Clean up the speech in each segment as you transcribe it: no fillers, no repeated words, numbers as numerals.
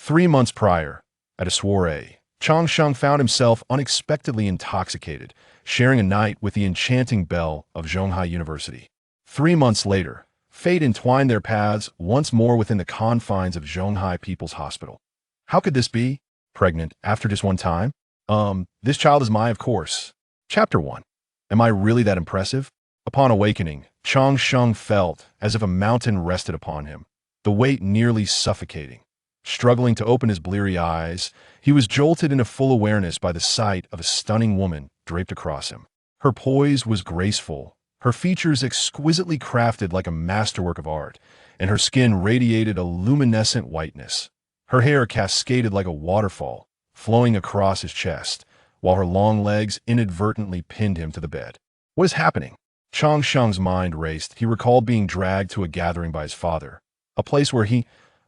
3 months prior, at a soiree, Chang Sheng found himself unexpectedly intoxicated, sharing a night with the enchanting belle of Zhonghai University. 3 months later, fate entwined their paths once more within the confines of Zhonghai People's Hospital. How could this be? Pregnant after just one time? This child is mine, of course. Chapter 1. Am I really that impressive? Upon awakening, Chang Sheng felt as if a mountain rested upon him, the weight nearly suffocating. Struggling to open his bleary eyes, he was jolted into full awareness by the sight of a stunning woman draped across him. Her poise was graceful, her features exquisitely crafted like a masterwork of art, and her skin radiated a luminescent whiteness. Her hair cascaded like a waterfall, flowing across his chest, while her long legs inadvertently pinned him to the bed. What is happening? Chang Sheng's mind raced. He recalled being dragged to a gathering by his father, a place where he,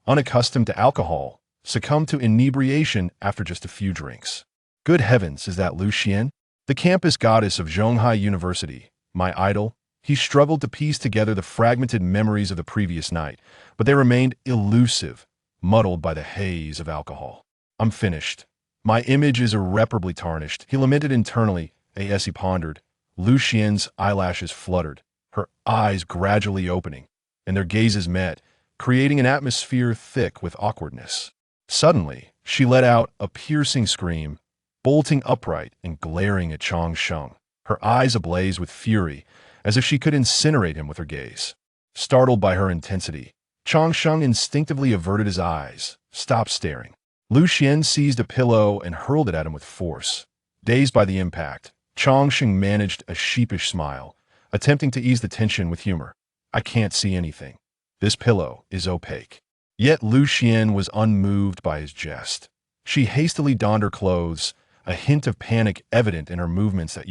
unaccustomed to alcohol, succumbed to inebriation after just a few drinks. Good heavens, is that Lu Xian? The campus goddess of Zhonghai University, my idol? He struggled to piece together the fragmented memories of the previous night, but they remained elusive, muddled by the haze of alcohol. I'm finished. My image is irreparably tarnished, he lamented internally, as he pondered. Lu Xian's eyelashes fluttered, her eyes gradually opening, and their gazes met, creating an atmosphere thick with awkwardness. Suddenly, she let out a piercing scream, bolting upright and glaring at Chang Sheng, her eyes ablaze with fury, as if she could incinerate him with her gaze. Startled by her intensity, Chang Sheng instinctively averted his eyes, stopped staring. Lu Xian seized a pillow and hurled it at him with force. Dazed by the impact, Chang Sheng managed a sheepish smile, attempting to ease the tension with humor. I can't see anything. This pillow is opaque. Yet Lu Xian was unmoved by his jest. She hastily donned her clothes, a hint of panic evident in her movements. That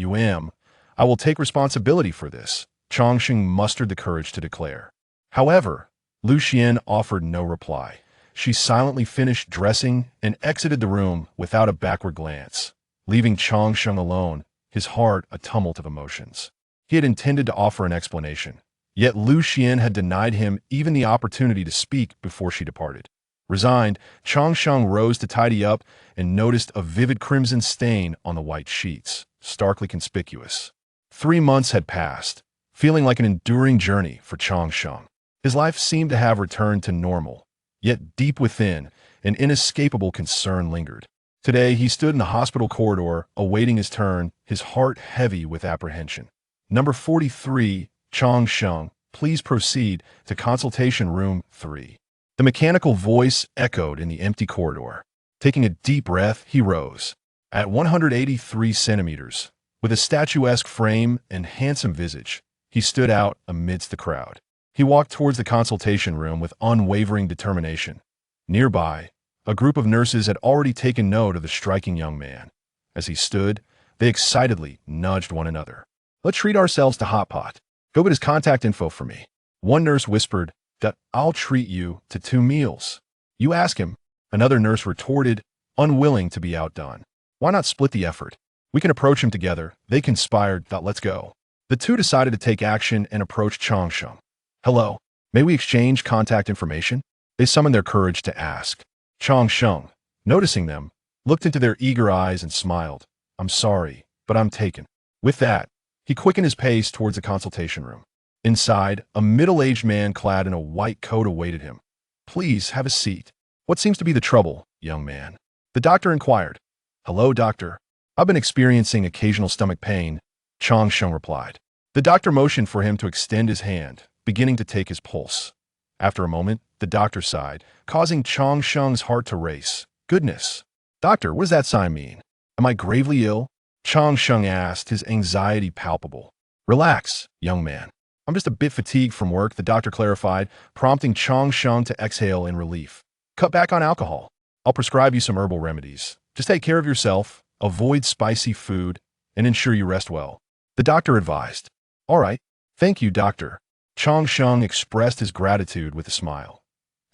I will take responsibility for this, Chang Sheng mustered the courage to declare. However, Lu Xian offered no reply. She silently finished dressing and exited the room without a backward glance, leaving Chang Sheng alone, his heart a tumult of emotions. He had intended to offer an explanation, yet Lu Xian had denied him even the opportunity to speak before she departed. Resigned, Chang Sheng rose to tidy up and noticed a vivid crimson stain on the white sheets, starkly conspicuous. 3 months had passed, feeling like an enduring journey for Chang Sheng. His life seemed to have returned to normal, yet deep within, an inescapable concern lingered. Today, he stood in the hospital corridor, awaiting his turn, his heart heavy with apprehension. Number 43, Chang Sheng, please proceed to consultation room 3. The mechanical voice echoed in the empty corridor. Taking a deep breath, he rose. At 183 centimeters, with a statuesque frame and handsome visage, he stood out amidst the crowd. He walked towards the consultation room with unwavering determination. Nearby, a group of nurses had already taken note of the striking young man. As he stood, they excitedly nudged one another. Let's treat ourselves to hot pot. Go get his contact info for me. One nurse whispered that I'll treat you to 2 meals. You ask him, another nurse retorted, unwilling to be outdone. Why not split the effort? We can approach him together. They conspired that let's go. The two decided to take action and approached Chang Sheng. Hello, may we exchange contact information? They summoned their courage to ask. Chang Sheng, noticing them, looked into their eager eyes and smiled. I'm sorry, but I'm taken. With that, he quickened his pace towards the consultation room. Inside, a middle-aged man clad in a white coat awaited him. Please have a seat. What seems to be the trouble, young man? The doctor inquired. Hello, doctor. I've been experiencing occasional stomach pain, Chang Sheng replied. The doctor motioned for him to extend his hand, beginning to take his pulse. After a moment, the doctor sighed, causing Chang Sheng's heart to race. Goodness. Doctor, what does that sign mean? Am I gravely ill? Chang Sheng asked, his anxiety palpable. Relax, young man. I'm just a bit fatigued from work, the doctor clarified, prompting Chang Sheng to exhale in relief. Cut back on alcohol. I'll prescribe you some herbal remedies. Just take care of yourself, avoid spicy food, and ensure you rest well. The doctor advised. All right. Thank you, doctor. Chang Sheng expressed his gratitude with a smile.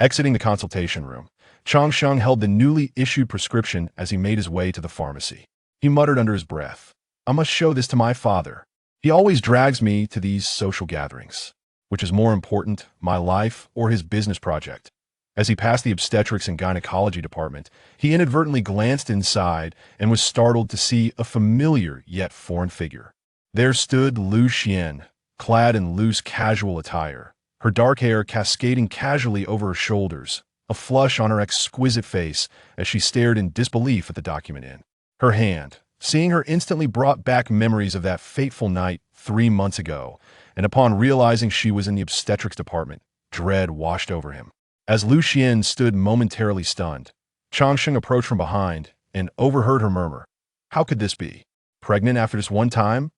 Exiting the consultation room, Chang Sheng held the newly issued prescription as he made his way to the pharmacy. He muttered under his breath, I must show this to my father. He always drags me to these social gatherings. Which is more important, my life or his business project? As he passed the obstetrics and gynecology department, he inadvertently glanced inside and was startled to see a familiar yet foreign figure. There stood Lu Xian, clad in loose casual attire, her dark hair cascading casually over her shoulders, a flush on her exquisite face as she stared in disbelief at the document in her hand. Seeing her instantly brought back memories of that fateful night 3 months ago, and upon realizing she was in the obstetrics department, dread washed over him. As Lu Xian stood momentarily stunned, Changsheng approached from behind and overheard her murmur. How could this be? Pregnant after just one time?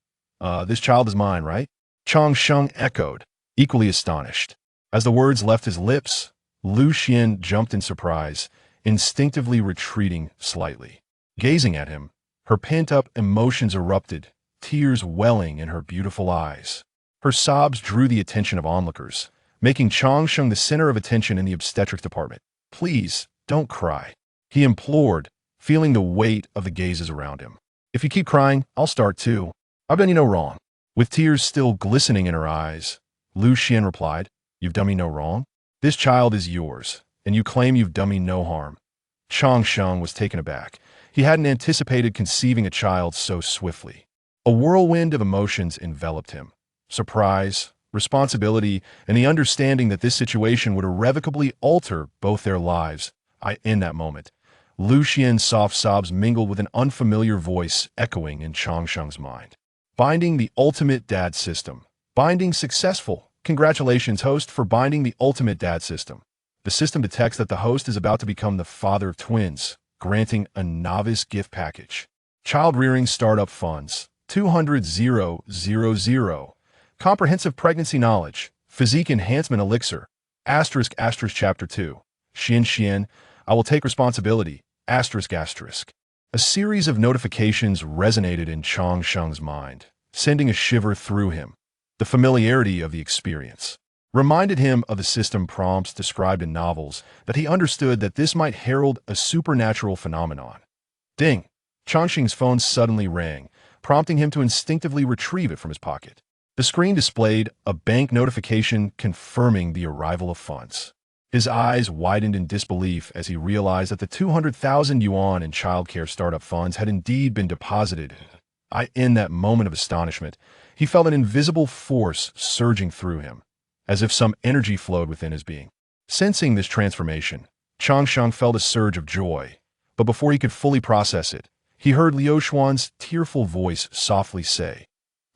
This child is mine, right? Changsheng echoed, equally astonished. As the words left his lips, Lu Xian jumped in surprise, instinctively retreating slightly. Gazing at him, her pent-up emotions erupted, tears welling in her beautiful eyes. Her sobs drew the attention of onlookers, making Changsheng the center of attention in the obstetrics department. Please, don't cry, he implored, feeling the weight of the gazes around him. If you keep crying, I'll start too. I've done you no wrong. With tears still glistening in her eyes, Lu Xian replied, You've done me no wrong? This child is yours, and you claim you've done me no harm. Changsheng was taken aback. He hadn't anticipated conceiving a child so swiftly. A whirlwind of emotions enveloped him. Surprise, responsibility, and the understanding that this situation would irrevocably alter both their lives. In that moment, Lu Xian's soft sobs mingled with an unfamiliar voice echoing in Changsheng's mind. Binding the ultimate dad system. Binding successful. Congratulations, host, for binding the ultimate dad system. The system detects that the host is about to become the father of twins, granting a novice gift package. Child-rearing startup funds. 200,000. Comprehensive pregnancy knowledge. Physique enhancement elixir. Asterisk chapter 2. Xian, I will take responsibility. Asterisk. A series of notifications resonated in Changsheng's mind, sending a shiver through him. The familiarity of the experience reminded him of the system prompts described in novels that he understood that this might herald a supernatural phenomenon. Ding! Changsheng's phone suddenly rang, prompting him to instinctively retrieve it from his pocket. The screen displayed a bank notification confirming the arrival of funds. His eyes widened in disbelief as he realized that the 200,000 yuan in childcare startup funds had indeed been deposited. In that moment of astonishment, he felt an invisible force surging through him, as if some energy flowed within his being. Sensing this transformation, Changsheng felt a surge of joy, but before he could fully process it, he heard Liu Xuan's tearful voice softly say,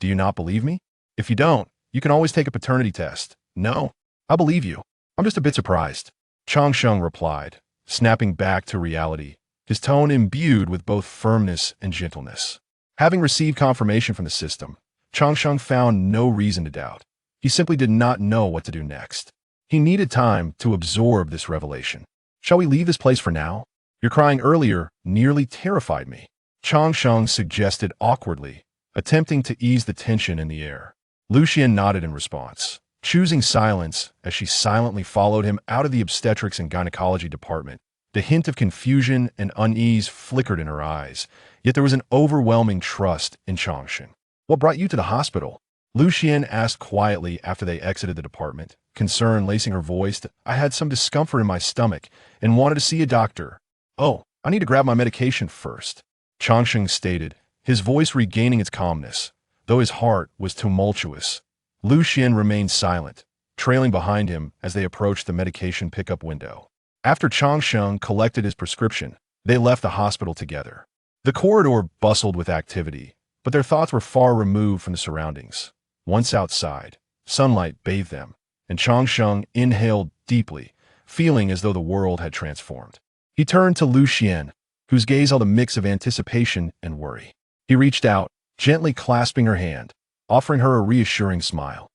Do you not believe me? If you don't, you can always take a paternity test. No, I believe you. I'm just a bit surprised. Changsheng replied, snapping back to reality, his tone imbued with both firmness and gentleness. Having received confirmation from the system, Changsheng found no reason to doubt. He simply did not know what to do next. He needed time to absorb this revelation. Shall we leave this place for now? Your crying earlier nearly terrified me. Changsheng suggested awkwardly, attempting to ease the tension in the air. Lu Xian nodded in response, choosing silence as she silently followed him out of the obstetrics and gynecology department. The hint of confusion and unease flickered in her eyes, yet there was an overwhelming trust in Changsheng. What brought you to the hospital? Lu Xian asked quietly after they exited the department, concern lacing her voice. I had some discomfort in my stomach and wanted to see a doctor. Oh, I need to grab my medication first, Changsheng stated, his voice regaining its calmness, though his heart was tumultuous. Lu Xian remained silent, trailing behind him as they approached the medication pickup window. After Changsheng collected his prescription, they left the hospital together. The corridor bustled with activity, but their thoughts were far removed from the surroundings. Once outside, sunlight bathed them, and Changsheng inhaled deeply, feeling as though the world had transformed. He turned to Lu Xian, whose gaze held a mix of anticipation and worry. He reached out, gently clasping her hand, offering her a reassuring smile.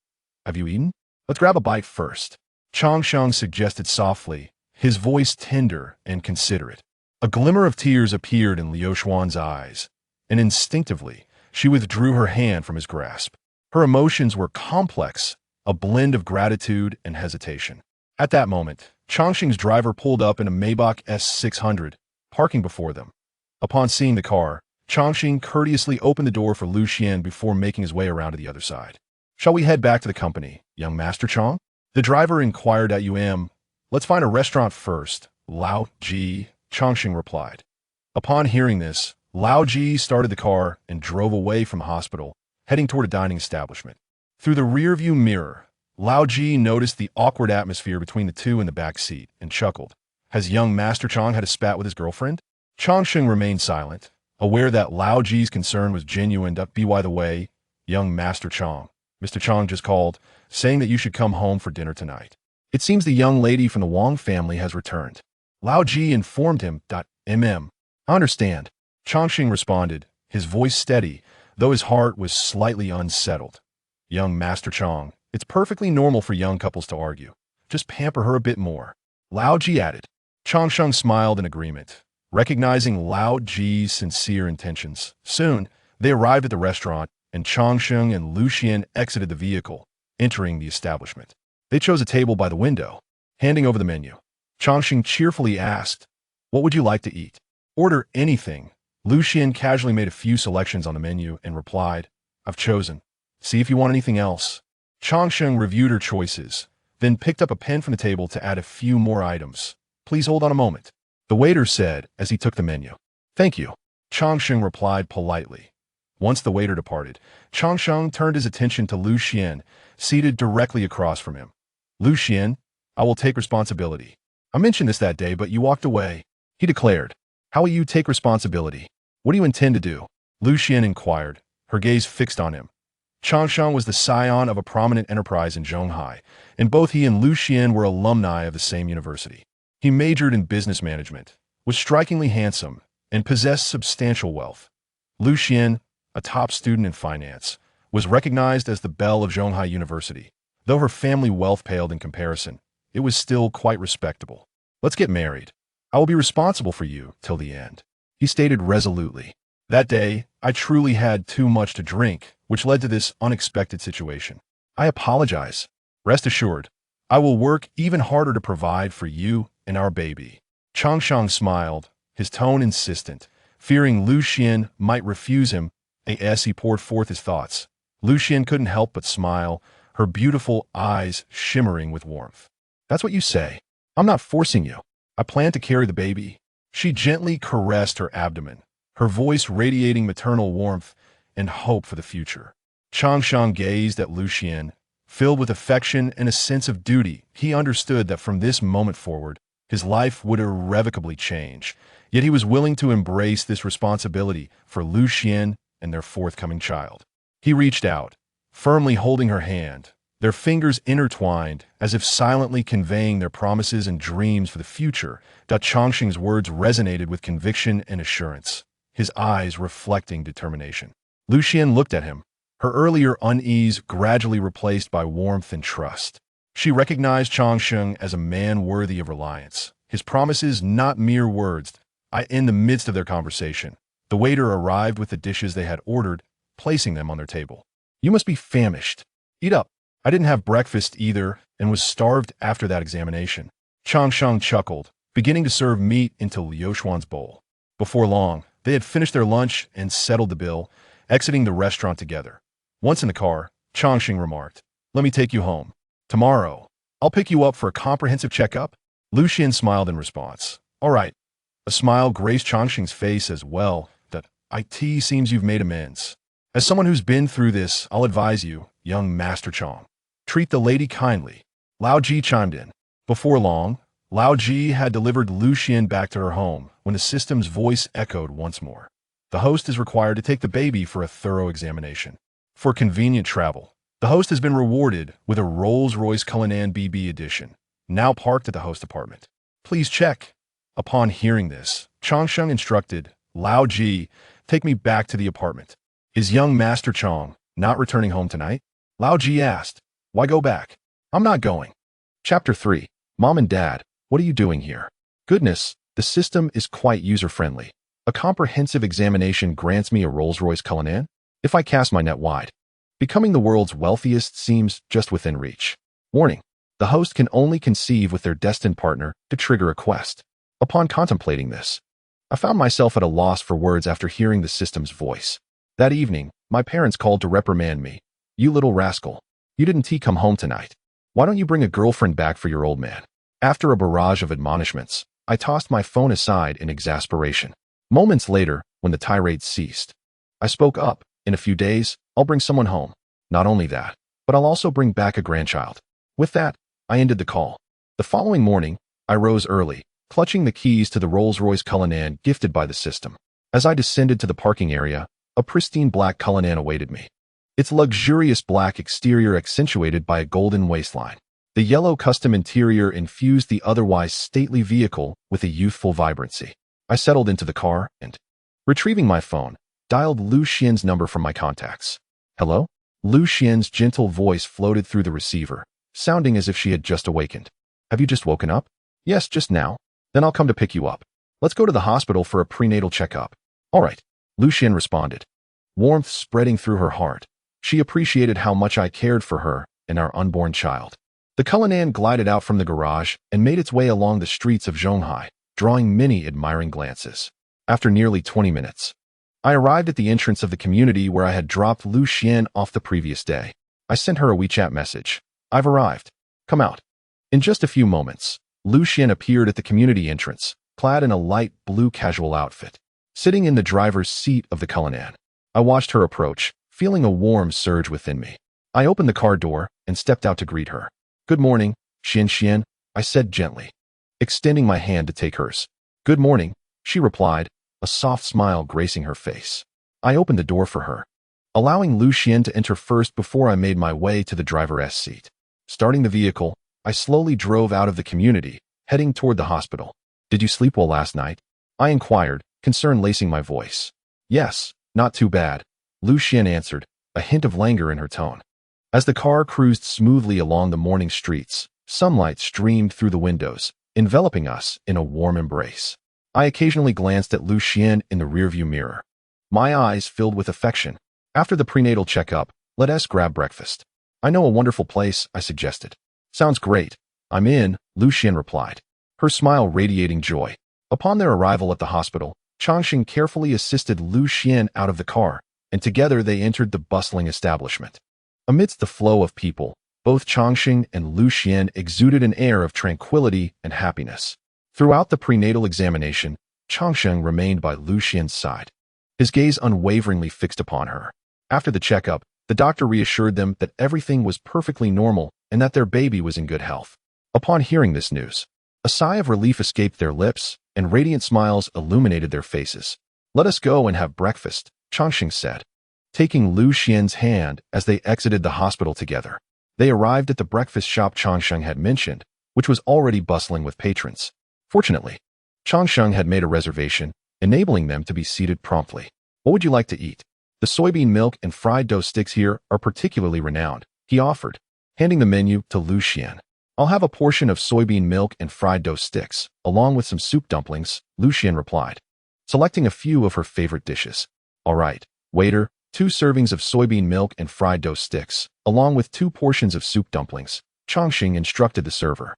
Have you eaten? Let's grab a bite first, Changsheng suggested softly, his voice tender and considerate. A glimmer of tears appeared in Liu Xuan's eyes, and instinctively, she withdrew her hand from his grasp. Her emotions were complex, a blend of gratitude and hesitation. At that moment, Changsheng's driver pulled up in a Maybach S600, parking before them. Upon seeing the car, Changsheng courteously opened the door for Lu Xian before making his way around to the other side. Shall we head back to the company, young Master Chang? The driver inquired at UM. Let's find a restaurant first, Lao Ji, Chongqing replied. Upon hearing this, Lao Ji started the car and drove away from the hospital, heading toward a dining establishment. Through the rearview mirror, Lao Ji noticed the awkward atmosphere between the two in the back seat and chuckled. Has young Master Chong had a spat with his girlfriend? Chongqing remained silent, aware that Lao Ji's concern was genuine. By the way, young Master Chong, Mr. Chong just called, saying that you should come home for dinner tonight. It seems the young lady from the Wang family has returned. Lao Ji informed him. I understand. Chongqing responded, his voice steady, though his heart was slightly unsettled. Young Master Chong, it's perfectly normal for young couples to argue. Just pamper her a bit more. Lao Ji added. Chongqing smiled in agreement, recognizing Lao Ji's sincere intentions. Soon, they arrived at the restaurant, and Chongqing and Lucian exited the vehicle, entering the establishment. They chose a table by the window, handing over the menu. Chongqing cheerfully asked, "What would you like to eat?" "Order anything." Lucian casually made a few selections on the menu and replied, "I've chosen. See if you want anything else." Chongqing reviewed her choices, then picked up a pen from the table to add a few more items. "Please hold on a moment," the waiter said as he took the menu. "Thank you," Chongqing replied politely. Once the waiter departed, Chongqing turned his attention to Lucian, seated directly across from him. "Lucian, I will take responsibility. I mentioned this that day, but you walked away," he declared. "How will you take responsibility? What do you intend to do?" Lucian inquired, her gaze fixed on him. Chongqing was the scion of a prominent enterprise in Zhonghai, and both he and Lucian were alumni of the same university. He majored in business management, was strikingly handsome, and possessed substantial wealth. Lucian, a top student in finance, was recognized as the belle of Zhonghai University. Though her family wealth paled in comparison, it was still quite respectable. "Let's get married. I will be responsible for you till the end," he stated resolutely. "That day, I truly had too much to drink, which led to this unexpected situation. I apologize. Rest assured, I will work even harder to provide for you and our baby." Chongqing smiled, his tone insistent, fearing Lucian might refuse him. As he poured forth his thoughts, Lucian couldn't help but smile, her beautiful eyes shimmering with warmth. "That's what you say. I'm not forcing you. I plan to carry the baby." She gently caressed her abdomen, her voice radiating maternal warmth and hope for the future. Chongqing gazed at Lucian, filled with affection and a sense of duty. He understood that from this moment forward, his life would irrevocably change, yet he was willing to embrace this responsibility for Lucian and their forthcoming child. He reached out, firmly holding her hand, their fingers intertwined as if silently conveying their promises and dreams for the future. Chongqing's words resonated with conviction and assurance, his eyes reflecting determination. Lucian looked at him, her earlier unease gradually replaced by warmth and trust. She recognized Chongqing as a man worthy of reliance, his promises not mere words. In the midst of their conversation, the waiter arrived with the dishes they had ordered, placing them on their table. "You must be famished. Eat up." "I didn't have breakfast either and was starved after that examination." Chongqing chuckled, beginning to serve meat into Liu Xuan's bowl. Before long, they had finished their lunch and settled the bill, exiting the restaurant together. Once in the car, Chongqing remarked, "Let me take you home. Tomorrow, I'll pick you up for a comprehensive checkup." Lucian smiled in response. "All right." A smile graced Chongqing's face as well. "It seems you've made amends. As someone who's been through this, I'll advise you, young Master Chong. Treat the lady kindly." Lao Ji chimed in. Before long, Lao Ji had delivered Lucian back to her home when the system's voice echoed once more. "The host is required to take the baby for a thorough examination. For convenient travel, the host has been rewarded with a Rolls-Royce Cullinan BB edition, now parked at the host apartment. Please check." Upon hearing this, Chongqing instructed, "Lao Ji, take me back to the apartment." "Is young Master Chong not returning home tonight?" Lao Ji asked. "Why go back?" "I'm not going." Chapter 3. Mom and Dad, what are you doing here? Goodness, the system is quite user-friendly. A comprehensive examination grants me a Rolls-Royce Cullinan? If I cast my net wide, becoming the world's wealthiest seems just within reach. Warning, the host can only conceive with their destined partner to trigger a quest. Upon contemplating this, I found myself at a loss for words after hearing the system's voice. That evening, my parents called to reprimand me. "You little rascal. You didn't come home tonight. Why don't you bring a girlfriend back for your old man?" After a barrage of admonishments, I tossed my phone aside in exasperation. Moments later, when the tirade ceased, I spoke up. In a few days, I'll bring someone home. Not only that, but I'll also bring back a grandchild. With that, I ended the call. The following morning, I rose early, clutching the keys to the Rolls-Royce Cullinan gifted by the system. As I descended to the parking area, a pristine black Cullinan awaited me. Its luxurious black exterior accentuated by a golden waistline. The yellow custom interior infused the otherwise stately vehicle with a youthful vibrancy. I settled into the car and, retrieving my phone, dialed Lu Xian's number from my contacts. Hello? Lu Xian's gentle voice floated through the receiver, sounding as if she had just awakened. Have you just woken up? Yes, just now. Then I'll come to pick you up. Let's go to the hospital for a prenatal checkup. All right, Lu Xian responded, warmth spreading through her heart. She appreciated how much I cared for her and our unborn child. The Cullinan glided out from the garage and made its way along the streets of Zhonghai, drawing many admiring glances. After nearly 20 minutes, I arrived at the entrance of the community where I had dropped Lu Xian off the previous day. I sent her a WeChat message. I've arrived. Come out. In just a few moments, Lu Xian appeared at the community entrance, clad in a light blue casual outfit. Sitting in the driver's seat of the Cullinan, I watched her approach, feeling a warm surge within me. I opened the car door and stepped out to greet her. Good morning, Xian, I said gently, extending my hand to take hers. Good morning, she replied, a soft smile gracing her face. I opened the door for her, allowing Lu Xian to enter first before I made my way to the driver's seat. Starting the vehicle, I slowly drove out of the community, heading toward the hospital. Did you sleep well last night? I inquired, concern lacing my voice. Yes, not too bad, Lu Xian answered, a hint of languor in her tone. As the car cruised smoothly along the morning streets, sunlight streamed through the windows, enveloping us in a warm embrace. I occasionally glanced at Lu Xian in the rearview mirror. My eyes filled with affection. After the prenatal checkup, let us grab breakfast. I know a wonderful place, I suggested. Sounds great. I'm in, Lu Xian replied, her smile radiating joy. Upon their arrival at the hospital, Changxing carefully assisted Lu Xian out of the car, and together they entered the bustling establishment. Amidst the flow of people, both Changxing and Lu Xian exuded an air of tranquility and happiness. Throughout the prenatal examination, Changxing remained by Lu Xian's side, his gaze unwaveringly fixed upon her. After the checkup, the doctor reassured them that everything was perfectly normal and that their baby was in good health. Upon hearing this news, a sigh of relief escaped their lips, and radiant smiles illuminated their faces. Let us go and have breakfast, Changxing said, taking Lu Xian's hand as they exited the hospital together. They arrived at the breakfast shop Changxing had mentioned, which was already bustling with patrons. Fortunately, Changxing had made a reservation, enabling them to be seated promptly. What would you like to eat? The soybean milk and fried dough sticks here are particularly renowned, he offered, handing the menu to Lu Xian. I'll have a portion of soybean milk and fried dough sticks, along with some soup dumplings, Lu Xian replied, selecting a few of her favorite dishes. All right, waiter, 2 servings of soybean milk and fried dough sticks, along with 2 portions of soup dumplings, Changxing instructed the server.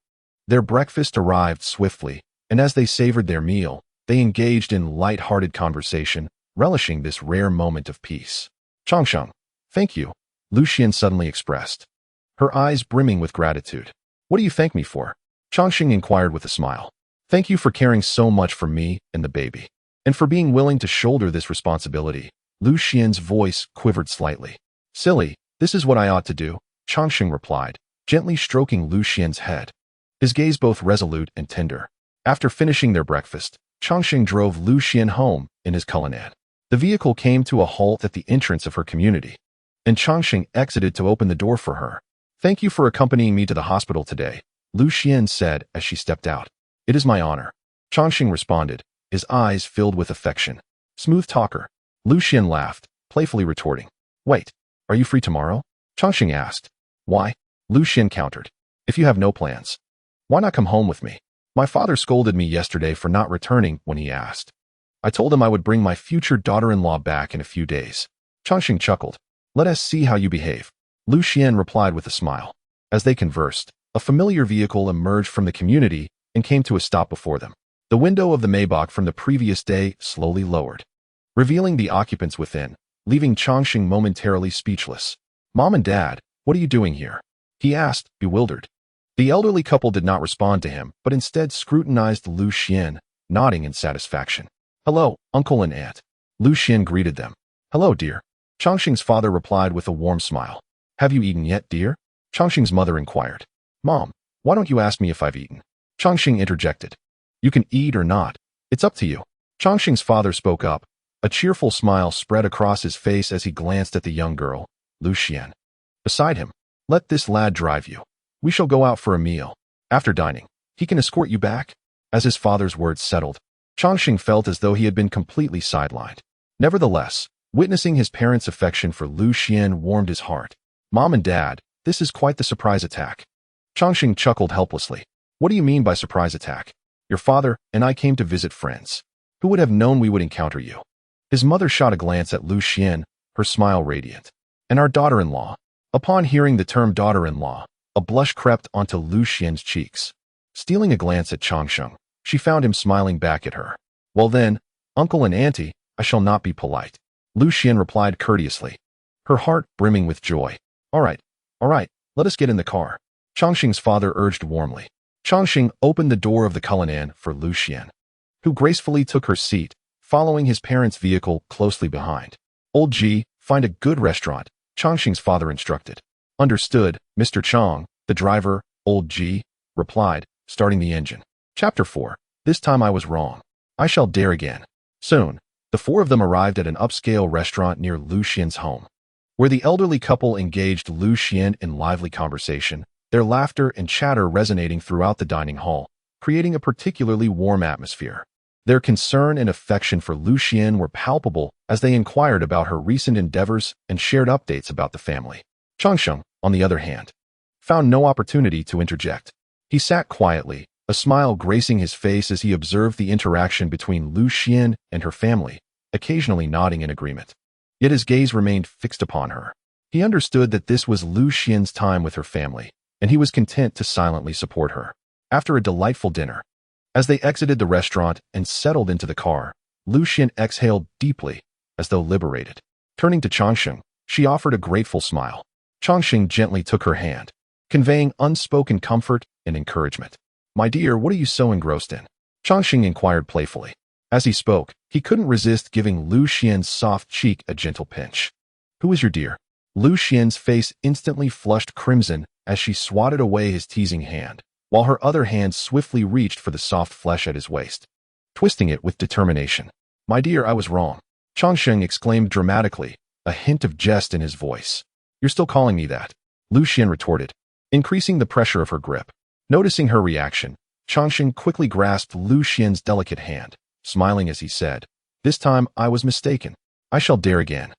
Their breakfast arrived swiftly, and as they savored their meal, they engaged in light-hearted conversation, relishing this rare moment of peace. Changxing, thank you, Lu Xian suddenly expressed, her eyes brimming with gratitude. What do you thank me for? Changxing inquired with a smile. Thank you for caring so much for me and the baby, and for being willing to shoulder this responsibility. Lu Xian's voice quivered slightly. Silly, this is what I ought to do, Changxing replied, gently stroking Lu Xian's head, his gaze both resolute and tender. After finishing their breakfast, Changxing drove Lu Xian home in his Cullinan. The vehicle came to a halt at the entrance of her community, and Changxing exited to open the door for her. Thank you for accompanying me to the hospital today, Lu Xian said as she stepped out. It is my honor, Changxing responded, his eyes filled with affection. Smooth talker. Lu Xian laughed, playfully retorting. Wait, are you free tomorrow? Changxing asked. Why? Lu Xian countered. If you have no plans, why not come home with me? My father scolded me yesterday for not returning when he asked. I told him I would bring my future daughter-in-law back in a few days. Changxing chuckled. Let us see how you behave, Lu Xian replied with a smile. As they conversed, a familiar vehicle emerged from the community and came to a stop before them. The window of the Maybach from the previous day slowly lowered, revealing the occupants within, leaving Changxing momentarily speechless. Mom and Dad, what are you doing here? He asked, bewildered. The elderly couple did not respond to him, but instead scrutinized Lu Xian, nodding in satisfaction. "Hello, uncle and aunt." Lu Xian greeted them. "Hello, dear." Changxing's father replied with a warm smile. "Have you eaten yet, dear?" Changxing's mother inquired. "Mom, why don't you ask me if I've eaten?" Changxing interjected. "You can eat or not. It's up to you." Changxing's father spoke up. A cheerful smile spread across his face as he glanced at the young girl, Lu Xian. Beside him, "Let this lad drive you. We shall go out for a meal. After dining, he can escort you back." As his father's words settled, Changxing felt as though he had been completely sidelined. Nevertheless, witnessing his parents' affection for Lu Xian warmed his heart. "Mom and Dad, this is quite the surprise attack." Changxing chuckled helplessly. "What do you mean by surprise attack? Your father and I came to visit friends. Who would have known we would encounter you?" His mother shot a glance at Lu Xian, her smile radiant. "And our daughter-in-law." Upon hearing the term daughter-in-law, a blush crept onto Lu Xian's cheeks. Stealing a glance at Changxing, she found him smiling back at her. "Well then, uncle and auntie, I shall not be polite." Lu Xian replied courteously, her heart brimming with joy. All right, let us get in the car." Changxing's father urged warmly. Changxing opened the door of the Cullinan for Lu Xian, who gracefully took her seat, following his parents' vehicle closely behind. "Old G, find a good restaurant," Changxing's father instructed. "Understood, Mr. Chang," the driver, Old G, replied, starting the engine. Chapter 4. This time I was wrong. I shall dare again. Soon, the four of them arrived at an upscale restaurant near Lu Xian's home, where the elderly couple engaged Lu Xian in lively conversation, their laughter and chatter resonating throughout the dining hall, creating a particularly warm atmosphere. Their concern and affection for Lu Xian were palpable as they inquired about her recent endeavors and shared updates about the family. Changxing, on the other hand, found no opportunity to interject. He sat quietly, a smile gracing his face as he observed the interaction between Lu Xian and her family, occasionally nodding in agreement. Yet his gaze remained fixed upon her. He understood that this was Lu Xian's time with her family, and he was content to silently support her. After a delightful dinner, as they exited the restaurant and settled into the car, Lu Xian exhaled deeply, as though liberated. Turning to Changxing, she offered a grateful smile. Changxing gently took her hand, conveying unspoken comfort and encouragement. "My dear, what are you so engrossed in?" Changxing inquired playfully. As he spoke, he couldn't resist giving Lu Xian's soft cheek a gentle pinch. "Who is your dear?" Lu Xian's face instantly flushed crimson as she swatted away his teasing hand, while her other hand swiftly reached for the soft flesh at his waist, twisting it with determination. "My dear, I was wrong," Changxing exclaimed dramatically, a hint of jest in his voice. "You're still calling me that," Lu Xian retorted, increasing the pressure of her grip. Noticing her reaction, Changxing quickly grasped Lu Xian's delicate hand, smiling as he said, "This time I was mistaken. I shall dare again."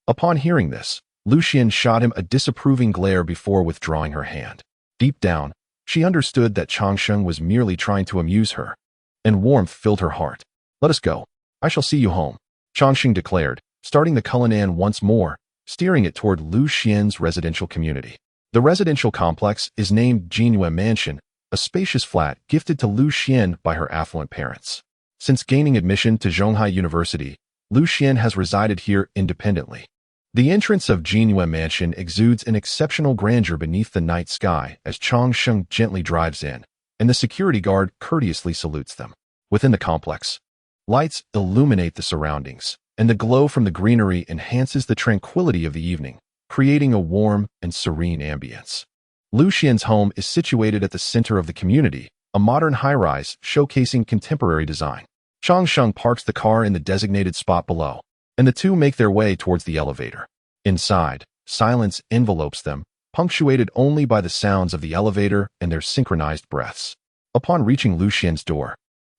Upon hearing this, Lu Xian shot him a disapproving glare before withdrawing her hand. Deep down, she understood that Changxing was merely trying to amuse her, and warmth filled her heart. "Let us go. I shall see you home," Changxing declared, starting the Cullinan once more, steering it toward Lu Xian's residential community. The residential complex is named Zhonghai Mansion, a spacious flat gifted to Lu Xian by her affluent parents. Since gaining admission to Zhonghai University, Lu Xian has resided here independently. The entrance of Zhonghai Mansion exudes an exceptional grandeur beneath the night sky as Changxing gently drives in, and the security guard courteously salutes them. Within the complex, lights illuminate the surroundings, and the glow from the greenery enhances the tranquility of the evening, creating a warm and serene ambience. Lu Xian's home is situated at the center of the community, a modern high-rise showcasing contemporary design. Changxing parks the car in the designated spot below, and the two make their way towards the elevator. Inside, silence envelopes them, punctuated only by the sounds of the elevator and their synchronized breaths. Upon reaching Lu Xian's door,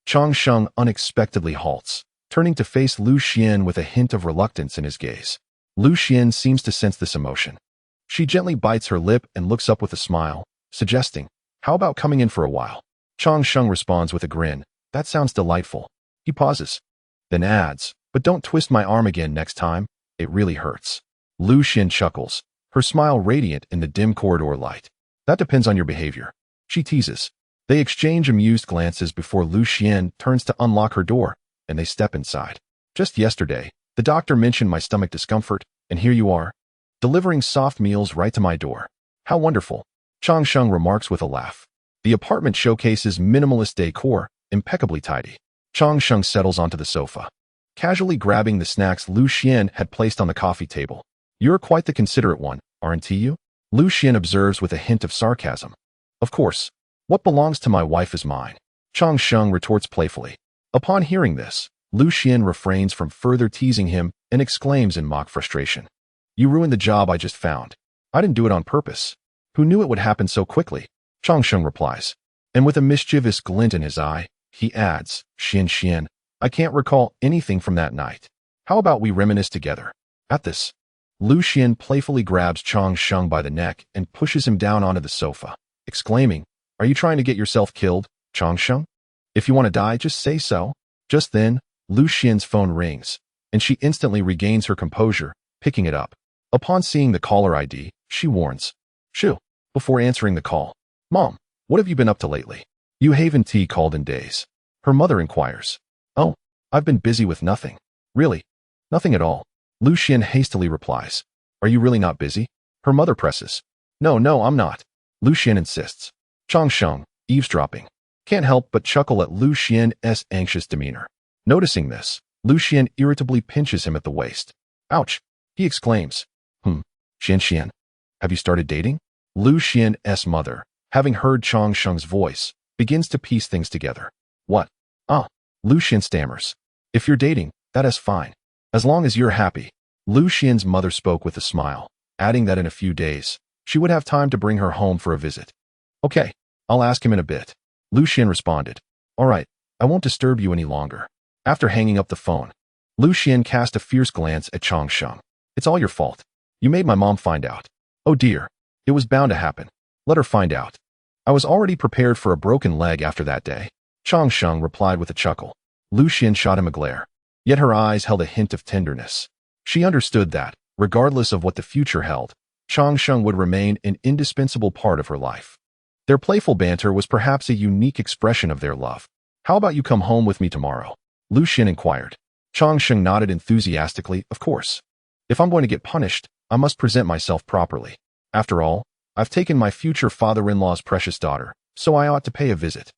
Changxing unexpectedly halts, turning to face Lu Xian with a hint of reluctance in his gaze. Lu Xian seems to sense this emotion. She gently bites her lip and looks up with a smile, suggesting, "How about coming in for a while?" Changxing responds with a grin. "That sounds delightful." He pauses, then adds, "But don't twist my arm again next time. It really hurts." Lu Xian chuckles, her smile radiant in the dim corridor light. "That depends on your behavior," she teases. They exchange amused glances before Lu Xian turns to unlock her door, and they step inside. "Just yesterday, the doctor mentioned my stomach discomfort, and here you are, delivering soft meals right to my door. How wonderful," Changxing remarks with a laugh. The apartment showcases minimalist decor, impeccably tidy. Chang Sheng settles onto the sofa, casually grabbing the snacks Lu Xian had placed on the coffee table. You're quite the considerate one, aren't you? Lu Xian observes with a hint of sarcasm. Of course. What belongs to my wife is mine. Chang Sheng retorts playfully. Upon hearing this, Lu Xian refrains from further teasing him and exclaims in mock frustration. You ruined the job I just found. I didn't do it on purpose. Who knew it would happen so quickly? Chang Sheng replies. And with a mischievous glint in his eye, he adds, Xian, I can't recall anything from that night. How about we reminisce together? At this, Lu Xian playfully grabs Chang Sheng by the neck and pushes him down onto the sofa, exclaiming, Are you trying to get yourself killed, Chang Sheng? If you want to die, just say so. Just then, Lu Xian's phone rings, and she instantly regains her composure, picking it up. Upon seeing the caller ID, she warns, Shoo, before answering the call. Mom, what have you been up to lately? You haven't called in days. Her mother inquires. Oh, I've been busy with nothing. Really? Nothing at all. Lu Xian hastily replies. Are you really not busy? Her mother presses. No, I'm not. Lu Xian insists. Chang Sheng, eavesdropping, can't help but chuckle at Lu Xian's anxious demeanor. Noticing this, Lu Xian irritably pinches him at the waist. Ouch, he exclaims. Xian, have you started dating? Lu Xian's mother, having heard Chang Sheng's voice, begins to piece things together. What? Lu Xian stammers. If you're dating, that is fine. As long as you're happy. Lu Xian's mother spoke with a smile, adding that in a few days, she would have time to bring her home for a visit. Okay, I'll ask him in a bit. Lu Xian responded. All right, I won't disturb you any longer. After hanging up the phone, Lu Xian cast a fierce glance at Chang Sheng. It's all your fault. You made my mom find out. Oh dear, it was bound to happen. Let her find out. I was already prepared for a broken leg after that day. Chang Sheng replied with a chuckle. Lu Xian shot him a glare. Yet her eyes held a hint of tenderness. She understood that, regardless of what the future held, Chang Sheng would remain an indispensable part of her life. Their playful banter was perhaps a unique expression of their love. How about you come home with me tomorrow? Lu Xian inquired. Chang Sheng nodded enthusiastically, of course. If I'm going to get punished, I must present myself properly. After all, I've taken my future father-in-law's precious daughter, so I ought to pay a visit.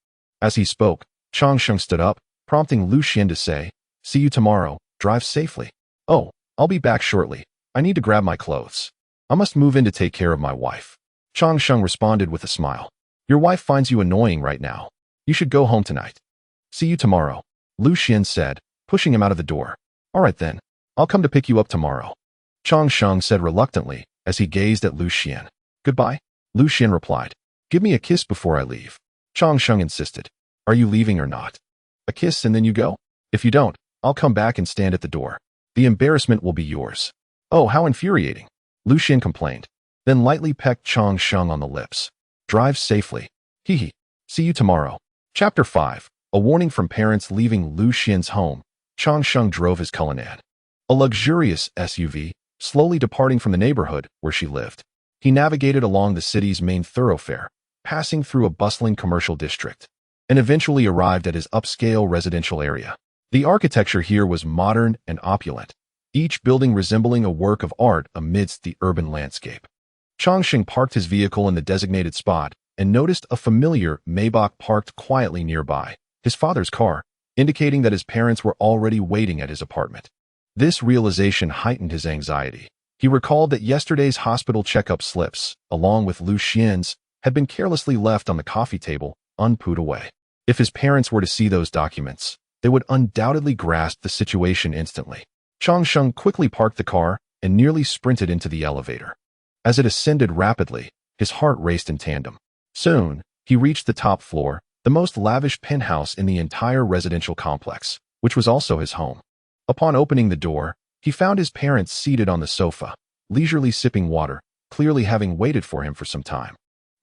As he spoke, Chang Sheng stood up, prompting Lu Xian to say, See you tomorrow, drive safely. Oh, I'll be back shortly. I need to grab my clothes. I must move in to take care of my wife. Chang Sheng responded with a smile. Your wife finds you annoying right now. You should go home tonight. See you tomorrow, Lu Xian said, pushing him out of the door. All right then, I'll come to pick you up tomorrow. Chang Sheng said reluctantly as he gazed at Lu Xian. Goodbye, Lu Xian replied. Give me a kiss before I leave. Chang Sheng insisted. Are you leaving or not? A kiss and then you go? If you don't, I'll come back and stand at the door. The embarrassment will be yours. Oh, how infuriating, Lu Xian complained, then lightly pecked Chang Sheng on the lips. Drive safely. Hee. See you tomorrow. Chapter 5. A warning from parents leaving Lu Xian's home. Chang Sheng drove his Cullinan, a luxurious SUV, slowly departing from the neighborhood where she lived. He navigated along the city's main thoroughfare, passing through a bustling commercial district, and eventually arrived at his upscale residential area. The architecture here was modern and opulent, each building resembling a work of art amidst the urban landscape. Chang Sheng parked his vehicle in the designated spot and noticed a familiar Maybach parked quietly nearby, his father's car, indicating that his parents were already waiting at his apartment. This realization heightened his anxiety. He recalled that yesterday's hospital checkup slips, along with Lu Xian's, had been carelessly left on the coffee table, unput away. If his parents were to see those documents, they would undoubtedly grasp the situation instantly. Chang Sheng quickly parked the car and nearly sprinted into the elevator. As it ascended rapidly, his heart raced in tandem. Soon, he reached the top floor, the most lavish penthouse in the entire residential complex, which was also his home. Upon opening the door, he found his parents seated on the sofa, leisurely sipping water, clearly having waited for him for some time.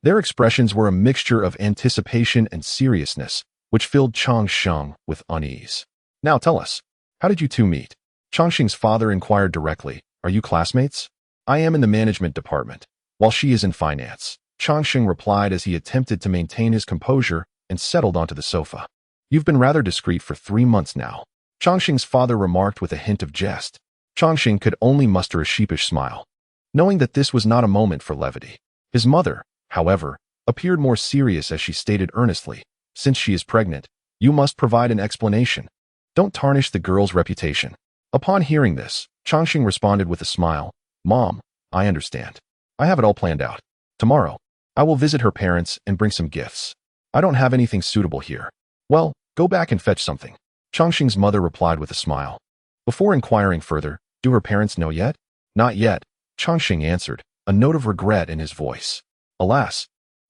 Their expressions were a mixture of anticipation and seriousness, which filled Chang Sheng with unease. Now tell us, how did you two meet? Chang Sheng's father inquired directly. Are you classmates? I am in the management department, while she is in finance, Chang Sheng replied as he attempted to maintain his composure and settled onto the sofa. You've been rather discreet for 3 months now, Chang Sheng's father remarked with a hint of jest. Chang Sheng could only muster a sheepish smile, knowing that this was not a moment for levity. His mother, however, appeared more serious as she stated earnestly, "Since she is pregnant, you must provide an explanation. Don't tarnish the girl's reputation." Upon hearing this, Changxing responded with a smile, "Mom, I understand. I have it all planned out. Tomorrow, I will visit her parents and bring some gifts. I don't have anything suitable here." "Well, go back and fetch something," Changxing's mother replied with a smile. Before inquiring further, "Do her parents know yet?" "Not yet," Changxing answered, a note of regret in his voice. "Alas,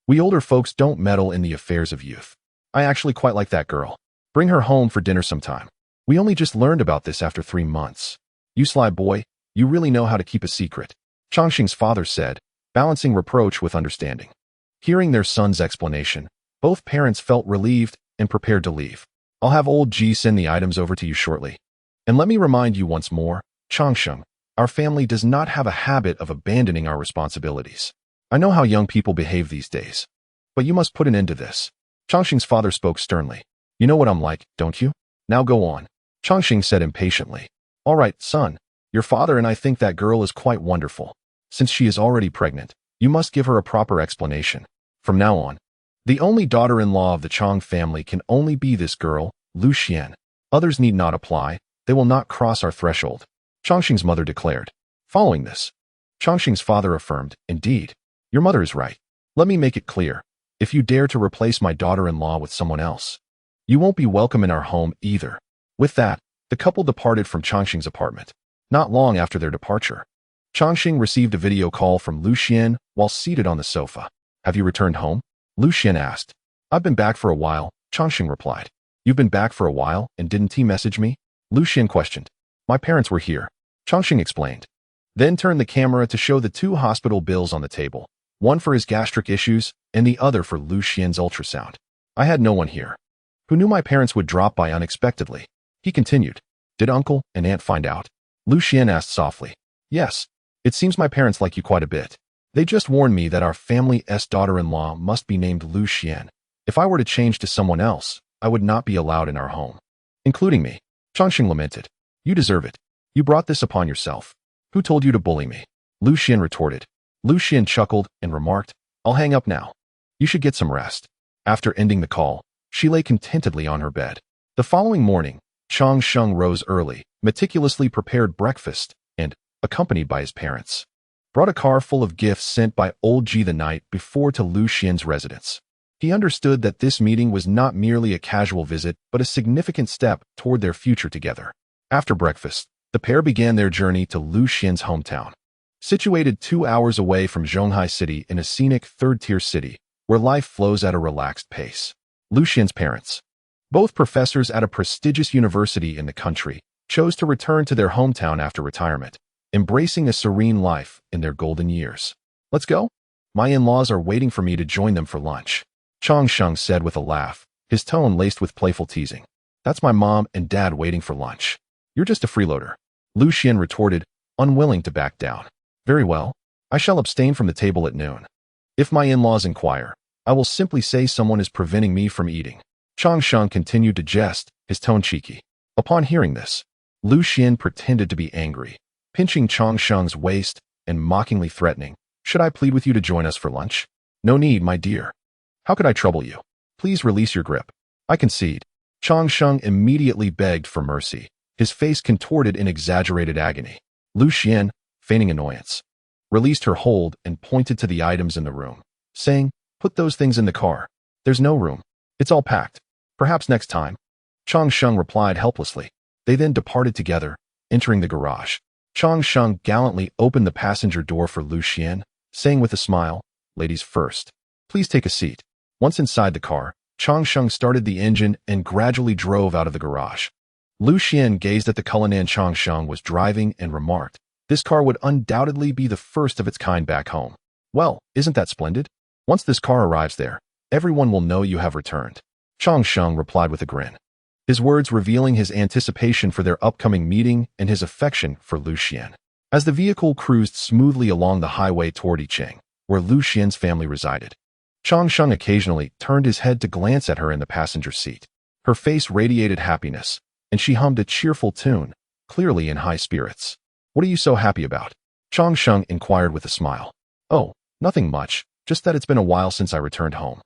we older folks don't meddle in the affairs of youth. I actually quite like that girl. Bring her home for dinner sometime. We only just learned about this after 3 months. You sly boy, you really know how to keep a secret," Changxing's father said, balancing reproach with understanding. Hearing their son's explanation, both parents felt relieved and prepared to leave. "I'll have old G send the items over to you shortly. And let me remind you once more, Changsheng, our family does not have a habit of abandoning our responsibilities. I know how young people behave these days, but you must put an end to this." Changxing's father spoke sternly. "You know what I'm like, don't you? Now go on," Changxing said impatiently. "All right, son, your father and I think that girl is quite wonderful. Since she is already pregnant, you must give her a proper explanation. From now on, the only daughter-in-law of the Chang family can only be this girl, Lu Xian. Others need not apply. They will not cross our threshold," Changxing's mother declared. Following this, Changxing's father affirmed, "Indeed, your mother is right. Let me make it clear. If you dare to replace my daughter-in-law with someone else, you won't be welcome in our home either." With that, the couple departed from Changxing's apartment. Not long after their departure, Changxing received a video call from Lu Xian while seated on the sofa. "Have you returned home?" Lu Xian asked. "I've been back for a while," Changxing replied. "You've been back for a while, and didn't he message me?" Lu Xian questioned. "My parents were here," Changxing explained. Then turned the camera to show the 2 hospital bills on the table, one for his gastric issues and the other for Lu Xian's ultrasound. "I had no one here. Who knew my parents would drop by unexpectedly?" He continued. "Did uncle and aunt find out?" Lu Xian asked softly. "Yes. It seems my parents like you quite a bit. They just warned me that our family's daughter-in-law must be named Lu Xian. If I were to change to someone else, I would not be allowed in our home. Including me." Changxing lamented. "You deserve it. You brought this upon yourself. Who told you to bully me?" Lu Xian retorted. Lu Xian chuckled and remarked, "I'll hang up now. You should get some rest." After ending the call, she lay contentedly on her bed. The following morning, Changsheng rose early, meticulously prepared breakfast, and, accompanied by his parents, brought a car full of gifts sent by old Ji the night before to Lu Xian's residence. He understood that this meeting was not merely a casual visit, but a significant step toward their future together. After breakfast, the pair began their journey to Lu Xian's hometown. Situated 2 hours away from Zhonghai City in a scenic third-tier city, where life flows at a relaxed pace. Lu Xian's parents, both professors at a prestigious university in the country, chose to return to their hometown after retirement, embracing a serene life in their golden years. "Let's go? My in-laws are waiting for me to join them for lunch," Changsheng said with a laugh, his tone laced with playful teasing. "That's my mom and dad waiting for lunch. You're just a freeloader," Lu Xian retorted, unwilling to back down. "Very well. I shall abstain from the table at noon. If my in-laws inquire, I will simply say someone is preventing me from eating." Changsheng continued to jest, his tone cheeky. Upon hearing this, Lu Xian pretended to be angry, pinching Changsheng's waist and mockingly threatening, "Should I plead with you to join us for lunch?" "No need, my dear. How could I trouble you? Please release your grip. I concede." Changsheng immediately begged for mercy, his face contorted in exaggerated agony. Lu Xian, feigning annoyance, released her hold and pointed to the items in the room, saying, "Put those things in the car. There's no room. It's all packed. Perhaps next time." Changsheng replied helplessly. They then departed together, entering the garage. Changsheng gallantly opened the passenger door for Lu Xian, saying with a smile, "Ladies first. Please take a seat." Once inside the car, Changsheng started the engine and gradually drove out of the garage. Lu Xian gazed at the Cullinan Changsheng was driving and remarked, "This car would undoubtedly be the first of its kind back home." "Well, isn't that splendid? Once this car arrives there, everyone will know you have returned," Changsheng replied with a grin, his words revealing his anticipation for their upcoming meeting and his affection for Lu Xian. As the vehicle cruised smoothly along the highway toward Yicheng, where Lu Xian's family resided, Changsheng occasionally turned his head to glance at her in the passenger seat. Her face radiated happiness, and she hummed a cheerful tune, clearly in high spirits. "What are you so happy about?" Changsheng inquired with a smile. "Oh, nothing much. Just that it's been a while since I returned home.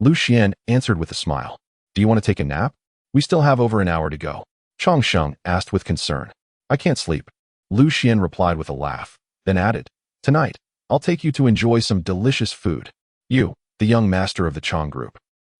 Lu Xian answered with a smile. Do you want to take a nap? We still have over an hour to go. Changsheng asked with concern. I can't sleep. Lu Xian replied with a laugh, then added, Tonight, I'll take you to enjoy some delicious food. You, the young master of the Chang group,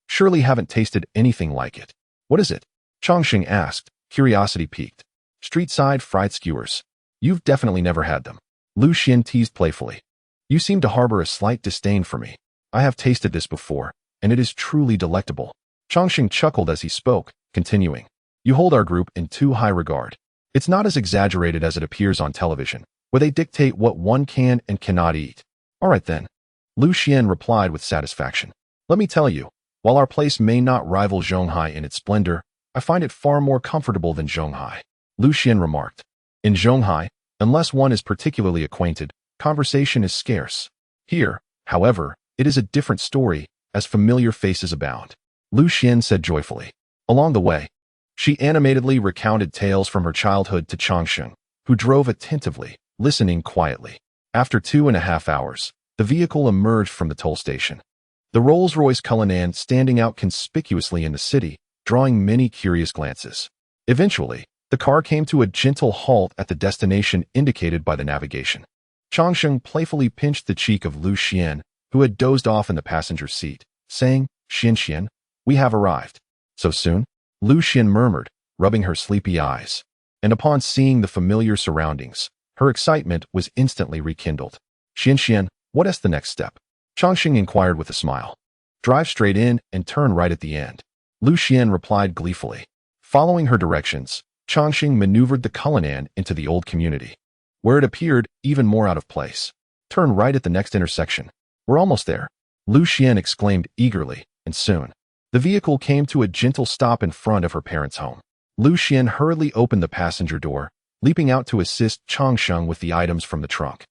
surely haven't tasted anything like it. What is it? Changsheng asked, curiosity piqued. Street-side fried skewers. You've definitely never had them. Lu Xian teased playfully. You seem to harbor a slight disdain for me. I have tasted this before, and it is truly delectable. Changsheng chuckled as he spoke, continuing. You hold our group in too high regard. It's not as exaggerated as it appears on television, where they dictate what one can and cannot eat. All right then. Lu Xian replied with satisfaction. Let me tell you, while our place may not rival Zhonghai in its splendor, I find it far more comfortable than Zhonghai. Lu Xian remarked. In Zhonghai, unless one is particularly acquainted, conversation is scarce. Here, however, it is a different story, as familiar faces abound. Lu Xian said joyfully. Along the way, she animatedly recounted tales from her childhood to Changsheng, who drove attentively, listening quietly. After 2.5 hours, the vehicle emerged from the toll station. The Rolls-Royce Cullinan standing out conspicuously in the city, drawing many curious glances. Eventually, the car came to a gentle halt at the destination indicated by the navigation. Changsheng playfully pinched the cheek of Lu Xian, who had dozed off in the passenger seat, saying, Xian, we have arrived. So soon? Lu Xian murmured, rubbing her sleepy eyes. And upon seeing the familiar surroundings, her excitement was instantly rekindled. Xian, what is the next step? Changsheng inquired with a smile. Drive straight in and turn right at the end. Lu Xian replied gleefully. Following her directions, Changsheng maneuvered the Cullinan into the old community, where it appeared even more out of place. Turn right at the next intersection. We're almost there. Lu Xian exclaimed eagerly, and soon, the vehicle came to a gentle stop in front of her parents' home. Lu Xian hurriedly opened the passenger door, leaping out to assist Changsheng with the items from the trunk.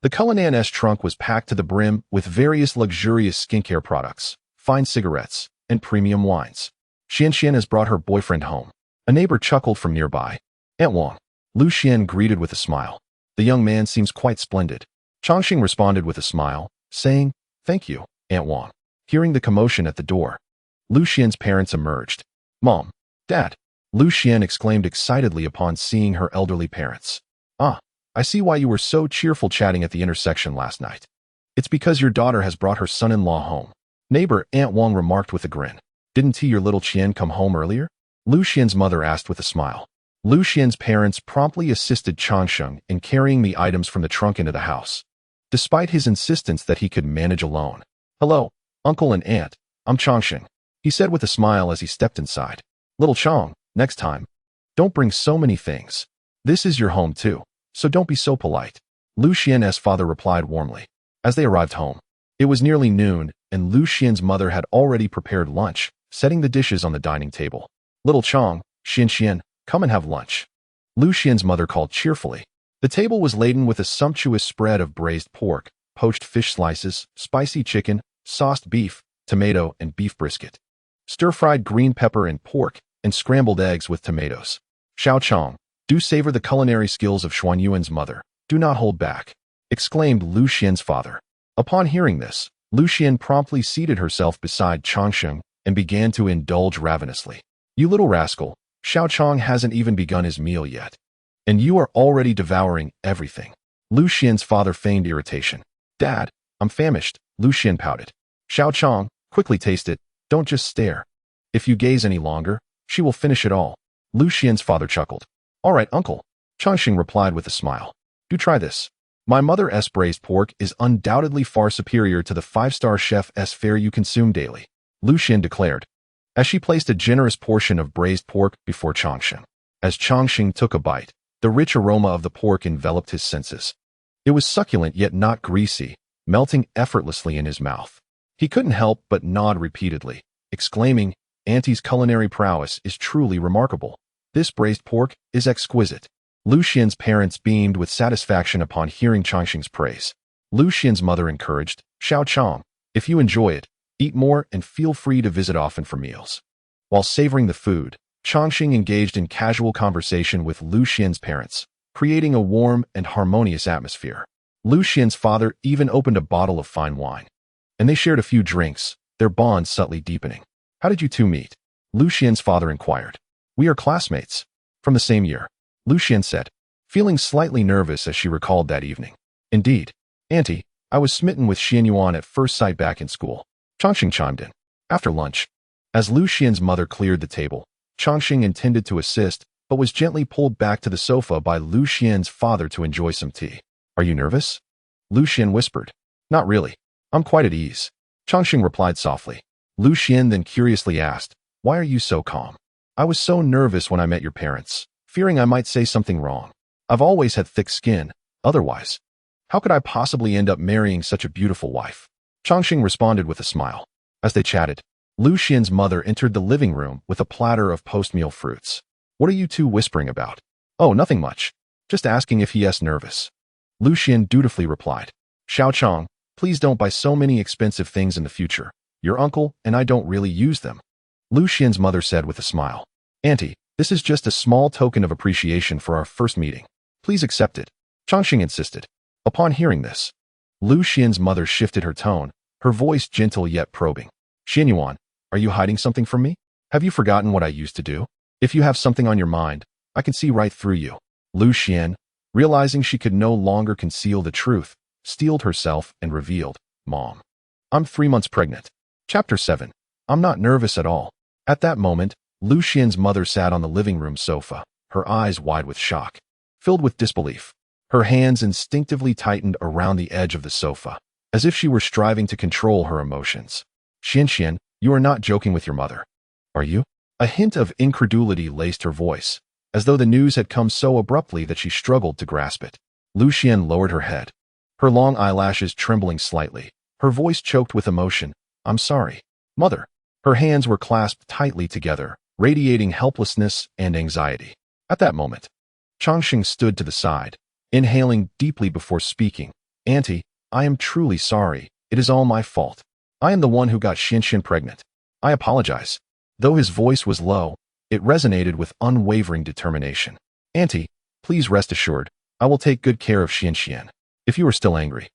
The Cullinan's trunk was packed to the brim with various luxurious skincare products, fine cigarettes, and premium wines. Xian has brought her boyfriend home. A neighbor chuckled from nearby. Aunt Wang. Lu Xian greeted with a smile. The young man seems quite splendid. Changsheng responded with a smile, saying, Thank you, Aunt Wang. Hearing the commotion at the door, Lu Xian's parents emerged. Mom, Dad. Lu Xian exclaimed excitedly upon seeing her elderly parents. Ah, I see why you were so cheerful chatting at the intersection last night. It's because your daughter has brought her son-in-law home. Neighbor Aunt Wang remarked with a grin. Didn't your little Qian come home earlier? Lu Xian's mother asked with a smile. Lu Xian's parents promptly assisted Changsheng in carrying the items from the trunk into the house, despite his insistence that he could manage alone. Hello, uncle and aunt, I'm Changsheng, he said with a smile as he stepped inside. Little Chang, next time, don't bring so many things. This is your home too, so don't be so polite. Lu Xian's father replied warmly. As they arrived home, it was nearly noon, and Lu Xian's mother had already prepared lunch, setting the dishes on the dining table. Little Chang, Xian, come and have lunch. Lu Xian's mother called cheerfully. The table was laden with a sumptuous spread of braised pork, poached fish slices, spicy chicken, sauced beef, tomato and beef brisket, stir-fried green pepper and pork, and scrambled eggs with tomatoes. Xiao Chang, do savor the culinary skills of Xuan Yuan's mother. Do not hold back, exclaimed Lu Xian's father. Upon hearing this, Lu Xian promptly seated herself beside Changsheng and began to indulge ravenously. You little rascal, Xiao Chang hasn't even begun his meal yet, and you are already devouring everything. Lu Xian's father feigned irritation. Dad, I'm famished, Lu Xian pouted. Xiao Chang, quickly taste it, don't just stare. If you gaze any longer, she will finish it all. Lu Xian's father chuckled. All right, uncle, Changsheng replied with a smile. Do try this. My mother's braised pork is undoubtedly far superior to the 5-star chef's fare you consume daily, Lu Xian declared, as she placed a generous portion of braised pork before Changsheng. As Changsheng took a bite, the rich aroma of the pork enveloped his senses. It was succulent yet not greasy, melting effortlessly in his mouth. He couldn't help but nod repeatedly, exclaiming, Auntie's culinary prowess is truly remarkable. This braised pork is exquisite. Lu Xian's parents beamed with satisfaction upon hearing Changsheng's praise. Lu Xian's mother encouraged, Xiao Chang, if you enjoy it, eat more and feel free to visit often for meals. While savoring the food, Changsheng engaged in casual conversation with Lu Xian's parents, creating a warm and harmonious atmosphere. Lu Xian's father even opened a bottle of fine wine. and they shared a few drinks, their bond subtly deepening. How did you two meet? Lu Xian's father inquired. We are classmates. From the same year, Lu Xian said, feeling slightly nervous as she recalled that evening. Indeed, Auntie, I was smitten with Xian Yuan at first sight back in school. Chongqing chimed in. After lunch, as Lu Xian's mother cleared the table, Chongqing intended to assist, but was gently pulled back to the sofa by Lu Xian's father to enjoy some tea. Are you nervous? Lu Xian whispered. Not really. I'm quite at ease. Chongqing replied softly. Lu Xian then curiously asked, why are you so calm? I was so nervous when I met your parents, fearing I might say something wrong. I've always had thick skin, otherwise. How could I possibly end up marrying such a beautiful wife? Chongqing responded with a smile. As they chatted, Lu Xian's mother entered the living room with a platter of post-meal fruits. What are you two whispering about? Oh, nothing much. Just asking if he is nervous. Lu Xian dutifully replied. Xiao Chong, please don't buy so many expensive things in the future. Your uncle and I don't really use them. Lu Xian's mother said with a smile. Auntie, this is just a small token of appreciation for our first meeting. Please accept it. Chongqing insisted. Upon hearing this, Lu Xian's mother shifted her tone, her voice gentle yet probing. Xian Yuan, are you hiding something from me? Have you forgotten what I used to do? If you have something on your mind, I can see right through you. Lu Xian, realizing she could no longer conceal the truth, steeled herself and revealed, Mom, I'm 3 months pregnant. Chapter 7. I'm not nervous at all. At that moment, Lu Xian's mother sat on the living room sofa, her eyes wide with shock. Filled with disbelief, her hands instinctively tightened around the edge of the sofa, as if she were striving to control her emotions. Xian, you are not joking with your mother, are you? A hint of incredulity laced her voice, as though the news had come so abruptly that she struggled to grasp it. Lu Xian lowered her head, her long eyelashes trembling slightly, her voice choked with emotion. I'm sorry, Mother. Her hands were clasped tightly together, radiating helplessness and anxiety. At that moment, Chongqing stood to the side, inhaling deeply before speaking. Auntie, I am truly sorry. It is all my fault. I am the one who got Xian pregnant. I apologize. Though his voice was low, it resonated with unwavering determination. Auntie, please rest assured, I will take good care of Xian. If you are still angry,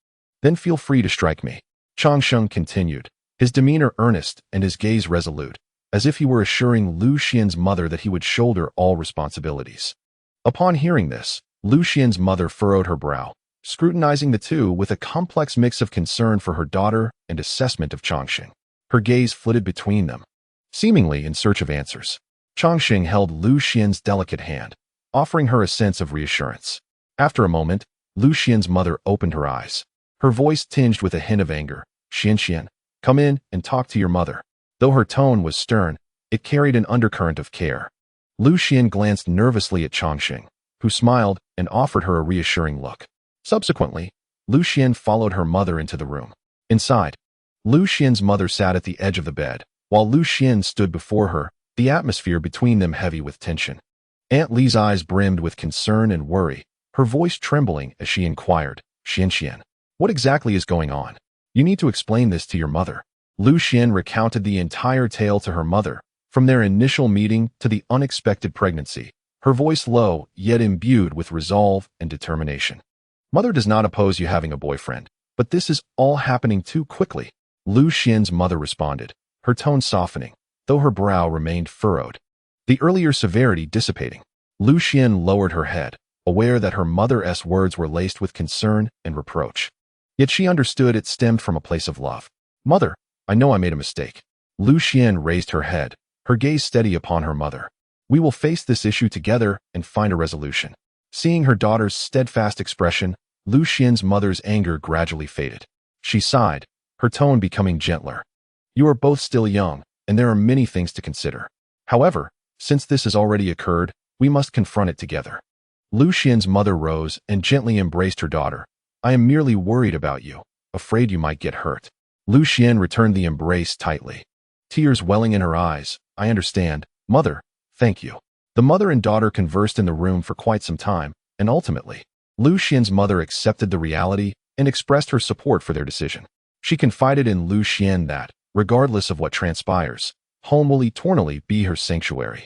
then feel free to strike me. Chongqing continued, his demeanor earnest and his gaze resolute, as if he were assuring Lu Xian's mother that he would shoulder all responsibilities. Upon hearing this, Lu Xian's mother furrowed her brow, scrutinizing the two with a complex mix of concern for her daughter and assessment of Chongqing. Her gaze flitted between them, seemingly in search of answers. Chongqing held Lu Xian's delicate hand, offering her a sense of reassurance. After a moment, Lu Xian's mother opened her eyes, her voice tinged with a hint of anger. Xian, come in and talk to your mother. Though her tone was stern, it carried an undercurrent of care. Lu Xian glanced nervously at Chongqing, who smiled and offered her a reassuring look. Subsequently, Lu Xian followed her mother into the room. Inside, Lu Xian's mother sat at the edge of the bed, while Lu Xian stood before her, the atmosphere between them heavy with tension. Aunt Li's eyes brimmed with concern and worry, her voice trembling as she inquired, Xian, what exactly is going on? You need to explain this to your mother. Lu Xian recounted the entire tale to her mother, from their initial meeting to the unexpected pregnancy, her voice low yet imbued with resolve and determination. Mother does not oppose you having a boyfriend, but this is all happening too quickly. Lu Xian's mother responded, her tone softening, though her brow remained furrowed, the earlier severity dissipating. Lu Xian lowered her head, aware that her mother's words were laced with concern and reproach. Yet she understood it stemmed from a place of love. Mother, I know I made a mistake. Lu Xian raised her head, her gaze steady upon her mother. We will face this issue together and find a resolution. Seeing her daughter's steadfast expression, Lu Xian's mother's anger gradually faded. She sighed, her tone becoming gentler. You are both still young, and there are many things to consider. However, since this has already occurred, we must confront it together. Lu Xian's mother rose and gently embraced her daughter. I am merely worried about you, afraid you might get hurt. Lu Xian returned the embrace tightly, tears welling in her eyes. I understand, Mother, thank you. The mother and daughter conversed in the room for quite some time, and ultimately, Lu Xian's mother accepted the reality and expressed her support for their decision. She confided in Lu Xian that, regardless of what transpires, home will eternally be her sanctuary.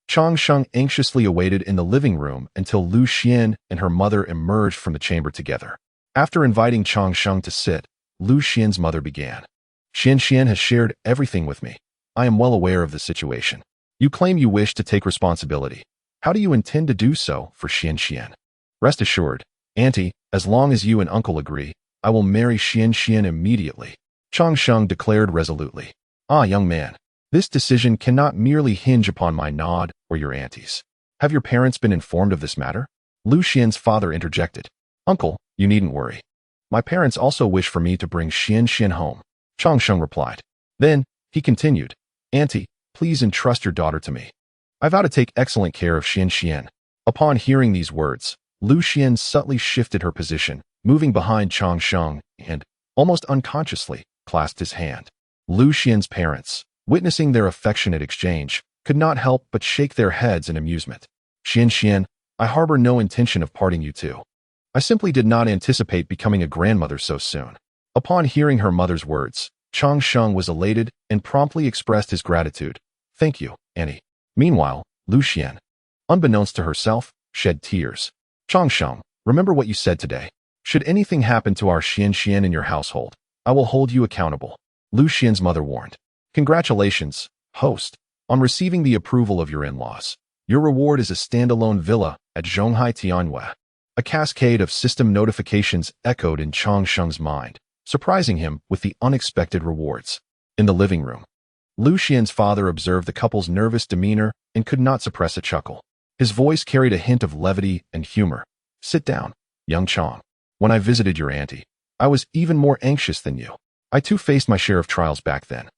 Chongqing anxiously awaited in the living room until Lu Xian and her mother emerged from the chamber together. After inviting Chongqing to sit, Lu Xian's mother began. Xian has shared everything with me. I am well aware of the situation. You claim you wish to take responsibility. How do you intend to do so for Xian? Rest assured, Auntie, as long as you and Uncle agree, I will marry Xian immediately, Changsheng declared resolutely. Ah, young man, this decision cannot merely hinge upon my nod or your auntie's. Have your parents been informed of this matter? Lu Xian's father interjected. Uncle, you needn't worry. My parents also wish for me to bring Xian home, Changsheng replied. Then, he continued, Auntie, please entrust your daughter to me. I vow to take excellent care of Xian. Upon hearing these words, Lu Xian subtly shifted her position, moving behind Changsheng and, almost unconsciously, clasped his hand. Lu Xian's parents, witnessing their affectionate exchange, could not help but shake their heads in amusement. Xian, I harbor no intention of parting you two. I simply did not anticipate becoming a grandmother so soon. Upon hearing her mother's words, Changsheng was elated and promptly expressed his gratitude. Thank you, Annie. Meanwhile, Lu Xian, unbeknownst to herself, shed tears. Changsheng, remember what you said today. Should anything happen to our Xian in your household, I will hold you accountable, Lu Xian's mother warned. Congratulations, host, on receiving the approval of your in-laws. Your reward is a standalone villa at Zhonghai Tianhua. A cascade of system notifications echoed in Changsheng's mind, surprising him with the unexpected rewards. In the living room, Lu Xian's father observed the couple's nervous demeanor and could not suppress a chuckle. His voice carried a hint of levity and humor. Sit down, young Chang. When I visited your auntie, I was even more anxious than you. I too faced my share of trials back then.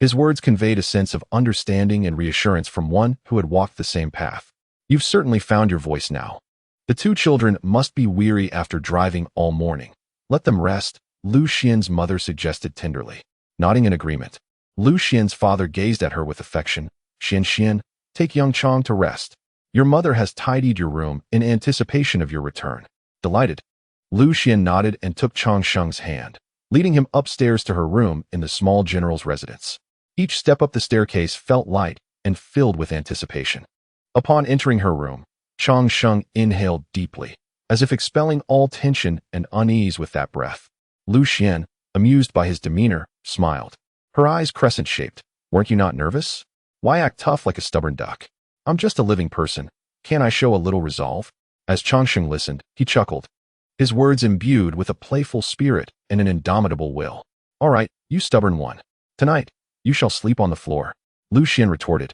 His words conveyed a sense of understanding and reassurance from one who had walked the same path. You've certainly found your voice now. The two children must be weary after driving all morning. Let them rest, Lu Xian's mother suggested tenderly. Nodding in agreement, Lu Xian's father gazed at her with affection. Xian, take young Chang to rest. Your mother has tidied your room in anticipation of your return. Delighted, Lu Xian nodded and took Changsheng's hand, leading him upstairs to her room in the small general's residence. Each step up the staircase felt light and filled with anticipation. Upon entering her room, Changsheng inhaled deeply, as if expelling all tension and unease with that breath. Lu Xian, amused by his demeanor, smiled. Her eyes crescent-shaped. Weren't you not nervous? Why act tough like a stubborn duck? I'm just a living person. Can't I show a little resolve? As Changsheng listened, he chuckled, his words imbued with a playful spirit and an indomitable will. All right, you stubborn one. Tonight, you shall sleep on the floor, Lu Xian retorted,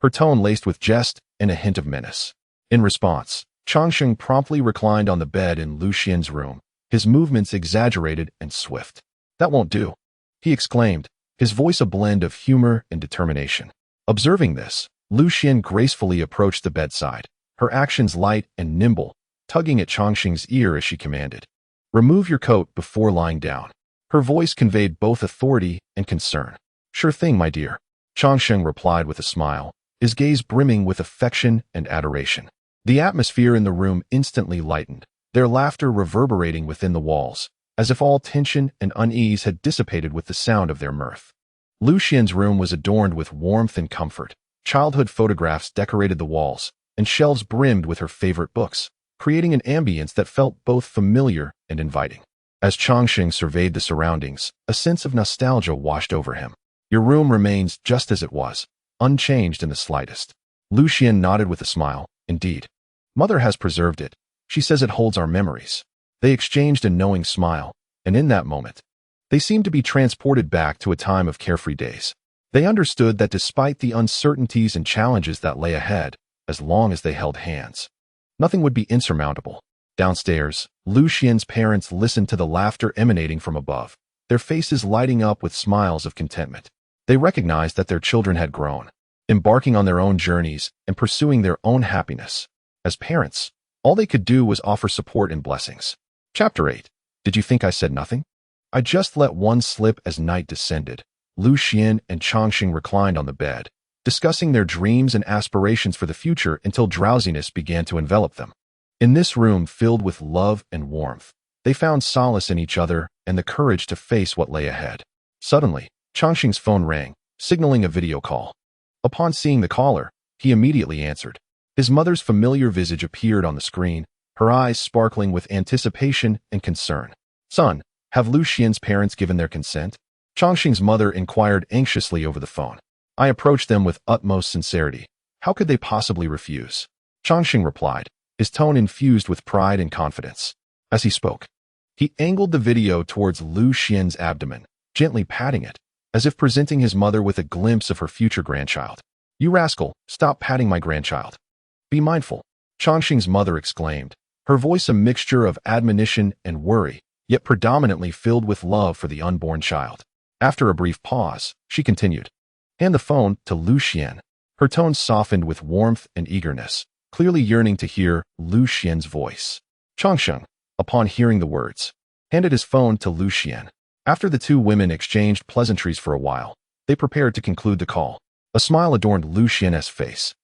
her tone laced with jest and a hint of menace. In response, Changsheng promptly reclined on the bed in Lu Xian's room, his movements exaggerated and swift. That won't do, he exclaimed, his voice a blend of humor and determination. Observing this, Lu Xian gracefully approached the bedside, her actions light and nimble, tugging at Changsheng's ear as she commanded. Remove your coat before lying down. Her voice conveyed both authority and concern. Sure thing, my dear, Changsheng replied with a smile, his gaze brimming with affection and adoration. The atmosphere in the room instantly lightened, their laughter reverberating within the walls, as if all tension and unease had dissipated with the sound of their mirth. Lu Xian's room was adorned with warmth and comfort. Childhood photographs decorated the walls, and shelves brimmed with her favorite books, creating an ambience that felt both familiar and inviting. As Changsheng surveyed the surroundings, a sense of nostalgia washed over him. Your room remains just as it was, unchanged in the slightest. Lu Xian nodded with a smile. Indeed. Mother has preserved it. She says it holds our memories. They exchanged a knowing smile, and in that moment, they seemed to be transported back to a time of carefree days. They understood that despite the uncertainties and challenges that lay ahead, as long as they held hands, nothing would be insurmountable. Downstairs, Lu Xian's parents listened to the laughter emanating from above, their faces lighting up with smiles of contentment. They recognized that their children had grown, embarking on their own journeys and pursuing their own happiness. As parents, all they could do was offer support and blessings. Chapter 8. Did you think I said nothing? I just let one slip as night descended. Lu Xian and Changsheng reclined on the bed, discussing their dreams and aspirations for the future until drowsiness began to envelop them. In this room filled with love and warmth, they found solace in each other and the courage to face what lay ahead. Suddenly, Changsheng's phone rang, signaling a video call. Upon seeing the caller, he immediately answered. His mother's familiar visage appeared on the screen, her eyes sparkling with anticipation and concern. Son, have Lu Xian's parents given their consent? Chongqing's mother inquired anxiously over the phone. I approached them with utmost sincerity. How could they possibly refuse? Chongqing replied, his tone infused with pride and confidence. As he spoke, he angled the video towards Lu Xian's abdomen, gently patting it, as if presenting his mother with a glimpse of her future grandchild. You rascal, stop patting my grandchild. Be mindful, Chongqing's mother exclaimed, her voice a mixture of admonition and worry, yet predominantly filled with love for the unborn child. After a brief pause, she continued, hand the phone to Lu Xian. Her tone softened with warmth and eagerness, clearly yearning to hear Lu Xian's voice. Chongqing, upon hearing the words, handed his phone to Lu Xian. After the two women exchanged pleasantries for a while, they prepared to conclude the call. A smile adorned Lu Xian's face,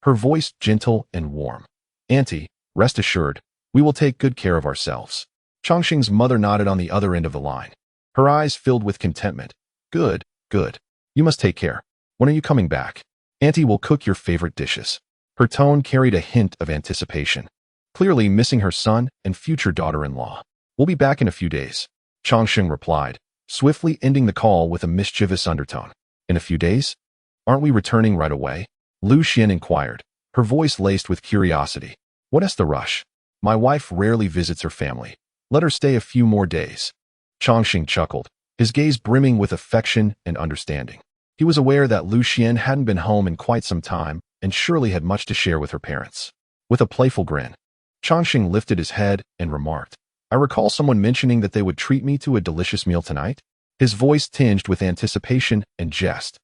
her voice gentle and warm. Auntie, rest assured, we will take good care of ourselves. Chongqing's mother nodded on the other end of the line, her eyes filled with contentment. Good, good. You must take care. When are you coming back? Auntie will cook your favorite dishes. Her tone carried a hint of anticipation, clearly missing her son and future daughter-in-law. We'll be back in a few days, Chongqing replied, swiftly ending the call with a mischievous undertone. In a few days? Aren't we returning right away? Lu Xian inquired, her voice laced with curiosity. What is the rush? My wife rarely visits her family. Let her stay a few more days. Chongqing chuckled, his gaze brimming with affection and understanding. He was aware that Lu Xian hadn't been home in quite some time and surely had much to share with her parents. With a playful grin, Chongqing lifted his head and remarked, I recall someone mentioning that they would treat me to a delicious meal tonight. His voice tinged with anticipation and jest.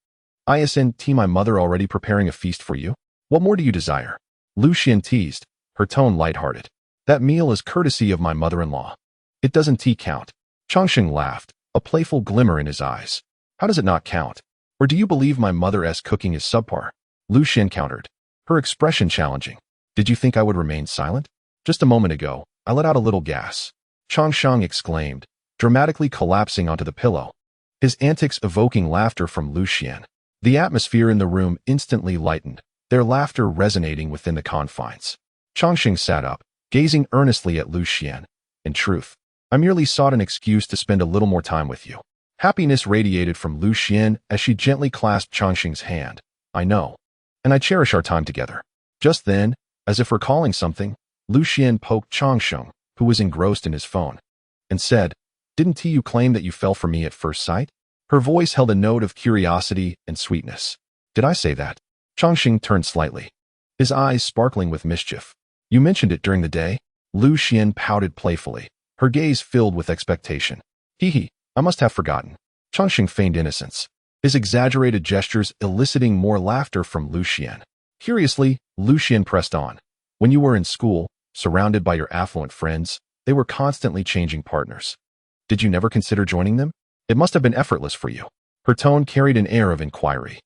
Isn't my mother already preparing a feast for you? What more do you desire? Lu Xian teased, her tone lighthearted. That meal is courtesy of my mother-in-law. It doesn't count. Chongqing laughed, a playful glimmer in his eyes. How does it not count? Or do you believe my mother's cooking is subpar? Lu Xian countered, her expression challenging. Did you think I would remain silent? Just a moment ago, I let out a little gas. Chongqing exclaimed, dramatically collapsing onto the pillow, his antics evoking laughter from Lu Xian. The atmosphere in the room instantly lightened, their laughter resonating within the confines. Chongqing sat up, gazing earnestly at Lu Xian. In truth, I merely sought an excuse to spend a little more time with you. Happiness radiated from Lu Xian as she gently clasped Chongqing's hand. I know, and I cherish our time together. Just then, as if recalling something, Lu Xian poked Chongqing, who was engrossed in his phone, and said, Didn't you claim that you fell for me at first sight? Her voice held a note of curiosity and sweetness. Did I say that? Chongqing turned slightly, his eyes sparkling with mischief. You mentioned it during the day? Lu Xian pouted playfully, her gaze filled with expectation. Hee, I must have forgotten. Chongqing feigned innocence, his exaggerated gestures eliciting more laughter from Lu Xian. Curiously, Lu Xian pressed on. When you were in school, surrounded by your affluent friends, they were constantly changing partners. Did you never consider joining them? It must have been effortless for you. Her tone carried an air of inquiry.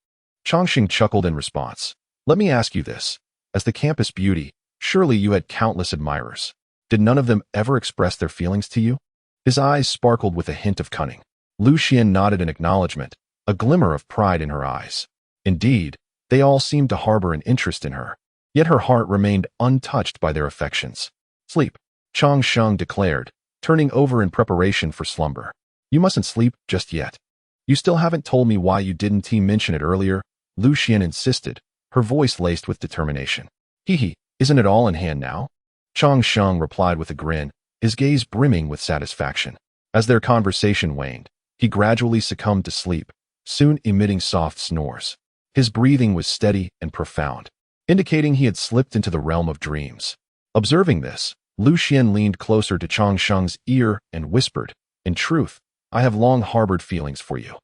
Chongqing chuckled in response. Let me ask you this. As the campus beauty, surely you had countless admirers. Did none of them ever express their feelings to you? His eyes sparkled with a hint of cunning. Lu Xian nodded in acknowledgement, a glimmer of pride in her eyes. Indeed, they all seemed to harbor an interest in her. Yet her heart remained untouched by their affections. Sleep, Chongqing declared, turning over in preparation for slumber. You mustn't sleep just yet. You still haven't told me why you didn't mention it earlier, Lu Xian insisted, her voice laced with determination. Hee, isn't it all in hand now? Chongqing replied with a grin, his gaze brimming with satisfaction. As their conversation waned, he gradually succumbed to sleep, soon emitting soft snores. His breathing was steady and profound, indicating he had slipped into the realm of dreams. Observing this, Lu Xian leaned closer to Chongqing's ear and whispered, In truth, I have long harbored feelings for you.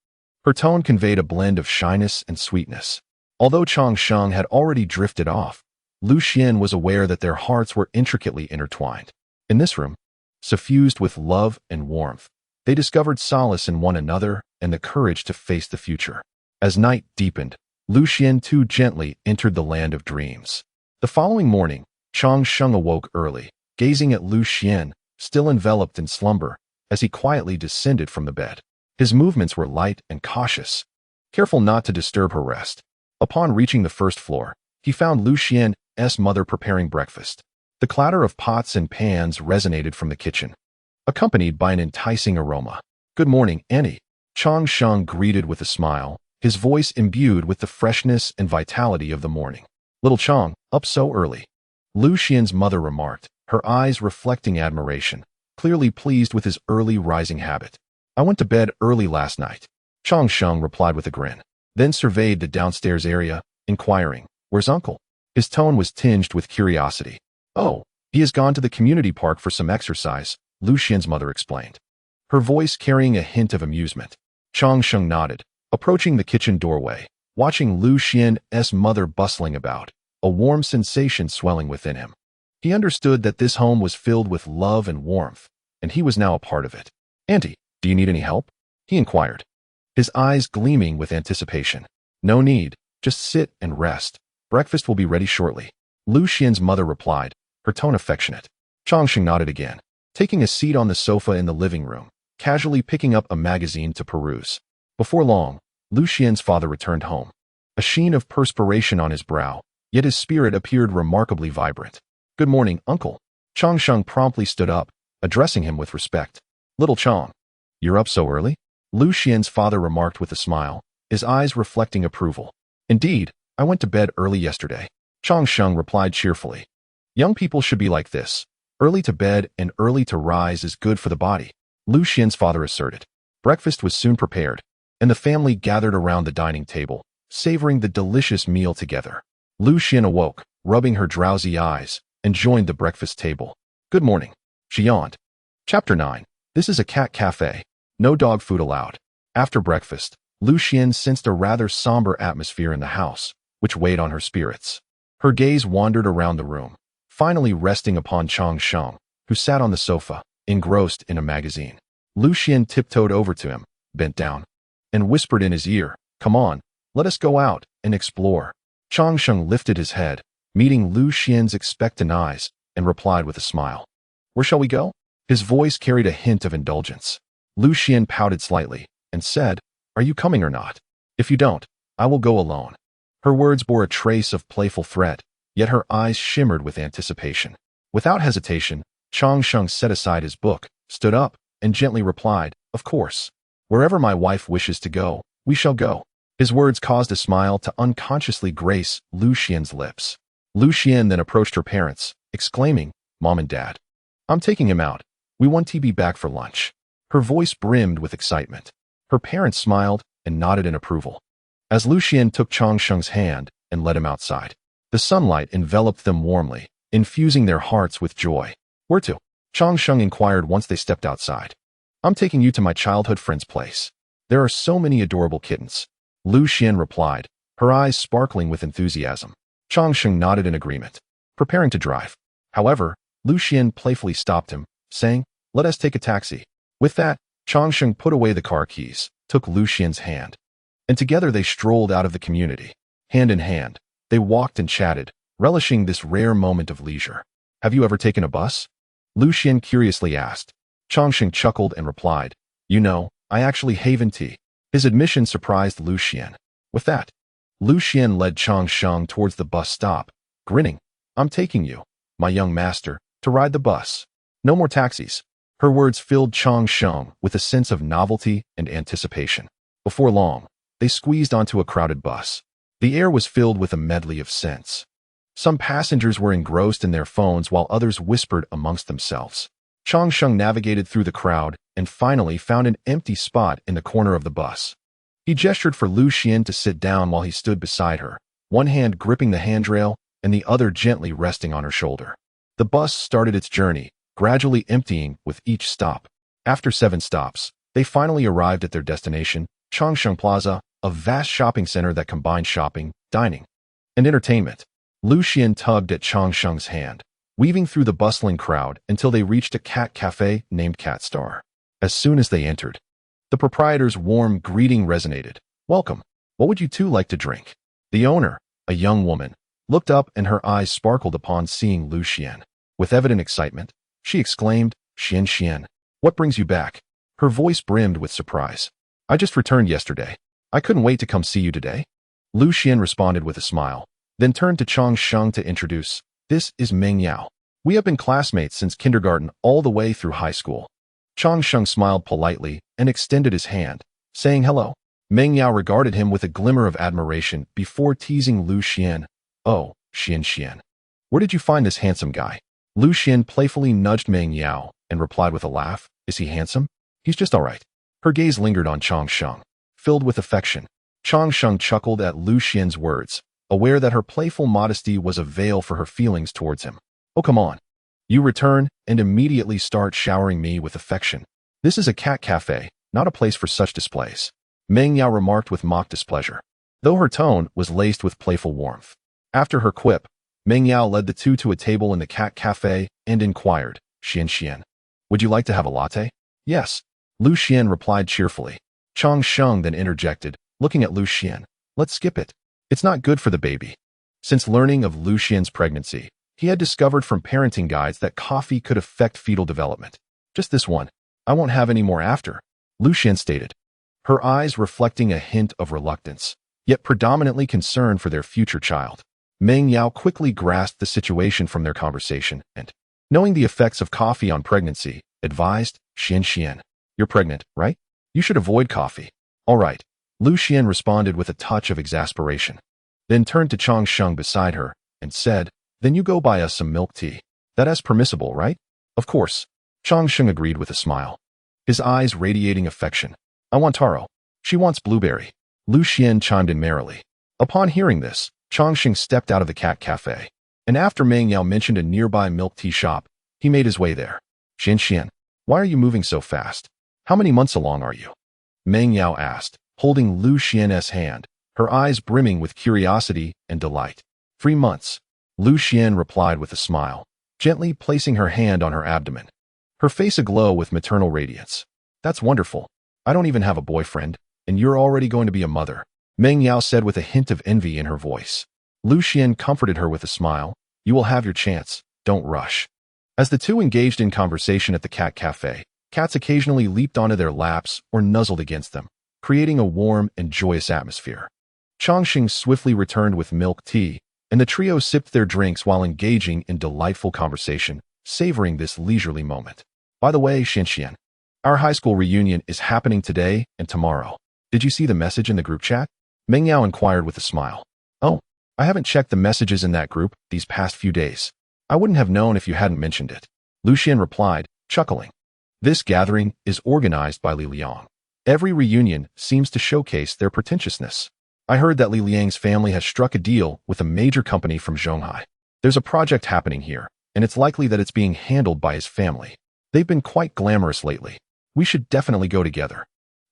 Her tone conveyed a blend of shyness and sweetness. Although Chongqing had already drifted off, Lu Xian was aware that their hearts were intricately intertwined. In this room, suffused with love and warmth, they discovered solace in one another and the courage to face the future. As night deepened, Lu Xian too gently entered the land of dreams. The following morning, Chongqing awoke early, gazing at Lu Xian, still enveloped in slumber, as he quietly descended from the bed. His movements were light and cautious, careful not to disturb her rest. Upon reaching the first floor, he found Lu Xian's mother preparing breakfast. The clatter of pots and pans resonated from the kitchen, accompanied by an enticing aroma. Good morning, Annie. Chang Sheng greeted with a smile, his voice imbued with the freshness and vitality of the morning. "Little Chang, up so early," Lu Xian's mother remarked, her eyes reflecting admiration, clearly pleased with his early rising habit. "I went to bed early last night," Chang Sheng replied with a grin, then surveyed the downstairs area, inquiring, "Where's Uncle?" His tone was tinged with curiosity. "Oh, he has gone to the community park for some exercise," Lu Xian's mother explained, her voice carrying a hint of amusement. Chang Sheng nodded, approaching the kitchen doorway, watching Lu Xian's mother bustling about, a warm sensation swelling within him. He understood that this home was filled with love and warmth, and he was now a part of it. "Auntie, do you need any help?" he inquired, his eyes gleaming with anticipation. "No need, just sit and rest. Breakfast will be ready shortly," Lu Xian's mother replied, her tone affectionate. Chang Sheng nodded again, taking a seat on the sofa in the living room, casually picking up a magazine to peruse. Before long, Lu Xian's father returned home, a sheen of perspiration on his brow, yet his spirit appeared remarkably vibrant. "Good morning, Uncle." Chang Sheng promptly stood up, addressing him with respect. "Little Chang, you're up so early?" Lu Xian's father remarked with a smile, his eyes reflecting approval. "Indeed, I went to bed early yesterday," Chang Sheng replied cheerfully. "Young people should be like this. Early to bed and early to rise is good for the body," Lu Xian's father asserted. Breakfast was soon prepared, and the family gathered around the dining table, savoring the delicious meal together. Lu Xian awoke, rubbing her drowsy eyes, and joined the breakfast table. "Good morning," she yawned. Chapter 9. This is a cat cafe. No dog food allowed. After breakfast, Lu Xian sensed a rather somber atmosphere in the house, which weighed on her spirits. Her gaze wandered around the room, finally resting upon Chang Sheng, who sat on the sofa, engrossed in a magazine. Lu Xian tiptoed over to him, bent down, and whispered in his ear, "Come on, let us go out and explore." Chang Sheng lifted his head, meeting Lu Xian's expectant eyes, and replied with a smile. "Where shall we go?" His voice carried a hint of indulgence. Lu Xian pouted slightly, and said, "Are you coming or not? If you don't, I will go alone." Her words bore a trace of playful threat, yet her eyes shimmered with anticipation. Without hesitation, Chang Sheng set aside his book, stood up, and gently replied, "Of course. Wherever my wife wishes to go, we shall go." His words caused a smile to unconsciously grace Lu Xian's lips. Lu Xian then approached her parents, exclaiming, "Mom and Dad, I'm taking him out. We want to be back for lunch." Her voice brimmed with excitement. Her parents smiled and nodded in approval, as Lu Xian took Chang Sheng's hand and led him outside. The sunlight enveloped them warmly, infusing their hearts with joy. "Where to?" Chang Sheng inquired once they stepped outside. "I'm taking you to my childhood friend's place. There are so many adorable kittens," Lu Xian replied, her eyes sparkling with enthusiasm. Chang Sheng nodded in agreement, preparing to drive. However, Lu Xian playfully stopped him, saying, "Let us take a taxi." With that, Chang Sheng put away the car keys, took Lu Xian's hand, and together they strolled out of the community. Hand in hand, they walked and chatted, relishing this rare moment of leisure. "Have you ever taken a bus?" Lu Xian curiously asked. Chang Sheng chuckled and replied, "You know, I actually haven't tea." His admission surprised Lu Xian. With that, Lu Xian led Chang Sheng towards the bus stop, grinning, "I'm taking you, my young master, to ride the bus. No more taxis." Her words filled Chang Sheng with a sense of novelty and anticipation. Before long, they squeezed onto a crowded bus. The air was filled with a medley of scents. Some passengers were engrossed in their phones while others whispered amongst themselves. Chang Sheng navigated through the crowd and finally found an empty spot in the corner of the bus. He gestured for Lu Xian to sit down while he stood beside her, one hand gripping the handrail and the other gently resting on her shoulder. The bus started its journey, gradually emptying with each stop. After 7 stops, they finally arrived at their destination, Changsheng Plaza, a vast shopping center that combined shopping, dining, and entertainment. Lu Xian tugged at Chang Sheng's hand, weaving through the bustling crowd until they reached a cat cafe named Cat Star. As soon as they entered, the proprietor's warm greeting resonated. "Welcome. What would you two like to drink?" The owner, a young woman, looked up and her eyes sparkled upon seeing Lu Xian. With evident excitement, she exclaimed, Xian, what brings you back?" Her voice brimmed with surprise. "I just returned yesterday. I couldn't wait to come see you today." Lu Xian responded with a smile, then turned to Chang Sheng to introduce, "This is Meng Yao. We have been classmates since kindergarten all the way through high school." Chang Sheng smiled politely and extended his hand, saying hello. Meng Yao regarded him with a glimmer of admiration before teasing Lu Xian. Oh, Xian. Where did you find this handsome guy? Lu Xian playfully nudged Meng Yao and replied with a laugh. Is he handsome? He's just all right. Her gaze lingered on Chang Sheng, filled with affection. Chang Sheng chuckled at Lu Xian's words, aware that her playful modesty was a veil for her feelings towards him. Oh, come on. You return and immediately start showering me with affection. This is a cat cafe, not a place for such displays. Meng Yao remarked with mock displeasure, though her tone was laced with playful warmth. After her quip, Meng Yao led the two to a table in the cat cafe and inquired, Xian, would you like to have a latte? Yes. Lu Xian replied cheerfully. Chang Sheng then interjected, looking at Lu Xian. Let's skip it. It's not good for the baby. Since learning of Lu Xian's pregnancy, he had discovered from parenting guides that coffee could affect fetal development. Just this one. I won't have any more after, Lu Xian stated, her eyes reflecting a hint of reluctance, yet predominantly concern for their future child. Meng Yao quickly grasped the situation from their conversation and, knowing the effects of coffee on pregnancy, advised, Xian, you're pregnant, right? You should avoid coffee. All right, Lu Xian responded with a touch of exasperation, then turned to Chang Sheng beside her and said, then you go buy us some milk tea. That's permissible, right? Of course. Chang Sheng agreed with a smile, his eyes radiating affection. I want taro. She wants blueberry. Lu Xian chimed in merrily. Upon hearing this, Chang Sheng stepped out of the cat cafe, and after Meng Yao mentioned a nearby milk tea shop, he made his way there. Xian, why are you moving so fast? How many months along are you? Meng Yao asked, holding Lu Xian's hand, her eyes brimming with curiosity and delight. 3 months. Lu Xian replied with a smile, gently placing her hand on her abdomen, her face aglow with maternal radiance. That's wonderful. I don't even have a boyfriend, and you're already going to be a mother, Meng Yao said with a hint of envy in her voice. Lu Xian comforted her with a smile. You will have your chance. Don't rush. As the two engaged in conversation at the cat cafe, cats occasionally leaped onto their laps or nuzzled against them, creating a warm and joyous atmosphere. Changxing swiftly returned with milk tea, and the trio sipped their drinks while engaging in delightful conversation, savoring this leisurely moment. By the way, Xian, our high school reunion is happening today and tomorrow. Did you see the message in the group chat? Meng Yao inquired with a smile. Oh, I haven't checked the messages in that group these past few days. I wouldn't have known if you hadn't mentioned it, Lu Xian replied, chuckling. This gathering is organized by Li Liang. Every reunion seems to showcase their pretentiousness. I heard that Li Liang's family has struck a deal with a major company from Zhonghai. There's a project happening here, and it's likely that it's being handled by his family. They've been quite glamorous lately. We should definitely go together.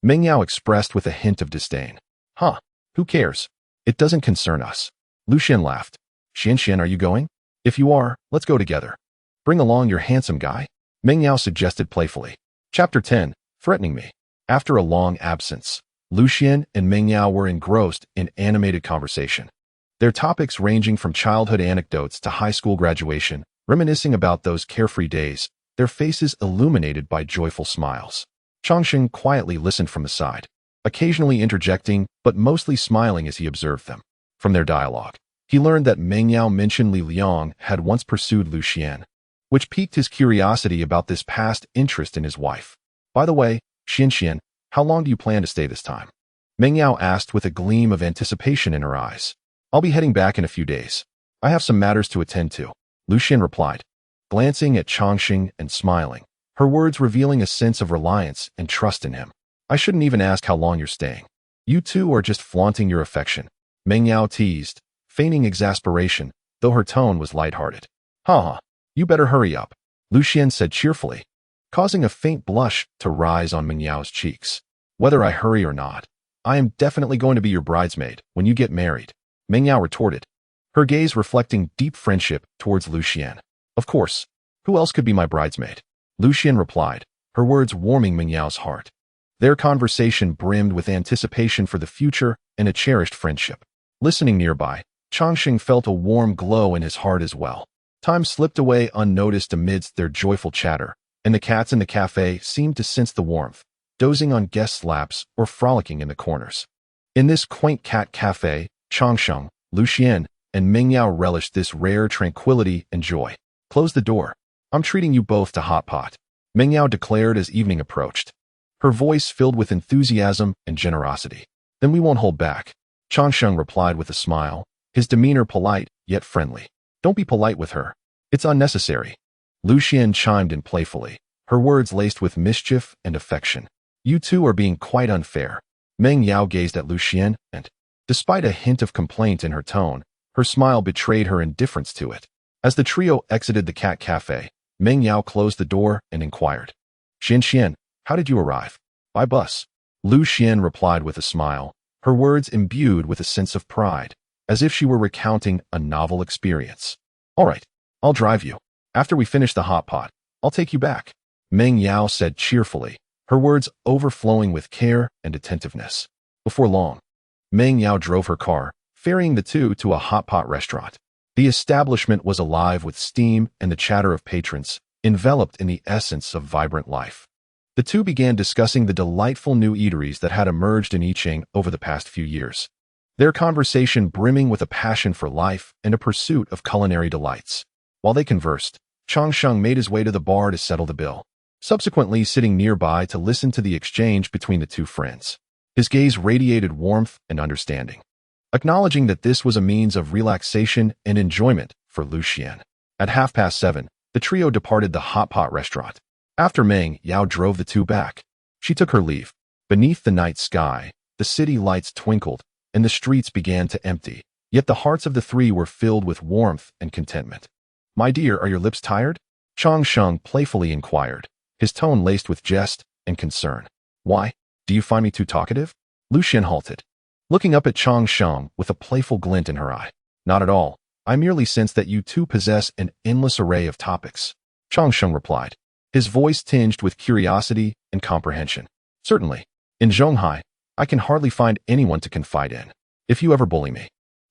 Meng Yao expressed with a hint of disdain. Huh, who cares? It doesn't concern us. Lu Xian laughed. Xian, are you going? If you are, let's go together. Bring along your handsome guy, Meng Yao suggested playfully. Chapter 10, Threatening Me. After a long absence, Lu Xian and Meng Yao were engrossed in animated conversation. Their topics ranging from childhood anecdotes to high school graduation, reminiscing about those carefree days, their faces illuminated by joyful smiles. Changxing quietly listened from the side, occasionally interjecting but mostly smiling as he observed them. From their dialogue, he learned that Meng Yao mentioned Li Liang had once pursued Lu Xian, which piqued his curiosity about this past interest in his wife. By the way, Xian, how long do you plan to stay this time? Meng Yao asked with a gleam of anticipation in her eyes. I'll be heading back in a few days. I have some matters to attend to, Lu Xian replied, glancing at Changxing and smiling, her words revealing a sense of reliance and trust in him. I shouldn't even ask how long you're staying. You two are just flaunting your affection, Meng Yao teased, feigning exasperation, though her tone was lighthearted. Ha, you better hurry up, Lu Xian said cheerfully, causing a faint blush to rise on Meng Yao's cheeks. Whether I hurry or not, I am definitely going to be your bridesmaid when you get married, Meng Yao retorted, her gaze reflecting deep friendship towards Lu Xian. Of course, who else could be my bridesmaid? Lu Xian replied, her words warming Meng Yao's heart. Their conversation brimmed with anticipation for the future and a cherished friendship. Listening nearby, Changxing felt a warm glow in his heart as well. Time slipped away unnoticed amidst their joyful chatter, and the cats in the cafe seemed to sense the warmth, dozing on guests' laps or frolicking in the corners. In this quaint cat cafe, Changsheng, Lu Xian, and Meng Yao relished this rare tranquility and joy. Close the door. I'm treating you both to hot pot, Meng Yao declared as evening approached. her voice filled with enthusiasm and generosity. Then we won't hold back. Changsheng replied with a smile, his demeanor polite yet friendly. Don't be polite with her. It's unnecessary. Lu Xian chimed in playfully, her words laced with mischief and affection. You two are being quite unfair. Meng Yao gazed at Lu Xian and, despite a hint of complaint in her tone, her smile betrayed her indifference to it. As the trio exited the cat cafe, Meng Yao closed the door and inquired, Xian, how did you arrive? By bus. Lu Xian replied with a smile, her words imbued with a sense of pride, as if she were recounting a novel experience. All right, I'll drive you. After we finish the hot pot, I'll take you back, Meng Yao said cheerfully, her words overflowing with care and attentiveness. Before long, Meng Yao drove her car, ferrying the two to a hot pot restaurant. The establishment was alive with steam and the chatter of patrons, enveloped in the essence of vibrant life. The two began discussing the delightful new eateries that had emerged in Yicheng over the past few years, their conversation brimming with a passion for life and a pursuit of culinary delights. While they conversed, Changsheng made his way to the bar to settle the bill, subsequently sitting nearby to listen to the exchange between the two friends. His gaze radiated warmth and understanding, acknowledging that this was a means of relaxation and enjoyment for Lu Xian. At 7:30, the trio departed the hot pot restaurant. After Meng Yao drove the two back, she took her leave. Beneath the night sky, the city lights twinkled, and the streets began to empty, yet the hearts of the three were filled with warmth and contentment. My dear, are your lips tired? Changsheng playfully inquired, his tone laced with jest and concern. Why? Do you find me too talkative? Lu Xian halted, looking up at Changsheng with a playful glint in her eye. Not at all. I merely sense that you two possess an endless array of topics, Changsheng replied, his voice tinged with curiosity and comprehension. Certainly. In Zhonghai, I can hardly find anyone to confide in. If you ever bully me,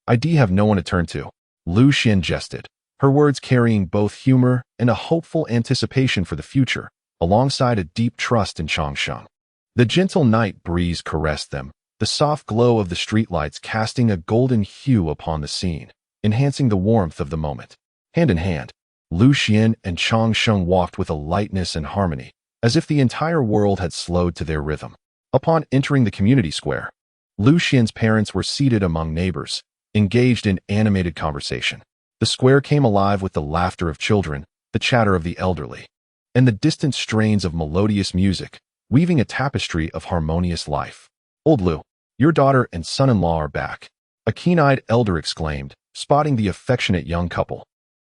I have no one to turn to. Lu Xian jested, her words carrying both humor and a hopeful anticipation for the future, alongside a deep trust in Changsheng. The gentle night breeze caressed them, the soft glow of the streetlights casting a golden hue upon the scene, enhancing the warmth of the moment. Hand in hand, Lu Xian and Changsheng walked with a lightness and harmony, as if the entire world had slowed to their rhythm. Upon entering the community square, Lu Xian's parents were seated among neighbors, engaged in animated conversation. The square came alive with the laughter of children, the chatter of the elderly, and the distant strains of melodious music, weaving a tapestry of harmonious life. Old Lu, your daughter and son-in-law are back, a keen-eyed elder exclaimed, spotting the affectionate young couple,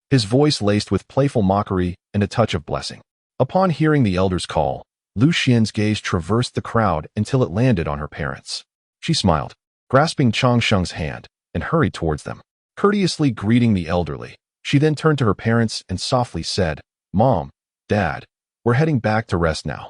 his voice laced with playful mockery and a touch of blessing. Upon hearing the elder's call, Lu Xian's gaze traversed the crowd until it landed on her parents. She smiled, grasping Changsheng's hand, and hurried towards them, courteously greeting the elderly. She then turned to her parents and softly said, Mom, Dad, we're heading back to rest now.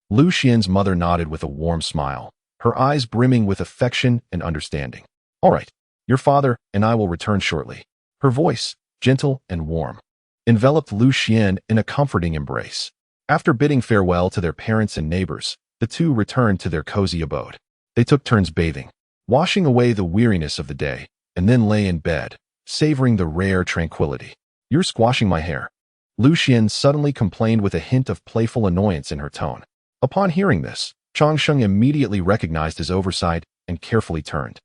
Lu Xian's mother nodded with a warm smile, her eyes brimming with affection and understanding. All right, your father and I will return shortly. Her voice, gentle and warm, enveloped Lu Xian in a comforting embrace. After bidding farewell to their parents and neighbors, the two returned to their cozy abode. They took turns bathing, washing away the weariness of the day, and then lay in bed, savoring the rare tranquility. You're squashing my hair, Lu Xian suddenly complained with a hint of playful annoyance in her tone. Upon hearing this, Changsheng immediately recognized his oversight and carefully turned,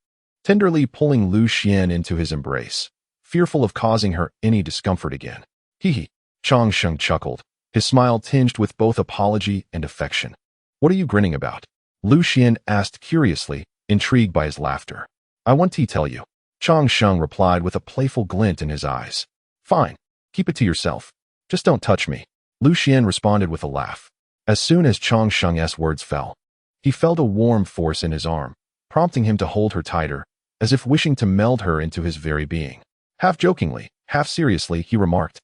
tenderly pulling Lu Xian into his embrace, fearful of causing her any discomfort again. Hee, Changsheng chuckled, his smile tinged with both apology and affection. What are you grinning about? Lu Xian asked curiously, intrigued by his laughter. I want to tell you, Changsheng replied with a playful glint in his eyes. Fine, keep it to yourself. Just don't touch me, Lu Xian responded with a laugh. As soon as Changsheng's words fell, he felt a warm force in his arm, prompting him to hold her tighter, as if wishing to meld her into his very being. Half jokingly, half seriously, he remarked,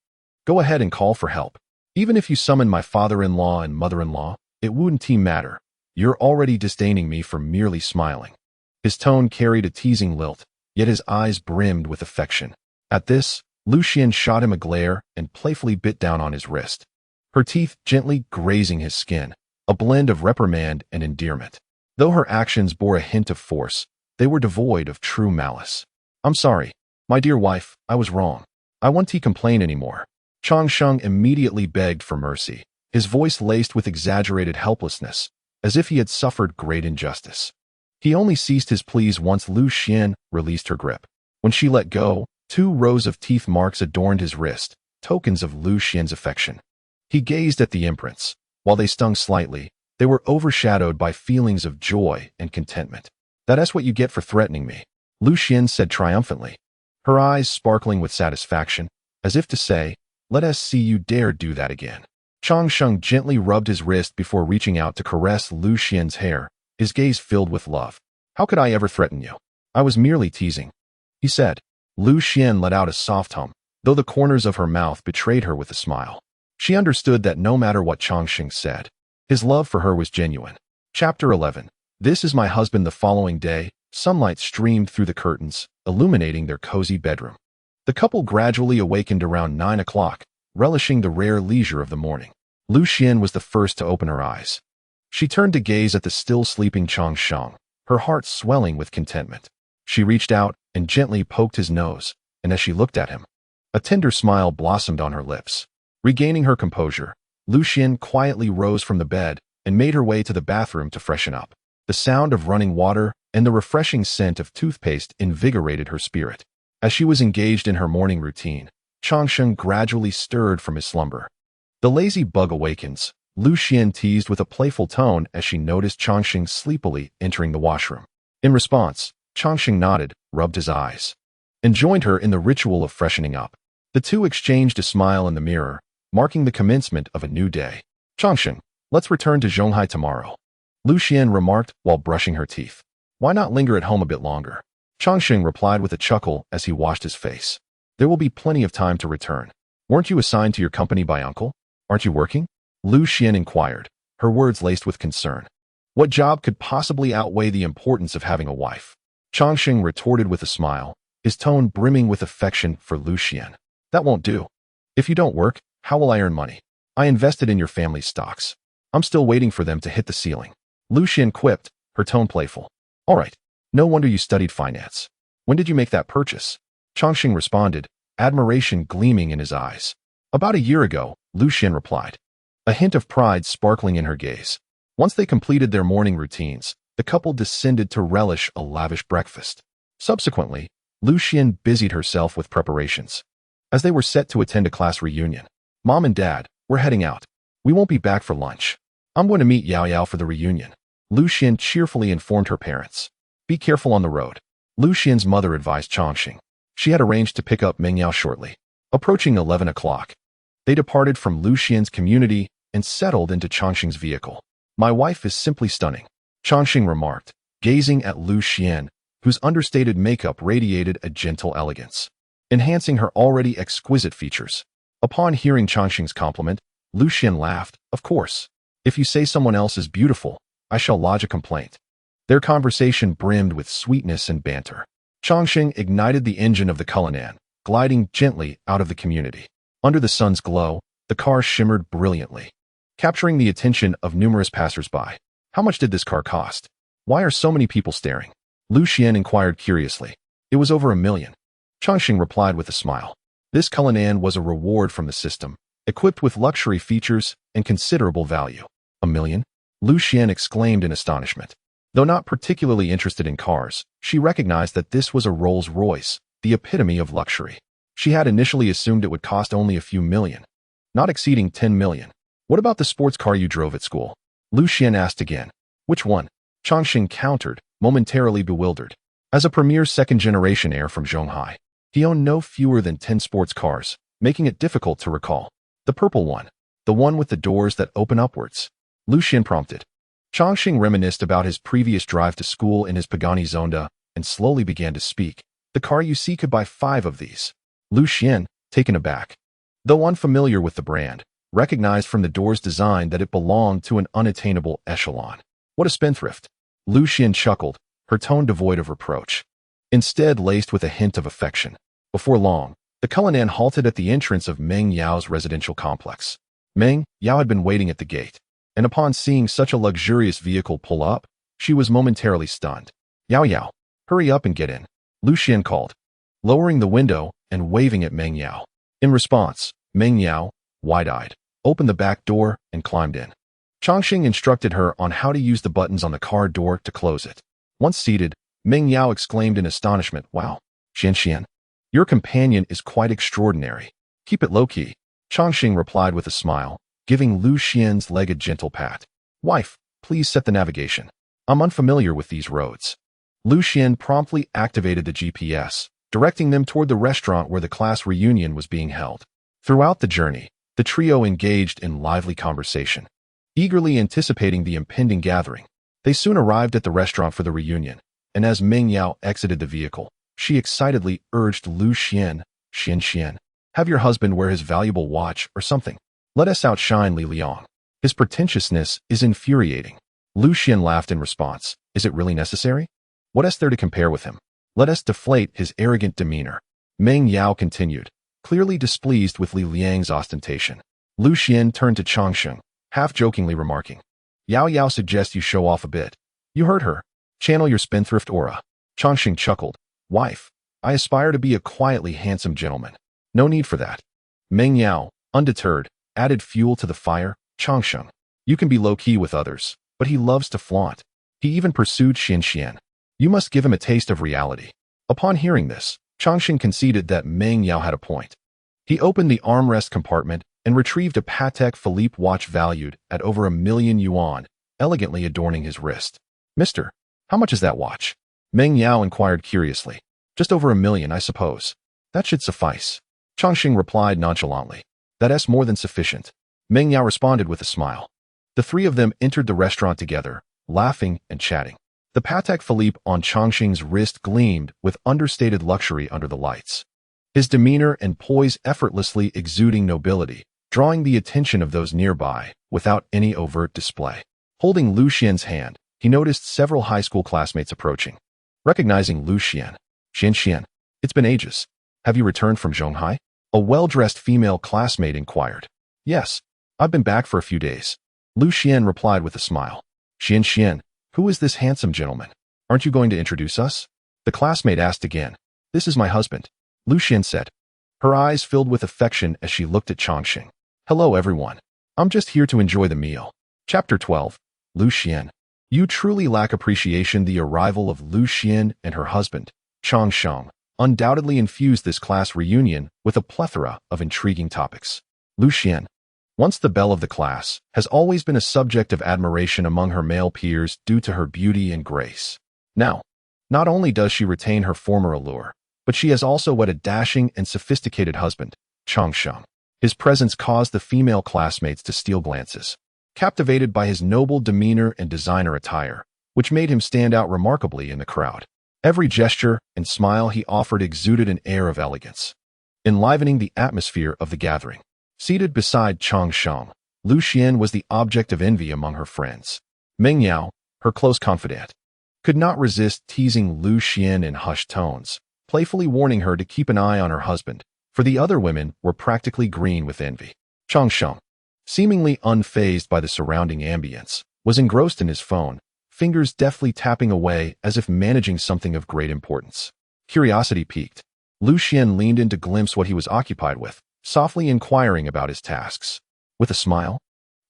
Go ahead and call for help. Even if you summon my father-in-law and mother-in-law, it wouldn't matter. You're already disdaining me for merely smiling. His tone carried a teasing lilt, yet his eyes brimmed with affection. At this, Lu Xian shot him a glare and playfully bit down on his wrist, her teeth gently grazing his skin, a blend of reprimand and endearment. Though her actions bore a hint of force, they were devoid of true malice. I'm sorry, my dear wife, I was wrong. I won't complain anymore. Changsheng immediately begged for mercy, his voice laced with exaggerated helplessness, as if he had suffered great injustice. He only ceased his pleas once Lu Xian released her grip. When she let go, 2 rows of teeth marks adorned his wrist, tokens of Lu Xian's affection. He gazed at the imprints. While they stung slightly, they were overshadowed by feelings of joy and contentment. "That's what you get for threatening me," Lu Xian said triumphantly, her eyes sparkling with satisfaction, as if to say, "Let us see you dare do that again." Changsheng gently rubbed his wrist before reaching out to caress Lu Xian's hair, his gaze filled with love. "How could I ever threaten you? I was merely teasing," he said. Lu Xian let out a soft hum, though the corners of her mouth betrayed her with a smile. She understood that no matter what Changsheng said, his love for her was genuine. Chapter 11. This is my husband. The following day, sunlight streamed through the curtains, illuminating their cozy bedroom. The couple gradually awakened around 9 o'clock, relishing the rare leisure of the morning. Lu Xian was the first to open her eyes. She turned to gaze at the still sleeping Changsheng, her heart swelling with contentment. She reached out and gently poked his nose, and as she looked at him, a tender smile blossomed on her lips. Regaining her composure, Lu Xian quietly rose from the bed and made her way to the bathroom to freshen up. The sound of running water and the refreshing scent of toothpaste invigorated her spirit. As she was engaged in her morning routine, Changsheng gradually stirred from his slumber. "The lazy bug awakens," Lu Xian teased with a playful tone as she noticed Changsheng sleepily entering the washroom. In response, Changsheng nodded, rubbed his eyes, and joined her in the ritual of freshening up. The two exchanged a smile in the mirror, marking the commencement of a new day. "Changsheng, let's return to Zhonghai tomorrow," Lu Xian remarked while brushing her teeth. "Why not linger at home a bit longer?" Changsheng replied with a chuckle as he washed his face. "There will be plenty of time to return. Weren't you assigned to your company by uncle? Aren't you working?" Lu Xian inquired, her words laced with concern. What job could possibly outweigh the importance of having a wife? Changsheng retorted with a smile, his tone brimming with affection for Lu Xian. "That won't do. If you don't work, how will I earn money? I invested in your family's stocks. I'm still waiting for them to hit the ceiling." Lu Xian quipped, her tone playful. "All right. No wonder you studied finance. When did you make that purchase?" Changsheng responded, admiration gleaming in his eyes. "About a year ago," Lu Xian replied, a hint of pride sparkling in her gaze. Once they completed their morning routines, the couple descended to relish a lavish breakfast. Subsequently, Lu Xian busied herself with preparations. As they were set to attend a class reunion, "Mom and Dad, we're heading out. We won't be back for lunch. I'm going to meet Yao Yao for the reunion," Lu Xian cheerfully informed her parents. "Be careful on the road," Lu Xian's mother advised Changsheng. She had arranged to pick up Meng Yao shortly. Approaching 11 o'clock, they departed from Lu Xian's community and settled into Changsheng's vehicle. "My wife is simply stunning," Changsheng remarked, gazing at Lu Xian, whose understated makeup radiated a gentle elegance, enhancing her already exquisite features. Upon hearing Changsheng's compliment, Lu Xian laughed. "Of course. If you say someone else is beautiful, I shall lodge a complaint." Their conversation brimmed with sweetness and banter. Changsheng ignited the engine of the Cullinan, gliding gently out of the community. Under the sun's glow, the car shimmered brilliantly, capturing the attention of numerous passers-by. "How much did this car cost? Why are so many people staring?" Lu Xian inquired curiously. "It was over $1 million. Changsheng replied with a smile. This Cullinan was a reward from the system, equipped with luxury features and considerable value. "$1 million? Lu Xian exclaimed in astonishment. Though not particularly interested in cars, she recognized that this was a Rolls-Royce, the epitome of luxury. She had initially assumed it would cost only a few million, not exceeding 10 million. "What about the sports car you drove at school?" Lu Xian asked again. "Which one?" Changsheng countered, momentarily bewildered. As a premier second-generation heir from Zhonghai, he owned no fewer than 10 sports cars, making it difficult to recall. "The purple one. The one with the doors that open upwards," Lu Xian prompted. Changsheng reminisced about his previous drive to school in his Pagani Zonda and slowly began to speak. "The car you see could buy 5 of these." Lu Xian, taken aback, though unfamiliar with the brand, recognized from the door's design that it belonged to an unattainable echelon. "What a spendthrift." Lu Xian chuckled, her tone devoid of reproach, instead laced with a hint of affection. Before long, the Cullinan halted at the entrance of Meng Yao's residential complex. Meng Yao had been waiting at the gate, and upon seeing such a luxurious vehicle pull up, she was momentarily stunned. "Yao Yao, hurry up and get in," Lu Xian called, lowering the window and waving at Meng Yao. In response, Meng Yao, wide-eyed, opened the back door and climbed in. Chongqing instructed her on how to use the buttons on the car door to close it. Once seated, Meng Yao exclaimed in astonishment, "Wow, Xian, your companion is quite extraordinary. Keep it low-key." Chongqing replied with a smile, giving Lu Xian's leg a gentle pat. "Wife, please set the navigation. I'm unfamiliar with these roads." Lu Xian promptly activated the GPS, directing them toward the restaurant where the class reunion was being held. Throughout the journey, the trio engaged in lively conversation, eagerly anticipating the impending gathering. They soon arrived at the restaurant for the reunion, and as Meng Yao exited the vehicle, she excitedly urged Lu Xian, "Xian, have your husband wear his valuable watch or something. Let us outshine Li Liang. His pretentiousness is infuriating." Lu Xian laughed in response. "Is it really necessary? What is there to compare with him? Let us deflate his arrogant demeanor." Meng Yao continued, clearly displeased with Li Liang's ostentation. Lu Xian turned to Chongqing, half-jokingly remarking, Yao suggests you show off a bit. You heard her. Channel your spendthrift aura." Chongqing chuckled. "Wife, I aspire to be a quietly handsome gentleman. No need for that." Meng Yao, undeterred, added fuel to the fire. "Chongqing, you can be low-key with others, but he loves to flaunt. He even pursued Xian. You must give him a taste of reality." Upon hearing this, Chongqing conceded that Meng Yao had a point. He opened the armrest compartment and retrieved a Patek Philippe watch valued at over 1,000,000 yuan, elegantly adorning his wrist. "Mister, how much is that watch?" Meng Yao inquired curiously. "Just over 1,000,000, I suppose. That should suffice." Chongqing replied nonchalantly. "That's more than sufficient." Meng Yao responded with a smile. The three of them entered the restaurant together, laughing and chatting. The Patek Philippe on Chongqing's wrist gleamed with understated luxury under the lights. His demeanor and poise effortlessly exuding nobility, drawing the attention of those nearby without any overt display. Holding Lu Xian's hand, he noticed several high school classmates approaching. Recognizing Lu Xian, "Xian, it's been ages. Have you returned from Zhonghai?" A well-dressed female classmate inquired. "Yes, I've been back for a few days." Lu Xian replied with a smile. "Xian, who is this handsome gentleman? Aren't you going to introduce us?" The classmate asked again. "This is my husband," Lu Xian said. Her eyes filled with affection as she looked at Chongqing. "Hello everyone. I'm just here to enjoy the meal." Chapter 12. Lu Xian. You truly lack appreciation. The arrival of Lu Xian and her husband, Chongqing, undoubtedly infused this class reunion with a plethora of intriguing topics. Lu Xian, once the belle of the class, has always been a subject of admiration among her male peers due to her beauty and grace. Now, not only does she retain her former allure, but she has also wed a dashing and sophisticated husband, Chongqing. His presence caused the female classmates to steal glances, captivated by his noble demeanor and designer attire, which made him stand out remarkably in the crowd. Every gesture and smile he offered exuded an air of elegance, enlivening the atmosphere of the gathering. Seated beside Chongqing, Lu Xian was the object of envy among her friends. Meng Yao, her close confidant, could not resist teasing Lu Xian in hushed tones, playfully warning her to keep an eye on her husband, for the other women were practically green with envy. Chongqing, seemingly unfazed by the surrounding ambience, was engrossed in his phone, fingers deftly tapping away as if managing something of great importance. Curiosity piqued. Lu Xian leaned in to glimpse what he was occupied with, softly inquiring about his tasks. With a smile,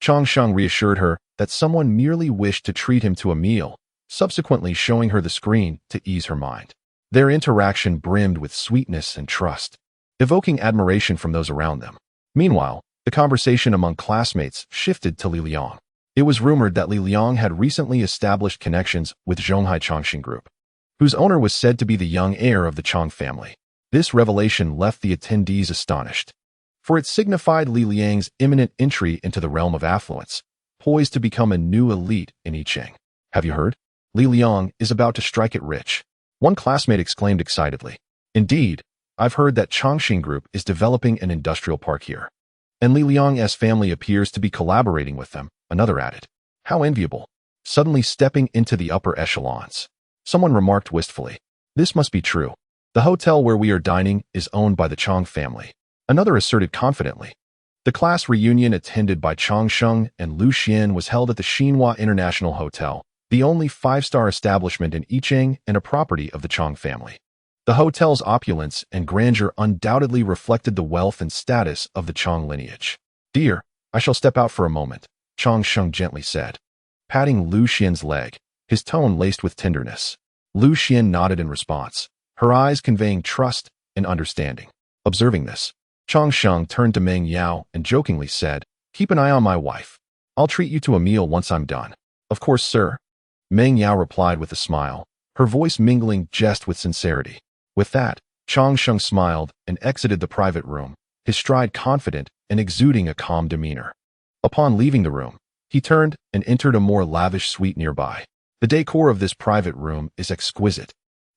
Chongqing reassured her that someone merely wished to treat him to a meal, subsequently showing her the screen to ease her mind. Their interaction brimmed with sweetness and trust, evoking admiration from those around them. Meanwhile, the conversation among classmates shifted to Li Liang. It was rumored that Li Liang had recently established connections with Zhonghai Chongqing Group, whose owner was said to be the young heir of the Chong family. This revelation left the attendees astonished, for it signified Li Liang's imminent entry into the realm of affluence, poised to become a new elite in Yicheng. "Have you heard? Li Liang is about to strike it rich," one classmate exclaimed excitedly. "Indeed, I've heard that Chongqing Group is developing an industrial park here, and Li Liang's family appears to be collaborating with them," another added. "How enviable. Suddenly stepping into the upper echelons." Someone remarked wistfully. "This must be true. The hotel where we are dining is owned by the Chong family," another asserted confidently. The class reunion attended by Chongqing and Lu Xian was held at the Xinhua International Hotel, the only five-star establishment in Yicheng and a property of the Chong family. The hotel's opulence and grandeur undoubtedly reflected the wealth and status of the Chong lineage. "Dear, I shall step out for a moment. Chang Sheng gently said, patting Lu Xian's leg, his tone laced with tenderness. Lu Xian nodded in response, her eyes conveying trust and understanding. Observing this, Chang Sheng turned to Meng Yao and jokingly said, keep an eye on my wife. I'll treat you to a meal once I'm done. Of course, sir. Meng Yao replied with a smile, her voice mingling jest with sincerity. With that, Chang Sheng smiled and exited the private room, his stride confident and exuding a calm demeanor. Upon leaving the room, he turned and entered a more lavish suite nearby. The decor of this private room is exquisite,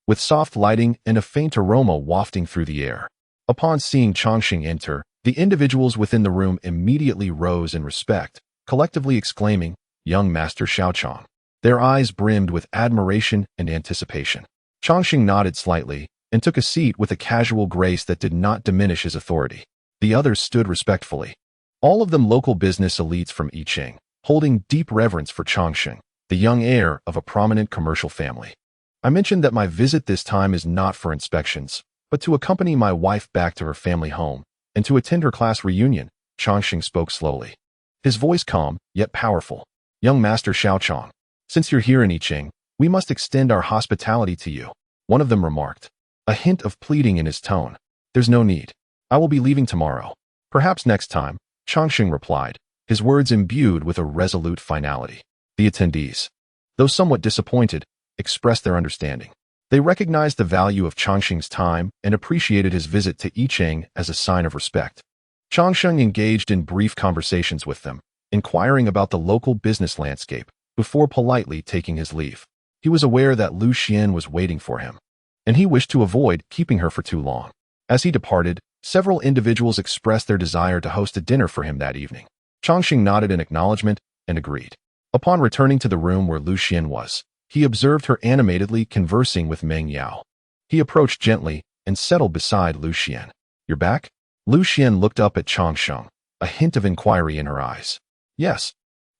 with soft lighting and a faint aroma wafting through the air. Upon seeing Changxing enter, the individuals within the room immediately rose in respect, collectively exclaiming, "Young Master Xiaochang." Their eyes brimmed with admiration and anticipation. Changxing nodded slightly and took a seat with a casual grace that did not diminish his authority. The others stood respectfully, all of them local business elites from Yicheng, holding deep reverence for Changxing, the young heir of a prominent commercial family. I mentioned that my visit this time is not for inspections, but to accompany my wife back to her family home and to attend her class reunion, Changxing spoke slowly. His voice calm, yet powerful. "Young Master Xiaochang, since you're here in Yicheng, we must extend our hospitality to you," one of them remarked, a hint of pleading in his tone. "There's no need. I will be leaving tomorrow. Perhaps next time," Changxing replied, his words imbued with a resolute finality. The attendees, though somewhat disappointed, expressed their understanding. They recognized the value of Changxing's time and appreciated his visit to Yicheng as a sign of respect. Changxing engaged in brief conversations with them, inquiring about the local business landscape, before politely taking his leave. He was aware that Lu Xian was waiting for him, and he wished to avoid keeping her for too long. As he departed, several individuals expressed their desire to host a dinner for him that evening. Changxing nodded in acknowledgement and agreed. Upon returning to the room where Lu Xian was, he observed her animatedly conversing with Meng Yao. He approached gently and settled beside Lu Xian. "You're back?" Lu Xian looked up at Changxing, a hint of inquiry in her eyes. "Yes.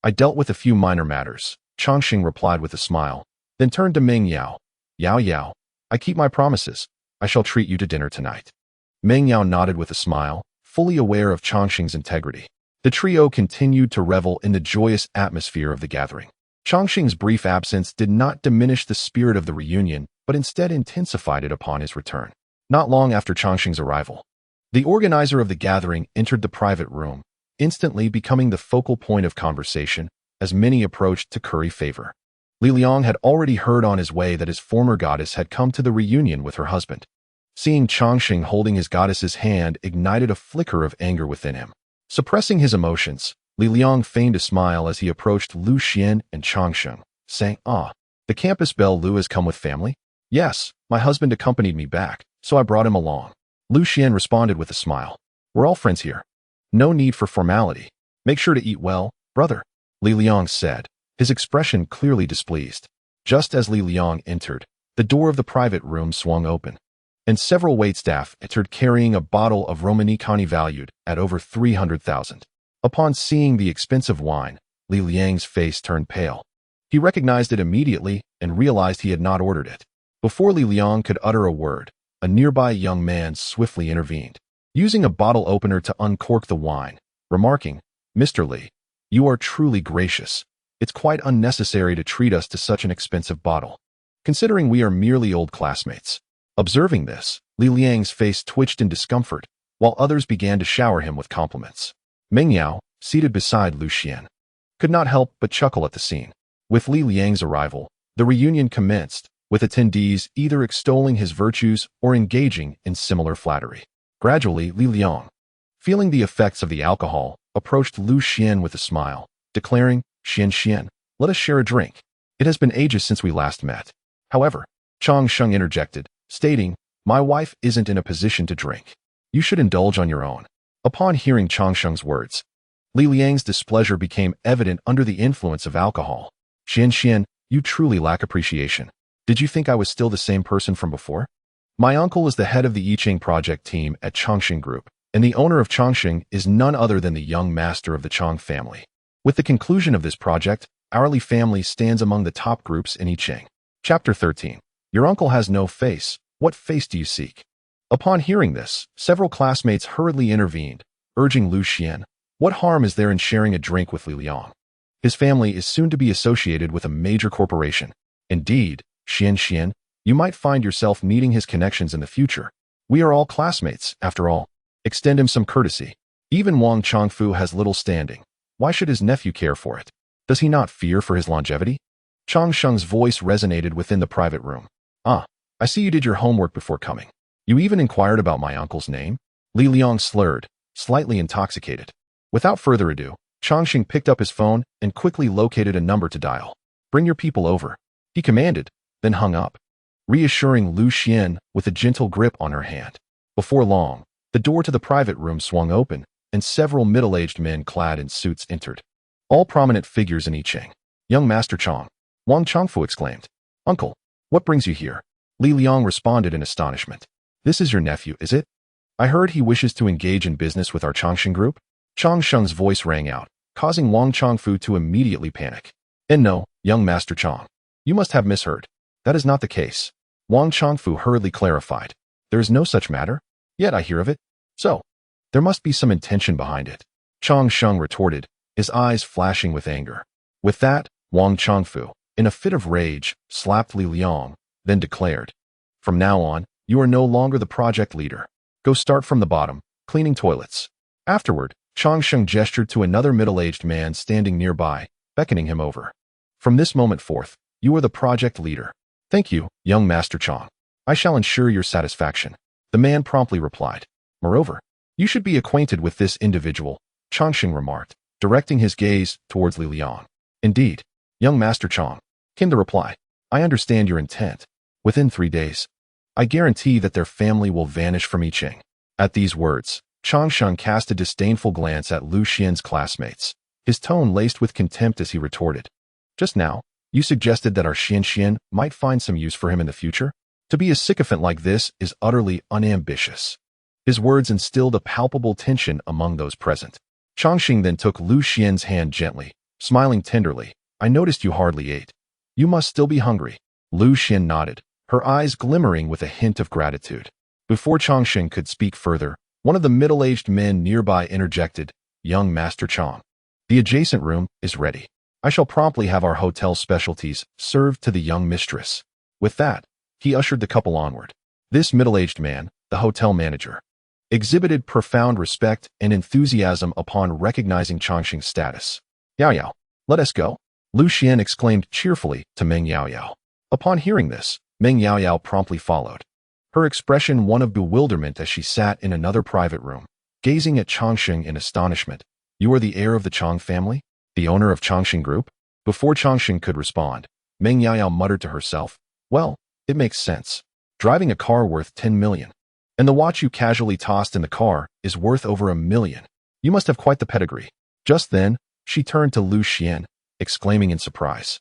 I dealt with a few minor matters," Changxing replied with a smile, then turned to Meng Yao. "Yao Yao, I keep my promises. I shall treat you to dinner tonight." Meng Yao nodded with a smile, fully aware of Changxing's integrity. The trio continued to revel in the joyous atmosphere of the gathering. Changxing's brief absence did not diminish the spirit of the reunion, but instead intensified it upon his return. Not long after Changxing's arrival, the organizer of the gathering entered the private room, instantly becoming the focal point of conversation as many approached to curry favor. Li Liang had already heard on his way that his former goddess had come to the reunion with her husband. Seeing Changxing holding his goddess's hand ignited a flicker of anger within him. Suppressing his emotions, Li Liang feigned a smile as he approached Lu Xian and Changxing, saying, "Ah, the campus belle Lu has come with family?" "Yes, my husband accompanied me back, so I brought him along." Lu Xian responded with a smile. "We're all friends here. No need for formality. Make sure to eat well, brother," Li Liang said, his expression clearly displeased. Just as Li Liang entered, the door of the private room swung open, and several waitstaff entered carrying a bottle of Romanicani valued at over 300,000. Upon seeing the expensive wine, Li Liang's face turned pale. He recognized it immediately and realized he had not ordered it. Before Li Liang could utter a word, a nearby young man swiftly intervened, using a bottle opener to uncork the wine, remarking, "Mr. Li, you are truly gracious. It's quite unnecessary to treat us to such an expensive bottle, considering we are merely old classmates." Observing this, Li Liang's face twitched in discomfort, while others began to shower him with compliments. Meng Yao, seated beside Lu Xian, could not help but chuckle at the scene. With Li Liang's arrival, the reunion commenced, with attendees either extolling his virtues or engaging in similar flattery. Gradually, Li Liang, feeling the effects of the alcohol, approached Lu Xian with a smile, declaring, Xian, let us share a drink. It has been ages since we last met." However, Changxing interjected, stating, "My wife isn't in a position to drink. You should indulge on your own." Upon hearing Changxing's words, Li Liang's displeasure became evident under the influence of alcohol. Xian, you truly lack appreciation. Did you think I was still the same person from before? My uncle is the head of the Yicheng project team at Changxing Group, and the owner of Changxing is none other than the young master of the Chang family. With the conclusion of this project, our Li family stands among the top groups in Yicheng. Chapter 13. Your uncle has no face. What face do you seek? Upon hearing this, several classmates hurriedly intervened, urging Lu Xian, "What harm is there in sharing a drink with Li Liang? His family is soon to be associated with a major corporation. Indeed, Xian, you might find yourself needing his connections in the future. We are all classmates, after all. Extend him some courtesy. Even Wang Chongfu has little standing. Why should his nephew care for it? Does he not fear for his longevity? Chang Sheng's voice resonated within the private room. Ah, I see you did your homework before coming. You even inquired about my uncle's name? Li Liang slurred, slightly intoxicated. Without further ado, Changxing picked up his phone and quickly located a number to dial. Bring your people over, he commanded, then hung up, reassuring Lu Xian with a gentle grip on her hand. Before long, the door to the private room swung open, and several middle-aged men clad in suits entered. All prominent figures in I Ching. Young Master Chong, Wang Chongfu exclaimed. Uncle, what brings you here? Li Liang responded in astonishment. This is your nephew, is it? I heard he wishes to engage in business with our Chongqing group. Chang Sheng's voice rang out, causing Wang Chongfu to immediately panic. And no, young Master Chong, you must have misheard. That is not the case. Wang Chongfu hurriedly clarified. There is no such matter, yet I hear of it. So, there must be some intention behind it. Chang Sheng retorted, his eyes flashing with anger. With that, Wang Chongfu, in a fit of rage, slapped Li Liang, then declared, from now on, you are no longer the project leader. Go start from the bottom, cleaning toilets. Afterward, Chang Sheng gestured to another middle-aged man standing nearby, beckoning him over. From this moment forth, you are the project leader. Thank you, young Master Chong. I shall ensure your satisfaction. The man promptly replied. Moreover, you should be acquainted with this individual, Changxing remarked, directing his gaze towards Li Liang. Indeed, young Master Chong, came the reply. I understand your intent. Within 3 days, I guarantee that their family will vanish from I Ching. At these words, Changsheng cast a disdainful glance at Lu Xian's classmates, his tone laced with contempt as he retorted. Just now, you suggested that our Xian might find some use for him in the future? To be a sycophant like this is utterly unambitious. His words instilled a palpable tension among those present. Changxing then took Lu Xian's hand gently, smiling tenderly. I noticed you hardly ate. You must still be hungry. Lu Xian nodded, her eyes glimmering with a hint of gratitude. Before Changxing could speak further, one of the middle-aged men nearby interjected, Young Master Chong, the adjacent room is ready. I shall promptly have our hotel specialties served to the young mistress. With that, he ushered the couple onward. This middle-aged man, the hotel manager, exhibited profound respect and enthusiasm upon recognizing Changxing's status. Yao Yao, let us go, Lu Xian exclaimed cheerfully to Meng Yao Yao. Upon hearing this, Meng Yao Yao promptly followed, her expression one of bewilderment as she sat in another private room, gazing at Changxing in astonishment. You are the heir of the Chong family? The owner of Changxing Group? Before Changxing could respond, Meng Yao Yao muttered to herself, well, it makes sense. Driving a car worth 10 million. And the watch you casually tossed in the car is worth over 1 million. You must have quite the pedigree. Just then, she turned to Lu Xian, exclaiming in surprise.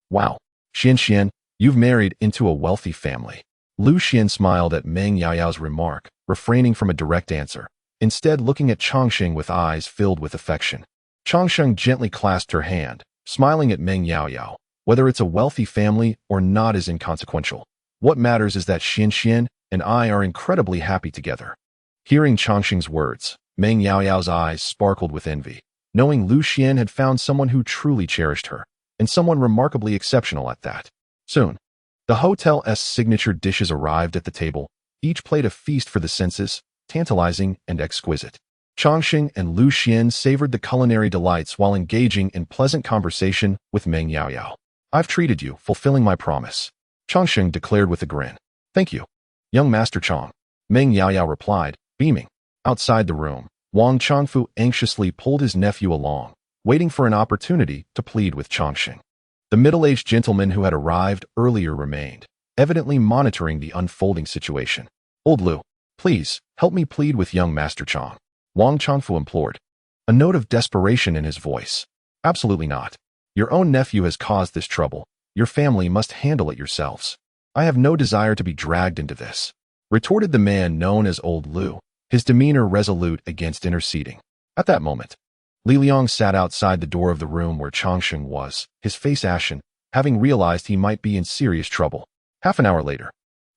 Wow, Xian, you've married into a wealthy family. Lu Xian smiled at Meng Yao Yao's remark, refraining from a direct answer, instead looking at Changxing with eyes filled with affection. Changxing gently clasped her hand, smiling at Meng Yao Yao. Whether it's a wealthy family or not is inconsequential. What matters is that Xian and I are incredibly happy together. Hearing Changxing's words, Meng Yao Yao's eyes sparkled with envy, knowing Lu Xian had found someone who truly cherished her, and someone remarkably exceptional at that. Soon, the hotel's signature dishes arrived at the table, each plate a feast for the senses, tantalizing and exquisite. Changxing and Lu Xian savored the culinary delights while engaging in pleasant conversation with Meng Yao Yao. I've treated you, fulfilling my promise, Changxing declared with a grin. Thank you, young Master Chong, Meng Yao Yao replied, beaming. Outside the room, Wang Chongfu anxiously pulled his nephew along, waiting for an opportunity to plead with Changxing. The middle-aged gentleman who had arrived earlier remained, evidently monitoring the unfolding situation. Old Lu, please, help me plead with young Master Chong, Wang Chongfu implored, a note of desperation in his voice. Absolutely not. Your own nephew has caused this trouble. Your family must handle it yourselves. I have no desire to be dragged into this, retorted the man known as Old Lu, his demeanor resolute against interceding. At that moment, Li Liang sat outside the door of the room where Changxing was, his face ashen, having realized he might be in serious trouble. Half an hour later,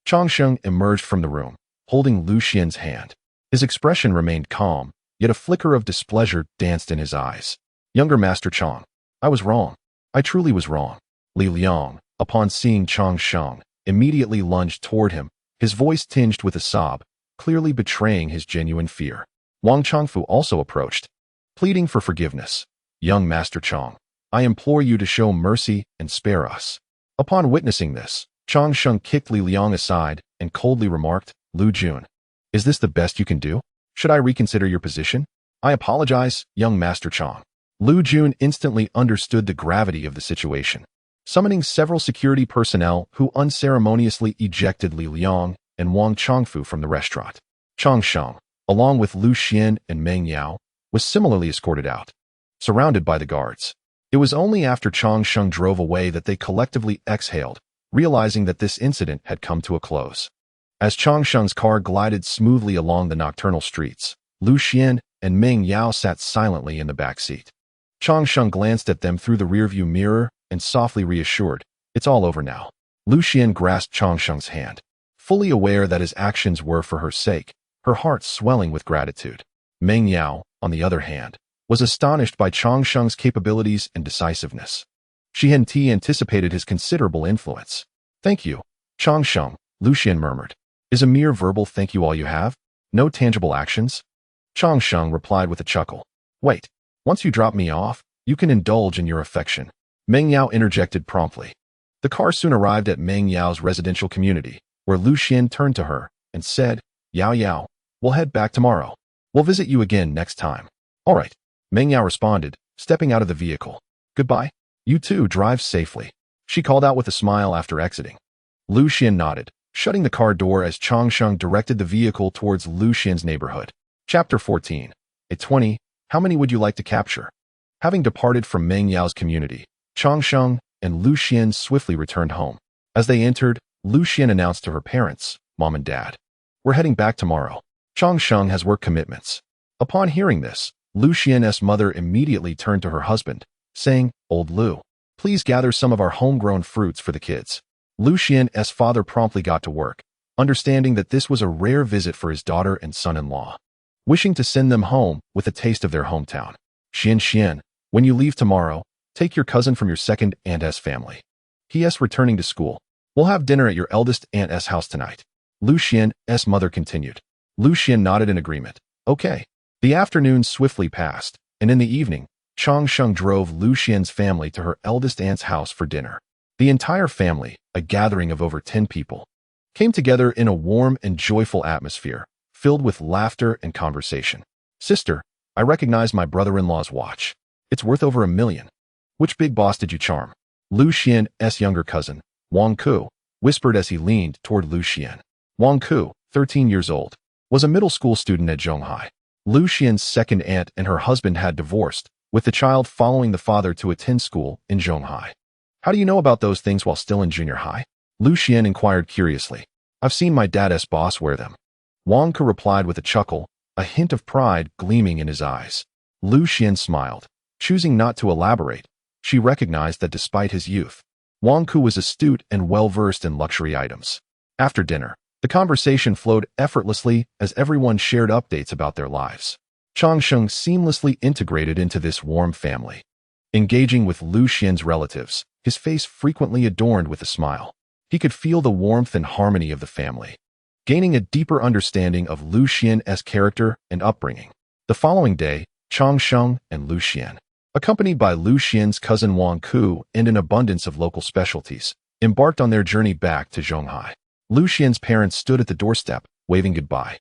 Changxing emerged from the room, holding Lu Xian's hand. His expression remained calm, yet a flicker of displeasure danced in his eyes. Younger Master Chong, I was wrong. I truly was wrong. Li Liang, upon seeing Chang Sheng, immediately lunged toward him, his voice tinged with a sob, clearly betraying his genuine fear. Wang Changfu also approached, pleading for forgiveness. Young Master Chang, I implore you to show mercy and spare us. Upon witnessing this, Chang Sheng kicked Li Liang aside and coldly remarked, Lu Jun, is this the best you can do? Should I reconsider your position? I apologize, young Master Chang. Lu Jun instantly understood the gravity of the situation, summoning several security personnel who unceremoniously ejected Li Liang and Wang Changfu from the restaurant. Chang Sheng, along with Lu Xian and Meng Yao, was similarly escorted out, surrounded by the guards. It was only after Chang Sheng drove away that they collectively exhaled, realizing that this incident had come to a close. As Chang Sheng's car glided smoothly along the nocturnal streets, Lu Xian and Meng Yao sat silently in the back seat. Chang Sheng glanced at them through the rearview mirror and softly reassured, it's all over now. Lu Xian grasped Chang Sheng's hand, fully aware that his actions were for her sake, her heart swelling with gratitude. Meng Yao, on the other hand, was astonished by Chang Sheng's capabilities and decisiveness. She had anticipated his considerable influence. Thank you, Chang Sheng, Lu Xian murmured. Is a mere verbal thank you all you have? No tangible actions? Chang Sheng replied with a chuckle. Wait, once you drop me off, you can indulge in your affection. Meng Yao interjected promptly. The car soon arrived at Meng Yao's residential community, where Lu Xian turned to her and said, Yao Yao, we'll head back tomorrow. We'll visit you again next time. All right, Meng Yao responded, stepping out of the vehicle. Goodbye. You too drive safely, she called out with a smile after exiting. Lu Xian nodded, shutting the car door as Chang Sheng directed the vehicle towards Lu Xian's neighborhood. Chapter 14. At 20, how many would you like to capture? Having departed from Meng Yao's community, Chang Sheng and Lu Xian swiftly returned home. As they entered, Lu Xian announced to her parents, Mom and Dad, we're heading back tomorrow. Chang Sheng has work commitments. Upon hearing this, Lu Xian's mother immediately turned to her husband, saying, Old Lu, please gather some of our homegrown fruits for the kids. Lu Xian's father promptly got to work, understanding that this was a rare visit for his daughter and son-in-law, wishing to send them home with a taste of their hometown. Xian, when you leave tomorrow, take your cousin from your second aunt's family. He.S. returning to school. We'll have dinner at your eldest aunt's house tonight. Lu Xian's mother continued. Lu Xian nodded in agreement. Okay. The afternoon swiftly passed, and in the evening, Chang Sheng drove Lu Xian's family to her eldest aunt's house for dinner. The entire family, a gathering of over 10 people, came together in a warm and joyful atmosphere, filled with laughter and conversation. Sister, I recognize my brother-in-law's watch. It's worth over $1 million. Which big boss did you charm? Lu Xian's younger cousin, Wang Ku, whispered as he leaned toward Lu Xian. Wang Ku, 13 years old, was a middle school student at Zhonghai. Lu Xian's second aunt and her husband had divorced, with the child following the father to attend school in Zhonghai. How do you know about those things while still in junior high? Lu Xian inquired curiously. I've seen my dad's boss wear them. Wang Ku replied with a chuckle, a hint of pride gleaming in his eyes. Lu Xian smiled. Choosing not to elaborate, she recognized that despite his youth, Wang Ku was astute and well-versed in luxury items. After dinner, the conversation flowed effortlessly as everyone shared updates about their lives. Chang Sheng seamlessly integrated into this warm family, engaging with Lu Xian's relatives, his face frequently adorned with a smile. He could feel the warmth and harmony of the family, gaining a deeper understanding of Lu Xian's character and upbringing. The following day, Chang Sheng and Lu Xian, accompanied by Lu Xian's cousin Wang Ku and an abundance of local specialties, embarked on their journey back to Zhonghai. Lu Xian's parents stood at the doorstep, waving goodbye,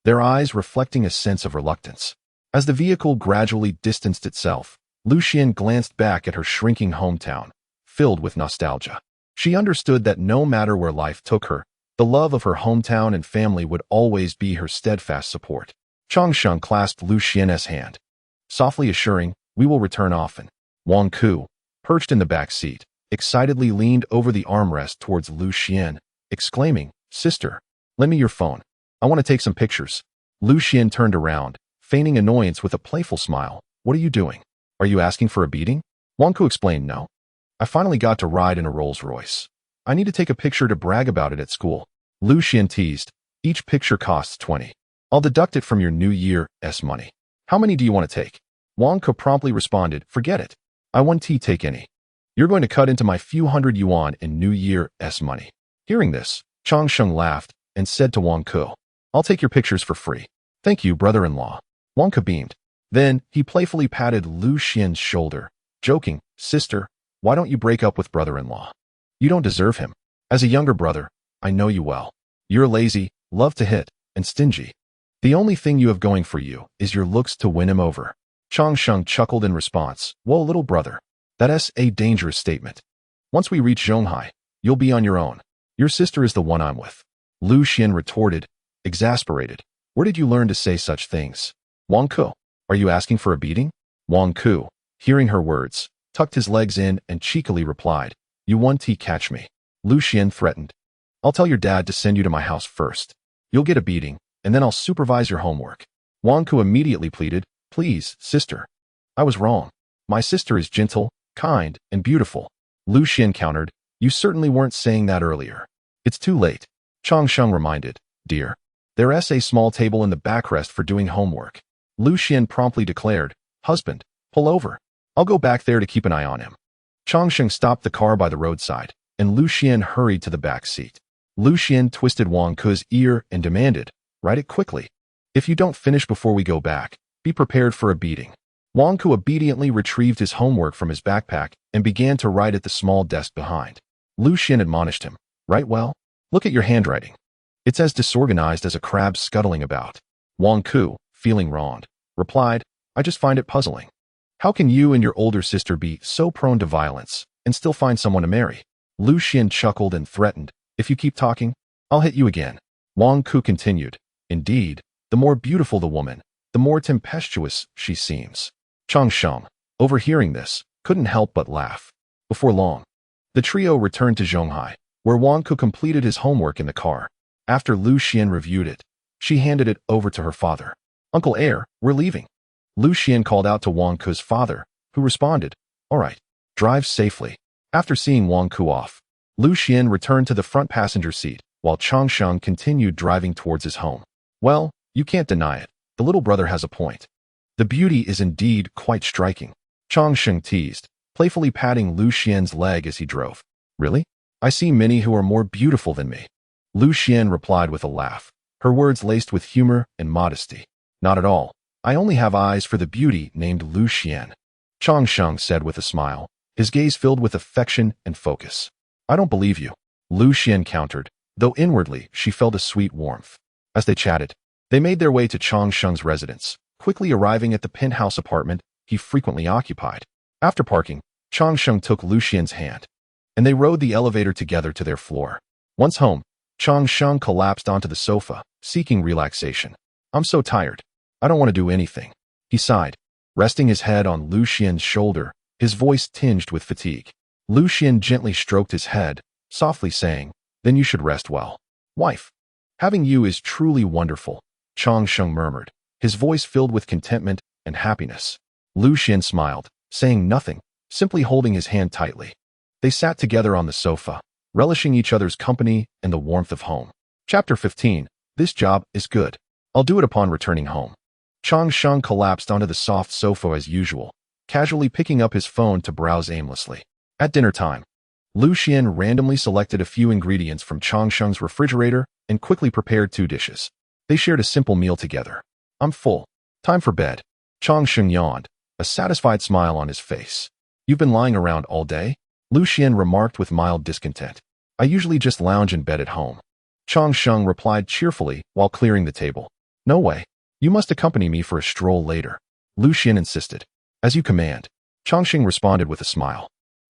their eyes reflecting a sense of reluctance. As the vehicle gradually distanced itself, Lu Xian glanced back at her shrinking hometown, filled with nostalgia. She understood that no matter where life took her, the love of her hometown and family would always be her steadfast support. Chang Sheng clasped Lu Xian's hand, softly assuring, we will return often. Wang Ku, perched in the back seat, excitedly leaned over the armrest towards Lu Xian, exclaiming, Sister, lend me your phone. I want to take some pictures. Lu Xian turned around, feigning annoyance with a playful smile. What are you doing? Are you asking for a beating? Wang Ku explained, no. I finally got to ride in a Rolls-Royce. I need to take a picture to brag about it at school. Lu Xian teased. Each picture costs 20. I'll deduct it from your New Year's money. How many do you want to take? Wang Ku promptly responded, forget it. I want tea, take any. You're going to cut into my few hundred yuan in New Year's money. Hearing this, Chang Sheng laughed and said to Wang Ke, I'll take your pictures for free. Thank you, brother-in-law. Wang Ke beamed. Then he playfully patted Lu Xian's shoulder, joking, Sister, why don't you break up with brother-in-law? You don't deserve him. As a younger brother, I know you well. You're lazy, love to hit, and stingy. The only thing you have going for you is your looks to win him over. Chang Sheng chuckled in response. Whoa, little brother. That's a dangerous statement. Once we reach Zhonghai, you'll be on your own. Your sister is the one I'm with. Lu Xian retorted, exasperated. Where did you learn to say such things? Wang Ke, are you asking for a beating? Wang Ke, hearing her words, tucked his legs in and cheekily replied, You want to catch me. Lu Xian threatened. I'll tell your dad to send you to my house first. You'll get a beating, and then I'll supervise your homework. Wang Ke immediately pleaded, Please, sister. I was wrong. My sister is gentle, kind, and beautiful. Lu Xian countered, You certainly weren't saying that earlier. It's too late. Chang Sheng reminded, Dear. There's a small table in the backrest for doing homework. Lu Xian promptly declared, Husband, pull over. I'll go back there to keep an eye on him. Chang Sheng stopped the car by the roadside, and Lu Xian hurried to the back seat. Lu Xian twisted Wang Ke's ear and demanded, Write it quickly. If you don't finish before we go back, be prepared for a beating. Wang Ke obediently retrieved his homework from his backpack and began to write at the small desk behind. Lu Xian admonished him, Write well? Look at your handwriting. It's as disorganized as a crab scuttling about. Wang Ke, feeling wronged, replied, I just find it puzzling. How can you and your older sister be so prone to violence and still find someone to marry? Lu Xian chuckled and threatened, If you keep talking, I'll hit you again. Wang Ke continued, Indeed, the more beautiful the woman, the more tempestuous she seems. Chang Sheng, overhearing this, couldn't help but laugh. Before long, the trio returned to Zhonghai, where Wang Ke completed his homework in the car. After Lu Xian reviewed it, she handed it over to her father. Uncle Heir, we're leaving. Lu Xian called out to Wang Ke's father, who responded, All right, drive safely. After seeing Wang Ke off, Lu Xian returned to the front passenger seat, while Chang Sheng continued driving towards his home. Well, you can't deny it. The little brother has a point. The beauty is indeed quite striking. Chang Sheng teased, playfully patting Lu Xian's leg as he drove. Really? I see many who are more beautiful than me. Lu Xian replied with a laugh, her words laced with humor and modesty. Not at all. I only have eyes for the beauty named Lu Xian. Chang Sheng said with a smile, his gaze filled with affection and focus. I don't believe you. Lu Xian countered, though inwardly she felt a sweet warmth. As they chatted, they made their way to Chang Sheng's residence, quickly arriving at the penthouse apartment he frequently occupied. After parking, Chang Sheng took Lu Xian's hand, and they rode the elevator together to their floor. Once home, Chang Sheng collapsed onto the sofa, seeking relaxation. I'm so tired. I don't want to do anything. He sighed, resting his head on Lu Xian's shoulder, his voice tinged with fatigue. Lu Xian gently stroked his head, softly saying, Then you should rest well. Wife, having you is truly wonderful, Chang Sheng murmured, his voice filled with contentment and happiness. Lu Xian smiled, saying nothing, simply holding his hand tightly. They sat together on the sofa, relishing each other's company and the warmth of home. Chapter 15. This job is good. I'll do it upon returning home. Chang Sheng collapsed onto the soft sofa as usual, casually picking up his phone to browse aimlessly. At dinner time, Lu Xian randomly selected a few ingredients from Chang Sheng's refrigerator and quickly prepared 2 dishes. They shared a simple meal together. I'm full. Time for bed. Chang Sheng yawned, a satisfied smile on his face. You've been lying around all day? Lu Xian remarked with mild discontent. I usually just lounge in bed at home. Chang Sheng replied cheerfully while clearing the table. No way. You must accompany me for a stroll later. Lu Xian insisted. As you command. Chang Sheng responded with a smile,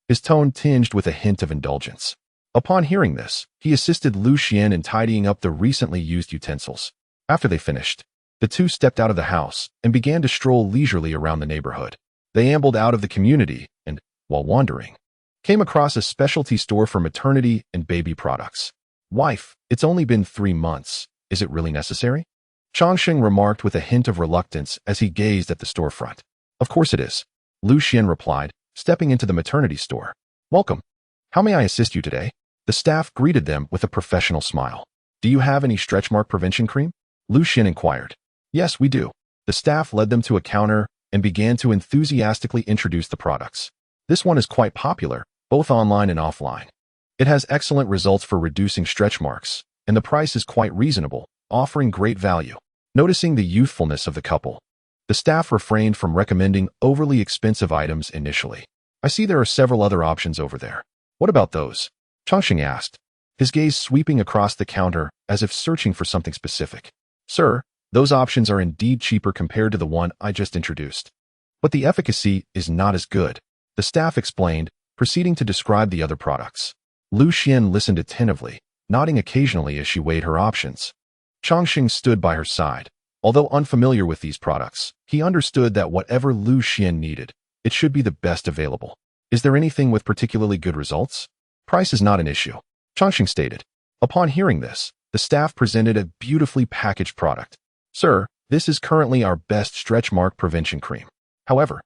his tone tinged with a hint of indulgence. Upon hearing this, he assisted Lu Xian in tidying up the recently used utensils. After they finished, the two stepped out of the house and began to stroll leisurely around the neighborhood. They ambled out of the community and, while wandering, came across a specialty store for maternity and baby products. Wife, it's only been 3 months. Is it really necessary? Chang Sheng remarked with a hint of reluctance as he gazed at the storefront. Of course it is, Lu Xian replied, stepping into the maternity store. Welcome. How may I assist you today? The staff greeted them with a professional smile. Do you have any stretch mark prevention cream? Lu Xian inquired. Yes, we do. The staff led them to a counter and began to enthusiastically introduce the products. This one is quite popular, both online and offline. It has excellent results for reducing stretch marks, and the price is quite reasonable, offering great value. Noticing the youthfulness of the couple, the staff refrained from recommending overly expensive items initially. I see there are several other options over there. What about those? Chongqing asked, his gaze sweeping across the counter as if searching for something specific. Sir, those options are indeed cheaper compared to the one I just introduced. But the efficacy is not as good, the staff explained, proceeding to describe the other products. Lu Xian listened attentively, nodding occasionally as she weighed her options. Chongqing stood by her side. Although unfamiliar with these products, he understood that whatever Lu Xian needed, it should be the best available. Is there anything with particularly good results? Price is not an issue, Chongqing stated. Upon hearing this, the staff presented a beautifully packaged product. Sir, this is currently our best stretch mark prevention cream. However,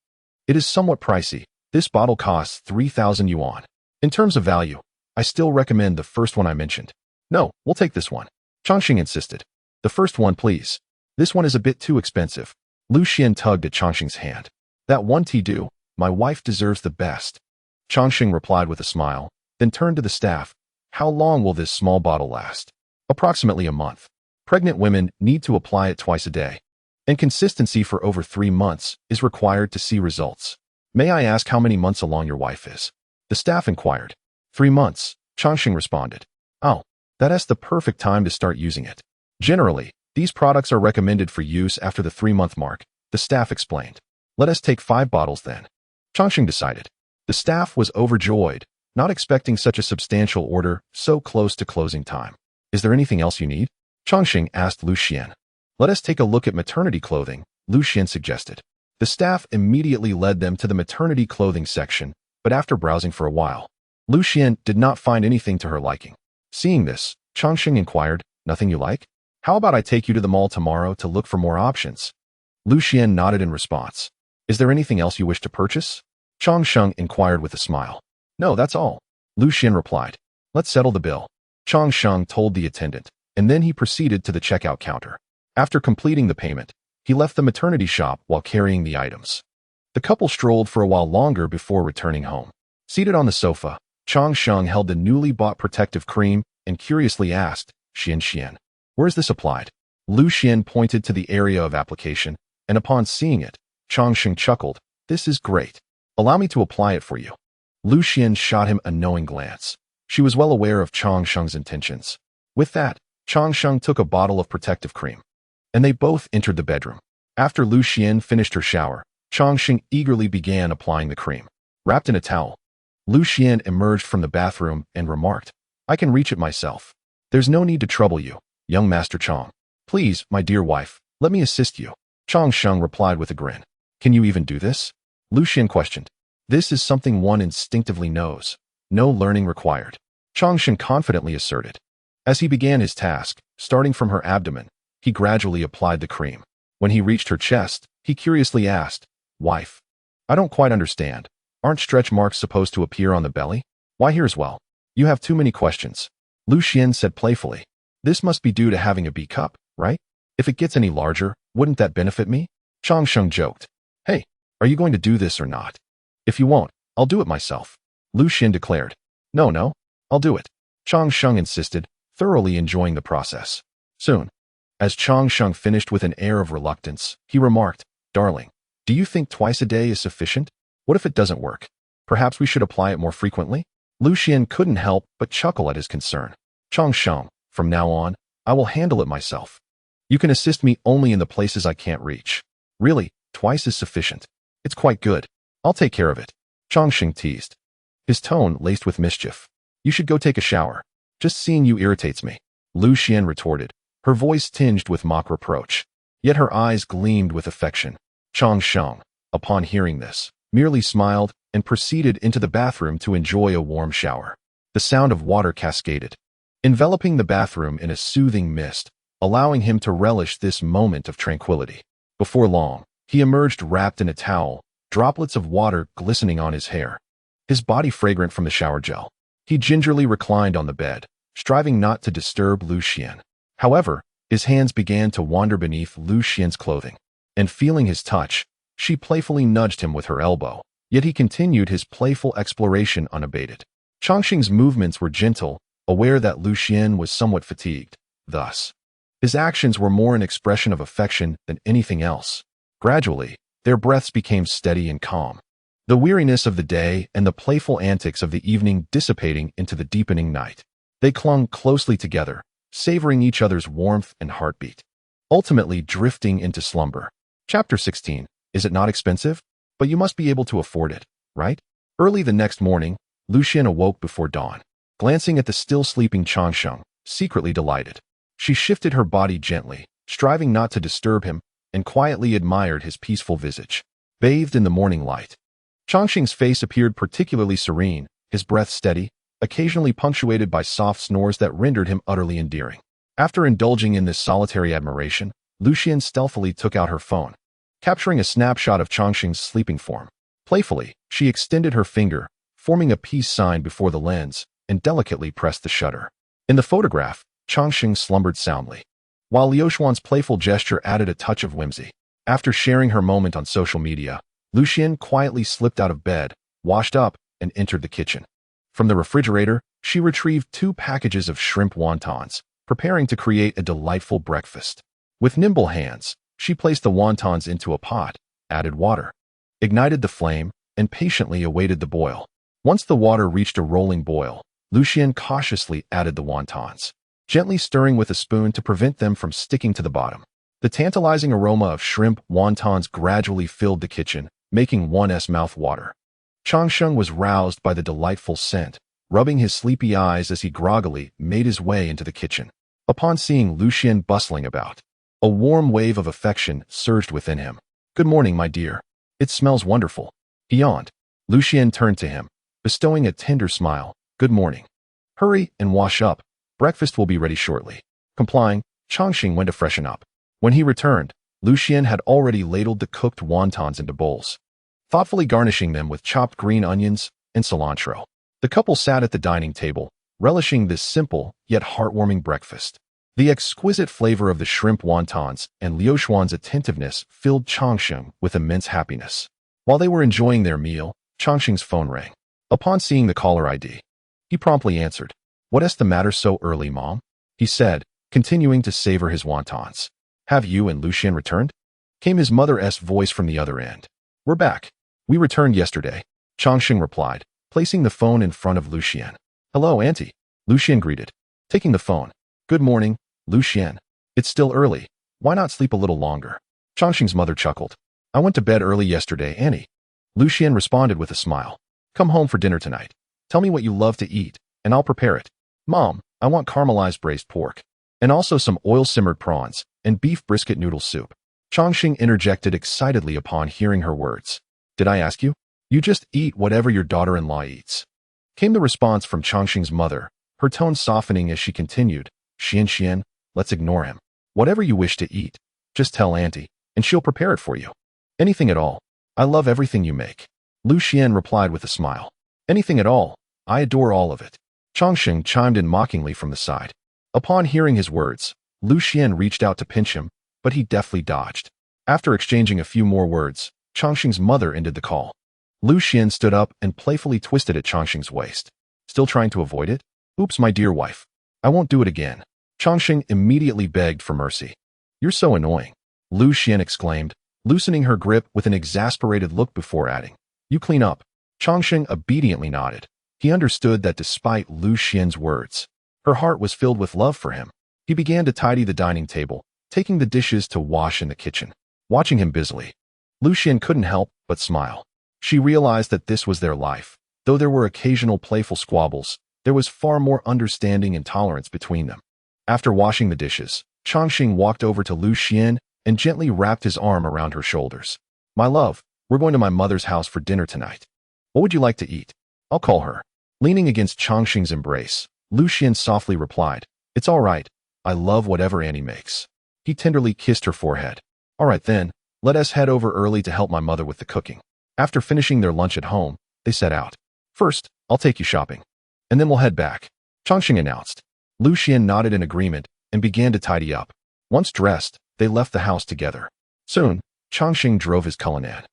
it is somewhat pricey. This bottle costs 3,000 yuan. In terms of value, I still recommend the first one I mentioned. No, we'll take this one, Chongqing insisted. The first one, please. This one is a bit too expensive. Lu Xian tugged at Chongqing's hand. That one do. My wife deserves the best. Chongqing replied with a smile, then turned to the staff. How long will this small bottle last? Approximately a month. Pregnant women need to apply it twice a day, and consistency for over 3 months is required to see results. May I ask how many months along your wife is? The staff inquired. 3 months, Chongqing responded. Oh, that's the perfect time to start using it. Generally, these products are recommended for use after the 3-month mark, the staff explained. Let us take 5 bottles then, Chongqing decided. The staff was overjoyed, not expecting such a substantial order so close to closing time. Is there anything else you need? Chongqing asked Lu Xian. Let us take a look at maternity clothing, Lu Xian suggested. The staff immediately led them to the maternity clothing section, but after browsing for a while, Lu Xian did not find anything to her liking. Seeing this, Chongqing inquired, nothing you like? How about I take you to the mall tomorrow to look for more options? Lu Xian nodded in response. Is there anything else you wish to purchase? Chongqing inquired with a smile. No, that's all, Lu Xian replied. Let's settle the bill, Chongqing told the attendant, and then he proceeded to the checkout counter. After completing the payment, he left the maternity shop while carrying the items. The couple strolled for a while longer before returning home. Seated on the sofa, Chongqing held the newly bought protective cream and curiously asked, Xian, where is this applied? Lu Xian pointed to the area of application, and upon seeing it, Chongqing chuckled. This is great. Allow me to apply it for you. Lu Xian shot him a knowing glance. She was well aware of Chongqing's intentions. With that, Chongqing took a bottle of protective cream, and they both entered the bedroom. After Lu Xian finished her shower, Chongqing eagerly began applying the cream. Wrapped in a towel, Lu Xian emerged from the bathroom and remarked, I can reach it myself. There's no need to trouble you, young Master Chong. Please, my dear wife, let me assist you. Chongqing replied with a grin. Can you even do this? Lu Xian questioned. This is something one instinctively knows. No learning required, Chongqing confidently asserted. As he began his task, starting from her abdomen, he gradually applied the cream. When he reached her chest, he curiously asked, Wife, I don't quite understand. Aren't stretch marks supposed to appear on the belly? Why here as well? You have too many questions, Lu Xian said playfully. This must be due to having a B cup, right? If it gets any larger, wouldn't that benefit me? Chongqing joked. Hey, are you going to do this or not? If you won't, I'll do it myself, Lu Xian declared. No, I'll do it, Chongqing insisted, thoroughly enjoying the process. Soon, as Chongqing finished with an air of reluctance, he remarked, Darling, do you think twice a day is sufficient? What if it doesn't work? Perhaps we should apply it more frequently? Lu Xian couldn't help but chuckle at his concern. Chongqing, from now on, I will handle it myself. You can assist me only in the places I can't reach. Really, twice is sufficient. It's quite good. I'll take care of it, Chongqing teased, his tone laced with mischief. You should go take a shower. Just seeing you irritates me, Lu Xian retorted, her voice tinged with mock reproach. Yet her eyes gleamed with affection. Chongqing, upon hearing this, merely smiled and proceeded into the bathroom to enjoy a warm shower. The sound of water cascaded, enveloping the bathroom in a soothing mist, allowing him to relish this moment of tranquility. Before long, he emerged wrapped in a towel, droplets of water glistening on his hair, his body fragrant from the shower gel. He gingerly reclined on the bed, striving not to disturb Lu Xian. However, his hands began to wander beneath Lu Xian's clothing, and feeling his touch, she playfully nudged him with her elbow. Yet he continued his playful exploration unabated. Chongqing's movements were gentle, aware that Lu Xian was somewhat fatigued. Thus, his actions were more an expression of affection than anything else. Gradually, their breaths became steady and calm, the weariness of the day and the playful antics of the evening dissipating into the deepening night. They clung closely together, savoring each other's warmth and heartbeat, ultimately drifting into slumber. Chapter 16. Is it not expensive? But you must be able to afford it, right? Early the next morning, Lu Xian awoke before dawn, glancing at the still sleeping Changsheng, secretly delighted. She shifted her body gently, striving not to disturb him, and quietly admired his peaceful visage, bathed in the morning light. Changsheng's face appeared particularly serene, his breath steady, occasionally punctuated by soft snores that rendered him utterly endearing. After indulging in this solitary admiration, Lu Xian stealthily took out her phone, capturing a snapshot of Changsheng's sleeping form. Playfully, she extended her finger, forming a peace sign before the lens, and delicately pressed the shutter. In the photograph, Changsheng slumbered soundly, while Liu Xuan's playful gesture added a touch of whimsy. After sharing her moment on social media, Lu Xian quietly slipped out of bed, washed up, and entered the kitchen. From the refrigerator, she retrieved 2 packages of shrimp wontons, preparing to create a delightful breakfast. With nimble hands, she placed the wontons into a pot, added water, ignited the flame, and patiently awaited the boil. Once the water reached a rolling boil, Lu Xian cautiously added the wontons, gently stirring with a spoon to prevent them from sticking to the bottom. The tantalizing aroma of shrimp wontons gradually filled the kitchen, making one's mouth water. Changsheng was roused by the delightful scent, rubbing his sleepy eyes as he groggily made his way into the kitchen. Upon seeing Lu Xian bustling about, a warm wave of affection surged within him. "Good morning, my dear. It smells wonderful." He yawned. Lu Xian turned to him, bestowing a tender smile. "Good morning. Hurry and wash up. Breakfast will be ready shortly." Complying, Changsheng went to freshen up. When he returned, Lu Xian had already ladled the cooked wontons into bowls, thoughtfully garnishing them with chopped green onions and cilantro. The couple sat at the dining table, relishing this simple yet heartwarming breakfast. The exquisite flavor of the shrimp wontons and Liu Xuan's attentiveness filled Changsheng with immense happiness. While they were enjoying their meal, Changsheng's phone rang. Upon seeing the caller ID, he promptly answered. "What's the matter so early, Mom?" he said, continuing to savor his wontons. "Have you and Lu Xian returned?" came his mother's voice from the other end. "We're back. We returned yesterday," Changsheng replied, placing the phone in front of Lu Xian. "Hello, Auntie," Lu Xian greeted, taking the phone. "Good morning, Lu Xian. It's still early. Why not sleep a little longer?" Changsheng's mother chuckled. "I went to bed early yesterday, Annie." Lu Xian responded with a smile. "Come home for dinner tonight. Tell me what you love to eat, and I'll prepare it." "Mom, I want caramelized braised pork, and also some oil-simmered prawns and beef brisket noodle soup." Changsheng interjected excitedly upon hearing her words. "Did I ask you? You just eat whatever your daughter-in-law eats," came the response from Changsheng's mother, her tone softening as she continued. Xian, let's ignore him. Whatever you wish to eat, just tell Auntie, and she'll prepare it for you. Anything at all. I love everything you make." Lu Xian replied with a smile. "Anything at all. I adore all of it." Changsheng chimed in mockingly from the side. Upon hearing his words, Lu Xian reached out to pinch him, but he deftly dodged. After exchanging a few more words, Changsheng's mother ended the call. Lu Xian stood up and playfully twisted at Changsheng's waist. "Still trying to avoid it? Oops, my dear wife. I won't do it again." Changsheng immediately begged for mercy. "You're so annoying," Lu Xian exclaimed, loosening her grip with an exasperated look before adding, "You clean up." Changsheng obediently nodded. He understood that despite Lu Xian's words, her heart was filled with love for him. He began to tidy the dining table, taking the dishes to wash in the kitchen. Watching him busily, Lu Xian couldn't help but smile. She realized that this was their life. Though there were occasional playful squabbles, there was far more understanding and tolerance between them. After washing the dishes, Changsheng walked over to Lu Xian and gently wrapped his arm around her shoulders. "My love, we're going to my mother's house for dinner tonight. What would you like to eat?" "I'll call her." Leaning against Changsheng's embrace, Lu Xian softly replied, "It's all right. I love whatever Annie makes." He tenderly kissed her forehead. "All right then, let us head over early to help my mother with the cooking." After finishing their lunch at home, they set out. "First, I'll take you shopping, and then we'll head back," Changsheng announced. Lu Xian nodded in agreement and began to tidy up. Once dressed, they left the house together. Soon, Changsheng drove his Cullinan,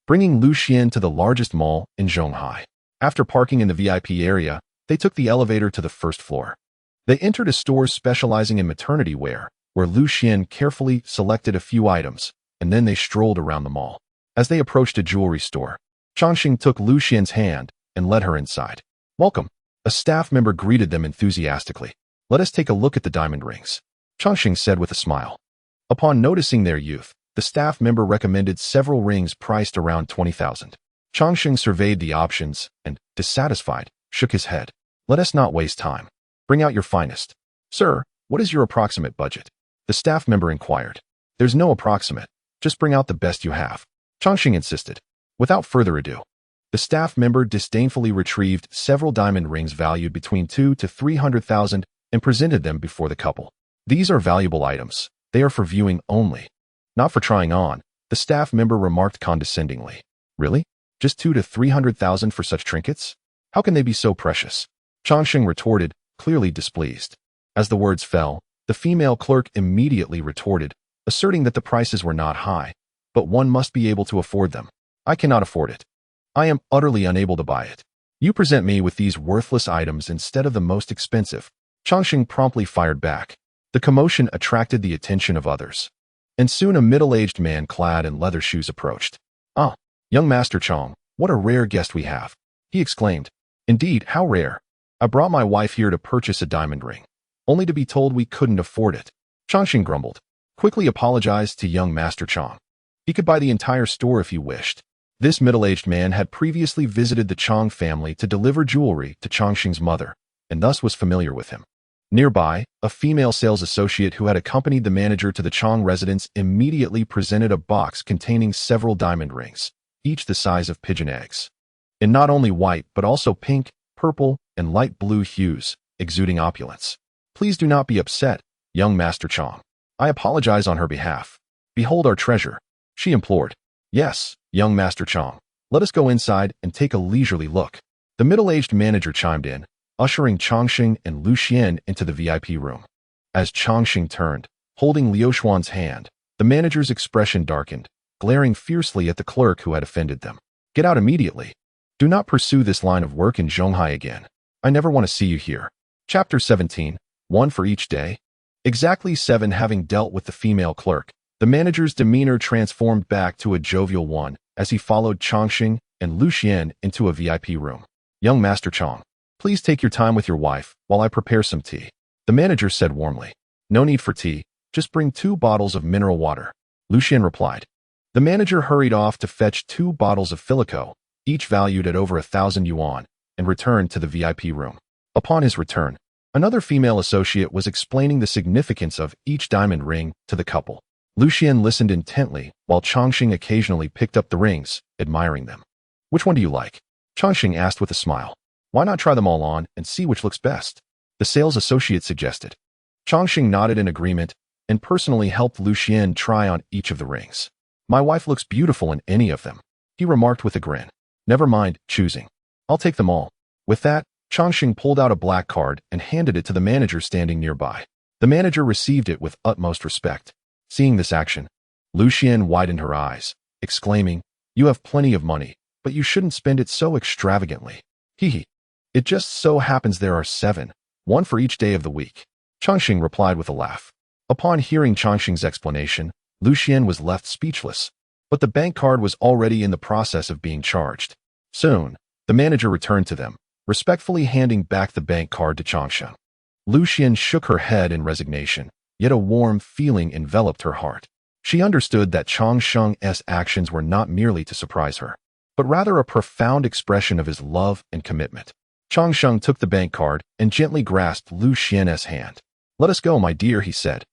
bringing Lu Xian to the largest mall in Zhonghai. After parking in the VIP area, they took the elevator to the first floor. They entered a store specializing in maternity wear, where Lu Xian carefully selected a few items, and then they strolled around the mall. As they approached a jewelry store, Changxing took Lu Xian's hand and led her inside. "Welcome." A staff member greeted them enthusiastically. "Let us take a look at the diamond rings," Changxing said with a smile. Upon noticing their youth, the staff member recommended several rings priced around 20,000. Changxing surveyed the options and, dissatisfied, shook his head. "Let us not waste time. Bring out your finest." "Sir, what is your approximate budget?" the staff member inquired. "There's no approximate. Just bring out the best you have," Changxing insisted. Without further ado, the staff member disdainfully retrieved several diamond rings valued between 200,000 to 300,000 and presented them before the couple. "These are valuable items. They are for viewing only, not for trying on," the staff member remarked condescendingly. "Really? Just 200,000 to 300,000 for such trinkets? How can they be so precious?" Changxing retorted, clearly displeased. As the words fell, the female clerk immediately retorted, asserting that the prices were not high, but one must be able to afford them. "I cannot afford it. I am utterly unable to buy it. You present me with these worthless items instead of the most expensive." Changxing promptly fired back. The commotion attracted the attention of others, and soon a middle-aged man clad in leather shoes approached. "Ah, young Master Chang, what a rare guest we have," he exclaimed. "Indeed, how rare. I brought my wife here to purchase a diamond ring, only to be told we couldn't afford it." Changxing grumbled, quickly apologized to young Master Chang. He could buy the entire store if he wished. This middle-aged man had previously visited the Chang family to deliver jewelry to Changxing's mother, and thus was familiar with him. Nearby, a female sales associate who had accompanied the manager to the Chang residence immediately presented a box containing several diamond rings, each the size of pigeon eggs, in not only white but also pink, purple, and light blue hues, exuding opulence. "Please do not be upset, young Master Chang. I apologize on her behalf. Behold our treasure," she implored. "Yes, young Master Chang. Let us go inside and take a leisurely look," the middle-aged manager chimed in, ushering Changxing and Lu Xian into the VIP room. As Changxing turned, holding Liu Xuan's hand, the manager's expression darkened, glaring fiercely at the clerk who had offended them. "Get out immediately. Do not pursue this line of work in Zhonghai again. I never want to see you here." Chapter 17, one for each day. Exactly 7. Having dealt with the female clerk, the manager's demeanor transformed back to a jovial one as he followed Changxing and Lu Xian into a VIP room. "Young Master Chang, please take your time with your wife while I prepare some tea," the manager said warmly. "No need for tea, just bring 2 bottles of mineral water," Lu Xian replied. The manager hurried off to fetch 2 bottles of Filico, each valued at over 1,000 yuan, and returned to the VIP room. Upon his return, another female associate was explaining the significance of each diamond ring to the couple. Lu Xian listened intently while Changxing occasionally picked up the rings, admiring them. "Which one do you like?" Changxing asked with a smile. "Why not try them all on and see which looks best?" the sales associate suggested. Changxing nodded in agreement and personally helped Lu Xian try on each of the rings. "My wife looks beautiful in any of them," he remarked with a grin. "Never mind choosing. I'll take them all." With that, Changxing pulled out a black card and handed it to the manager standing nearby. The manager received it with utmost respect. Seeing this action, Lu Xian widened her eyes, exclaiming, "You have plenty of money, but you shouldn't spend it so extravagantly. Hee. It just so happens there are 7, one for each day of the week." Changxing replied with a laugh. Upon hearing Changxing's explanation, Lu Xian was left speechless, but the bank card was already in the process of being charged. Soon, the manager returned to them, respectfully handing back the bank card to Changxing. Lu Xian shook her head in resignation, yet a warm feeling enveloped her heart. She understood that Changxing's actions were not merely to surprise her, but rather a profound expression of his love and commitment. Changxing took the bank card and gently grasped Lu Xian's hand. "Let us go, my dear," he said.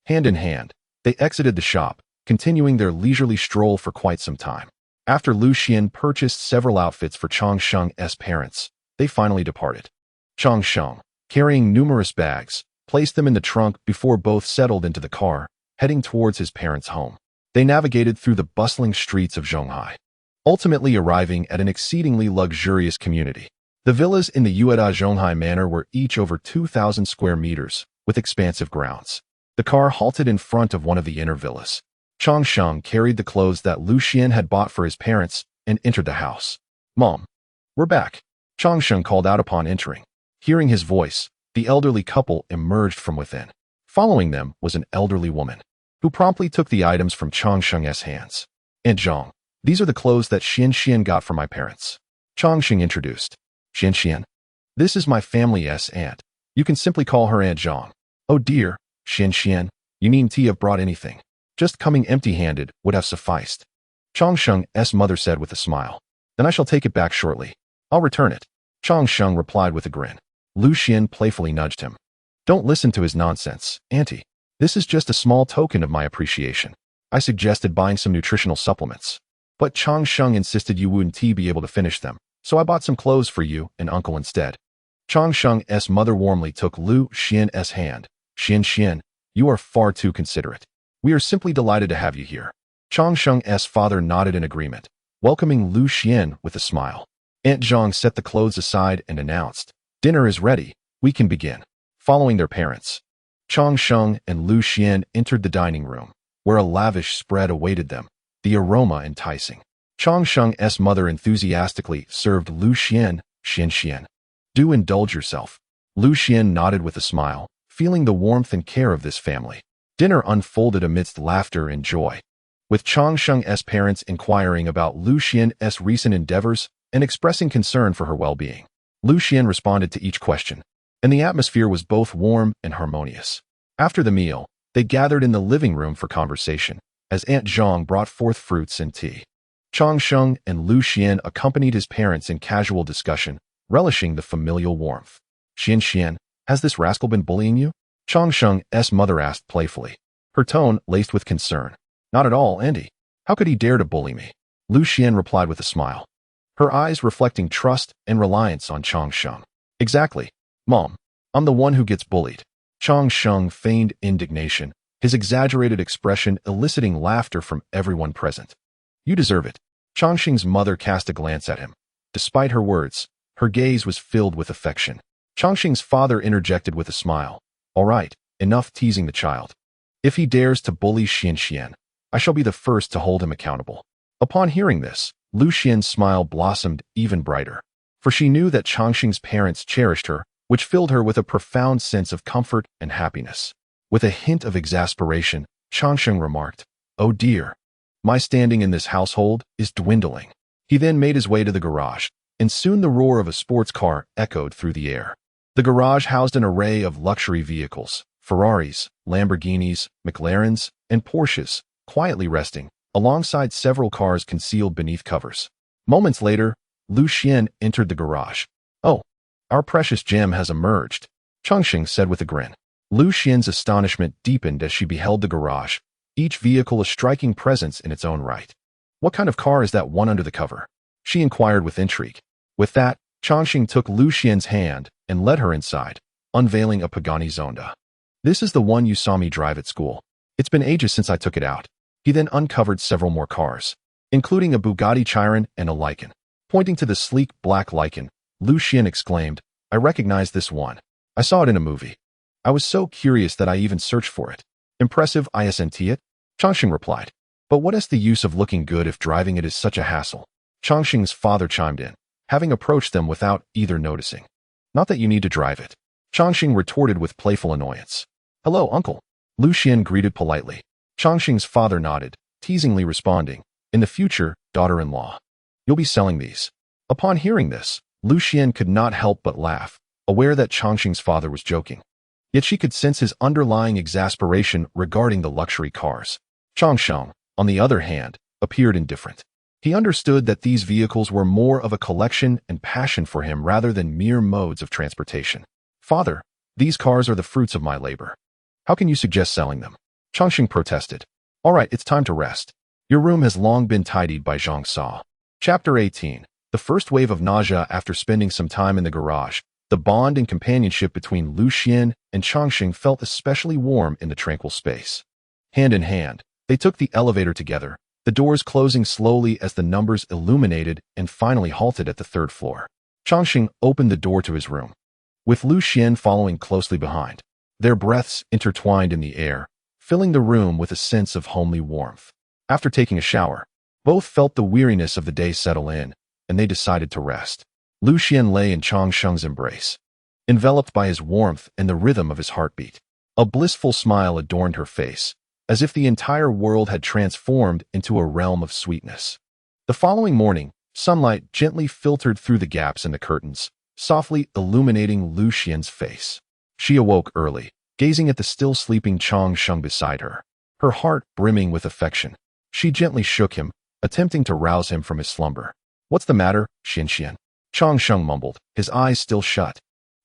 Hand in hand, they exited the shop, continuing their leisurely stroll for quite some time. After Lu Xian purchased several outfits for Changxing's parents, they finally departed. Changxing, carrying numerous bags, placed them in the trunk before both settled into the car, heading towards his parents' home. They navigated through the bustling streets of Zhonghai, ultimately arriving at an exceedingly luxurious community. The villas in the Ueda Zhonghai manor were each over 2,000 square meters, with expansive grounds. The car halted in front of one of the inner villas. Changxing carried the clothes that Lu Xian had bought for his parents and entered the house. "Mom, we're back," Changsheng called out upon entering. Hearing his voice, the elderly couple emerged from within. Following them was an elderly woman, who promptly took the items from Changsheng's hands. "Aunt Zhong, these are the clothes that Xian got from my parents," Changsheng introduced. "Xian? This is my family's aunt. You can simply call her Aunt Zhong." "Oh dear, Xian, you needn't have brought anything. Just coming empty-handed would have sufficed," Changsheng's mother said with a smile. "Then I shall take it back shortly. I'll return it," Changsheng replied with a grin. Lu Xian playfully nudged him. "Don't listen to his nonsense, Auntie. This is just a small token of my appreciation. I suggested buying some nutritional supplements, but Changsheng insisted you wouldn't be able to finish them, so I bought some clothes for you and uncle instead." Changsheng's mother warmly took Lu Xian's hand. "Xian, you are far too considerate. We are simply delighted to have you here." Changsheng's father nodded in agreement, welcoming Lu Xian with a smile. Aunt Zhong set the clothes aside and announced, "Dinner is ready. We can begin." Following their parents, Changsheng and Lu Xian entered the dining room, where a lavish spread awaited them, the aroma enticing. Changsheng's mother enthusiastically served Lu Xian. "Xian, do indulge yourself." Lu Xian nodded with a smile, feeling the warmth and care of this family. Dinner unfolded amidst laughter and joy, with Changsheng's parents inquiring about Lu Xian's recent endeavors and expressing concern for her well-being. Lu Xian responded to each question, and the atmosphere was both warm and harmonious. After the meal, they gathered in the living room for conversation, as Aunt Zhong brought forth fruits and tea. Changsheng and Lu Xian accompanied his parents in casual discussion, relishing the familial warmth. "Xian, has this rascal been bullying you?" Changsheng's mother asked playfully, her tone laced with concern. "Not at all, Auntie. How could he dare to bully me?" Lu Xian replied with a smile, her eyes reflecting trust and reliance on Changsheng. "Exactly, Mom. I'm the one who gets bullied." Changsheng feigned indignation, his exaggerated expression eliciting laughter from everyone present. "You deserve it." Changsheng's mother cast a glance at him. Despite her words, her gaze was filled with affection. Changsheng's father interjected with a smile. "All right, enough teasing the child. If he dares to bully Xian, I shall be the first to hold him accountable." Upon hearing this, Lu Xian's smile blossomed even brighter, for she knew that Changsheng's parents cherished her, which filled her with a profound sense of comfort and happiness. With a hint of exasperation, Changsheng remarked, "Oh dear, my standing in this household is dwindling." He then made his way to the garage, and soon the roar of a sports car echoed through the air. The garage housed an array of luxury vehicles, Ferraris, Lamborghinis, McLarens, and Porsches, quietly resting, alongside several cars concealed beneath covers. Moments later, Lu Xian entered the garage. "Oh, our precious gem has emerged," Changsheng said with a grin. Lu Xian's astonishment deepened as she beheld the garage, each vehicle a striking presence in its own right. "What kind of car is that one under the cover?" she inquired with intrigue. With that, Changsheng took Lu Xian's hand and led her inside, unveiling a Pagani Zonda. "This is the one you saw me drive at school. It's been ages since I took it out." He then uncovered several more cars, including a Bugatti Chiron and a Lycan. Pointing to the sleek black Lycan, Lu Xian exclaimed, "I recognize this one. I saw it in a movie. I was so curious that I even searched for it." "Impressive, isn't it?" Changsheng replied. "But what is the use of looking good if driving it is such a hassle?" Changsheng's father chimed in, having approached them without either noticing. "Not that you need to drive it," Changsheng retorted with playful annoyance. "Hello, uncle," Lu Xian greeted politely. Changsheng's father nodded, teasingly responding, "In the future, daughter-in-law, you'll be selling these." Upon hearing this, Lu Xian could not help but laugh, aware that Changsheng's father was joking. Yet she could sense his underlying exasperation regarding the luxury cars. Changsheng, on the other hand, appeared indifferent. He understood that these vehicles were more of a collection and passion for him rather than mere modes of transportation. "Father, these cars are the fruits of my labor. How can you suggest selling them?" Changsheng protested. "All right, it's time to rest. Your room has long been tidied by Zhang Sa." Chapter 18. The first wave of nausea after spending some time in the garage. The bond and companionship between Lu Xian and Changsheng felt especially warm in the tranquil space. Hand in hand, they took the elevator together, the doors closing slowly as the numbers illuminated and finally halted at the third floor. Changsheng opened the door to his room, with Lu Xian following closely behind. Their breaths intertwined in the air, filling the room with a sense of homely warmth. After taking a shower, Both felt the weariness of the day settle in, and they decided to rest. Lu Xian lay in Changsheng's embrace, enveloped by his warmth and the rhythm of his heartbeat. A blissful smile adorned her face, as if the entire world had transformed into a realm of sweetness. The following morning, sunlight gently filtered through the gaps in the curtains, softly illuminating Lu Xian's face. She awoke early, gazing at the still sleeping Changsheng beside her, her heart brimming with affection. She gently shook him, attempting to rouse him from his slumber. "What's the matter, Xian?" Changsheng mumbled, his eyes still shut,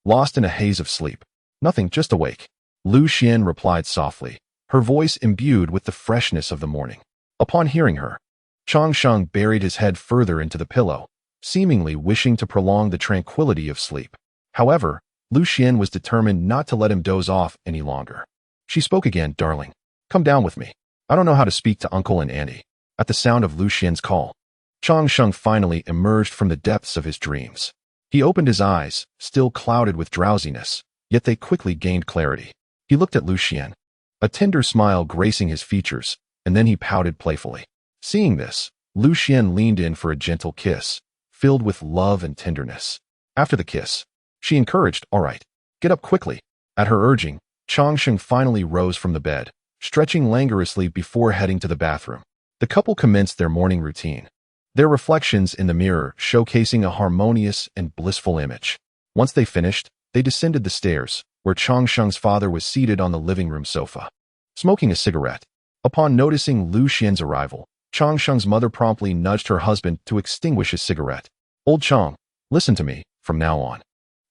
lost in a haze of sleep. "Nothing, just awake," Lu Xian replied softly, her voice imbued with the freshness of the morning. Upon hearing her, Changsheng buried his head further into the pillow, seemingly wishing to prolong the tranquility of sleep. However, Lu Xian was determined not to let him doze off any longer. She spoke again, "Darling, come down with me. I don't know how to speak to Uncle and Auntie." At the sound of Lu Xian's call, Changsheng finally emerged from the depths of his dreams. He opened his eyes, still clouded with drowsiness, yet they quickly gained clarity. He looked at Lu Xian, a tender smile gracing his features, and then he pouted playfully. Seeing this, Lu Xian leaned in for a gentle kiss, filled with love and tenderness. After the kiss, she encouraged, "All right, get up quickly." At her urging, Changsheng finally rose from the bed, stretching languorously before heading to the bathroom. The couple commenced their morning routine, their reflections in the mirror showcasing a harmonious and blissful image. Once they finished, they descended the stairs, where Changsheng's father was seated on the living room sofa, smoking a cigarette. Upon noticing Lu Xian's arrival, Changsheng's mother promptly nudged her husband to extinguish his cigarette. "Old Chang, listen to me, from now on.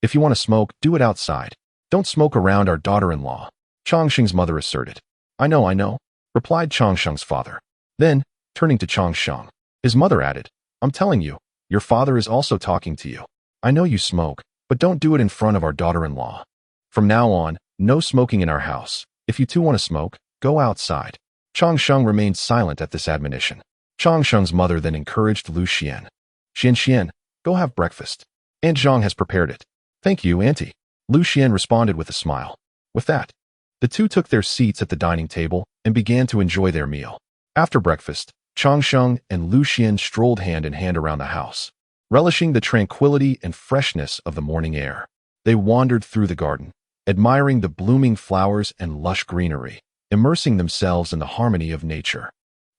If you want to smoke, do it outside. Don't smoke around our daughter-in-law," Changsheng's mother asserted. I know," replied Changsheng's father. Then, turning to Changsheng, his mother added, "I'm telling you, your father is also talking to you. I know you smoke, but don't do it in front of our daughter-in-law. From now on, no smoking in our house. If you two want to smoke, go outside." Changsheng remained silent at this admonition. Changsheng's mother then encouraged Lu Xian. Xian, go have breakfast. Aunt Zhang has prepared it." "Thank you, Auntie," Lu Xian responded with a smile. With that, the two took their seats at the dining table and began to enjoy their meal. After breakfast, Changsheng and Lu Xian strolled hand in hand around the house, relishing the tranquility and freshness of the morning air. They wandered through the garden, admiring the blooming flowers and lush greenery, immersing themselves in the harmony of nature.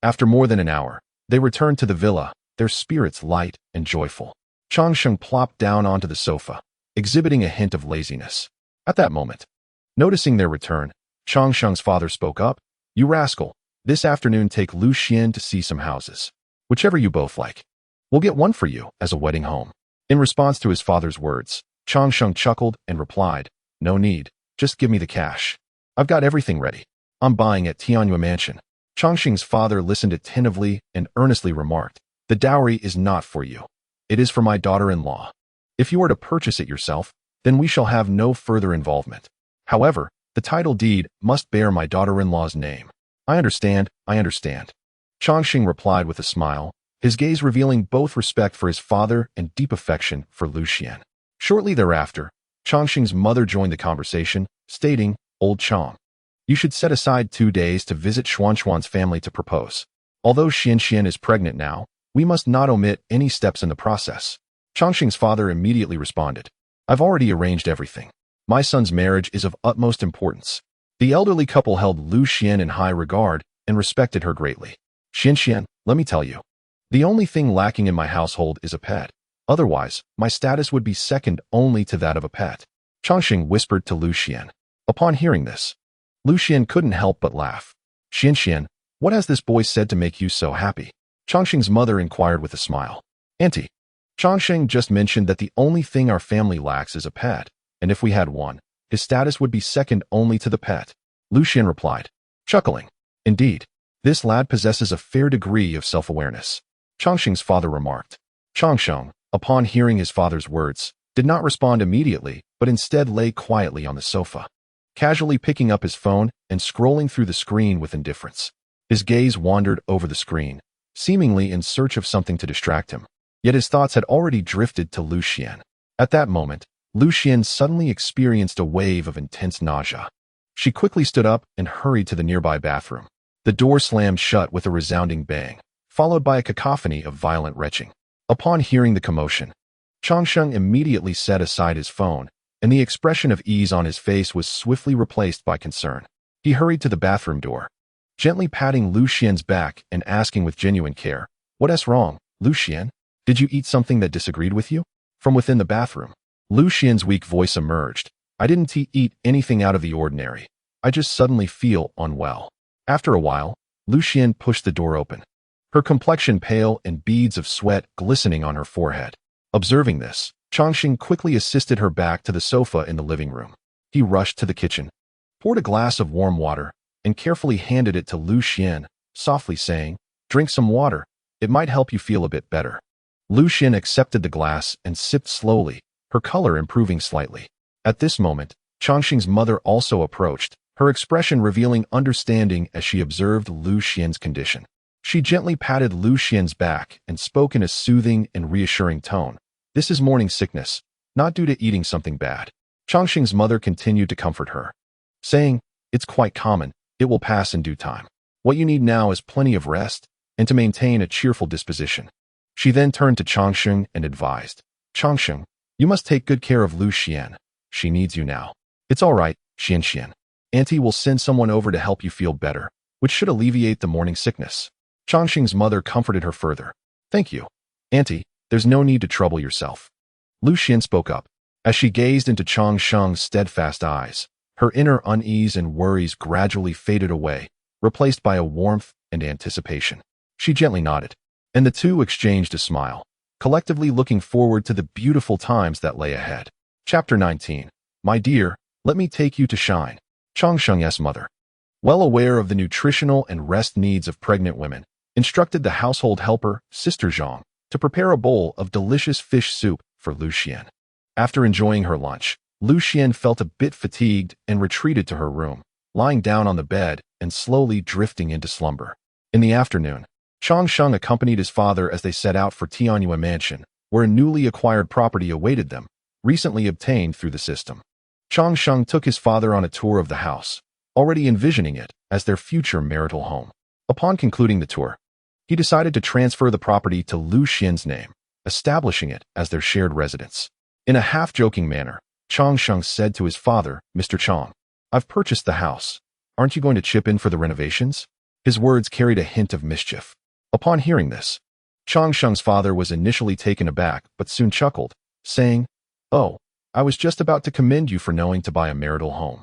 After more than an hour, they returned to the villa, their spirits light and joyful. Changsheng plopped down onto the sofa, exhibiting a hint of laziness. At that moment, noticing their return, Changsheng's father spoke up, "You rascal, this afternoon take Lu Xian to see some houses. Whichever you both like. We'll get one for you as a wedding home." In response to his father's words, Changsheng chuckled and replied, "No need, just give me the cash. I've got everything ready. I'm buying at Tianyue Mansion." Changsheng's father listened attentively and earnestly remarked, "The dowry is not for you. It is for my daughter-in-law. If you are to purchase it yourself, then we shall have no further involvement. However, the title deed must bear my daughter-in-law's name." I understand. Changsheng replied with a smile, his gaze revealing both respect for his father and deep affection for Lu Xian. Shortly thereafter, Changsheng's mother joined the conversation, stating, "Old Chang, you should set aside 2 days to visit Xuan's family to propose. Although Xian is pregnant now, we must not omit any steps in the process." Changsheng's father immediately responded, "I've already arranged everything. My son's marriage is of utmost importance." The elderly couple held Lu Xian in high regard and respected her greatly. "Xian, let me tell you, the only thing lacking in my household is a pet. Otherwise, my status would be second only to that of a pet," Changsheng whispered to Lu Xian. Upon hearing this, Lu Xian couldn't help but laugh. "Xian, what has this boy said to make you so happy?" Changsheng's mother inquired with a smile. "Auntie, Changsheng just mentioned that the only thing our family lacks is a pet, and if we had one, his status would be second only to the pet," Lu Xian replied, chuckling. "Indeed, this lad possesses a fair degree of self-awareness," Changsheng's father remarked. Changsheng, upon hearing his father's words, did not respond immediately, but instead lay quietly on the sofa, casually picking up his phone and scrolling through the screen with indifference. His gaze wandered over the screen, seemingly in search of something to distract him, yet his thoughts had already drifted to Lu Xian. At that moment, Lu Xian suddenly experienced a wave of intense nausea. She quickly stood up and hurried to the nearby bathroom. The door slammed shut with a resounding bang, followed by a cacophony of violent retching. Upon hearing the commotion, Changsheng immediately set aside his phone, and the expression of ease on his face was swiftly replaced by concern. He hurried to the bathroom door, gently patting Lu Xian's back and asking with genuine care, "What's wrong, Lu Xian? Did you eat something that disagreed with you?" From within the bathroom, Lu Xian's weak voice emerged. "I didn't eat anything out of the ordinary. I just suddenly feel unwell." After a while, Lu Xian pushed the door open, her complexion pale and beads of sweat glistening on her forehead. Observing this, Changsheng quickly assisted her back to the sofa in the living room. He rushed to the kitchen, poured a glass of warm water, and carefully handed it to Lu Xian, softly saying, "Drink some water. It might help you feel a bit better." Lu Xian accepted the glass and sipped slowly, her color improving slightly. At this moment, Changsheng's mother also approached, her expression revealing understanding as she observed Lu Xian's condition. She gently patted Lu Xian's back and spoke in a soothing and reassuring tone. "This is morning sickness, not due to eating something bad." Changsheng's mother continued to comfort her, saying, "It's quite common. It will pass in due time. What you need now is plenty of rest and to maintain a cheerful disposition." She then turned to Changsheng and advised, "Changsheng, you must take good care of Lu Xian. She needs you now." "It's all right, Xian. Auntie will send someone over to help you feel better, which should alleviate the morning sickness." Changsheng's mother comforted her further. "Thank you, Auntie. There's no need to trouble yourself." Lu Xian spoke up. As she gazed into Changsheng's steadfast eyes, her inner unease and worries gradually faded away, replaced by a warmth and anticipation. She gently nodded, and the two exchanged a smile, collectively looking forward to the beautiful times that lay ahead. Chapter 19. My dear, let me take you to Shine. Changsheng's mother, well aware of the nutritional and rest needs of pregnant women, instructed the household helper, Sister Zhong, to prepare a bowl of delicious fish soup for Lu Xian. After enjoying her lunch, Lu Xian felt a bit fatigued and retreated to her room, lying down on the bed and slowly drifting into slumber. In the afternoon, Changsheng accompanied his father as they set out for Tianyue Mansion, where a newly acquired property awaited them, recently obtained through the system. Changsheng took his father on a tour of the house, already envisioning it as their future marital home. Upon concluding the tour, he decided to transfer the property to Lu Xian's name, establishing it as their shared residence. In a half-joking manner, Changsheng said to his father, "Mr. Chang, I've purchased the house. Aren't you going to chip in for the renovations?" His words carried a hint of mischief. Upon hearing this, Changsheng's father was initially taken aback but soon chuckled, saying, "Oh, I was just about to commend you for knowing to buy a marital home.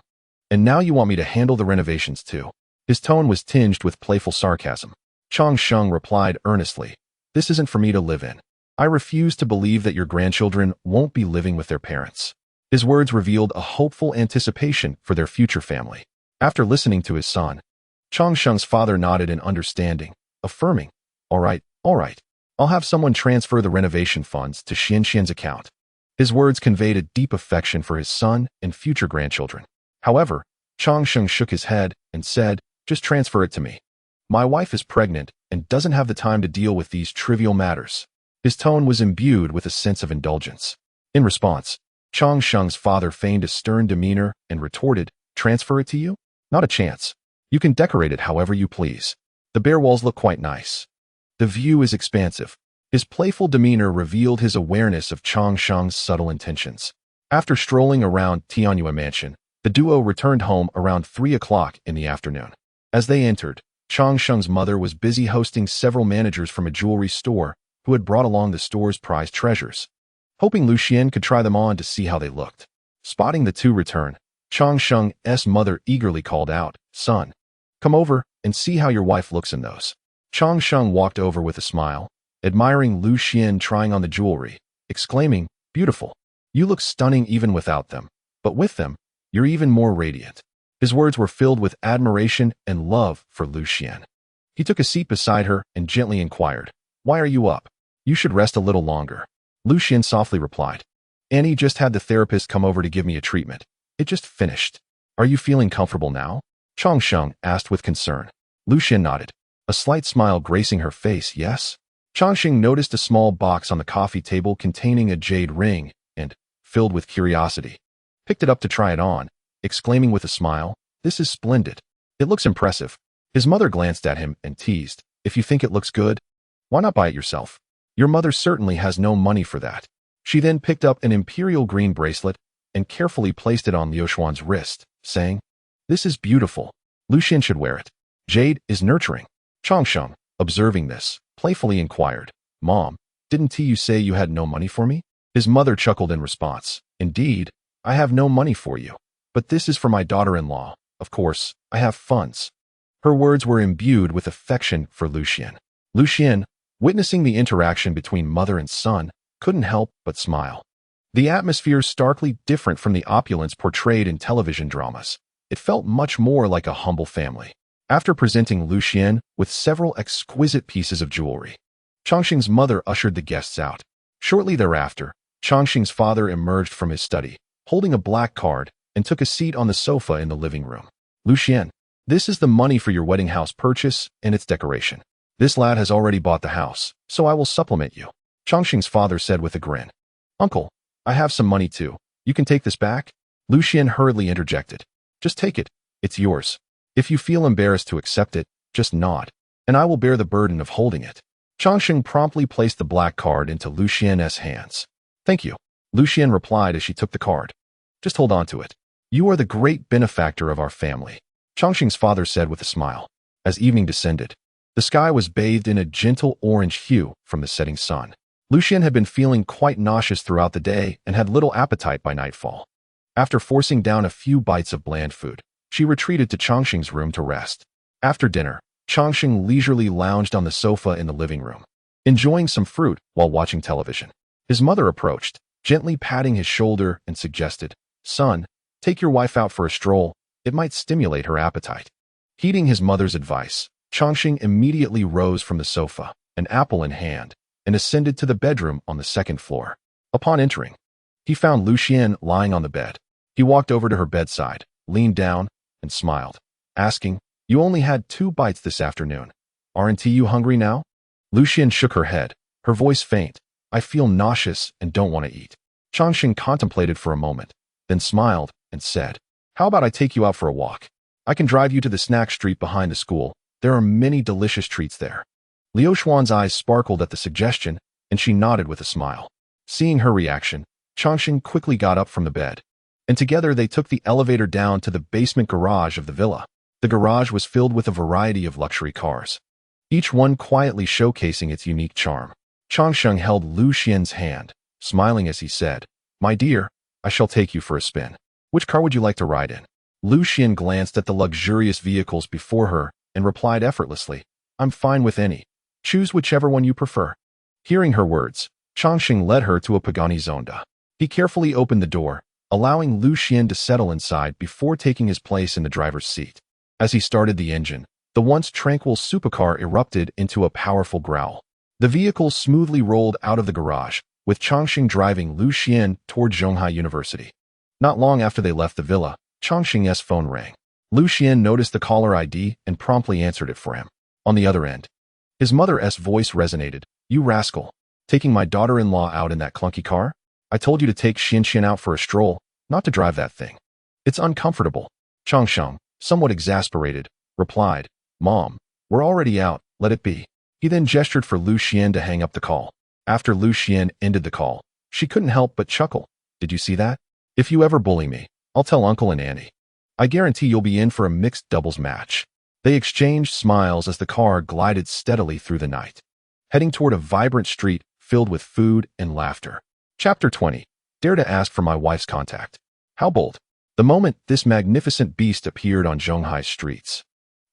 And now you want me to handle the renovations too?" His tone was tinged with playful sarcasm. Changsheng replied earnestly, "This isn't for me to live in. I refuse to believe that your grandchildren won't be living with their parents." His words revealed a hopeful anticipation for their future family. After listening to his son, Changsheng's father nodded in understanding, affirming, all right, I'll have someone transfer the renovation funds to Xianxian's account." His words conveyed a deep affection for his son and future grandchildren. However, Changsheng shook his head and said, "Just transfer it to me. My wife is pregnant and doesn't have the time to deal with these trivial matters." His tone was imbued with a sense of indulgence. In response, Changsheng's father feigned a stern demeanor and retorted, "Transfer it to you? Not a chance. You can decorate it however you please. The bare walls look quite nice. The view is expansive." His playful demeanor revealed his awareness of Changsheng's subtle intentions. After strolling around Tianyue Mansion, the duo returned home around 3 o'clock in the afternoon. As they entered, Changsheng's mother was busy hosting several managers from a jewelry store who had brought along the store's prized treasures, hoping Lu Xian could try them on to see how they looked. Spotting the two return, Changsheng's mother eagerly called out, "Son, come over and see how your wife looks in those." Changsheng walked over with a smile, admiring Lu Xian trying on the jewelry, exclaiming, "Beautiful. You look stunning even without them, but with them, you're even more radiant." His words were filled with admiration and love for Lu Xian. He took a seat beside her and gently inquired, "Why are you up? You should rest a little longer." Lu Xian softly replied, "Annie just had the therapist come over to give me a treatment. It just finished. Are you feeling comfortable now?" Changsheng asked with concern. Lu Xian nodded, a slight smile gracing her face. "Yes." Changsheng noticed a small box on the coffee table containing a jade ring and, filled with curiosity, picked it up to try it on, exclaiming with a smile, "This is splendid. It looks impressive." His mother glanced at him and teased, "If you think it looks good, Why not buy it yourself? Your mother certainly has no money for that. She then picked up an imperial green bracelet and carefully placed it on Liu Xuan's wrist, saying, "This is beautiful. Lucian should wear it. Jade is nurturing." Changsheng, observing this, playfully inquired, "Mom, didn't you say you had no money for me?" His mother chuckled in response, "Indeed, I have no money for you. But this is for my daughter-in-law. Of course, I have funds." Her words were imbued with affection for Lucian. Lucian, witnessing the interaction between mother and son, couldn't help but smile. The atmosphere is starkly different from the opulence portrayed in television dramas. It felt much more like a humble family. After presenting Lucian with several exquisite pieces of jewelry, Changxing's mother ushered the guests out. Shortly thereafter, Changxing's father emerged from his study, holding a black card, and took a seat on the sofa in the living room. "Lucian, this is the money for your wedding house purchase and its decoration. This lad has already bought the house, so I will supplement you," Changxing's father said with a grin. "Uncle, I have some money too. You can take this back?" Lucian hurriedly interjected. "Just take it. It's yours. If you feel embarrassed to accept it, just nod, and I will bear the burden of holding it." Changxing promptly placed the black card into Lucian's hands. "Thank you," Lucian replied as she took the card. "Just hold on to it. You are the great benefactor of our family," Changxing's father said with a smile. As evening descended, the sky was bathed in a gentle orange hue from the setting sun. Lucian had been feeling quite nauseous throughout the day and had little appetite by nightfall. After forcing down a few bites of bland food, she retreated to Changxing's room to rest. After dinner, Changxing leisurely lounged on the sofa in the living room, enjoying some fruit while watching television. His mother approached, gently patting his shoulder, and suggested, "Son, take your wife out for a stroll. It might stimulate her appetite." Heeding his mother's advice, Changxing immediately rose from the sofa, an apple in hand, and ascended to the bedroom on the second floor. Upon entering, he found Lucian lying on the bed. He walked over to her bedside, leaned down, and smiled, asking, "You only had 2 bites this afternoon. Aren't you hungry now?" Lucian shook her head, her voice faint. "I feel nauseous and don't want to eat." Changxing contemplated for a moment, then smiled and said, "How about I take you out for a walk? I can drive you to the snack street behind the school. There are many delicious treats there." Liu Xuan's eyes sparkled at the suggestion, and she nodded with a smile. Seeing her reaction, Changxing quickly got up from the bed, and together they took the elevator down to the basement garage of the villa. The garage was filled with a variety of luxury cars, each one quietly showcasing its unique charm. Changxing held Lucian's hand, smiling as he said, "My dear, I shall take you for a spin. Which car would you like to ride in?" Lucian glanced at the luxurious vehicles before her and replied effortlessly, "I'm fine with any. Choose whichever one you prefer." Hearing her words, Changxing led her to a Pagani Zonda. He carefully opened the door, allowing Lucian to settle inside before taking his place in the driver's seat. As he started the engine, the once tranquil supercar erupted into a powerful growl. The vehicle smoothly rolled out of the garage, with Changxing driving Lucian toward Zhonghai University. Not long after they left the villa, Changxing's phone rang. Lucian noticed the caller ID and promptly answered it for him. On the other end, his mother's voice resonated. "You rascal, taking my daughter-in-law out in that clunky car? I told you to take Xianxian out for a stroll, not to drive that thing. It's uncomfortable." Changsheng, somewhat exasperated, replied, "Mom, we're already out, let it be." He then gestured for Lucian to hang up the call. After Lucian ended the call, she couldn't help but chuckle. "Did you see that? If you ever bully me, I'll tell Uncle and Annie. I guarantee you'll be in for a mixed doubles match." They exchanged smiles as the car glided steadily through the night, heading toward a vibrant street filled with food and laughter. Chapter 20. Dare to ask for my wife's contact. How bold. The moment this magnificent beast appeared on Zhonghai streets,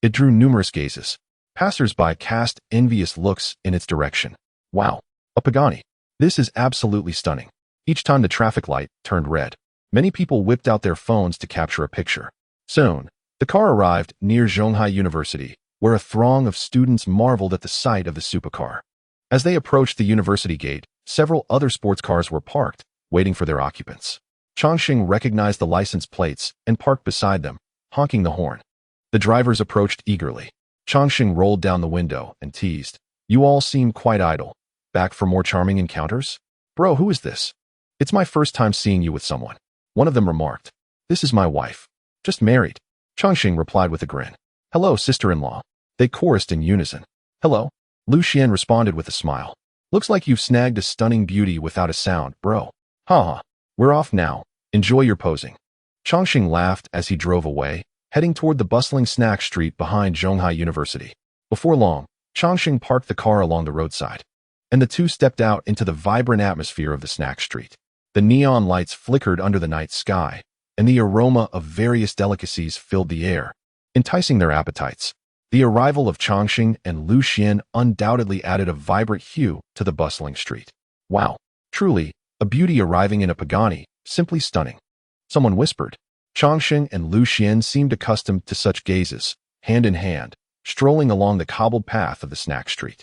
it drew numerous gazes. Passers-by cast envious looks in its direction. "Wow, a Pagani. This is absolutely stunning." Each time the traffic light turned red, many people whipped out their phones to capture a picture. Soon, the car arrived near Zhonghai University, where a throng of students marveled at the sight of the supercar. As they approached the university gate, several other sports cars were parked, waiting for their occupants. Changxing recognized the license plates and parked beside them, honking the horn. The drivers approached eagerly. Changxing rolled down the window and teased, "You all seem quite idle. Back for more charming encounters? Bro, who is this?" "It's my first time seeing you with someone," one of them remarked. "This is my wife. Just married." Changxing replied with a grin. "Hello, sister-in-law." They chorused in unison. "Hello." Lu Xian responded with a smile. Looks like you've snagged a stunning beauty without a sound, bro. Haha, we're off now. Enjoy your posing. Chongqing laughed as he drove away, heading toward the bustling snack street behind Zhonghai University. Before long, Chongqing parked the car along the roadside, and the two stepped out into the vibrant atmosphere of the snack street. The neon lights flickered under the night sky, and the aroma of various delicacies filled the air, enticing their appetites. The arrival of Chongqing and Lu Xian undoubtedly added a vibrant hue to the bustling street. Wow, truly, a beauty arriving in a Pagani, simply stunning. Someone whispered. Chongqing and Lu Xian seemed accustomed to such gazes, hand in hand, strolling along the cobbled path of the snack street.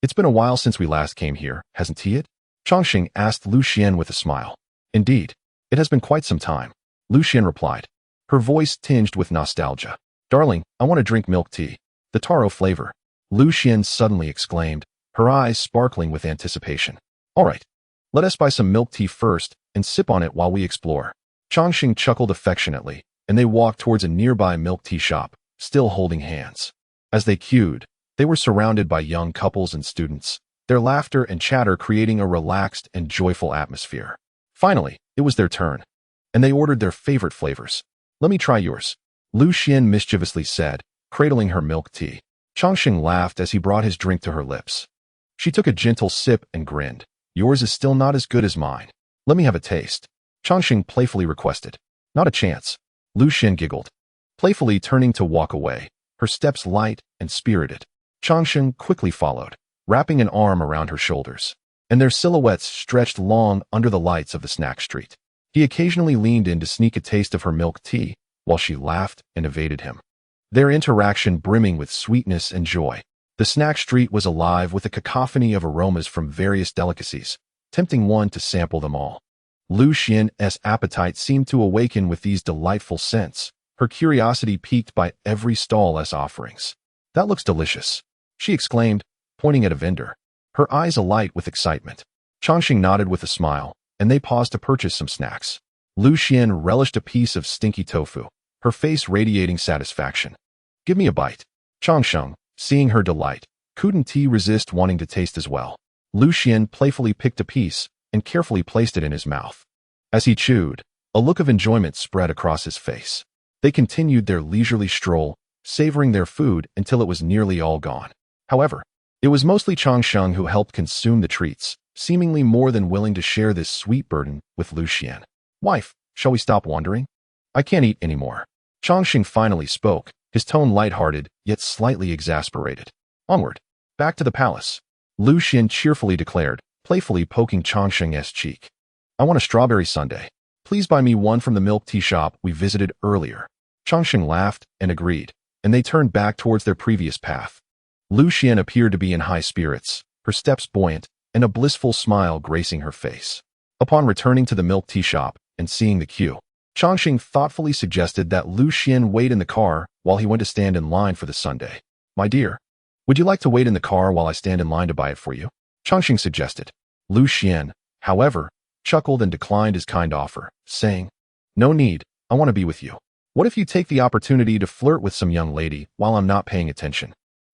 It's been a while since we last came here, hasn't it? Chongqing asked Lu Xian with a smile. Indeed, it has been quite some time, Lu Xian replied, her voice tinged with nostalgia. Darling, I want to drink milk tea. The taro flavor, Lu Xian suddenly exclaimed, her eyes sparkling with anticipation. All right, let us buy some milk tea first and sip on it while we explore. Chongqing chuckled affectionately, and they walked towards a nearby milk tea shop, still holding hands. As they queued, they were surrounded by young couples and students, their laughter and chatter creating a relaxed and joyful atmosphere. Finally, it was their turn, and they ordered their favorite flavors. Let me try yours, Lu Xian mischievously said, cradling her milk tea. Chongqing laughed as he brought his drink to her lips. She took a gentle sip and grinned. Yours is still not as good as mine. Let me have a taste, Chongqing playfully requested. Not a chance, Lu Xian giggled, playfully turning to walk away, her steps light and spirited. Chongqing quickly followed, wrapping an arm around her shoulders, and their silhouettes stretched long under the lights of the snack street. He occasionally leaned in to sneak a taste of her milk tea, while she laughed and evaded him. Their interaction brimming with sweetness and joy. The snack street was alive with a cacophony of aromas from various delicacies, tempting one to sample them all. Lu Xian's appetite seemed to awaken with these delightful scents, her curiosity piqued by every stall's offerings. That looks delicious, she exclaimed, pointing at a vendor, her eyes alight with excitement. Chongqing nodded with a smile, and they paused to purchase some snacks. Lu Xian relished a piece of stinky tofu, her face radiating satisfaction. Give me a bite. Chongqing, seeing her delight, couldn't resist wanting to taste as well. Lu Xian playfully picked a piece and carefully placed it in his mouth. As he chewed, a look of enjoyment spread across his face. They continued their leisurely stroll, savoring their food until it was nearly all gone. However, it was mostly Chongqing who helped consume the treats, seemingly more than willing to share this sweet burden with Lu Xian. Wife, shall we stop wandering? I can't eat anymore. Chongqing finally spoke, his tone lighthearted, yet slightly exasperated. Onward. Back to the palace, Lu Xian cheerfully declared, playfully poking Chongqing's cheek. I want a strawberry sundae. Please buy me one from the milk tea shop we visited earlier. Chongqing laughed and agreed, and they turned back towards their previous path. Lu Xian appeared to be in high spirits, her steps buoyant, and a blissful smile gracing her face. Upon returning to the milk tea shop and seeing the queue, Chongqing thoughtfully suggested that Lu Xian wait in the car while he went to stand in line for the sundae. My dear, would you like to wait in the car while I stand in line to buy it for you? Chongqing suggested. Lu Xian, however, chuckled and declined his kind offer, saying, No need, I want to be with you. What if you take the opportunity to flirt with some young lady while I'm not paying attention?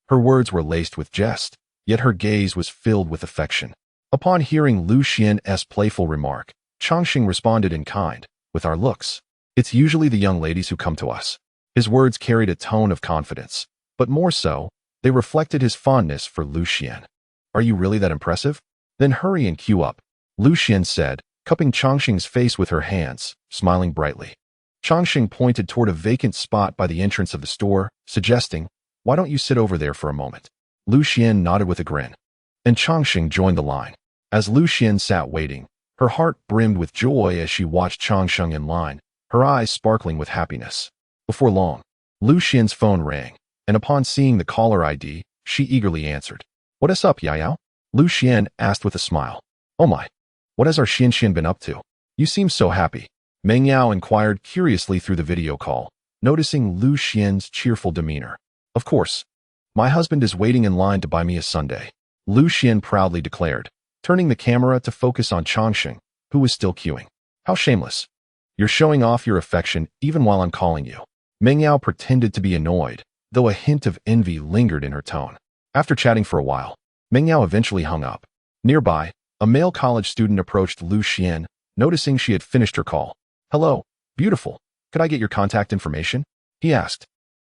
Her words were laced with jest, yet her gaze was filled with affection. Upon hearing Lu Xian's playful remark, Chongqing responded in kind, with our looks. It's usually the young ladies who come to us. His words carried a tone of confidence, but more so, they reflected his fondness for Lu Xian. Are you really that impressive? Then hurry and queue up, Lu Xian said, cupping Chongqing's face with her hands, smiling brightly. Chongqing pointed toward a vacant spot by the entrance of the store, suggesting, Why don't you sit over there for a moment? Lu Xian nodded with a grin, and Chongqing joined the line. As Lu Xian sat waiting, her heart brimmed with joy as she watched Chongqing in line, her eyes sparkling with happiness. Before long, Lu Xian's phone rang, and upon seeing the caller ID, she eagerly answered. What is up, Yayao? Lu Xian asked with a smile. Oh my, what has our Xian been up to? You seem so happy. Meng Yao inquired curiously through the video call, noticing Lu Xian's cheerful demeanor. Of course, my husband is waiting in line to buy me a sundae, Lu Xian proudly declared, turning the camera to focus on Chongqing, who was still queuing. How shameless. You're showing off your affection even while I'm calling you. Meng Yao pretended to be annoyed, though a hint of envy lingered in her tone. After chatting for a while, Meng Yao eventually hung up. Nearby, a male college student approached Lu Xian, noticing she had finished her call. "Hello, beautiful. Could I get your contact information?" he asked.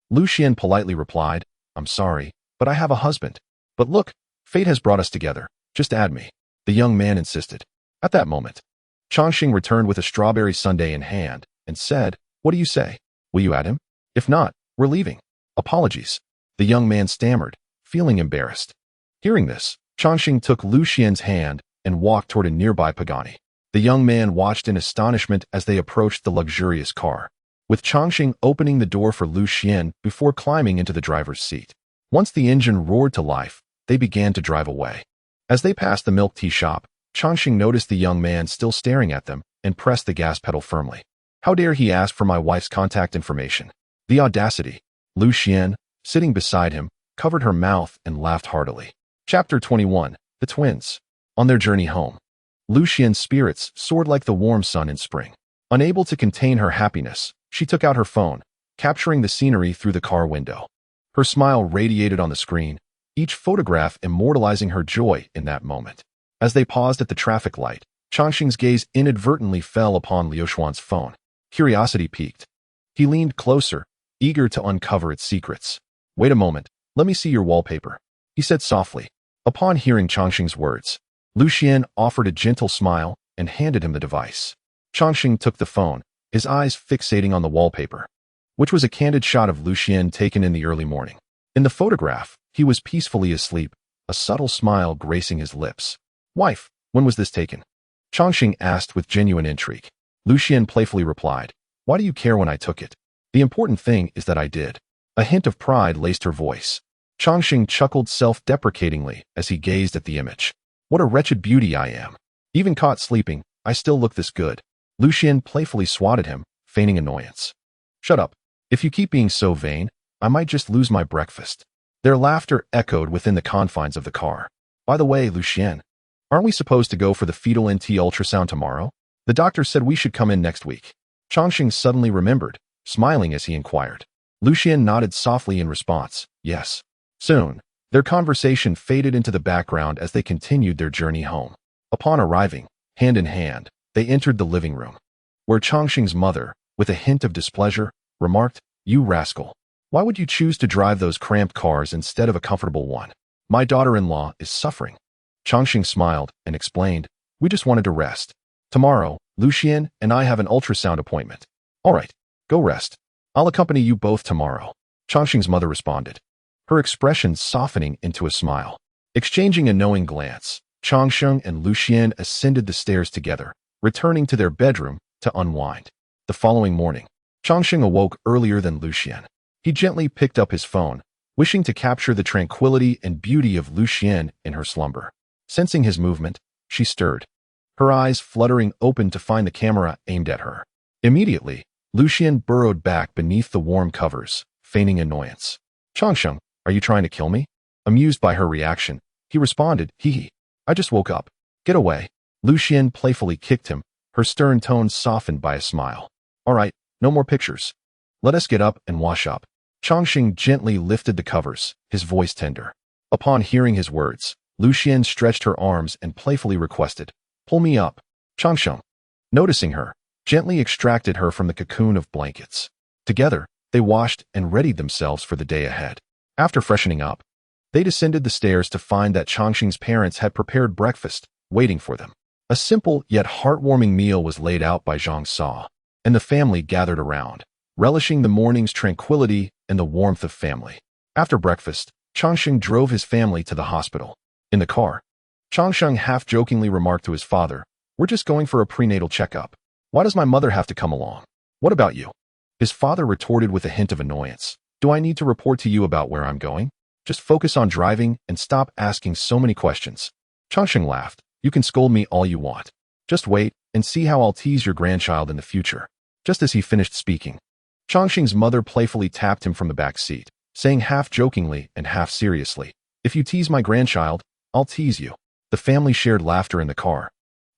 Lu Xian politely replied, "I'm sorry, but I have a husband. But look, fate has brought us together. Just add me." The young man insisted. At that moment, Changxing returned with a strawberry sundae in hand and said, "What do you say? Will you add him? If not, we're leaving." "Apologies." The young man stammered, feeling embarrassed. Hearing this, Changxing took Lu Xian's hand and walked toward a nearby Pagani. The young man watched in astonishment as they approached the luxurious car, with Changxing opening the door for Lu Xian before climbing into the driver's seat. Once the engine roared to life, they began to drive away. As they passed the milk tea shop, Changxing noticed the young man still staring at them and pressed the gas pedal firmly. "How dare he ask for my wife's contact information? The audacity!" Lu Xian, sitting beside him, covered her mouth and laughed heartily. Chapter 21. The Twins. On their journey home, Lu Xian's spirits soared like the warm sun in spring. Unable to contain her happiness, she took out her phone, capturing the scenery through the car window. Her smile radiated on the screen, each photograph immortalizing her joy in that moment. As they paused at the traffic light, Changxing's gaze inadvertently fell upon Liu Xuan's phone. Curiosity piqued. He leaned closer, eager to uncover its secrets. "Wait a moment, let me see your wallpaper," he said softly. Upon hearing Changxing's words, Lu Xian offered a gentle smile and handed him the device. Changxing took the phone, his eyes fixating on the wallpaper, which was a candid shot of Lu Xian taken in the early morning. In the photograph, he was peacefully asleep, a subtle smile gracing his lips. "Wife, when was this taken?" Changxing asked with genuine intrigue. Lu Xian playfully replied, "Why do you care when I took it? The important thing is that I did." A hint of pride laced her voice. Changxing chuckled self-deprecatingly as he gazed at the image. "What a wretched beauty I am. Even caught sleeping, I still look this good." Lu Xian playfully swatted him, feigning annoyance. "Shut up. If you keep being so vain, I might just lose my breakfast." Their laughter echoed within the confines of the car. "By the way, Lu Xian, aren't we supposed to go for the fetal NT ultrasound tomorrow? The doctor said we should come in next week." Changxing suddenly remembered, smiling as he inquired. Lu Xian nodded softly in response, "Yes." Soon, their conversation faded into the background as they continued their journey home. Upon arriving, hand in hand, they entered the living room, where Changxing's mother, with a hint of displeasure, remarked, "You rascal. Why would you choose to drive those cramped cars instead of a comfortable one? My daughter-in-law is suffering." Changxing smiled and explained, "We just wanted to rest. Tomorrow, Lu Xian and I have an ultrasound appointment." "All right, go rest. I'll accompany you both tomorrow," Changxing's mother responded, her expression softening into a smile. Exchanging a knowing glance, Changxing and Lu Xian ascended the stairs together, returning to their bedroom to unwind. The following morning, Changxing awoke earlier than Lu Xian. He gently picked up his phone, wishing to capture the tranquility and beauty of Lu Xian in her slumber. Sensing his movement, she stirred, her eyes fluttering open to find the camera aimed at her. Immediately, Lu Xian burrowed back beneath the warm covers, feigning annoyance. "Changxing, are you trying to kill me?" Amused by her reaction, he responded, "Hee. I just woke up. Get away." Lu Xian playfully kicked him, her stern tone softened by a smile. "All right, no more pictures. Let us get up and wash up." Changxing gently lifted the covers, his voice tender. Upon hearing his words, Lu Xian stretched her arms and playfully requested, "Pull me up." Changxing, noticing her, gently extracted her from the cocoon of blankets. Together, they washed and readied themselves for the day ahead. After freshening up, they descended the stairs to find that Changxing's parents had prepared breakfast, waiting for them. A simple yet heartwarming meal was laid out by Zhonghai, and the family gathered around, relishing the morning's tranquility and the warmth of family. After breakfast, Changxing drove his family to the hospital. In the car, Changxing half-jokingly remarked to his father, "We're just going for a prenatal checkup. Why does my mother have to come along? What about you?" His father retorted with a hint of annoyance, "Do I need to report to you about where I'm going? Just focus on driving and stop asking so many questions." Changxing laughed, "You can scold me all you want. Just wait and see how I'll tease your grandchild in the future." Just as he finished speaking, Changxing's mother playfully tapped him from the back seat, saying half-jokingly and half-seriously, "If you tease my grandchild, I'll tease you." The family shared laughter in the car,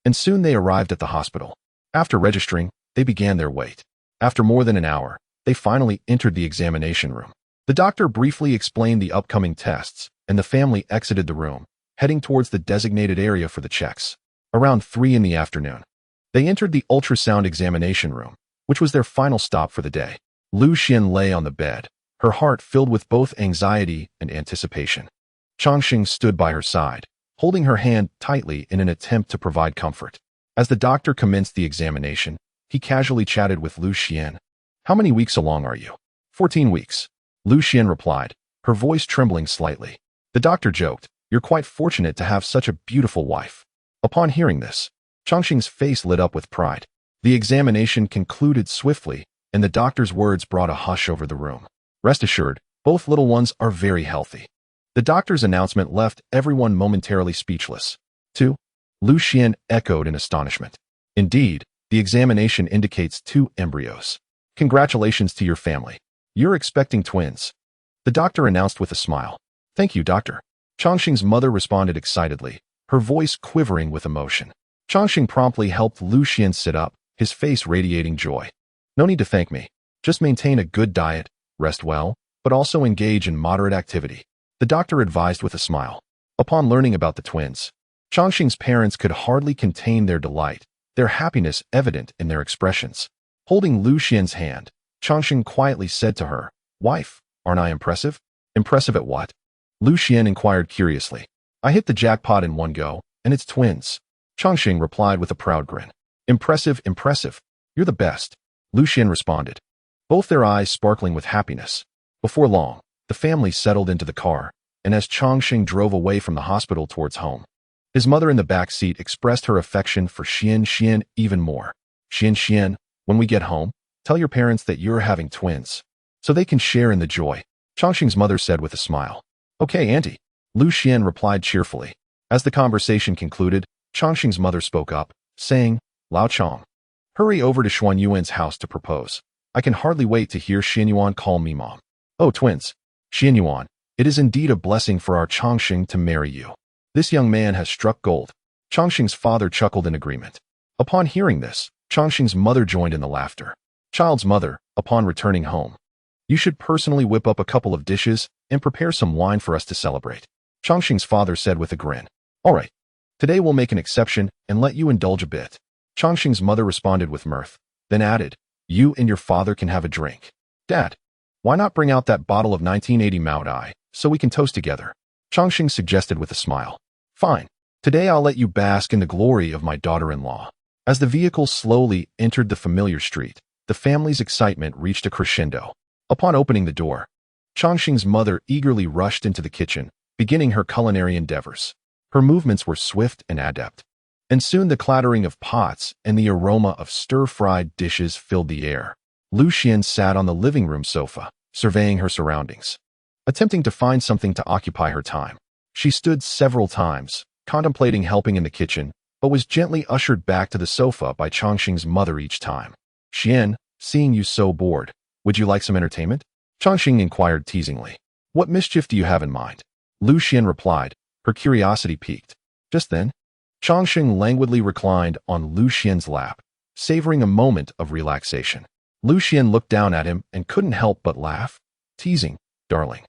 and soon they arrived at the hospital. After registering, they began their wait. After more than an hour, they finally entered the examination room. The doctor briefly explained the upcoming tests, and the family exited the room, heading towards the designated area for the checks. Around 3 in the afternoon, they entered the ultrasound examination room, which was their final stop for the day. Lu Xian lay on the bed, her heart filled with both anxiety and anticipation. Changxing stood by her side, holding her hand tightly in an attempt to provide comfort. As the doctor commenced the examination, he casually chatted with Lu Xian. "How many weeks along are you?" 14 weeks. Lu Xian replied, her voice trembling slightly. The doctor joked, "You're quite fortunate to have such a beautiful wife." Upon hearing this, Changxing's face lit up with pride. The examination concluded swiftly, and the doctor's words brought a hush over the room. "Rest assured, both little ones are very healthy." The doctor's announcement left everyone momentarily speechless. 2. Lu Xian echoed in astonishment. "Indeed, the examination indicates 2 embryos. Congratulations to your family. You're expecting twins," the doctor announced with a smile. "Thank you, doctor." Changxing's mother responded excitedly, her voice quivering with emotion. Changxing promptly helped Lu Xian sit up, his face radiating joy. "No need to thank me. Just maintain a good diet, rest well, but also engage in moderate activity," the doctor advised with a smile. Upon learning about the twins, Changxing's parents could hardly contain their delight, their happiness evident in their expressions. Holding Lu Xian's hand, Changxing quietly said to her, "Wife, aren't I impressive?" "Impressive at what?" Lu Xian inquired curiously. "I hit the jackpot in one go, and it's twins," Changxing replied with a proud grin. "Impressive, impressive. You're the best," Lu Xian responded, both their eyes sparkling with happiness. Before long, the family settled into the car, and as Changxing drove away from the hospital towards home, his mother in the back seat expressed her affection for Xian even more. Xian, when we get home, tell your parents that you're having twins, so they can share in the joy," Changxing's mother said with a smile. "Okay, Auntie," Lu Xian replied cheerfully. As the conversation concluded, Changxing's mother spoke up, saying, "Lao Chang, hurry over to Xuanyuan's house to propose. I can hardly wait to hear Xianyuan call me mom." "Oh, twins. Xianyuan, it is indeed a blessing for our Changxing to marry you. This young man has struck gold." Changxing's father chuckled in agreement. Upon hearing this, Changxing's mother joined in the laughter. Child's mother, upon returning home, "You should personally whip up a couple of dishes and prepare some wine for us to celebrate," Changxing's father said with a grin. "All right. Today we'll make an exception and let you indulge a bit," Changxing's mother responded with mirth, then added, "You and your father can have a drink. Dad, why not bring out that bottle of 1980 Maodai so we can toast together?" Changxing suggested with a smile. "Fine. Today I'll let you bask in the glory of my daughter-in-law." As the vehicle slowly entered the familiar street, the family's excitement reached a crescendo. Upon opening the door, Changxing's mother eagerly rushed into the kitchen, beginning her culinary endeavors. Her movements were swift and adept, and soon the clattering of pots and the aroma of stir-fried dishes filled the air. Lu Xian sat on the living room sofa, surveying her surroundings, attempting to find something to occupy her time. She stood several times, contemplating helping in the kitchen, but was gently ushered back to the sofa by Changxing's mother each time. "Xian, seeing you so bored, would you like some entertainment?" Changxing inquired teasingly. "What mischief do you have in mind?" Lu Xian replied, her curiosity piqued. Just then, Changxing languidly reclined on Lu Xian's lap, savoring a moment of relaxation. Lu Xian looked down at him and couldn't help but laugh, teasing, "Darling,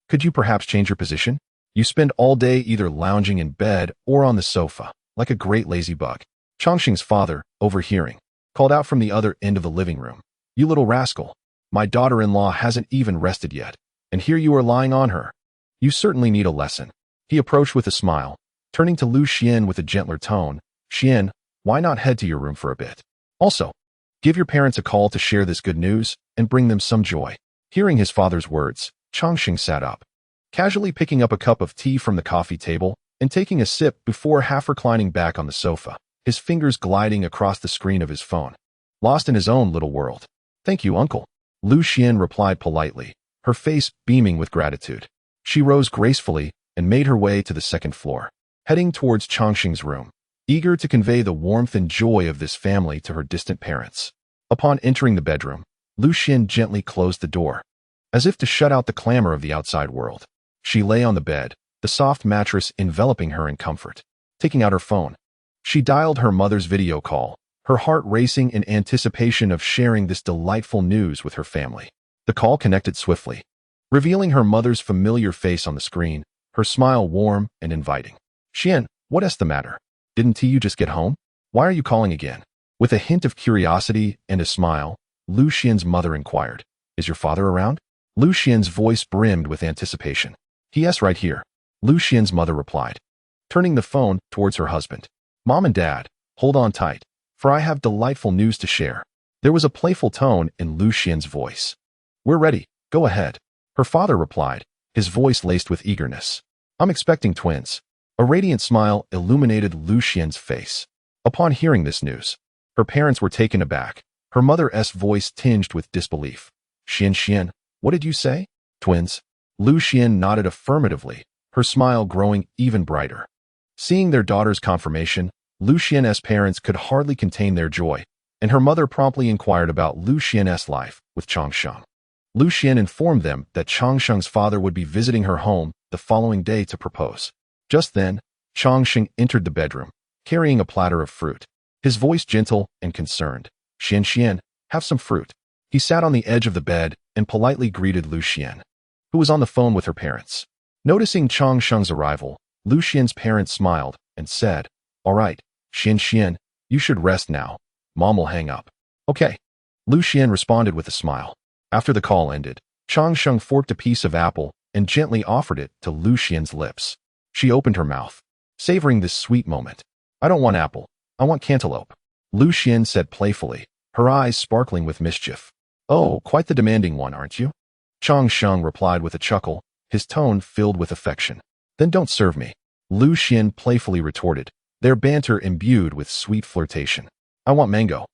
could you perhaps change your position? You spend all day either lounging in bed or on the sofa, like a great lazy bug." Changxing's father, overhearing, called out from the other end of the living room, "You little rascal, my daughter-in-law hasn't even rested yet, and here you are lying on her. You certainly need a lesson." He approached with a smile, turning to Lu Xian with a gentler tone. "Xian, why not head to your room for a bit? Also, give your parents a call to share this good news and bring them some joy." Hearing his father's words, Changxing sat up, casually picking up a cup of tea from the coffee table and taking a sip before half reclining back on the sofa, his fingers gliding across the screen of his phone, lost in his own little world. "Thank you, uncle," Lu Xian replied politely, her face beaming with gratitude. She rose gracefully and made her way to the second floor, heading towards Changxing's room, eager to convey the warmth and joy of this family to her distant parents. Upon entering the bedroom, Lu Xian gently closed the door, as if to shut out the clamor of the outside world. She lay on the bed, the soft mattress enveloping her in comfort. Taking out her phone, she dialed her mother's video call, her heart racing in anticipation of sharing this delightful news with her family. The call connected swiftly, revealing her mother's familiar face on the screen, her smile warm and inviting. Xian, what's the matter? Didn't you just get home? Why are you calling again? With a hint of curiosity and a smile, Lu Xian's mother inquired. Is your father around? Lu Xian's voice brimmed with anticipation. Yes, right here. Lu Xian's mother replied, turning the phone towards her husband. Mom and Dad, hold on tight, for I have delightful news to share. There was a playful tone in Lu Xian's voice. We're ready, go ahead. Her father replied, his voice laced with eagerness. I'm expecting twins. A radiant smile illuminated Lu Xian's face. Upon hearing this news, her parents were taken aback, her mother's voice tinged with disbelief. Xian, what did you say? Twins? Lu Xian nodded affirmatively, her smile growing even brighter. Seeing their daughter's confirmation, Lu Xian's parents could hardly contain their joy, and her mother promptly inquired about Lu Xian's life with Changsheng. Lu Xian informed them that Changsheng's father would be visiting her home the following day to propose. Just then, Changsheng entered the bedroom, carrying a platter of fruit, his voice gentle and concerned. Xian, have some fruit. He sat on the edge of the bed and politely greeted Lu Xian, who was on the phone with her parents. Noticing Changsheng's arrival, Lu Xian's parents smiled and said, All right, Xian, you should rest now. Mom will hang up. Okay. Lu Xian responded with a smile. After the call ended, Changsheng forked a piece of apple and gently offered it to Lu Xian's lips. She opened her mouth, savoring this sweet moment. I don't want apple. I want cantaloupe. Lu Xian said playfully, her eyes sparkling with mischief. Oh, quite the demanding one, aren't you? Changsheng replied with a chuckle, his tone filled with affection. Then don't serve me. Lu Xian playfully retorted, their banter imbued with sweet flirtation. I want mango.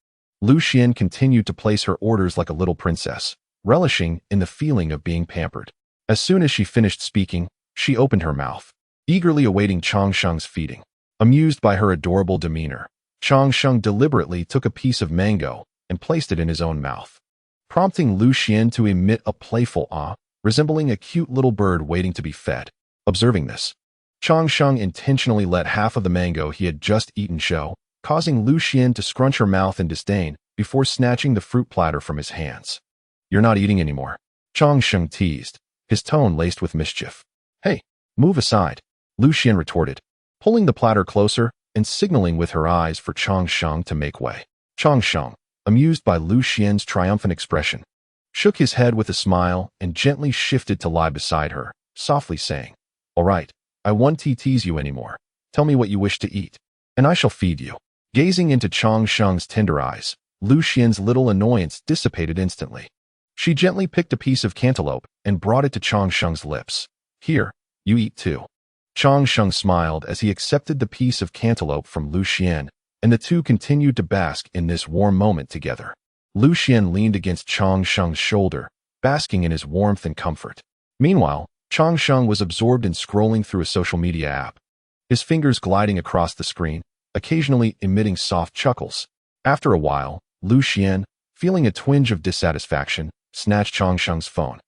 Lu Xian continued to place her orders like a little princess, relishing in the feeling of being pampered. As soon as she finished speaking, she opened her mouth, eagerly awaiting Changsheng's feeding. Amused by her adorable demeanor, Changsheng deliberately took a piece of mango and placed it in his own mouth, prompting Lu Xian to emit a playful ah, resembling a cute little bird waiting to be fed. Observing this, Changsheng intentionally let half of the mango he had just eaten show, causing Lu Xian to scrunch her mouth in disdain before snatching the fruit platter from his hands. You're not eating anymore, Changsheng teased, his tone laced with mischief. Hey, move aside, Lu Xian retorted, pulling the platter closer and signaling with her eyes for Changsheng to make way. Changsheng, amused by Lu Xian's triumphant expression, shook his head with a smile and gently shifted to lie beside her, softly saying, All right, I won't tease you anymore. Tell me what you wish to eat, and I shall feed you. Gazing into Changsheng's tender eyes, Lu Xian's little annoyance dissipated instantly. She gently picked a piece of cantaloupe and brought it to Changsheng's lips. Here, you eat too. Changsheng smiled as he accepted the piece of cantaloupe from Lu Xian, and the two continued to bask in this warm moment together. Lu Xian leaned against Changsheng's shoulder, basking in his warmth and comfort. Meanwhile, Changsheng was absorbed in scrolling through a social media app, his fingers gliding across the screen, occasionally emitting soft chuckles. After a while, Lu Xian, feeling a twinge of dissatisfaction, snatched Changsheng's phone,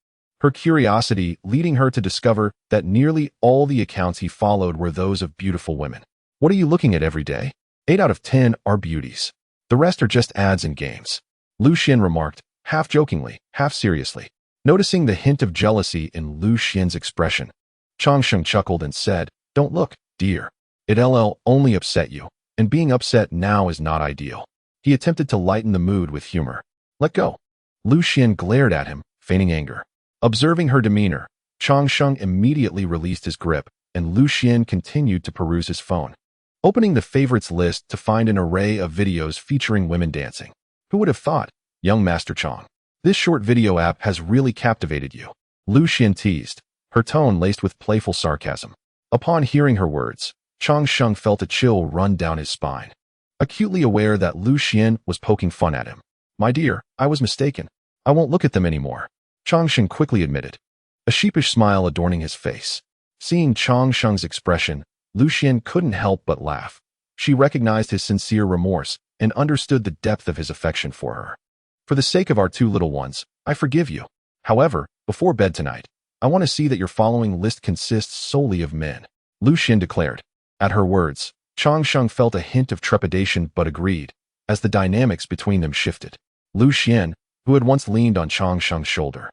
her curiosity leading her to discover that nearly all the accounts he followed were those of beautiful women. What are you looking at every day? 8 out of 10 are beauties. The rest are just ads and games, Lu Xian remarked, half jokingly, half seriously. Noticing the hint of jealousy in Lu Xian's expression, Changsheng chuckled and said, Don't look, dear. It'll only upset you, and being upset now is not ideal. He attempted to lighten the mood with humor. Let go. Lu Xian glared at him, feigning anger. Observing her demeanor, Changsheng immediately released his grip, and Lu Xian continued to peruse his phone, opening the favorites list to find an array of videos featuring women dancing. Who would have thought, young Master Chang? This short video app has really captivated you, Lu Xian teased, her tone laced with playful sarcasm. Upon hearing her words, Changsheng felt a chill run down his spine, acutely aware that Lu Xian was poking fun at him. My dear, I was mistaken. I won't look at them anymore, Changsheng quickly admitted, a sheepish smile adorning his face. Seeing Changsheng's expression, Lu Xian couldn't help but laugh. She recognized his sincere remorse and understood the depth of his affection for her. For the sake of our 2 little ones, I forgive you. However, before bed tonight, I want to see that your following list consists solely of men, Lu Xian declared. At her words, Changsheng felt a hint of trepidation but agreed, as the dynamics between them shifted. Lu Xian, who had once leaned on Changsheng's shoulder,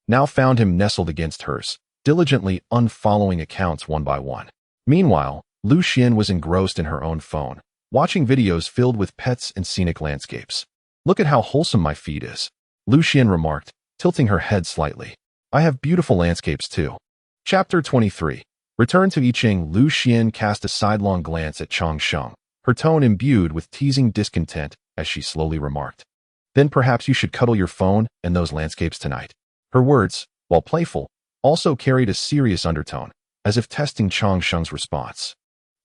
now found him nestled against hers, diligently unfollowing accounts one by one. Meanwhile, Lu Xian was engrossed in her own phone, watching videos filled with pets and scenic landscapes. Look at how wholesome my feed is, Lu Xian remarked, tilting her head slightly. I have beautiful landscapes too. Chapter 23. Return to Yicheng. Lu Xian cast a sidelong glance at Changsheng, her tone imbued with teasing discontent as she slowly remarked. Then perhaps you should cuddle your phone and those landscapes tonight. Her words, while playful, also carried a serious undertone, as if testing Changsheng's response.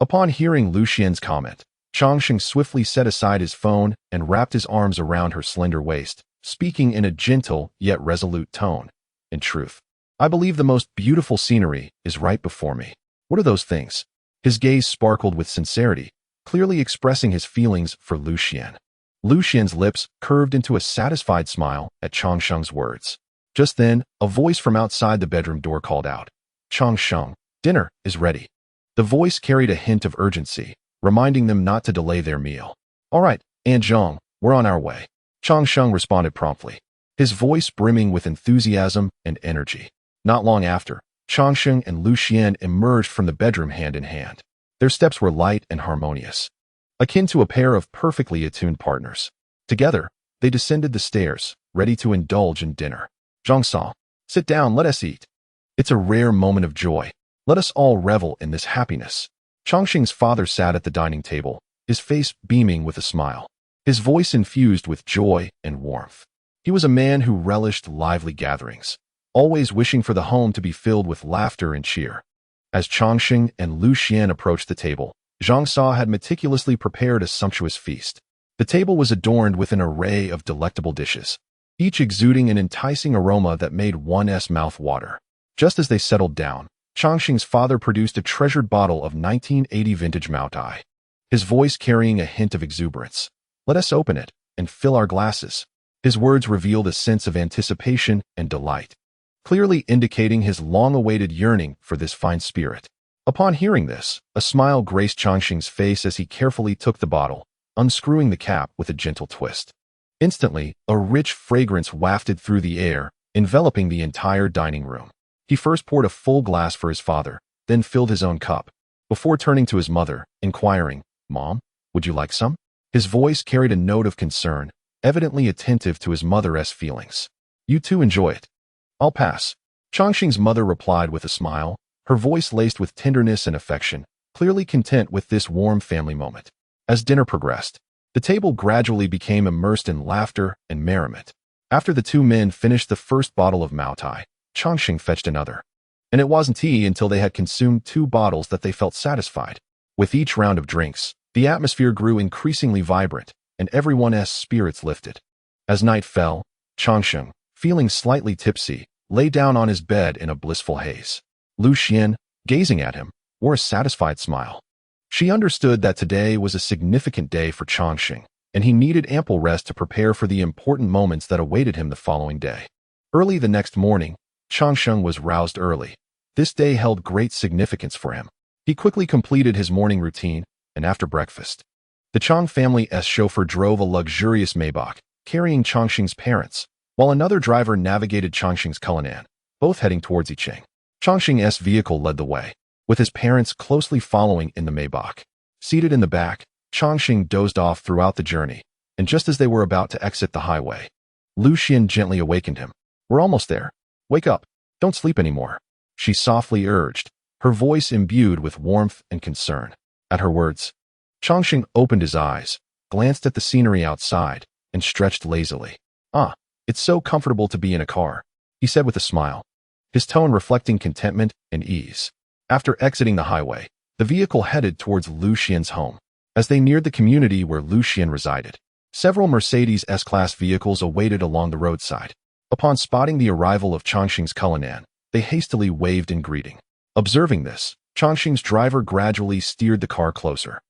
Upon hearing Lu Xian's comment, Changsheng swiftly set aside his phone and wrapped his arms around her slender waist, speaking in a gentle yet resolute tone. In truth, I believe the most beautiful scenery is right before me. What are those things? His gaze sparkled with sincerity, clearly expressing his feelings for Lu Xian. Lu Xian's lips curved into a satisfied smile at Changsheng's words. Just then, a voice from outside the bedroom door called out, "Changsheng, dinner is ready." The voice carried a hint of urgency, reminding them not to delay their meal. "All right, Aunt Zhong, we're on our way," Changsheng responded promptly, his voice brimming with enthusiasm and energy. Not long after, Changsheng and Lu Xian emerged from the bedroom hand in hand. Their steps were light and harmonious, akin to a pair of perfectly attuned partners. Together, they descended the stairs, ready to indulge in dinner. "Zhongsao, sit down, let us eat. It's a rare moment of joy. Let us all revel in this happiness." Changsheng's father sat at the dining table, his face beaming with a smile, his voice infused with joy and warmth. He was a man who relished lively gatherings, always wishing for the home to be filled with laughter and cheer. As Changsheng and Lu Xian approached the table, Zhongsao had meticulously prepared a sumptuous feast. The table was adorned with an array of delectable dishes, each exuding an enticing aroma that made one's mouth water. Just as they settled down, Changsheng's father produced a treasured bottle of 1980 vintage Maotai, his voice carrying a hint of exuberance. "Let us open it and fill our glasses." His words revealed a sense of anticipation and delight, clearly indicating his long-awaited yearning for this fine spirit. Upon hearing this, a smile graced Changsheng's face as he carefully took the bottle, unscrewing the cap with a gentle twist. Instantly, a rich fragrance wafted through the air, enveloping the entire dining room. He first poured a full glass for his father, then filled his own cup, before turning to his mother, inquiring, "Mom, would you like some?" His voice carried a note of concern, evidently attentive to his mother's feelings. "You too enjoy it. I'll pass," Changsheng's mother replied with a smile, her voice laced with tenderness and affection, clearly content with this warm family moment. As dinner progressed, the table gradually became immersed in laughter and merriment. After the two men finished the first bottle of Maotai, Changsheng fetched another, and it wasn't until they had consumed 2 bottles that they felt satisfied. With each round of drinks, the atmosphere grew increasingly vibrant, and everyone's spirits lifted. As night fell, Changsheng, feeling slightly tipsy, lay down on his bed in a blissful haze. Lu Xian, gazing at him, wore a satisfied smile. She understood that today was a significant day for Changsheng, and he needed ample rest to prepare for the important moments that awaited him the following day. Early the next morning, Changsheng was roused early. This day held great significance for him. He quickly completed his morning routine, and after breakfast, the Chang family's chauffeur drove a luxurious Maybach, carrying Changsheng's parents, while another driver navigated Changsheng's Cullinan, both heading towards Yicheng. Changsheng's vehicle led the way, with his parents closely following in the Maybach. Seated in the back, Changsheng dozed off throughout the journey, and just as they were about to exit the highway, Lu Xian gently awakened him. "We're almost there. Wake up. Don't sleep anymore," she softly urged, her voice imbued with warmth and concern. At her words, Changsheng opened his eyes, glanced at the scenery outside, and stretched lazily. "Ah, it's so comfortable to be in a car," he said with a smile, his tone reflecting contentment and ease. After exiting the highway, the vehicle headed towards Lu Xian's home. As they neared the community where Lu Xian resided, several Mercedes S-Class vehicles awaited along the roadside. Upon spotting the arrival of Changsheng's Cullinan, they hastily waved in greeting. Observing this, Changsheng's driver gradually steered the car closer.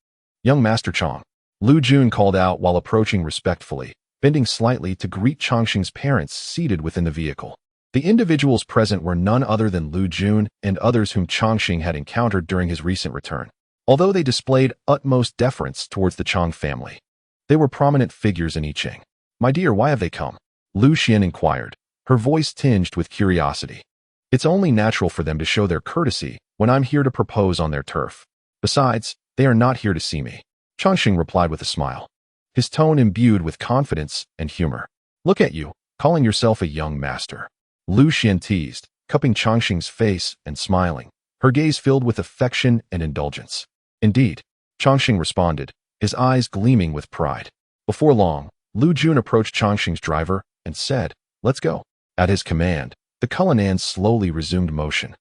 "Young Master Chang," Lu Jun called out while approaching respectfully, bending slightly to greet Changsheng's parents seated within the vehicle. The individuals present were none other than Lu Jun and others whom Changsheng had encountered during his recent return. Although they displayed utmost deference towards the Chang family, they were prominent figures in Yicheng. "My dear, why have they come?" Lu Xian inquired, her voice tinged with curiosity. "It's only natural for them to show their courtesy when I'm here to propose on their turf," Besides, they are not here to see me. Changxing replied with a smile, his tone imbued with confidence and humor. Look at you, calling yourself a young master. Lu Xian teased, cupping Changxing's face and smiling, her gaze filled with affection and indulgence. Indeed, Changxing responded, his eyes gleaming with pride. Before long, Lu Jun approached Changxing's driver and said, "Let's go." At his command, the Cullinan slowly resumed motion,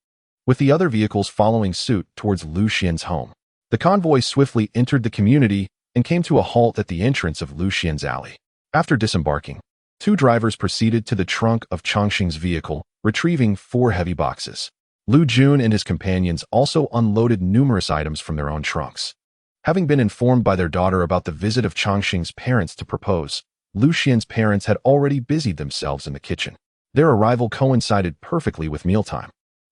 with the other vehicles following suit towards Lu Xian's home. The convoy swiftly entered the community and came to a halt at the entrance of Lu Xian's alley. After disembarking, two drivers proceeded to the trunk of Changxing's vehicle, retrieving 4 heavy boxes. Lu Jun and his companions also unloaded numerous items from their own trunks. Having been informed by their daughter about the visit of Changxing's parents to propose, Lu Xian's parents had already busied themselves in the kitchen. Their arrival coincided perfectly with mealtime.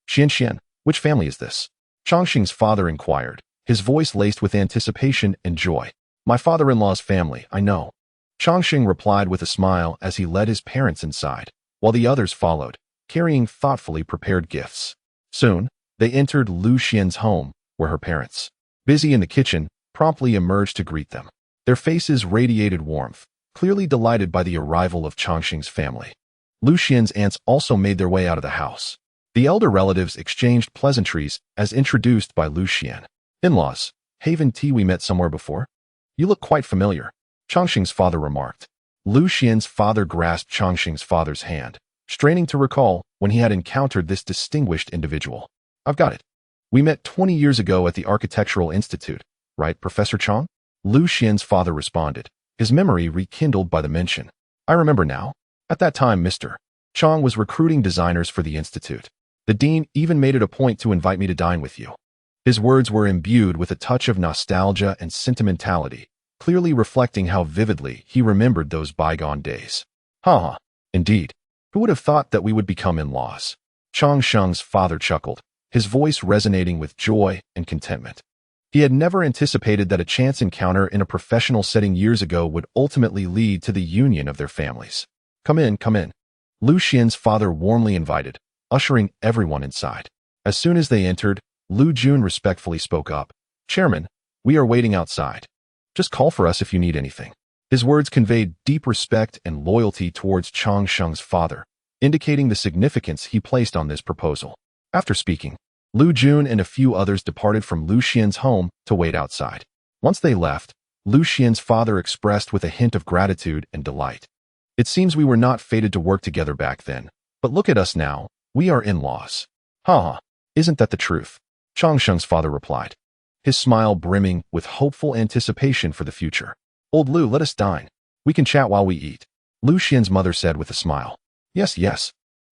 "Xian, which family is this?" Changxing's father inquired, his voice laced with anticipation and joy. "My father-in-law's family, I know." Changxing replied with a smile as he led his parents inside, while the others followed, carrying thoughtfully prepared gifts. Soon, they entered Lu Xian's home, where her parents, busy in the kitchen, promptly emerged to greet them. Their faces radiated warmth, clearly delighted by the arrival of Changxing's family. Lu Xian's aunts also made their way out of the house. The elder relatives exchanged pleasantries as introduced by Lu Xian. "In-laws, Haven T, we met somewhere before? You look quite familiar," Changxing's father remarked. Lu Xian's father grasped Changxing's father's hand, straining to recall when he had encountered this distinguished individual. "I've got it. We met 20 years ago at the Architectural Institute, right, Professor Chang?" Lu Xian's father responded, his memory rekindled by the mention. "I remember now. At that time, Mr. Chang was recruiting designers for the institute. The dean even made it a point to invite me to dine with you." His words were imbued with a touch of nostalgia and sentimentality, clearly reflecting how vividly he remembered those bygone days. "Ha! Indeed. Who would have thought that we would become in-laws?" Changxing's father chuckled, his voice resonating with joy and contentment. He had never anticipated that a chance encounter in a professional setting years ago would ultimately lead to the union of their families. Come in, come in." Lu Xian's father warmly invited, ushering everyone inside. As soon as they entered, Lu Jun respectfully spoke up. "Chairman, we are waiting outside. Just call for us if you need anything." His words conveyed deep respect and loyalty towards Changxing's father, indicating the significance he placed on this proposal. After speaking, Lu Jun and a few others departed from Lu Xian's home to wait outside. Once they left, Lu Xian's father expressed with a hint of gratitude and delight. "It seems we were not fated to work together back then, but look at us now, we are in-laws." "Ha! Isn't that the truth?" Changxing's father replied, his smile brimming with hopeful anticipation for the future. "Old Lu, let us dine. We can chat while we eat," Lu Xian's mother said with a smile. Yes,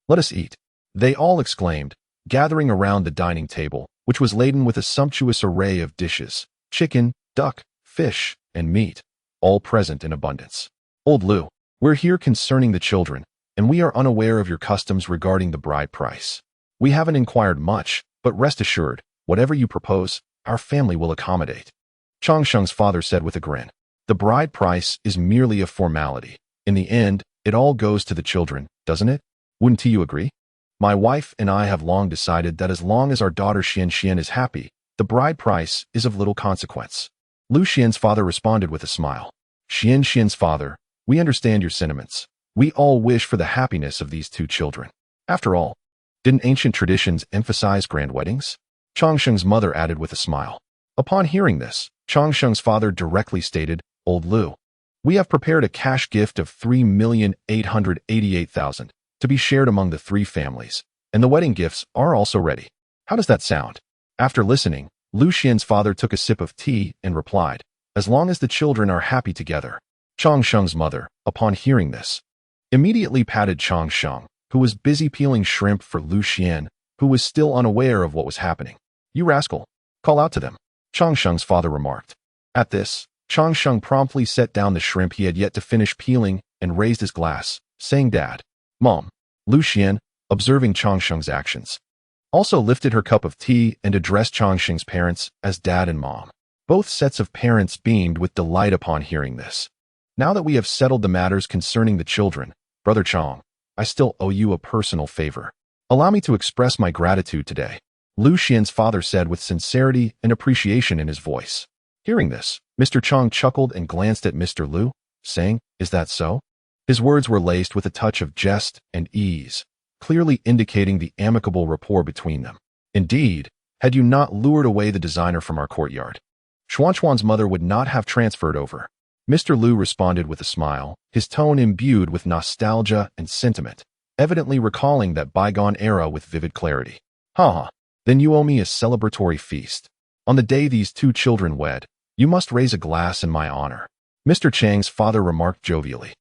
let us eat," they all exclaimed, gathering around the dining table, which was laden with a sumptuous array of dishes, chicken, duck, fish, and meat, all present in abundance. "Old Lu, we're here concerning the children, and we are unaware of your customs regarding the bride price. We haven't inquired much, but rest assured, whatever you propose, our family will accommodate," Changxing's father said with a grin. "The bride price is merely a formality. In the end, it all goes to the children, doesn't it? Wouldn't you agree? My wife and I have long decided that as long as our daughter Xian is happy, the bride price is of little consequence." Lu Xian's father responded with a smile. Xian's father, we understand your sentiments. We all wish for the happiness of these two children. After all, didn't ancient traditions emphasize grand weddings? Changxing's mother added with a smile. Upon hearing this, Changxing's father directly stated, "Old Lu, we have prepared a cash gift of 3,888,000 to be shared among the 3 families, and the wedding gifts are also ready. How does that sound?" After listening, Lu Xian's father took a sip of tea and replied, "As long as the children are happy together." Changxing's mother, upon hearing this, immediately patted Changxing, who was busy peeling shrimp for Lu Xian, who was still unaware of what was happening. "You rascal, call out to them," Changxing's father remarked. At this, Changxing promptly set down the shrimp he had yet to finish peeling and raised his glass, saying, "Dad, Mom." Lu Xian, observing Changxing's actions, also lifted her cup of tea and addressed Changxing's parents as Dad and Mom. Both sets of parents beamed with delight upon hearing this. "Now that we have settled the matters concerning the children, Brother Chang, I still owe you a personal favor. Allow me to express my gratitude today." Lu Xian's father said with sincerity and appreciation in his voice. Hearing this, Mr. Chang chuckled and glanced at Mr. Lu, saying, "Is that so?" His words were laced with a touch of jest and ease, clearly indicating the amicable rapport between them. Indeed, had you not lured away the designer from our courtyard, Xuanchuan's mother would not have transferred over. Mr. Lu responded with a smile, his tone imbued with nostalgia and sentiment, evidently recalling that bygone era with vivid clarity. "Ha! Then you owe me a celebratory feast. On the day these two children wed, you must raise a glass in my honor," Mr. Chang's father remarked jovially,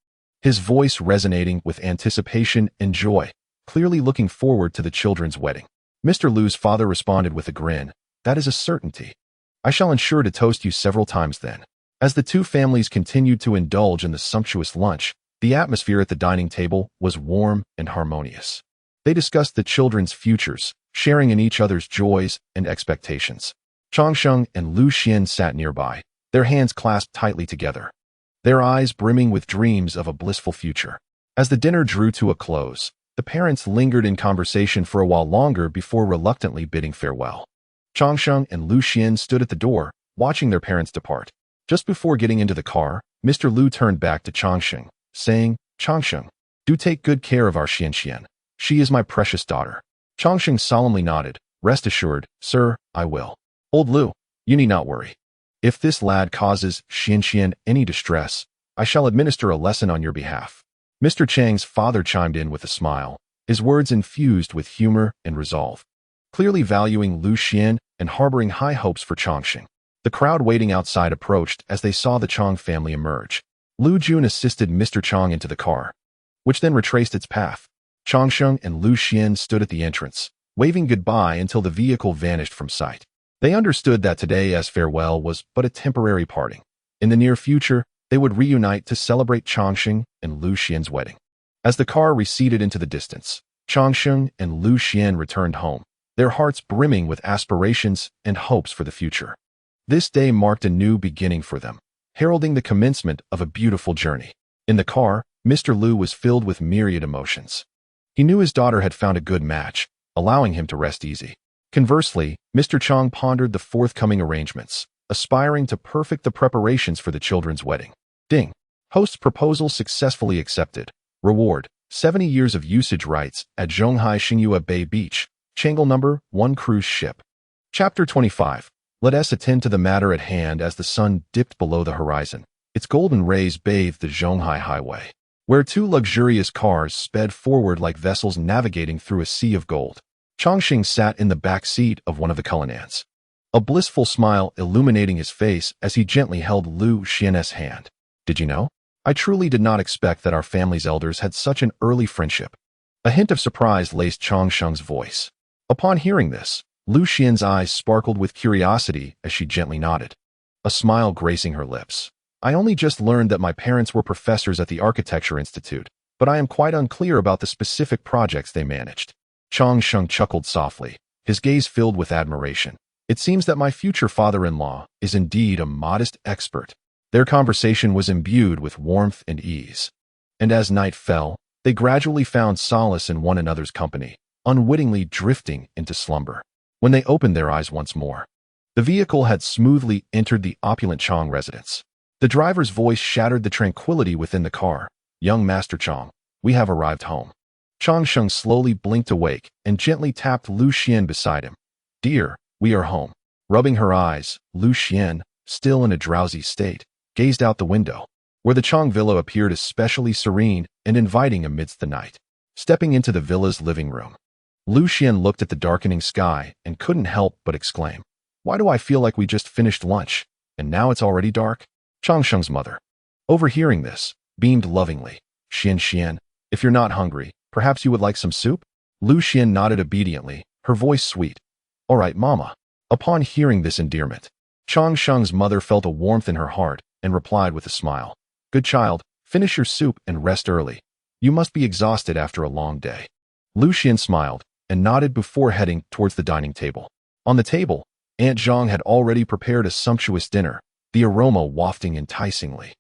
his voice resonating with anticipation and joy, clearly looking forward to the children's wedding. Mr. Lu's father responded with a grin, "That is a certainty. I shall ensure to toast you several times then." As the two families continued to indulge in the sumptuous lunch, the atmosphere at the dining table was warm and harmonious. They discussed the children's futures, sharing in each other's joys and expectations. Changsheng and Lu Xian sat nearby, their hands clasped tightly together, their eyes brimming with dreams of a blissful future. As the dinner drew to a close, the parents lingered in conversation for a while longer before reluctantly bidding farewell. Changsheng and Lu Xian stood at the door, watching their parents depart. Just before getting into the car, Mr. Lu turned back to Changsheng, saying, "Changsheng, do take good care of our Xian. She is my precious daughter." Changsheng solemnly nodded. "Rest assured, sir, I will." "Old Lu, you need not worry. If this lad causes Xian any distress, I shall administer a lesson on your behalf." Mr. Chang's father chimed in with a smile, his words infused with humor and resolve, clearly valuing Lu Xian and harboring high hopes for Changsheng. The crowd waiting outside approached as they saw the Chang family emerge. Lu Jun assisted Mr. Chang into the car, which then retraced its path. Changsheng and Lu Xian stood at the entrance, waving goodbye until the vehicle vanished from sight. They understood that today's farewell was but a temporary parting. In the near future, they would reunite to celebrate Changsheng and Lu Xian's wedding. As the car receded into the distance, Changsheng and Lu Xian returned home, their hearts brimming with aspirations and hopes for the future. This day marked a new beginning for them, heralding the commencement of a beautiful journey. In the car, Mr. Lu was filled with myriad emotions. He knew his daughter had found a good match, allowing him to rest easy. Conversely, Mr. Chang pondered the forthcoming arrangements, aspiring to perfect the preparations for the children's wedding. Ding! Host's proposal successfully accepted. Reward: 70 years of usage rights at Zhonghai Xingyue Bay Beach, Chang'e number 1 cruise ship. Chapter 25. Let us attend to the matter at hand. As the sun dipped below the horizon, its golden rays bathed the Zhonghai highway, where two luxurious cars sped forward like vessels navigating through a sea of gold. Changsheng sat in the back seat of one of the Cullinans, a blissful smile illuminating his face as he gently held Lu Xian's hand. "Did you know? I truly did not expect that our family's elders had such an early friendship." A hint of surprise laced Changsheng's voice. Upon hearing this, Lu Xian's eyes sparkled with curiosity as she gently nodded, a smile gracing her lips. "I only just learned that my parents were professors at the Architecture Institute, but I am quite unclear about the specific projects they managed." Changsheng chuckled softly, his gaze filled with admiration. "It seems that my future father-in-law is indeed a modest expert." Their conversation was imbued with warmth and ease, and as night fell, they gradually found solace in one another's company, unwittingly drifting into slumber. When they opened their eyes once more, the vehicle had smoothly entered the opulent Chang residence. The driver's voice shattered the tranquility within the car. "Young Master Chang, we have arrived home." Changsheng slowly blinked awake and gently tapped Lu Xian beside him. "Dear, we are home." Rubbing her eyes, Lu Xian, still in a drowsy state, gazed out the window, where the Chang villa appeared especially serene and inviting amidst the night. Stepping into the villa's living room, Lu Xian looked at the darkening sky and couldn't help but exclaim, "Why do I feel like we just finished lunch, and now it's already dark?" Changsheng's mother, overhearing this, beamed lovingly. Xian, if you're not hungry, perhaps you would like some soup?" Lu Xian nodded obediently, her voice sweet. "All right, Mama." Upon hearing this endearment, Changsheng's mother felt a warmth in her heart and replied with a smile. "Good child, finish your soup and rest early. You must be exhausted after a long day." Lu Xian smiled and nodded before heading towards the dining table. On the table, Aunt Zhang had already prepared a sumptuous dinner, the aroma wafting enticingly,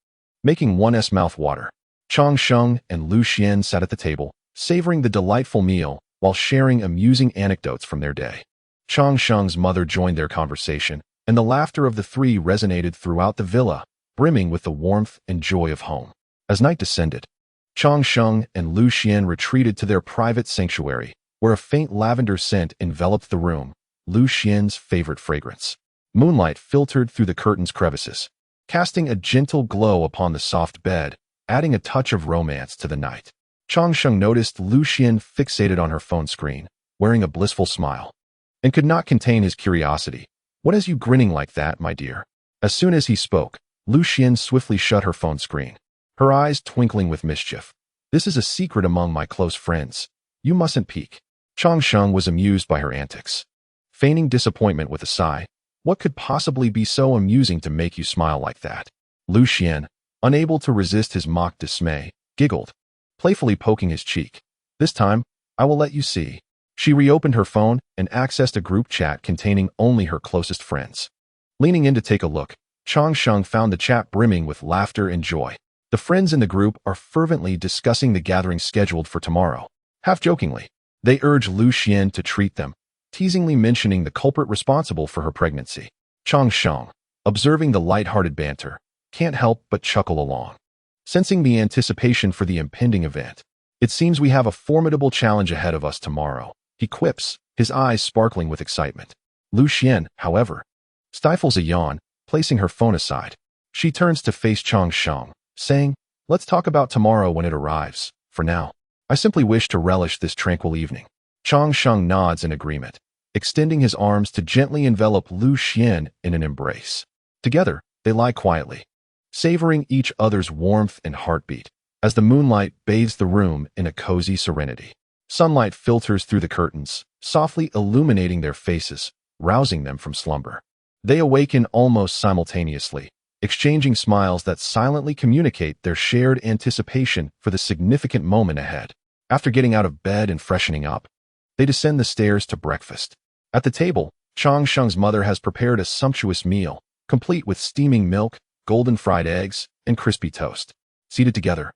making one's mouth water. Changsheng and Lu Xian sat at the table, savoring the delightful meal while sharing amusing anecdotes from their day. Chang Sheng's mother joined their conversation, and the laughter of the three resonated throughout the villa, brimming with the warmth and joy of home. As night descended, Chang Sheng and Lu Xian retreated to their private sanctuary, where a faint lavender scent enveloped the room, Lu Xian's favorite fragrance. Moonlight filtered through the curtain's crevices, casting a gentle glow upon the soft bed, adding a touch of romance to the night. Chang Sheng noticed Lu Xian fixated on her phone screen, wearing a blissful smile, and could not contain his curiosity. "What has you grinning like that, my dear?" As soon as he spoke, Lu Xian swiftly shut her phone screen, her eyes twinkling with mischief. "This is a secret among my close friends. You mustn't peek." Chang Sheng was amused by her antics, feigning disappointment with a sigh. "What could possibly be so amusing to make you smile like that?" Lu Xian, unable to resist his mock dismay, giggled, playfully poking his cheek. "This time, I will let you see." She reopened her phone and accessed a group chat containing only her closest friends. Leaning in to take a look, Chang Sheng found the chat brimming with laughter and joy. The friends in the group are fervently discussing the gathering scheduled for tomorrow. Half-jokingly, they urge Lu Xian to treat them, teasingly mentioning the culprit responsible for her pregnancy. Chang Sheng, observing the light-hearted banter, can't help but chuckle along, sensing the anticipation for the impending event. "It seems we have a formidable challenge ahead of us tomorrow," he quips, his eyes sparkling with excitement. Lu Xian, however, stifles a yawn, placing her phone aside. She turns to face Chang Sheng, saying, "Let's talk about tomorrow when it arrives. For now, I simply wish to relish this tranquil evening." Chang Sheng nods in agreement, extending his arms to gently envelop Lu Xian in an embrace. Together, they lie quietly, savoring each other's warmth and heartbeat, as the moonlight bathes the room in a cozy serenity. Sunlight filters through the curtains, softly illuminating their faces, rousing them from slumber. They awaken almost simultaneously, exchanging smiles that silently communicate their shared anticipation for the significant moment ahead. After getting out of bed and freshening up, they descend the stairs to breakfast. At the table, Chang Sheng's mother has prepared a sumptuous meal, complete with steaming milk, golden fried eggs, and crispy toast. Seated together,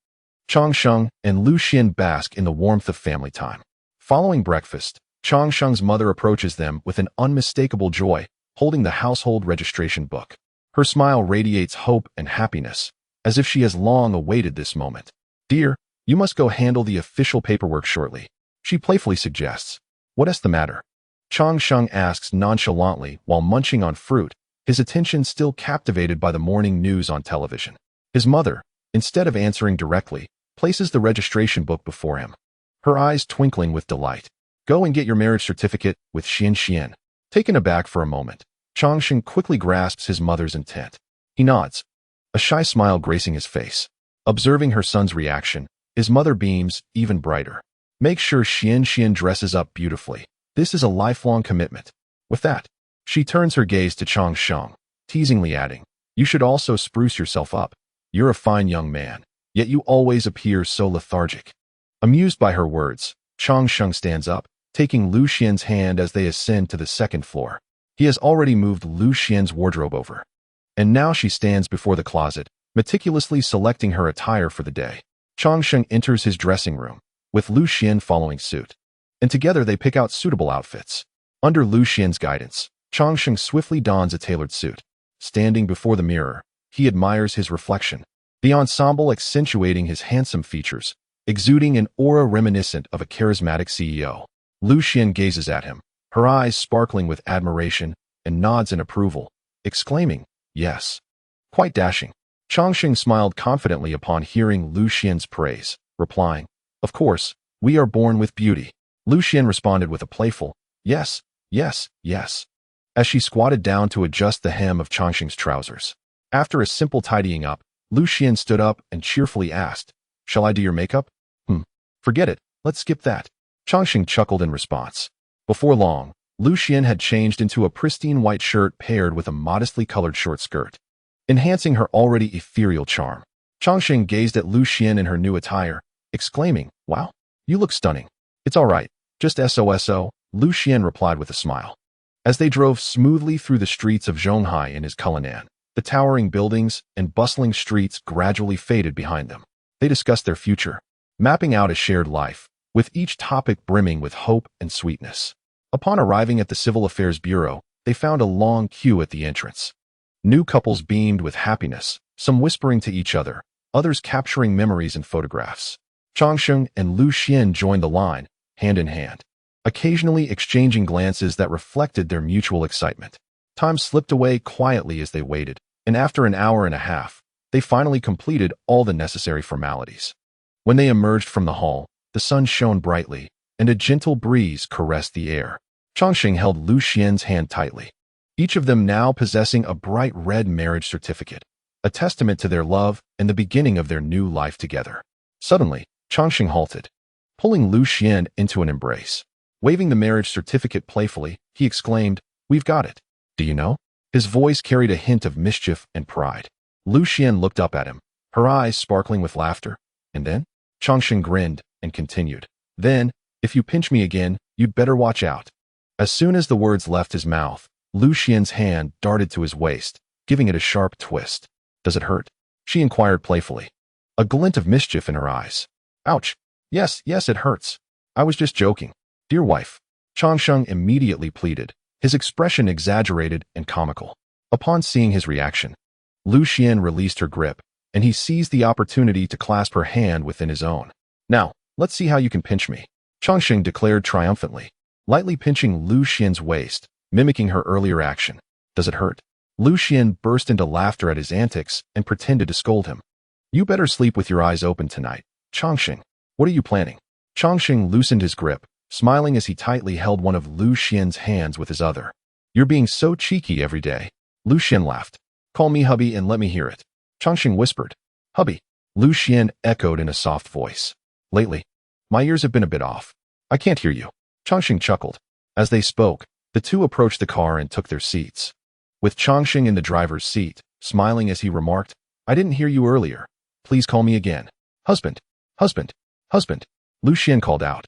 Chang Sheng and Lu Xian bask in the warmth of family time. Following breakfast, Chang Sheng's mother approaches them with an unmistakable joy, holding the household registration book. Her smile radiates hope and happiness, as if she has long awaited this moment. "Dear, you must go handle the official paperwork shortly," she playfully suggests. "What's the matter?" Chang Sheng asks nonchalantly while munching on fruit, his attention still captivated by the morning news on television. His mother, instead of answering directly, places the registration book before him, her eyes twinkling with delight. "Go and get your marriage certificate with Xian Xian." Taken aback for a moment, Chang Sheng quickly grasps his mother's intent. He nods, a shy smile gracing his face. Observing her son's reaction, his mother beams even brighter. "Make sure Xian Xian dresses up beautifully. This is a lifelong commitment." With that, she turns her gaze to Chang Sheng, teasingly adding, "You should also spruce yourself up. You're a fine young man, yet you always appear so lethargic." Amused by her words, Chang Sheng stands up, taking Lu Xian's hand as they ascend to the second floor. He has already moved Lu Xian's wardrobe over, and now she stands before the closet, meticulously selecting her attire for the day. Chang Sheng enters his dressing room, with Lu Xian following suit, and together they pick out suitable outfits. Under Lu Xian's guidance, Chang Sheng swiftly dons a tailored suit. Standing before the mirror, he admires his reflection, the ensemble accentuating his handsome features, exuding an aura reminiscent of a charismatic CEO. Lu Xian gazes at him, her eyes sparkling with admiration, and nods in approval, exclaiming, "Yes." Quite dashing. Chang Sheng smiled confidently upon hearing Lu Xian's praise, replying, "Of course, we are born with beauty." Lu Xian responded with a playful, "Yes, yes, yes," as she squatted down to adjust the hem of Chang Sheng's trousers. After a simple tidying up, Lu Xian stood up and cheerfully asked, "Shall I do your makeup?" Forget it, let's skip that." Chang Sheng chuckled in response. Before long, Lu Xian had changed into a pristine white shirt paired with a modestly colored short skirt, enhancing her already ethereal charm. Chang Sheng gazed at Lu Xian in her new attire, exclaiming, "Wow, you look stunning." "It's all right, just SOSO," Lu Xian replied with a smile. As they drove smoothly through the streets of Zhonghai and his Cullinan, the towering buildings and bustling streets gradually faded behind them. They discussed their future, mapping out a shared life, with each topic brimming with hope and sweetness. Upon arriving at the Civil Affairs Bureau, they found a long queue at the entrance. New couples beamed with happiness, some whispering to each other, others capturing memories and photographs. Changsheng and Lu Xian joined the line, hand in hand, occasionally exchanging glances that reflected their mutual excitement. Time slipped away quietly as they waited, and after an hour and a half, they finally completed all the necessary formalities. When they emerged from the hall, the sun shone brightly, and a gentle breeze caressed the air. Changsheng held Lu Xian's hand tightly, each of them now possessing a bright red marriage certificate, a testament to their love and the beginning of their new life together. Suddenly, Changsheng halted, pulling Lu Xian into an embrace. Waving the marriage certificate playfully, he exclaimed, "We've got it. Do you know?" His voice carried a hint of mischief and pride. Lu Xian looked up at him, her eyes sparkling with laughter. And then? Changsheng grinned and continued, "Then, if you pinch me again, you'd better watch out." As soon as the words left his mouth, Lu Xian's hand darted to his waist, giving it a sharp twist. "Does it hurt?" she inquired playfully, a glint of mischief in her eyes. "Ouch. Yes, it hurts. I was just joking. Dear wife," Changsheng immediately pleaded, his expression exaggerated and comical. Upon seeing his reaction, Lu Xian released her grip, and he seized the opportunity to clasp her hand within his own. "Now, let's see how you can pinch me," Changsheng declared triumphantly, lightly pinching Lu Xian's waist, mimicking her earlier action. "Does it hurt?" Lu Xian burst into laughter at his antics and pretended to scold him. "You better sleep with your eyes open tonight, Changsheng. What are you planning?" Changsheng loosened his grip, smiling as he tightly held one of Lu Xian's hands with his other. "You're being so cheeky every day." Lu Xian laughed. "Call me hubby and let me hear it." Changsheng whispered. "Hubby," Lu Xian echoed in a soft voice. "Lately, my ears have been a bit off. I can't hear you." Changsheng chuckled. As they spoke, the two approached the car and took their seats. With Changsheng in the driver's seat, smiling as he remarked, "I didn't hear you earlier. Please call me again." "Husband, husband, husband," Lu Xian called out,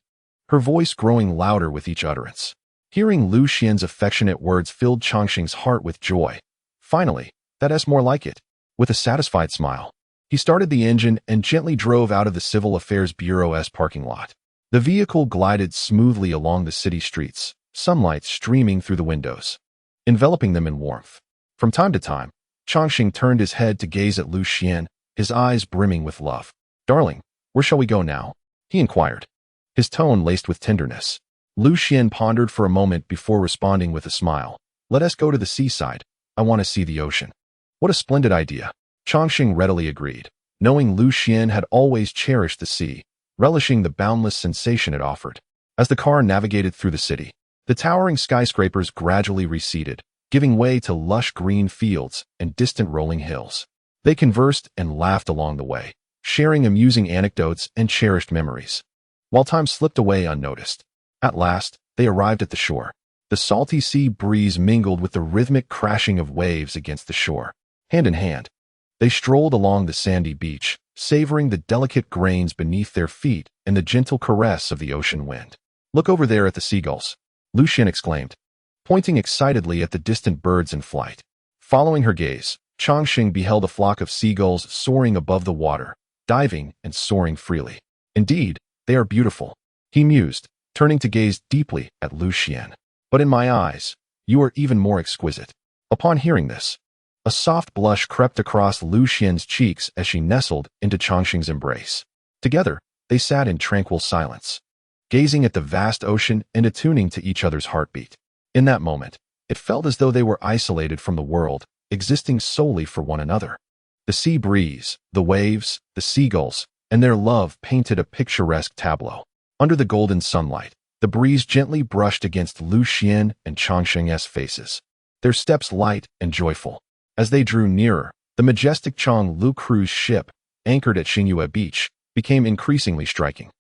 her voice growing louder with each utterance. Hearing Lu Xian's affectionate words filled Changsheng's heart with joy. Finally, that's more like it. With a satisfied smile, he started the engine and gently drove out of the Civil Affairs Bureau's parking lot. The vehicle glided smoothly along the city streets, sunlight streaming through the windows, enveloping them in warmth. From time to time, Changsheng turned his head to gaze at Lu Xian, his eyes brimming with love. "Darling, where shall we go now?" he inquired, his tone laced with tenderness. Lu Xian pondered for a moment before responding with a smile. "Let us go to the seaside. I want to see the ocean." "What a splendid idea." Changsheng readily agreed, knowing Lu Xian had always cherished the sea, relishing the boundless sensation it offered. As the car navigated through the city, the towering skyscrapers gradually receded, giving way to lush green fields and distant rolling hills. They conversed and laughed along the way, sharing amusing anecdotes and cherished memories, while time slipped away unnoticed. At last, they arrived at the shore. The salty sea breeze mingled with the rhythmic crashing of waves against the shore. Hand in hand, they strolled along the sandy beach, savoring the delicate grains beneath their feet and the gentle caress of the ocean wind. "Look over there at the seagulls," Lu Xian exclaimed, pointing excitedly at the distant birds in flight. Following her gaze, Changsheng beheld a flock of seagulls soaring above the water, diving and soaring freely. "Indeed, they are beautiful," he mused, turning to gaze deeply at Lu Xian. "But in my eyes, you are even more exquisite." Upon hearing this, a soft blush crept across Lu Xian's cheeks as she nestled into Changsheng's embrace. Together, they sat in tranquil silence, gazing at the vast ocean and attuning to each other's heartbeat. In that moment, it felt as though they were isolated from the world, existing solely for one another. The sea breeze, the waves, the seagulls, and their love painted a picturesque tableau. Under the golden sunlight, the breeze gently brushed against Lu Xian and Changsheng's faces, their steps light and joyful. As they drew nearer, the majestic Chang Lu cruise ship, anchored at Xingyue Beach, became increasingly striking.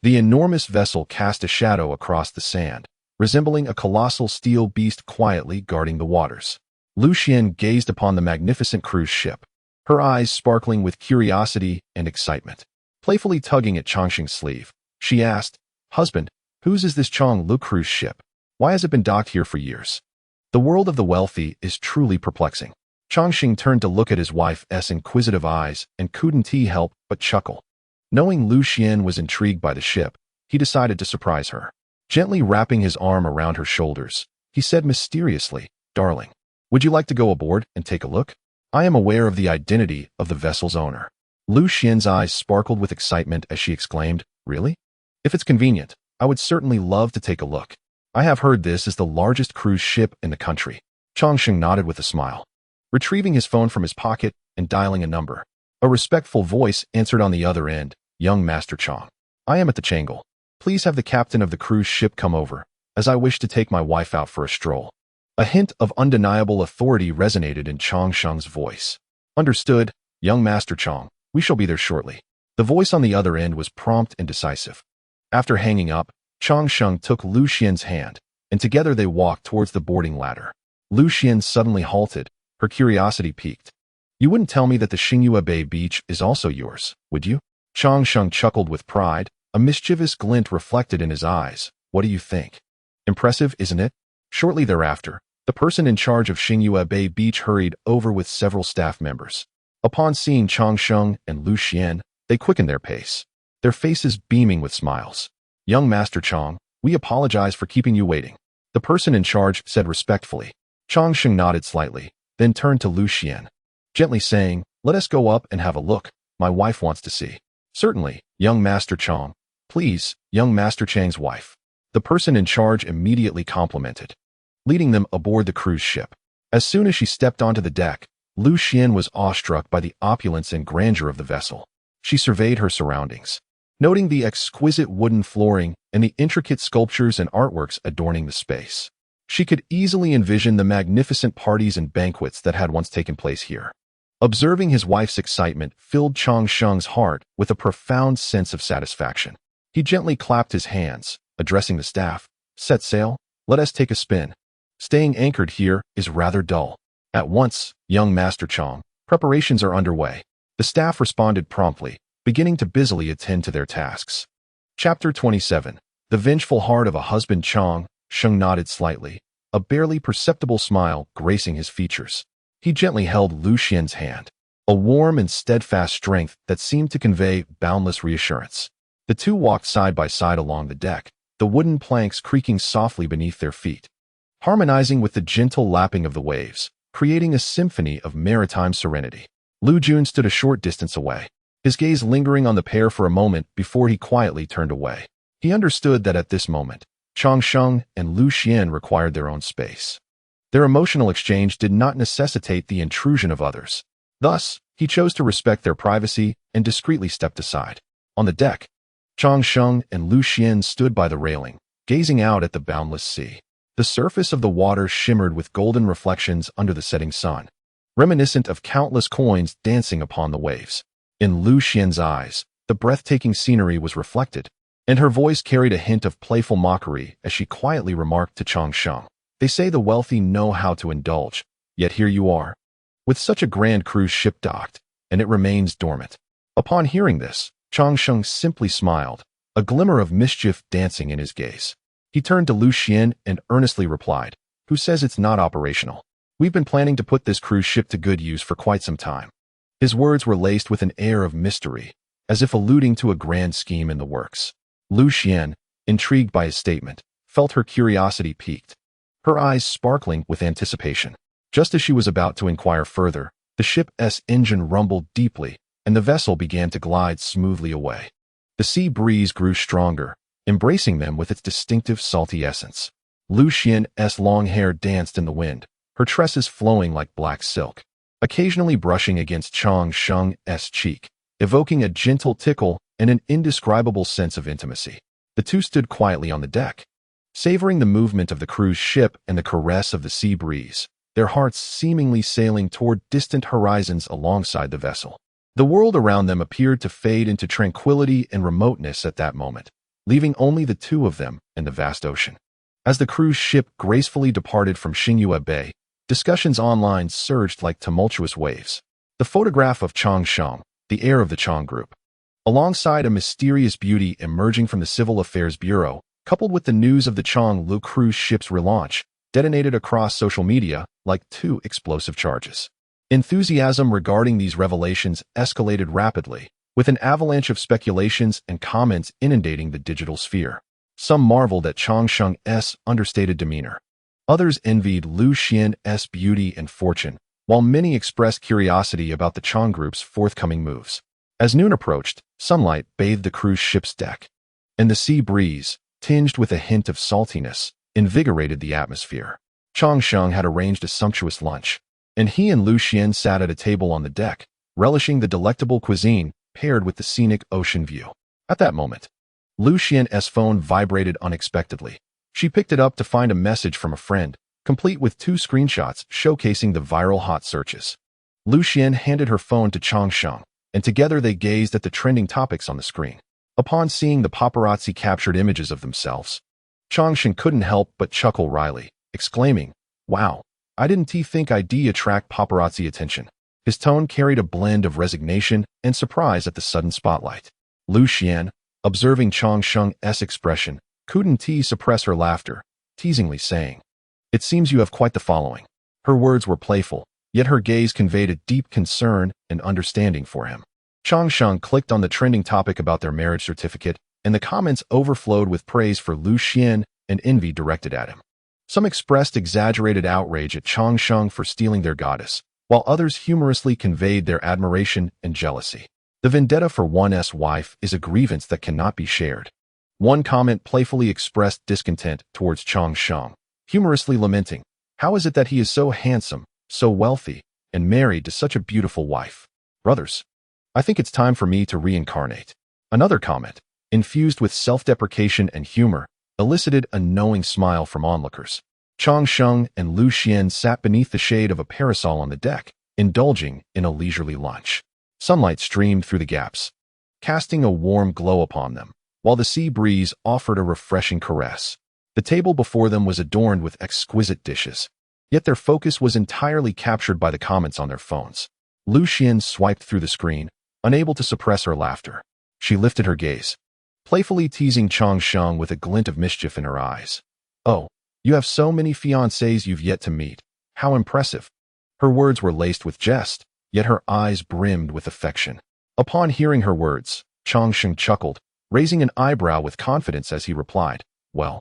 The enormous vessel cast a shadow across the sand, resembling a colossal steel beast quietly guarding the waters. Lu Xian gazed upon the magnificent cruise ship, her eyes sparkling with curiosity and excitement. Playfully tugging at Changsheng's sleeve, she asked, "Husband, whose is this Chang Lu cruise ship? Why has it been docked here for years?" The world of the wealthy is truly perplexing. Changsheng turned to look at his wife's inquisitive eyes and couldn't he help but chuckle. Knowing Lu Xian was intrigued by the ship, he decided to surprise her. Gently wrapping his arm around her shoulders, he said mysteriously, "Darling, would you like to go aboard and take a look? I am aware of the identity of the vessel's owner." Lu Xian's eyes sparkled with excitement as she exclaimed, "Really? If it's convenient, I would certainly love to take a look. I have heard this is the largest cruise ship in the country." Changsheng nodded with a smile, retrieving his phone from his pocket and dialing a number. A respectful voice answered on the other end, "Young Master Chang. I am at the Changle. Please have the captain of the cruise ship come over, as I wish to take my wife out for a stroll." A hint of undeniable authority resonated in Changsheng's voice. "Understood, young Master Chang. We shall be there shortly." The voice on the other end was prompt and decisive. After hanging up, Changsheng took Lu Xian's hand, and together they walked towards the boarding ladder. Lu Xian suddenly halted, her curiosity piqued. "You wouldn't tell me that the Xingyue Bay beach is also yours, would you?" Changsheng chuckled with pride, a mischievous glint reflected in his eyes. "What do you think? Impressive, isn't it?" Shortly thereafter, the person in charge of Xingyue Bay Beach hurried over with several staff members. Upon seeing Changsheng and Lu Xian, they quickened their pace, their faces beaming with smiles. "Young Master Chang, we apologize for keeping you waiting," the person in charge said respectfully. Changsheng nodded slightly, then turned to Lu Xian, gently saying, "Let us go up and have a look. My wife wants to see." "Certainly, young Master Chang. Please, young Master Chang's wife," the person in charge immediately complimented, leading them aboard the cruise ship. As soon as she stepped onto the deck, Lu Xian was awestruck by the opulence and grandeur of the vessel. She surveyed her surroundings, noting the exquisite wooden flooring and the intricate sculptures and artworks adorning the space. She could easily envision the magnificent parties and banquets that had once taken place here. Observing his wife's excitement filled Changsheng's heart with a profound sense of satisfaction. He gently clapped his hands, addressing the staff. "Set sail, let us take a spin. Staying anchored here is rather dull." "At once, young Master Chang. Preparations are underway." The staff responded promptly, beginning to busily attend to their tasks. Chapter 27. The Vengeful Heart of a Husband. Changsheng nodded slightly, a barely perceptible smile gracing his features. He gently held Lu Xian's hand, a warm and steadfast strength that seemed to convey boundless reassurance. The two walked side by side along the deck, the wooden planks creaking softly beneath their feet, harmonizing with the gentle lapping of the waves, creating a symphony of maritime serenity. Lu Jun stood a short distance away, his gaze lingering on the pair for a moment before he quietly turned away. He understood that at this moment, Changsheng and Lu Xian required their own space. Their emotional exchange did not necessitate the intrusion of others. Thus, he chose to respect their privacy and discreetly stepped aside. On the deck, Changsheng and Lu Xian stood by the railing, gazing out at the boundless sea. The surface of the water shimmered with golden reflections under the setting sun, reminiscent of countless coins dancing upon the waves. In Lu Xian's eyes, the breathtaking scenery was reflected, and her voice carried a hint of playful mockery as she quietly remarked to Changsheng, "They say the wealthy know how to indulge, yet here you are, with such a grand cruise ship docked, and it remains dormant." Upon hearing this, Changsheng simply smiled, a glimmer of mischief dancing in his gaze. He turned to Lu Xian and earnestly replied, "Who says it's not operational? We've been planning to put this cruise ship to good use for quite some time." His words were laced with an air of mystery, as if alluding to a grand scheme in the works. Lu Xian, intrigued by his statement, felt her curiosity piqued, her eyes sparkling with anticipation. Just as she was about to inquire further, the ship's engine rumbled deeply, and the vessel began to glide smoothly away. The sea breeze grew stronger, embracing them with its distinctive salty essence. Lu Xian's long hair danced in the wind, her tresses flowing like black silk, occasionally brushing against Changsheng's cheek, evoking a gentle tickle and an indescribable sense of intimacy. The two stood quietly on the deck, savoring the movement of the cruise ship and the caress of the sea breeze, their hearts seemingly sailing toward distant horizons alongside the vessel. The world around them appeared to fade into tranquility and remoteness at that moment, leaving only the two of them and the vast ocean. As the cruise ship gracefully departed from Xingyue Bay, discussions online surged like tumultuous waves. The photograph of Changsheng, the heir of the Chang Group, alongside a mysterious beauty emerging from the Civil Affairs Bureau, coupled with the news of the Changlu cruise ship's relaunch, detonated across social media like two explosive charges. Enthusiasm regarding these revelations escalated rapidly, with an avalanche of speculations and comments inundating the digital sphere. Some marveled at Chang Sheng's understated demeanor. Others envied Lu Xian's beauty and fortune, while many expressed curiosity about the Chang group's forthcoming moves. As noon approached, sunlight bathed the cruise ship's deck, and the sea breeze, tinged with a hint of saltiness, invigorated the atmosphere. Chang Sheng had arranged a sumptuous lunch, and he and Lu Xian sat at a table on the deck, relishing the delectable cuisine paired with the scenic ocean view. At that moment, Lu Xian's phone vibrated unexpectedly. She picked it up to find a message from a friend, complete with 2 screenshots showcasing the viral hot searches. Lu Xian handed her phone to Chang Sheng, and together they gazed at the trending topics on the screen. Upon seeing the paparazzi captured images of themselves, Chang Sheng couldn't help but chuckle wryly, exclaiming, "Wow, I didn't think I'd attract paparazzi attention." His tone carried a blend of resignation and surprise at the sudden spotlight. Lu Xian, observing Chang Sheng's expression, couldn't suppress her laughter, teasingly saying, "It seems you have quite the following." Her words were playful, yet her gaze conveyed a deep concern and understanding for him. Chang Sheng clicked on the trending topic about their marriage certificate, and the comments overflowed with praise for Lu Xian and envy directed at him. Some expressed exaggerated outrage at Chang Sheng for stealing their goddess, while others humorously conveyed their admiration and jealousy. The vendetta for one's wife is a grievance that cannot be shared. One comment playfully expressed discontent towards Chang Sheng, humorously lamenting, "How is it that he is so handsome, so wealthy, and married to such a beautiful wife? Brothers, I think it's time for me to reincarnate." Another comment, infused with self-deprecation and humor, elicited a knowing smile from onlookers. Chang Sheng and Lu Xian sat beneath the shade of a parasol on the deck, indulging in a leisurely lunch. Sunlight streamed through the gaps, casting a warm glow upon them, while the sea breeze offered a refreshing caress. The table before them was adorned with exquisite dishes, yet their focus was entirely captured by the comments on their phones. Lu Xian swiped through the screen, unable to suppress her laughter. She lifted her gaze, playfully teasing Chang Sheng with a glint of mischief in her eyes. "Oh, you have so many fiancés you've yet to meet. How impressive." Her words were laced with jest, yet her eyes brimmed with affection. Upon hearing her words, Chang Sheng chuckled, raising an eyebrow with confidence as he replied, "Well,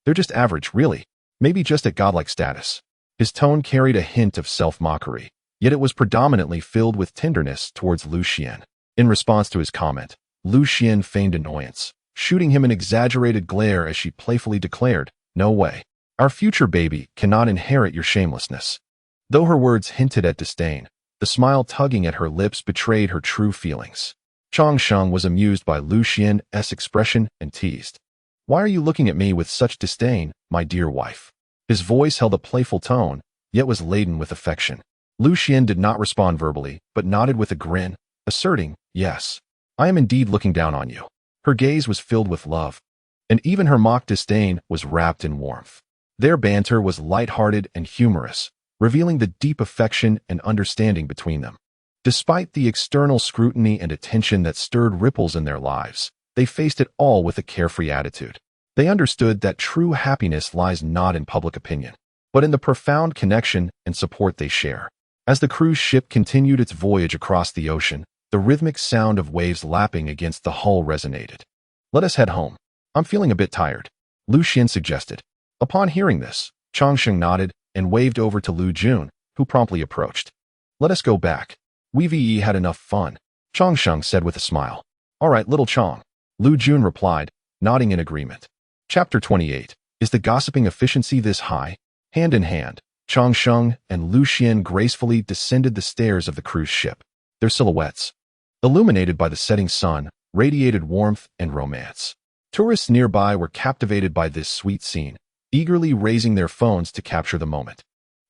they're just average, really. Maybe just at godlike status." His tone carried a hint of self-mockery, yet it was predominantly filled with tenderness towards Lu Xian. In response to his comment, Lu Xian feigned annoyance, shooting him an exaggerated glare as she playfully declared, "No way. Our future baby cannot inherit your shamelessness." Though her words hinted at disdain, the smile tugging at her lips betrayed her true feelings. Chang Sheng was amused by Lu Xian's expression and teased, "Why are you looking at me with such disdain, my dear wife?" His voice held a playful tone, yet was laden with affection. Lu Xian did not respond verbally, but nodded with a grin, asserting, "Yes, I am indeed looking down on you." Her gaze was filled with love, and even her mock disdain was wrapped in warmth. Their banter was light-hearted and humorous, revealing the deep affection and understanding between them. Despite the external scrutiny and attention that stirred ripples in their lives, they faced it all with a carefree attitude. They understood that true happiness lies not in public opinion, but in the profound connection and support they share. As the cruise ship continued its voyage across the ocean, the rhythmic sound of waves lapping against the hull resonated. "Let us head home. I'm feeling a bit tired," Lu Xian suggested. Upon hearing this, Chang Sheng nodded and waved over to Lu Jun, who promptly approached. "Let us go back. We've had enough fun," Chang Sheng said with a smile. "All right, little Chang," Lu Jun replied, nodding in agreement. Chapter 28. Is the gossiping efficiency this high? Hand in hand, Chang Sheng and Lu Xian gracefully descended the stairs of the cruise ship. Their silhouettes, illuminated by the setting sun, radiated warmth and romance. Tourists nearby were captivated by this sweet scene, eagerly raising their phones to capture the moment.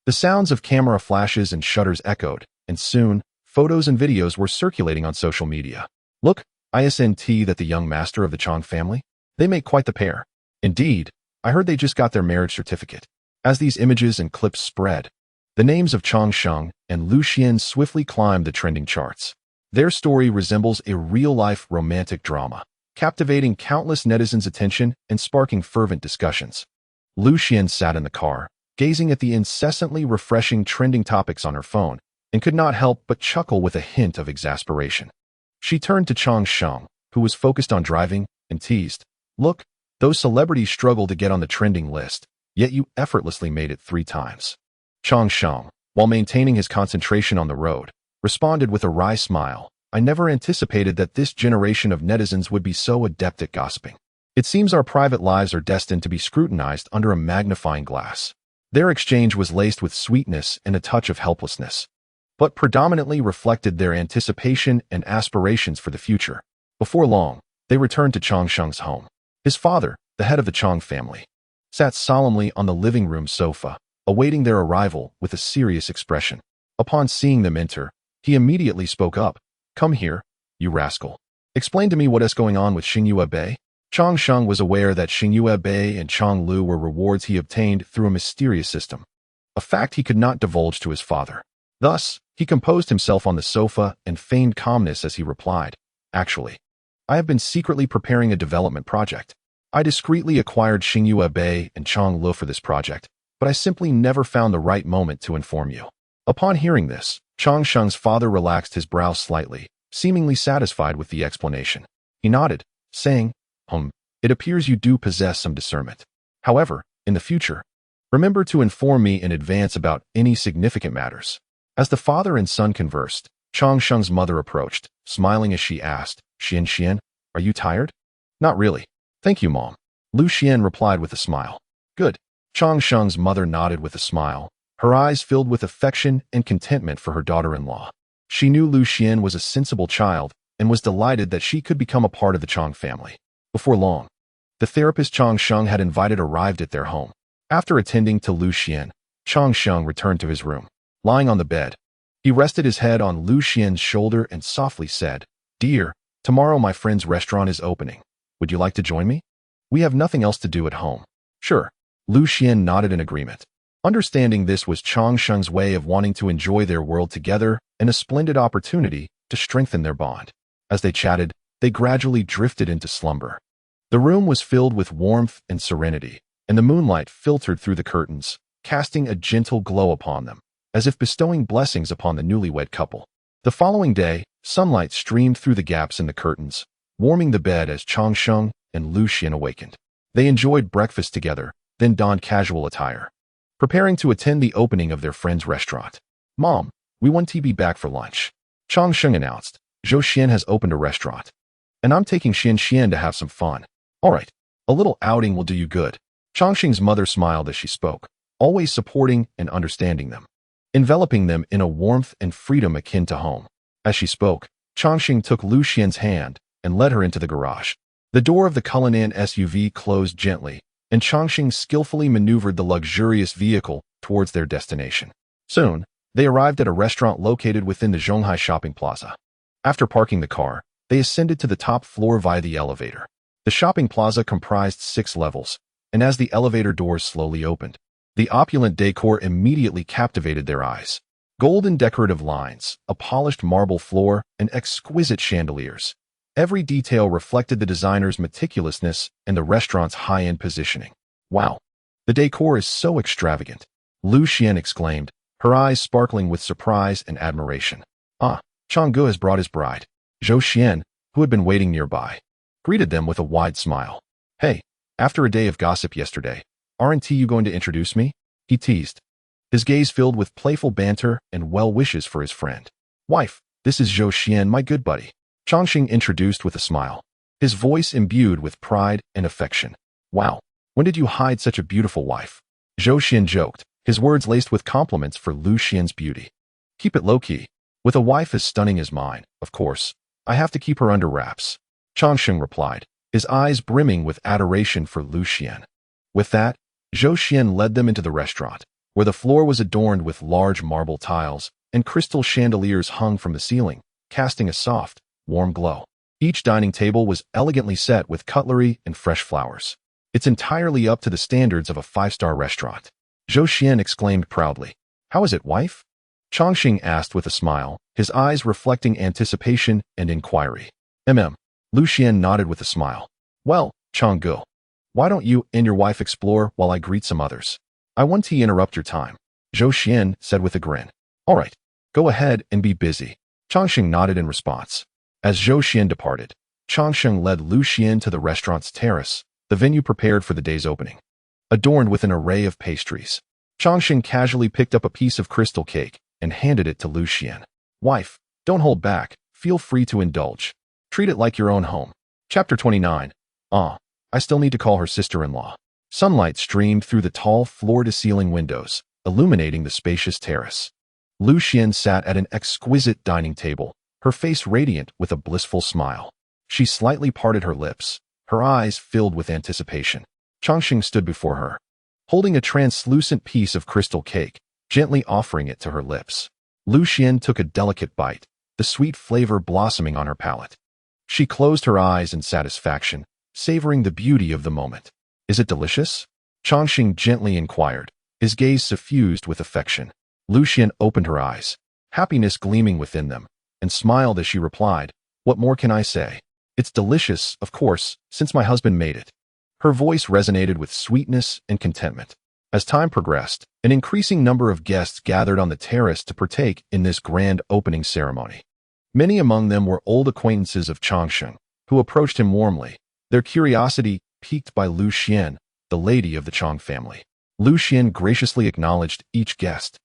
The sounds of camera flashes and shutters echoed, and soon, photos and videos were circulating on social media. "Look, isn't that the young master of the Chang family? They make quite the pair. Indeed, I heard they just got their marriage certificate." As these images and clips spread, the names of Chang Sheng and Lu Xian swiftly climbed the trending charts. Their story resembles a real-life romantic drama, captivating countless netizens' attention and sparking fervent discussions. Lu Xian sat in the car, gazing at the incessantly refreshing trending topics on her phone, and could not help but chuckle with a hint of exasperation. She turned to Chang Sheng, who was focused on driving, and teased, "Look, Those celebrities struggle to get on the trending list, yet you effortlessly made it 3 times. Chang Sheng, while maintaining his concentration on the road, responded with a wry smile. I never anticipated that this generation of netizens would be so adept at gossiping. It seems our private lives are destined to be scrutinized under a magnifying glass. Their exchange was laced with sweetness and a touch of helplessness, but predominantly reflected their anticipation and aspirations for the future. Before long, they returned to Chang Sheng's home. His father, the head of the Chang family, sat solemnly on the living room sofa, awaiting their arrival with a serious expression. Upon seeing them enter, he immediately spoke up. Come here, you rascal. Explain to me what is going on with Xingyue Bei. Chang Sheng was aware that Xingyue Bei and Chang Lu were rewards he obtained through a mysterious system, a fact he could not divulge to his father. Thus, he composed himself on the sofa and feigned calmness as he replied, Actually, I have been secretly preparing a development project. I discreetly acquired Xingyue Bei and Chang Lu for this project, but I simply never found the right moment to inform you. Upon hearing this, Chang Sheng's father relaxed his brow slightly, seemingly satisfied with the explanation. He nodded, saying, It appears you do possess some discernment. However, in the future, remember to inform me in advance about any significant matters. As the father and son conversed, Chang Sheng's mother approached, smiling as she asked, Xian, are you tired? Not really. Thank you, Mom. Lu Xian replied with a smile. Good. Chang Sheng's mother nodded with a smile, her eyes filled with affection and contentment for her daughter-in-law. She knew Lu Xian was a sensible child and was delighted that she could become a part of the Chang family. Before long, the therapist Chang Sheng had invited arrived at their home. After attending to Lu Xian, Chang Sheng returned to his room. Lying on the bed, he rested his head on Lu Xian's shoulder and softly said, Dear, tomorrow my friend's restaurant is opening. Would you like to join me? We have nothing else to do at home. Sure. Lu Xian nodded in agreement. Understanding this was Chang Sheng's way of wanting to enjoy their world together and a splendid opportunity to strengthen their bond. As they chatted, they gradually drifted into slumber. The room was filled with warmth and serenity, and the moonlight filtered through the curtains, casting a gentle glow upon them, as if bestowing blessings upon the newlywed couple. The following day, sunlight streamed through the gaps in the curtains, warming the bed as Chang Sheng and Lu Xian awakened. They enjoyed breakfast together, then donned casual attire, preparing to attend the opening of their friend's restaurant. Mom, we want to be back for lunch. Chang Sheng announced. Zhou Xian has opened a restaurant, and I'm taking Xian to have some fun. All right, a little outing will do you good. Chang Sheng's mother smiled as she spoke, always supporting and understanding them, enveloping them in a warmth and freedom akin to home. As she spoke, Chang Sheng took Lu Xian's hand and led her into the garage. The door of the Cullinan SUV closed gently, and Chang Sheng skillfully maneuvered the luxurious vehicle towards their destination. Soon, they arrived at a restaurant located within the Zhonghai shopping plaza. After parking the car, they ascended to the top floor via the elevator. The shopping plaza comprised 6 levels, and as the elevator doors slowly opened, the opulent decor immediately captivated their eyes. Golden decorative lines, a polished marble floor, and exquisite chandeliers. Every detail reflected the designer's meticulousness and the restaurant's high-end positioning. Wow, the decor is so extravagant, Lu Xian exclaimed, her eyes sparkling with surprise and admiration. Changgu has brought his bride. Zhou Xian, who had been waiting nearby, greeted them with a wide smile. Hey, after a day of gossip yesterday, aren't you going to introduce me? He teased, his gaze filled with playful banter and well wishes for his friend. Wife, this is Zhou Xian, my good buddy. Chang Sheng introduced with a smile, his voice imbued with pride and affection. Wow, when did you hide such a beautiful wife? Zhou Xian joked, his words laced with compliments for Lu Xian's beauty. Keep it low-key. With a wife as stunning as mine, of course, I have to keep her under wraps. Chang Sheng replied, his eyes brimming with adoration for Lu Xian. With that, Zhou Xian led them into the restaurant, where the floor was adorned with large marble tiles, and crystal chandeliers hung from the ceiling, casting a soft, warm glow. Each dining table was elegantly set with cutlery and fresh flowers. It's entirely up to the standards of a 5-star restaurant. Zhou Xian exclaimed proudly. How is it, wife? Chang Sheng asked with a smile, his eyes reflecting anticipation and inquiry. Lu Xian nodded with a smile. Well, Changgu, why don't you and your wife explore while I greet some others? I want to interrupt your time, Zhou Xian said with a grin. All right, go ahead and be busy. Chang Sheng nodded in response. As Zhou Xian departed, Chang Sheng led Lu Xian to the restaurant's terrace, the venue prepared for the day's opening, adorned with an array of pastries. Changsheng casually picked up a piece of crystal cake and handed it to Lu Xian. Wife, don't hold back. Feel free to indulge. Treat it like your own home. Chapter 29. I still need to call her sister-in-law. Sunlight streamed through the tall floor-to-ceiling windows, illuminating the spacious terrace. Lu Xian sat at an exquisite dining table, her face radiant with a blissful smile. She slightly parted her lips, her eyes filled with anticipation. Changsheng stood before her, holding a translucent piece of crystal cake, gently offering it to her lips. Lu Xian took a delicate bite, the sweet flavor blossoming on her palate. She closed her eyes in satisfaction, savoring the beauty of the moment. Is it delicious? Changsheng gently inquired, his gaze suffused with affection. Lu Xian opened her eyes, happiness gleaming within them, and smiled as she replied, What more can I say? It's delicious, of course, since my husband made it. Her voice resonated with sweetness and contentment. As time progressed, an increasing number of guests gathered on the terrace to partake in this grand opening ceremony. Many among them were old acquaintances of Changsheng, who approached him warmly, their curiosity piqued by Lu Xian, the lady of the Chang family. Lu Xian graciously acknowledged each guest,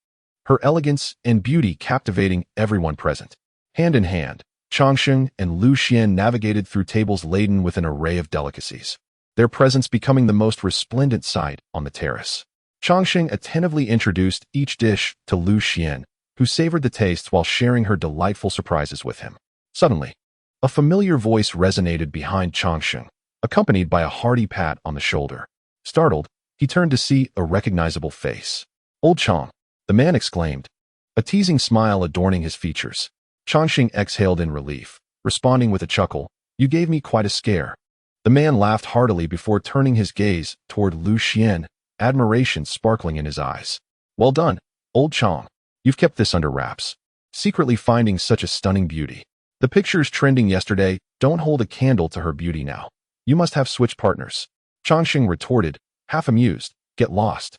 her elegance and beauty captivating everyone present. Hand in hand, Changsheng and Lu Xian navigated through tables laden with an array of delicacies, their presence becoming the most resplendent sight on the terrace. Changsheng attentively introduced each dish to Lu Xian, who savored the tastes while sharing her delightful surprises with him. Suddenly, a familiar voice resonated behind Changsheng, accompanied by a hearty pat on the shoulder. Startled, he turned to see a recognizable face. Old Chang, the man exclaimed, a teasing smile adorning his features. Changsheng exhaled in relief, responding with a chuckle, You gave me quite a scare. The man laughed heartily before turning his gaze toward Lu Xian, admiration sparkling in his eyes. Well done, old Chang. You've kept this under wraps, secretly finding such a stunning beauty. The pictures trending yesterday don't hold a candle to her beauty now. You must have switched partners. Changsheng retorted, half amused, Get lost.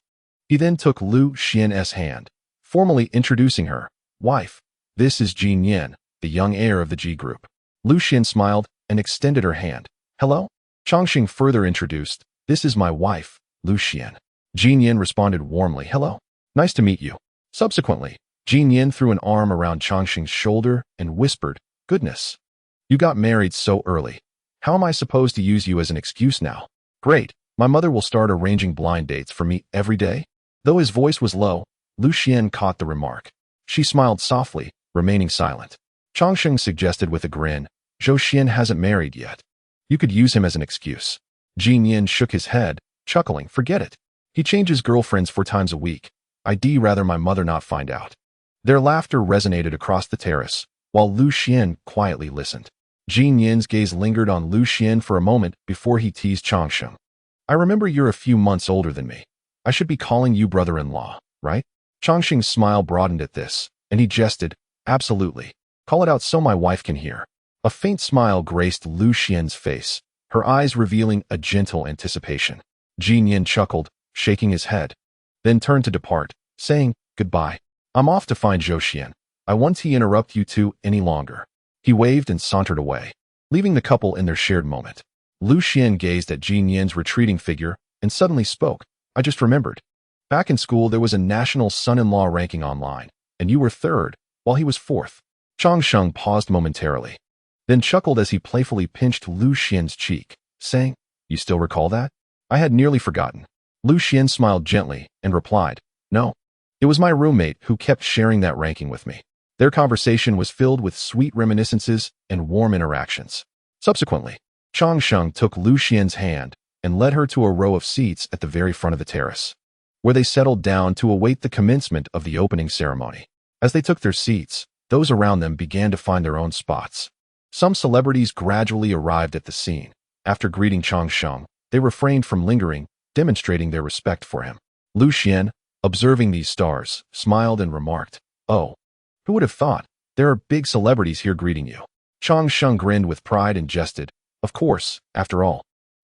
He then took Lu Xian's hand, formally introducing her. Wife, this is Jin Yan, the young heir of the Ji group. Lu Xian smiled and extended her hand. Hello? Changsheng further introduced, This is my wife, Lu Xian. Jin Yan responded warmly, Hello. Nice to meet you. Subsequently, Jin Yan threw an arm around Changsheng's shoulder and whispered, Goodness. You got married so early. How am I supposed to use you as an excuse now? Great. My mother will start arranging blind dates for me every day. Though his voice was low, Lu Xian caught the remark. She smiled softly, remaining silent. Changsheng suggested with a grin, Zhou Xian hasn't married yet. You could use him as an excuse. Jin Yan shook his head, chuckling, Forget it. He changes girlfriends 4 times a week. I'd rather my mother not find out. Their laughter resonated across the terrace, while Lu Xian quietly listened. Jin Yan's gaze lingered on Lu Xian for a moment before he teased Changsheng. I remember you're a few months older than me. I should be calling you brother-in-law, right? Changsheng's smile broadened at this, and he jested, Absolutely. Call it out so my wife can hear. A faint smile graced Lu Xian's face, her eyes revealing a gentle anticipation. Jin Yan chuckled, shaking his head, then turned to depart, saying, Goodbye. I'm off to find Zhou Xian. I won't interrupt you two any longer. He waved and sauntered away, leaving the couple in their shared moment. Lu Xian gazed at Jin Yan's retreating figure and suddenly spoke. I just remembered. Back in school, there was a national son-in-law ranking online, and you were 3rd, while he was 4th. Changsheng paused momentarily, then chuckled as he playfully pinched Lu Xian's cheek, saying, You still recall that? I had nearly forgotten. Lu Xian smiled gently and replied, No. It was my roommate who kept sharing that ranking with me. Their conversation was filled with sweet reminiscences and warm interactions. Subsequently, Changsheng took Lu Xian's hand and led her to a row of seats at the very front of the terrace, where they settled down to await the commencement of the opening ceremony. As they took their seats, those around them began to find their own spots. Some celebrities gradually arrived at the scene. After greeting Changsheng, they refrained from lingering, demonstrating their respect for him. Lu Xian, observing these stars, smiled and remarked, Oh, who would have thought? There are big celebrities here greeting you. Changsheng grinned with pride and jested, Of course, after all,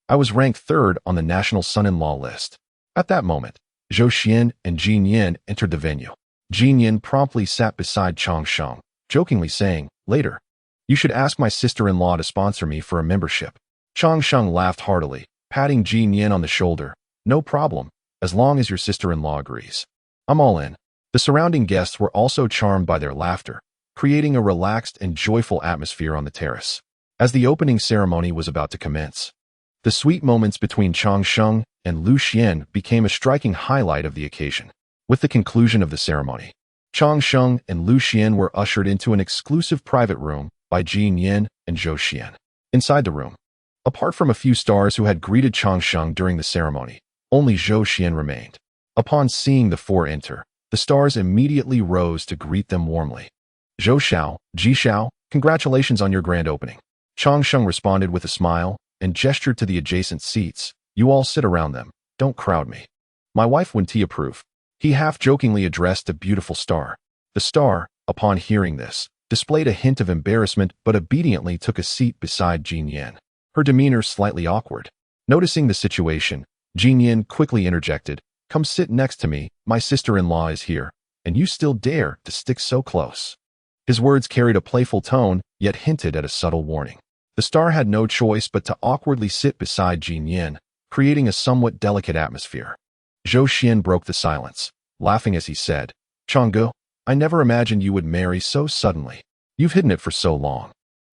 I was ranked 3rd on the national son-in-law list. At that moment, Zhou Xian and Jin Yan entered the venue. Jin Yan promptly sat beside Changsheng, jokingly saying, Later, you should ask my sister-in-law to sponsor me for a membership. Changsheng laughed heartily, patting Jean Yin on the shoulder. No problem, as long as your sister-in-law agrees. I'm all in. The surrounding guests were also charmed by their laughter, creating a relaxed and joyful atmosphere on the terrace. As the opening ceremony was about to commence, the sweet moments between Changsheng and Lu Xian became a striking highlight of the occasion. With the conclusion of the ceremony, Changsheng and Lu Xian were ushered into an exclusive private room by Jin Yin and Zhou Xian. Inside the room, apart from a few stars who had greeted Changsheng during the ceremony, only Zhou Xian remained. Upon seeing the four enter, the stars immediately rose to greet them warmly. Zhou Xiao, Ji Xiao, congratulations on your grand opening. Changsheng responded with a smile and gestured to the adjacent seats. You all sit around them. Don't crowd me. My wife Wen Ti approve. He half-jokingly addressed a beautiful star. The star, upon hearing this, displayed a hint of embarrassment but obediently took a seat beside Jin Yin, her demeanor slightly awkward. Noticing the situation, Jin Yin quickly interjected, "Come sit next to me, my sister-in-law is here, and you still dare to stick so close." His words carried a playful tone, yet hinted at a subtle warning. The star had no choice but to awkwardly sit beside Jin Yin, creating a somewhat delicate atmosphere. Zhou Xian broke the silence, laughing as he said, "Changgu, I never imagined you would marry so suddenly. You've hidden it for so long."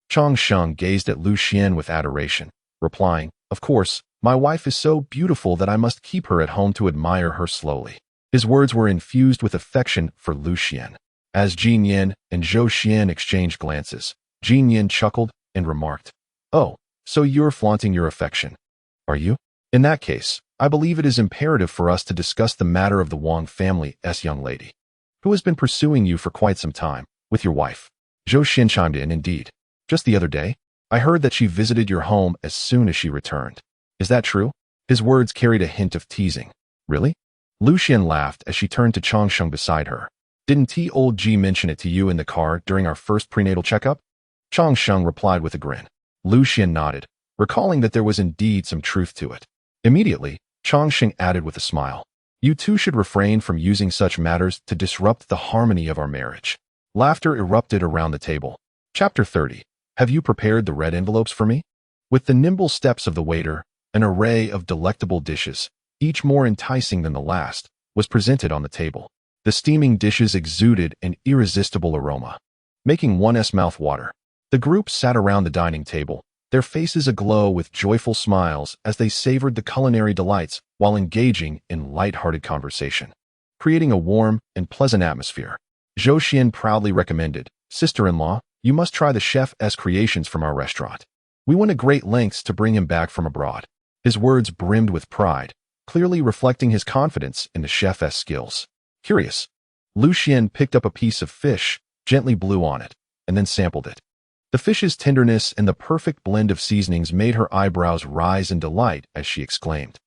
Changsheng gazed at Lu Xian with adoration, replying, "Of course, my wife is so beautiful that I must keep her at home to admire her slowly." His words were infused with affection for Lu Xian. As Jin Yin and Zhou Xian exchanged glances, Jin Yin chuckled and remarked, "Oh, so you're flaunting your affection, are you? In that case, I believe it is imperative for us to discuss the matter of the Wang family's young lady, who has been pursuing you for quite some time, with your wife." Zhou Xian chimed in, "Indeed. Just the other day, I heard that she visited your home as soon as she returned. Is that true?" His words carried a hint of teasing. "Really?" Lu Xian laughed as she turned to Changsheng beside her. "Didn't old Ji mention it to you in the car during our first prenatal checkup?" Changsheng replied with a grin. Lu Xian nodded, recalling that there was indeed some truth to it. Immediately, Changsheng added with a smile, "You two should refrain from using such matters to disrupt the harmony of our marriage." Laughter erupted around the table. Chapter 30. Have you prepared the red envelopes for me? With the nimble steps of the waiter, an array of delectable dishes, each more enticing than the last, was presented on the table. The steaming dishes exuded an irresistible aroma, making one's mouth water. The group sat around the dining table, their faces aglow with joyful smiles as they savored the culinary delights while engaging in light-hearted conversation, creating a warm and pleasant atmosphere. Zhou Xian proudly recommended, "Sister-in-law, you must try the chef's creations from our restaurant. We went to great lengths to bring him back from abroad." His words brimmed with pride, clearly reflecting his confidence in the chef's skills. Curious, Lu Xian picked up a piece of fish, gently blew on it, and then sampled it. The fish's tenderness and the perfect blend of seasonings made her eyebrows rise in delight as she exclaimed,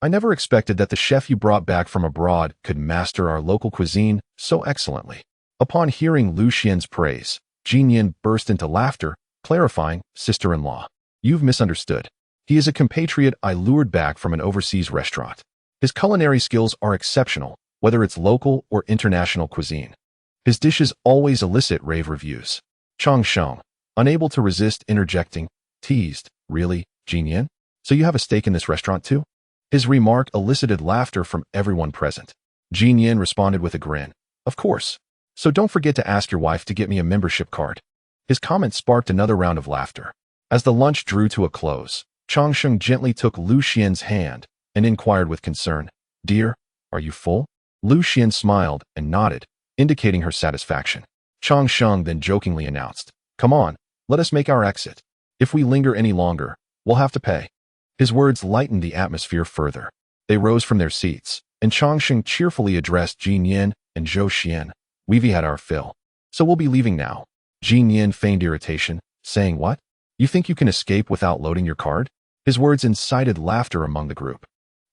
"I never expected that the chef you brought back from abroad could master our local cuisine so excellently." Upon hearing Lu Xian's praise, Jin Yin burst into laughter, clarifying, "Sister-in-law, you've misunderstood. He is a compatriot I lured back from an overseas restaurant. His culinary skills are exceptional, whether it's local or international cuisine. His dishes always elicit rave reviews." Changsheng, unable to resist interjecting, teased, "Really, Jin Yin? So you have a stake in this restaurant too?" His remark elicited laughter from everyone present. Jin Yin responded with a grin, "Of course. So don't forget to ask your wife to get me a membership card." His comment sparked another round of laughter. As the lunch drew to a close, Changsheng gently took Lu Xian's hand and inquired with concern, "Dear, are you full?" Lu Xian smiled and nodded, indicating her satisfaction. Changsheng then jokingly announced, "Come on, let us make our exit. If we linger any longer, we'll have to pay." His words lightened the atmosphere further. They rose from their seats, and Changsheng cheerfully addressed Jin Yin and Zhou Xian. "We've had our fill, so we'll be leaving now." Jin Yin feigned irritation, saying, "What? You think you can escape without loading your card?" His words incited laughter among the group.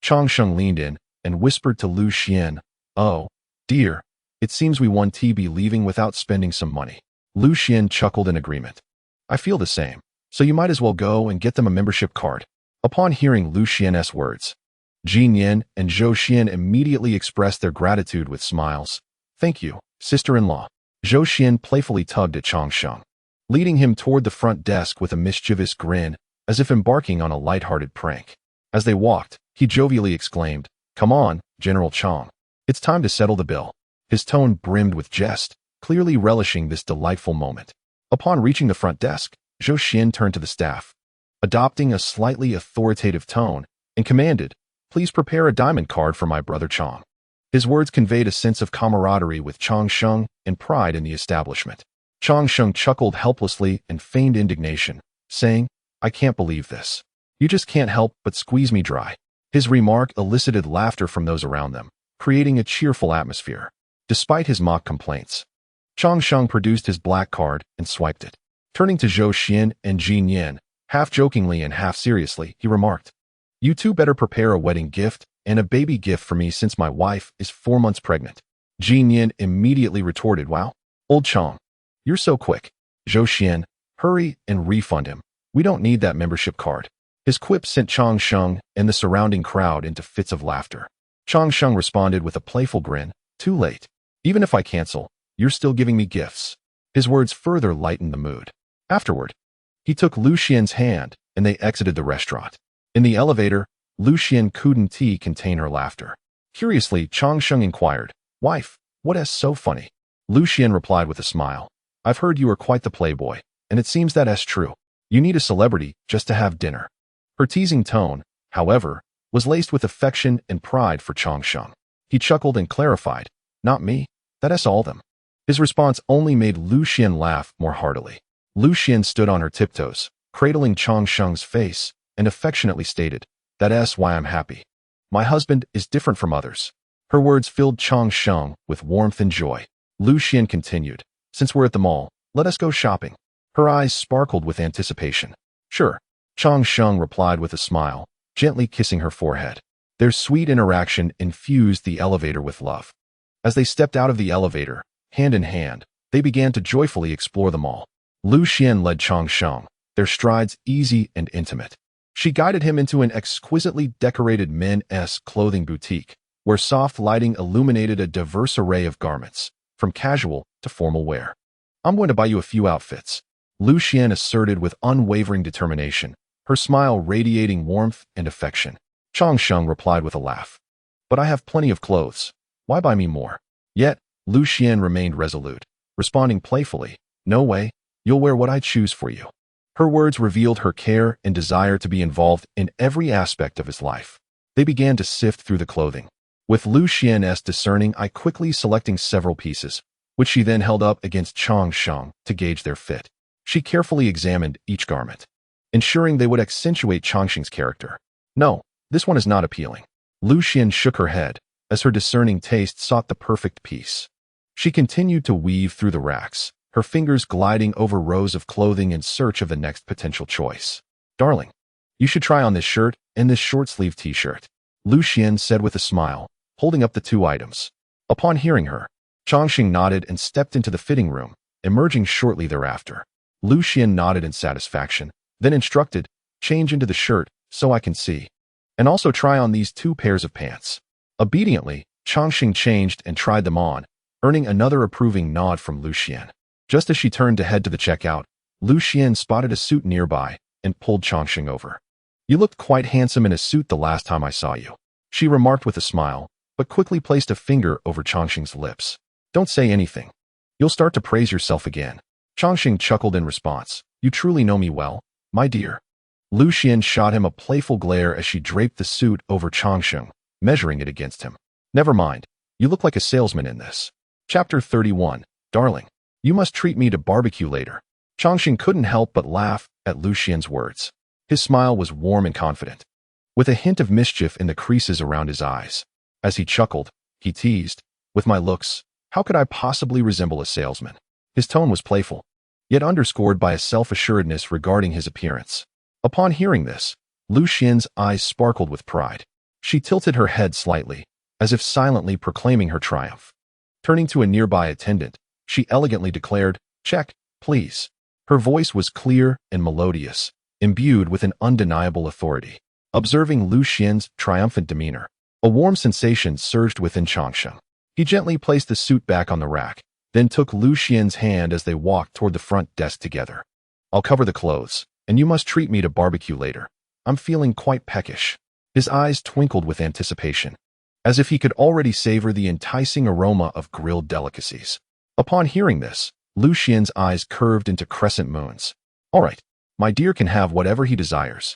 Changsheng leaned in and whispered to Lu Xian, "Oh, dear, it seems we won't be leaving without spending some money." Lu Xian chuckled in agreement. "I feel the same, so you might as well go and get them a membership card." Upon hearing Lu Xian's words, Jin Yin and Zhou Xian immediately expressed their gratitude with smiles. "Thank you, sister-in-law." Zhou Xian playfully tugged at Changsheng, leading him toward the front desk with a mischievous grin, as if embarking on a light-hearted prank. As they walked, he jovially exclaimed, "Come on, General Chang. It's time to settle the bill." His tone brimmed with jest, clearly relishing this delightful moment. Upon reaching the front desk, Zhou Xian turned to the staff, adopting a slightly authoritative tone, and commanded, "Please prepare a diamond card for my brother Chang." His words conveyed a sense of camaraderie with Chang Sheng and pride in the establishment. Chang Sheng chuckled helplessly and feigned indignation, saying, "I can't believe this. You just can't help but squeeze me dry." His remark elicited laughter from those around them, creating a cheerful atmosphere. Despite his mock complaints, Chang Sheng produced his black card and swiped it. Turning to Zhou Xian and Jin Yin, half jokingly and half seriously, he remarked, "You two better prepare a wedding gift and a baby gift for me since my wife is 4 months pregnant." Jin Yin immediately retorted, "Wow, old Chang, you're so quick." Zhou Xian, "Hurry and refund him. We don't need that membership card." His quip sent Chang Sheng and the surrounding crowd into fits of laughter. Chang Sheng responded with a playful grin, "Too late. Even if I cancel, you're still giving me gifts." His words further lightened the mood. Afterward, he took Lu Xian's hand and they exited the restaurant. In the elevator, Lu Xian couldn't contain her laughter. Curiously, Chang Sheng inquired, "Wife, what is so funny?" Lu Xian replied with a smile, "I've heard you are quite the playboy, and it seems that is true. You need a celebrity just to have dinner." Her teasing tone, however, was laced with affection and pride for Chang Sheng. He chuckled and clarified, "Not me, that is all them." His response only made Lu Xian laugh more heartily. Lu Xian stood on her tiptoes, cradling Chang Sheng's face, and affectionately stated, "That is why I'm happy. My husband is different from others." Her words filled Chang Sheng with warmth and joy. Lu Xian continued, "Since we're at the mall, let us go shopping." Her eyes sparkled with anticipation. "Sure." Chang Sheng replied with a smile, gently kissing her forehead. Their sweet interaction infused the elevator with love. As they stepped out of the elevator, hand in hand, they began to joyfully explore the mall. Lu Xian led Chang Sheng, their strides easy and intimate. She guided him into an exquisitely decorated men's clothing boutique, where soft lighting illuminated a diverse array of garments, from casual to formal wear. "I'm going to buy you a few outfits," Lu Xian asserted with unwavering determination, her smile radiating warmth and affection. Chang Sheng replied with a laugh, "But I have plenty of clothes. Why buy me more?" Yet, Lu Xian remained resolute, responding playfully, "No way, you'll wear what I choose for you." Her words revealed her care and desire to be involved in every aspect of his life. They began to sift through the clothing, with Lu Xian's discerning eye quickly selecting several pieces, which she then held up against Chang Sheng to gauge their fit. She carefully examined each garment, ensuring they would accentuate Chang Sheng's character. "No, this one is not appealing." Lu Xian shook her head, as her discerning taste sought the perfect piece. She continued to weave through the racks, her fingers gliding over rows of clothing in search of the next potential choice. "Darling, you should try on this shirt and this short-sleeve t-shirt," Lu Xian said with a smile, holding up the 2 items. Upon hearing her, Chang Sheng nodded and stepped into the fitting room, emerging shortly thereafter. Lu Xian nodded in satisfaction, then instructed, "Change into the shirt so I can see. And also try on these 2 pairs of pants." Obediently, Chang Sheng changed and tried them on, earning another approving nod from Lu Xian. Just as she turned to head to the checkout, Lu Xian spotted a suit nearby and pulled Chang Sheng over. "You looked quite handsome in a suit the last time I saw you," she remarked with a smile, but quickly placed a finger over Chang Sheng's lips. "Don't say anything. You'll start to praise yourself again." Chang Sheng chuckled in response, "You truly know me well, my dear." Lu Xian shot him a playful glare as she draped the suit over Chang Sheng, measuring it against him. "Never mind. You look like a salesman in this." Chapter 31, Darling, you must treat me to barbecue later. Chang Sheng couldn't help but laugh at Lu Xian's words. His smile was warm and confident, with a hint of mischief in the creases around his eyes. As he chuckled, he teased, "With my looks, how could I possibly resemble a salesman?" His tone was playful, yet underscored by a self-assuredness regarding his appearance. Upon hearing this, Lu Xian's eyes sparkled with pride. She tilted her head slightly, as if silently proclaiming her triumph. Turning to a nearby attendant, she elegantly declared, "Check, please." Her voice was clear and melodious, imbued with an undeniable authority. Observing Lu Xian's triumphant demeanor, a warm sensation surged within Chang Sheng. He gently placed the suit back on the rack, then took Lu Xian's hand as they walked toward the front desk together. "I'll cover the clothes, and you must treat me to barbecue later. I'm feeling quite peckish." His eyes twinkled with anticipation, as if he could already savor the enticing aroma of grilled delicacies. Upon hearing this, Lu Xian's eyes curved into crescent moons. All right, my dear can have whatever he desires.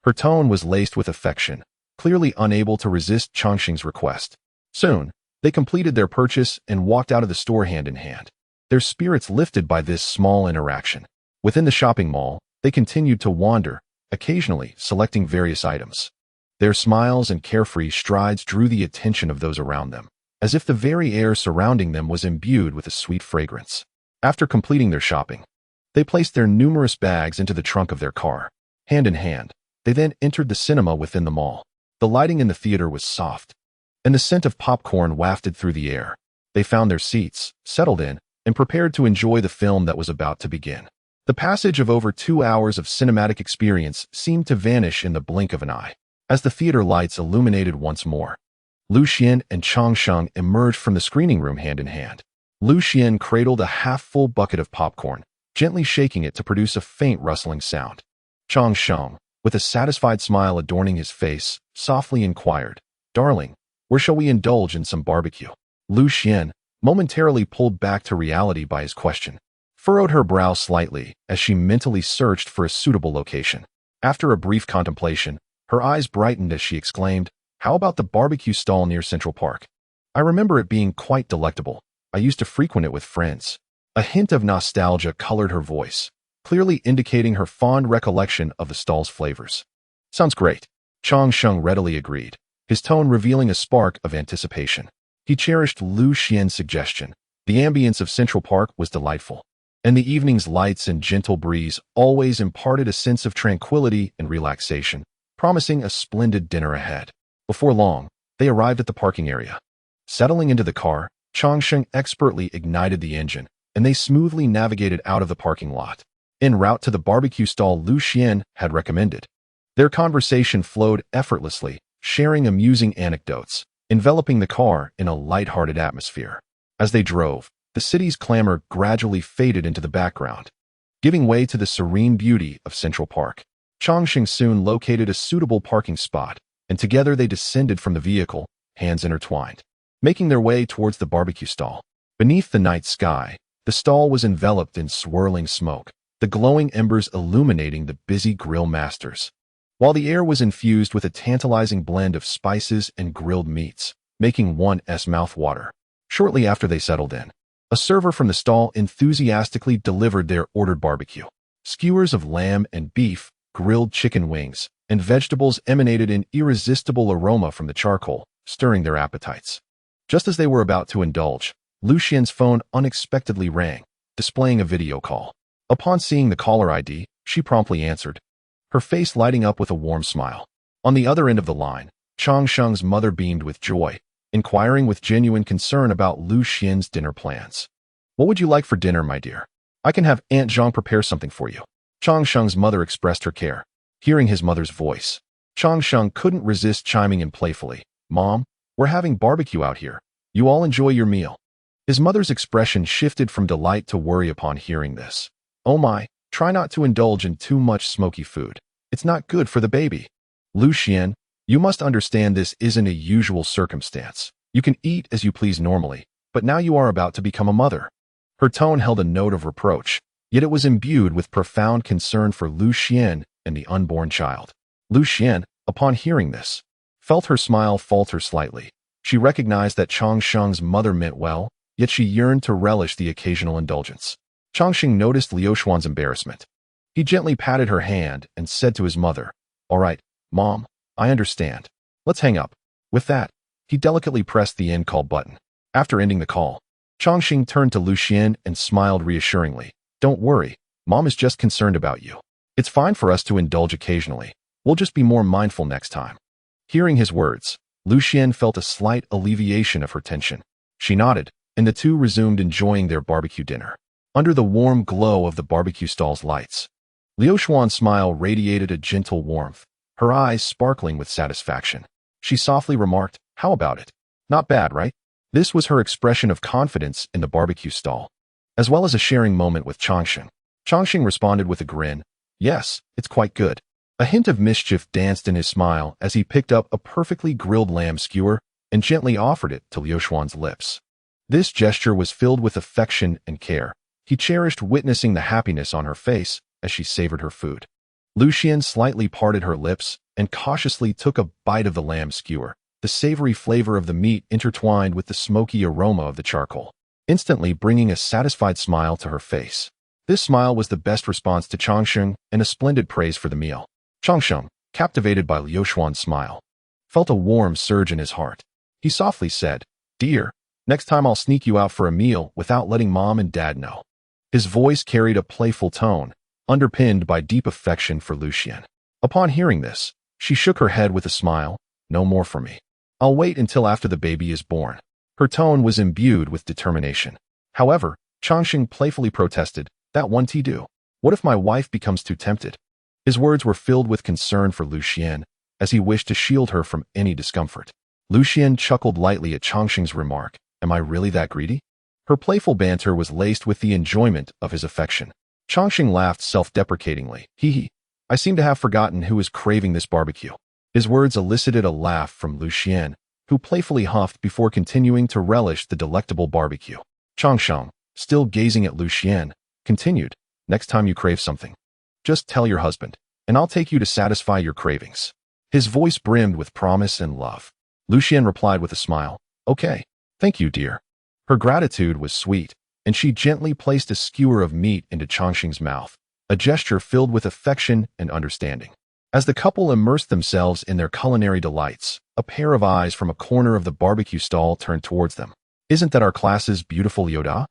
Her tone was laced with affection, clearly unable to resist Changxing's request. Soon, they completed their purchase and walked out of the store hand in hand, their spirits lifted by this small interaction. Within the shopping mall, they continued to wander, occasionally selecting various items. Their smiles and carefree strides drew the attention of those around them, as if the very air surrounding them was imbued with a sweet fragrance. After completing their shopping, they placed their numerous bags into the trunk of their car. Hand in hand, they then entered the cinema within the mall. The lighting in the theater was soft, and the scent of popcorn wafted through the air. They found their seats, settled in, and prepared to enjoy the film that was about to begin. The passage of over 2 hours of cinematic experience seemed to vanish in the blink of an eye. As the theater lights illuminated once more, Lu Xian and Changsheng emerged from the screening room hand in hand. Lu Xian cradled a half-full bucket of popcorn, gently shaking it to produce a faint rustling sound. Changsheng, with a satisfied smile adorning his face, softly inquired, "Darling, where shall we indulge in some barbecue?" Lu Xian, momentarily pulled back to reality by his question, furrowed her brow slightly as she mentally searched for a suitable location. After a brief contemplation, her eyes brightened as she exclaimed, "How about the barbecue stall near Central Park? I remember it being quite delectable. I used to frequent it with friends." A hint of nostalgia colored her voice, clearly indicating her fond recollection of the stall's flavors. "Sounds great," Changsheng readily agreed, his tone revealing a spark of anticipation. He cherished Lu Xian's suggestion. The ambience of Central Park was delightful, and the evening's lights and gentle breeze always imparted a sense of tranquility and relaxation, promising a splendid dinner ahead. Before long, they arrived at the parking area. Settling into the car, Changsheng expertly ignited the engine, and they smoothly navigated out of the parking lot, en route to the barbecue stall Lu Xian had recommended. Their conversation flowed effortlessly, sharing amusing anecdotes, enveloping the car in a light-hearted atmosphere. As they drove, the city's clamor gradually faded into the background, giving way to the serene beauty of Central Park. Changsheng soon located a suitable parking spot, and together they descended from the vehicle, hands intertwined, making their way towards the barbecue stall. Beneath the night sky, the stall was enveloped in swirling smoke, the glowing embers illuminating the busy grill masters, while the air was infused with a tantalizing blend of spices and grilled meats, making one's mouth water. Shortly after they settled in, a server from the stall enthusiastically delivered their ordered barbecue. Skewers of lamb and beef, grilled chicken wings, and vegetables emanated an irresistible aroma from the charcoal, stirring their appetites. Just as they were about to indulge, Lu Xian's phone unexpectedly rang, displaying a video call. Upon seeing the caller ID, she promptly answered, her face lighting up with a warm smile. On the other end of the line, Changsheng's mother beamed with joy, inquiring with genuine concern about Lu Xian's dinner plans. "What would you like for dinner, my dear? I can have Aunt Zhang prepare something for you." Changsheng's mother expressed her care. Hearing his mother's voice, Changsheng couldn't resist chiming in playfully, "Mom, we're having barbecue out here. You all enjoy your meal." His mother's expression shifted from delight to worry upon hearing this. "Oh my, try not to indulge in too much smoky food. It's not good for the baby." "Lu Xian, you must understand this isn't a usual circumstance. You can eat as you please normally, but now you are about to become a mother." Her tone held a note of reproach, yet it was imbued with profound concern for Lu Xian and the unborn child. Lu Xian, upon hearing this, felt her smile falter slightly. She recognized that Changsheng's mother meant well, yet she yearned to relish the occasional indulgence. Changsheng noticed Liu Xuan's embarrassment. He gently patted her hand and said to his mother, "All right, Mom, I understand. Let's hang up." With that, he delicately pressed the end call button. After ending the call, Changsheng turned to Lu Xian and smiled reassuringly. "Don't worry, Mom is just concerned about you. It's fine for us to indulge occasionally. We'll just be more mindful next time." Hearing his words, Lu Xian felt a slight alleviation of her tension. She nodded, and the two resumed enjoying their barbecue dinner. Under the warm glow of the barbecue stall's lights, Liu Xuan's smile radiated a gentle warmth, her eyes sparkling with satisfaction. She softly remarked, "How about it? Not bad, right?" This was her expression of confidence in the barbecue stall, as well as a sharing moment with Changsheng. Changsheng responded with a grin, "Yes, it's quite good." A hint of mischief danced in his smile as he picked up a perfectly grilled lamb skewer and gently offered it to Liu Xuan's lips. This gesture was filled with affection and care. He cherished witnessing the happiness on her face as she savored her food. Liu Xian slightly parted her lips and cautiously took a bite of the lamb skewer, the savory flavor of the meat intertwined with the smoky aroma of the charcoal, instantly bringing a satisfied smile to her face. This smile was the best response to Changsheng and a splendid praise for the meal. Changsheng, captivated by Liu Xuan's smile, felt a warm surge in his heart. He softly said, "Dear, next time I'll sneak you out for a meal without letting Mom and Dad know." His voice carried a playful tone, underpinned by deep affection for Liu Xian. Upon hearing this, she shook her head with a smile. "No more for me. I'll wait until after the baby is born." Her tone was imbued with determination. However, Changsheng playfully protested, "That won't do. What if my wife becomes too tempted?" His words were filled with concern for Liu Xian, as he wished to shield her from any discomfort. Liu Xian chuckled lightly at Changsheng's remark, "Am I really that greedy?" Her playful banter was laced with the enjoyment of his affection. Changsheng laughed self-deprecatingly. "Hee, I seem to have forgotten who is craving this barbecue." His words elicited a laugh from Liu Xian, who playfully huffed before continuing to relish the delectable barbecue. Changsheng, still gazing at Liu Xian, continued, "Next time you crave something, just tell your husband, and I'll take you to satisfy your cravings." His voice brimmed with promise and love. Liu Xian replied with a smile, "Okay, thank you, dear." Her gratitude was sweet, and she gently placed a skewer of meat into Changsheng's mouth, a gesture filled with affection and understanding. As the couple immersed themselves in their culinary delights, a pair of eyes from a corner of the barbecue stall turned towards them. "Isn't that our class's beautiful Yoda?"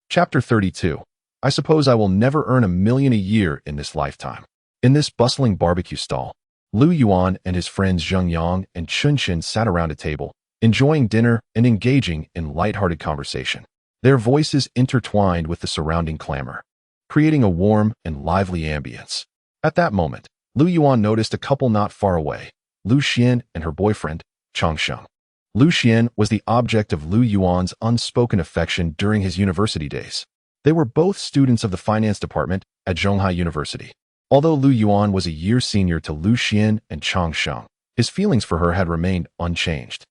Chapter 32. I suppose I will never earn $1 million a year in this lifetime. In this bustling barbecue stall, Lu Yuan and his friends Zheng Yang and Chun Shin sat around a table, enjoying dinner and engaging in light-hearted conversation. Their voices intertwined with the surrounding clamor, creating a warm and lively ambience. At that moment, Lu Yuan noticed a couple not far away, Lu Xian and her boyfriend, Changsheng. Lu Xian was the object of Lu Yuan's unspoken affection during his university days. They were both students of the finance department at Zhonghai University. Although Lu Yuan was a year senior to Lu Xian and Changsheng, his feelings for her had remained unchanged.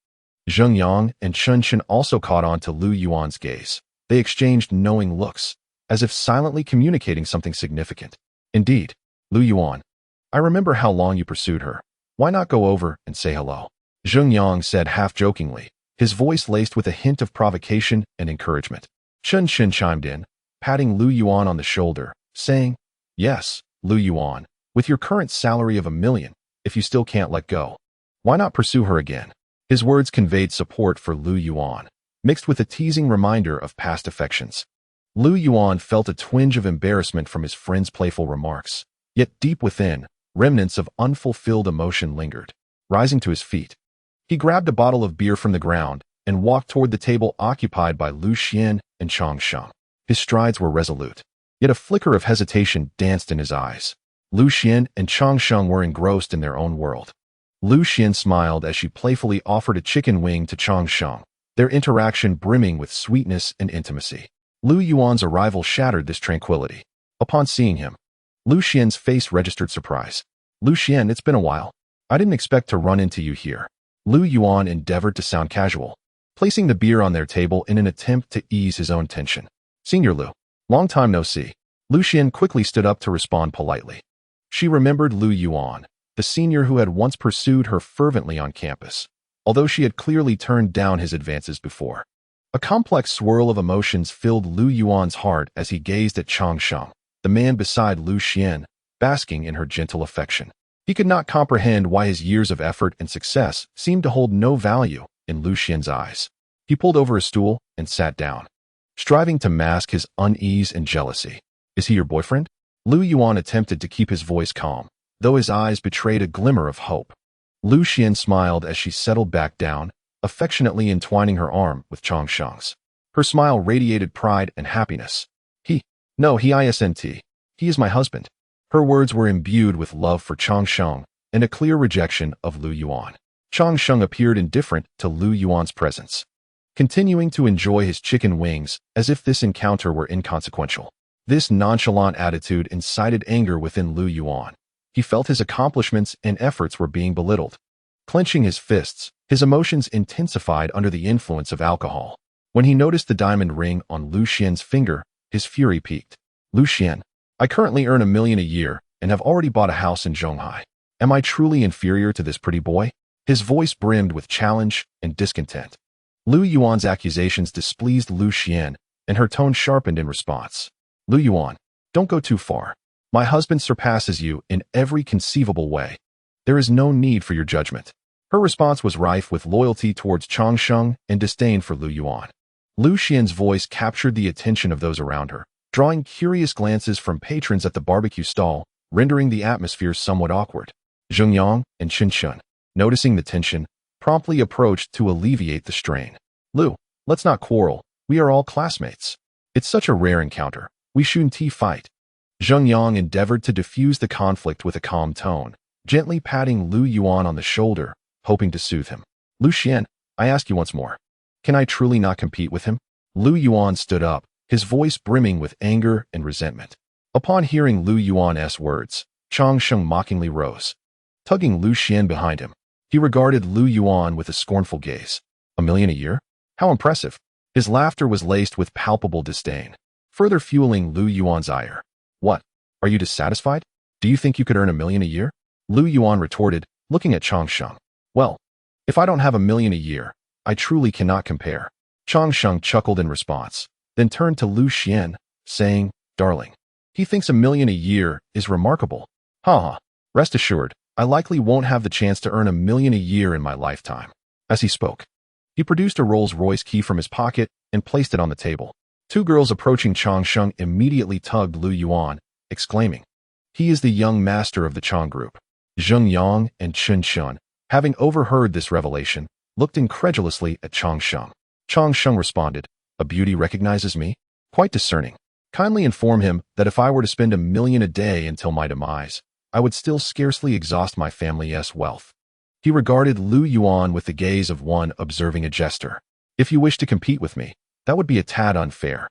Zheng Yang and Chun Shin also caught on to Lu Yuan's gaze. They exchanged knowing looks, as if silently communicating something significant. "Indeed, Lu Yuan, I remember how long you pursued her. Why not go over and say hello?" Zheng Yang said half-jokingly, his voice laced with a hint of provocation and encouragement. Chun Shin chimed in, patting Lu Yuan on the shoulder, saying, "Yes, Lu Yuan, with your current salary of $1 million, if you still can't let go, why not pursue her again?" His words conveyed support for Lu Yuan, mixed with a teasing reminder of past affections. Lu Yuan felt a twinge of embarrassment from his friend's playful remarks, yet deep within, remnants of unfulfilled emotion lingered. Rising to his feet, he grabbed a bottle of beer from the ground and walked toward the table occupied by Liu Xian and Changsheng. His strides were resolute, yet a flicker of hesitation danced in his eyes. Liu Xian and Changsheng were engrossed in their own world. Liu Xian smiled as she playfully offered a chicken wing to Changsheng, their interaction brimming with sweetness and intimacy. Lu Yuan's arrival shattered this tranquility. Upon seeing him, Liu Xian's face registered surprise. "Liu Xian, it's been a while. I didn't expect to run into you here." Lu Yuan endeavored to sound casual, placing the beer on their table in an attempt to ease his own tension. "Senior Lu, long time no see." Liu Xian quickly stood up to respond politely. She remembered Lu Yuan, the senior who had once pursued her fervently on campus, although she had clearly turned down his advances before. A complex swirl of emotions filled Lu Yuan's heart as he gazed at Changsheng, the man beside Liu Xian, basking in her gentle affection. He could not comprehend why his years of effort and success seemed to hold no value in Liu Xian's eyes. He pulled over a stool and sat down, striving to mask his unease and jealousy. "Is he your boyfriend?" Lu Yuan attempted to keep his voice calm, though his eyes betrayed a glimmer of hope. Liu Xian smiled as she settled back down, affectionately entwining her arm with Changsheng's. Her smile radiated pride and happiness. No, he isn't. He is my husband." Her words were imbued with love for Changsheng and a clear rejection of Lu Yuan. Changsheng appeared indifferent to Lu Yuan's presence, continuing to enjoy his chicken wings as if this encounter were inconsequential. This nonchalant attitude incited anger within Lu Yuan. He felt his accomplishments and efforts were being belittled. Clenching his fists, his emotions intensified under the influence of alcohol. When he noticed the diamond ring on Lu Xian's finger, his fury peaked. Lu Xian, I currently earn $1 million a year and have already bought a house in Zhonghai. Am I truly inferior to this pretty boy? His voice brimmed with challenge and discontent. Lu Yuan's accusations displeased Lu Xian, and her tone sharpened in response. Lu Yuan, don't go too far. My husband surpasses you in every conceivable way. There is no need for your judgment. Her response was rife with loyalty towards Changsheng and disdain for Lu Yuan. Lu Xian's voice captured the attention of those around her, drawing curious glances from patrons at the barbecue stall, rendering the atmosphere somewhat awkward. Zhongyang and Qinshen, noticing the tension, promptly approached to alleviate the strain. Lu, let's not quarrel. We are all classmates. It's such a rare encounter. We shouldn't fight. Zhongyang endeavored to diffuse the conflict with a calm tone, gently patting Lu Yuan on the shoulder, hoping to soothe him. Lu Xian, I ask you once more. Can I truly not compete with him? Lu Yuan stood up, his voice brimming with anger and resentment. Upon hearing Lu Yuan's words, Changsheng mockingly rose. Tugging Lu Xian behind him, he regarded Lu Yuan with a scornful gaze. $1 million a year? How impressive. His laughter was laced with palpable disdain, further fueling Lu Yuan's ire. What? Are you dissatisfied? Do you think you could earn $1 million a year? Lu Yuan retorted, looking at Changsheng. Well, if I don't have $1 million a year, I truly cannot compare. Changsheng chuckled in response, then turned to Lu Xian, saying, Darling, he thinks $1 million a year is remarkable. Ha. Rest assured, I likely won't have the chance to earn $1 million a year in my lifetime. As he spoke, he produced a Rolls-Royce key from his pocket and placed it on the table. Two girls approaching Changsheng immediately tugged Lu Yuan, exclaiming, He is the young master of the Chang group. Zhongyang and Qinshen, having overheard this revelation, looked incredulously at Changsheng. Changsheng responded, A beauty recognizes me? Quite discerning. Kindly inform him that if I were to spend $1 million a day until my demise, I would still scarcely exhaust my family's wealth. He regarded Lu Yuan with the gaze of one observing a jester. If you wish to compete with me, that would be a tad unfair.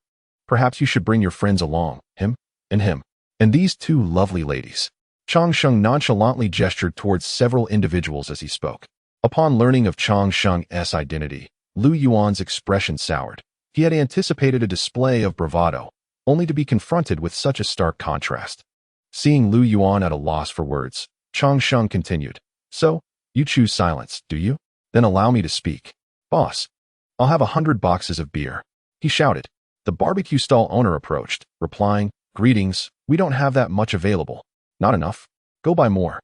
Perhaps you should bring your friends along, him, and these two lovely ladies. Changsheng nonchalantly gestured towards several individuals as he spoke. Upon learning of Changsheng's identity, Lu Yuan's expression soured. He had anticipated a display of bravado, only to be confronted with such a stark contrast. Seeing Lu Yuan at a loss for words, Changsheng continued, So, you choose silence, do you? Then allow me to speak. Boss, I'll have 100 boxes of beer. He shouted. The barbecue stall owner approached, replying, Greetings, we don't have that much available. Not enough. Go buy more.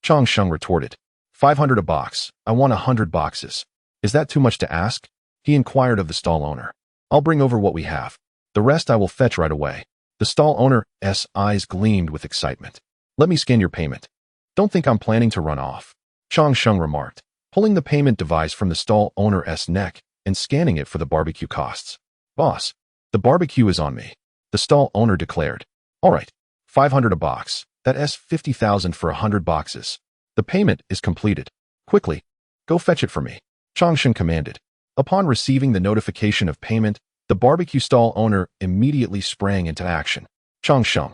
Changsheng retorted. 500 a box. I want 100 boxes. Is that too much to ask? He inquired of the stall owner. I'll bring over what we have. The rest I will fetch right away. The stall owner's eyes gleamed with excitement. Let me scan your payment. Don't think I'm planning to run off. Changsheng remarked, pulling the payment device from the stall owner's neck and scanning it for the barbecue costs. Boss, the barbecue is on me. The stall owner declared. All right, 500 a box. That's 50,000 for 100 boxes. The payment is completed. Quickly, go fetch it for me. Changsheng commanded. Upon receiving the notification of payment, the barbecue stall owner immediately sprang into action. Changsheng,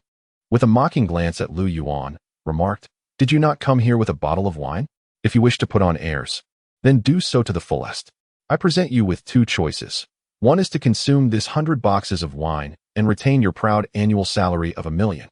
with a mocking glance at Lu Yuan, remarked, Did you not come here with a bottle of wine? If you wish to put on airs, then do so to the fullest. I present you with two choices. One is to consume this 100 boxes of wine and retain your proud annual salary of $1 million.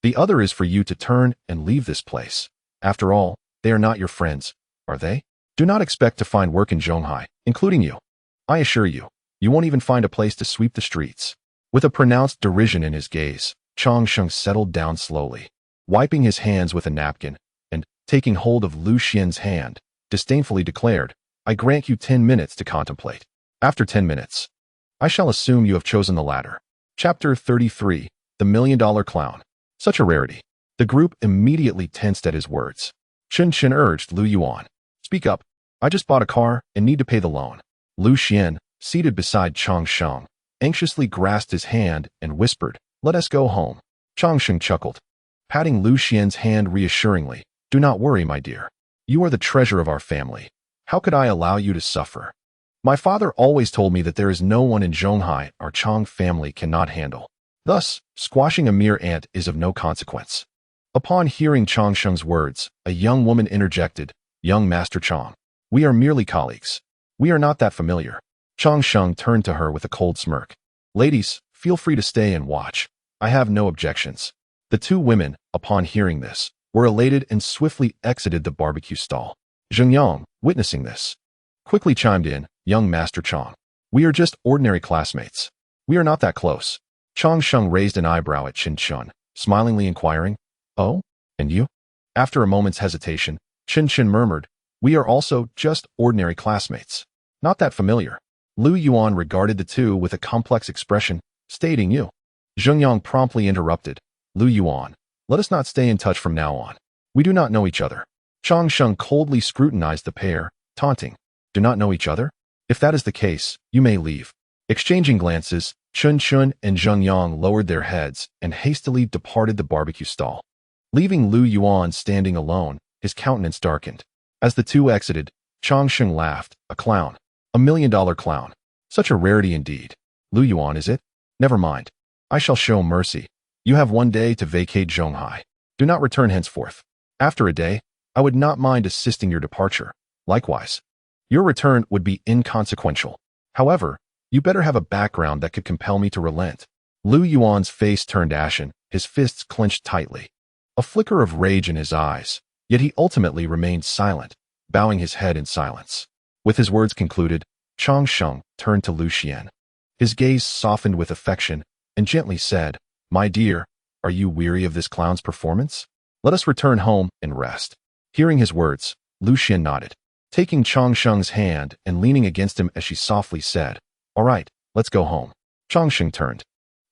The other is for you to turn and leave this place. After all, they are not your friends, are they? Do not expect to find work in Zhonghai, including you. I assure you, you won't even find a place to sweep the streets. With a pronounced derision in his gaze, Changsheng settled down slowly, wiping his hands with a napkin, and, taking hold of Lu Xian's hand, disdainfully declared, I grant you 10 minutes to contemplate. After 10 minutes, I shall assume you have chosen the latter. Chapter 33, The $1 Million Clown. Such a rarity. The group immediately tensed at his words. Qinshen urged Lu Yuan. Speak up. I just bought a car and need to pay the loan. Lu Xian, seated beside Changsheng, anxiously grasped his hand and whispered, Let us go home. Changsheng chuckled, patting Lu Xian's hand reassuringly. Do not worry, my dear. You are the treasure of our family. How could I allow you to suffer? My father always told me that there is no one in Zhonghai our Chang family cannot handle. Thus, squashing a mere ant is of no consequence. Upon hearing Chang Sheng's words, a young woman interjected, "Young Master Chang, we are merely colleagues. We are not that familiar." Chang Sheng turned to her with a cold smirk. "Ladies, feel free to stay and watch. I have no objections." The two women, upon hearing this, were elated and swiftly exited the barbecue stall. Zheng Yang, witnessing this, quickly chimed in, "Young Master Chang, we are just ordinary classmates. We are not that close." Chang Sheng raised an eyebrow at Qin Chun, smilingly inquiring, "Oh, and you?" After a moment's hesitation, Qin Chun murmured, "We are also just ordinary classmates. Not that familiar." Lu Yuan regarded the two with a complex expression, stating, "You." Zheng Yang promptly interrupted, "Lu Yuan, let us not stay in touch from now on. We do not know each other." Chang Sheng coldly scrutinized the pair, taunting, "Do not know each other? If that is the case, you may leave." Exchanging glances, Chun Chun and Zheng Yang lowered their heads and hastily departed the barbecue stall. Leaving Lu Yuan standing alone, his countenance darkened. As the two exited, Chang Sheng laughed, "A clown. $1 million clown. Such a rarity indeed. Lu Yuan, is it? Never mind. I shall show mercy. You have 1 day to vacate Zhonghai. Do not return henceforth. After a day, I would not mind assisting your departure. Likewise, your return would be inconsequential. However, you better have a background that could compel me to relent." Lu Yuan's face turned ashen, his fists clenched tightly. A flicker of rage in his eyes, yet he ultimately remained silent, bowing his head in silence. With his words concluded, Chang Sheng turned to Lu Xian. His gaze softened with affection and gently said, "My dear, are you weary of this clown's performance? Let us return home and rest." Hearing his words, Lu Xian nodded, taking Chang Sheng's hand and leaning against him as she softly said, "All right, let's go home." Chang Sheng turned,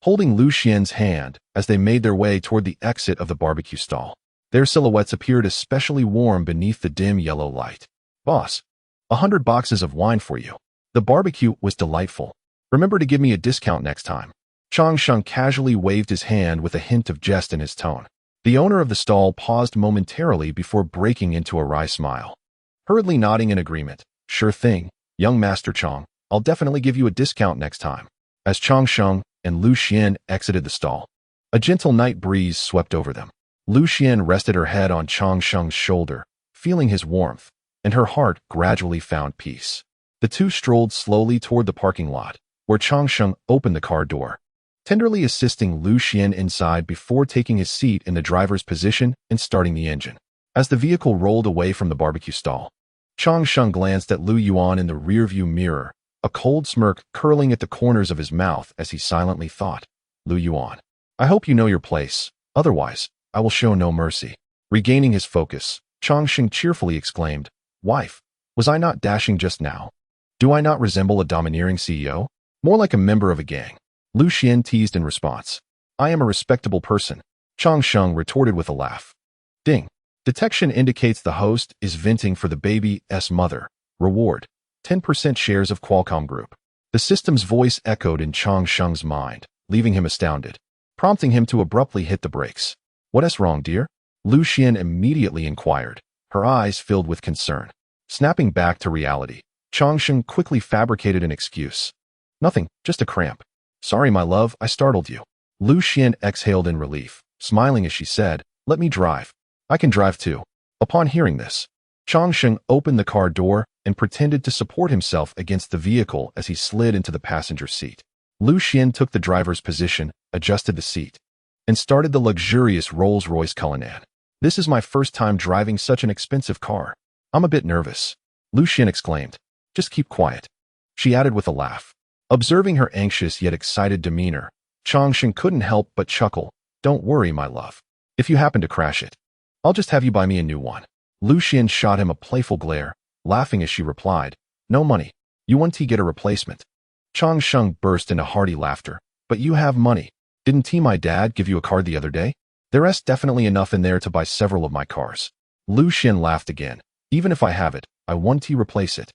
holding Lu Xian's hand as they made their way toward the exit of the barbecue stall. Their silhouettes appeared especially warm beneath the dim yellow light. "Boss, 100 boxes of wine for you. The barbecue was delightful. Remember to give me a discount next time." Chang Sheng casually waved his hand with a hint of jest in his tone. The owner of the stall paused momentarily before breaking into a wry smile. Hurriedly nodding in agreement, "Sure thing, young Master Chang. I'll definitely give you a discount next time." As Chang Sheng and Lu Xian exited the stall, a gentle night breeze swept over them. Lu Xian rested her head on Chang Sheng's shoulder, feeling his warmth, and her heart gradually found peace. The two strolled slowly toward the parking lot, where Chang Sheng opened the car door, tenderly assisting Lu Xian inside before taking his seat in the driver's position and starting the engine. As the vehicle rolled away from the barbecue stall, Chang Sheng glanced at Lu Yuan in the rearview mirror, a cold smirk curling at the corners of his mouth as he silently thought, "Lu Yuan, I hope you know your place, otherwise, I will show no mercy." Regaining his focus, Chang Sheng cheerfully exclaimed, "Wife, was I not dashing just now? Do I not resemble a domineering CEO? More like a member of a gang." Lu Xian teased in response, "I am a respectable person." Chang Sheng retorted with a laugh. Ding. Detection indicates the host is venting for the baby's mother. Reward: 10% shares of Qualcomm Group. The system's voice echoed in Chang Sheng's mind, leaving him astounded, prompting him to abruptly hit the brakes. "What's wrong, dear?" Lu Xian immediately inquired, her eyes filled with concern. Snapping back to reality, Chang Sheng quickly fabricated an excuse. "Nothing, just a cramp. Sorry, my love, I startled you." Lu Xian exhaled in relief, smiling as she said, "Let me drive. I can drive too." Upon hearing this, Chang Sheng opened the car door and pretended to support himself against the vehicle as he slid into the passenger seat. Lu Xian took the driver's position, adjusted the seat, and started the luxurious Rolls-Royce Cullinan. "This is my first time driving such an expensive car. I'm a bit nervous." Lu Xian exclaimed. "Just keep quiet," she added with a laugh. Observing her anxious yet excited demeanor, Chang Sheng couldn't help but chuckle. "Don't worry, my love. If you happen to crash it, I'll just have you buy me a new one." Lu Xian shot him a playful glare, laughing as she replied, "No money. You want to get a replacement." Chang Sheng burst into hearty laughter. "But you have money. Didn't my dad give you a card the other day? There's definitely enough in there to buy several of my cars." Lu Xian laughed again. "Even if I have it, I want to replace it."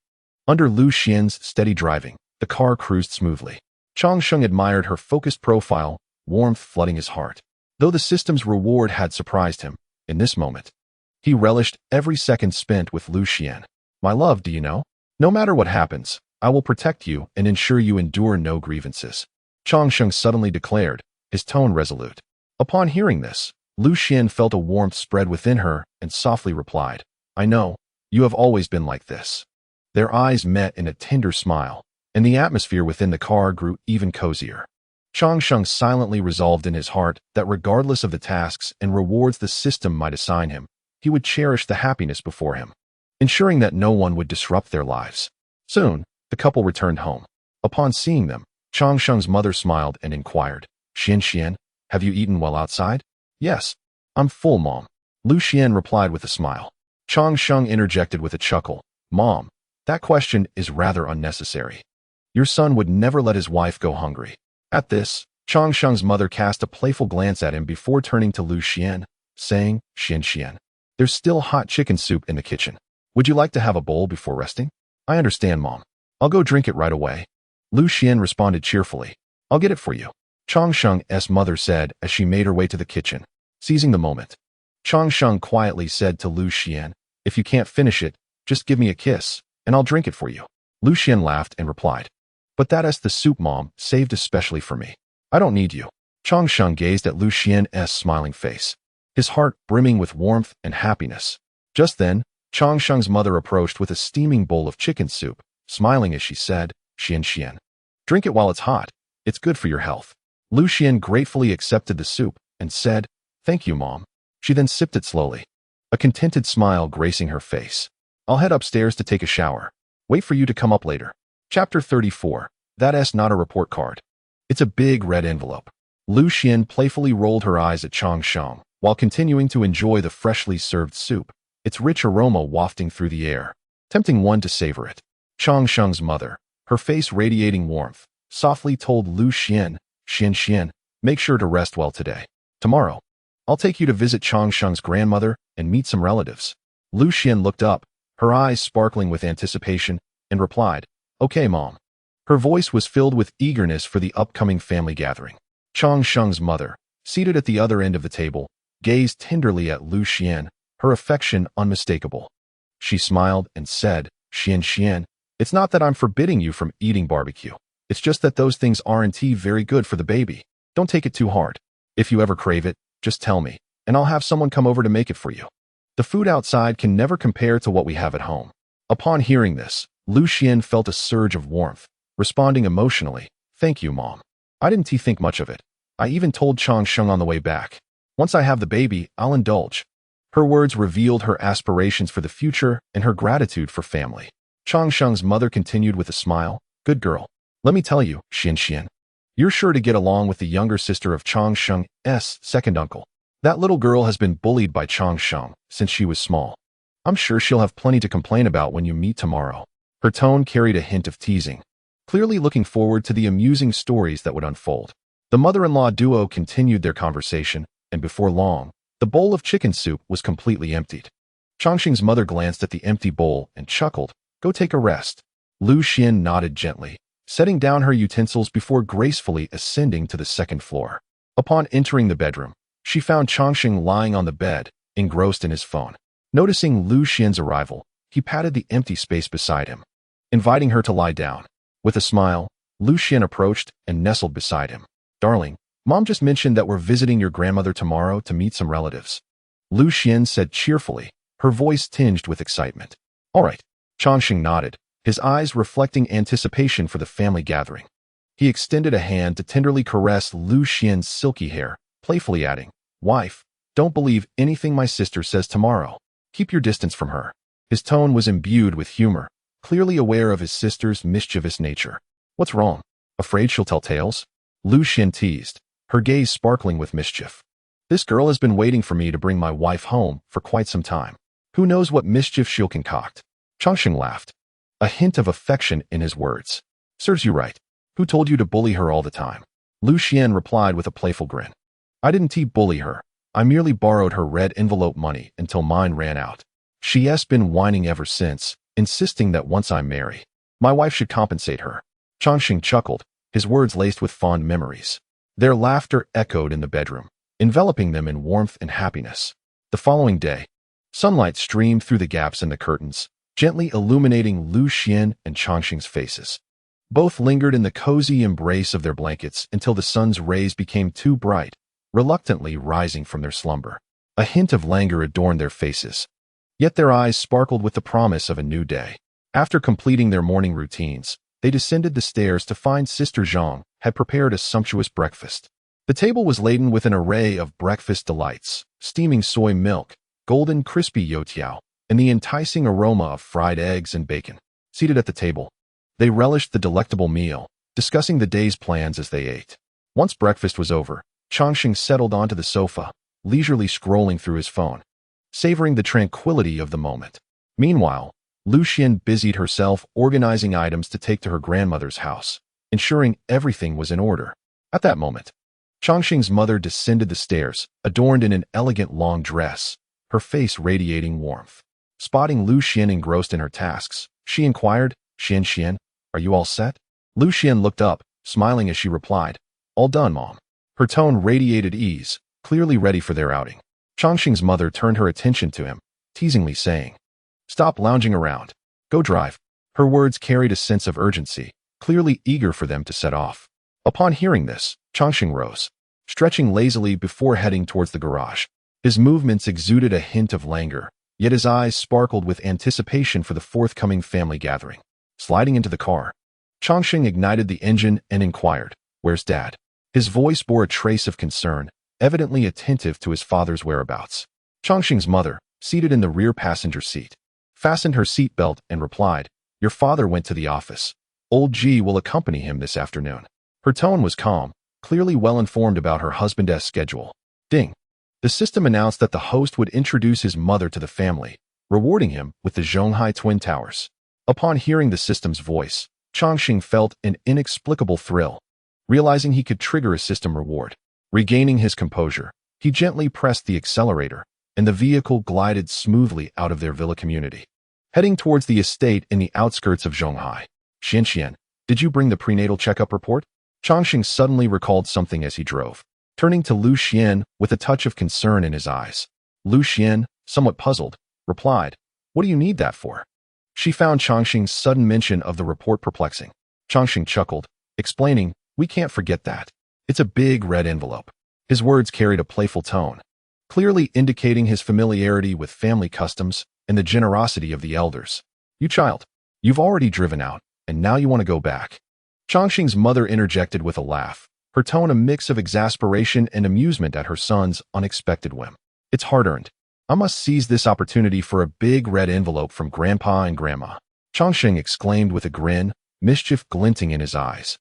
Under Lu Xian's steady driving, the car cruised smoothly. Chang Sheng admired her focused profile, warmth flooding his heart. Though the system's reward had surprised him, in this moment, he relished every second spent with Lu Xian. "My love, do you know? No matter what happens, I will protect you and ensure you endure no grievances," Chang Sheng suddenly declared, his tone resolute. Upon hearing this, Lu Xian felt a warmth spread within her and softly replied, I know, you have always been like this. Their eyes met in a tender smile, and the atmosphere within the car grew even cozier. Changsheng silently resolved in his heart that regardless of the tasks and rewards the system might assign him, he would cherish the happiness before him, ensuring that no one would disrupt their lives. Soon, the couple returned home. Upon seeing them, Changsheng's mother smiled and inquired, Xian, have you eaten well outside? Yes, I'm full, Mom. Lu Xian replied with a smile. Changsheng interjected with a chuckle, Mom, that question is rather unnecessary. Your son would never let his wife go hungry. At this, Changsheng's mother cast a playful glance at him before turning to Lu Xian, saying, Xian, there's still hot chicken soup in the kitchen. Would you like to have a bowl before resting? I understand, Mom. I'll go drink it right away. Lu Xian responded cheerfully. I'll get it for you. Changsheng's mother said as she made her way to the kitchen. Seizing the moment, Changsheng quietly said to Lu Xian, if you can't finish it, just give me a kiss, and I'll drink it for you. Lu Xian laughed and replied, but that's the soup Mom saved especially for me. I don't need you. Changsheng gazed at Lu Xian's smiling face, his heart brimming with warmth and happiness. Just then, Changsheng's mother approached with a steaming bowl of chicken soup, smiling as she said, Xian, drink it while it's hot. It's good for your health. Lu Xian gratefully accepted the soup and said, thank you, Mom. She then sipped it slowly, a contented smile gracing her face. I'll head upstairs to take a shower. Wait for you to come up later. Chapter 34. That's not a report card. It's a big red envelope. Lu Xian playfully rolled her eyes at Changsheng while continuing to enjoy the freshly served soup, its rich aroma wafting through the air, tempting one to savor it. Changsheng's mother, her face radiating warmth, softly told Lu Xian, Xian, make sure to rest well today. Tomorrow, I'll take you to visit Changsheng's grandmother and meet some relatives. Lu Xian looked up, her eyes sparkling with anticipation, and replied, okay, Mom. Her voice was filled with eagerness for the upcoming family gathering. Changsheng's mother, seated at the other end of the table, gazed tenderly at Lu Xian, her affection unmistakable. She smiled and said, Xian, it's not that I'm forbidding you from eating barbecue. It's just that those things aren't very good for the baby. Don't take it too hard. If you ever crave it, just tell me, and I'll have someone come over to make it for you. The food outside can never compare to what we have at home. Upon hearing this, Lu Xian felt a surge of warmth, responding emotionally, thank you, Mom. I didn't think much of it. I even told Changsheng on the way back. Once I have the baby, I'll indulge. Her words revealed her aspirations for the future and her gratitude for family. Changsheng's mother continued with a smile, good girl. Let me tell you, Xian, you're sure to get along with the younger sister of Changsheng's second uncle. That little girl has been bullied by Changsheng since she was small. I'm sure she'll have plenty to complain about when you meet tomorrow. Her tone carried a hint of teasing, clearly looking forward to the amusing stories that would unfold. The mother-in-law duo continued their conversation, and before long, the bowl of chicken soup was completely emptied. Changsheng's mother glanced at the empty bowl and chuckled, go take a rest. Lu Xian nodded gently, setting down her utensils before gracefully ascending to the second floor. Upon entering the bedroom, she found Changsheng lying on the bed, engrossed in his phone. Noticing Lu Xian's arrival, he patted the empty space beside him, inviting her to lie down. With a smile, Lu Xian approached and nestled beside him. Darling, Mom just mentioned that we're visiting your grandmother tomorrow to meet some relatives. Lu Xian said cheerfully, her voice tinged with excitement. All right. Changsheng nodded, his eyes reflecting anticipation for the family gathering. He extended a hand to tenderly caress Lu Xian's silky hair, playfully adding, wife, don't believe anything my sister says tomorrow. Keep your distance from her. His tone was imbued with humor, clearly aware of his sister's mischievous nature. What's wrong? Afraid she'll tell tales? Lu Xian teased, her gaze sparkling with mischief. This girl has been waiting for me to bring my wife home for quite some time. Who knows what mischief she'll concoct? Changsheng laughed, a hint of affection in his words. Serves you right. Who told you to bully her all the time? Lu Xian replied with a playful grin. I didn't bully her. I merely borrowed her red envelope money until mine ran out. She's been whining ever since, insisting that once I marry, my wife should compensate her. Changsheng chuckled, his words laced with fond memories. Their laughter echoed in the bedroom, enveloping them in warmth and happiness. The following day, sunlight streamed through the gaps in the curtains, gently illuminating Lu Xian and Changsheng's faces. Both lingered in the cozy embrace of their blankets until the sun's rays became too bright, reluctantly rising from their slumber. A hint of languor adorned their faces, yet their eyes sparkled with the promise of a new day. After completing their morning routines, they descended the stairs to find Sister Zhang had prepared a sumptuous breakfast. The table was laden with an array of breakfast delights, steaming soy milk, golden crispy youtiao, and the enticing aroma of fried eggs and bacon. Seated at the table, they relished the delectable meal, discussing the day's plans as they ate. Once breakfast was over, Changxing settled onto the sofa, leisurely scrolling through his phone, savoring the tranquility of the moment. Meanwhile, Lu Xian busied herself organizing items to take to her grandmother's house, ensuring everything was in order. At that moment, Changxing's mother descended the stairs, adorned in an elegant long dress, her face radiating warmth. Spotting Lu Xian engrossed in her tasks, she inquired, Xian, are you all set? Lu Xian looked up, smiling as she replied, all done, Mom. Her tone radiated ease, clearly ready for their outing. Changxing's mother turned her attention to him, teasingly saying, stop lounging around. Go drive. Her words carried a sense of urgency, clearly eager for them to set off. Upon hearing this, Changxing rose, stretching lazily before heading towards the garage. His movements exuded a hint of languor, yet his eyes sparkled with anticipation for the forthcoming family gathering. Sliding into the car, Changxing ignited the engine and inquired, where's Dad? His voice bore a trace of concern, evidently attentive to his father's whereabouts. Changxing's mother, seated in the rear passenger seat, fastened her seatbelt and replied, your father went to the office. Old G will accompany him this afternoon. Her tone was calm, clearly well informed about her husband's schedule. Ding. The system announced that the host would introduce his mother to the family, rewarding him with the Zhonghai Twin Towers. Upon hearing the system's voice, Changxing felt an inexplicable thrill, realizing he could trigger a system reward. Regaining his composure, he gently pressed the accelerator, and the vehicle glided smoothly out of their villa community, heading towards the estate in the outskirts of Zhonghai. Xian, did you bring the prenatal checkup report? Changxing suddenly recalled something as he drove, turning to Lu Xian with a touch of concern in his eyes. Lu Xian, somewhat puzzled, replied, what do you need that for? She found Changxing's sudden mention of the report perplexing. Changxing chuckled, explaining, we can't forget that. It's a big red envelope. His words carried a playful tone, clearly indicating his familiarity with family customs and the generosity of the elders. You child, you've already driven out, and now you want to go back. Changxing's mother interjected with a laugh, her tone a mix of exasperation and amusement at her son's unexpected whim. It's hard-earned. I must seize this opportunity for a big red envelope from Grandpa and Grandma. Changxing exclaimed with a grin, mischief glinting in his eyes,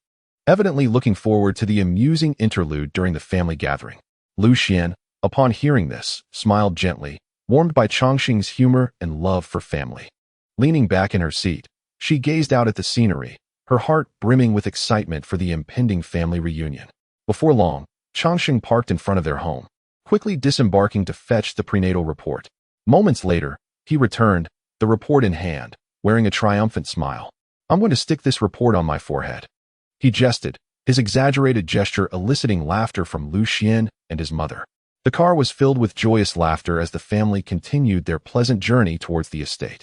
evidently looking forward to the amusing interlude during the family gathering. Lu Xian, upon hearing this, smiled gently, warmed by Changxing's humor and love for family. Leaning back in her seat, she gazed out at the scenery, her heart brimming with excitement for the impending family reunion. Before long, Changxing parked in front of their home, quickly disembarking to fetch the prenatal report. Moments later, he returned, the report in hand, wearing a triumphant smile. I'm going to stick this report on my forehead. He jested, his exaggerated gesture eliciting laughter from Lu Xian and his mother. The car was filled with joyous laughter as the family continued their pleasant journey towards the estate.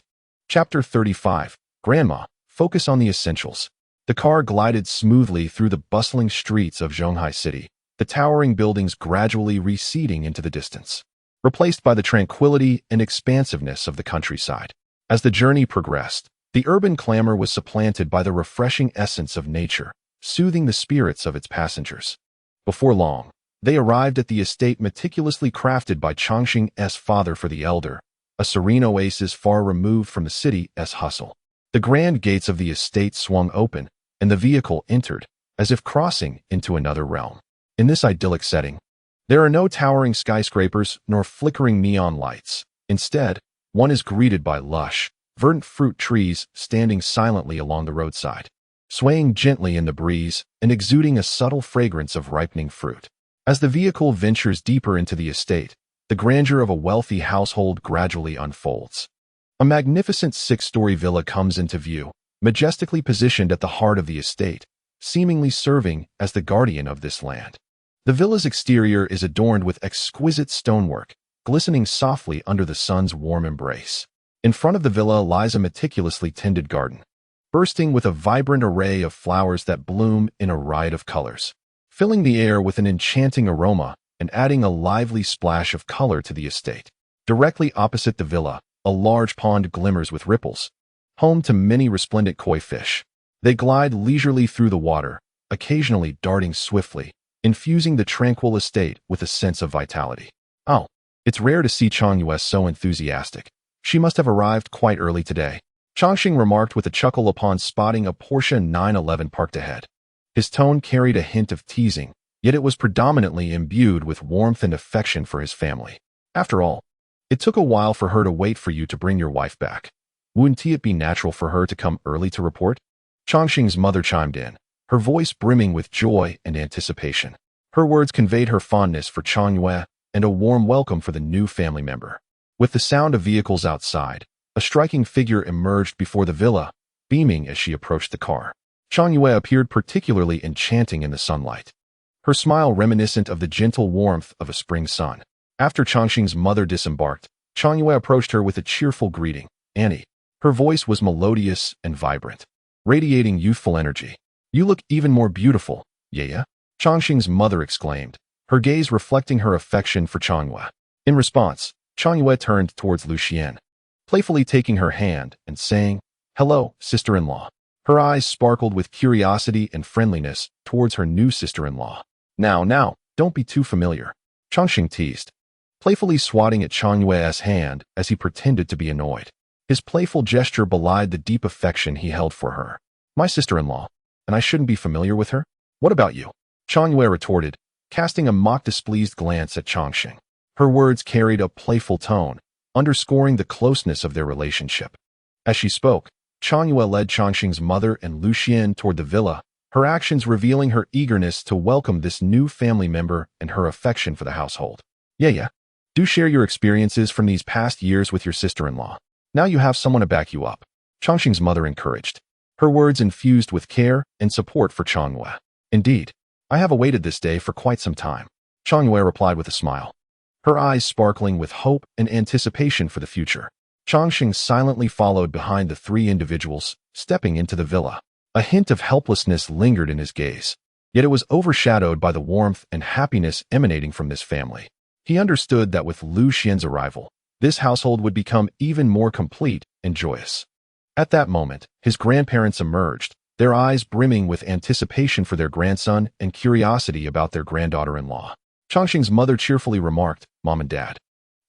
Chapter 35. Grandma, focus on the essentials. The car glided smoothly through the bustling streets of Zhonghai City, the towering buildings gradually receding into the distance, replaced by the tranquility and expansiveness of the countryside. As the journey progressed, the urban clamor was supplanted by the refreshing essence of nature, soothing the spirits of its passengers. Before long, they arrived at the estate meticulously crafted by Changxing's father for the elder, a serene oasis far removed from the city's hustle. The grand gates of the estate swung open, and the vehicle entered, as if crossing into another realm. In this idyllic setting, there are no towering skyscrapers nor flickering neon lights. Instead, one is greeted by lush, verdant fruit trees standing silently along the roadside, swaying gently in the breeze and exuding a subtle fragrance of ripening fruit. As the vehicle ventures deeper into the estate, the grandeur of a wealthy household gradually unfolds. A magnificent six-story villa comes into view, majestically positioned at the heart of the estate, seemingly serving as the guardian of this land. The villa's exterior is adorned with exquisite stonework, glistening softly under the sun's warm embrace. In front of the villa lies a meticulously tended garden, bursting with a vibrant array of flowers that bloom in a riot of colors. Filling the air with an enchanting aroma, and adding a lively splash of color to the estate. Directly opposite the villa, a large pond glimmers with ripples, home to many resplendent koi fish. They glide leisurely through the water, occasionally darting swiftly, infusing the tranquil estate with a sense of vitality. Oh, it's rare to see Zhonghai so enthusiastic. She must have arrived quite early today, Chongqing remarked with a chuckle upon spotting a Porsche 911 parked ahead. His tone carried a hint of teasing, yet it was predominantly imbued with warmth and affection for his family. After all, it took a while for her to wait for you to bring your wife back. Wouldn't it be natural for her to come early to report? Chongqing's mother chimed in, her voice brimming with joy and anticipation. Her words conveyed her fondness for Zhonghai and a warm welcome for the new family member. With the sound of vehicles outside, a striking figure emerged before the villa, beaming as she approached the car. Zhonghai appeared particularly enchanting in the sunlight, her smile reminiscent of the gentle warmth of a spring sun. After Chongqing's mother disembarked, Zhonghai approached her with a cheerful greeting, Annie. Her voice was melodious and vibrant, radiating youthful energy. You look even more beautiful, Yaya, Chongqing's mother exclaimed, her gaze reflecting her affection for Zhonghai. In response, Zhonghai turned towards Lu Xian, playfully taking her hand and saying, Hello, sister-in-law. Her eyes sparkled with curiosity and friendliness towards her new sister-in-law. Now, don't be too familiar, Chongqing teased, playfully swatting at Zhonghai's hand as he pretended to be annoyed. His playful gesture belied the deep affection he held for her. My sister-in-law, and I shouldn't be familiar with her? What about you? Zhonghai retorted, casting a mock-displeased glance at Chongqing. Her words carried a playful tone, underscoring the closeness of their relationship. As she spoke, Zhonghai led Chongqing's mother and Lu Xian toward the villa, her actions revealing her eagerness to welcome this new family member and her affection for the household. Yeah, do share your experiences from these past years with your sister-in-law. Now you have someone to back you up, Chongqing's mother encouraged, her words infused with care and support for Zhonghai. Indeed, I have awaited this day for quite some time, Zhonghai replied with a smile, her eyes sparkling with hope and anticipation for the future. Chongqing silently followed behind the three individuals, stepping into the villa. A hint of helplessness lingered in his gaze, yet it was overshadowed by the warmth and happiness emanating from this family. He understood that with Lu Xian's arrival, this household would become even more complete and joyous. At that moment, his grandparents emerged, their eyes brimming with anticipation for their grandson and curiosity about their granddaughter-in-law. Chongqing's mother cheerfully remarked, Mom and Dad,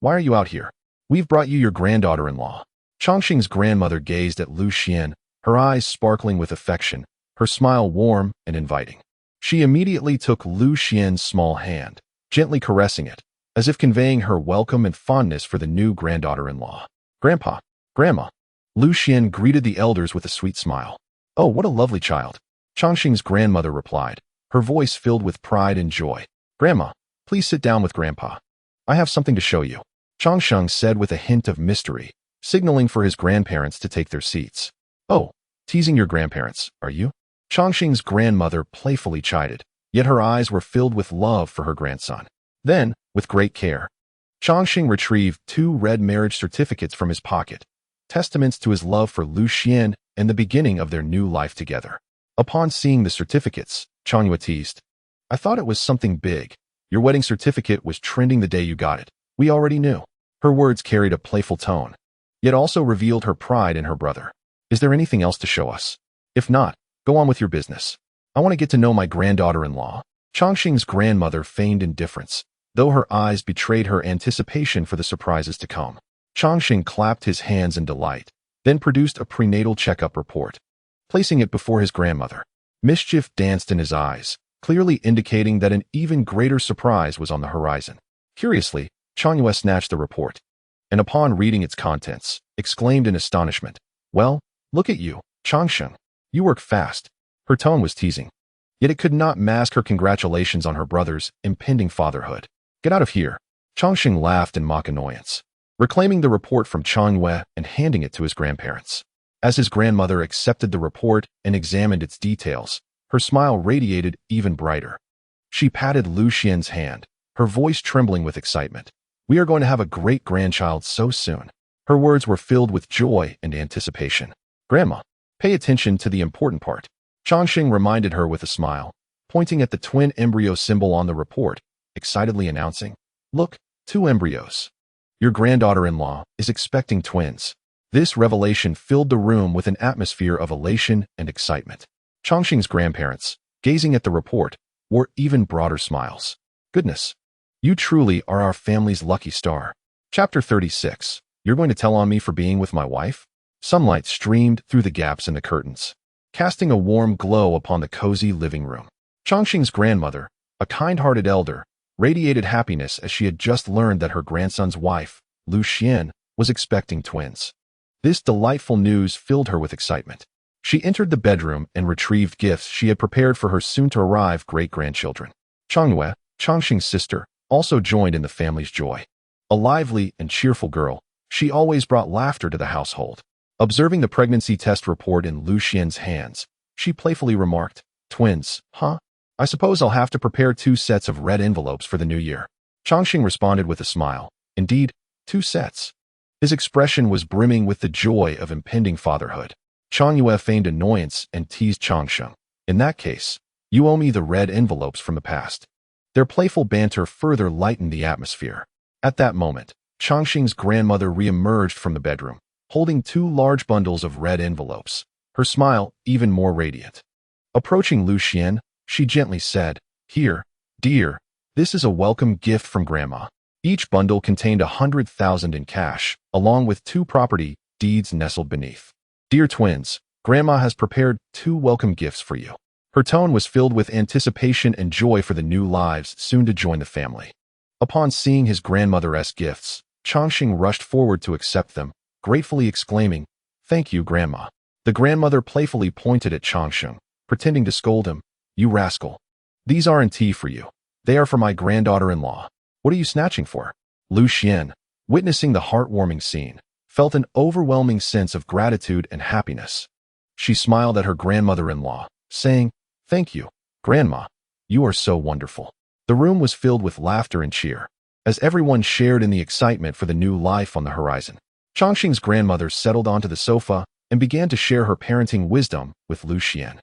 why are you out here? We've brought you your granddaughter-in-law. Chongqing's grandmother gazed at Lu Xian, her eyes sparkling with affection, her smile warm and inviting. She immediately took Lu Xian's small hand, gently caressing it, as if conveying her welcome and fondness for the new granddaughter-in-law. Grandpa, Grandma. Lu Xian greeted the elders with a sweet smile. Oh, what a lovely child, Chongqing's grandmother replied, her voice filled with pride and joy. Grandma, please sit down with Grandpa. I have something to show you, Chongqing said with a hint of mystery, signaling for his grandparents to take their seats. Oh, teasing your grandparents, are you? Chongqing's grandmother playfully chided, yet her eyes were filled with love for her grandson. Then, with great care, Chongqing retrieved 2 red marriage certificates from his pocket, testaments to his love for Lu Xian and the beginning of their new life together. Upon seeing the certificates, Zhonghai teased, I thought it was something big. Your wedding certificate was trending the day you got it. We already knew. Her words carried a playful tone, yet also revealed her pride in her brother. Is there anything else to show us? If not, go on with your business. I want to get to know my granddaughter-in-law. Chongqing's grandmother feigned indifference, though her eyes betrayed her anticipation for the surprises to come. Chongqing clapped his hands in delight, then produced a prenatal checkup report, placing it before his grandmother. Mischief danced in his eyes, clearly indicating that an even greater surprise was on the horizon. Curiously, Zhonghai snatched the report, and upon reading its contents, exclaimed in astonishment, Well, look at you, Chongqing. You work fast. Her tone was teasing, yet it could not mask her congratulations on her brother's impending fatherhood. Get out of here. Chongqing laughed in mock annoyance, reclaiming the report from Zhonghai and handing it to his grandparents. As his grandmother accepted the report and examined its details, her smile radiated even brighter. She patted Lu Xian's hand, her voice trembling with excitement. We are going to have a great-grandchild so soon. Her words were filled with joy and anticipation. Grandma, pay attention to the important part, Chongqing reminded her with a smile, pointing at the twin embryo symbol on the report, excitedly announcing, "Look, 2 embryos. Your granddaughter-in-law is expecting twins." This revelation filled the room with an atmosphere of elation and excitement. Chongqing's grandparents, gazing at the report, wore even broader smiles. "Goodness, you truly are our family's lucky star." Chapter 36. You're going to tell on me for being with my wife? Sunlight streamed through the gaps in the curtains, casting a warm glow upon the cozy living room. Chongqing's grandmother, a kind-hearted elder, radiated happiness as she had just learned that her grandson's wife, Lu Xian, was expecting twins. This delightful news filled her with excitement. She entered the bedroom and retrieved gifts she had prepared for her soon-to-arrive great-grandchildren. Chongyue, Chongqing's sister, also joined in the family's joy. A lively and cheerful girl, she always brought laughter to the household. Observing the pregnancy test report in Lu Xian's hands, she playfully remarked, "Twins, huh? I suppose I'll have to prepare 2 sets of red envelopes for the new year." Chongqing responded with a smile. "Indeed, 2 sets." His expression was brimming with the joy of impending fatherhood. Chongyue feigned annoyance and teased Chongqing. "In that case, you owe me the red envelopes from the past." Their playful banter further lightened the atmosphere. At that moment, Chongqing's grandmother re-emerged from the bedroom, holding 2 large bundles of red envelopes, her smile even more radiant. Approaching Lu Xian, she gently said, "Here, dear, this is a welcome gift from Grandma." Each bundle contained 100,000 in cash, along with 2 property deeds nestled beneath. "Dear twins, Grandma has prepared 2 welcome gifts for you." Her tone was filled with anticipation and joy for the new lives soon to join the family. Upon seeing his grandmother's gifts, Chongqing rushed forward to accept them, gratefully exclaiming, "Thank you, Grandma." The grandmother playfully pointed at Chongqing, pretending to scold him, "You rascal. These aren't tea for you. They are for my granddaughter-in-law. What are you snatching for?" Lu Xian, witnessing the heartwarming scene, felt an overwhelming sense of gratitude and happiness. She smiled at her grandmother-in-law, saying, "Thank you, Grandma. You are so wonderful." The room was filled with laughter and cheer, as everyone shared in the excitement for the new life on the horizon. Chongqing's grandmother settled onto the sofa and began to share her parenting wisdom with Lu Xian,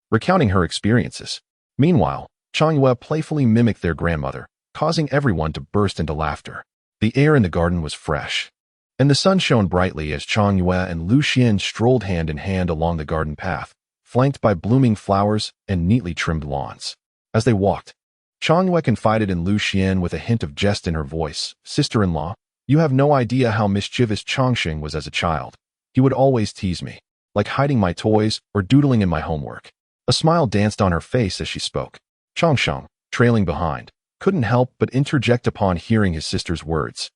recounting her experiences. Meanwhile, Chongyue playfully mimicked their grandmother, causing everyone to burst into laughter. The air in the garden was fresh, and the sun shone brightly as Chongyue and Lu Xian strolled hand in hand along the garden path, flanked by blooming flowers and neatly trimmed lawns. As they walked, Chongyue confided in Lu Xian with a hint of jest in her voice, "Sister-in-law, you have no idea how mischievous Chongqing was as a child. He would always tease me, like hiding my toys or doodling in my homework." A smile danced on her face as she spoke. Chongqing, trailing behind, couldn't help but interject upon hearing his sister's words.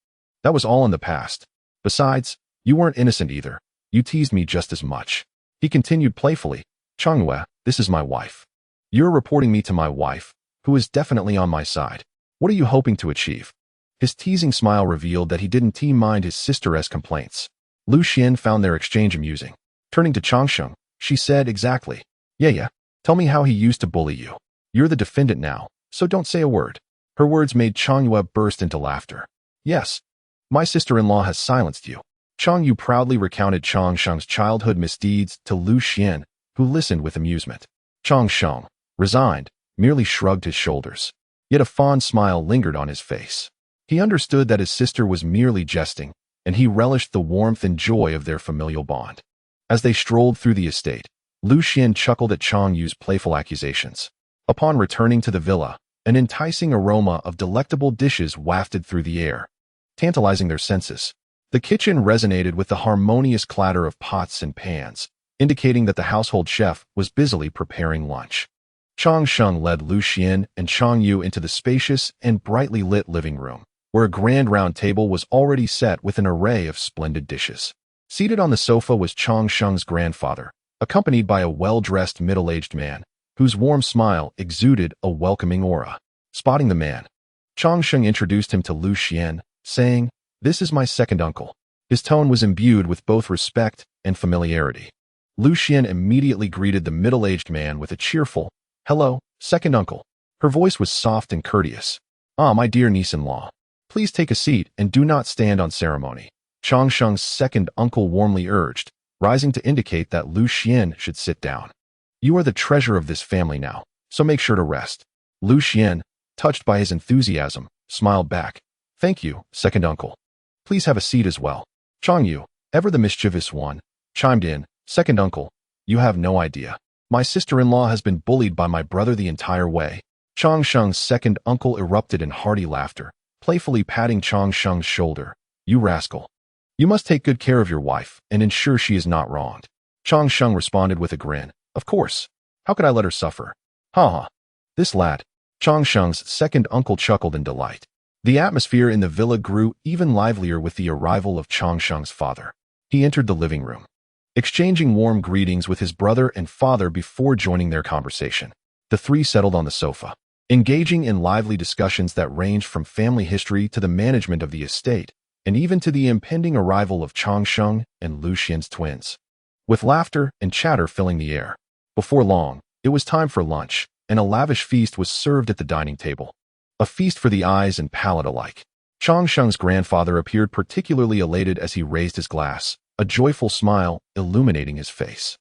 "That was all in the past. Besides, you weren't innocent either. You teased me just as much." He continued playfully, "Chongyue, this is my wife. You're reporting me to my wife, who is definitely on my side. What are you hoping to achieve?" His teasing smile revealed that he didn't mind his sister's complaints. Lu Xian found their exchange amusing. Turning to Chongqing, she said, "Exactly. Yeah, tell me how he used to bully you. You're the defendant now, so don't say a word." Her words made Chongyue burst into laughter. "Yes, my sister-in-law has silenced you." Chongyue proudly recounted Chongqing's childhood misdeeds to Lu Xian, who listened with amusement. Chongqing, resigned, merely shrugged his shoulders. Yet a fond smile lingered on his face. He understood that his sister was merely jesting, and he relished the warmth and joy of their familial bond. As they strolled through the estate, Lu Xian chuckled at Chongyue's playful accusations. Upon returning to the villa, an enticing aroma of delectable dishes wafted through the air, tantalizing their senses. The kitchen resonated with the harmonious clatter of pots and pans, indicating that the household chef was busily preparing lunch. Chongqing led Lu Xian and Chongyue into the spacious and brightly lit living room, where a grand round table was already set with an array of splendid dishes. Seated on the sofa was Chongqing's grandfather, accompanied by a well-dressed middle-aged man, whose warm smile exuded a welcoming aura. Spotting the man, Chongqing introduced him to Lu Xian, saying, "This is my second uncle." His tone was imbued with both respect and familiarity. Lu Xian immediately greeted the middle-aged man with a cheerful, "Hello, second uncle." Her voice was soft and courteous. "Ah, my dear niece-in-law. Please take a seat and do not stand on ceremony," Chongqing's second uncle warmly urged, rising to indicate that Lu Xian should sit down. "You are the treasure of this family now, so make sure to rest." Lu Xian, touched by his enthusiasm, smiled back. "Thank you, second uncle. Please have a seat as well." Changyu, ever the mischievous one, chimed in. "Second uncle, you have no idea. My sister-in-law has been bullied by my brother the entire way." Changsheng's second uncle erupted in hearty laughter, playfully patting Changsheng's shoulder. "You rascal. You must take good care of your wife and ensure she is not wronged." Changsheng responded with a grin. "Of course. How could I let her suffer?" "Ha ha. This lad." Changsheng's second uncle chuckled in delight. The atmosphere in the villa grew even livelier with the arrival of Changsheng's father. He entered the living room, exchanging warm greetings with his brother and father before joining their conversation. The three settled on the sofa, engaging in lively discussions that ranged from family history to the management of the estate, and even to the impending arrival of Changsheng and Lu Xian's twins. With laughter and chatter filling the air. Before long, it was time for lunch, and a lavish feast was served at the dining table. A feast for the eyes and palate alike. Changsheng's grandfather appeared particularly elated as he raised his glass, a joyful smile illuminating his face.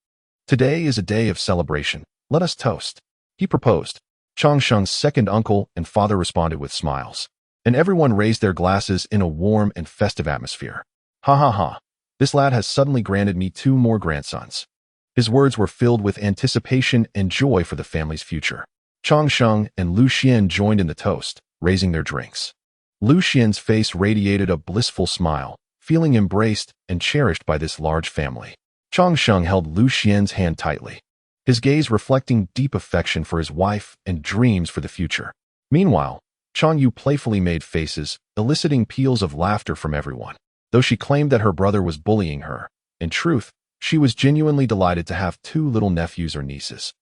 "Today is a day of celebration. Let us toast," he proposed. Changsheng's second uncle and father responded with smiles, and everyone raised their glasses in a warm and festive atmosphere. "Ha ha ha. This lad has suddenly granted me 2 more grandsons." His words were filled with anticipation and joy for the family's future. Changsheng and Lu Xian joined in the toast, raising their drinks. Lu Xian's face radiated a blissful smile, feeling embraced and cherished by this large family. Changsheng held Lu Xian's hand tightly, his gaze reflecting deep affection for his wife and dreams for the future. Meanwhile, Changyu playfully made faces, eliciting peals of laughter from everyone. Though she claimed that her brother was bullying her, in truth, she was genuinely delighted to have 2 little nephews or nieces,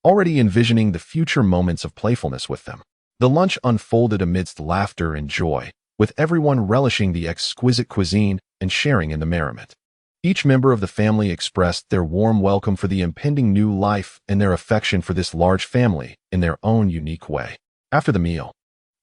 already envisioning the future moments of playfulness with them. The lunch unfolded amidst laughter and joy, with everyone relishing the exquisite cuisine and sharing in the merriment. Each member of the family expressed their warm welcome for the impending new life and their affection for this large family in their own unique way. After the meal,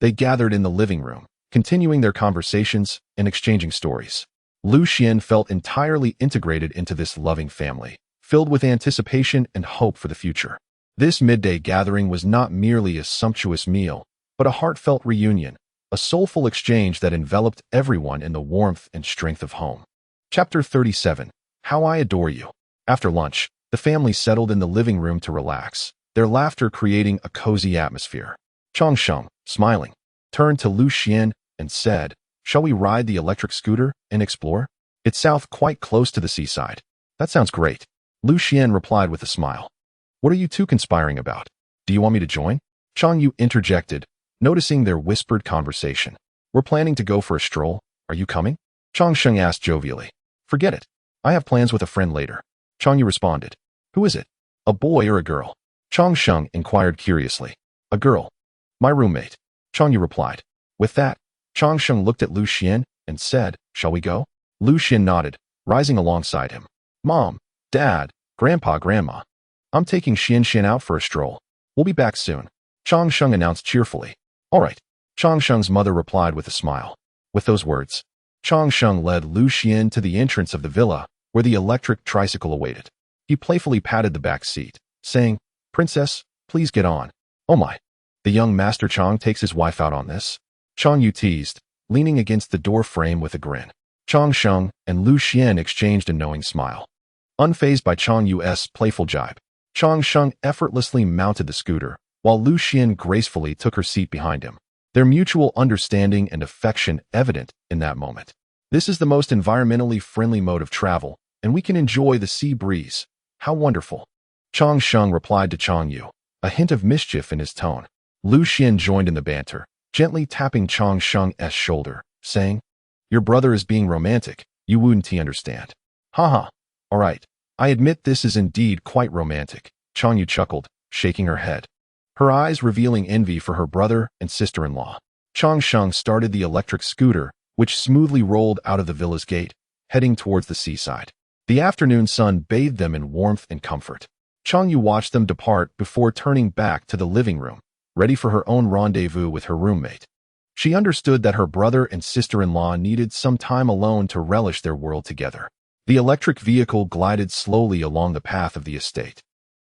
they gathered in the living room, continuing their conversations and exchanging stories. Lu Xian felt entirely integrated into this loving family, filled with anticipation and hope for the future. This midday gathering was not merely a sumptuous meal, but a heartfelt reunion, a soulful exchange that enveloped everyone in the warmth and strength of home. Chapter 37. How I Adore You. After lunch, the family settled in the living room to relax, their laughter creating a cozy atmosphere. Changsheng, smiling, turned to Lu Xian and said, "Shall we ride the electric scooter and explore? It's south quite close to the seaside." "That sounds great," Lu Xian replied with a smile. "What are you two conspiring about? Do you want me to join?" Changyu interjected, noticing their whispered conversation. "We're planning to go for a stroll. Are you coming?" Changsheng asked jovially. "Forget it. I have plans with a friend later." Changyu responded. "Who is it? A boy or a girl?" Changsheng inquired curiously. "A girl. My roommate," Changyu replied. With that, Changsheng looked at Lu Xian and said, "Shall we go?" Lu Xian nodded, rising alongside him. "Mom, Dad, Grandpa, Grandma. I'm taking Xian out for a stroll. We'll be back soon," Changsheng announced cheerfully. "All right," Changsheng's mother replied with a smile. With those words, Changsheng led Lu Xian to the entrance of the villa, where the electric tricycle awaited. He playfully patted the back seat, saying, "Princess, please get on." "Oh my, the young Master Chang takes his wife out on this?" Changyu teased, leaning against the door frame with a grin. Changsheng and Lu Xian exchanged a knowing smile. Unfazed by Changyu's playful jibe, Changsheng effortlessly mounted the scooter, while Lu Xian gracefully took her seat behind him. Their mutual understanding and affection evident in that moment. This is the most environmentally friendly mode of travel, and we can enjoy the sea breeze. How wonderful. Changsheng replied to Changyu, a hint of mischief in his tone. Lu Xian joined in the banter, gently tapping Changsheng's shoulder, saying, "Your brother is being romantic, you wouldn't understand." "Haha, all right. I admit this is indeed quite romantic," Changyu chuckled, shaking her head, her eyes revealing envy for her brother and sister-in-law. Changsheng started the electric scooter, which smoothly rolled out of the villa's gate, heading towards the seaside. The afternoon sun bathed them in warmth and comfort. Changyu watched them depart before turning back to the living room, ready for her own rendezvous with her roommate. She understood that her brother and sister-in-law needed some time alone to relish their world together. The electric vehicle glided slowly along the path of the estate,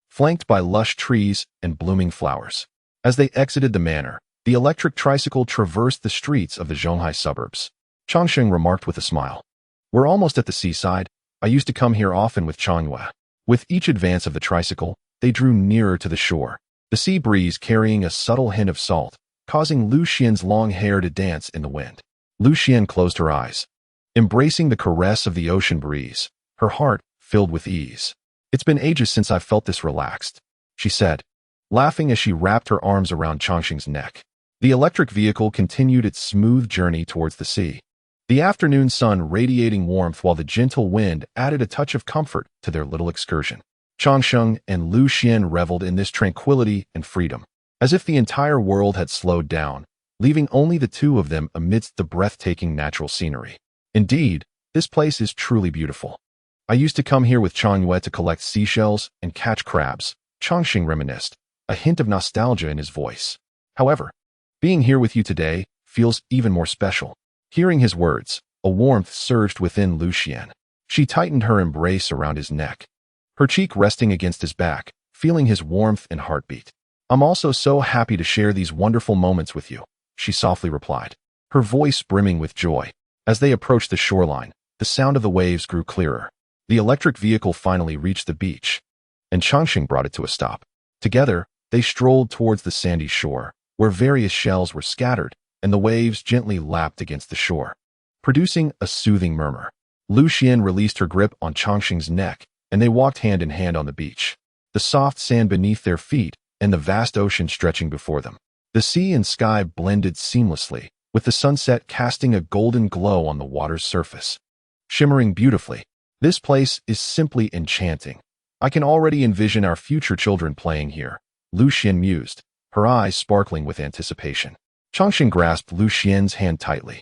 flanked by lush trees and blooming flowers. As they exited the manor, The electric tricycle traversed the streets of the Zhonghai suburbs. Changsheng remarked with a smile. We're almost at the seaside. I used to come here often with Changyue. With each advance of the tricycle, they drew nearer to the shore, the sea breeze carrying a subtle hint of salt, causing Lu Xian's long hair to dance in the wind. Lu Xian closed her eyes, embracing the caress of the ocean breeze, her heart filled with ease. It's been ages since I've felt this relaxed, she said, laughing as she wrapped her arms around Changsheng's neck. The electric vehicle continued its smooth journey towards the sea, the afternoon sun radiating warmth while the gentle wind added a touch of comfort to their little excursion. Changsheng and Lu Xian reveled in this tranquility and freedom, as if the entire world had slowed down, leaving only the two of them amidst the breathtaking natural scenery. Indeed, this place is truly beautiful. I used to come here with Changyue to collect seashells and catch crabs, Changsheng reminisced, a hint of nostalgia in his voice. However, being here with you today feels even more special. Hearing his words, a warmth surged within Lu Xian. She tightened her embrace around his neck, her cheek resting against his back, feeling his warmth and heartbeat. I'm also so happy to share these wonderful moments with you, she softly replied, her voice brimming with joy. As they approached the shoreline, the sound of the waves grew clearer. The electric vehicle finally reached the beach, and Changsheng brought it to a stop. Together, they strolled towards the sandy shore, where various shells were scattered, and the waves gently lapped against the shore, producing a soothing murmur. Lu Xian released her grip on Changsheng's neck, and they walked hand in hand on the beach, the soft sand beneath their feet and the vast ocean stretching before them. The sea and sky blended seamlessly, with the sunset casting a golden glow on the water's surface, shimmering beautifully. This place is simply enchanting. I can already envision our future children playing here, Lu Xian mused, her eyes sparkling with anticipation. Changsheng grasped Lu Xian's hand tightly,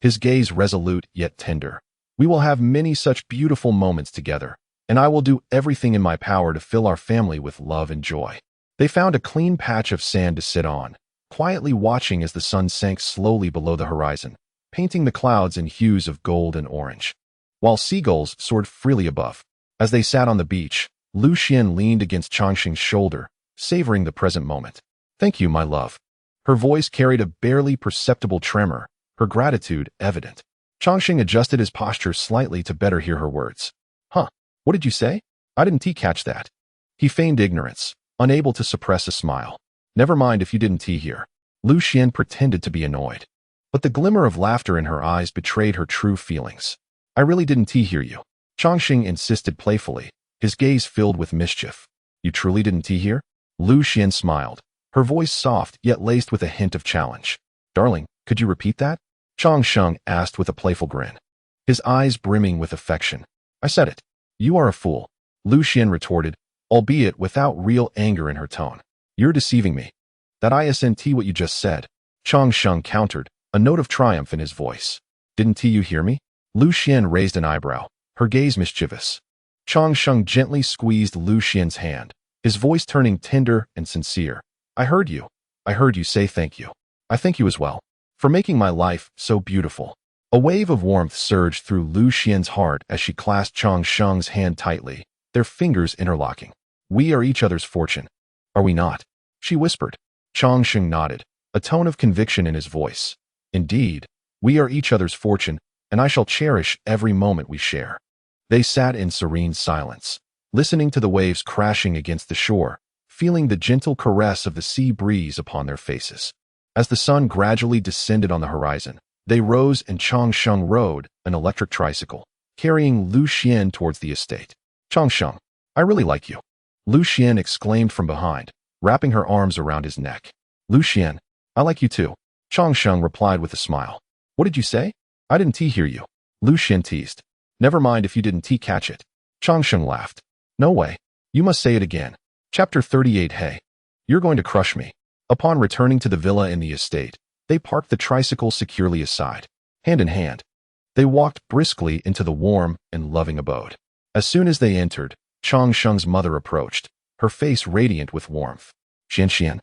his gaze resolute yet tender. We will have many such beautiful moments together, and I will do everything in my power to fill our family with love and joy. They found a clean patch of sand to sit on, quietly watching as the sun sank slowly below the horizon, painting the clouds in hues of gold and orange, while seagulls soared freely above. As they sat on the beach, Lu Xian leaned against Changsheng's shoulder, savoring the present moment. Thank you, my love. Her voice carried a barely perceptible tremor, her gratitude evident. Changsheng adjusted his posture slightly to better hear her words. Huh, what did you say? I didn't catch that. He feigned ignorance, unable to suppress a smile. Never mind if you didn't hear. Lu Xian pretended to be annoyed, but the glimmer of laughter in her eyes betrayed her true feelings. I really didn't hear you. Changsheng insisted playfully, his gaze filled with mischief. You truly didn't hear? Lu Xian smiled, her voice soft yet laced with a hint of challenge. Darling, could you repeat that? Changsheng asked with a playful grin, his eyes brimming with affection. I said it. You are a fool, Lu Xian retorted, albeit without real anger in her tone. You're deceiving me. That isn't what you just said, Changsheng countered, a note of triumph in his voice. Didn't you hear me? Lu Xian raised an eyebrow, her gaze mischievous. Changsheng gently squeezed Lu Xian's hand, his voice turning tender and sincere. I heard you. I heard you say thank you. I thank you as well, for making my life so beautiful. A wave of warmth surged through Lu Xian's heart as she clasped Changsheng's hand tightly, their fingers interlocking. We are each other's fortune, are we not? She whispered. Changsheng nodded, a tone of conviction in his voice. Indeed, we are each other's fortune, and I shall cherish every moment we share. They sat in serene silence, listening to the waves crashing against the shore, feeling the gentle caress of the sea breeze upon their faces. As the sun gradually descended on the horizon, they rose and Changsheng rode an electric tricycle, carrying Lu Xian towards the estate. Changsheng, I really like you, Lu Xian exclaimed from behind, wrapping her arms around his neck. Lu Xian, I like you too, Changsheng replied with a smile. What did you say? I didn't hear you, Lu Xian teased. Never mind if you didn't catch it. Changsheng laughed. No way. You must say it again. Chapter 38. Hey, you're going to crush me. Upon returning to the villa in the estate, they parked the tricycle securely aside. Hand in hand, they walked briskly into the warm and loving abode. As soon as they entered, Changsheng's mother approached, her face radiant with warmth. Xian,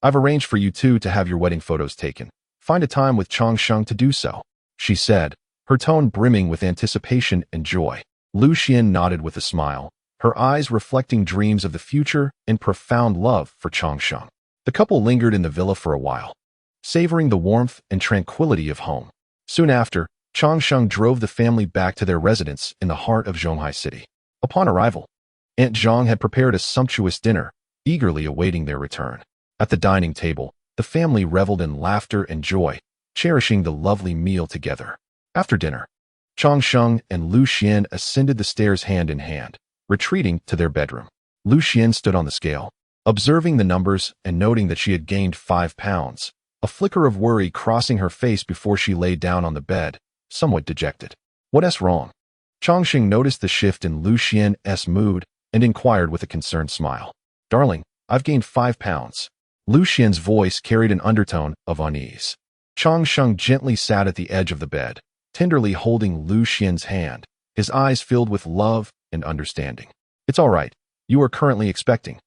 I've arranged for you two to have your wedding photos taken. Find a time with Changsheng to do so, she said, her tone brimming with anticipation and joy. Lu Xian nodded with a smile, her eyes reflecting dreams of the future and profound love for Changsheng. The couple lingered in the villa for a while, savoring the warmth and tranquility of home. Soon after, Changsheng drove the family back to their residence in the heart of Zhonghai City. Upon arrival, Aunt Zhang had prepared a sumptuous dinner, eagerly awaiting their return. At the dining table, the family reveled in laughter and joy, cherishing the lovely meal together. After dinner, Changsheng and Lu Xian ascended the stairs hand in hand, retreating to their bedroom. Lu Xian stood on the scale, observing the numbers and noting that she had gained 5 pounds, a flicker of worry crossing her face before she lay down on the bed, somewhat dejected. What's wrong? Changsheng noticed the shift in Lu Xian's mood and inquired with a concerned smile. Darling, I've gained 5 pounds. Lu Xian's voice carried an undertone of unease. Changsheng gently sat at the edge of the bed, tenderly holding Lu Xian's hand, his eyes filled with love and understanding. It's all right. You are currently expecting.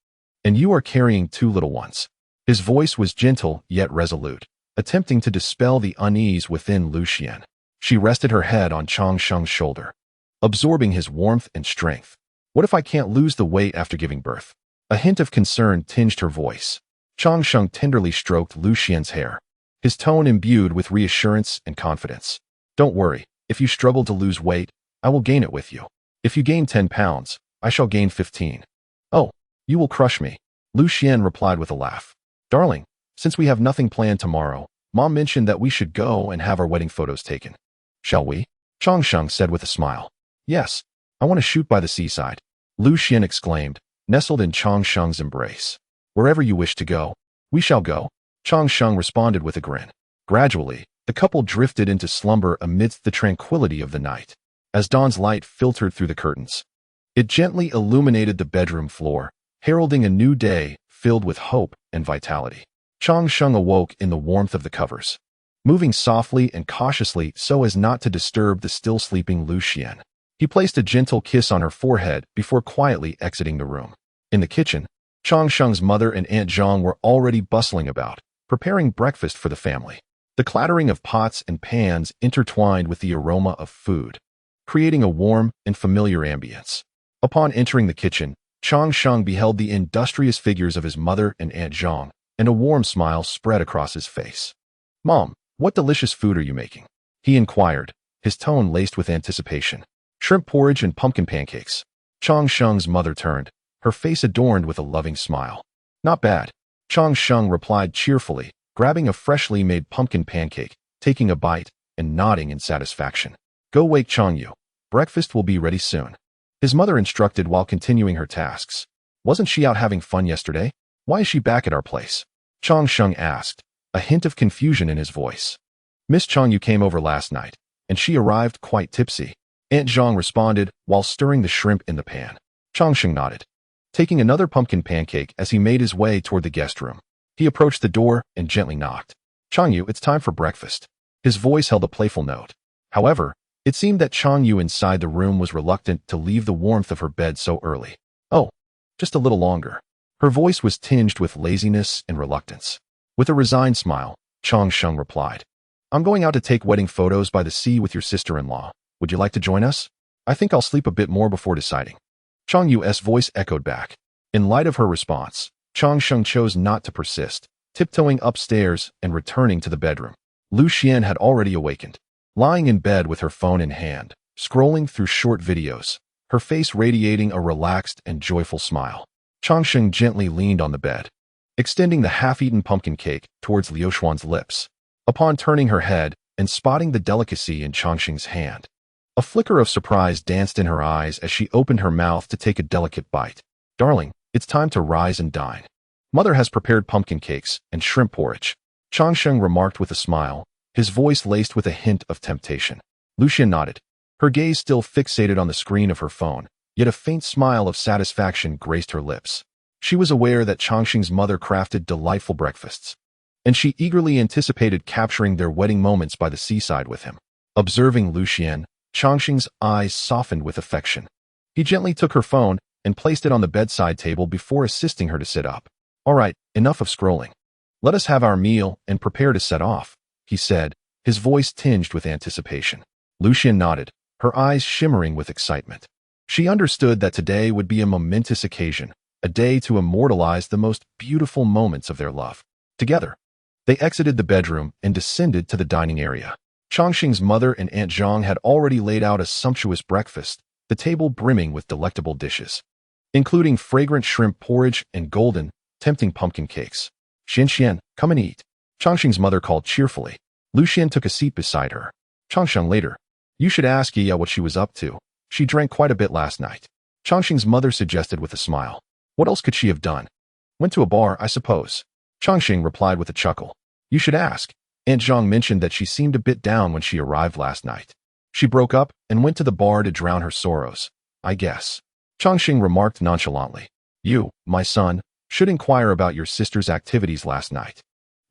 And you are carrying 2 little ones. His voice was gentle yet resolute, attempting to dispel the unease within Lu Xian. She rested her head on Changsheng's shoulder, absorbing his warmth and strength. What if I can't lose the weight after giving birth? A hint of concern tinged her voice. Changsheng tenderly stroked Lu Xian's hair, his tone imbued with reassurance and confidence. Don't worry, if you struggle to lose weight, I will gain it with you. If you gain 10 pounds, I shall gain 15. Oh, you will crush me, Lu Xian replied with a laugh. Darling, since we have nothing planned tomorrow, Mom mentioned that we should go and have our wedding photos taken. Shall we? Changsheng said with a smile. Yes, I want to shoot by the seaside, Lu Xian exclaimed, nestled in Changsheng's embrace. Wherever you wish to go, we shall go, Changsheng responded with a grin. Gradually, the couple drifted into slumber amidst the tranquility of the night. As dawn's light filtered through the curtains, it gently illuminated the bedroom floor, heralding a new day filled with hope and vitality. Changsheng awoke in the warmth of the covers, moving softly and cautiously so as not to disturb the still sleeping Lu Xian. He placed a gentle kiss on her forehead before quietly exiting the room. In the kitchen, Changsheng's mother and Aunt Zhang were already bustling about, preparing breakfast for the family. The clattering of pots and pans intertwined with the aroma of food, creating a warm and familiar ambience. Upon entering the kitchen, Changsheng beheld the industrious figures of his mother and Aunt Zhang, and a warm smile spread across his face. Mom, what delicious food are you making? He inquired, his tone laced with anticipation. Shrimp porridge and pumpkin pancakes. Changsheng's mother turned, her face adorned with a loving smile. Not bad, Changsheng replied cheerfully, grabbing a freshly made pumpkin pancake, taking a bite, and nodding in satisfaction. Go wake Changyu. Breakfast will be ready soon, his mother instructed while continuing her tasks. Wasn't she out having fun yesterday? Why is she back at our place? Changsheng asked, a hint of confusion in his voice. Miss Changyu came over last night, and she arrived quite tipsy, Aunt Zhang responded while stirring the shrimp in the pan. Changsheng nodded, taking another pumpkin pancake as he made his way toward the guest room. He approached the door and gently knocked. Changyu, it's time for breakfast. His voice held a playful note. However, it seemed that Changyu inside the room was reluctant to leave the warmth of her bed so early. Oh, just a little longer. Her voice was tinged with laziness and reluctance. With a resigned smile, Changsheng replied, I'm going out to take wedding photos by the sea with your sister-in-law. Would you like to join us? I think I'll sleep a bit more before deciding. Changyu's voice echoed back. In light of her response, Changsheng chose not to persist, tiptoeing upstairs and returning to the bedroom. Lu Xian had already awakened, lying in bed with her phone in hand, scrolling through short videos, her face radiating a relaxed and joyful smile. Changsheng gently leaned on the bed, extending the half-eaten pumpkin cake towards Liu Xuan's lips. Upon turning her head and spotting the delicacy in Changsheng's hand, a flicker of surprise danced in her eyes as she opened her mouth to take a delicate bite. Darling, it's time to rise and dine. Mother has prepared pumpkin cakes and shrimp porridge, Changsheng remarked with a smile, his voice laced with a hint of temptation. Lu Xian nodded, her gaze still fixated on the screen of her phone, yet a faint smile of satisfaction graced her lips. She was aware that Changsheng's mother crafted delightful breakfasts, and she eagerly anticipated capturing their wedding moments by the seaside with him. Observing Lu Xian, Changsheng's eyes softened with affection. He gently took her phone and placed it on the bedside table before assisting her to sit up. All right, enough of scrolling. Let us have our meal and prepare to set off, he said, his voice tinged with anticipation. Lu Xian nodded, her eyes shimmering with excitement. She understood that today would be a momentous occasion, a day to immortalize the most beautiful moments of their love. Together, They exited the bedroom and descended to the dining area. Chongqing's mother and Aunt Zhang had already laid out a sumptuous breakfast, the table brimming with delectable dishes, including fragrant shrimp porridge and golden, tempting pumpkin cakes. Xian, come and eat. Chongqing's mother called cheerfully. Lu Xian took a seat beside her. Chongsheng later. You should ask Yiya what she was up to. She drank quite a bit last night. Chongqing's mother suggested with a smile. What else could she have done? Went to a bar, I suppose. Chongqing replied with a chuckle. You should ask. Aunt Zhang mentioned that she seemed a bit down when she arrived last night. She broke up and went to the bar to drown her sorrows, I guess. Chongqing remarked nonchalantly. You, my son, should inquire about your sister's activities last night.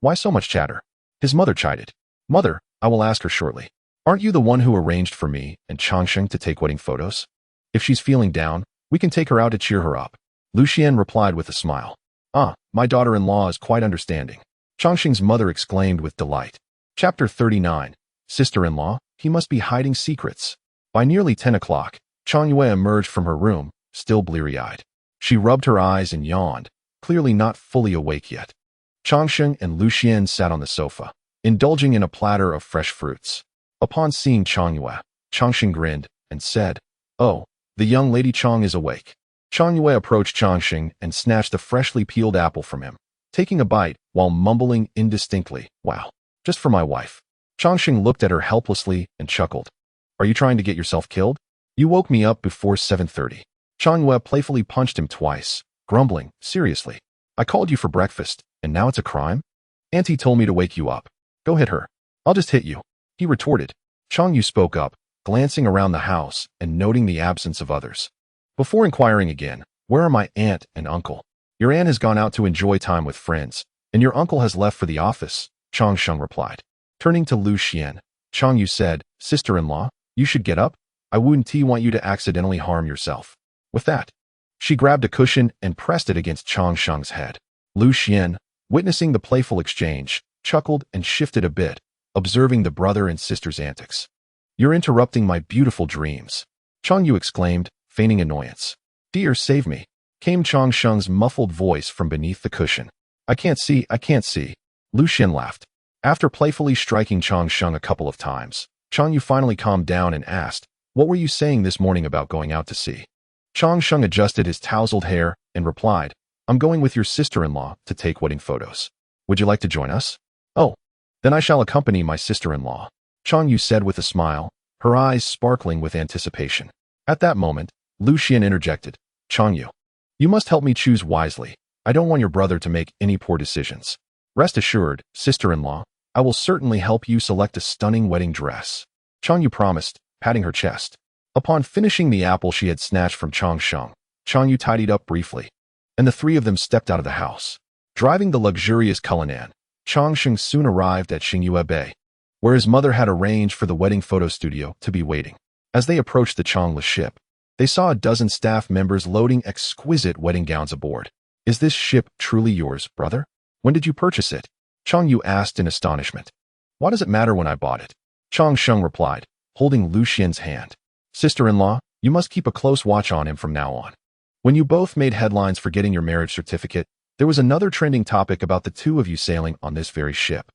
Why so much chatter? His mother chided. Mother, I will ask her shortly. Aren't you the one who arranged for me and Chongqing to take wedding photos? If she's feeling down, we can take her out to cheer her up. Lu Xian replied with a smile. My daughter-in-law is quite understanding. Chongqing's mother exclaimed with delight. Chapter 39. Sister-in-law, he must be hiding secrets. By nearly 10 o'clock, Chang Yue emerged from her room, still bleary-eyed. She rubbed her eyes and yawned, clearly not fully awake yet. Chongqing and Lu Xian sat on the sofa, indulging in a platter of fresh fruits. Upon seeing Chang Yue, Chongqing grinned and said, Oh, the young lady Chang is awake. Chang Yue approached Chongqing and snatched a freshly peeled apple from him, taking a bite while mumbling indistinctly, Wow, just for my wife. Chongqing looked at her helplessly and chuckled. Are you trying to get yourself killed? You woke me up before 7:30. Chang Yue playfully punched him twice, grumbling, Seriously, I called you for breakfast, and now it's a crime? Auntie told me to wake you up. Go hit her. I'll just hit you. He retorted. Chang Yu spoke up, glancing around the house and noting the absence of others. Before inquiring again, where are my aunt and uncle? Your aunt has gone out to enjoy time with friends, and your uncle has left for the office, Chongsheng replied. Turning to Lu Xian, Chang Yu said, Sister-in-law, you should get up. I wouldn't want you to accidentally harm yourself. With that, she grabbed a cushion and pressed it against Chongsheng's head. Lu Xian, witnessing the playful exchange, chuckled and shifted a bit, observing the brother and sister's antics. You're interrupting my beautiful dreams. Chang Yu exclaimed, feigning annoyance. Dear, save me, came Chongsheng's muffled voice from beneath the cushion. I can't see. Lu Xian laughed. After playfully striking Chongsheng a couple of times, Chang Yu finally calmed down and asked, What were you saying this morning about going out to sea? Chongsheng adjusted his tousled hair and replied, I'm going with your sister-in-law to take wedding photos. Would you like to join us? Oh, then I shall accompany my sister-in-law, Chang Yu said with a smile, her eyes sparkling with anticipation. At that moment, Lu Xian interjected, Chang Yu, you must help me choose wisely. I don't want your brother to make any poor decisions. Rest assured, sister-in-law, I will certainly help you select a stunning wedding dress. Chang Yu promised, patting her chest. Upon finishing the apple she had snatched from Chongsheng, Chang Yu tidied up briefly, and the three of them stepped out of the house. Driving the luxurious Cullinan, Chongsheng soon arrived at Xingyue Bay, where his mother had arranged for the wedding photo studio to be waiting. As they approached the Changla ship, they saw a dozen staff members loading exquisite wedding gowns aboard. Is this ship truly yours, brother? When did you purchase it? Chang Yu asked in astonishment. Why does it matter when I bought it? Chongsheng replied, holding Lu Xian's hand. Sister-in-law, you must keep a close watch on him from now on. When you both made headlines for getting your marriage certificate, there was another trending topic about the two of you sailing on this very ship.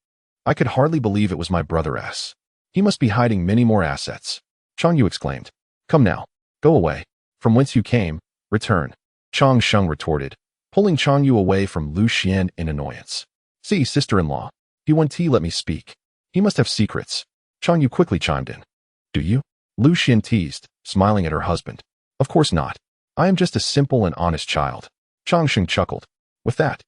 I could hardly believe it was my brother S. He must be hiding many more assets. Chang Yu exclaimed. Come now, go away. From whence you came, return. Chongsheng retorted, pulling Chang Yu away from Lu Xian in annoyance. See, sister-in-law, he won't let me speak. He must have secrets. Chang Yu quickly chimed in. Do you? Lu Xian teased, smiling at her husband. Of course not. I am just a simple and honest child. Chongsheng chuckled. With that,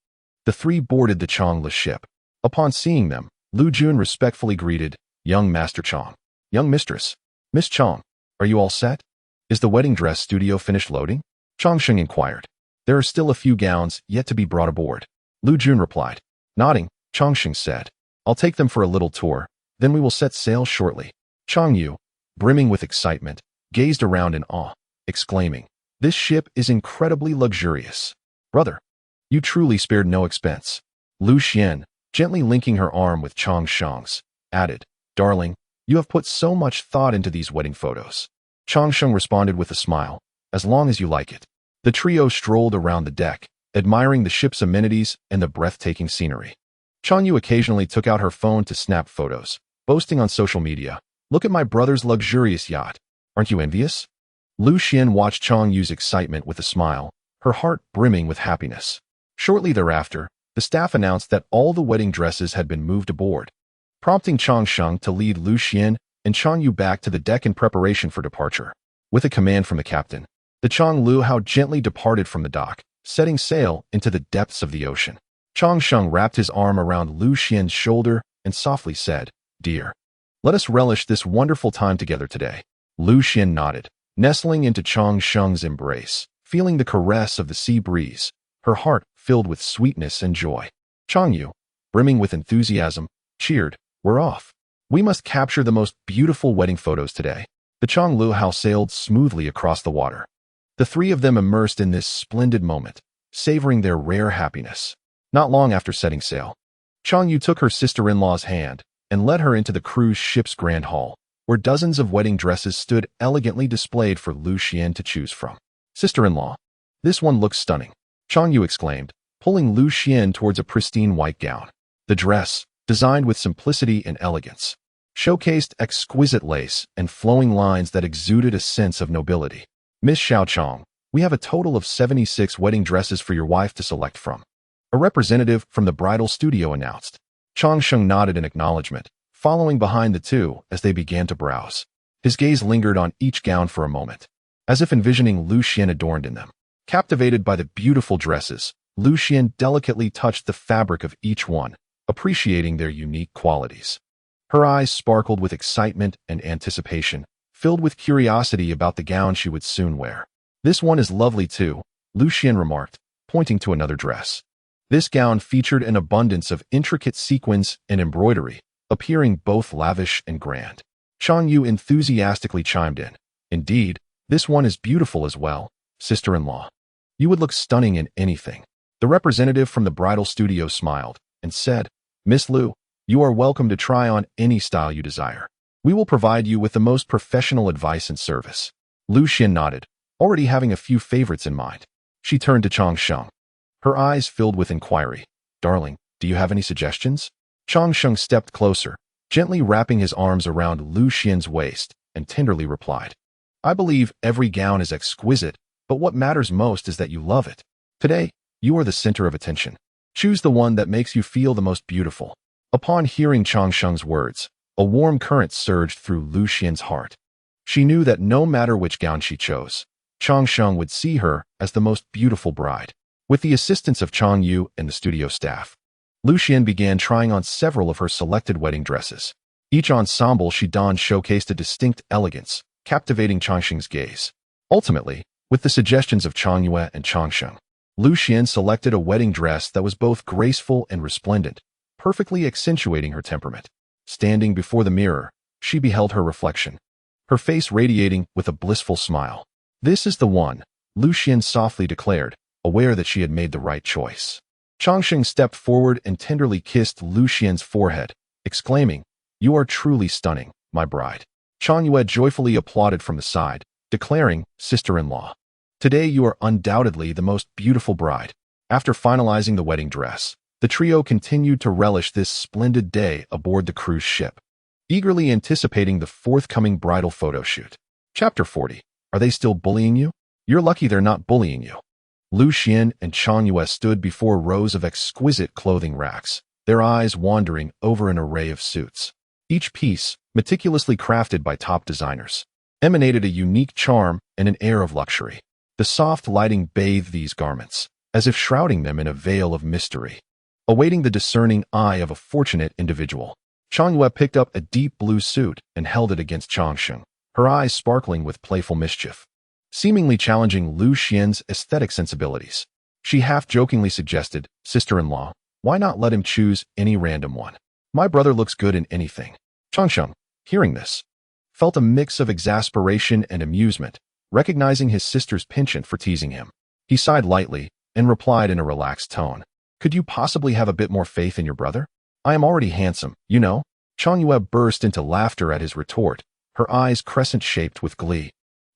the three boarded the Changla ship. Upon seeing them, Lu Jun respectfully greeted, Young Master Chang. Young Mistress. Miss Chang, are you all set? Is the wedding dress studio finished loading? Chongsheng inquired. There are still a few gowns yet to be brought aboard. Lu Jun replied. Nodding, Chongsheng said, I'll take them for a little tour, then we will set sail shortly. Chang Yu, brimming with excitement, gazed around in awe, exclaiming, This ship is incredibly luxurious. Brother, you truly spared no expense. Lu Xian, gently linking her arm with Chongsheng's, added, Darling, you have put so much thought into these wedding photos. Chongsheng responded with a smile, As long as you like it. The trio strolled around the deck, admiring the ship's amenities and the breathtaking scenery. Chang Yu occasionally took out her phone to snap photos, boasting on social media, "Look at my brother's luxurious yacht. Aren't you envious?" Lu Xian watched Chang Yu's excitement with a smile, her heart brimming with happiness. Shortly thereafter, the staff announced that all the wedding dresses had been moved aboard, prompting Chang Sheng to lead Lu Xian and Chang Yu back to the deck in preparation for departure. With a command from the captain, the Chang Lu Hao gently departed from the dock, setting sail into the depths of the ocean. Chang Sheng wrapped his arm around Lu Xian's shoulder and softly said, "Dear, let us relish this wonderful time together today." Lu Xian nodded, nestling into Chang Sheng's embrace, feeling the caress of the sea breeze, her heart filled with sweetness and joy. Chang Yu, brimming with enthusiasm, cheered, "We're off. We must capture the most beautiful wedding photos today." The Chang Lu Hao sailed smoothly across the water. The three of them immersed in this splendid moment, savoring their rare happiness. Not long after setting sail, Chang Yu took her sister-in-law's hand and led her into the cruise ship's grand hall, where dozens of wedding dresses stood elegantly displayed for Lu Xian to choose from. "Sister-in-law, this one looks stunning," Chang Yu exclaimed, pulling Lu Xian towards a pristine white gown. The dress, designed with simplicity and elegance, showcased exquisite lace and flowing lines that exuded a sense of nobility. "Miss Xiao Chong, we have a total of 76 wedding dresses for your wife to select from," a representative from the bridal studio announced. Chang Sheng nodded in acknowledgement, following behind the two as they began to browse. His gaze lingered on each gown for a moment, as if envisioning Lu Xian adorned in them. Captivated by the beautiful dresses, Lu Xian delicately touched the fabric of each one, appreciating their unique qualities. Her eyes sparkled with excitement and anticipation, filled with curiosity about the gown she would soon wear. "This one is lovely too," Lu Xian remarked, pointing to another dress. This gown featured an abundance of intricate sequins and embroidery, appearing both lavish and grand. Chang Yu enthusiastically chimed in, "Indeed, this one is beautiful as well, sister-in-law. You would look stunning in anything." The representative from the bridal studio smiled and said, "Miss Lu, you are welcome to try on any style you desire. We will provide you with the most professional advice and service." Lu Xian nodded, already having a few favorites in mind. She turned to Chang Sheng, her eyes filled with inquiry. "Darling, do you have any suggestions?" Chang Sheng stepped closer, gently wrapping his arms around Lu Xian's waist, and tenderly replied, "I believe every gown is exquisite, but what matters most is that you love it. Today, you are the center of attention. Choose the one that makes you feel the most beautiful." Upon hearing Chang Sheng's words, a warm current surged through Lu Xian's heart. She knew that no matter which gown she chose, Chang Sheng would see her as the most beautiful bride. With the assistance of Chang Yu and the studio staff, Lu Xian began trying on several of her selected wedding dresses. Each ensemble she donned showcased a distinct elegance, captivating Chang Sheng's gaze. Ultimately, with the suggestions of Chang Yue and Chang Sheng, Lu Xian selected a wedding dress that was both graceful and resplendent, perfectly accentuating her temperament. Standing before the mirror, she beheld her reflection, her face radiating with a blissful smile. "This is the one," Lu Xian softly declared, aware that she had made the right choice. Chang Sheng stepped forward and tenderly kissed Lu Xian's forehead, exclaiming, "You are truly stunning, my bride." Chang Yue joyfully applauded from the side, declaring, "Sister-in-law, today you are undoubtedly the most beautiful bride." After finalizing the wedding dress, the trio continued to relish this splendid day aboard the cruise ship, eagerly anticipating the forthcoming bridal photo shoot. Chapter 40. Are they still bullying you? You're lucky they're not bullying you. Lu Xian and Chang Yue stood before rows of exquisite clothing racks, their eyes wandering over an array of suits. Each piece, meticulously crafted by top designers, emanated a unique charm and an air of luxury. The soft lighting bathed these garments, as if shrouding them in a veil of mystery, awaiting the discerning eye of a fortunate individual. Chang Yue picked up a deep blue suit and held it against Chang Sheng, her eyes sparkling with playful mischief. Seemingly challenging Lu Xian's aesthetic sensibilities, she half-jokingly suggested, "Sister-in-law, why not let him choose any random one? My brother looks good in anything." Chang Sheng, hearing this, felt a mix of exasperation and amusement, recognizing his sister's penchant for teasing him. He sighed lightly and replied in a relaxed tone, "Could you possibly have a bit more faith in your brother? I am already handsome, you know." Chang Yue burst into laughter at his retort, her eyes crescent-shaped with glee,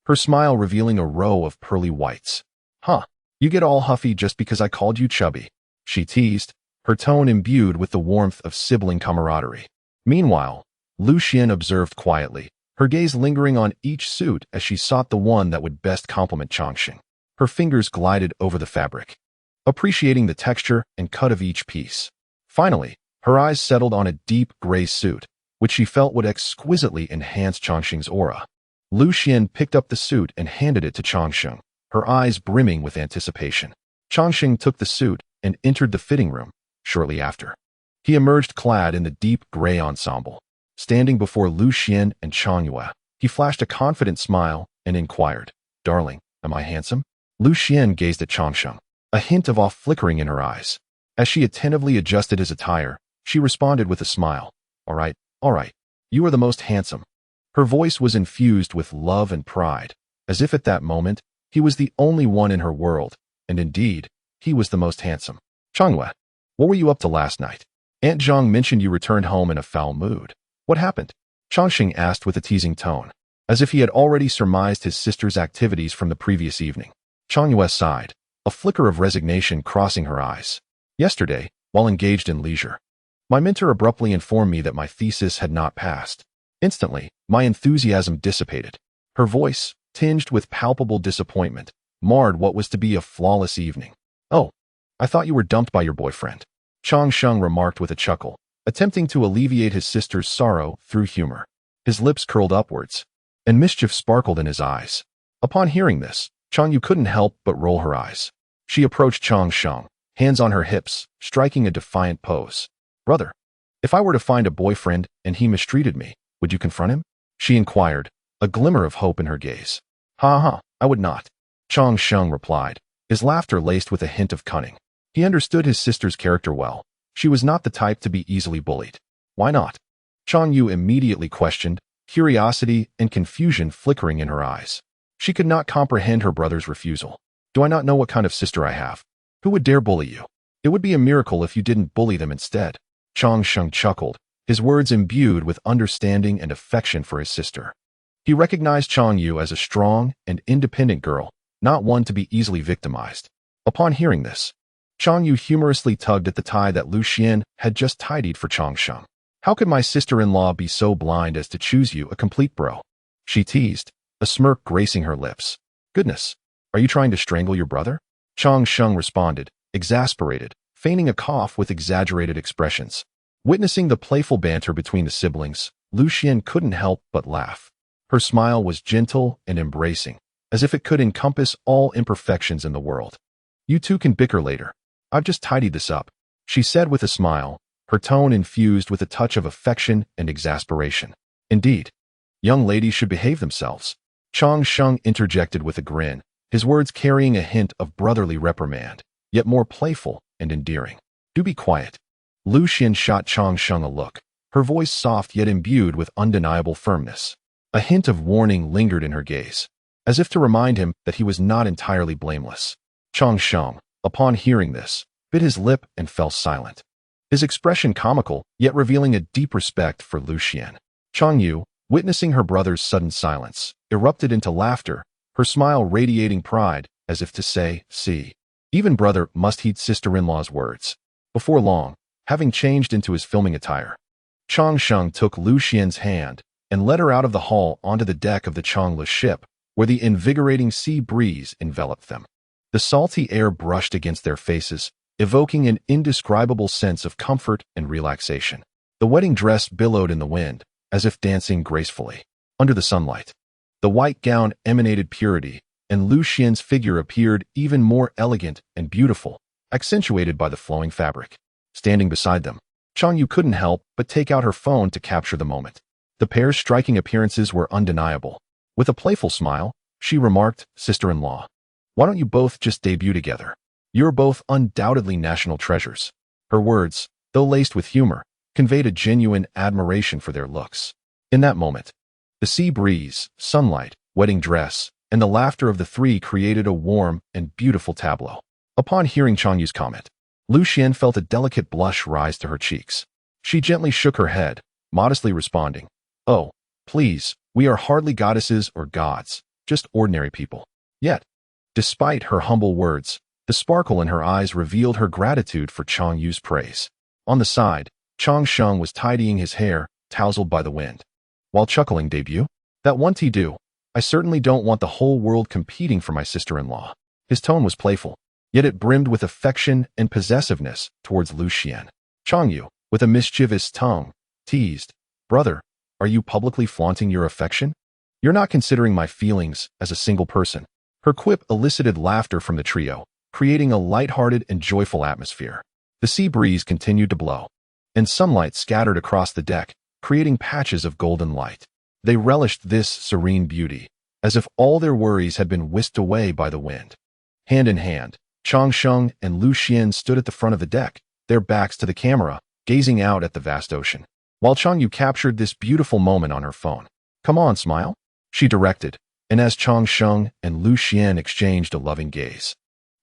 her smile revealing a row of pearly whites. "Huh, you get all huffy just because I called you chubby," she teased, her tone imbued with the warmth of sibling camaraderie. Meanwhile, Lu Xian observed quietly, her gaze lingering on each suit as she sought the one that would best complement Changxing. Her fingers glided over the fabric, appreciating the texture and cut of each piece. Finally, her eyes settled on a deep gray suit, which she felt would exquisitely enhance Changxing's aura. Lu Xian picked up the suit and handed it to Changxing, her eyes brimming with anticipation. Changxing took the suit and entered the fitting room shortly after. He emerged clad in the deep gray ensemble. Standing before Lu Xian and Chang Yue, he flashed a confident smile and inquired, "Darling, am I handsome?" Lu Xian gazed at Changxing, a hint of awe flickering in her eyes. As she attentively adjusted his attire, she responded with a smile, all right, you are the most handsome." Her voice was infused with love and pride, as if at that moment, he was the only one in her world, and indeed, he was the most handsome. "Chang Yue, what were you up to last night? Aunt Zhang mentioned you returned home in a foul mood. What happened?" Changxing asked with a teasing tone, as if he had already surmised his sister's activities from the previous evening. Chang Yue sighed, a flicker of resignation crossing her eyes. "Yesterday, while engaged in leisure, my mentor abruptly informed me that my thesis had not passed. Instantly, my enthusiasm dissipated." Her voice, tinged with palpable disappointment, marred what was to be a flawless evening. "Oh, I thought you were dumped by your boyfriend," Changxing remarked with a chuckle, attempting to alleviate his sister's sorrow through humor. His lips curled upwards, and mischief sparkled in his eyes. Upon hearing this, Chang Yu couldn't help but roll her eyes. She approached Changxing, hands on her hips, striking a defiant pose. "Brother, if I were to find a boyfriend and he mistreated me, would you confront him?" she inquired, a glimmer of hope in her gaze. "Ha, I would not," Changxing replied, his laughter laced with a hint of cunning. He understood his sister's character well. She was not the type to be easily bullied. "Why not?" Chang Yu immediately questioned, curiosity and confusion flickering in her eyes. She could not comprehend her brother's refusal. "Do I not know what kind of sister I have? Who would dare bully you? It would be a miracle if you didn't bully them instead." Changxing chuckled, his words imbued with understanding and affection for his sister. He recognized Chang Yu as a strong and independent girl, not one to be easily victimized. Upon hearing this, Chang Yu humorously tugged at the tie that Lu Xian had just tidied for Changxing. "How could my sister-in-law be so blind as to choose you a complete bro?" she teased, a smirk gracing her lips. "Goodness, are you trying to strangle your brother?" Changxing responded, exasperated, feigning a cough with exaggerated expressions. Witnessing the playful banter between the siblings, Lu Xian couldn't help but laugh. Her smile was gentle and embracing, as if it could encompass all imperfections in the world. "You two can bicker later. I've just tidied this up," she said with a smile, her tone infused with a touch of affection and exasperation. "Indeed, young ladies should behave themselves," Changxing interjected with a grin, his words carrying a hint of brotherly reprimand, yet more playful and endearing. "Do be quiet." Lu Xian shot Changxing a look, her voice soft yet imbued with undeniable firmness. A hint of warning lingered in her gaze, as if to remind him that he was not entirely blameless. Changxing, upon hearing this, bit his lip and fell silent, his expression comical, yet revealing a deep respect for Lu Xian. Chang Yu, witnessing her brother's sudden silence, erupted into laughter, her smile radiating pride, as if to say, "See, even brother must heed sister-in-law's words." Before long, having changed into his filming attire, Changxing took Lu Xian's hand and led her out of the hall onto the deck of the Changla ship, where the invigorating sea breeze enveloped them. The salty air brushed against their faces, evoking an indescribable sense of comfort and relaxation. The wedding dress billowed in the wind, as if dancing gracefully. Under the sunlight, the white gown emanated purity, and Lu Xian's figure appeared even more elegant and beautiful, accentuated by the flowing fabric. Standing beside them, Chang Yu couldn't help but take out her phone to capture the moment. The pair's striking appearances were undeniable. With a playful smile, she remarked, "Sister-in-law, why don't you both just debut together? You're both undoubtedly national treasures." Her words, though laced with humor, conveyed a genuine admiration for their looks. In that moment, the sea breeze, sunlight, wedding dress, and the laughter of the three created a warm and beautiful tableau. Upon hearing Chang Yu's comment, Lu Xian felt a delicate blush rise to her cheeks. She gently shook her head, modestly responding, "Oh, please, we are hardly goddesses or gods, just ordinary people." Yet, despite her humble words, The sparkle in her eyes revealed her gratitude for Chang Yu's praise. On the side, Chang Sheng was tidying his hair, tousled by the wind. While chuckling, debut? That won't do. I certainly don't want the whole world competing for my sister-in-law. His tone was playful, yet it brimmed with affection and possessiveness towards Lu Xian. Chang Yu, with a mischievous tongue, teased, "Brother, are you publicly flaunting your affection? You're not considering my feelings as a single person." Her quip elicited laughter from the trio, creating a light-hearted and joyful atmosphere. The sea breeze continued to blow, and sunlight scattered across the deck, creating patches of golden light. They relished this serene beauty, as if all their worries had been whisked away by the wind. Hand in hand, Chang Sheng and Lu Xian stood at the front of the deck, their backs to the camera, gazing out at the vast ocean. While Chang Yu captured this beautiful moment on her phone. "Come on, smile," she directed, and as Chang Sheng and Lu Xian exchanged a loving gaze,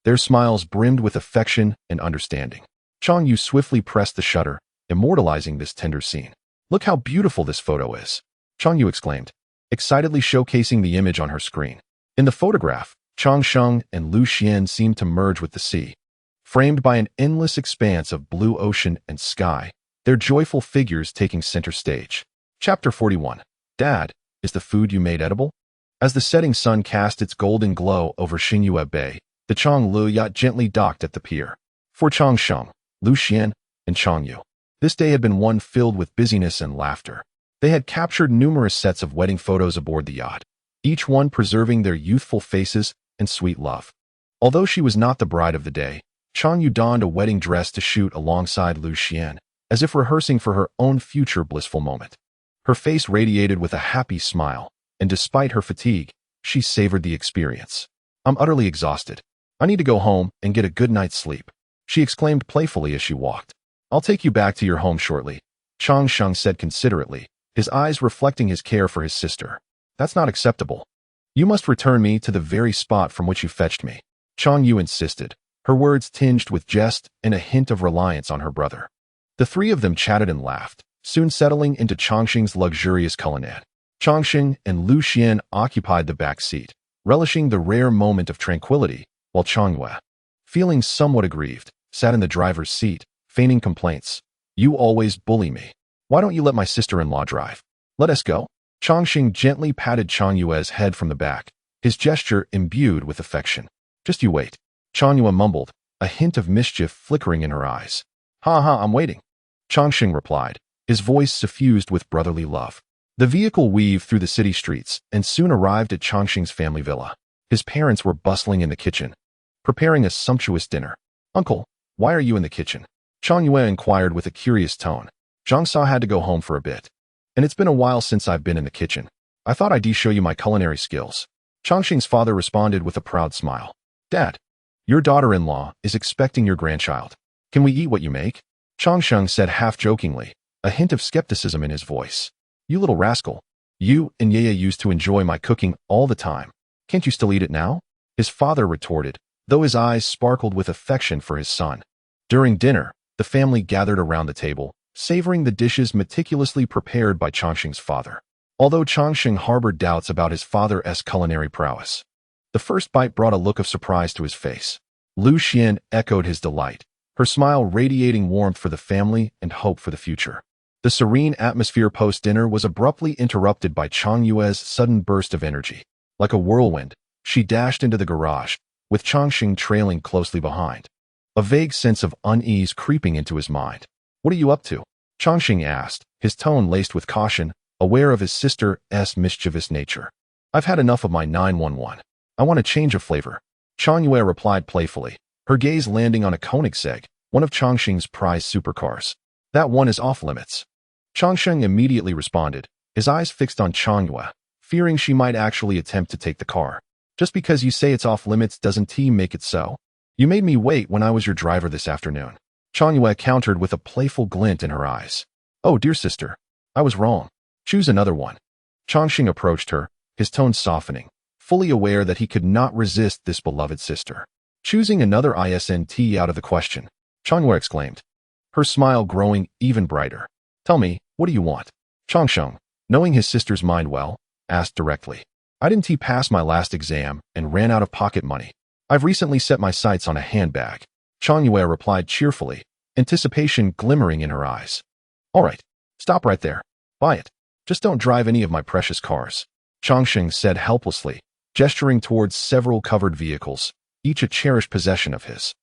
their smiles brimmed with affection and understanding. Chang Yu swiftly pressed the shutter, immortalizing this tender scene. "Look how beautiful this photo is," Chang Yu exclaimed, excitedly showcasing the image on her screen. In the photograph, Chang Sheng and Lu Xian seemed to merge with the sea, framed by an endless expanse of blue ocean and sky, their joyful figures taking center stage. Chapter 41. Dad, is the food you made edible? As the setting sun cast its golden glow over Xingyue Bay, the Changlu yacht gently docked at the pier. For Chang Sheng, Lu Xian, and Chang Yu, this day had been one filled with busyness and laughter. They had captured numerous sets of wedding photos aboard the yacht, each one preserving their youthful faces and sweet love. Although she was not the bride of the day, Chang Yu donned a wedding dress to shoot alongside Lu Xian, as if rehearsing for her own future blissful moment. Her face radiated with a happy smile, and despite her fatigue, she savored the experience. "I'm utterly exhausted. I need to go home and get a good night's sleep," she exclaimed playfully as she walked. "I'll take you back to your home shortly," Chang Sheng said considerately, his eyes reflecting his care for his sister. "That's not acceptable. You must return me to the very spot from which you fetched me," Chang Yu insisted, her words tinged with jest and a hint of reliance on her brother. The three of them chatted and laughed, soon settling into Changxing's luxurious colonnade. Changxing and Lu Xian occupied the back seat, relishing the rare moment of tranquility, while Changyue, feeling somewhat aggrieved, sat in the driver's seat, feigning complaints. "You always bully me. Why don't you let my sister-in-law drive? Let us go." Changxing gently patted Changyue's head from the back, his gesture imbued with affection. "Just you wait," Changyue mumbled, a hint of mischief flickering in her eyes. "Ha ha, I'm waiting," Changxing replied, his voice suffused with brotherly love. The vehicle weaved through the city streets and soon arrived at Changxing's family villa. His parents were bustling in the kitchen, preparing a sumptuous dinner. "Uncle, why are you in the kitchen?" Changyue inquired with a curious tone. "Zhongsa had to go home for a bit, and it's been a while since I've been in the kitchen. I thought I'd show you my culinary skills." Changxing's father responded with a proud smile. "Dad, your daughter-in-law is expecting your grandchild. Can we eat what you make?" Changsheng said half-jokingly, a hint of skepticism in his voice. "You little rascal. You and Yeye used to enjoy my cooking all the time. Can't you still eat it now?" His father retorted, though his eyes sparkled with affection for his son. During dinner, the family gathered around the table, savoring the dishes meticulously prepared by Changxing's father. Although Changxing harbored doubts about his father's culinary prowess, the first bite brought a look of surprise to his face. Lu Xian echoed his delight, her smile radiating warmth for the family and hope for the future. The serene atmosphere post-dinner was abruptly interrupted by Changyue's sudden burst of energy. Like a whirlwind, she dashed into the garage, with Changxing trailing closely behind. A vague sense of unease creeping into his mind. "What are you up to?" Changxing asked, his tone laced with caution, aware of his sister's mischievous nature. "I've had enough of my 911. I want a change of flavor," Changyue replied playfully, her gaze landing on a Koenigsegg, one of Changxing's prized supercars. "That one is off limits." Changxing immediately responded, his eyes fixed on Changyue, fearing she might actually attempt to take the car. "Just because you say it's off limits doesn't make it so? You made me wait when I was your driver this afternoon." Changyue countered with a playful glint in her eyes. "Oh, dear sister, I was wrong. Choose another one." Changxing approached her, his tone softening, fully aware that he could not resist this beloved sister. "Choosing another isn't out of the question," Changyue exclaimed, her smile growing even brighter. "Tell me, what do you want?" Changxing, knowing his sister's mind well, asked directly. "I didn't pass my last exam and ran out of pocket money. I've recently set my sights on a handbag. Chang Yue replied cheerfully, anticipation glimmering in her eyes. All right, stop right there. Buy it. Just don't drive any of my precious cars. Changsheng said helplessly, gesturing towards several covered vehicles, each a cherished possession of his.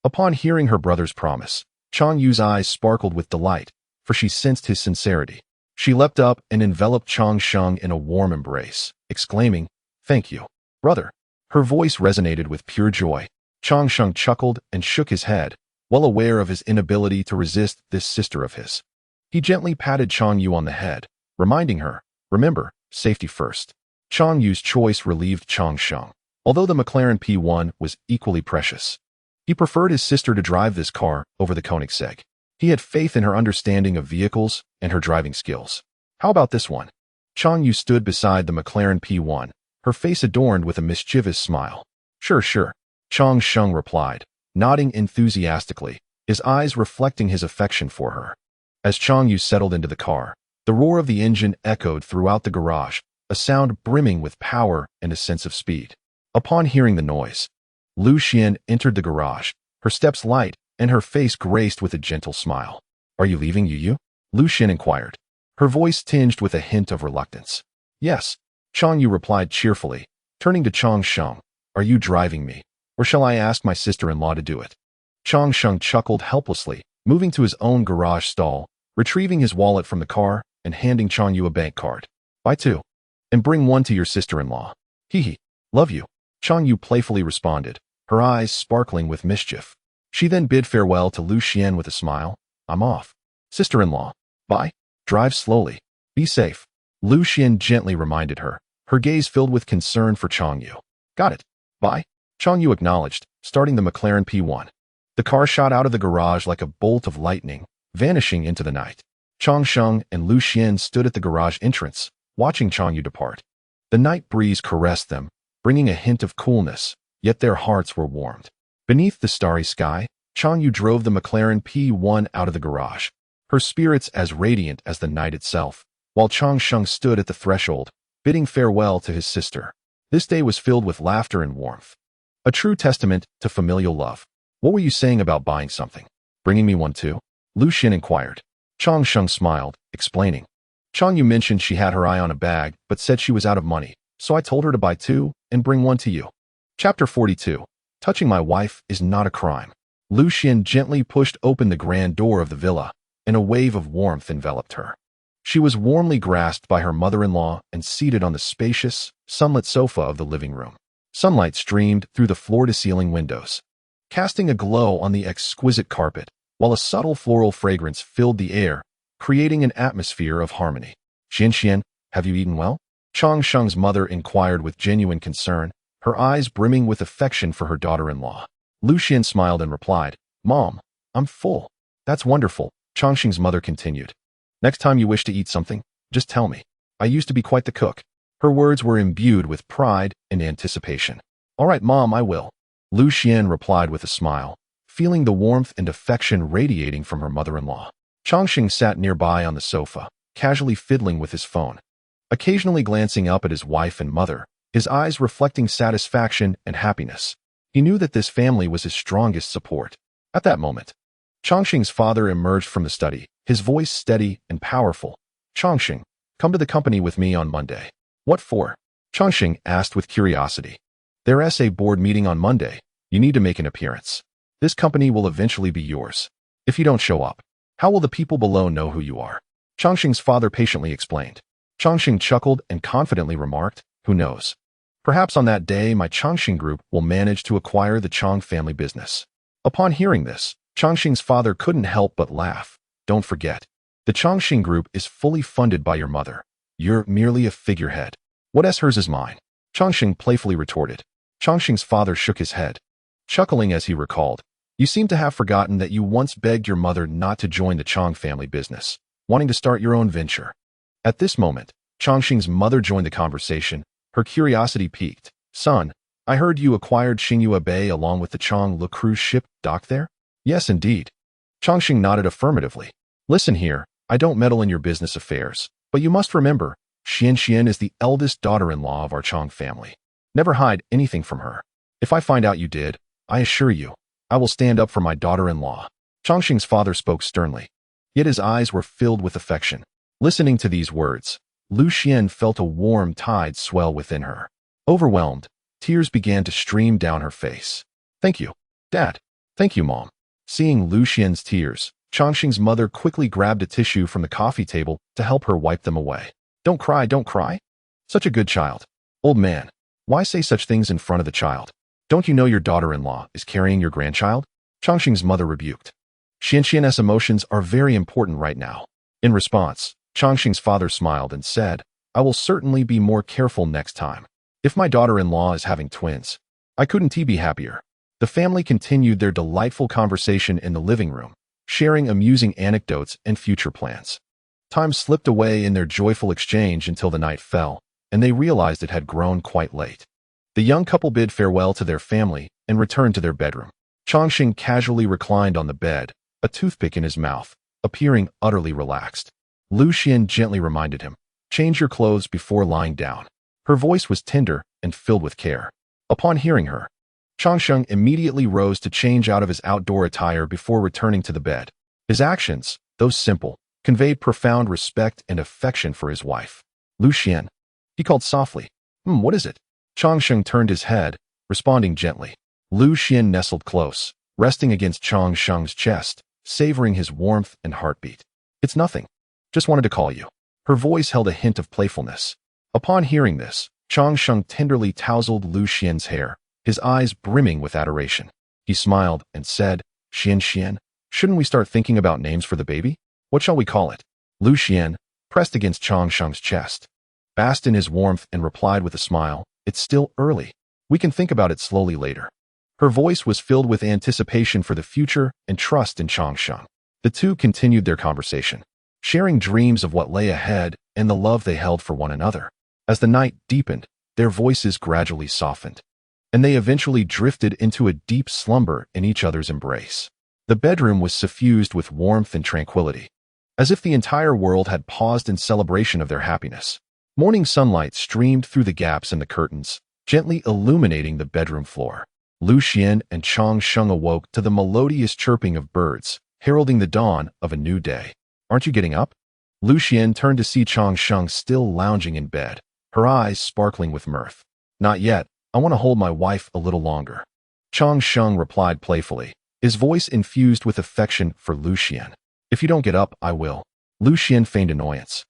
Upon hearing her brother's promise, Chang Yu's eyes sparkled with delight, for she sensed his sincerity. She leapt up and enveloped Changsheng in a warm embrace, exclaiming, "Thank you, brother." Her voice resonated with pure joy. Changsheng chuckled and shook his head, well aware of his inability to resist this sister of his. He gently patted Chang Yu on the head, reminding her, "Remember, safety first." Chang Yu's choice relieved Changsheng, although the McLaren P1 was equally precious. He preferred his sister to drive this car over the Koenigsegg. He had faith in her understanding of vehicles and her driving skills. How about this one? Chang Yu stood beside the McLaren P1, her face adorned with a mischievous smile. Sure. Changsheng replied, nodding enthusiastically, his eyes reflecting his affection for her. As Chang Yu settled into the car, the roar of the engine echoed throughout the garage, a sound brimming with power and a sense of speed. Upon hearing the noise, Lu Xian entered the garage, her steps light and her face graced with a gentle smile. Are you leaving, Yu? Lu Xian inquired, her voice tinged with a hint of reluctance. Yes, Chang Yu replied cheerfully, turning to Changsheng. Are you driving me, or shall I ask my sister-in-law to do it? Changsheng chuckled helplessly, moving to his own garage stall, retrieving his wallet from the car and handing Chang Yu a bank card. Buy two, and bring one to your sister-in-law. Hee. Love you, Chang Yu playfully responded, her eyes sparkling with mischief. She then bid farewell to Lu Xian with a smile. I'm off. Sister-in-law. Bye. Drive slowly. Be safe. Lu Xian gently reminded her, her gaze filled with concern for Chang Yu. Got it. Bye. Chang Yu acknowledged, starting the McLaren P1. The car shot out of the garage like a bolt of lightning, vanishing into the night. Changsheng and Lu Xian stood at the garage entrance, watching Chang Yu depart. The night breeze caressed them, bringing a hint of coolness, yet their hearts were warmed. Beneath the starry sky, Chang Yu drove the McLaren P1 out of the garage, her spirits as radiant as the night itself, while Changsheng stood at the threshold, bidding farewell to his sister. This day was filled with laughter and warmth. A true testament to familial love. What were you saying about buying something? Bringing me one too? Lu Xian inquired. Changsheng smiled, explaining. Chang Yu mentioned she had her eye on a bag, but said she was out of money, so I told her to buy two and bring one to you. Chapter 42. Touching my wife is not a crime. Lu Xian gently pushed open the grand door of the villa, and a wave of warmth enveloped her. She was warmly grasped by her mother-in-law and seated on the spacious, sunlit sofa of the living room. Sunlight streamed through the floor-to-ceiling windows, casting a glow on the exquisite carpet, while a subtle floral fragrance filled the air, creating an atmosphere of harmony. Xian, have you eaten well? Changsheng's mother inquired with genuine concern, her eyes brimming with affection for her daughter-in-law. Lu Xian smiled and replied, Mom, I'm full. That's wonderful, Changsheng's mother continued. Next time you wish to eat something, just tell me. I used to be quite the cook. Her words were imbued with pride and anticipation. All right, Mom, I will. Lu Xian replied with a smile, feeling the warmth and affection radiating from her mother-in-law. Changsheng sat nearby on the sofa, casually fiddling with his phone, occasionally glancing up at his wife and mother, his eyes reflecting satisfaction and happiness. He knew that this family was his strongest support. At that moment, Changsheng's father emerged from the study, his voice steady and powerful. Changsheng, come to the company with me on Monday. What for? Changsheng asked with curiosity. Their SA board meeting on Monday. You need to make an appearance. This company will eventually be yours. If you don't show up, how will the people below know who you are? Changsheng's father patiently explained. Changsheng chuckled and confidently remarked, who knows? Perhaps on that day my Changsheng group will manage to acquire the Chang family business. Upon hearing this, Changsheng's father couldn't help but laugh. Don't forget, the Changsheng group is fully funded by your mother. You're merely a figurehead. What as hers is mine? Changsheng playfully retorted. Changsheng's father shook his head, chuckling as he recalled. You seem to have forgotten that you once begged your mother not to join the Chang family business, wanting to start your own venture. At this moment, Changsheng's mother joined the conversation, her curiosity piqued. Son, I heard you acquired Xingyue Bay along with the Chang Le cruise ship docked there? Yes, indeed. Changsheng nodded affirmatively. Listen here, I don't meddle in your business affairs, but you must remember, Xian is the eldest daughter-in-law of our Chang family. Never hide anything from her. If I find out you did, I assure you, I will stand up for my daughter-in-law. Chongqing's father spoke sternly, yet his eyes were filled with affection. Listening to these words, Lu Xian felt a warm tide swell within her. Overwhelmed, tears began to stream down her face. Thank you, Dad. Thank you, Mom. Seeing Lu Xian's tears, Chongqing's mother quickly grabbed a tissue from the coffee table to help her wipe them away. Don't cry, don't cry. Such a good child. Old man, why say such things in front of the child? Don't you know your daughter-in-law is carrying your grandchild? Chongqing's mother rebuked. Xianxian's emotions are very important right now. In response, Chongqing's father smiled and said, I will certainly be more careful next time. If my daughter-in-law is having twins, I couldn't be happier. The family continued their delightful conversation in the living room, sharing amusing anecdotes and future plans. Time slipped away in their joyful exchange until the night fell, and they realized it had grown quite late. The young couple bid farewell to their family and returned to their bedroom. Chongqing casually reclined on the bed, a toothpick in his mouth, appearing utterly relaxed. Lu Xian gently reminded him, change your clothes before lying down. Her voice was tender and filled with care. Upon hearing her, Chongqing immediately rose to change out of his outdoor attire before returning to the bed. His actions, though simple, conveyed profound respect and affection for his wife. Lu Xian, he called softly. What is it? Chongqing turned his head, responding gently. Lu Xian nestled close, resting against Chongqing's chest, savoring his warmth and heartbeat. It's nothing. Just wanted to call you. Her voice held a hint of playfulness. Upon hearing this, Chongqing tenderly tousled Lu Xian's hair, his eyes brimming with adoration. He smiled and said, Xian, shouldn't we start thinking about names for the baby? What shall we call it? Lu Xian pressed against Chongqing's chest, basked in his warmth and replied with a smile, it's still early. We can think about it slowly later. Her voice was filled with anticipation for the future and trust in Chongqing. The two continued their conversation, sharing dreams of what lay ahead and the love they held for one another. As the night deepened, their voices gradually softened, and they eventually drifted into a deep slumber in each other's embrace. The bedroom was suffused with warmth and tranquility, as if the entire world had paused in celebration of their happiness. Morning sunlight streamed through the gaps in the curtains, gently illuminating the bedroom floor. Lu Xian and Chongqing awoke to the melodious chirping of birds, heralding the dawn of a new day. Aren't you getting up? Lu Xian turned to see Chongqing still lounging in bed, her eyes sparkling with mirth. Not yet. I want to hold my wife a little longer. Chongqing replied playfully, his voice infused with affection for Lu Xian. If you don't get up, I will. Lu Xian feigned annoyance,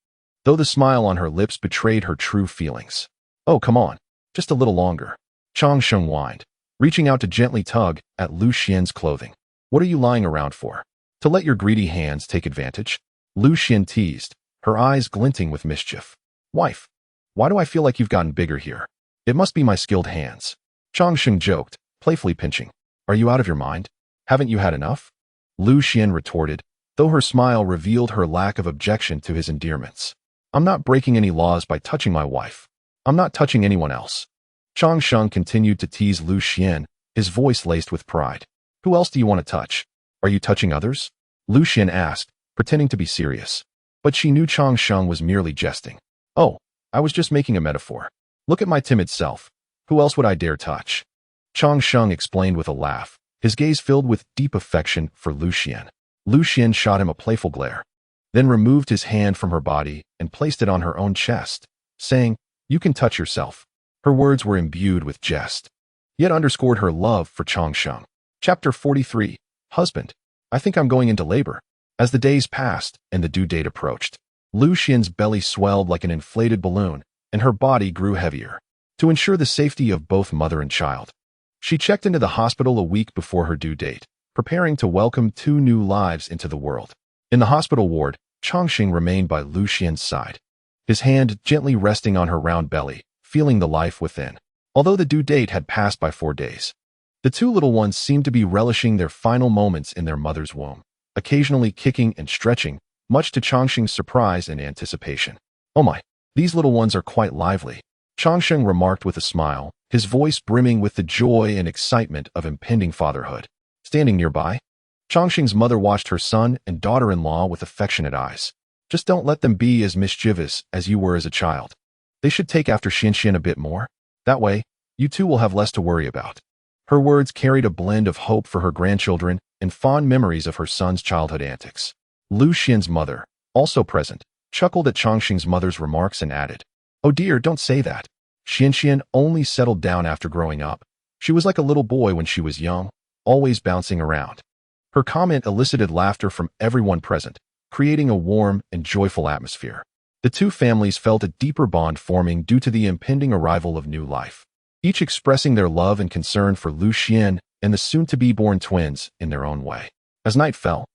though the smile on her lips betrayed her true feelings. Oh, come on. Just a little longer. Chongqing whined, reaching out to gently tug at Lu Xian's clothing. What are you lying around for? To let your greedy hands take advantage? Lu Xian teased, her eyes glinting with mischief. Wife, why do I feel like you've gotten bigger here? It must be my skilled hands. Chongqing joked, playfully pinching. Are you out of your mind? Haven't you had enough? Lu Xian retorted, though her smile revealed her lack of objection to his endearments. I'm not breaking any laws by touching my wife. I'm not touching anyone else. Chongqing continued to tease Lu Xian, his voice laced with pride. Who else do you want to touch? Are you touching others? Lu Xian asked, pretending to be serious. But she knew Chongqing was merely jesting. Oh, I was just making a metaphor. Look at my timid self. Who else would I dare touch? Chongqing explained with a laugh, his gaze filled with deep affection for Lu Xian. Lu Xian shot him a playful glare, then removed his hand from her body and placed it on her own chest, saying, You can touch yourself. Her words were imbued with jest, yet underscored her love for Chongqing. Chapter 43. Husband. I think I'm going into labor. As the days passed and the due date approached, Lu Xian's belly swelled like an inflated balloon, and her body grew heavier. To ensure the safety of both mother and child, she checked into the hospital a week before her due date, preparing to welcome 2 new lives into the world. In the hospital ward, Chongqing remained by Lu Xian's side, his hand gently resting on her round belly, feeling the life within. Although the due date had passed by 4 days, the 2 little ones seemed to be relishing their final moments in their mother's womb, occasionally kicking and stretching, much to Chongqing's surprise and anticipation. Oh my, these little ones are quite lively, Chongqing remarked with a smile, his voice brimming with the joy and excitement of impending fatherhood. Standing nearby, Chongqing's mother watched her son and daughter-in-law with affectionate eyes. Just don't let them be as mischievous as you were as a child. They should take after Xianxian a bit more. That way, you two will have less to worry about. Her words carried a blend of hope for her grandchildren and fond memories of her son's childhood antics. Lu Xian's mother, also present, chuckled at Changxing's mother's remarks and added, "Oh dear, don't say that. Xian only settled down after growing up. She was like a little boy when she was young, always bouncing around." Her comment elicited laughter from everyone present, creating a warm and joyful atmosphere. The two families felt a deeper bond forming due to the impending arrival of new life, each expressing their love and concern for Lu Xian and the soon-to-be-born twins in their own way. As night fell,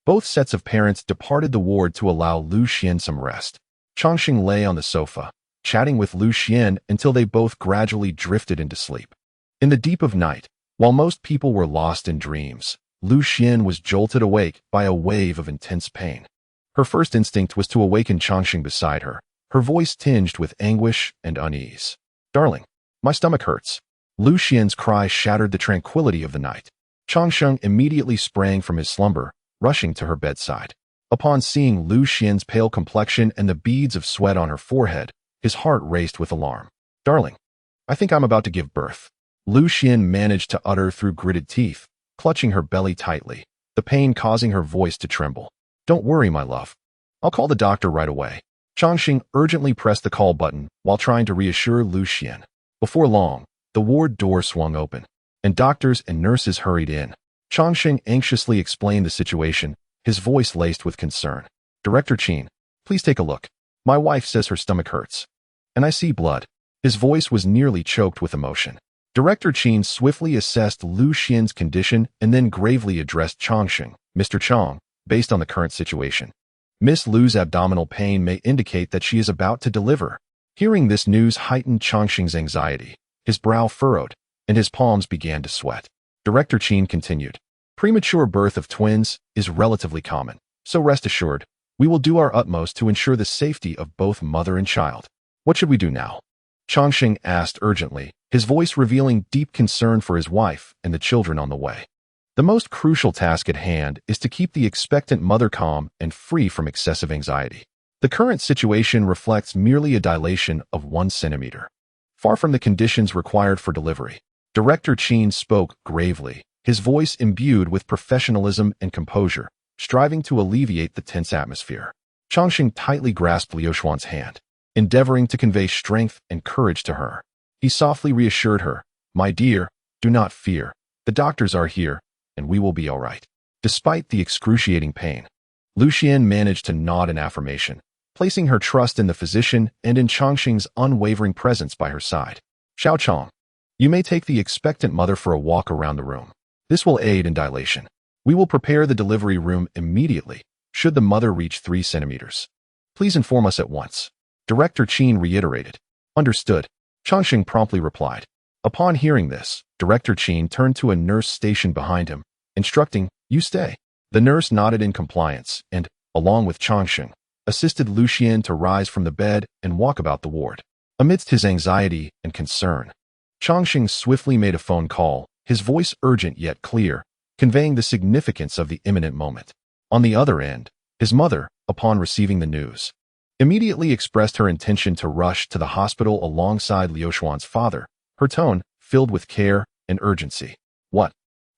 both sets of parents departed the ward to allow Lu Xian some rest. Changxing lay on the sofa, chatting with Lu Xian until they both gradually drifted into sleep. In the deep of night, while most people were lost in dreams, Lu Xian was jolted awake by a wave of intense pain. Her first instinct was to awaken Changxing beside her, her voice tinged with anguish and unease. "Darling, my stomach hurts." Lu Xian's cry shattered the tranquility of the night. Changxing immediately sprang from his slumber, rushing to her bedside. Upon seeing Lu Xian's pale complexion and the beads of sweat on her forehead, his heart raced with alarm. "Darling, I think I'm about to give birth." Lu Xian managed to utter through gritted teeth, clutching her belly tightly, the pain causing her voice to tremble. "Don't worry, my love. I'll call the doctor right away." Changxing urgently pressed the call button while trying to reassure Lu Xian. Before long, the ward door swung open, and doctors and nurses hurried in. Changxing anxiously explained the situation, his voice laced with concern. "Director Qin, please take a look. My wife says her stomach hurts. And I see blood." His voice was nearly choked with emotion. Director Qin swiftly assessed Lu Xian's condition and then gravely addressed Changxing. "Mr. Chang, based on the current situation, Miss Lu's abdominal pain may indicate that she is about to deliver." Hearing this news heightened Changxing's anxiety. His brow furrowed, and his palms began to sweat. Director Qin continued, "Premature birth of twins is relatively common, so rest assured, we will do our utmost to ensure the safety of both mother and child. What should we do now?" Changxing asked urgently, his voice revealing deep concern for his wife and the children on the way. "The most crucial task at hand is to keep the expectant mother calm and free from excessive anxiety. The current situation reflects merely a dilation of 1 centimeter, far from the conditions required for delivery." Director Qin spoke gravely, his voice imbued with professionalism and composure, striving to alleviate the tense atmosphere. Changxing tightly grasped Liu Xuan's hand, endeavoring to convey strength and courage to her. He softly reassured her, "My dear, do not fear. The doctors are here, and we will be all right." Despite the excruciating pain, Lu Xian managed to nod in affirmation, placing her trust in the physician and in Changxing's unwavering presence by her side. "Xiao Chang, you may take the expectant mother for a walk around the room. This will aid in dilation. We will prepare the delivery room immediately, should the mother reach 3 centimeters. Please inform us at once." Director Qin reiterated. "Understood," Changxing promptly replied. Upon hearing this, Director Qin turned to a nurse stationed behind him, instructing, "You stay." The nurse nodded in compliance and, along with Changxing, assisted Lu Xian to rise from the bed and walk about the ward. Amidst his anxiety and concern, Changxing swiftly made a phone call, his voice urgent yet clear, conveying the significance of the imminent moment. On the other end, his mother, upon receiving the news, immediately expressed her intention to rush to the hospital alongside Liu Xuan's father, her tone filled with care and urgency. "What?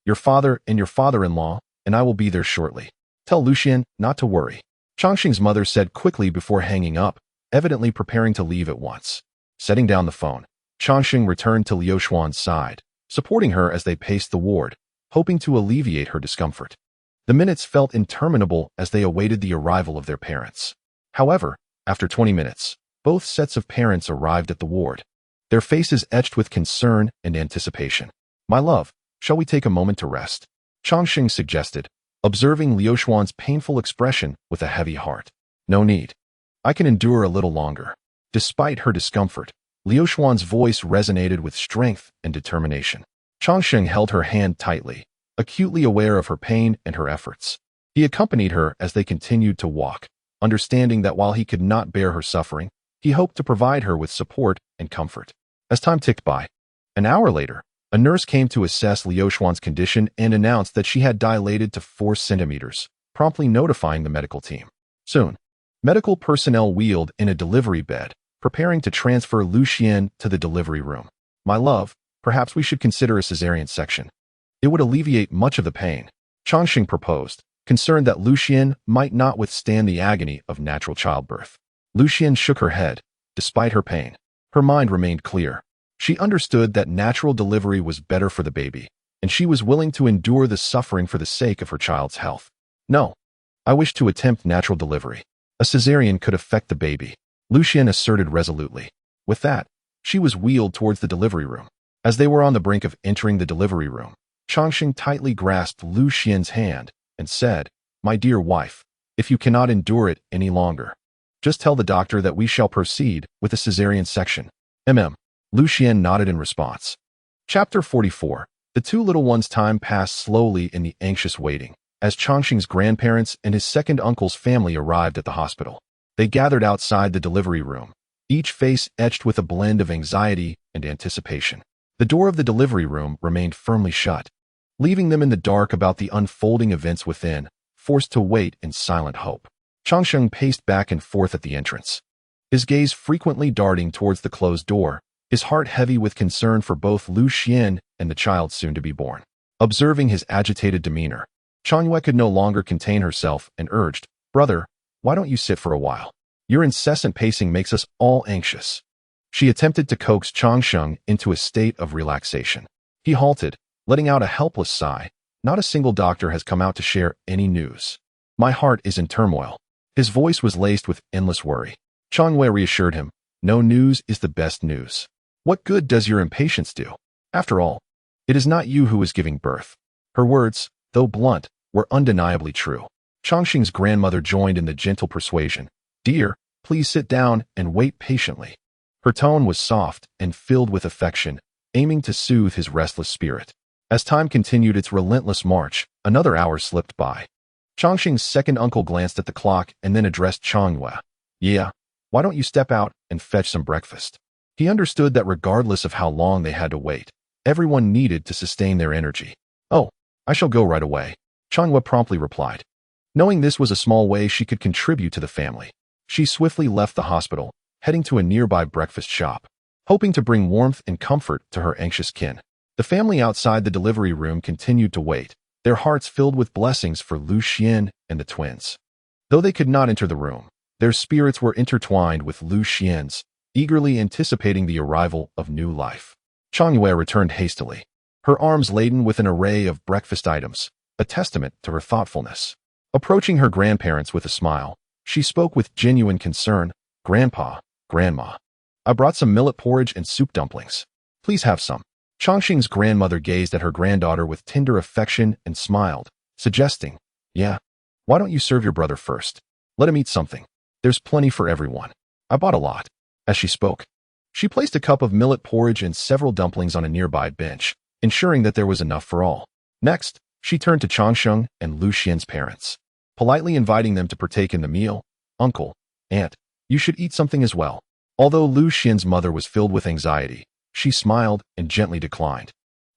Your father and your father-in-law, and I will be there shortly. Tell Lu Xian not to worry," Changxing's mother said quickly before hanging up, evidently preparing to leave at once. Setting down the phone, Changxing returned to Liu Xuan's side, supporting her as they paced the ward, hoping to alleviate her discomfort. The minutes felt interminable as they awaited the arrival of their parents. However, after 20 minutes, both sets of parents arrived at the ward, their faces etched with concern and anticipation. "My love, shall we take a moment to rest?" Changxing suggested, observing Liu Xuan's painful expression with a heavy heart. "No need. I can endure a little longer." Despite her discomfort, Liu Xuan's voice resonated with strength and determination. Changxing held her hand tightly, acutely aware of her pain and her efforts. He accompanied her as they continued to walk, understanding that while he could not bear her suffering, he hoped to provide her with support and comfort. As time ticked by, an hour later, a nurse came to assess Liu Xuan's condition and announced that she had dilated to 4 centimeters, promptly notifying the medical team. Soon, medical personnel wheeled in a delivery bed, preparing to transfer Lu Xian to the delivery room. "My love, Perhaps we should consider a cesarean section. It would alleviate much of the pain. Changxing proposed, concerned that Lucian might not withstand the agony of natural childbirth. Lucian shook her head. Despite her pain, her mind remained clear. She understood that natural delivery was better for the baby, and she was willing to endure the suffering for the sake of her child's health. No, I wish to attempt natural delivery. A cesarean could affect the baby, Lucian asserted resolutely. With that, she was wheeled towards the delivery room. As they were on the brink of entering the delivery room, Changxing tightly grasped Lucian's hand and said, "My dear wife, if you cannot endure it any longer, just tell the doctor that we shall proceed with the cesarean section." Lucian nodded in response. Chapter 44. The two little ones' time passed slowly in the anxious waiting, as Changxing's grandparents and his second uncle's family arrived at the hospital. They gathered outside the delivery room, each face etched with a blend of anxiety and anticipation. The door of the delivery room remained firmly shut, leaving them in the dark about the unfolding events within, forced to wait in silent hope. Changxing paced back and forth at the entrance, his gaze frequently darting towards the closed door, his heart heavy with concern for both Lu Xian and the child soon to be born. Observing his agitated demeanor, Changyue could no longer contain herself and urged, "Brother, why don't you sit for a while? Your incessant pacing makes us all anxious." She attempted to coax Changxing into a state of relaxation. He halted, letting out a helpless sigh. "Not a single doctor has come out to share any news. My heart is in turmoil." His voice was laced with endless worry. Changyue reassured him, "No news is the best news. What good does your impatience do? After all, it is not you who is giving birth." Her words, though blunt, were undeniably true. Changxing's grandmother joined in the gentle persuasion, "Dear, please sit down and wait patiently." Her tone was soft and filled with affection, aiming to soothe his restless spirit. As time continued its relentless march, another hour slipped by. Changxing's second uncle glanced at the clock and then addressed Changyue. "Yeah, why don't you step out and fetch some breakfast?" He understood that regardless of how long they had to wait, everyone needed to sustain their energy. "Oh, I shall go right away," Changyue promptly replied. Knowing this was a small way she could contribute to the family, she swiftly left the hospital, heading to a nearby breakfast shop, hoping to bring warmth and comfort to her anxious kin. The family outside the delivery room continued to wait, their hearts filled with blessings for Lu Xian and the twins. Though they could not enter the room, their spirits were intertwined with Lu Xian's, eagerly anticipating the arrival of new life. Changyue returned hastily, her arms laden with an array of breakfast items, a testament to her thoughtfulness. Approaching her grandparents with a smile, she spoke with genuine concern, "Grandpa, Grandma, I brought some millet porridge and soup dumplings. Please have some." Changxing's grandmother gazed at her granddaughter with tender affection and smiled, suggesting, "Yeah, why don't you serve your brother first? Let him eat something. There's plenty for everyone. I bought a lot." As she spoke, she placed a cup of millet porridge and several dumplings on a nearby bench, ensuring that there was enough for all. Next, she turned to Changxing and Lu Xian's parents, politely inviting them to partake in the meal. "Uncle, Aunt, you should eat something as well." Although Lu Xian's mother was filled with anxiety, she smiled and gently declined.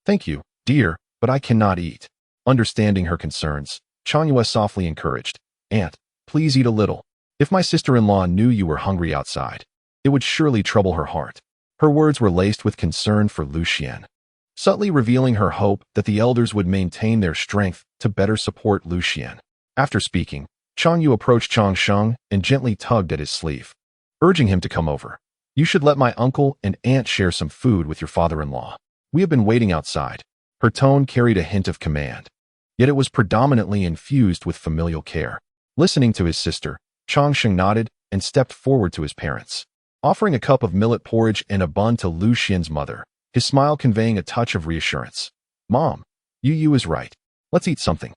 "Thank you, dear, but I cannot eat." Understanding her concerns, Changyue softly encouraged, "Aunt, please eat a little. If my sister-in-law knew you were hungry outside, it would surely trouble her heart." Her words were laced with concern for Lu Xian, subtly revealing her hope that the elders would maintain their strength to better support Lu Xian. After speaking, Changyu approached Changsheng and gently tugged at his sleeve, urging him to come over. "You should let my uncle and aunt share some food with your father-in-law. We have been waiting outside." Her tone carried a hint of command, yet it was predominantly infused with familial care. Listening to his sister, Changsheng nodded and stepped forward to his parents, offering a cup of millet porridge and a bun to Lu Xian's mother, his smile conveying a touch of reassurance. "Mom, Yu is right. Let's eat something."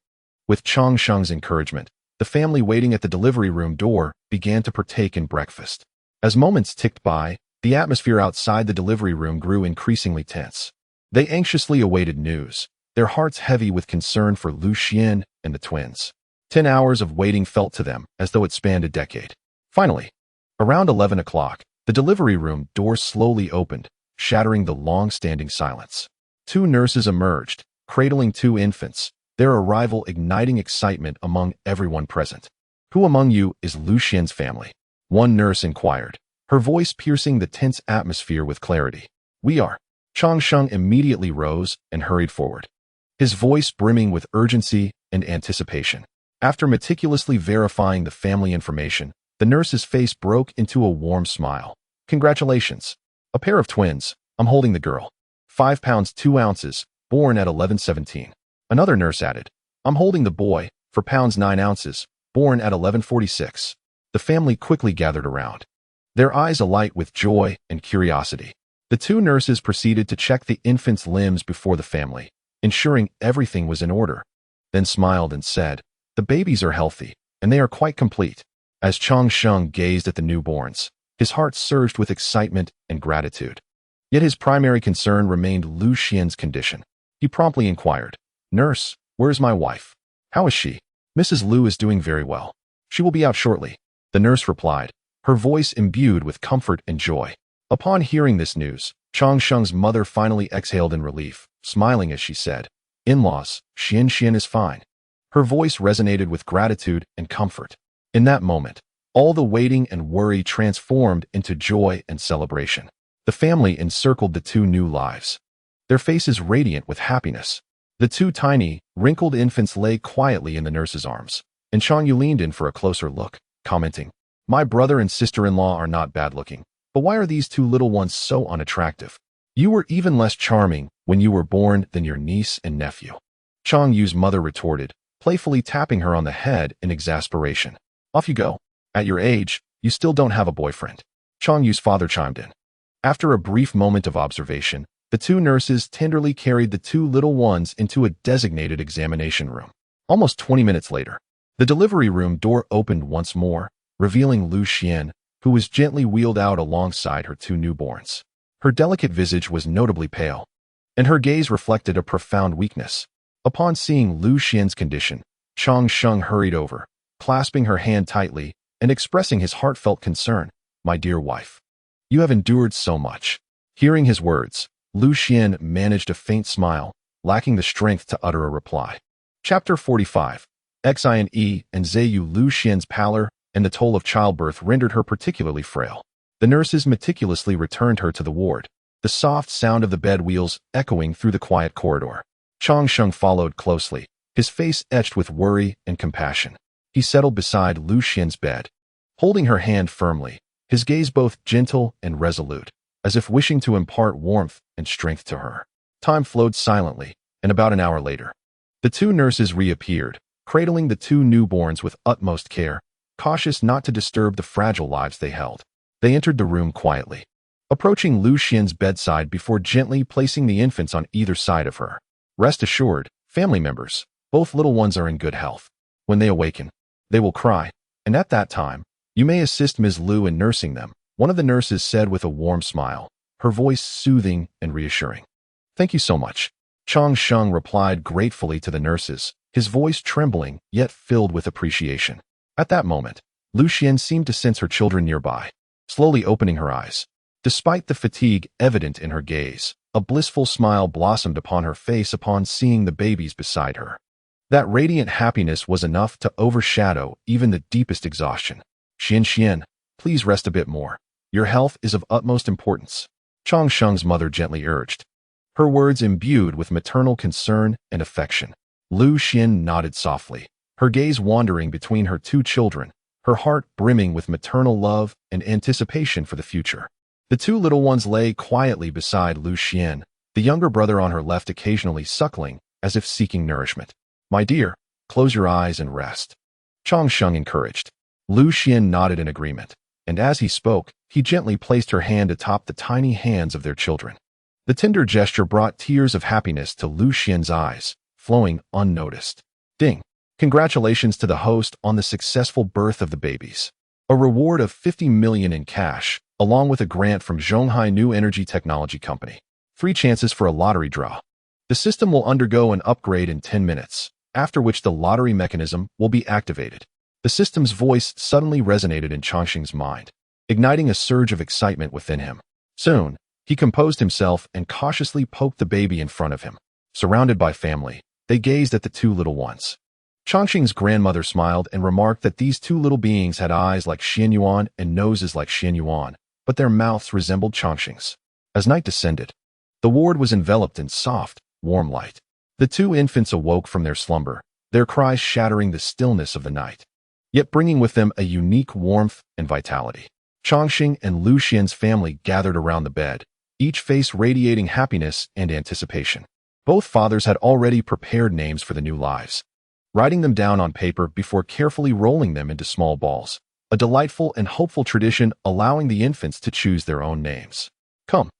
With Changsheng's encouragement, the family waiting at the delivery room door began to partake in breakfast. As moments ticked by, the atmosphere outside the delivery room grew increasingly tense. They anxiously awaited news, their hearts heavy with concern for Lu Xian and the twins. 10 hours of waiting felt to them as though it spanned a decade. Finally, around 11 o'clock, the delivery room door slowly opened, shattering the long-standing silence. 2 nurses emerged, cradling 2 infants, their arrival igniting excitement among everyone present. "Who among you is Lu Xian's family?" one nurse inquired, her voice piercing the tense atmosphere with clarity. "We are," Changsheng immediately rose and hurried forward, his voice brimming with urgency and anticipation. After meticulously verifying the family information, the nurse's face broke into a warm smile. Congratulations. A pair of twins. I'm holding the girl. 5 pounds 2 ounces, born at 11:17. Another nurse added, I'm holding the boy, 4 pounds 9 ounces, born at 11:46. The family quickly gathered around, their eyes alight with joy and curiosity. The two nurses proceeded to check the infant's limbs before the family, ensuring everything was in order, then smiled and said, the babies are healthy, and they are quite complete. As Changsheng gazed at the newborns, his heart surged with excitement and gratitude. Yet his primary concern remained Lu Xian's condition. He promptly inquired, Nurse, where's my wife? How is she? Mrs. Lu is doing very well. She will be out shortly. The nurse replied, her voice imbued with comfort and joy. Upon hearing this news, Changsheng's mother finally exhaled in relief, smiling as she said, In-laws, Xian is fine. Her voice resonated with gratitude and comfort. In that moment, all the waiting and worry transformed into joy and celebration. The family encircled the two new lives, their faces radiant with happiness. The two tiny, wrinkled infants lay quietly in the nurse's arms, and Chang Yu leaned in for a closer look, commenting, My brother and sister-in-law are not bad-looking, but why are these two little ones so unattractive? You were even less charming when you were born than your niece and nephew. Chang Yu's mother retorted, playfully tapping her on the head in exasperation. Off you go. At your age, you still don't have a boyfriend. Chang Yu's father chimed in. After a brief moment of observation, the two nurses tenderly carried the two little ones into a designated examination room. Almost 20 minutes later, the delivery room door opened once more, revealing Lu Xian, who was gently wheeled out alongside her two newborns. Her delicate visage was notably pale, and her gaze reflected a profound weakness. Upon seeing Lu Xian's condition, Changsheng hurried over, clasping her hand tightly and expressing his heartfelt concern. My dear wife, you have endured so much. Hearing his words, Lu Xian managed a faint smile, lacking the strength to utter a reply. Chapter 45. Xine and Zayu. Lu Xian's pallor and the toll of childbirth rendered her particularly frail. The nurses meticulously returned her to the ward, the soft sound of the bed wheels echoing through the quiet corridor. Changsheng followed closely, his face etched with worry and compassion. He settled beside Lu Xian's bed, holding her hand firmly, his gaze both gentle and resolute, as if wishing to impart warmth and strength to her. Time flowed silently, and about an hour later, the two nurses reappeared, cradling the two newborns with utmost care, cautious not to disturb the fragile lives they held. They entered the room quietly, approaching Lu Xian's bedside before gently placing the infants on either side of her. Rest assured, family members, both little ones are in good health. When they awaken, they will cry, and at that time, you may assist Ms. Lu in nursing them, one of the nurses said with a warm smile, her voice soothing and reassuring. Thank you so much. Changsheng replied gratefully to the nurses, his voice trembling yet filled with appreciation. At that moment, Lu Xian seemed to sense her children nearby, slowly opening her eyes. Despite the fatigue evident in her gaze, a blissful smile blossomed upon her face upon seeing the babies beside her. That radiant happiness was enough to overshadow even the deepest exhaustion. Xian, please rest a bit more. Your health is of utmost importance, Changsheng's mother gently urged, her words imbued with maternal concern and affection. Lu Xian nodded softly, her gaze wandering between her two children, her heart brimming with maternal love and anticipation for the future. The two little ones lay quietly beside Lu Xian, the younger brother on her left occasionally suckling, as if seeking nourishment. My dear, close your eyes and rest, Changsheng encouraged. Lu Xian nodded in agreement, and as he spoke, he gently placed her hand atop the tiny hands of their children. The tender gesture brought tears of happiness to Lu Xian's eyes, flowing unnoticed. Ding! Congratulations to the host on the successful birth of the babies. A reward of 50 million in cash, along with a grant from Zhonghai New Energy Technology Company. 3 chances for a lottery draw. The system will undergo an upgrade in 10 minutes, after which the lottery mechanism will be activated. The system's voice suddenly resonated in Changsheng's mind, igniting a surge of excitement within him. Soon, he composed himself and cautiously poked the baby in front of him. Surrounded by family, they gazed at the two little ones. Changsheng's grandmother smiled and remarked that these two little beings had eyes like Xianyuan and noses like Xianyuan, but their mouths resembled Changsheng's. As night descended, The ward was enveloped in soft, warm light. The two infants awoke from their slumber, their cries shattering the stillness of the night, yet bringing with them a unique warmth and vitality. Chongqing and Lu Xian's family gathered around the bed, each face radiating happiness and anticipation. Both fathers had already prepared names for the new lives, writing them down on paper before carefully rolling them into small balls, a delightful and hopeful tradition allowing the infants to choose their own names. Come,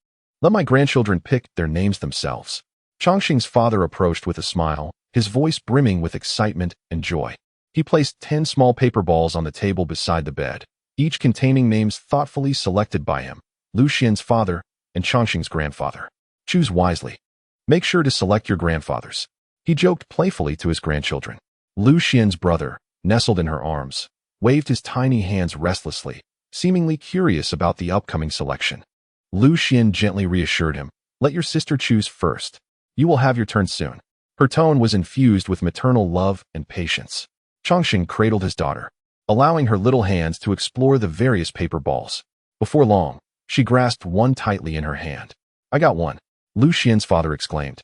let my grandchildren pick their names themselves. Chongqing's father approached with a smile, his voice brimming with excitement and joy. He placed 10 small paper balls on the table beside the bed, each containing names thoughtfully selected by him, Lu Xian's father and Chongqing's grandfather. Choose wisely. Make sure to select your grandfathers. He joked playfully to his grandchildren. Lu Xian's brother, nestled in her arms, waved his tiny hands restlessly, seemingly curious about the upcoming selection. Lu Xian gently reassured him, "Let your sister choose first. You will have your turn soon." Her tone was infused with maternal love and patience. Chongqing cradled his daughter, allowing her little hands to explore the various paper balls. Before long, she grasped one tightly in her hand. "I got one," Lu Xian's father exclaimed,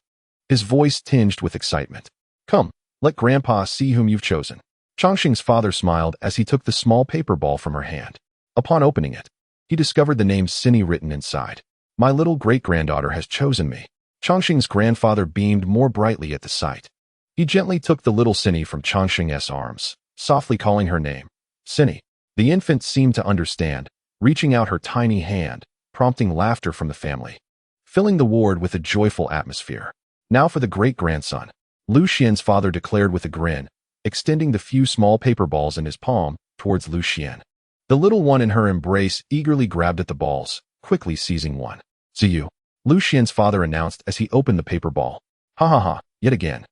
his voice tinged with excitement. "Come, let Grandpa see whom you've chosen." Chongqing's father smiled as he took the small paper ball from her hand. Upon opening it, he discovered the name Cinny written inside. "My little great-granddaughter has chosen me." Chongqing's grandfather beamed more brightly at the sight. He gently took the little Cinny from Chongqing's arms, softly calling her name, "Cinny." The infant seemed to understand, reaching out her tiny hand, prompting laughter from the family, filling the ward with a joyful atmosphere. "Now for the great-grandson," Lu Xian's father declared with a grin, extending the few small paper balls in his palm towards Lu Xian. The little one in her embrace eagerly grabbed at the balls, quickly seizing one. "Ziyu," Lu Xian's father announced as he opened the paper ball. "Ha ha ha, yet again.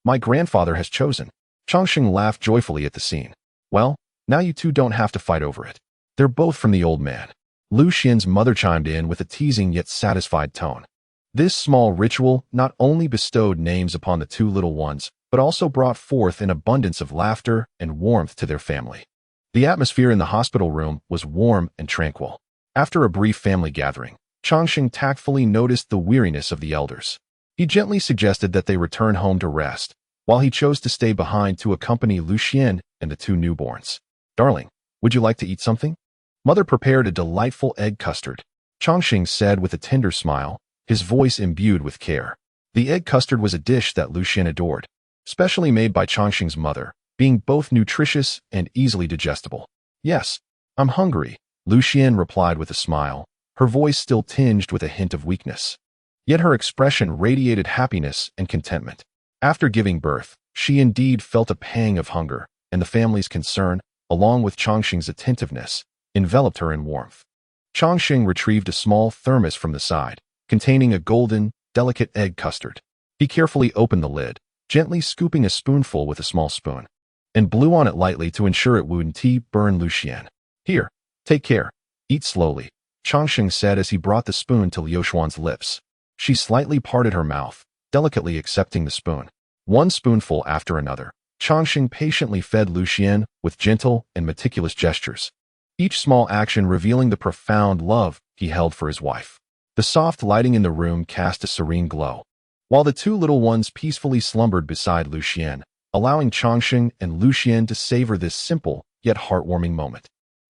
My grandfather has chosen." Chongqing laughed joyfully at the scene. "Well, now you two don't have to fight over it. They're both from the old man." Lu Xian's mother chimed in with a teasing yet satisfied tone. This small ritual not only bestowed names upon the two little ones, but also brought forth an abundance of laughter and warmth to their family. The atmosphere in the hospital room was warm and tranquil. After a brief family gathering, Chongqing tactfully noticed the weariness of the elders. He gently suggested that they return home to rest, while he chose to stay behind to accompany Lu Xian and the two newborns. "Darling, would you like to eat something?" Mother prepared a delightful egg custard, Chongqing said with a tender smile, his voice imbued with care. The egg custard was a dish that Lu Xian adored, specially made by Chongqing's mother, being both nutritious and easily digestible. "Yes, I'm hungry," Lu Xian replied with a smile, her voice still tinged with a hint of weakness. Yet her expression radiated happiness and contentment. After giving birth, she indeed felt a pang of hunger, and the family's concern, along with Chongqing's attentiveness, enveloped her in warmth. Chongqing retrieved a small thermos from the side, containing a golden, delicate egg custard. He carefully opened the lid, gently scooping a spoonful with a small spoon, and blew on it lightly to ensure it wouldn't burn Lu Xian. "Here, take care. Eat slowly," Chongqing said as he brought the spoon to Liu Xuan's lips. She slightly parted her mouth, delicately accepting the spoon. One spoonful after another, Chongqing patiently fed Lu Xian with gentle and meticulous gestures, each small action revealing the profound love he held for his wife. The soft lighting in the room cast a serene glow, while the two little ones peacefully slumbered beside Lu Xian, allowing Chongqing and Lu Xian to savor this simple yet heartwarming moment.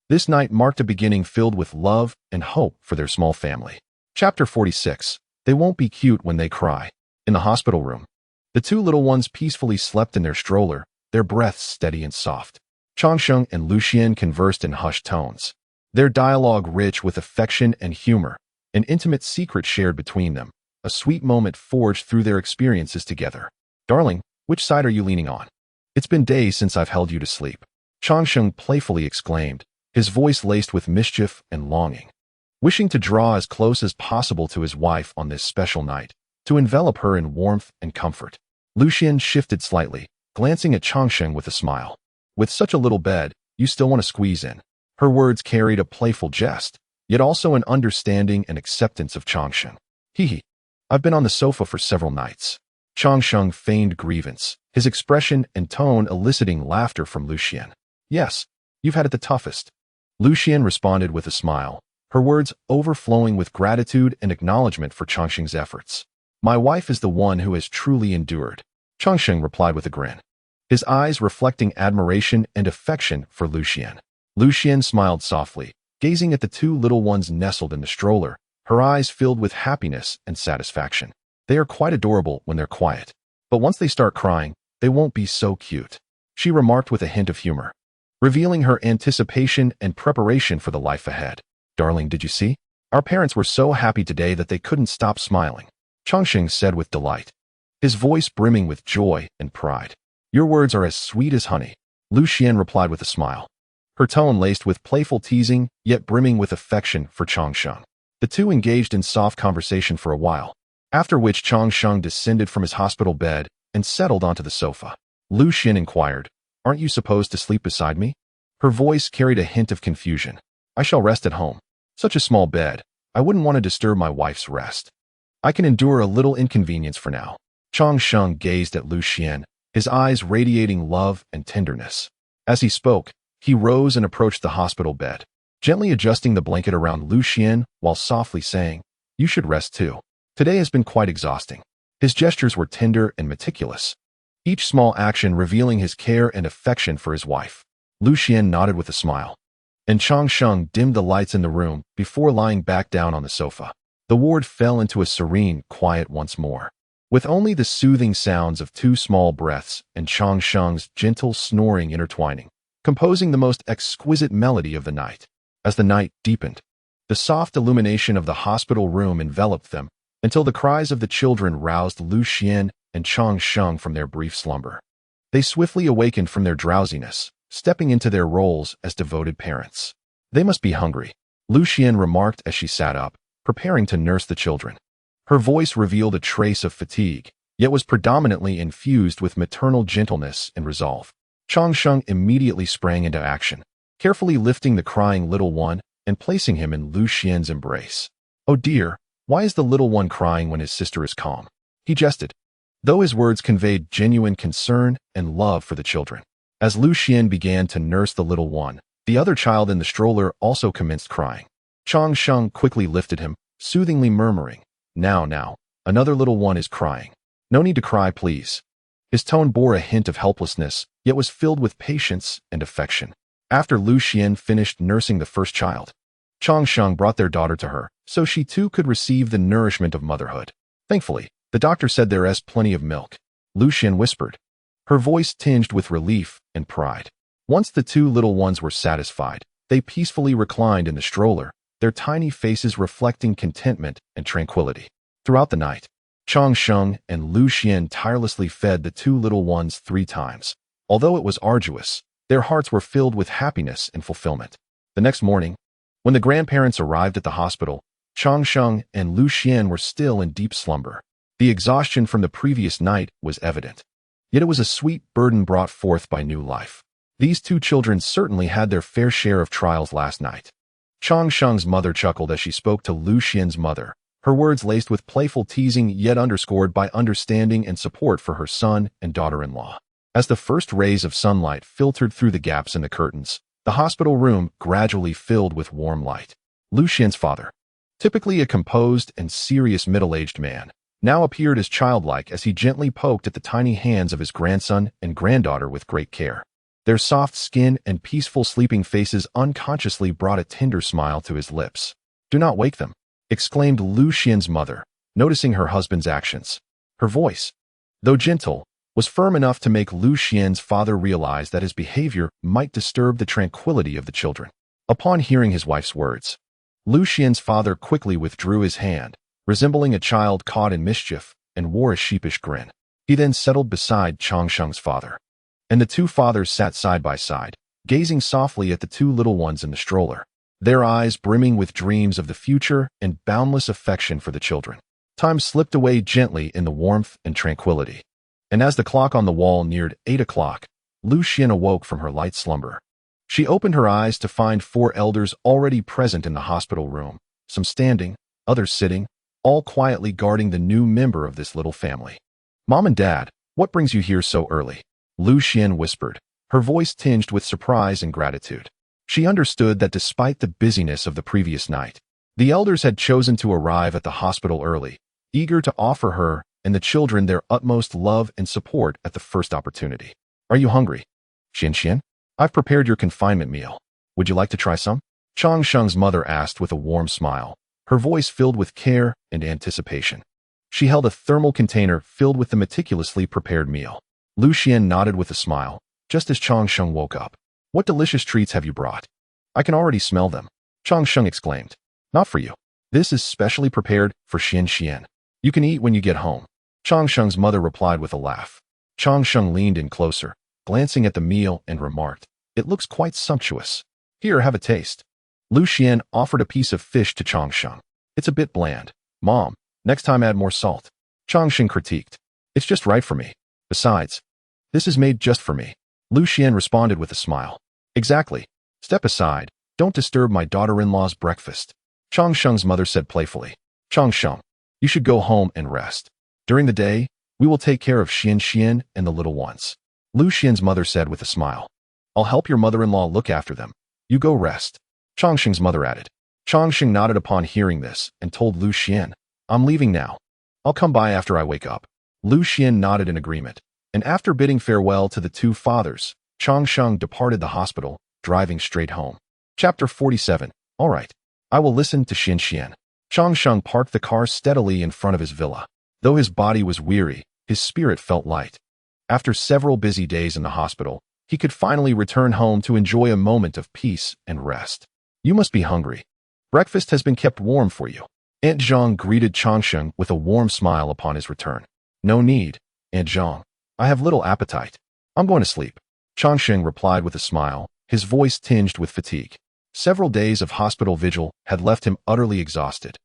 This night marked a beginning filled with love and hope for their small family. Chapter 46. They won't be cute when they cry. In the hospital room, the two little ones peacefully slept in their stroller, their breaths steady and soft. Chongqing and Lu Xian conversed in hushed tones, their dialogue rich with affection and humor, an intimate secret shared between them, a sweet moment forged through their experiences together. "Darling, which side are you leaning on? It's been days since I've held you to sleep," Chongqing playfully exclaimed, his voice laced with mischief and longing. Wishing to draw as close as possible to his wife on this special night, to envelop her in warmth and comfort. Lu Xian shifted slightly, glancing at Chongqing with a smile. "With such a little bed, you still want to squeeze in." Her words carried a playful jest, yet also an understanding and acceptance of Chongqing. "Hee. I've been on the sofa for several nights." Chongqing feigned grievance, his expression and tone eliciting laughter from Lu Xian. "Yes, you've had it the toughest." Lu Xian responded with a smile, her words overflowing with gratitude and acknowledgement for Changsheng's efforts. "My wife is the one who has truly endured," Changsheng replied with a grin, his eyes reflecting admiration and affection for Lucian. Lucian smiled softly, gazing at the two little ones nestled in the stroller, her eyes filled with happiness and satisfaction. "They are quite adorable when they're quiet, but once they start crying, they won't be so cute," she remarked with a hint of humor, revealing her anticipation and preparation for the life ahead. "Darling, did you see? Our parents were so happy today that they couldn't stop smiling," Changsheng said with delight, his voice brimming with joy and pride. "Your words are as sweet as honey," Lucian replied with a smile, her tone laced with playful teasing, yet brimming with affection for Changsheng. The two engaged in soft conversation for a while, after which Changsheng descended from his hospital bed and settled onto the sofa. Lucian inquired, "Aren't you supposed to sleep beside me?" Her voice carried a hint of confusion. "I shall rest at home. Such a small bed. I wouldn't want to disturb my wife's rest. I can endure a little inconvenience for now." Changsheng gazed at Lucian, his eyes radiating love and tenderness. As he spoke, he rose and approached the hospital bed, gently adjusting the blanket around Lucian while softly saying, "You should rest too. Today has been quite exhausting." His gestures were tender and meticulous, each small action revealing his care and affection for his wife. Lucian nodded with a smile, and Changsheng dimmed the lights in the room before lying back down on the sofa. The ward fell into a serene quiet once more, with only the soothing sounds of two small breaths and Changsheng's gentle snoring intertwining, composing the most exquisite melody of the night. As the night deepened, the soft illumination of the hospital room enveloped them until the cries of the children roused Lucian and Changsheng from their brief slumber. They swiftly awakened from their drowsiness, stepping into their roles as devoted parents. "They must be hungry," Lucian remarked as she sat up, preparing to nurse the children. Her voice revealed a trace of fatigue, yet was predominantly infused with maternal gentleness and resolve. Changsheng immediately sprang into action, carefully lifting the crying little one and placing him in Lucian's embrace. "Oh dear, why is the little one crying when his sister is calm?" he jested, though his words conveyed genuine concern and love for the children. As Lucian began to nurse the little one, the other child in the stroller also commenced crying. Changsheng quickly lifted him, soothingly murmuring, Now, another little one is crying. No need to cry, please." His tone bore a hint of helplessness, yet was filled with patience and affection. After Lucian finished nursing the first child, Changsheng brought their daughter to her, so she too could receive the nourishment of motherhood. "Thankfully, the doctor said there is plenty of milk," Lucian whispered, her voice tinged with relief and pride. Once the two little ones were satisfied, they peacefully reclined in the stroller, their tiny faces reflecting contentment and tranquility. Throughout the night, Changsheng and Lucian tirelessly fed the two little ones 3 times. Although it was arduous, their hearts were filled with happiness and fulfillment. The next morning, when the grandparents arrived at the hospital, Changsheng and Lucian were still in deep slumber. The exhaustion from the previous night was evident, yet it was a sweet burden brought forth by new life. These two children certainly had their fair share of trials last night. Changsheng's mother chuckled as she spoke to Lucian's mother, her words laced with playful teasing yet underscored by understanding and support for her son and daughter-in-law. As the first rays of sunlight filtered through the gaps in the curtains, the hospital room gradually filled with warm light. Lucian's father, typically a composed and serious middle-aged man, now appeared as childlike as he gently poked at the tiny hands of his grandson and granddaughter with great care. Their soft skin and peaceful sleeping faces unconsciously brought a tender smile to his lips. "Do not wake them," exclaimed Lucian's mother, noticing her husband's actions. Her voice, though gentle, was firm enough to make Lucian's father realize that his behavior might disturb the tranquility of the children. Upon hearing his wife's words, Lucian's father quickly withdrew his hand, resembling a child caught in mischief, and wore a sheepish grin. He then settled beside Changsheng's father, and the two fathers sat side by side, gazing softly at the two little ones in the stroller, their eyes brimming with dreams of the future and boundless affection for the children. Time slipped away gently in the warmth and tranquility, and as the clock on the wall neared 8 o'clock, Lucian awoke from her light slumber. She opened her eyes to find 4 elders already present in the hospital room, some standing, others sitting, all quietly guarding the new member of this little family. "Mom and Dad, what brings you here so early?" Lucian whispered, her voice tinged with surprise and gratitude. She understood that despite the busyness of the previous night, The elders had chosen to arrive at the hospital early, eager to offer her and the children their utmost love and support at the first opportunity. Are you hungry? Xian, I've prepared your confinement meal. Would you like to try some? Changsheng's mother asked with a warm smile, her voice filled with care and anticipation. She held a thermal container filled with the meticulously prepared meal. Lu Xian nodded with a smile, just as Changsheng woke up. What delicious treats have you brought? I can already smell them, Changsheng exclaimed. Not for you. This is specially prepared for Xian. You can eat when you get home. Changsheng's mother replied with a laugh. Changsheng leaned in closer, glancing at the meal and remarked, It looks quite sumptuous. Here, have a taste. Lu Xian offered a piece of fish to Changsheng. It's a bit bland. Mom, next time add more salt. Changsheng critiqued. It's just right for me. Besides, this is made just for me. Lu Xian responded with a smile. Exactly. Step aside. Don't disturb my daughter-in-law's breakfast. Changsheng's mother said playfully. Changsheng, you should go home and rest. During the day, we will take care of Xian and the little ones. Lu Xian's mother said with a smile. I'll help your mother-in-law look after them. You go rest. Changsheng's mother added. Changsheng nodded upon hearing this and told Lu Xian, I'm leaving now. I'll come by after I wake up. Lu Xian nodded in agreement, and after bidding farewell to the two fathers, Changsheng departed the hospital, driving straight home. Chapter 47. All right. I will listen to Xian. Changsheng parked the car steadily in front of his villa. Though his body was weary, his spirit felt light. After several busy days in the hospital, he could finally return home to enjoy a moment of peace and rest. You must be hungry. Breakfast has been kept warm for you. Aunt Zhong greeted Changsheng with a warm smile upon his return. No need, Aunt Zhong. I have little appetite. I'm going to sleep. Changsheng replied with a smile, his voice tinged with fatigue. Several days of hospital vigil had left him utterly exhausted,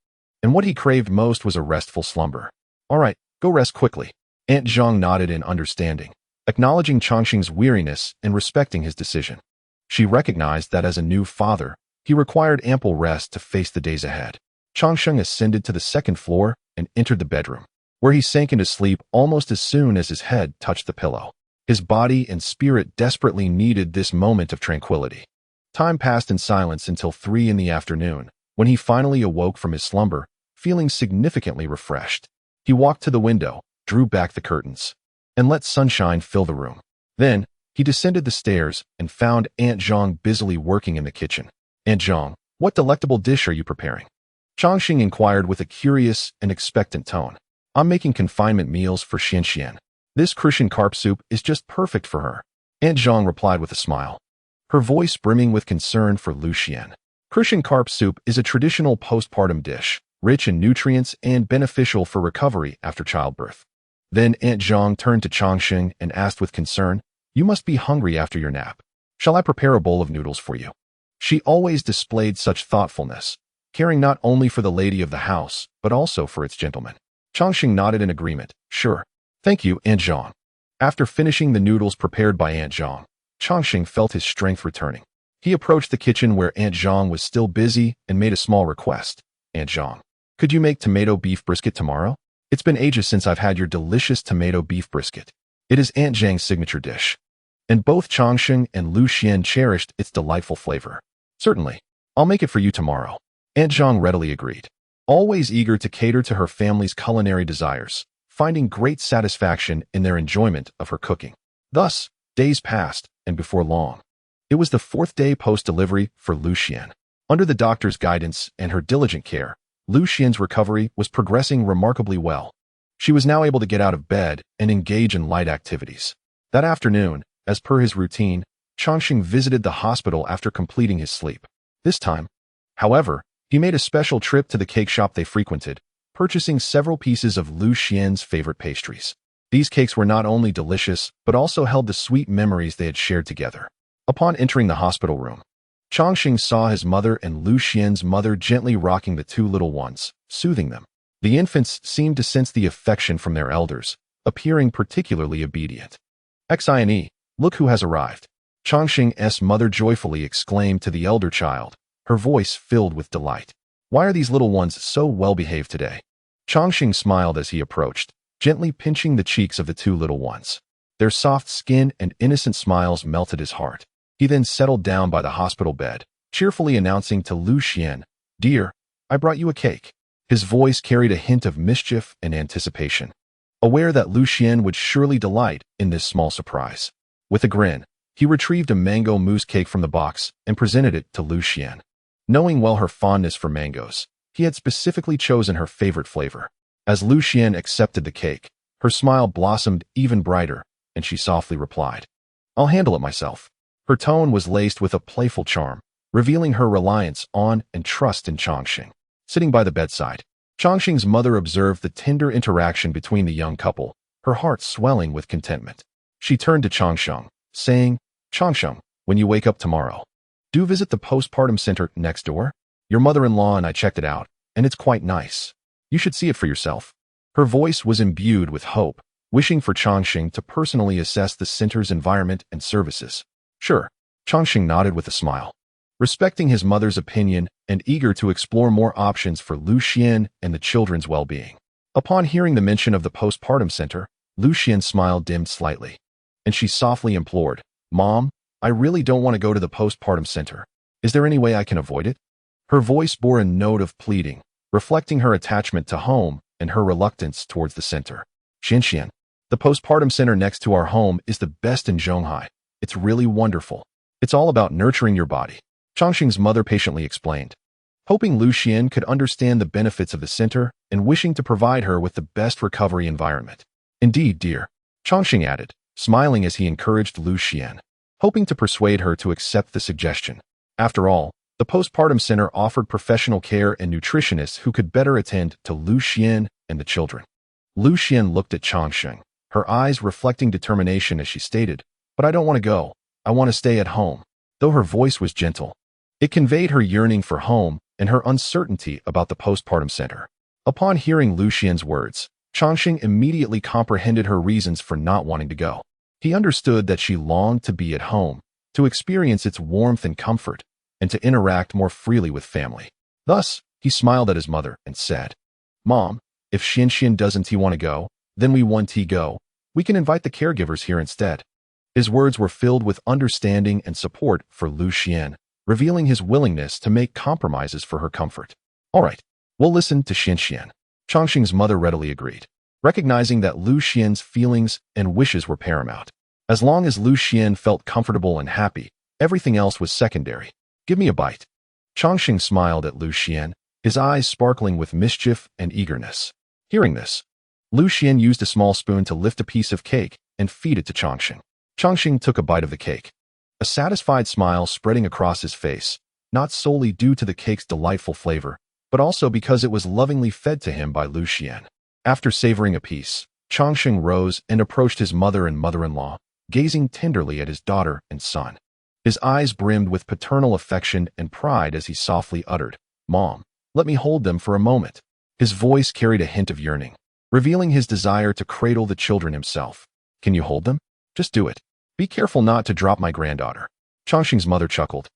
and what he craved most was a restful slumber. All right, go rest quickly. Aunt Zhong nodded in understanding, acknowledging Changsheng's weariness and respecting his decision. She recognized that as a new father, he required ample rest to face the days ahead. Changsheng ascended to the second floor and entered the bedroom, where he sank into sleep almost as soon as his head touched the pillow. His body and spirit desperately needed this moment of tranquility. Time passed in silence until 3 in the afternoon, when he finally awoke from his slumber, feeling significantly refreshed. He walked to the window, drew back the curtains, and let sunshine fill the room. Then, he descended the stairs and found Aunt Zhong busily working in the kitchen. Aunt Zhong, what delectable dish are you preparing? Changsheng inquired with a curious and expectant tone. I'm making confinement meals for Xian. This Crucian carp soup is just perfect for her. Aunt Zhong replied with a smile, her voice brimming with concern for Lu Xian. Crucian carp soup is a traditional postpartum dish, rich in nutrients and beneficial for recovery after childbirth. Then Aunt Zhong turned to Changsheng and asked with concern, You must be hungry after your nap. Shall I prepare a bowl of noodles for you? She always displayed such thoughtfulness, caring not only for the lady of the house, but also for its gentleman. Changsheng nodded in agreement. Sure. Thank you, Aunt Zhong. After finishing the noodles prepared by Aunt Zhong, Changsheng felt his strength returning. He approached the kitchen where Aunt Zhong was still busy and made a small request. Aunt Zhong, could you make tomato beef brisket tomorrow? It's been ages since I've had your delicious tomato beef brisket. It is Aunt Zhang's signature dish, and both Changsheng and Lu Xian cherished its delightful flavor. Certainly. I'll make it for you tomorrow. Aunt Zhong readily agreed, always eager to cater to her family's culinary desires, finding great satisfaction in their enjoyment of her cooking. Thus, days passed, and before long, it was the 4th day post-delivery for Lu Xian. Under the doctor's guidance and her diligent care, Lu Xian's recovery was progressing remarkably well. She was now able to get out of bed and engage in light activities. That afternoon, as per his routine, Changsheng visited the hospital after completing his sleep. This time, however, he made a special trip to the cake shop they frequented, purchasing several pieces of Lu Xian's favorite pastries. These cakes were not only delicious, but also held the sweet memories they had shared together. Upon entering the hospital room, Changsheng saw his mother and Lu Xian's mother gently rocking the two little ones, soothing them. The infants seemed to sense the affection from their elders, appearing particularly obedient. Xine, look who has arrived. Changsheng's mother joyfully exclaimed to the elder child, her voice filled with delight. Why are these little ones so well-behaved today? Changsheng smiled as he approached, gently pinching the cheeks of the two little ones. Their soft skin and innocent smiles melted his heart. He then settled down by the hospital bed, cheerfully announcing to Lu Xian, Dear, I brought you a cake." His voice carried a hint of mischief and anticipation, aware that Lu Xian would surely delight in this small surprise. With a grin, he retrieved a mango mousse cake from the box and presented it to Lu Xian. Knowing well her fondness for mangoes, he had specifically chosen her favorite flavor. As Lu Xian accepted the cake, her smile blossomed even brighter, and she softly replied, "I'll handle it myself." Her tone was laced with a playful charm, revealing her reliance on and trust in Chongqing. Sitting by the bedside, Chongqing's mother observed the tender interaction between the young couple, her heart swelling with contentment. She turned to Chongqing, saying, "Chongqing, when you wake up tomorrow, do visit the postpartum center next door. Your mother-in-law and I checked it out, and it's quite nice. You should see it for yourself." Her voice was imbued with hope, wishing for Chongqing to personally assess the center's environment and services. "Sure," Chongqing nodded with a smile. Respecting his mother's opinion and eager to explore more options for Lu Xian and the children's well-being. Upon hearing the mention of the postpartum center, Lu Xian's smile dimmed slightly, and she softly implored, "Mom, I really don't want to go to the postpartum center. Is there any way I can avoid it?" Her voice bore a note of pleading, reflecting her attachment to home and her reluctance towards the center. "Xian, the postpartum center next to our home is the best in Zhonghai. It's really wonderful. It's all about nurturing your body," Chongqing's mother patiently explained. Hoping Lu Xian could understand the benefits of the center and wishing to provide her with the best recovery environment. "Indeed, dear," Chongqing added, smiling as he encouraged Lu Xian, hoping to persuade her to accept the suggestion. After all, the postpartum center offered professional care and nutritionists who could better attend to Lu Xian and the children. Lu Xian looked at Chongqing, her eyes reflecting determination as she stated, "But I don't want to go. I want to stay at home." Though her voice was gentle, it conveyed her yearning for home and her uncertainty about the postpartum center. Upon hearing Lu Xian's words, Chongqing immediately comprehended her reasons for not wanting to go. He understood that she longed to be at home, to experience its warmth and comfort, and to interact more freely with family. Thus, he smiled at his mother and said, "Mom, if Xian doesn't want to go, then we want to go. We can invite the caregivers here instead." His words were filled with understanding and support for Lu Xian, revealing his willingness to make compromises for her comfort. "All right, we'll listen to Xian." Chongqing's mother readily agreed, recognizing that Lu Xian's feelings and wishes were paramount. As long as Lu Xian felt comfortable and happy, everything else was secondary. "Give me a bite." Chongqing smiled at Lu Xian, his eyes sparkling with mischief and eagerness. Hearing this, Lu Xian used a small spoon to lift a piece of cake and feed it to Chongqing. Chongqing took a bite of the cake, a satisfied smile spreading across his face, not solely due to the cake's delightful flavor, but also because it was lovingly fed to him by Lu Xian. After savoring a piece, Chongqing rose and approached his mother and mother-in-law, gazing tenderly at his daughter and son. His eyes brimmed with paternal affection and pride as he softly uttered, "Mom, let me hold them for a moment." His voice carried a hint of yearning, revealing his desire to cradle the children himself. "Can you hold them? Just do it. Be careful not to drop my granddaughter." Chongqing's mother chuckled,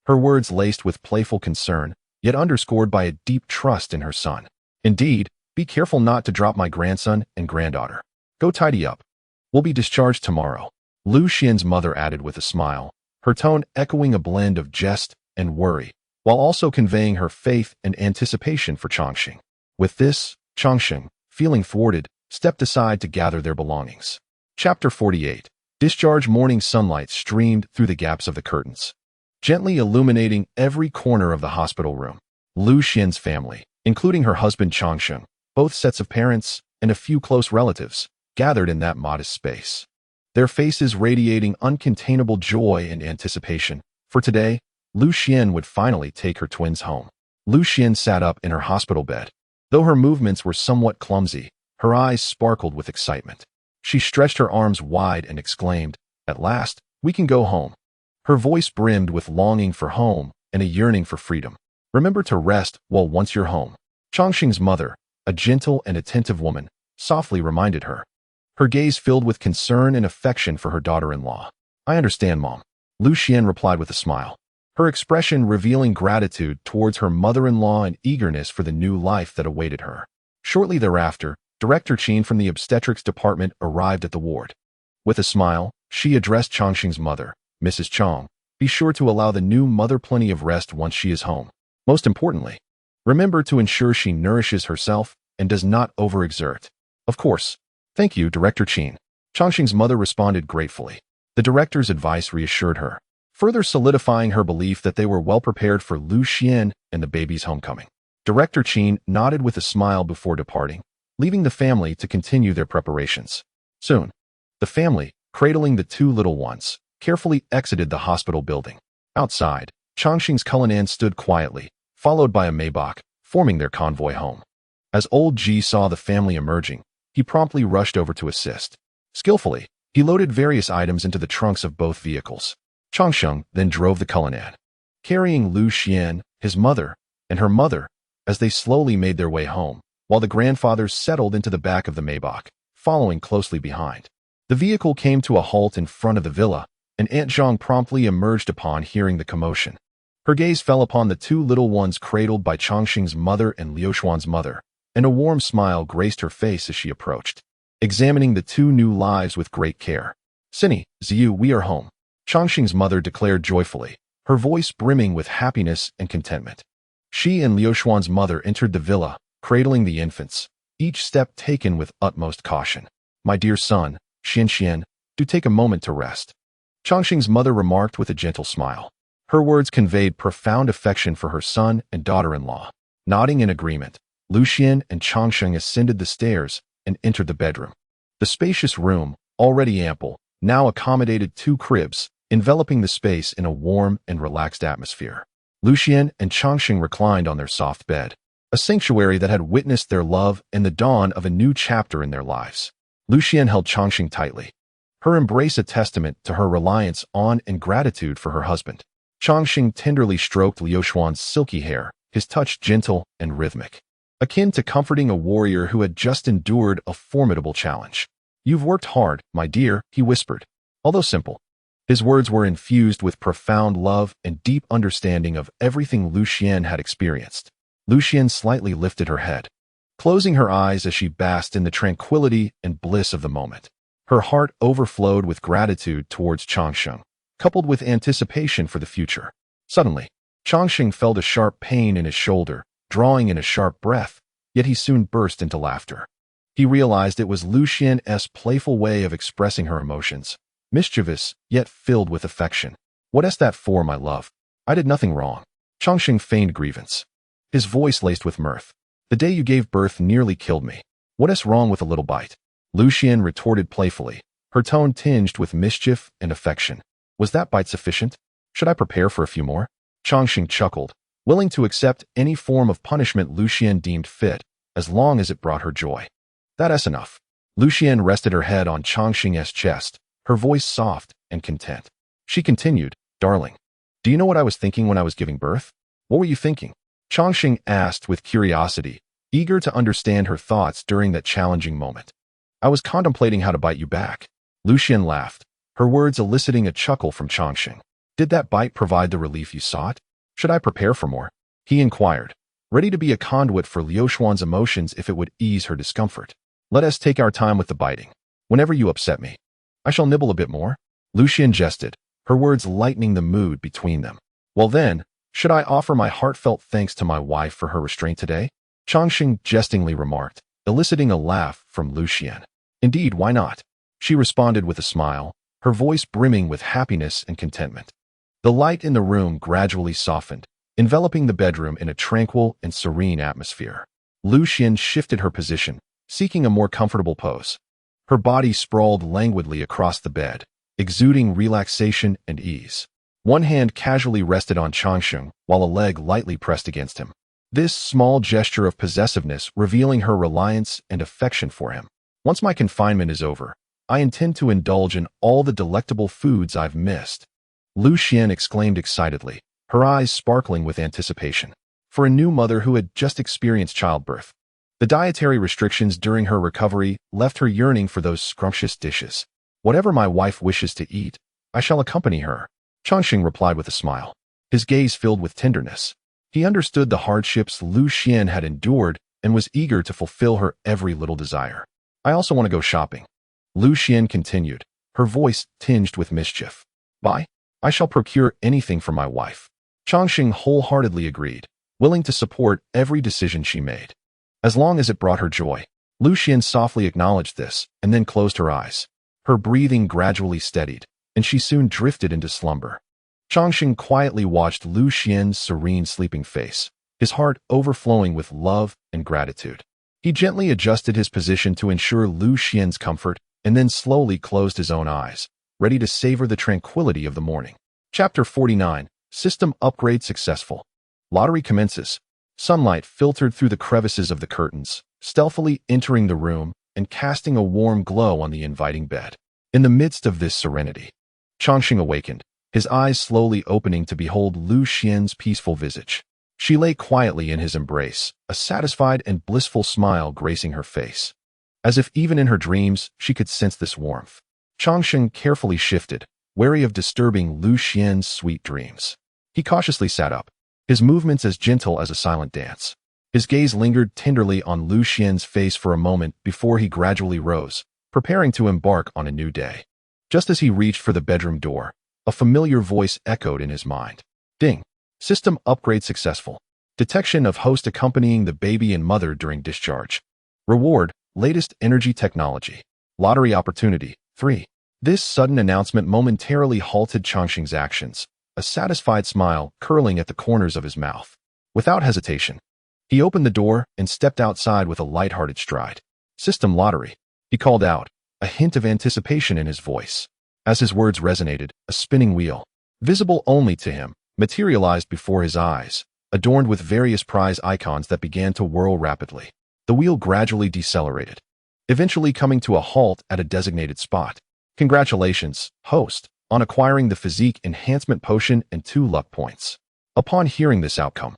her words laced with playful concern, yet underscored by a deep trust in her son. "Indeed, be careful not to drop my grandson and granddaughter. Go tidy up. We'll be discharged tomorrow," Lu Xian's mother added with a smile, her tone echoing a blend of jest and worry, while also conveying her faith and anticipation for Chongqing. With this, Chongqing, feeling thwarted, stepped aside to gather their belongings. Chapter 48. Discharge. Morning sunlight streamed through the gaps of the curtains, gently illuminating every corner of the hospital room. Lu Xian's family, including her husband Chongqing, both sets of parents, and a few close relatives, gathered in that modest space, their faces radiating uncontainable joy and anticipation, for today, Lu Xian would finally take her twins home. Lu Xian sat up in her hospital bed. Though her movements were somewhat clumsy, her eyes sparkled with excitement. She stretched her arms wide and exclaimed, "At last, we can go home." Her voice brimmed with longing for home and a yearning for freedom. "Remember to rest while once you're home," Chongqing's mother, a gentle and attentive woman, softly reminded her, her gaze filled with concern and affection for her daughter-in-law. "I understand, Mom," Lu Xian replied with a smile, her expression revealing gratitude towards her mother-in-law and eagerness for the new life that awaited her. Shortly thereafter, Director Qin from the obstetrics department arrived at the ward. With a smile, she addressed Chongqing's mother, "Mrs. Chong, be sure to allow the new mother plenty of rest once she is home. Most importantly, Remember to ensure she nourishes herself and does not overexert. Of course. Thank you, Director Qin. Changxing's mother responded gratefully. The director's advice reassured her, further solidifying her belief that they were well prepared for Lu Xian and the baby's homecoming. Director Qin nodded with a smile before departing, leaving the family to continue their preparations. Soon, the family, cradling the two little ones, carefully exited the hospital building. Outside, Changxing's Cullinan stood quietly, followed by a Maybach, forming their convoy home. As old Ji saw the family emerging, he promptly rushed over to assist. Skillfully, he loaded various items into the trunks of both vehicles. Changsheng then drove the Cullinan, carrying Lu Xian, his mother, and her mother, as they slowly made their way home, while the grandfathers settled into the back of the Maybach, following closely behind. The vehicle came to a halt in front of the villa, and Aunt Zhang promptly emerged upon hearing the commotion. Her gaze fell upon the two little ones cradled by Changxing's mother and Liu Xuan's mother, and a warm smile graced her face as she approached, examining the two new lives with great care. Cinny, Ziyu, we are home, Changxing's mother declared joyfully, her voice brimming with happiness and contentment. She and Liu Xuan's mother entered the villa, cradling the infants, each step taken with utmost caution. My dear son, Xian, do take a moment to rest, Changxing's mother remarked with a gentle smile. Her words conveyed profound affection for her son and daughter-in-law. Nodding in agreement, Lu Xian and Changxing ascended the stairs and entered the bedroom. The spacious room, already ample, now accommodated two cribs, enveloping the space in a warm and relaxed atmosphere. Lu Xian and Changxing reclined on their soft bed, a sanctuary that had witnessed their love and the dawn of a new chapter in their lives. Lu Xian held Changxing tightly, her embrace a testament to her reliance on and gratitude for her husband. Changxing tenderly stroked Liu Xuan's silky hair, his touch gentle and rhythmic, akin to comforting a warrior who had just endured a formidable challenge. You've worked hard, my dear, he whispered. Although simple, his words were infused with profound love and deep understanding of everything Lu Xian had experienced. Lu Xian slightly lifted her head, closing her eyes as she basked in the tranquility and bliss of the moment. Her heart overflowed with gratitude towards Changxing, coupled with anticipation for the future. Suddenly, Changxing felt a sharp pain in his shoulder, drawing in a sharp breath, yet he soon burst into laughter. He realized it was Lu Xian's playful way of expressing her emotions, mischievous, yet filled with affection. What's that for, my love? I did nothing wrong. Changxing feigned grievance, his voice laced with mirth. The day you gave birth nearly killed me. What's wrong with a little bite? Lu Xian retorted playfully, her tone tinged with mischief and affection. Was that bite sufficient? Should I prepare for a few more? Changxing chuckled, willing to accept any form of punishment Lu Xian deemed fit, as long as it brought her joy. That's enough. Lu Xian rested her head on Changxing's chest, her voice soft and content. She continued, darling, do you know what I was thinking when I was giving birth? What were you thinking? Changxing asked with curiosity, eager to understand her thoughts during that challenging moment. I was contemplating how to bite you back. Lu Xian laughed, her words eliciting a chuckle from Changxing. Did that bite provide the relief you sought? Should I prepare for more? He inquired, ready to be a conduit for Liu Xuan's emotions if it would ease her discomfort. Let us take our time with the biting. Whenever you upset me, I shall nibble a bit more. Lu Xian jested, her words lightening the mood between them. Well then, should I offer my heartfelt thanks to my wife for her restraint today? Changxing jestingly remarked, eliciting a laugh from Lu Xian. Indeed, why not? She responded with a smile, her voice brimming with happiness and contentment. The light in the room gradually softened, enveloping the bedroom in a tranquil and serene atmosphere. Lu Xian shifted her position, seeking a more comfortable pose. Her body sprawled languidly across the bed, exuding relaxation and ease. One hand casually rested on Changxing, while a leg lightly pressed against him. This small gesture of possessiveness revealing her reliance and affection for him. Once my confinement is over, I intend to indulge in all the delectable foods I've missed. Lu Xian exclaimed excitedly, her eyes sparkling with anticipation. For a new mother who had just experienced childbirth, the dietary restrictions during her recovery left her yearning for those scrumptious dishes. Whatever my wife wishes to eat, I shall accompany her, Changxing replied with a smile, his gaze filled with tenderness. He understood the hardships Lu Xian had endured and was eager to fulfill her every little desire. I also want to go shopping, Lu Xian continued, her voice tinged with mischief. Bye. I shall procure anything for my wife. Changxing wholeheartedly agreed, willing to support every decision she made, as long as it brought her joy. Lu Xian softly acknowledged this and then closed her eyes. Her breathing gradually steadied, and she soon drifted into slumber. Changxing quietly watched Lu Xian's serene sleeping face, his heart overflowing with love and gratitude. He gently adjusted his position to ensure Lu Xian's comfort and then slowly closed his own eyes, ready to savor the tranquility of the morning. Chapter 49. System Upgrade Successful. Lottery commences. Sunlight filtered through the crevices of the curtains, stealthily entering the room and casting a warm glow on the inviting bed. In the midst of this serenity, Changxing awakened, his eyes slowly opening to behold Lu Xian's peaceful visage. She lay quietly in his embrace, a satisfied and blissful smile gracing her face. As if even in her dreams, she could sense this warmth. Changxing carefully shifted, wary of disturbing Lu Xian's sweet dreams. He cautiously sat up, his movements as gentle as a silent dance. His gaze lingered tenderly on Lu Xian's face for a moment before he gradually rose, preparing to embark on a new day. Just as he reached for the bedroom door, a familiar voice echoed in his mind. Ding! System upgrade successful. Detection of host accompanying the baby and mother during discharge. Reward, latest energy technology. Lottery opportunity, 3. This sudden announcement momentarily halted Changxing's actions, a satisfied smile curling at the corners of his mouth. Without hesitation, he opened the door and stepped outside with a light-hearted stride. System lottery, he called out, a hint of anticipation in his voice. As his words resonated, a spinning wheel, visible only to him, materialized before his eyes, adorned with various prize icons that began to whirl rapidly. The wheel gradually decelerated, eventually coming to a halt at a designated spot. Congratulations, host, on acquiring the physique enhancement potion and 2 luck points. Upon hearing this outcome,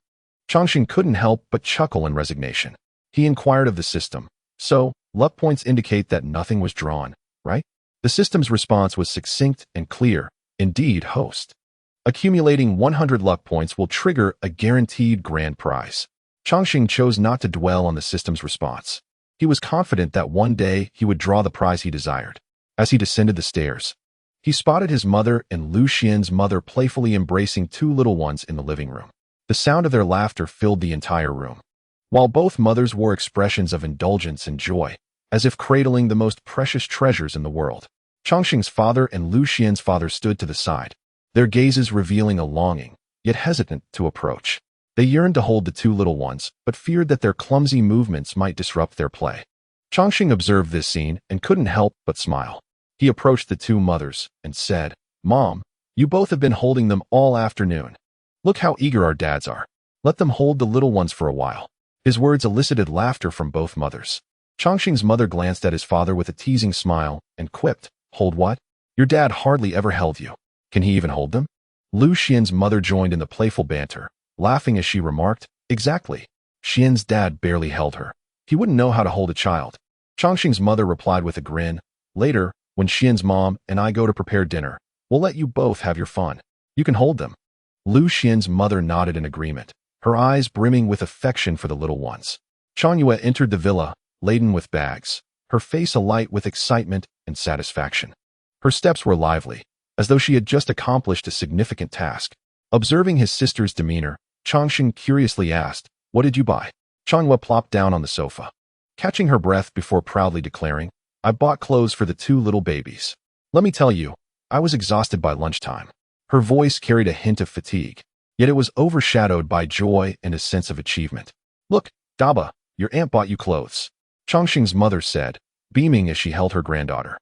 Changxing couldn't help but chuckle in resignation. He inquired of the system. So, luck points indicate that nothing was drawn, right? The system's response was succinct and clear. Indeed, host. Accumulating 100 luck points will trigger a guaranteed grand prize. Changxing chose not to dwell on the system's response. He was confident that one day he would draw the prize he desired. As he descended the stairs, he spotted his mother and Lu Xian's mother playfully embracing 2 little ones in the living room. The sound of their laughter filled the entire room, while both mothers wore expressions of indulgence and joy, as if cradling the most precious treasures in the world. Changxing's father and Lu Xian's father stood to the side, their gazes revealing a longing, yet hesitant to approach. They yearned to hold the 2 little ones, but feared that their clumsy movements might disrupt their play. Changxing observed this scene and couldn't help but smile. He approached the 2 mothers and said, "Mom, you both have been holding them all afternoon. Look how eager our dads are. Let them hold the little ones for a while." His words elicited laughter from both mothers. Changxing's mother glanced at his father with a teasing smile and quipped, "Hold what? Your dad hardly ever held you. Can he even hold them?" Lu Xian's mother joined in the playful banter, laughing as she remarked, "Exactly. Xian's dad barely held her. He wouldn't know how to hold a child." Changxing's mother replied with a grin, "Later, when Xian's mom and I go to prepare dinner, we'll let you both have your fun. You can hold them." Lu Xian's mother nodded in agreement, her eyes brimming with affection for the little ones. Chanyue entered the villa, laden with bags, her face alight with excitement and satisfaction. Her steps were lively, as though she had just accomplished a significant task. Observing his sister's demeanor, Changxing curiously asked, "What did you buy?" Chanyue plopped down on the sofa, catching her breath before proudly declaring, "I bought clothes for the 2 little babies. Let me tell you, I was exhausted by lunchtime." Her voice carried a hint of fatigue, yet it was overshadowed by joy and a sense of achievement. "Look, Daba, your aunt bought you clothes," Changxing's mother said, beaming as she held her granddaughter,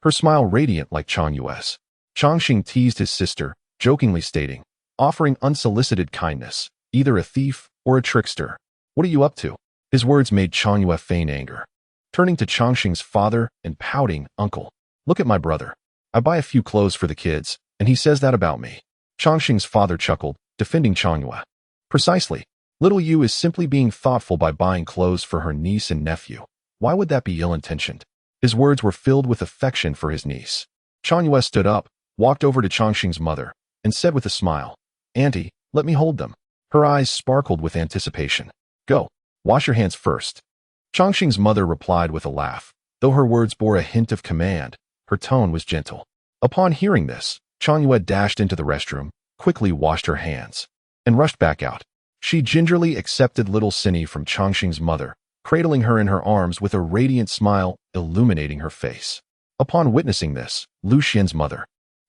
her smile radiant like Changyue's. Changxing teased his sister, jokingly stating, offering unsolicited kindness, either a thief or a trickster. "What are you up to?" His words made Changyue feign anger, turning to Changxing's father and pouting, "Uncle, look at my brother. I buy a few clothes for the kids, and he says that about me." Changxing's father chuckled, defending Changyue. "Precisely. Little Yu is simply being thoughtful by buying clothes for her niece and nephew. Why would that be ill-intentioned?" His words were filled with affection for his niece. Changyue stood up, walked over to Changxing's mother, and said with a smile, "Auntie, let me hold them." Her eyes sparkled with anticipation. "Go, wash your hands first." Changxing's mother replied with a laugh. Though her words bore a hint of command, her tone was gentle. Upon hearing this, Changyue dashed into the restroom, quickly washed her hands, and rushed back out. She gingerly accepted little Cindy from Changxing's mother, cradling her in her arms with a radiant smile illuminating her face. Upon witnessing this, Lu Xian's mother,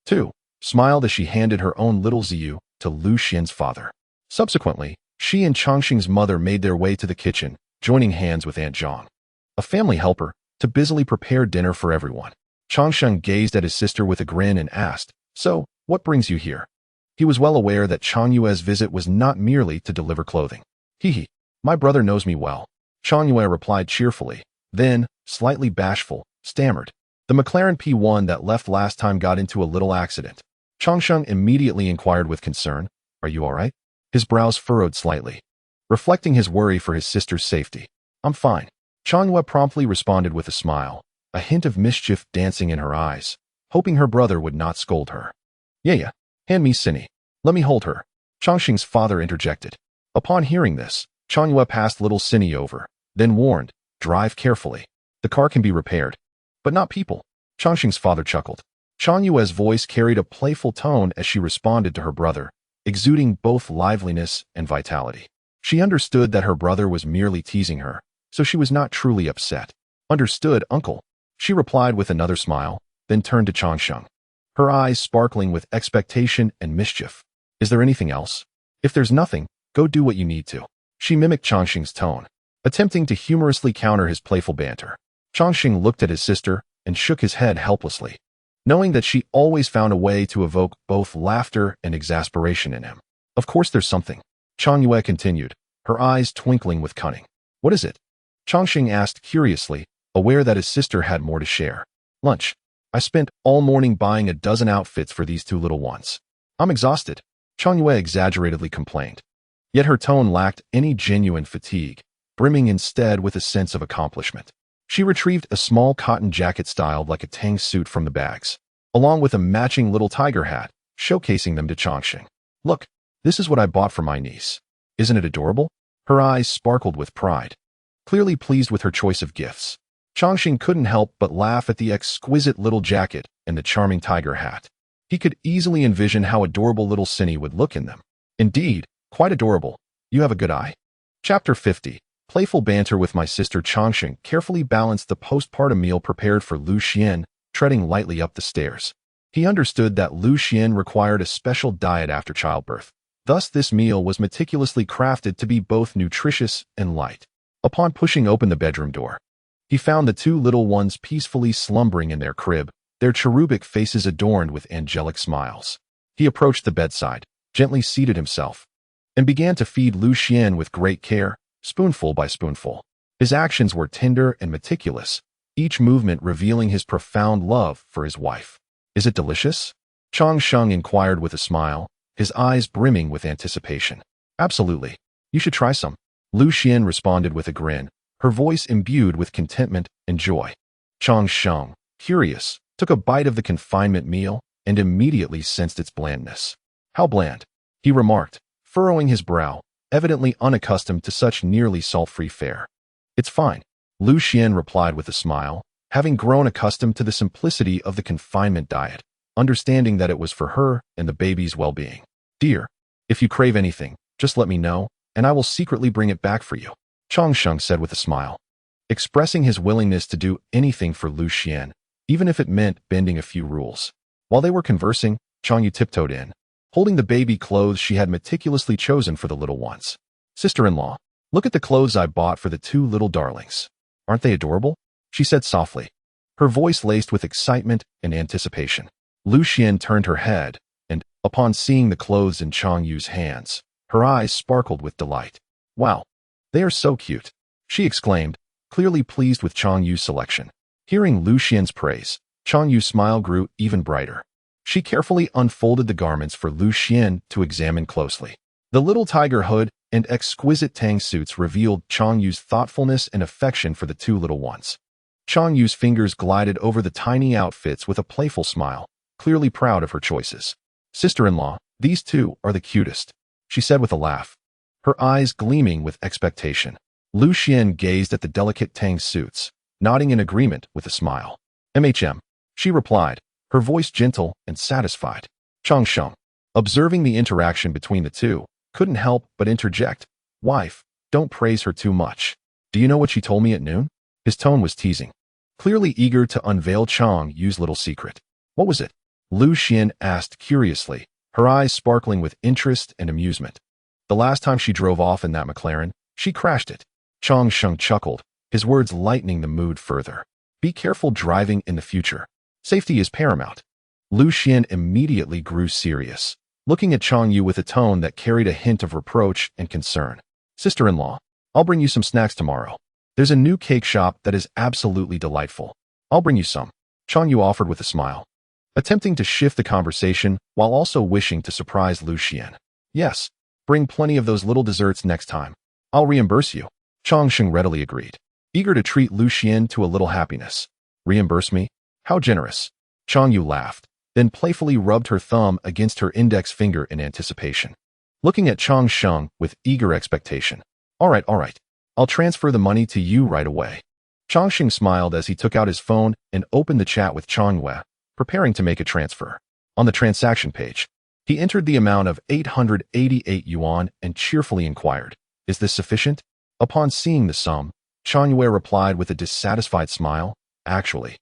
too, smiled as she handed her own little Ziyu to Lu Xian's father. Subsequently, she and Changxing's mother made their way to the kitchen, joining hands with Aunt Zhong, a family helper, to busily prepare dinner for everyone. Changsheng gazed at his sister with a grin and asked, "So, what brings you here?" He was well aware that Chang Yue's visit was not merely to deliver clothing. "Hee, my brother knows me well," Chang Yue replied cheerfully, then, slightly bashful, stammered, "The McLaren P1 that left last time got into a little accident." Changsheng immediately inquired with concern, "Are you all right?" His brows furrowed slightly, reflecting his worry for his sister's safety. "I'm fine." Chang Yue promptly responded with a smile, a hint of mischief dancing in her eyes, hoping her brother would not scold her. Yeah, hand me Cindy. Let me hold her," Changxing's father interjected. Upon hearing this, Chang Yue passed little Cindy over, then warned, "Drive carefully. The car can be repaired, but not people." Changxing's father chuckled. Chang Yue's voice carried a playful tone as she responded to her brother, exuding both liveliness and vitality. She understood that her brother was merely teasing her, so she was not truly upset. "Understood, uncle," she replied with another smile, then turned to Changsheng, her eyes sparkling with expectation and mischief. "Is there anything else? If there's nothing, go do what you need to." She mimicked Changxing's tone, attempting to humorously counter his playful banter. Changxing looked at his sister and shook his head helplessly, knowing that she always found a way to evoke both laughter and exasperation in him. "Of course there's something," Chang Yue continued, her eyes twinkling with cunning. "What is it?" Changxing asked curiously, aware that his sister had more to share. "Lunch. I spent all morning buying a dozen outfits for these two little ones. I'm exhausted," Chang Yue exaggeratedly complained. Yet her tone lacked any genuine fatigue, brimming instead with a sense of accomplishment. She retrieved a small cotton jacket styled like a Tang suit from the bags, along with a matching little tiger hat, showcasing them to Changxing. "Look, this is what I bought for my niece. Isn't it adorable?" Her eyes sparkled with pride, clearly pleased with her choice of gifts. Changxing couldn't help but laugh at the exquisite little jacket and the charming tiger hat. He could easily envision how adorable little Cindy would look in them. "Indeed, quite adorable. You have a good eye." Chapter 50. Playful banter with my sister. Changxing carefully balanced the postpartum meal prepared for Lu Xian, treading lightly up the stairs. He understood that Lu Xian required a special diet after childbirth. Thus, this meal was meticulously crafted to be both nutritious and light. Upon pushing open the bedroom door, he found the two little ones peacefully slumbering in their crib, their cherubic faces adorned with angelic smiles. He approached the bedside, gently seated himself, and began to feed Lu Xian with great care, spoonful by spoonful. His actions were tender and meticulous, each movement revealing his profound love for his wife. "Is it delicious?" Changsheng inquired with a smile, his eyes brimming with anticipation. "Absolutely. You should try some," Lu Xian responded with a grin, her voice imbued with contentment and joy. Changsheng, curious, took a bite of the confinement meal and immediately sensed its blandness. "How bland," he remarked, furrowing his brow, evidently unaccustomed to such nearly salt-free fare. "It's fine," Lu Xian replied with a smile, having grown accustomed to the simplicity of the confinement diet, understanding that it was for her and the baby's well-being. "Dear, if you crave anything, just let me know, and I will secretly bring it back for you," Changsheng said with a smile, expressing his willingness to do anything for Lu Xian, even if it meant bending a few rules. While they were conversing, Chang Yu tiptoed in, holding the baby clothes she had meticulously chosen for the little ones. "Sister-in-law, look at the clothes I bought for the two little darlings. Aren't they adorable?" she said softly, her voice laced with excitement and anticipation. Lu Xian turned her head, and, upon seeing the clothes in Chang Yu's hands, her eyes sparkled with delight. "Wow, they are so cute," she exclaimed, clearly pleased with Chang Yu's selection. Hearing Lu Xian's praise, Chang Yu's smile grew even brighter. She carefully unfolded the garments for Lu Xian to examine closely. The little tiger hood and exquisite Tang suits revealed Chang Yu's thoughtfulness and affection for the two little ones. Chang Yu's fingers glided over the tiny outfits with a playful smile, clearly proud of her choices. "Sister-in-law, these two are the cutest," she said with a laugh, her eyes gleaming with expectation. Lu Xian gazed at the delicate Tang suits, nodding in agreement with a smile. She replied, her voice gentle and satisfied. Changsheng, observing the interaction between the two, couldn't help but interject, "Wife, don't praise her too much. Do you know what she told me at noon?" His tone was teasing, clearly eager to unveil Chang Yu's little secret. "What was it?" Lu Xian asked curiously, her eyes sparkling with interest and amusement. "The last time she drove off in that McLaren, she crashed it." Chang Sheng chuckled, his words lightening the mood further. "Be careful driving in the future. Safety is paramount." Lu Xian immediately grew serious, looking at Chang Yu with a tone that carried a hint of reproach and concern. "Sister-in-law, I'll bring you some snacks tomorrow. There's a new cake shop that is absolutely delightful. I'll bring you some," Chang Yu offered with a smile, attempting to shift the conversation while also wishing to surprise Lu Xian. "Yes, bring plenty of those little desserts next time. I'll reimburse you," Chang Sheng readily agreed, eager to treat Lu Xian to a little happiness. "Reimburse me? How generous." Chang Yu laughed, then playfully rubbed her thumb against her index finger in anticipation, looking at Chang Sheng with eager expectation. All right. I'll transfer the money to you right away." Chang Sheng smiled as he took out his phone and opened the chat with Chang Yue, preparing to make a transfer. On the transaction page, he entered the amount of 888 yuan and cheerfully inquired, "Is this sufficient?" Upon seeing the sum, Chang Yue replied with a dissatisfied smile, "Actually,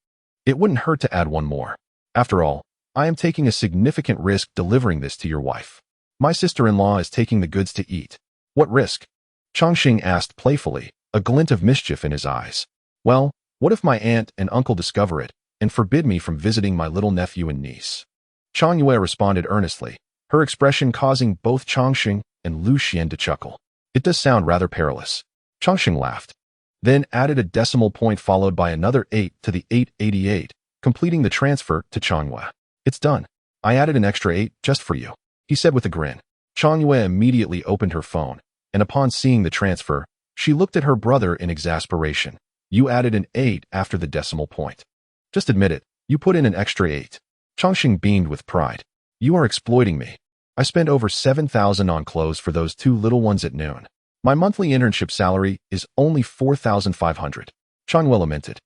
it wouldn't hurt to add one more. After all, I am taking a significant risk delivering this to your wife. My sister-in-law is taking the goods to eat." "What risk?" Chang Sheng asked playfully, a glint of mischief in his eyes. "Well, what if my aunt and uncle discover it and forbid me from visiting my little nephew and niece?" Chang Yue responded earnestly, her expression causing both Chang Sheng and Lu Xian to chuckle. "It does sound rather perilous." Chang Sheng laughed, then added a decimal point followed by another 8 to the 888, completing the transfer to Chang Yue. "It's done. I added an extra 8 just for you," he said with a grin. Chang Yue immediately opened her phone, and upon seeing the transfer, she looked at her brother in exasperation. "You added an 8 after the decimal point. Just admit it, you put in an extra 8. Chang Sheng beamed with pride. "You are exploiting me. I spent over 7,000 on clothes for those two little ones at noon. My monthly internship salary is only 4,500. Chang Yue lamented,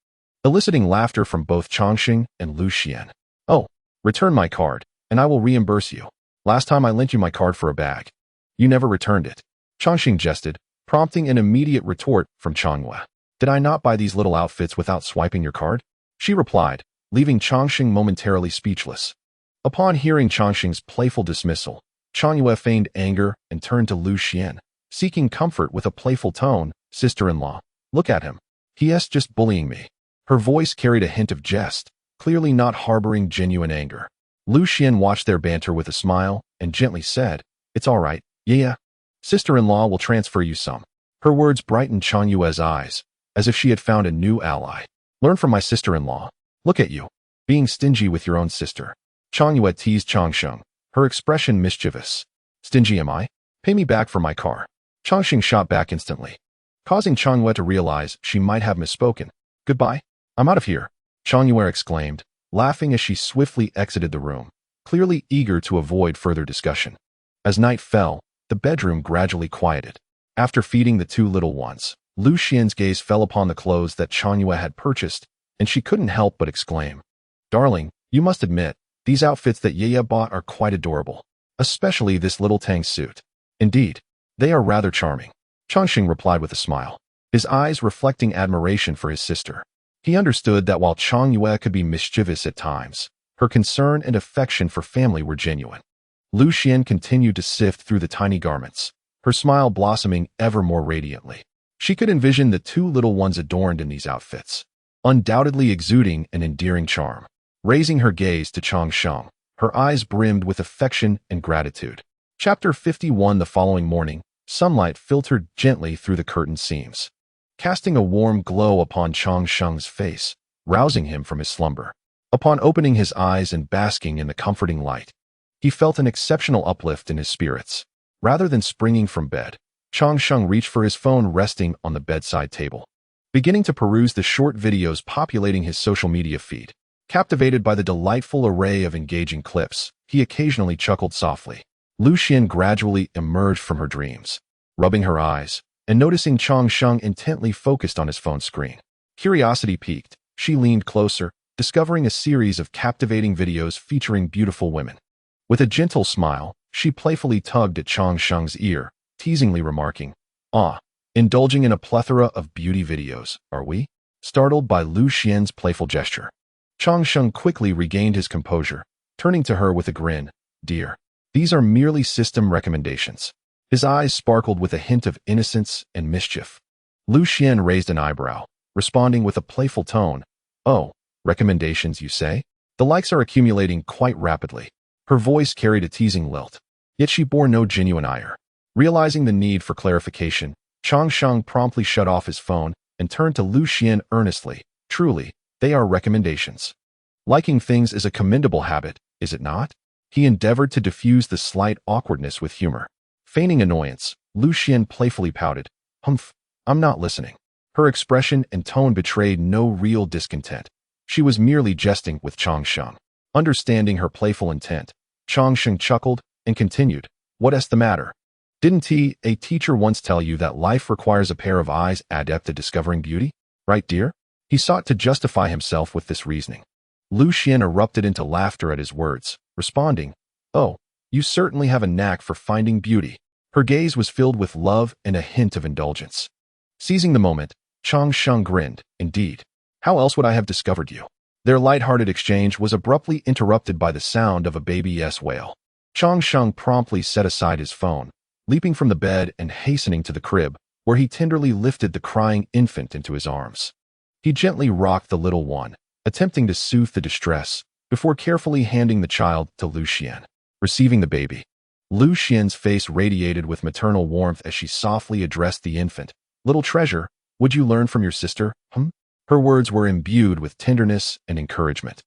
eliciting laughter from both Chang Sheng and Lu Xian. "Oh, return my card, and I will reimburse you. Last time I lent you my card for a bag. You never returned it." Chang Sheng jested, prompting an immediate retort from Chang Yue. "Did I not buy these little outfits without swiping your card?" she replied, leaving Chang Sheng momentarily speechless. Upon hearing Chang Sheng's playful dismissal, Chang Yue feigned anger and turned to Lu Xian, seeking comfort with a playful tone. "Sister-in-law, look at him. He's just bullying me." Her voice carried a hint of jest, clearly not harboring genuine anger. Lu Xian watched their banter with a smile and gently said, "It's all right, yeah. Sister-in-law will transfer you some." Her words brightened Chang Yue's eyes, as if she had found a new ally. "Learn from my sister-in-law. Look at you, being stingy with your own sister." Chang Yue teased Chang Sheng, her expression mischievous. "Stingy am I? Pay me back for my car." Chang Sheng shot back instantly, causing Chang Yue to realize she might have misspoken. "Goodbye. I'm out of here," Chang Yue exclaimed, laughing as she swiftly exited the room, clearly eager to avoid further discussion. As night fell, the bedroom gradually quieted. After feeding the two little ones, Lu Xian's gaze fell upon the clothes that Chang Yue had purchased, and she couldn't help but exclaim, "Darling, you must admit, these outfits that Yaya bought are quite adorable, especially this little Tang suit. Indeed, they are rather charming." Chang Sheng replied with a smile, his eyes reflecting admiration for his sister. He understood that while Chang Yue could be mischievous at times, her concern and affection for family were genuine. Lu Xian continued to sift through the tiny garments, her smile blossoming ever more radiantly. She could envision the two little ones adorned in these outfits, undoubtedly exuding an endearing charm. Raising her gaze to Chang Sheng, her eyes brimmed with affection and gratitude. Chapter 51. The following morning, sunlight filtered gently through the curtain seams, casting a warm glow upon Chang Sheng's face, rousing him from his slumber. Upon opening his eyes and basking in the comforting light, he felt an exceptional uplift in his spirits. Rather than springing from bed, Chang Sheng reached for his phone resting on the bedside table, beginning to peruse the short videos populating his social media feed. Captivated by the delightful array of engaging clips, he occasionally chuckled softly. Lu Xian gradually emerged from her dreams, rubbing her eyes and noticing Chang Sheng intently focused on his phone screen. Curiosity piqued, she leaned closer, discovering a series of captivating videos featuring beautiful women. With a gentle smile, She playfully tugged at Chang Sheng's ear, teasingly remarking, "Ah, indulging in a plethora of beauty videos, are we?" Startled by Lu Xian's playful gesture, Chang Sheng quickly regained his composure, turning to her with a grin. "Dear, these are merely system recommendations." His eyes sparkled with a hint of innocence and mischief. Lu Xian raised an eyebrow, responding with a playful tone. "Oh, recommendations, you say?" The likes are accumulating quite rapidly. Her voice carried a teasing lilt, yet she bore no genuine ire. Realizing the need for clarification, Chang Sheng promptly shut off his phone and turned to Lu Xian earnestly. "Truly, they are recommendations. Liking things is a commendable habit, is it not?" He endeavored to diffuse the slight awkwardness with humor. Feigning annoyance, Lu Xian playfully pouted. "Humph, I'm not listening." Her expression and tone betrayed no real discontent. She was merely jesting with Chang Sheng. Understanding her playful intent, Chang Sheng chuckled and continued, "What's the matter? Didn't a teacher once tell you that life requires a pair of eyes adept at discovering beauty? Right, dear?" He sought to justify himself with this reasoning. Lu Xian erupted into laughter at his words, responding, "Oh, you certainly have a knack for finding beauty." Her gaze was filled with love and a hint of indulgence. Seizing the moment, Chang Sheng grinned. "Indeed. How else would I have discovered you?" Their light-hearted exchange was abruptly interrupted by the sound of a baby's wail. Chang Sheng promptly set aside his phone, leaping from the bed and hastening to the crib, where he tenderly lifted the crying infant into his arms. He gently rocked the little one, attempting to soothe the distress, before carefully handing the child to Lu Xian. Receiving the baby, Lu Xian's face radiated with maternal warmth as she softly addressed the infant. "Little treasure, would you learn from your sister, Her words were imbued with tenderness and encouragement,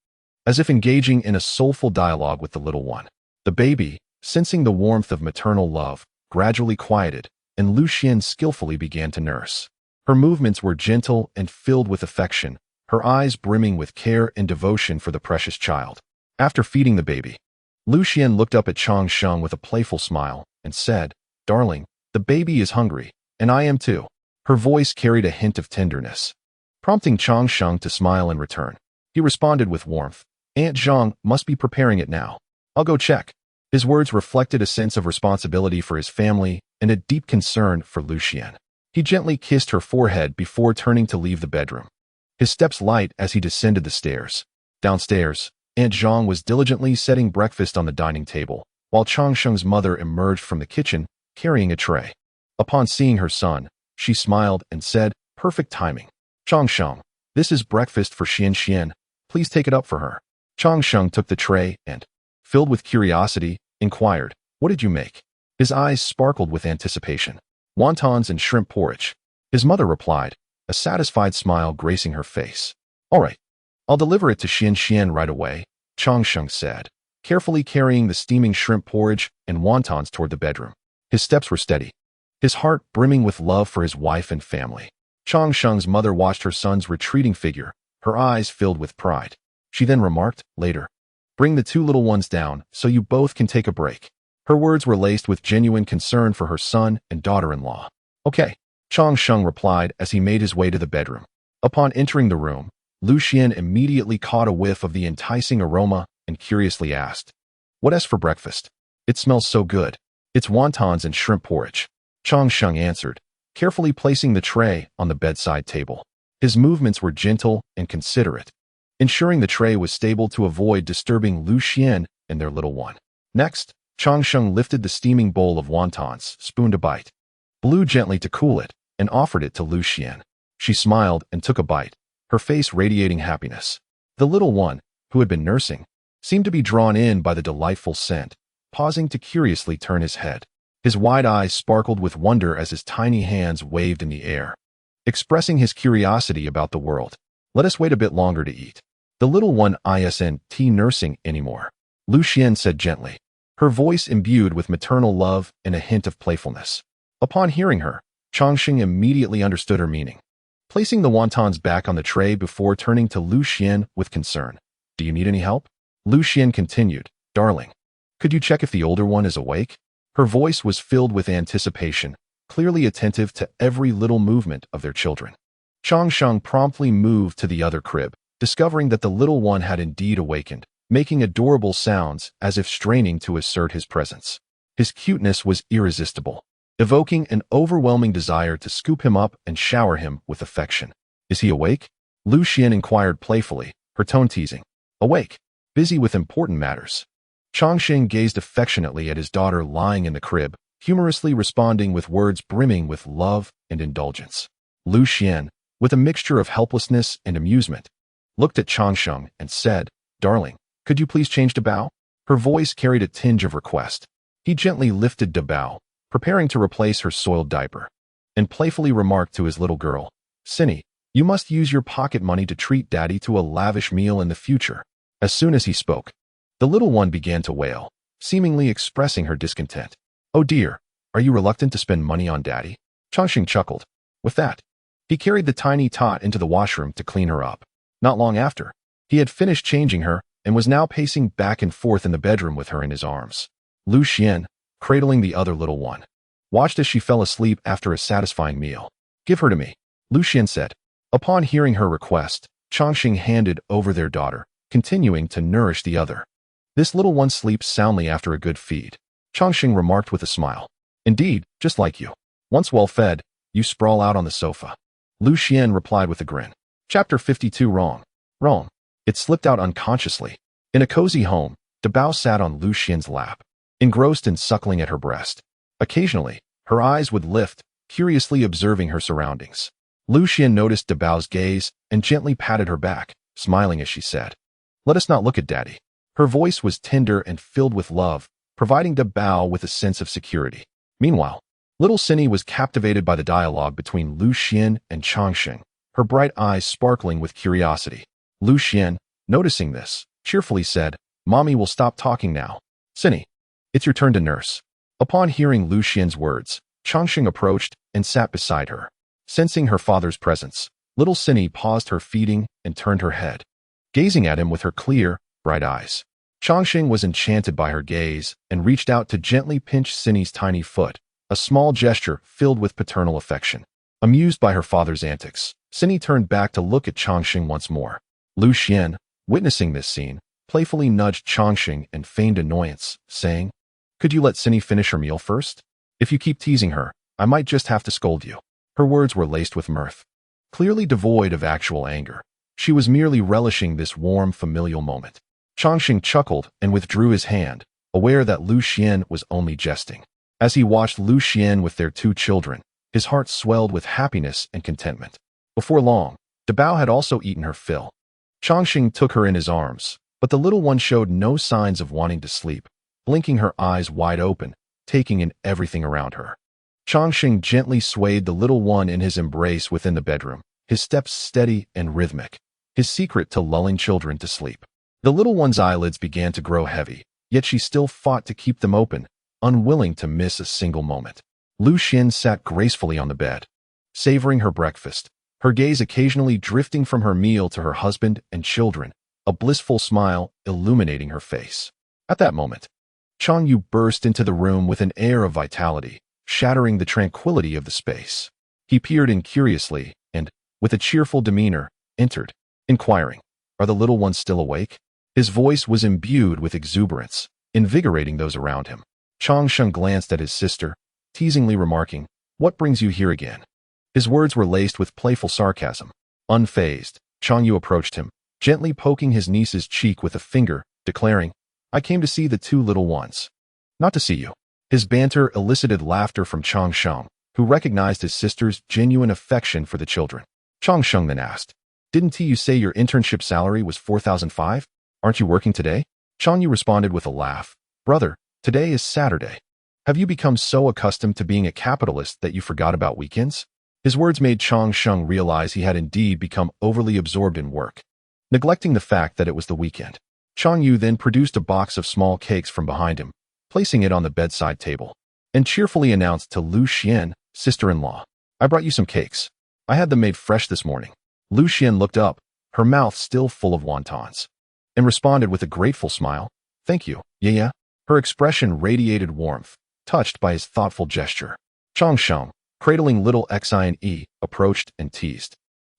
as if engaging in a soulful dialogue with the little one. The baby, sensing the warmth of maternal love, gradually quieted, and Lu Xian skillfully began to nurse. Her movements were gentle and filled with affection, her eyes brimming with care and devotion for the precious child. After feeding the baby, Lu Xian looked up at Chang Sheng with a playful smile and said, "Darling, the baby is hungry, and I am too." Her voice carried a hint of tenderness, prompting Chang Sheng to smile in return. He responded with warmth, "Aunt Zhang must be preparing it now. I'll go check." His words reflected a sense of responsibility for his family and a deep concern for Lu Xian. He gently kissed her forehead before turning to leave the bedroom, his steps light as he descended the stairs. Downstairs, Aunt Zhang was diligently setting breakfast on the dining table, while Chang Sheng's mother emerged from the kitchen, carrying a tray. Upon seeing her son, she smiled and said, "Perfect timing. Chang Sheng, this is breakfast for Xian Xian. Please take it up for her." Chang Sheng took the tray and, filled with curiosity, inquired, "What did you make?" His eyes sparkled with anticipation. "Wontons and shrimp porridge." His mother replied, a satisfied smile gracing her face. "All right, I'll deliver it to Xian Xian right away," Chang Sheng said, carefully carrying the steaming shrimp porridge and wontons toward the bedroom. His steps were steady, his heart brimming with love for his wife and family. Chang Sheng's mother watched her son's retreating figure, her eyes filled with pride. She then remarked, later, "Bring the two little ones down so you both can take a break." Her words were laced with genuine concern for her son and daughter-in-law. "Okay," Chang Sheng replied as he made his way to the bedroom. Upon entering the room, Lu Xian immediately caught a whiff of the enticing aroma and curiously asked, "What's for breakfast? It smells so good." "It's wontons and shrimp porridge," Chang Sheng answered, carefully placing the tray on the bedside table. His movements were gentle and considerate, ensuring the tray was stable to avoid disturbing Lu Xian and their little one. Next, Chang Sheng lifted the steaming bowl of wontons, spooned a bite, blew gently to cool it, and offered it to Lu Xian. She smiled and took a bite, her face radiating happiness. The little one, who had been nursing, seemed to be drawn in by the delightful scent, pausing to curiously turn his head. His wide eyes sparkled with wonder as his tiny hands waved in the air, expressing his curiosity about the world. "Let us wait a bit longer to eat. The little one isn't nursing anymore," Lu Xian said gently, her voice imbued with maternal love and a hint of playfulness. Upon hearing her, Chang Sheng immediately understood her meaning, placing the wontons back on the tray before turning to Lu Xian with concern. "Do you need any help?" Lu Xian continued, "Darling, could you check if the older one is awake?" Her voice was filled with anticipation, clearly attentive to every little movement of their children. Chang Sheng promptly moved to the other crib, discovering that the little one had indeed awakened, making adorable sounds as if straining to assert his presence. His cuteness was irresistible, evoking an overwhelming desire to scoop him up and shower him with affection. "Is he awake?" Lu Xian inquired playfully, her tone teasing. "Awake, busy with important matters." Changxing gazed affectionately at his daughter lying in the crib, humorously responding with words brimming with love and indulgence. Lu Xian, with a mixture of helplessness and amusement, looked at Changsheng and said, "Darling, could you please change to Bao?" Her voice carried a tinge of request. He gently lifted Bao, preparing to replace her soiled diaper, and playfully remarked to his little girl, "Cindy, you must use your pocket money to treat Daddy to a lavish meal in the future." As soon as he spoke, the little one began to wail, seemingly expressing her discontent. "Oh dear, are you reluctant to spend money on Daddy?" Changxing chuckled. With that, he carried the tiny tot into the washroom to clean her up. Not long after, he had finished changing her and was now pacing back and forth in the bedroom with her in his arms. Lu Xian, cradling the other little one, watched as she fell asleep after a satisfying meal. "Give her to me," Lu Xian said. Upon hearing her request, Changxing handed over their daughter, continuing to nourish the other. "This little one sleeps soundly after a good feed," Changxing remarked with a smile. "Indeed, just like you. Once well fed, you sprawl out on the sofa." Lu Xian replied with a grin. Chapter 52. Wrong. It slipped out unconsciously. In a cozy home, Bao sat on Lu Xian's lap, engrossed in suckling at her breast. Occasionally, her eyes would lift, curiously observing her surroundings. Lu Xian noticed Bao's gaze and gently patted her back, smiling as she said, "Let us not look at Daddy." Her voice was tender and filled with love, providing Bao with a sense of security. Meanwhile, little Cindy was captivated by the dialogue between Lu Xian and Changxing, her bright eyes sparkling with curiosity. Lu Xian, noticing this, cheerfully said, "Mommy will stop talking now. Cindy, it's your turn to nurse." Upon hearing Lu Xian's words, Changxing approached and sat beside her. Sensing her father's presence, little Cindy paused her feeding and turned her head, gazing at him with her clear, bright eyes. Changxing was enchanted by her gaze and reached out to gently pinch Cindy's tiny foot, a small gesture filled with paternal affection. Amused by her father's antics, Cindy turned back to look at Changxing once more. Lu Xian, witnessing this scene, playfully nudged Changxing and feigned annoyance, saying, "Could you let Cindy finish her meal first? If you keep teasing her, I might just have to scold you." Her words were laced with mirth. Clearly devoid of actual anger, she was merely relishing this warm, familial moment. Changxing chuckled and withdrew his hand, aware that Lu Xian was only jesting. As he watched Lu Xian with their two children, his heart swelled with happiness and contentment. Before long, Bao had also eaten her fill. Changxing took her in his arms, but the little one showed no signs of wanting to sleep, blinking her eyes wide open, taking in everything around her. Changxing gently swayed the little one in his embrace within the bedroom, his steps steady and rhythmic, his secret to lulling children to sleep. The little one's eyelids began to grow heavy, yet she still fought to keep them open, unwilling to miss a single moment. Lu Xian sat gracefully on the bed, savoring her breakfast, her gaze occasionally drifting from her meal to her husband and children, a blissful smile illuminating her face. At that moment, Chang Yu burst into the room with an air of vitality, shattering the tranquility of the space. He peered in curiously and, with a cheerful demeanor, entered, inquiring, "Are the little ones still awake?" His voice was imbued with exuberance, invigorating those around him. Changsheng glanced at his sister, teasingly remarking, "What brings you here again?" His words were laced with playful sarcasm. Unfazed, Chang Yu approached him, gently poking his niece's cheek with a finger, declaring, "I came to see the two little ones. Not to see you." His banter elicited laughter from Changsheng, who recognized his sister's genuine affection for the children. Changsheng then asked, "Didn't you say your internship salary was 4,500? Aren't you working today?" Chang Yu responded with a laugh, "Brother, today is Saturday. Have you become so accustomed to being a capitalist that you forgot about weekends?" His words made Changsheng realize he had indeed become overly absorbed in work, neglecting the fact that it was the weekend. Chang Yu then produced a box of small cakes from behind him, placing it on the bedside table, and cheerfully announced to Lu Xian, sister-in-law, "I brought you some cakes. I had them made fresh this morning." Lu Xian looked up, her mouth still full of wontons, and responded with a grateful smile, "Thank you, yeah." Her expression radiated warmth, touched by his thoughtful gesture. Changsheng, cradling little Xine, approached and teased,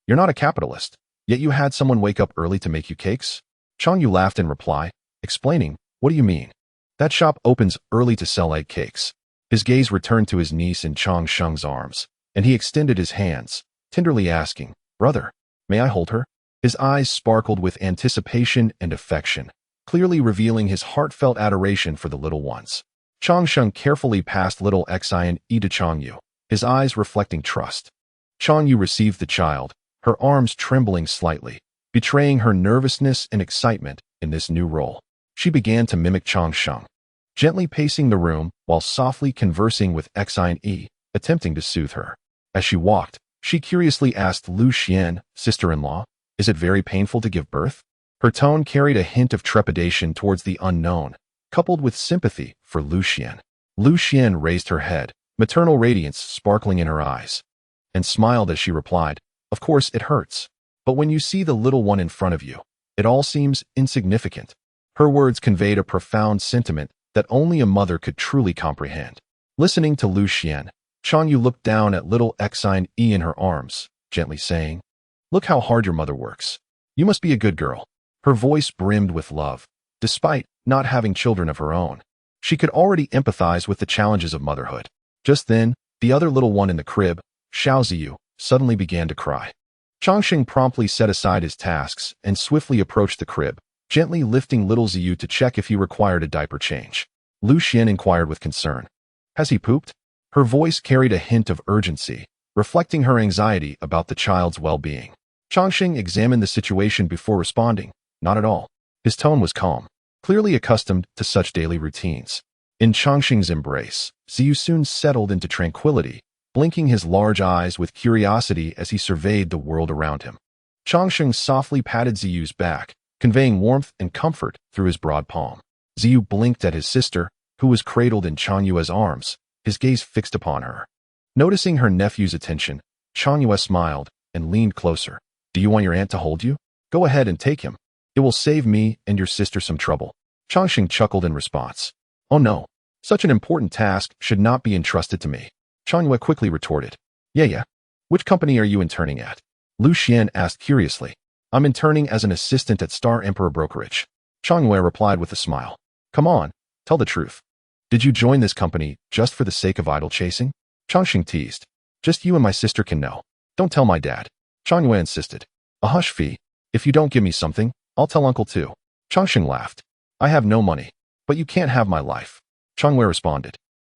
"You're not a capitalist, yet you had someone wake up early to make you cakes?" Chang Yu laughed in reply, explaining, "What do you mean? That shop opens early to sell egg cakes. His gaze returned to his niece in Chang Sheng's arms, and he extended his hands, tenderly asking, "Brother, may I hold her?" His eyes sparkled with anticipation and affection, clearly revealing his heartfelt adoration for the little ones. Chang Sheng carefully passed little Xian Yi to Chang Yu, his eyes reflecting trust. Chang Yu received the child, her arms trembling slightly, betraying her nervousness and excitement in this new role. She began to mimic Chang Sheng, gently pacing the room while softly conversing with Xian Yi, attempting to soothe her. As she walked, she curiously asked Lu Xian, sister-in-law, "Is it very painful to give birth?" Her tone carried a hint of trepidation towards the unknown, coupled with sympathy for Lu Xian. Lu Xian raised her head, maternal radiance sparkling in her eyes, and smiled as she replied, "Of course it hurts. But when you see the little one in front of you, it all seems insignificant." Her words conveyed a profound sentiment that only a mother could truly comprehend. Listening to Lu Xian, Chang Yu looked down at little Xian Yi in her arms, gently saying, "Look how hard your mother works. You must be a good girl." Her voice brimmed with love. Despite not having children of her own, she could already empathize with the challenges of motherhood. Just then, the other little one in the crib, Xiao Ziyu, suddenly began to cry. Changxing promptly set aside his tasks and swiftly approached the crib, gently lifting little Ziyu to check if he required a diaper change. Lu Xian inquired with concern, "Has he pooped?" Her voice carried a hint of urgency, reflecting her anxiety about the child's well-being. Changxing examined the situation before responding, "Not at all." His tone was calm, clearly accustomed to such daily routines. In Changxing's embrace, Ziyu soon settled into tranquility, blinking his large eyes with curiosity as he surveyed the world around him. Changxing softly patted Ziyu's back, conveying warmth and comfort through his broad palm. Ziyu blinked at his sister, who was cradled in Chang Yue's arms, his gaze fixed upon her. Noticing her nephew's attention, Chang Yue smiled and leaned closer. "Do you want your aunt to hold you? Go ahead and take him. It will save me and your sister some trouble." Changxing chuckled in response. "Oh no, such an important task should not be entrusted to me." Chang Yue quickly retorted, Yeah. Which company are you interning at?" Lu Xian asked curiously. "I'm interning as an assistant at Star Emperor Brokerage." Chang Yue replied with a smile. "Come on, tell the truth. Did you join this company just for the sake of idol chasing?" Changxing teased. "Just you and my sister can know. Don't tell my dad." Chang Yue insisted. "A hush fee. If you don't give me something, I'll tell uncle too." Changxing laughed. "I have no money, but you can't have my life." Chang Yue responded,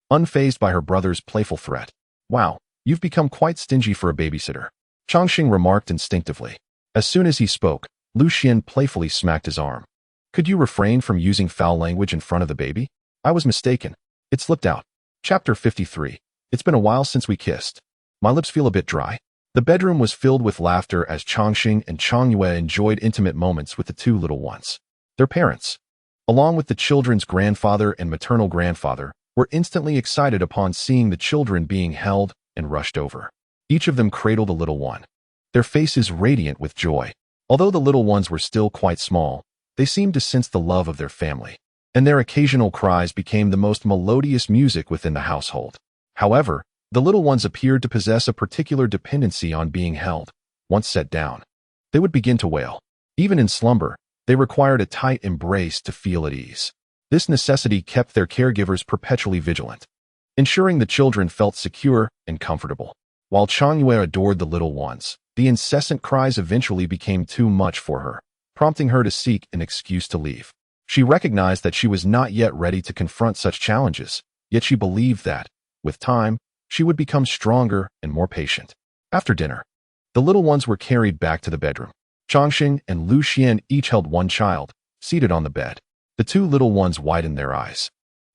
unfazed by her brother's playful threat. "Wow, you've become quite stingy for a babysitter." Changxing remarked instinctively. As soon as he spoke, Lu Xian playfully smacked his arm. "Could you refrain from using foul language in front of the baby?" "I was mistaken. It slipped out." Chapter 53. It's been a while since we kissed. My lips feel a bit dry. The bedroom was filled with laughter as Changxing and Chang Yue enjoyed intimate moments with the two little ones. Their parents, along with the children's grandfather and maternal grandfather, were instantly excited upon seeing the children being held and rushed over. Each of them cradled a little one, their faces radiant with joy. Although the little ones were still quite small, they seemed to sense the love of their family, and their occasional cries became the most melodious music within the household. However, the little ones appeared to possess a particular dependency on being held. Once set down, they would begin to wail. Even in slumber, they required a tight embrace to feel at ease. This necessity kept their caregivers perpetually vigilant, ensuring the children felt secure and comfortable. While Chang Yue adored the little ones, the incessant cries eventually became too much for her, prompting her to seek an excuse to leave. She recognized that she was not yet ready to confront such challenges, yet she believed that, with time, she would become stronger and more patient. After dinner, the little ones were carried back to the bedroom. Changxing and Lu Xian each held one child, seated on the bed. The two little ones widened their eyes,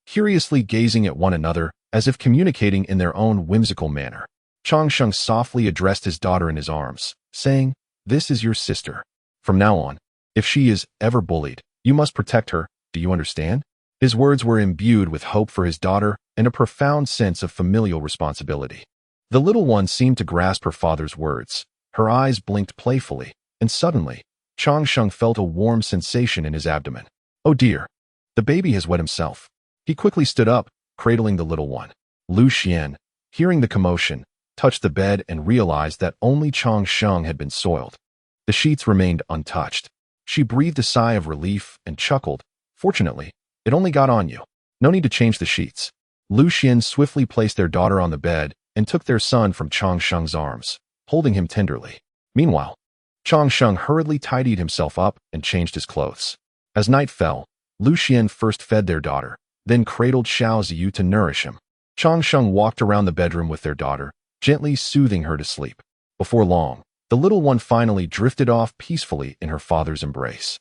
curiously gazing at one another as if communicating in their own whimsical manner. Changsheng softly addressed his daughter in his arms, saying, "This is your sister. From now on, if she is ever bullied, you must protect her, do you understand?" His words were imbued with hope for his daughter and a profound sense of familial responsibility. The little one seemed to grasp her father's words. Her eyes blinked playfully, and suddenly, Changsheng felt a warm sensation in his abdomen. "Oh dear, the baby has wet himself." He quickly stood up, cradling the little one. Lu Xian, hearing the commotion, touched the bed and realized that only Changsheng had been soiled. The sheets remained untouched. She breathed a sigh of relief and chuckled, "Fortunately, it only got on you." No need to change the sheets. Lu Xian swiftly placed their daughter on the bed and took their son from Changsheng's arms, holding him tenderly. Meanwhile, Changsheng hurriedly tidied himself up and changed his clothes. As night fell, Lu Xian first fed their daughter, then cradled Xiao Ziyu to nourish him. Changsheng walked around the bedroom with their daughter, gently soothing her to sleep. Before long, the little one finally drifted off peacefully in her father's embrace.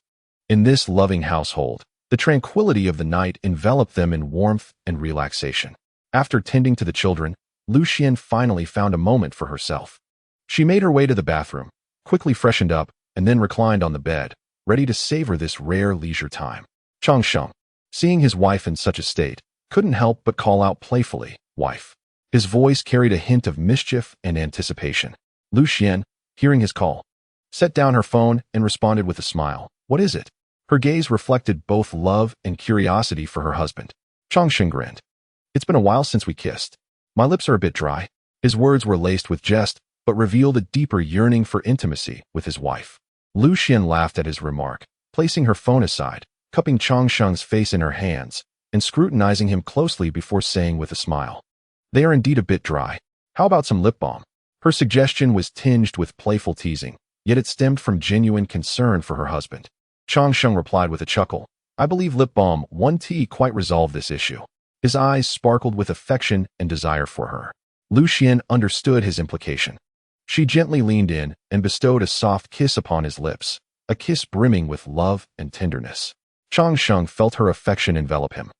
In this loving household, the tranquility of the night enveloped them in warmth and relaxation. After tending to the children, Lu Xian finally found a moment for herself. She made her way to the bathroom, quickly freshened up, and then reclined on the bed, ready to savor this rare leisure time. Changsheng, seeing his wife in such a state, couldn't help but call out playfully, "Wife." His voice carried a hint of mischief and anticipation. Lu Xian, hearing his call, set down her phone and responded with a smile. "What is it?" Her gaze reflected both love and curiosity for her husband. Changsheng grinned. "It's been a while since we kissed. My lips are a bit dry." His words were laced with jest, but revealed a deeper yearning for intimacy with his wife. Lu Xian laughed at his remark, placing her phone aside, cupping Changsheng's face in her hands, and scrutinizing him closely before saying with a smile, "They are indeed a bit dry. How about some lip balm?" Her suggestion was tinged with playful teasing, yet it stemmed from genuine concern for her husband. Changsheng replied with a chuckle, "I believe lip balm 1T quite resolved this issue." His eyes sparkled with affection and desire for her. Lu Xian understood his implication. She gently leaned in and bestowed a soft kiss upon his lips, a kiss brimming with love and tenderness. Changsheng felt her affection envelop him,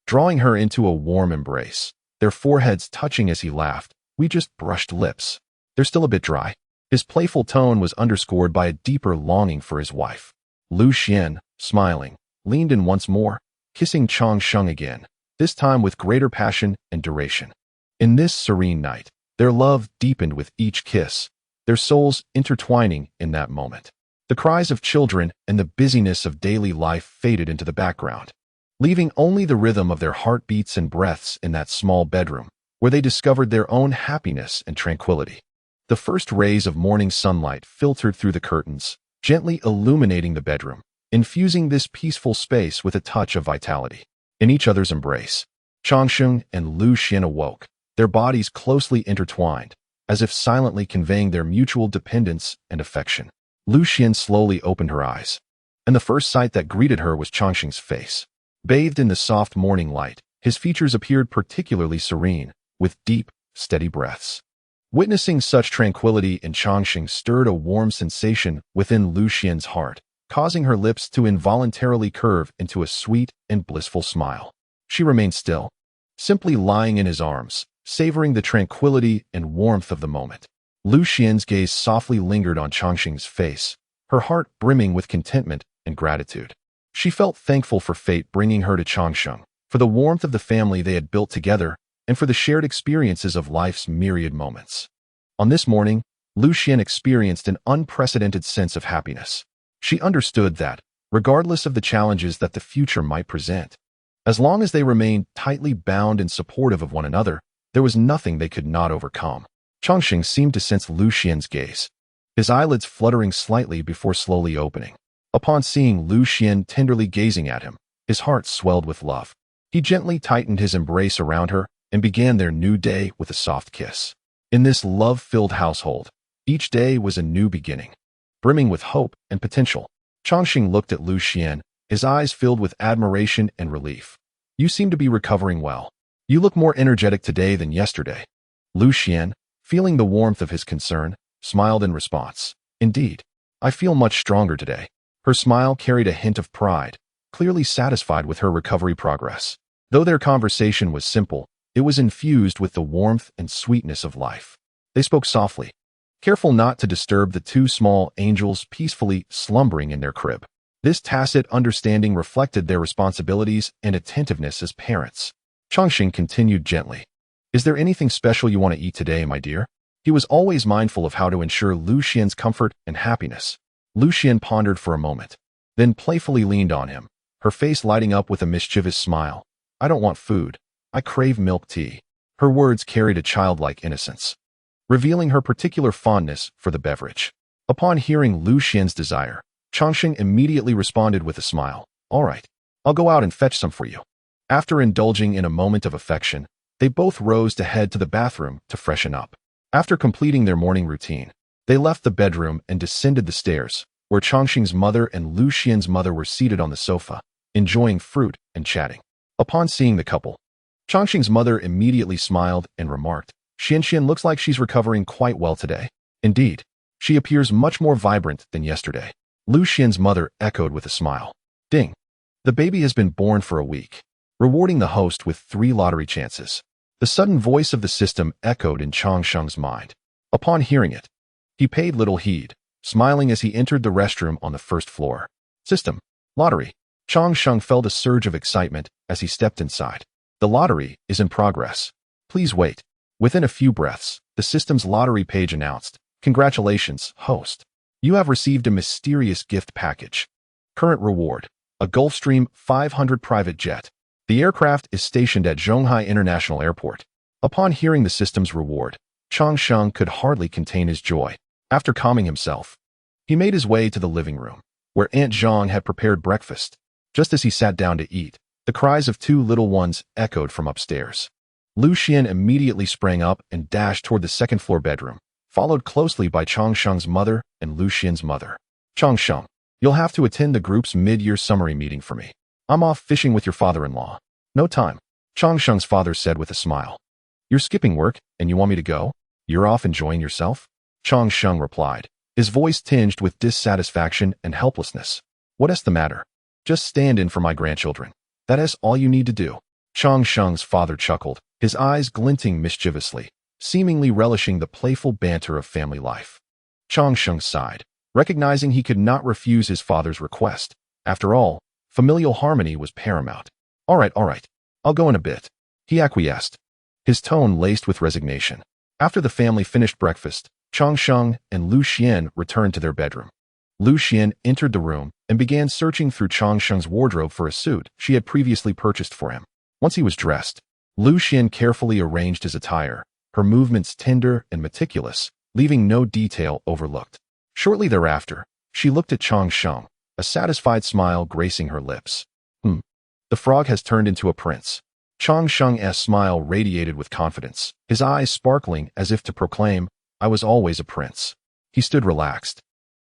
drawing her into a warm embrace, their foreheads touching as he laughed. "We just brushed lips. They're still a bit dry." His playful tone was underscored by a deeper longing for his wife. Lu Xian, smiling, leaned in once more, kissing Changsheng again, this time with greater passion and duration. In this serene night, their love deepened with each kiss, their souls intertwining in that moment. The cries of children and the busyness of daily life faded into the background, leaving only the rhythm of their heartbeats and breaths in that small bedroom, where they discovered their own happiness and tranquility. The first rays of morning sunlight filtered through the curtains, gently illuminating the bedroom, infusing this peaceful space with a touch of vitality. In each other's embrace, Changsheng and Lu Xian awoke, their bodies closely intertwined, as if silently conveying their mutual dependence and affection. Lu Xian slowly opened her eyes, and the first sight that greeted her was Changsheng's face. Bathed in the soft morning light, his features appeared particularly serene, with deep, steady breaths. Witnessing such tranquility in Changsheng stirred a warm sensation within Lu Xian's heart, causing her lips to involuntarily curve into a sweet and blissful smile. She remained still, simply lying in his arms, savoring the tranquility and warmth of the moment. Lu Xian's gaze softly lingered on Changsheng's face, her heart brimming with contentment and gratitude. She felt thankful for fate bringing her to Changsheng, for the warmth of the family they had built together, and for the shared experiences of life's myriad moments. On this morning, Lu Xian experienced an unprecedented sense of happiness. She understood that, regardless of the challenges that the future might present, as long as they remained tightly bound and supportive of one another, there was nothing they could not overcome. Changsheng seemed to sense Lu Xian's gaze, his eyelids fluttering slightly before slowly opening. Upon seeing Lu Xian tenderly gazing at him, his heart swelled with love. He gently tightened his embrace around her and began their new day with a soft kiss. In this love-filled household, each day was a new beginning, brimming with hope and potential. Changsheng looked at Lu Xian, his eyes filled with admiration and relief. "You seem to be recovering well. You look more energetic today than yesterday." Lu Xian, feeling the warmth of his concern, smiled in response. "Indeed, I feel much stronger today." Her smile carried a hint of pride, clearly satisfied with her recovery progress. Though their conversation was simple, it was infused with the warmth and sweetness of life. They spoke softly, careful not to disturb the two small angels peacefully slumbering in their crib. This tacit understanding reflected their responsibilities and attentiveness as parents. Changsheng continued gently, "Is there anything special you want to eat today, my dear?" He was always mindful of how to ensure Lu Xian's comfort and happiness. Lu Xian pondered for a moment, then playfully leaned on him, her face lighting up with a mischievous smile. "I don't want food. I crave milk tea." Her words carried a childlike innocence, revealing her particular fondness for the beverage. Upon hearing Lu Xian's desire, Changsheng immediately responded with a smile. "All right, I'll go out and fetch some for you." After indulging in a moment of affection, they both rose to head to the bathroom to freshen up. After completing their morning routine, they left the bedroom and descended the stairs, where Chongqing's mother and Lu Xian's mother were seated on the sofa, enjoying fruit and chatting. Upon seeing the couple, Chongqing's mother immediately smiled and remarked, "Xian looks like she's recovering quite well today. Indeed, she appears much more vibrant than yesterday." Lu Xian's mother echoed with a smile. Ding! The baby has been born for a week, rewarding the host with 3 lottery chances. The sudden voice of the system echoed in Chongqing's mind. Upon hearing it, he paid little heed, smiling as he entered the restroom on the first floor. System. Lottery. Chongqing felt a surge of excitement as he stepped inside. The lottery is in progress. Please wait. Within a few breaths, the system's lottery page announced, "Congratulations, host. You have received a mysterious gift package. Current reward, a Gulfstream 500 private jet. The aircraft is stationed at Zhonghai International Airport." Upon hearing the system's reward, Chongqing could hardly contain his joy. After calming himself, he made his way to the living room, where Aunt Zhong had prepared breakfast. Just as he sat down to eat, the cries of 2 little ones echoed from upstairs. Lu Xian immediately sprang up and dashed toward the second-floor bedroom, followed closely by Chongqing's mother and Lu Xian's mother. "Chongqing, you'll have to attend the group's mid-year summary meeting for me. I'm off fishing with your father-in-law." "No time," Chongqing's father said with a smile. "You're skipping work, and you want me to go? You're off enjoying yourself?" Chongqing replied, his voice tinged with dissatisfaction and helplessness. "What's the matter? Just stand in for my grandchildren. That is all you need to do." Chongqing's father chuckled, his eyes glinting mischievously, seemingly relishing the playful banter of family life. Chongqing sighed, recognizing he could not refuse his father's request. After all, familial harmony was paramount. All right, I'll go in a bit," he acquiesced, his tone laced with resignation. After the family finished breakfast, Chongqing and Lu Xian returned to their bedroom. Lu Xian entered the room and began searching through Chongqing's wardrobe for a suit she had previously purchased for him. Once he was dressed, Lu Xian carefully arranged his attire, her movements tender and meticulous, leaving no detail overlooked. Shortly thereafter, she looked at Chongqing, a satisfied smile gracing her lips. The frog has turned into a prince." Chongqing's smile radiated with confidence, his eyes sparkling as if to proclaim, "I was always a prince." He stood relaxed,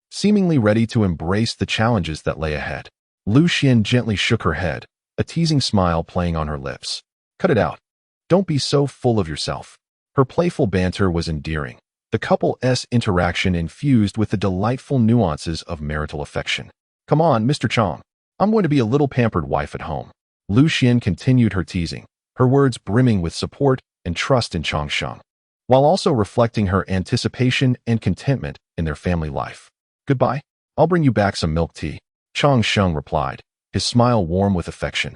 seemingly ready to embrace the challenges that lay ahead. Lu Xian gently shook her head, a teasing smile playing on her lips. "Cut it out. Don't be so full of yourself." Her playful banter was endearing, the couple's interaction infused with the delightful nuances of marital affection. "Come on, Mr. Chong. I'm going to be a little pampered wife at home." Lu Xian continued her teasing, her words brimming with support and trust in Chongqing, while also reflecting her anticipation and contentment in their family life. "Goodbye. I'll bring you back some milk tea," Chongqing replied, his smile warm with affection.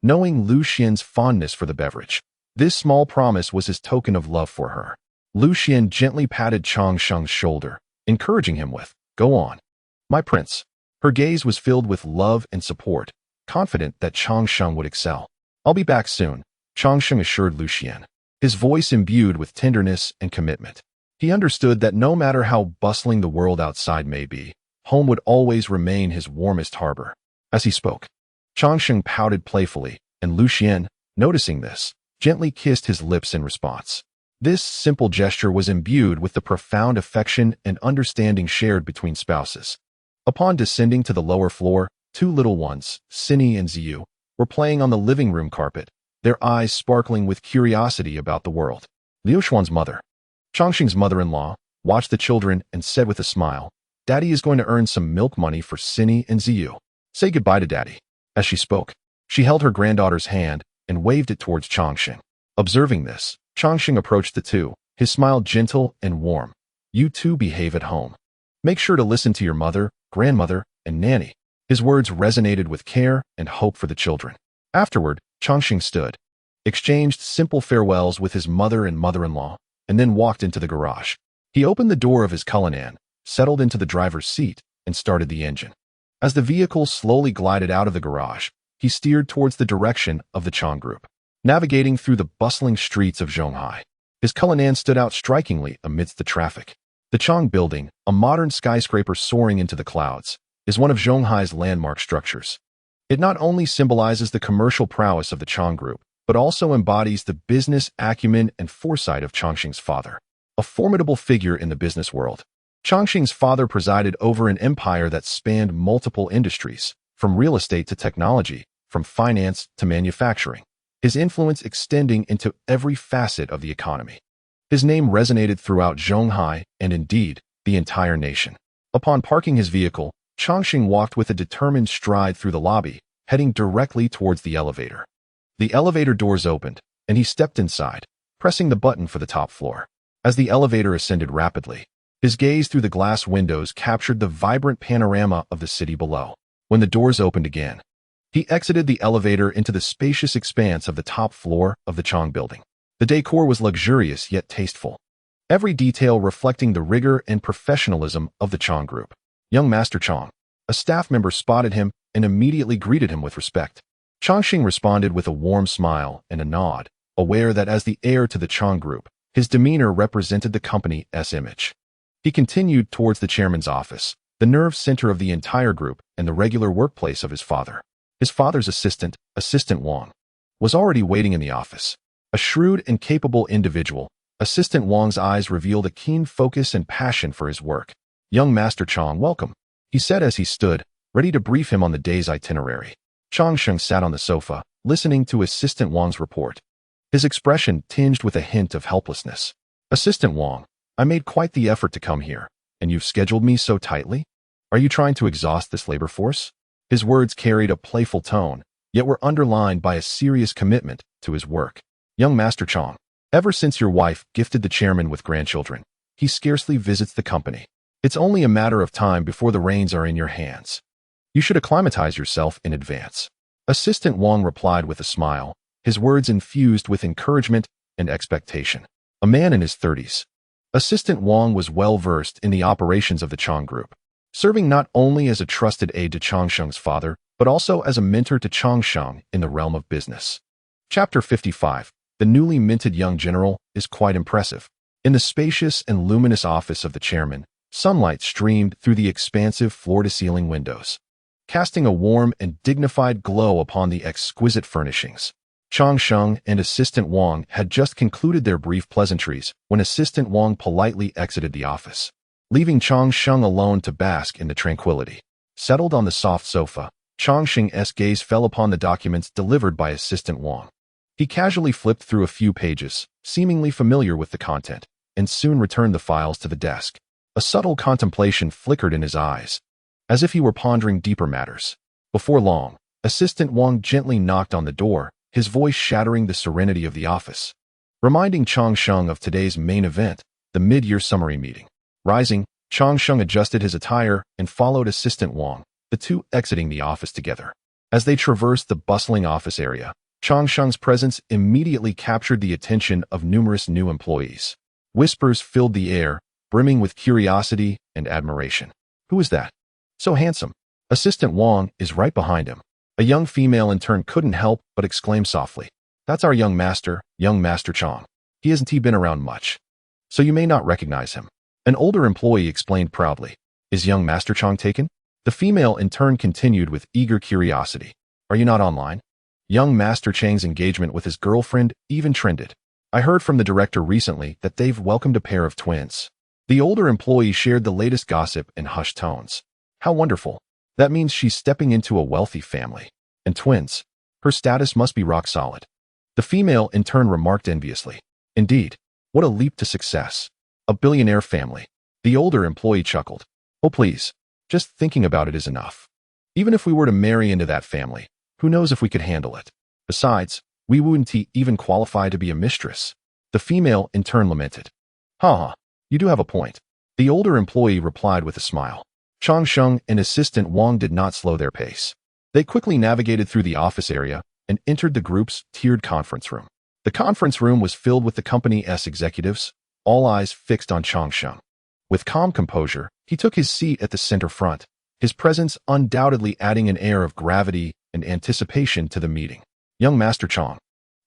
Knowing Lu Xian's fondness for the beverage, this small promise was his token of love for her. Lu Xian gently patted Chongqing's shoulder, encouraging him with, "Go on, my prince." Her gaze was filled with love and support, confident that Chongqing would excel. "I'll be back soon," Chongqing assured Lu Xian, his voice imbued with tenderness and commitment. He understood that no matter how bustling the world outside may be, home would always remain his warmest harbor. As he spoke, Chongqing pouted playfully, and Lu Xian, noticing this, gently kissed his lips in response. This simple gesture was imbued with the profound affection and understanding shared between spouses. Upon descending to the lower floor, 2 little ones, Cinny and Ziyu, were playing on the living room carpet, their eyes sparkling with curiosity about the world. Liu Xuan's mother, Chongqing's mother-in-law, watched the children and said with a smile, "Daddy is going to earn some milk money for Cinny and Ziyu. Say goodbye to Daddy." As she spoke, she held her granddaughter's hand and waved it towards Chongqing. Observing this, Chongqing approached the two, his smile gentle and warm. "You two behave at home. Make sure to listen to your mother, grandmother, and nanny." His words resonated with care and hope for the children. Afterward, Chongqing stood, exchanged simple farewells with his mother and mother-in-law, and then walked into the garage. He opened the door of his Cullinan, settled into the driver's seat, and started the engine. As the vehicle slowly glided out of the garage, he steered towards the direction of the Chong Group. Navigating through the bustling streets of Zhonghai, his Cullinan stood out strikingly amidst the traffic. The Chong Building, a modern skyscraper soaring into the clouds, is one of Zhonghai's landmark structures. It not only symbolizes the commercial prowess of the Chang Group, but also embodies the business acumen and foresight of Changxing's father, a formidable figure in the business world. Changxing's father presided over an empire that spanned multiple industries, from real estate to technology, from finance to manufacturing, his influence extending into every facet of the economy. His name resonated throughout Zhonghai and indeed, the entire nation. Upon parking his vehicle, Changxing walked with a determined stride through the lobby, heading directly towards the elevator. The elevator doors opened, and he stepped inside, pressing the button for the top floor. As the elevator ascended rapidly, his gaze through the glass windows captured the vibrant panorama of the city below. When the doors opened again, he exited the elevator into the spacious expanse of the top floor of the Chang building. The decor was luxurious yet tasteful, every detail reflecting the rigor and professionalism of the Chang Group. Young Master Chang, a staff member spotted him and immediately greeted him with respect. Changxing responded with a warm smile and a nod, aware that as the heir to the Chang Group, his demeanor represented the company's image. He continued towards the chairman's office, the nerve center of the entire group and the regular workplace of his father. His father's assistant, Assistant Wang, was already waiting in the office. A shrewd and capable individual, Assistant Wang's eyes revealed a keen focus and passion for his work. Young Master Chang, welcome, he said as he stood, ready to brief him on the day's itinerary. Changxing sat on the sofa, listening to Assistant Wang's report, his expression tinged with a hint of helplessness. Assistant Wang, I made quite the effort to come here, and you've scheduled me so tightly? Are you trying to exhaust this labor force? His words carried a playful tone, yet were underlined by a serious commitment to his work. Young Master Chang, ever since your wife gifted the chairman with grandchildren, he scarcely visits the company. It's only a matter of time before the reins are in your hands. You should acclimatize yourself in advance. Assistant Wang replied with a smile, his words infused with encouragement and expectation. A man in his 30s, Assistant Wang was well-versed in the operations of the Chang Group, serving not only as a trusted aide to Changsheng's father, but also as a mentor to Changsheng in the realm of business. Chapter 55. The newly minted young general is quite impressive. In the spacious and luminous office of the chairman, sunlight streamed through the expansive floor-to-ceiling windows, casting a warm and dignified glow upon the exquisite furnishings. Changsheng and Assistant Wang had just concluded their brief pleasantries when Assistant Wang politely exited the office, leaving Changsheng alone to bask in the tranquility. Settled on the soft sofa, Changsheng's gaze fell upon the documents delivered by Assistant Wang. He casually flipped through a few pages, seemingly familiar with the content, and soon returned the files to the desk. A subtle contemplation flickered in his eyes, as if he were pondering deeper matters. Before long, Assistant Wang gently knocked on the door, his voice shattering the serenity of the office, reminding Changsheng of today's main event, the mid-year summary meeting. Rising, Changsheng adjusted his attire and followed Assistant Wang, the two exiting the office together. As they traversed the bustling office area, Changsheng's presence immediately captured the attention of numerous new employees. Whispers filled the air, brimming with curiosity and admiration. Who is that? So handsome. Assistant Wang is right behind him. A young female intern couldn't help but exclaim softly. That's our young Master Chang. He hasn't been around much, so you may not recognize him. An older employee explained proudly. Is young Master Chang taken? The female intern continued with eager curiosity. Are you not online? Young Master Chang's engagement with his girlfriend even trended. I heard from the director recently that they've welcomed a pair of twins. The older employee shared the latest gossip in hushed tones. How wonderful. That means she's stepping into a wealthy family. And twins. Her status must be rock solid. The female in turn remarked enviously. Indeed. What a leap to success. A billionaire family. The older employee chuckled. Oh please. Just thinking about it is enough. Even if we were to marry into that family, who knows if we could handle it? Besides, we wouldn't even qualify to be a mistress. The female in turn lamented. Ha, you do have a point. The older employee replied with a smile. Changsheng and Assistant Wang did not slow their pace. They quickly navigated through the office area and entered the group's tiered conference room. The conference room was filled with the company's executives, all eyes fixed on Changsheng. With calm composure, he took his seat at the center front, his presence undoubtedly adding an air of gravity and anticipation to the meeting. Young Master Chang.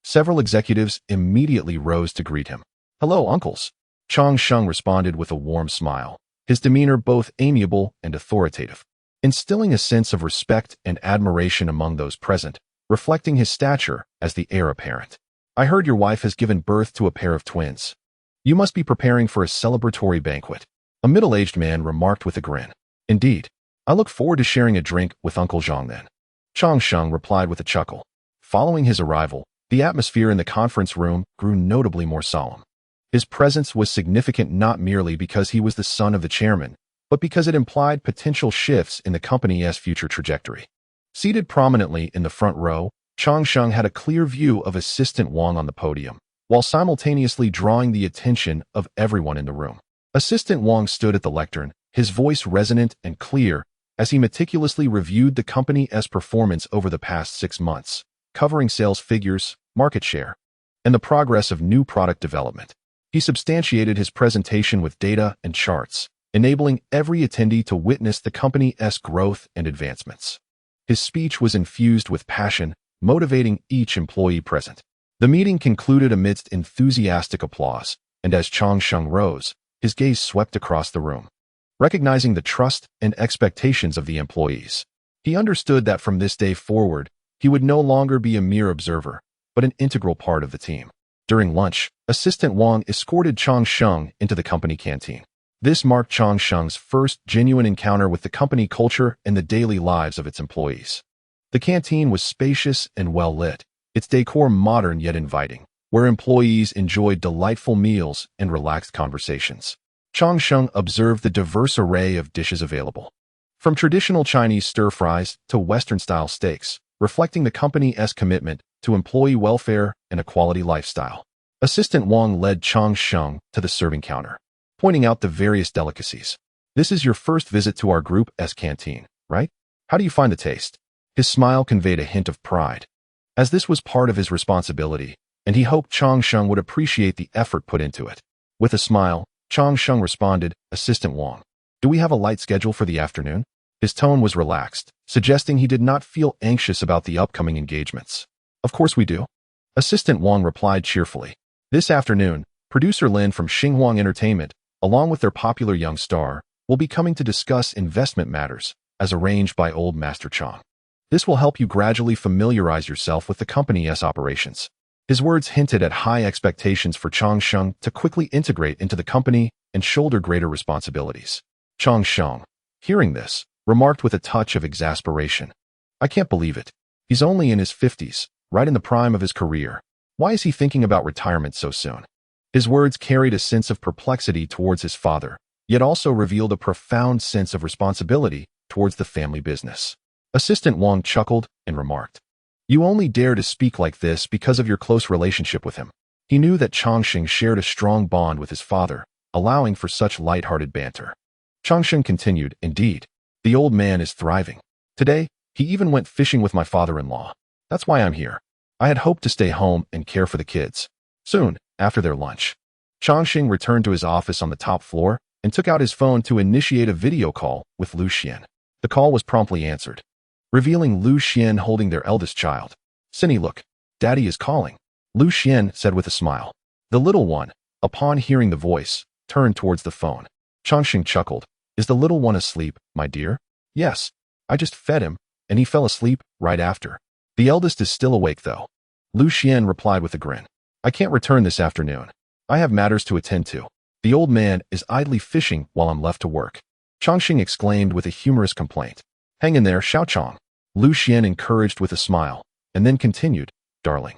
Several executives immediately rose to greet him. Hello, uncles. Changsheng responded with a warm smile, his demeanor both amiable and authoritative. instilling a sense of respect and admiration among those present, reflecting his stature as the heir apparent. I heard your wife has given birth to a pair of twins. You must be preparing for a celebratory banquet. A middle-aged man remarked with a grin. Indeed. I look forward to sharing a drink with Uncle Zhang then. Changsheng replied with a chuckle. Following his arrival, the atmosphere in the conference room grew notably more solemn. His presence was significant not merely because he was the son of the chairman, but because it implied potential shifts in the company's future trajectory. Seated prominently in the front row, Changsheng had a clear view of Assistant Wang on the podium, while simultaneously drawing the attention of everyone in the room. Assistant Wang stood at the lectern, his voice resonant and clear, as he meticulously reviewed the company's performance over the past 6 months, covering sales figures, market share, and the progress of new product development. He substantiated his presentation with data and charts, enabling every attendee to witness the company's growth and advancements. His speech was infused with passion, motivating each employee present. The meeting concluded amidst enthusiastic applause, and as Changsheng rose, his gaze swept across the room. Recognizing the trust and expectations of the employees, he understood that from this day forward, he would no longer be a mere observer, but an integral part of the team. During lunch, Assistant Wang escorted Changsheng into the company canteen. This marked Changsheng's first genuine encounter with the company culture and the daily lives of its employees. The canteen was spacious and well-lit, its decor modern yet inviting, where employees enjoyed delightful meals and relaxed conversations. Changsheng observed the diverse array of dishes available, from traditional Chinese stir-fries to Western-style steaks, reflecting the company's commitment to employee welfare and a quality lifestyle. Assistant Wang led Changsheng to the serving counter, pointing out the various delicacies. This is your first visit to our group's canteen, right? How do you find the taste? His smile conveyed a hint of pride, as this was part of his responsibility, and he hoped Changsheng would appreciate the effort put into it. With a smile, Changsheng responded, Assistant Wang, do we have a light schedule for the afternoon? His tone was relaxed, suggesting he did not feel anxious about the upcoming engagements. Of course we do. Assistant Wang replied cheerfully. This afternoon, producer Lin from Xinhuang Entertainment, along with their popular young star, will be coming to discuss investment matters, as arranged by old Master Chang. This will help you gradually familiarize yourself with the company's operations. His words hinted at high expectations for Changsheng to quickly integrate into the company and shoulder greater responsibilities. Changsheng, hearing this, remarked with a touch of exasperation. I can't believe it. He's only in his 50s, right in the prime of his career. Why is he thinking about retirement so soon? His words carried a sense of perplexity towards his father, yet also revealed a profound sense of responsibility towards the family business. Assistant Wang chuckled and remarked, You only dare to speak like this because of your close relationship with him. He knew that Changsheng shared a strong bond with his father, allowing for such light-hearted banter. Changsheng continued, Indeed, the old man is thriving. Today, he even went fishing with my father-in-law. That's why I'm here. I had hoped to stay home and care for the kids. Soon, after their lunch, Changsheng returned to his office on the top floor and took out his phone to initiate a video call with Lu Xian. The call was promptly answered, revealing Lu Xian holding their eldest child. Cindy, look, Daddy is calling, Lu Xian said with a smile. The little one, upon hearing the voice, turned towards the phone. Changsheng chuckled. Is the little one asleep, my dear? Yes, I just fed him, and he fell asleep right after. The eldest is still awake though. Lu Xian replied with a grin. I can't return this afternoon. I have matters to attend to. The old man is idly fishing while I'm left to work. Changsheng exclaimed with a humorous complaint. Hang in there, Xiao Chong. Lu Xian encouraged with a smile, and then continued, Darling,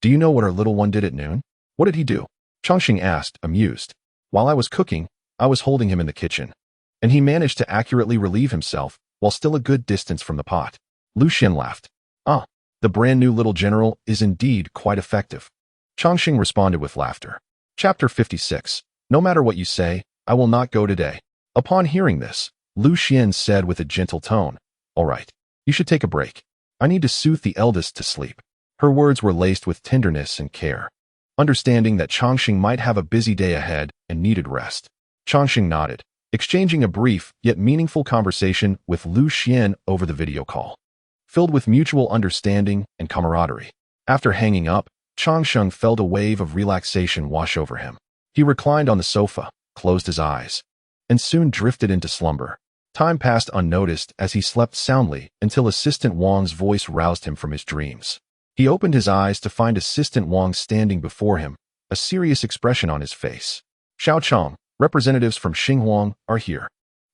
do you know what our little one did at noon? What did he do? Changsheng asked, amused. While I was cooking, I was holding him in the kitchen, and he managed to accurately relieve himself while still a good distance from the pot. Lu Xian laughed. Ah, the brand new little general is indeed quite effective. Changsheng responded with laughter. Chapter 56. No matter what you say, I will not go today. Upon hearing this, Lu Xian said with a gentle tone, All right, you should take a break. I need to soothe the eldest to sleep. Her words were laced with tenderness and care. Understanding that Changsheng might have a busy day ahead and needed rest, Changsheng nodded, exchanging a brief yet meaningful conversation with Lu Xian over the video call, filled with mutual understanding and camaraderie. After hanging up, Changsheng felt a wave of relaxation wash over him. He reclined on the sofa, closed his eyes, and soon drifted into slumber. Time passed unnoticed as he slept soundly until Assistant Wang's voice roused him from his dreams. He opened his eyes to find Assistant Wang standing before him, a serious expression on his face. Xiao Chong, representatives from Xinhuang are here.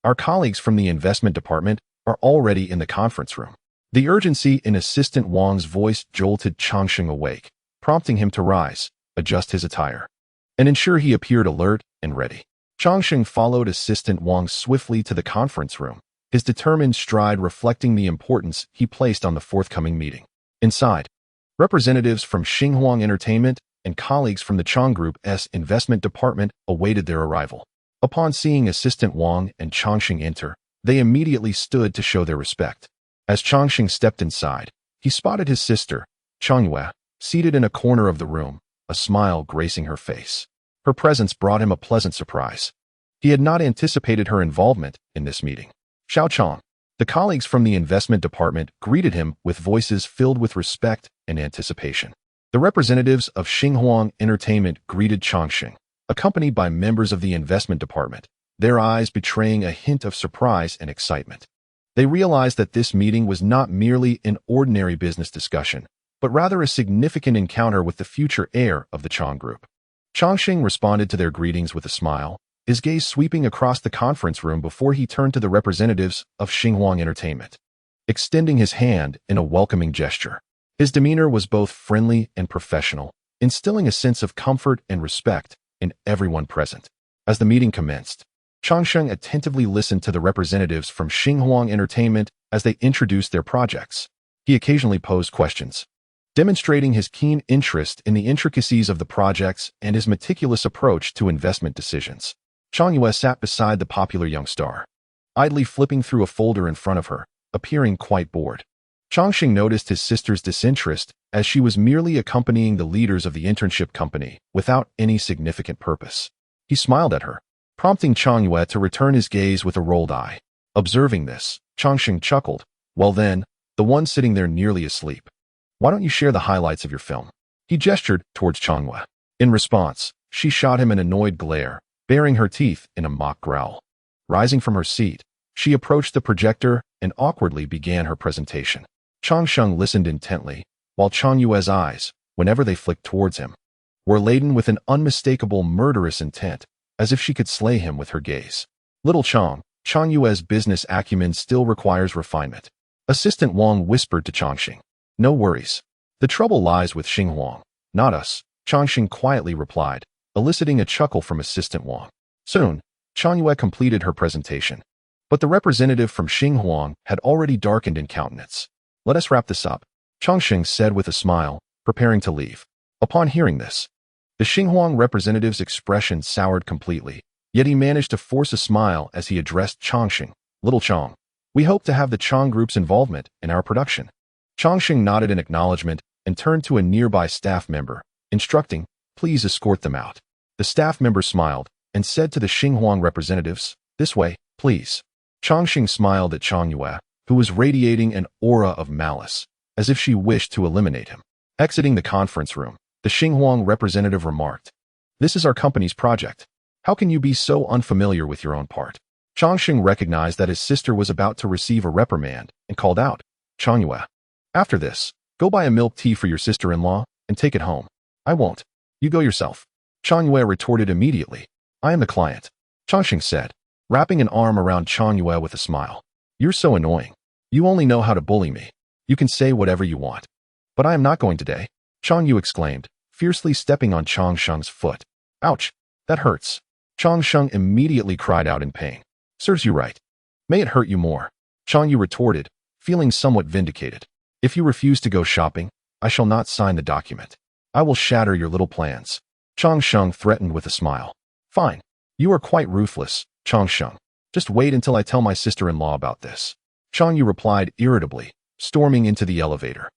Our colleagues from the investment department are already in the conference room. The urgency in Assistant Wang's voice jolted Changsheng awake, prompting him to rise, adjust his attire, and ensure he appeared alert and ready. Changsheng followed Assistant Wang swiftly to the conference room, his determined stride reflecting the importance he placed on the forthcoming meeting. Inside, representatives from Xinhuang Entertainment and colleagues from the Chong Group's investment department awaited their arrival. Upon seeing Assistant Wang and Changsheng enter, they immediately stood to show their respect. As Changsheng stepped inside, he spotted his sister, Changyue, seated in a corner of the room, a smile gracing her face. Her presence brought him a pleasant surprise. He had not anticipated her involvement in this meeting. Xiao Chong, the colleagues from the investment department greeted him with voices filled with respect and anticipation. The representatives of Xinhuang Entertainment greeted Changsheng, accompanied by members of the investment department, their eyes betraying a hint of surprise and excitement. They realized that this meeting was not merely an ordinary business discussion, but rather a significant encounter with the future heir of the Chong Group. Changsheng responded to their greetings with a smile, his gaze sweeping across the conference room before he turned to the representatives of Xinhuang Entertainment, extending his hand in a welcoming gesture. His demeanor was both friendly and professional, instilling a sense of comfort and respect in everyone present. As the meeting commenced, Changsheng attentively listened to the representatives from Xinhuang Entertainment as they introduced their projects. He occasionally posed questions, demonstrating his keen interest in the intricacies of the projects and his meticulous approach to investment decisions. Changyue sat beside the popular young star, idly flipping through a folder in front of her, appearing quite bored. Changsheng noticed his sister's disinterest as she was merely accompanying the leaders of the internship company without any significant purpose. He smiled at her, prompting Changyue to return his gaze with a rolled eye. Observing this, Changsheng chuckled. Well then, the one sitting there nearly asleep. Why don't you share the highlights of your film? He gestured towards Changyue. In response, she shot him an annoyed glare, baring her teeth in a mock growl. Rising from her seat, she approached the projector and awkwardly began her presentation. Changsheng listened intently, while Changyue's eyes, whenever they flicked towards him, were laden with an unmistakable murderous intent, as if she could slay him with her gaze. Little Changyue's business acumen still requires refinement. Assistant Wang whispered to Changsheng. No worries. The trouble lies with Xinhuang, not us, Changsheng quietly replied, eliciting a chuckle from Assistant Wang. Soon, Changyue completed her presentation. But the representative from Xinhuang had already darkened in countenance. Let us wrap this up, Changsheng said with a smile, preparing to leave. Upon hearing this, the Xinhuang representative's expression soured completely, yet he managed to force a smile as he addressed Changsheng. Little Chong, we hope to have the Chong Group's involvement in our production. Changsheng nodded in acknowledgement and turned to a nearby staff member, instructing, please escort them out. The staff member smiled and said to the Xinhuang representatives, this way, please. Changsheng smiled at Changyue, who was radiating an aura of malice, as if she wished to eliminate him. Exiting the conference room, the Xinhuang representative remarked, this is our company's project. How can you be so unfamiliar with your own part? Changsheng recognized that his sister was about to receive a reprimand and called out, Changyue, after this, go buy a milk tea for your sister-in-law and take it home. I won't. You go yourself. Changyue retorted immediately. I am the client, Changsheng said, wrapping an arm around Changyue with a smile. You're so annoying. You only know how to bully me. You can say whatever you want. But I am not going today, Changyue exclaimed, fiercely stepping on Changsheng's foot. Ouch, that hurts. Changsheng immediately cried out in pain. Serves you right. May it hurt you more, Changyue retorted, feeling somewhat vindicated. If you refuse to go shopping, I shall not sign the document. I will shatter your little plans. Changsheng threatened with a smile. Fine. You are quite ruthless, Changsheng. Just wait until I tell my sister-in-law about this. Changyue replied irritably, storming into the elevator.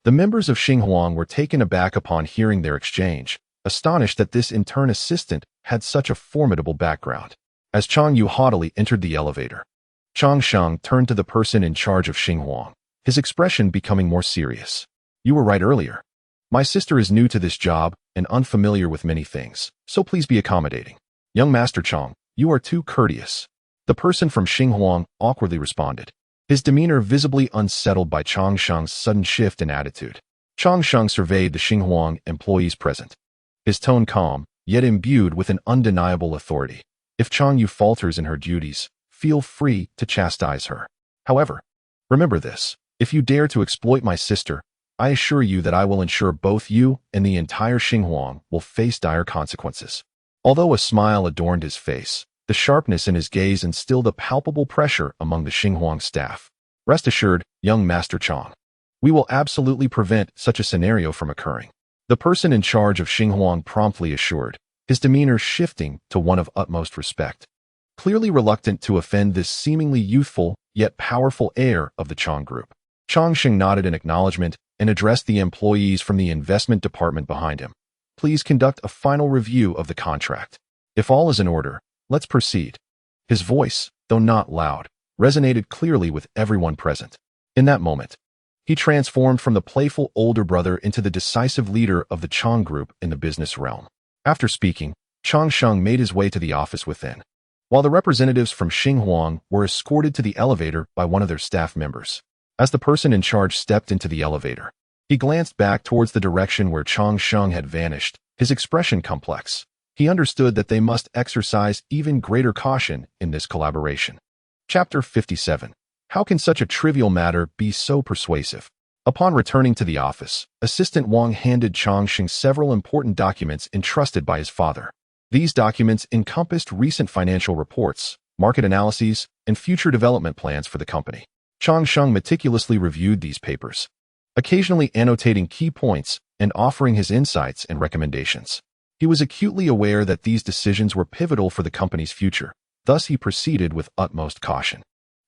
The members of Xinhuang were taken aback upon hearing their exchange, astonished that this intern assistant had such a formidable background. As Changyue haughtily entered the elevator, Changsheng turned to the person in charge of Xinhuang, his expression becoming more serious. You were right earlier. My sister is new to this job and unfamiliar with many things, so please be accommodating. Young Master Chong, you are too courteous. The person from Xinhuang awkwardly responded, his demeanor visibly unsettled by Changsheng's sudden shift in attitude. Changsheng surveyed the Xinhuang employees present, his tone calm, yet imbued with an undeniable authority. If Changyu falters in her duties, feel free to chastise her. However, remember this, if you dare to exploit my sister, I assure you that I will ensure both you and the entire Xinhuang will face dire consequences. Although a smile adorned his face, the sharpness in his gaze instilled a palpable pressure among the Xinhuang staff. Rest assured, young Master Chang, we will absolutely prevent such a scenario from occurring. The person in charge of Xinhuang promptly assured, his demeanor shifting to one of utmost respect. Clearly reluctant to offend this seemingly youthful yet powerful heir of the Chang group, Changsheng nodded in acknowledgement and addressed the employees from the investment department behind him. Please conduct a final review of the contract. If all is in order, let's proceed. His voice, though not loud, resonated clearly with everyone present. In that moment, he transformed from the playful older brother into the decisive leader of the Chang group in the business realm. After speaking, Changsheng made his way to the office within, while the representatives from Xinhuang were escorted to the elevator by one of their staff members. As the person in charge stepped into the elevator, he glanced back towards the direction where Changsheng had vanished, his expression complex. He understood that they must exercise even greater caution in this collaboration. Chapter 57. How can such a trivial matter be so persuasive? Upon returning to the office, Assistant Wang handed Changsheng several important documents entrusted by his father. These documents encompassed recent financial reports, market analyses, and future development plans for the company. Changsheng meticulously reviewed these papers, occasionally annotating key points and offering his insights and recommendations. He was acutely aware that these decisions were pivotal for the company's future, thus he proceeded with utmost caution.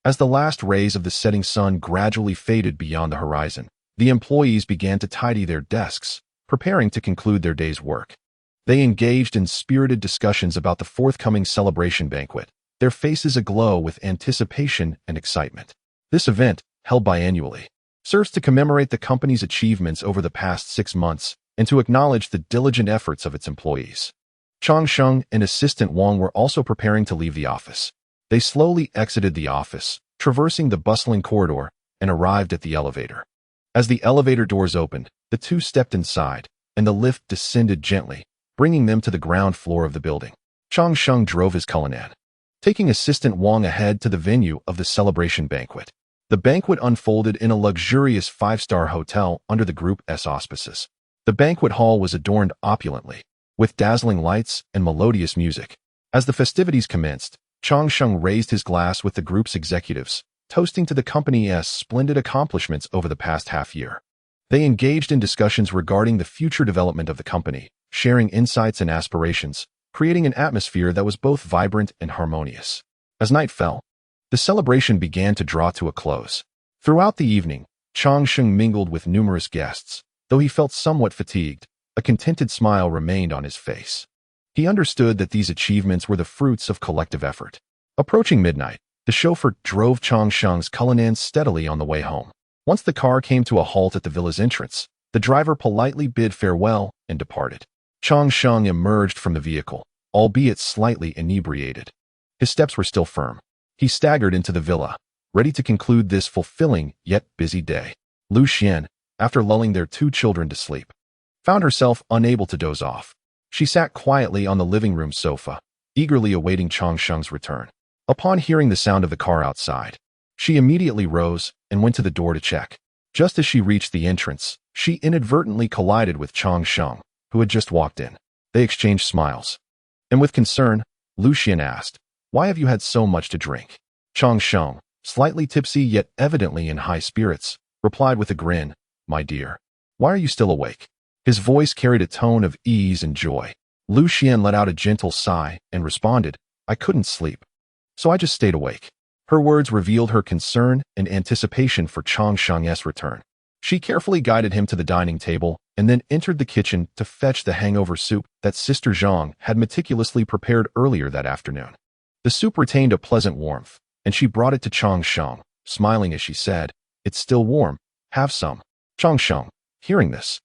As the last rays of the setting sun gradually faded beyond the horizon, the employees began to tidy their desks, preparing to conclude their day's work. They engaged in spirited discussions about the forthcoming celebration banquet, their faces aglow with anticipation and excitement. This event, held biannually, serves to commemorate the company's achievements over the past 6 months and to acknowledge the diligent efforts of its employees. Changsheng and Assistant Wang were also preparing to leave the office. They slowly exited the office, traversing the bustling corridor, and arrived at the elevator. As the elevator doors opened, the two stepped inside, and the lift descended gently, bringing them to the ground floor of the building. Changsheng drove his Cullinan, taking Assistant Wang ahead to the venue of the celebration banquet. The banquet unfolded in a luxurious 5-star hotel under the group's auspices. The banquet hall was adorned opulently, with dazzling lights and melodious music. As the festivities commenced, Changsheng raised his glass with the group's executives, toasting to the company's splendid accomplishments over the past half-year. They engaged in discussions regarding the future development of the company, sharing insights and aspirations, creating an atmosphere that was both vibrant and harmonious. As night fell, the celebration began to draw to a close. Throughout the evening, Changsheng mingled with numerous guests. Though he felt somewhat fatigued, a contented smile remained on his face. He understood that these achievements were the fruits of collective effort. Approaching midnight, the chauffeur drove Changsheng's Cullinan steadily on the way home. Once the car came to a halt at the villa's entrance, the driver politely bid farewell and departed. Changsheng emerged from the vehicle, albeit slightly inebriated. His steps were still firm. He staggered into the villa, ready to conclude this fulfilling yet busy day. Lu Xian, after lulling their 2 children to sleep, found herself unable to doze off. She sat quietly on the living room sofa, eagerly awaiting Changsheng's return. Upon hearing the sound of the car outside, she immediately rose and went to the door to check. Just as she reached the entrance, she inadvertently collided with Changsheng, who had just walked in. They exchanged smiles. And with concern, Lu Xian asked, "Why have you had so much to drink?" Changsheng, slightly tipsy yet evidently in high spirits, replied with a grin, "My dear, why are you still awake?" His voice carried a tone of ease and joy. Lu Xian let out a gentle sigh and responded, "I couldn't sleep, so I just stayed awake." Her words revealed her concern and anticipation for Changsheng's return. She carefully guided him to the dining table and then entered the kitchen to fetch the hangover soup that Sister Zhang had meticulously prepared earlier that afternoon. The soup retained a pleasant warmth, and she brought it to Changsheng, smiling as she said, "It's still warm. Have some." Changsheng, hearing this,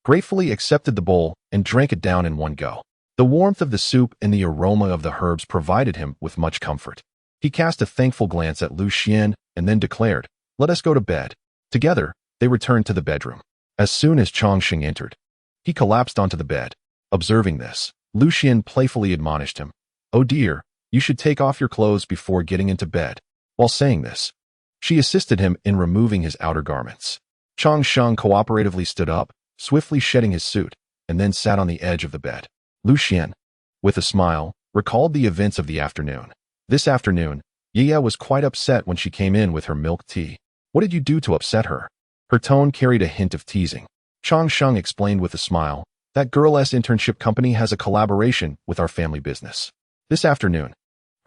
gratefully accepted the bowl and drank it down in one go. The warmth of the soup and the aroma of the herbs provided him with much comfort. He cast a thankful glance at Lu Xian and then declared, "Let us go to bed." Together, they returned to the bedroom. As soon as Chongqing entered, he collapsed onto the bed. Observing this, Lu Xian playfully admonished him, "Oh dear, you should take off your clothes before getting into bed." While saying this, she assisted him in removing his outer garments. Chongqing cooperatively stood up, swiftly shedding his suit, and then sat on the edge of the bed. Lu Xian, with a smile, recalled the events of the afternoon. This afternoon, Ye was quite upset when she came in with her milk tea. "What did you do to upset her?" Her tone carried a hint of teasing. Chongqing explained with a smile, "That girl's internship company has a collaboration with our family business. This afternoon,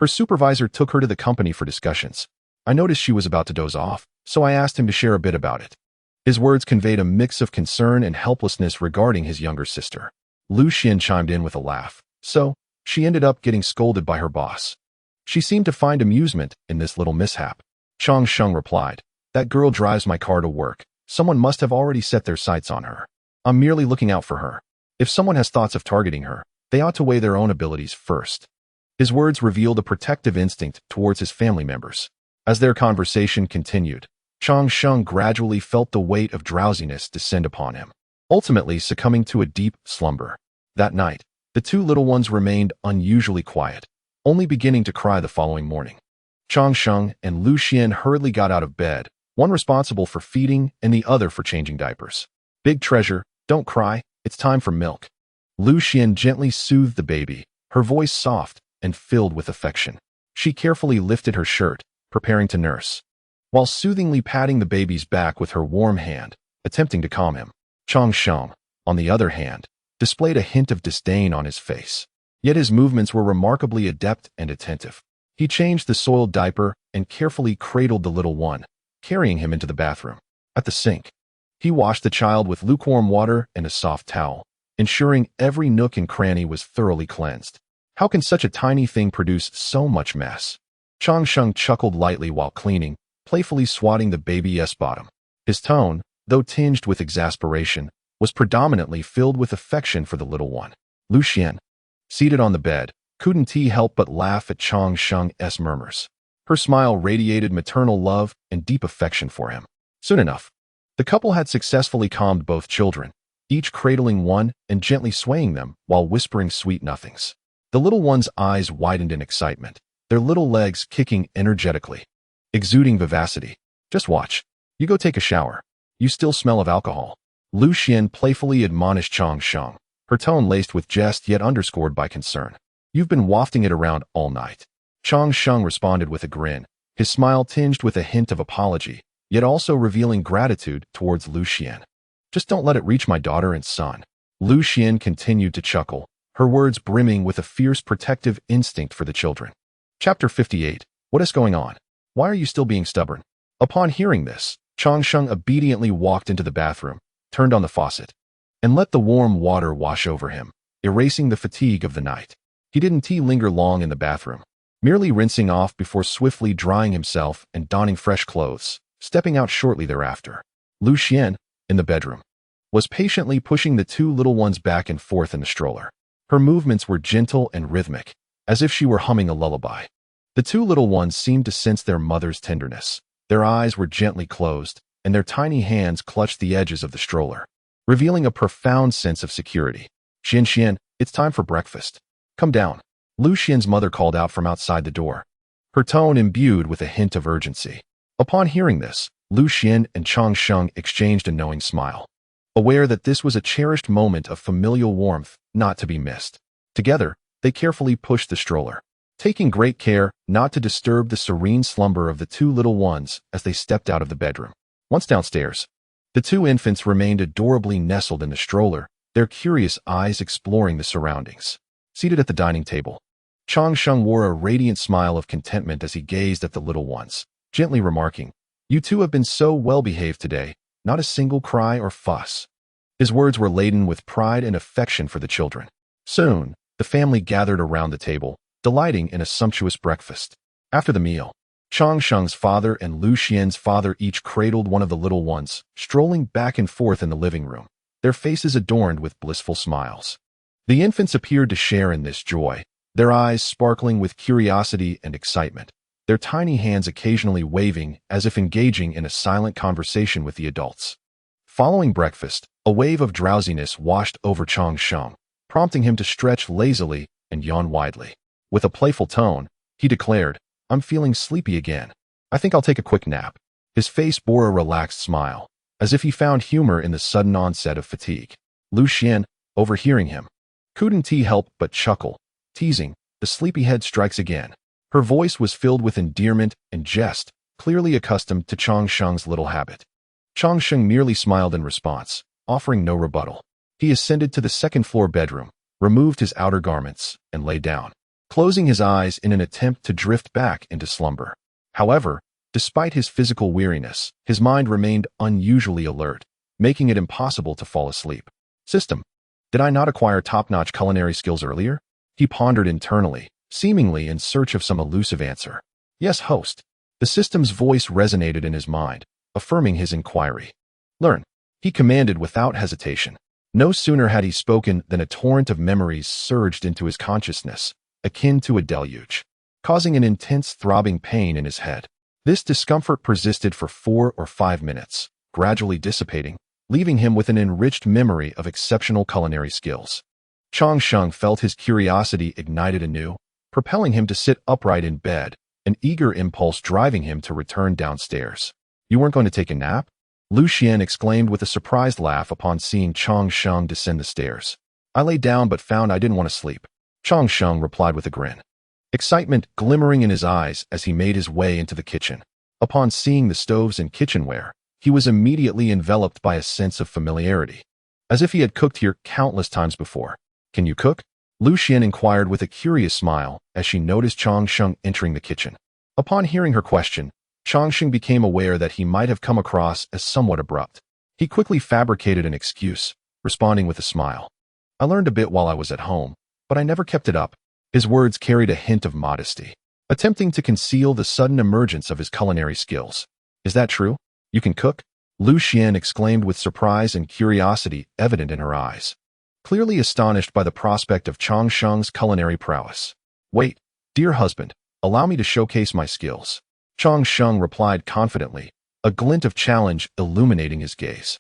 her supervisor took her to the company for discussions. I noticed she was about to doze off, so I asked him to share a bit about it." His words conveyed a mix of concern and helplessness regarding his younger sister. Lu Xian chimed in with a laugh. "So, she ended up getting scolded by her boss. She seemed to find amusement in this little mishap." Chongqing replied, "That girl drives my car to work. Someone must have already set their sights on her. I'm merely looking out for her. If someone has thoughts of targeting her, they ought to weigh their own abilities first." His words revealed a protective instinct towards his family members. As their conversation continued, Chongqing gradually felt the weight of drowsiness descend upon him, ultimately succumbing to a deep slumber. That night, the two little ones remained unusually quiet, only beginning to cry the following morning. Chongqing and Lu Xian hurriedly got out of bed, one responsible for feeding and the other for changing diapers. "Big treasure, don't cry, it's time for milk." Lu Xian gently soothed the baby, her voice soft and filled with affection. She carefully lifted her shirt, preparing to nurse, while soothingly patting the baby's back with her warm hand, attempting to calm him. Chongqing, on the other hand, displayed a hint of disdain on his face. Yet his movements were remarkably adept and attentive. He changed the soiled diaper and carefully cradled the little one, carrying him into the bathroom. At the sink, he washed the child with lukewarm water and a soft towel, ensuring every nook and cranny was thoroughly cleansed. How can such a tiny thing produce so much mess? Chongqing chuckled lightly while cleaning, playfully swatting the baby's bottom. His tone, though tinged with exasperation, was predominantly filled with affection for the little one. Lu Xian, seated on the bed, couldn't help but laugh at Chongqing's murmurs. Her smile radiated maternal love and deep affection for him. Soon enough, the couple had successfully calmed both children, each cradling one and gently swaying them while whispering sweet nothings. The little one's eyes widened in excitement, their little legs kicking energetically, exuding vivacity. "Just watch. You go take a shower. You still smell of alcohol." Lu Xian playfully admonished Chongqing, her tone laced with jest yet underscored by concern. "You've been wafting it around all night." Chongqing responded with a grin, his smile tinged with a hint of apology, yet also revealing gratitude towards Lu Xian. "Just don't let it reach my daughter and son." Lu Xian continued to chuckle, her words brimming with a fierce protective instinct for the children. Chapter 58. What is going on? Why are you still being stubborn? Upon hearing this, Chongqing obediently walked into the bathroom, turned on the faucet, and let the warm water wash over him, erasing the fatigue of the night. He didn't linger long in the bathroom, merely rinsing off before swiftly drying himself and donning fresh clothes, stepping out shortly thereafter. Lu Xian, in the bedroom, was patiently pushing the two little ones back and forth in the stroller. Her movements were gentle and rhythmic, as if she were humming a lullaby. The two little ones seemed to sense their mother's tenderness. Their eyes were gently closed, and their tiny hands clutched the edges of the stroller, revealing a profound sense of security. "Xian, it's time for breakfast. Come down." Lu Xian's mother called out from outside the door, her tone imbued with a hint of urgency. Upon hearing this, Lu Xian and Chongqing exchanged a knowing smile, aware that this was a cherished moment of familial warmth not to be missed. Together, they carefully pushed the stroller, taking great care not to disturb the serene slumber of the two little ones as they stepped out of the bedroom. Once downstairs, the two infants remained adorably nestled in the stroller, their curious eyes exploring the surroundings. Seated at the dining table, Chongqing wore a radiant smile of contentment as he gazed at the little ones, gently remarking, "You two have been so well behaved today, not a single cry or fuss." His words were laden with pride and affection for the children. Soon, the family gathered around the table, delighting in a sumptuous breakfast. After the meal, Chongqing's father and Lu Xian's father each cradled one of the little ones, strolling back and forth in the living room, their faces adorned with blissful smiles. The infants appeared to share in this joy, their eyes sparkling with curiosity and excitement, their their tiny hands occasionally waving as if engaging in a silent conversation with the adults. Following breakfast, a wave of drowsiness washed over Chang Sheng, prompting him to stretch lazily and yawn widely. With a playful tone, he declared, "I'm feeling sleepy again. I think I'll take a quick nap." His face bore a relaxed smile, as if he found humor in the sudden onset of fatigue. Lu Xian, overhearing him, couldn't help but chuckle, teasing, "The sleepyhead strikes again." Her voice was filled with endearment and jest, clearly accustomed to Chang Sheng's little habit. Chang Sheng merely smiled in response, offering no rebuttal. He ascended to the second-floor bedroom, removed his outer garments, and lay down, closing his eyes in an attempt to drift back into slumber. However, despite his physical weariness, his mind remained unusually alert, making it impossible to fall asleep. System. Did I not acquire top-notch culinary skills earlier? He pondered internally, seemingly in search of some elusive answer. Yes, host. The system's voice resonated in his mind, affirming his inquiry. Learn. He commanded without hesitation. No sooner had he spoken than a torrent of memories surged into his consciousness, akin to a deluge, causing an intense throbbing pain in his head. This discomfort persisted for 4 or 5 minutes, gradually dissipating, leaving him with an enriched memory of exceptional culinary skills. Chang Sheng felt his curiosity ignited anew, propelling him to sit upright in bed, an eager impulse driving him to return downstairs. "You weren't going to take a nap?" Lu Xian exclaimed with a surprised laugh upon seeing Chang Sheng descend the stairs. "I lay down but found I didn't want to sleep." Chang Sheng replied with a grin, excitement glimmering in his eyes as he made his way into the kitchen. Upon seeing the stoves and kitchenware, he was immediately enveloped by a sense of familiarity, as if he had cooked here countless times before. "Can you cook?" Lu Xian inquired with a curious smile as she noticed Chang Sheng entering the kitchen. Upon hearing her question, Chang Sheng became aware that he might have come across as somewhat abrupt. He quickly fabricated an excuse, responding with a smile. "I learned a bit while I was at home, but I never kept it up." His words carried a hint of modesty, attempting to conceal the sudden emergence of his culinary skills. "Is that true? You can cook?" Lu Xian exclaimed with surprise and curiosity evident in her eyes, clearly astonished by the prospect of Chang Sheng's culinary prowess. "Wait, dear husband, allow me to showcase my skills." Chang Sheng replied confidently, a glint of challenge illuminating his gaze.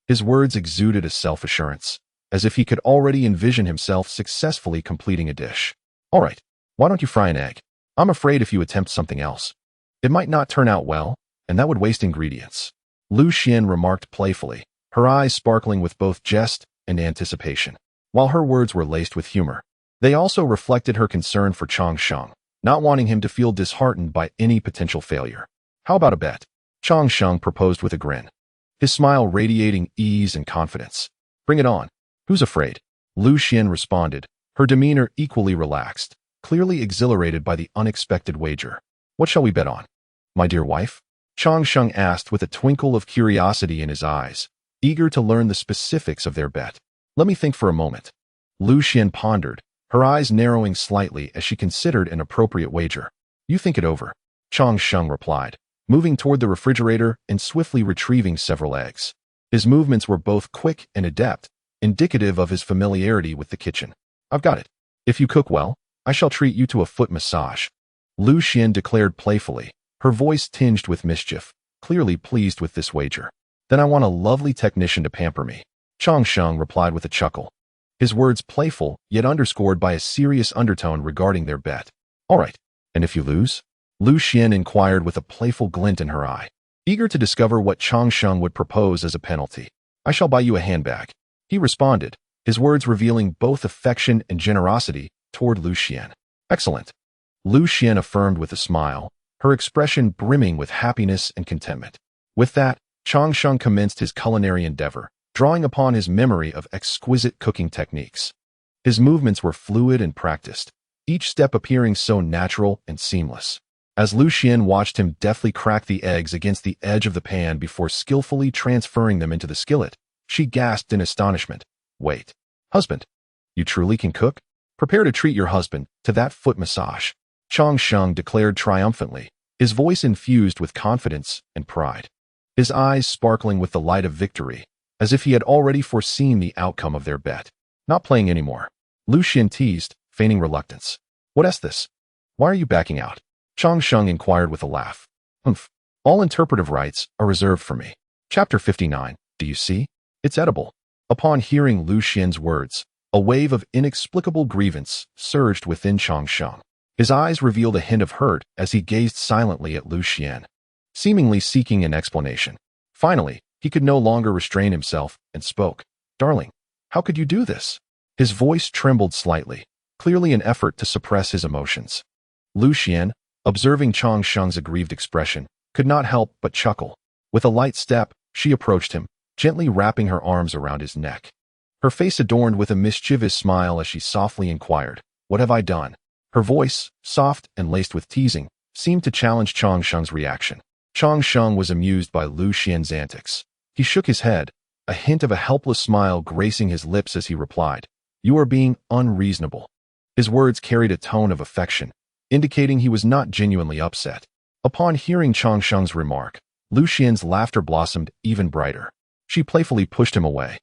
His words exuded a self-assurance, as if he could already envision himself successfully completing a dish. "All right, why don't you fry an egg? I'm afraid if you attempt something else, it might not turn out well, and that would waste ingredients." Lu Xian remarked playfully, her eyes sparkling with both jest and anticipation. While her words were laced with humor, they also reflected her concern for Chang Sheng, not wanting him to feel disheartened by any potential failure. "How about a bet?" Chang Sheng proposed with a grin, his smile radiating ease and confidence. "Bring it on. Who's afraid?" Lu Xian responded, her demeanor equally relaxed, clearly exhilarated by the unexpected wager. "What shall we bet on?" "My dear wife?" Chang Sheng asked with a twinkle of curiosity in his eyes, eager to learn the specifics of their bet. "Let me think for a moment." Lu Xian pondered, her eyes narrowing slightly as she considered an appropriate wager. "You think it over," Chang Sheng replied, moving toward the refrigerator and swiftly retrieving several eggs. His movements were both quick and adept, indicative of his familiarity with the kitchen. "I've got it. If you cook well, I shall treat you to a foot massage," Lu Xian declared playfully, her voice tinged with mischief, clearly pleased with this wager. "Then I want a lovely technician to pamper me," Chang Sheng replied with a chuckle, his words playful yet underscored by a serious undertone regarding their bet. "All right, and if you lose?" Lu Xian inquired with a playful glint in her eye, eager to discover what Chang Sheng would propose as a penalty. "I shall buy you a handbag," he responded, his words revealing both affection and generosity toward Lu Xian. "Excellent," Lu Xian affirmed with a smile, her expression brimming with happiness and contentment. With that, Chang Sheng commenced his culinary endeavor, drawing upon his memory of exquisite cooking techniques. His movements were fluid and practiced, each step appearing so natural and seamless. As Lu Xian watched him deftly crack the eggs against the edge of the pan before skillfully transferring them into the skillet, she gasped in astonishment. "Wait, husband, you truly can cook? Prepare to treat your husband to that foot massage," Chang Sheng declared triumphantly, his voice infused with confidence and pride, his eyes sparkling with the light of victory, as if he had already foreseen the outcome of their bet. "Not playing anymore," Lu Xian teased, feigning reluctance. "What is this? Why are you backing out?" Chang Sheng inquired with a laugh. Humph. All interpretive rights are reserved for me. Chapter 59. Do you see? It's edible. Upon hearing Lu Xian's words, a wave of inexplicable grievance surged within Chang Sheng. His eyes revealed a hint of hurt as he gazed silently at Lu Xian, seemingly seeking an explanation. Finally, he could no longer restrain himself and spoke. Darling, how could you do this? His voice trembled slightly, clearly an effort to suppress his emotions. Lu Xian, observing Chang Sheng's aggrieved expression, could not help but chuckle. With a light step, she approached him, gently wrapping her arms around his neck. Her face adorned with a mischievous smile as she softly inquired, "What have I done?" Her voice, soft and laced with teasing, seemed to challenge Chang Sheng's reaction. Chang Sheng was amused by Lu Xian's antics. He shook his head, a hint of a helpless smile gracing his lips as he replied, "You are being unreasonable." His words carried a tone of affection, indicating he was not genuinely upset. Upon hearing Chang Sheng's remark, Lu Xian's laughter blossomed even brighter. She playfully pushed him away,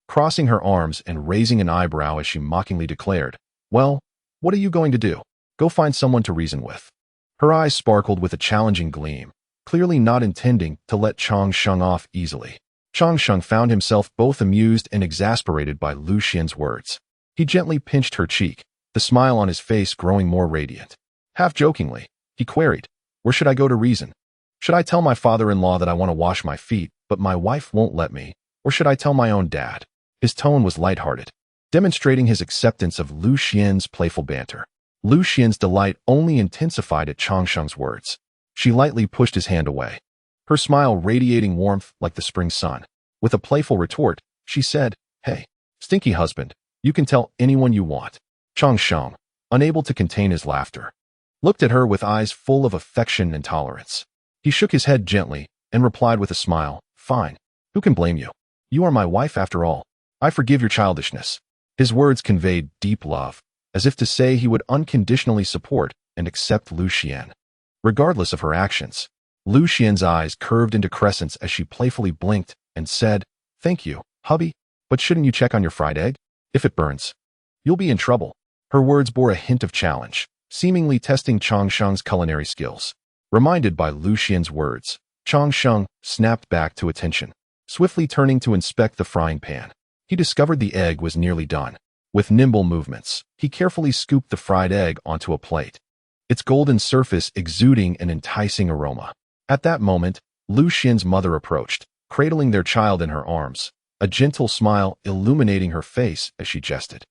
crossing her arms and raising an eyebrow as she mockingly declared, "Well, what are you going to do? Go find someone to reason with." Her eyes sparkled with a challenging gleam, clearly not intending to let Chang Sheng off easily. Chang Sheng found himself both amused and exasperated by Lu Xian's words. He gently pinched her cheek, the smile on his face growing more radiant. Half jokingly, he queried, "Where should I go to reason? Should I tell my father-in-law that I want to wash my feet, but my wife won't let me? Or should I tell my own dad?" His tone was lighthearted, demonstrating his acceptance of Lu Xian's playful banter. Lu Xian's delight only intensified at Chang Sheng's words. She lightly pushed his hand away, her smile radiating warmth like the spring sun. With a playful retort, she said, "Hey, stinky husband, you can tell anyone you want." Chang Sheng, unable to contain his laughter, looked at her with eyes full of affection and tolerance. He shook his head gently and replied with a smile, "Fine. Who can blame you? You are my wife after all. I forgive your childishness." His words conveyed deep love, as if to say he would unconditionally support and accept Lu Xian, regardless of her actions. Lu Xian's eyes curved into crescents as she playfully blinked and said, "Thank you, hubby, but shouldn't you check on your fried egg? If it burns, you'll be in trouble." Her words bore a hint of challenge, seemingly testing Chang Sheng's culinary skills. Reminded by Lu Xian's words, Chang Sheng snapped back to attention, swiftly turning to inspect the frying pan. He discovered the egg was nearly done. With nimble movements, he carefully scooped the fried egg onto a plate, its golden surface exuding an enticing aroma. At that moment, Lu Xian's mother approached, cradling their child in her arms, a gentle smile illuminating her face as she jested.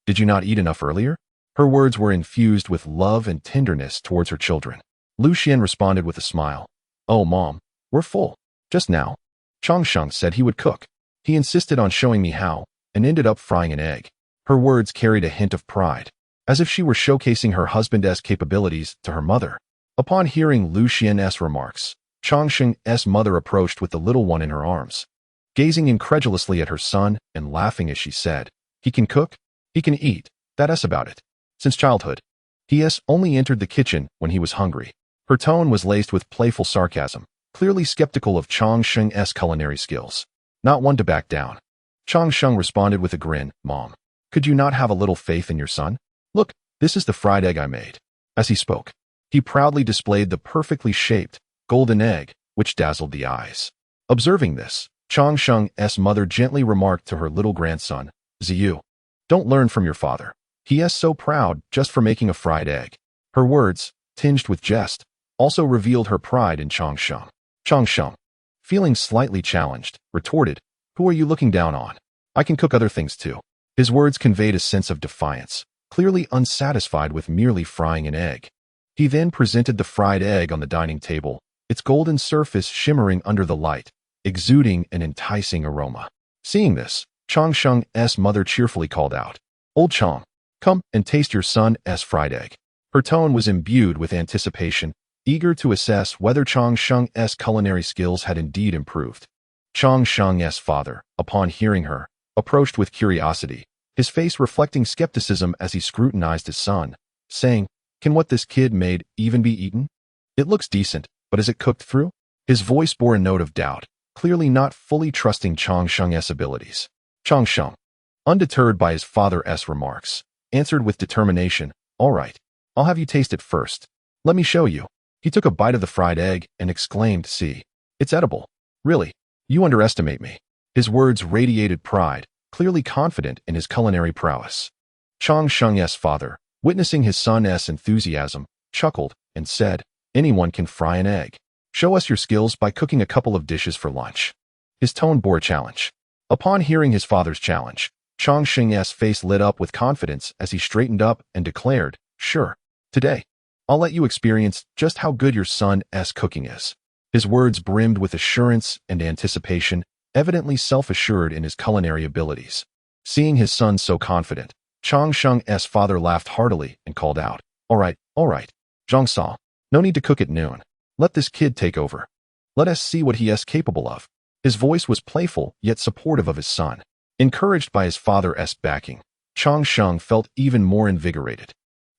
"Did you not eat enough earlier?" Her words were infused with love and tenderness towards her children. Lu Xian responded with a smile. "Oh, Mom, we're full. Just now." Chang Sheng said he would cook. He insisted on showing me how, and ended up frying an egg. Her words carried a hint of pride, as if she were showcasing her husband's capabilities to her mother. Upon hearing Lu Xian's remarks, Chang Sheng's mother approached with the little one in her arms, gazing incredulously at her son and laughing as she said, "He can cook, he can eat, that's about it. Since childhood, he has only entered the kitchen when he was hungry." Her tone was laced with playful sarcasm, clearly skeptical of Chang Sheng's culinary skills. Not one to back down. Chang Sheng responded with a grin, "Mom, could you not have a little faith in your son? Look, this is the fried egg I made." As he spoke, he proudly displayed the perfectly shaped, golden egg, which dazzled the eyes. Observing this, Chang Sheng's mother gently remarked to her little grandson, "Ziyu, don't learn from your father. He is so proud just for making a fried egg." Her words, tinged with jest, also revealed her pride in Chang Sheng. Chang Sheng, feeling slightly challenged, retorted, "Who are you looking down on? I can cook other things too." His words conveyed a sense of defiance, clearly unsatisfied with merely frying an egg. He then presented the fried egg on the dining table, its golden surface shimmering under the light, exuding an enticing aroma. Seeing this, Chang Sheng's mother cheerfully called out, "Old Chang, come and taste your son's fried egg." Her tone was imbued with anticipation, eager to assess whether Chang Sheng's culinary skills had indeed improved. Chang Sheng's father, upon hearing her, approached with curiosity, his face reflecting skepticism as he scrutinized his son, saying, "Can what this kid made even be eaten? It looks decent, but is it cooked through?" His voice bore a note of doubt, clearly not fully trusting Chang Sheng's abilities. Chang Sheng, undeterred by his father's remarks, answered with determination, "All right, I'll have you taste it first. Let me show you." He took a bite of the fried egg and exclaimed, "See, it's edible. Really, you underestimate me." His words radiated pride, clearly confident in his culinary prowess. Chang Sheng's father, witnessing his son's enthusiasm, chuckled and said, "Anyone can fry an egg. Show us your skills by cooking a couple of dishes for lunch." His tone bore a challenge. Upon hearing his father's challenge, Chang Sheng's face lit up with confidence as he straightened up and declared, "Sure, today, I'll let you experience just how good your son's cooking is." His words brimmed with assurance and anticipation, evidently self-assured in his culinary abilities. Seeing his son so confident, Chang Sheng's father laughed heartily and called out, all right, Zhongsa, no need to cook at noon. Let this kid take over. Let us see what he is capable of." His voice was playful yet supportive of his son. Encouraged by his father's backing, Chang Sheng felt even more invigorated.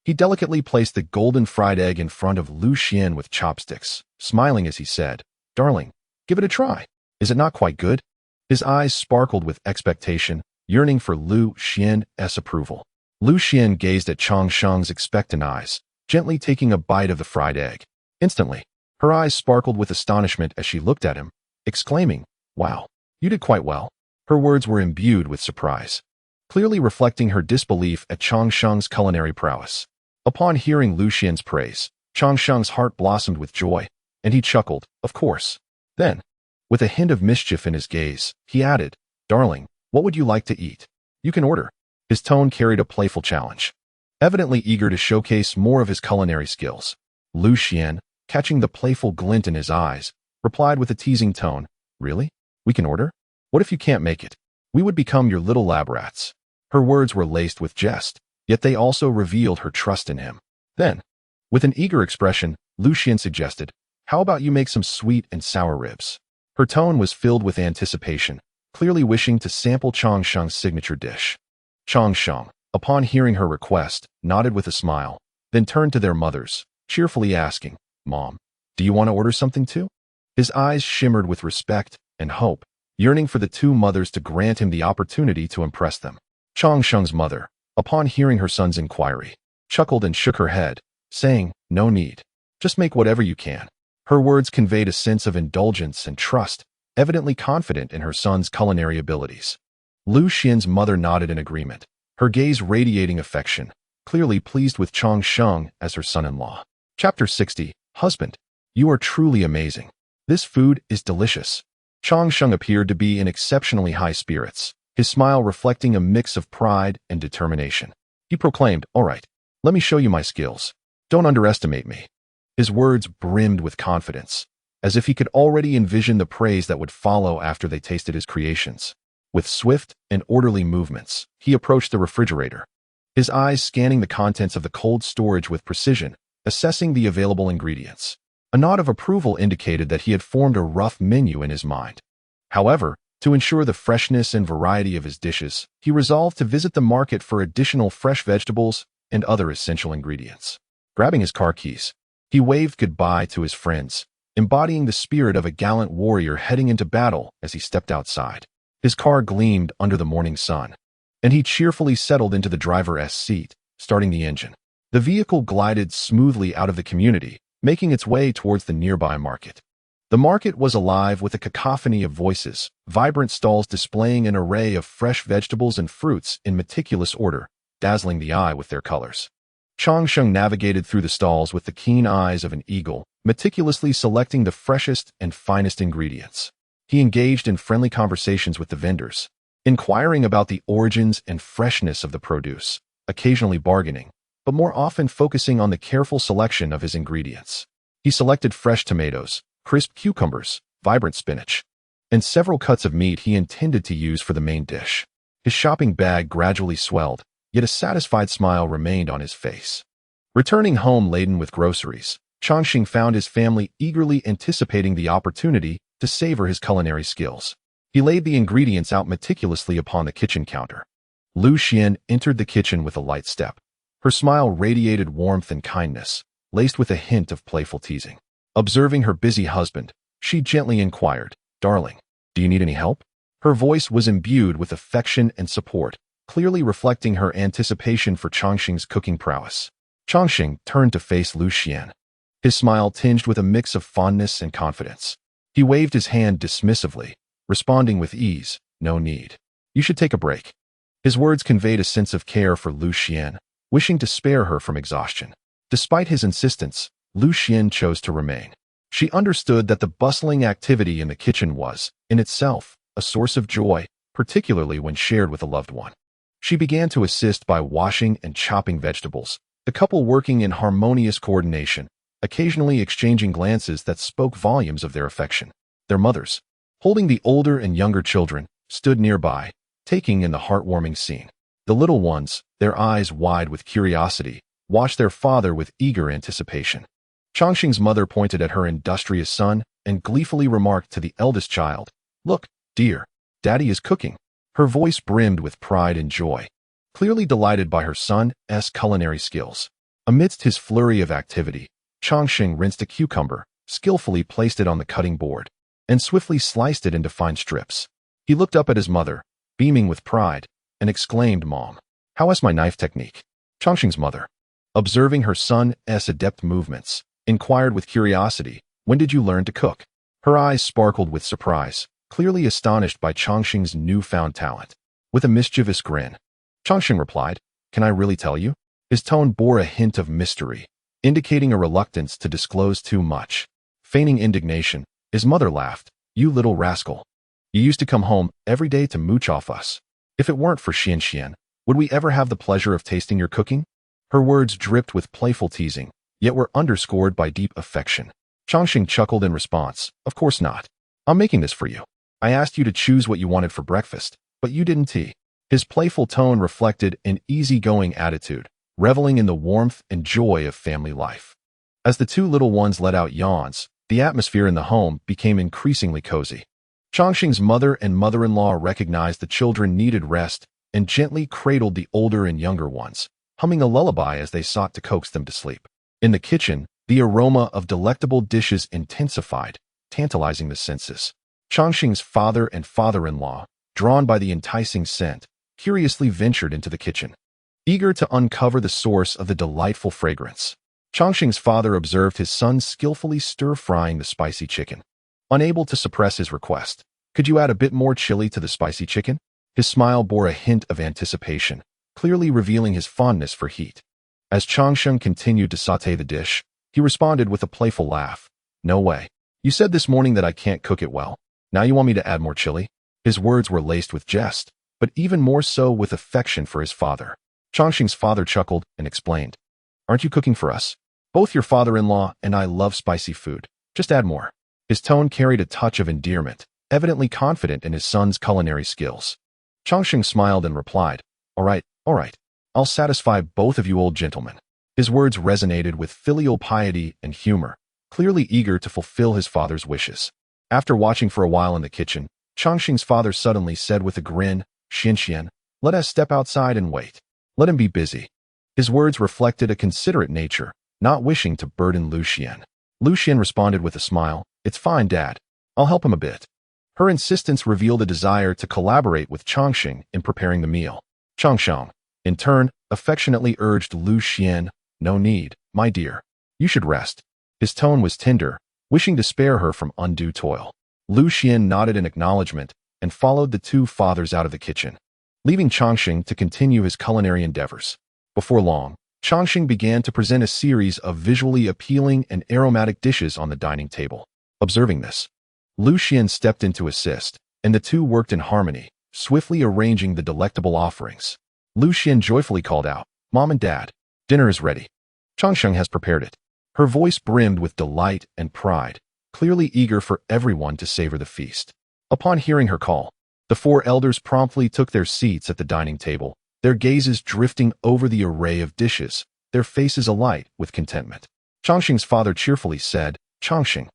He delicately placed the golden fried egg in front of Lu Xian with chopsticks, smiling as he said, "Darling, give it a try. Is it not quite good?" His eyes sparkled with expectation, yearning for Lu Xian's approval. Lu Xian gazed at Chang Sheng's expectant eyes, gently taking a bite of the fried egg. Instantly, her eyes sparkled with astonishment as she looked at him, exclaiming, "Wow, you did quite well." Her words were imbued with surprise, clearly reflecting her disbelief at Chang Sheng's culinary prowess. Upon hearing Lu Xian's praise, Chang Sheng's heart blossomed with joy, and he chuckled, "Of course." Then, with a hint of mischief in his gaze, he added, "Darling, what would you like to eat? You can order." His tone carried a playful challenge. Evidently eager to showcase more of his culinary skills, Lu Xian, catching the playful glint in his eyes, replied with a teasing tone, "Really? We can order? What if you can't make it? We would become your little lab rats." Her words were laced with jest, yet they also revealed her trust in him. Then, with an eager expression, Lu Xian suggested, "How about you make some sweet and sour ribs?" Her tone was filled with anticipation, clearly wishing to sample Chang Sheng's signature dish. Chang Sheng, upon hearing her request, nodded with a smile, then turned to their mothers, cheerfully asking, "Mom, do you want to order something too?" His eyes shimmered with respect and hope, yearning for the two mothers to grant him the opportunity to impress them. Chang Sheng's mother, upon hearing her son's inquiry, chuckled and shook her head, saying, "No need. Just make whatever you can." Her words conveyed a sense of indulgence and trust, evidently confident in her son's culinary abilities. Lu Xian's mother nodded in agreement, her gaze radiating affection, clearly pleased with Chang Sheng as her son-in-law. Chapter 60, Husband. You are truly amazing. This food is delicious. Chang Sheng appeared to be in exceptionally high spirits, his smile reflecting a mix of pride and determination. He proclaimed, "All right, let me show you my skills. Don't underestimate me." His words brimmed with confidence, as if he could already envision the praise that would follow after they tasted his creations. With swift and orderly movements, he approached the refrigerator, his eyes scanning the contents of the cold storage with precision, assessing the available ingredients. A nod of approval indicated that he had formed a rough menu in his mind. However, to ensure the freshness and variety of his dishes, he resolved to visit the market for additional fresh vegetables and other essential ingredients. Grabbing his car keys, he waved goodbye to his friends, embodying the spirit of a gallant warrior heading into battle as he stepped outside. His car gleamed under the morning sun, and he cheerfully settled into the driver's seat, starting the engine. The vehicle glided smoothly out of the community, making its way towards the nearby market. The market was alive with a cacophony of voices, vibrant stalls displaying an array of fresh vegetables and fruits in meticulous order, dazzling the eye with their colors. Chang Sheng navigated through the stalls with the keen eyes of an eagle, meticulously selecting the freshest and finest ingredients. He engaged in friendly conversations with the vendors, inquiring about the origins and freshness of the produce, occasionally bargaining, but more often focusing on the careful selection of his ingredients. He selected fresh tomatoes, crisp cucumbers, vibrant spinach, and several cuts of meat he intended to use for the main dish. His shopping bag gradually swelled, yet a satisfied smile remained on his face. Returning home laden with groceries, Changxing found his family eagerly anticipating the opportunity to savor his culinary skills. He laid the ingredients out meticulously upon the kitchen counter. Lu Xian entered the kitchen with a light step. Her smile radiated warmth and kindness, laced with a hint of playful teasing. Observing her busy husband, she gently inquired, "Darling, do you need any help?" Her voice was imbued with affection and support, clearly reflecting her anticipation for Changxing's cooking prowess. Changxing turned to face Lu Xian. his smile tinged with a mix of fondness and confidence. He waved his hand dismissively, responding with ease, "No need. You should take a break." His words conveyed a sense of care for Lu Xian, wishing to spare her from exhaustion. Despite his insistence, Lu Xian chose to remain. She understood that the bustling activity in the kitchen was, in itself, a source of joy, particularly when shared with a loved one. She began to assist by washing and chopping vegetables, the couple working in harmonious coordination, occasionally exchanging glances that spoke volumes of their affection. Their mothers, holding the older and younger children, stood nearby, taking in the heartwarming scene. The little ones, their eyes wide with curiosity, watched their father with eager anticipation. Changxing's mother pointed at her industrious son and gleefully remarked to the eldest child, "Look, dear, Daddy is cooking." Her voice brimmed with pride and joy, clearly delighted by her son's culinary skills. Amidst his flurry of activity, Changxing rinsed a cucumber, skillfully placed it on the cutting board, and swiftly sliced it into fine strips. He looked up at his mother, beaming with pride, and exclaimed, "Mom, how is my knife technique?" Changxing's mother, observing her son's adept movements, inquired with curiosity, "When did you learn to cook?" Her eyes sparkled with surprise, clearly astonished by Changxing's newfound talent. With a mischievous grin, Changxing replied, "Can I really tell you?" His tone bore a hint of mystery, indicating a reluctance to disclose too much. Feigning indignation, his mother laughed, "You little rascal. You used to come home every day to mooch off us. If it weren't for Xian, would we ever have the pleasure of tasting your cooking?" Her words dripped with playful teasing, yet were underscored by deep affection. Changxing chuckled in response, "Of course not. I'm making this for you. I asked you to choose what you wanted for breakfast, but you didn't eat." His playful tone reflected an easygoing attitude, reveling in the warmth and joy of family life. As the two little ones let out yawns, the atmosphere in the home became increasingly cozy. Changxing's mother and mother-in-law recognized the children needed rest and gently cradled the older and younger ones, humming a lullaby as they sought to coax them to sleep. In the kitchen, the aroma of delectable dishes intensified, tantalizing the senses. Changxing's father and father-in-law, drawn by the enticing scent, curiously ventured into the kitchen, eager to uncover the source of the delightful fragrance. Changxing's father observed his son skillfully stir-frying the spicy chicken. Unable to suppress his request, "Could you add a bit more chili to the spicy chicken?" His smile bore a hint of anticipation, clearly revealing his fondness for heat. As Changxing continued to sauté the dish, he responded with a playful laugh, "No way. You said this morning that I can't cook it well. Now you want me to add more chili?" His words were laced with jest, but even more so with affection for his father. Changxing's father chuckled and explained, "Aren't you cooking for us? Both your father-in-law and I love spicy food. Just add more." His tone carried a touch of endearment, evidently confident in his son's culinary skills. Changxing smiled and replied, all right. I'll satisfy both of you old gentlemen." His words resonated with filial piety and humor, clearly eager to fulfill his father's wishes. After watching for a while in the kitchen, Changxing's father suddenly said with a grin, "Xian, let us step outside and wait. Let him be busy." His words reflected a considerate nature, not wishing to burden Lu Xian. Lu Xian responded with a smile, "It's fine, Dad. I'll help him a bit." Her insistence revealed a desire to collaborate with Changxing in preparing the meal. Changxing, in turn, affectionately urged Lu Xian, "No need, my dear. You should rest." His tone was tender, wishing to spare her from undue toil. Lu Xian nodded in acknowledgement and followed the two fathers out of the kitchen, leaving Changxing to continue his culinary endeavors. Before long, Changxing began to present a series of visually appealing and aromatic dishes on the dining table. Observing this, Lu Xian stepped in to assist, and the two worked in harmony, swiftly arranging the delectable offerings. Lu Xian joyfully called out, "Mom and Dad, dinner is ready. Changxing has prepared it." Her voice brimmed with delight and pride, clearly eager for everyone to savor the feast. Upon hearing her call, the four elders promptly took their seats at the dining table, their gazes drifting over the array of dishes, their faces alight with contentment. Changxing's father cheerfully said, "Changxing,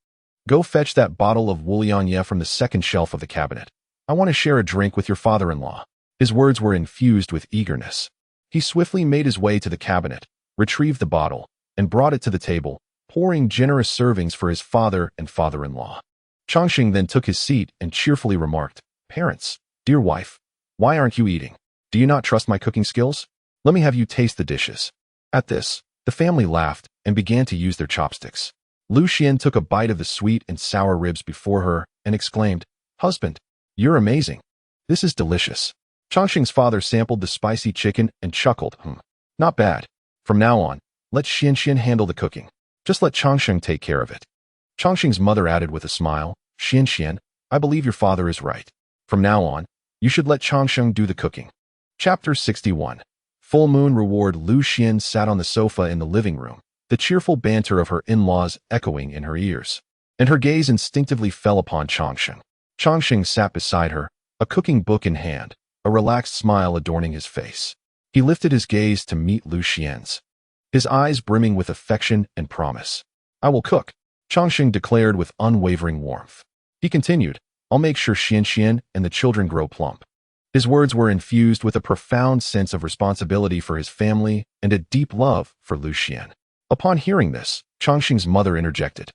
go fetch that bottle of Wulianye from the second shelf of the cabinet. I want to share a drink with your father-in-law." His words were infused with eagerness. He swiftly made his way to the cabinet, retrieved the bottle, and brought it to the table, pouring generous servings for his father and father-in-law. Changxing then took his seat and cheerfully remarked, "Parents, dear wife, why aren't you eating? Do you not trust my cooking skills? Let me have you taste the dishes." At this, the family laughed and began to use their chopsticks. Lu Xian took a bite of the sweet and sour ribs before her and exclaimed, "Husband, you're amazing. This is delicious." Chongqing's father sampled the spicy chicken and chuckled, "Not bad. From now on, let Xian handle the cooking. Just let Chongqing take care of it." Chongqing's mother added with a smile, "Xian, I believe your father is right. From now on, you should let Chongqing do the cooking." Chapter 61. Full Moon Reward. Lu Xian sat on the sofa in the living room, the cheerful banter of her in-laws echoing in her ears, and her gaze instinctively fell upon Chongqing. Chongqing sat beside her, a cooking book in hand, a relaxed smile adorning his face. He lifted his gaze to meet Lu Xian's, his eyes brimming with affection and promise. "I will cook," Chongqing declared with unwavering warmth. He continued, "I'll make sure Xian and the children grow plump." His words were infused with a profound sense of responsibility for his family and a deep love for Lu Xian. Upon hearing this, Chongqing's mother interjected,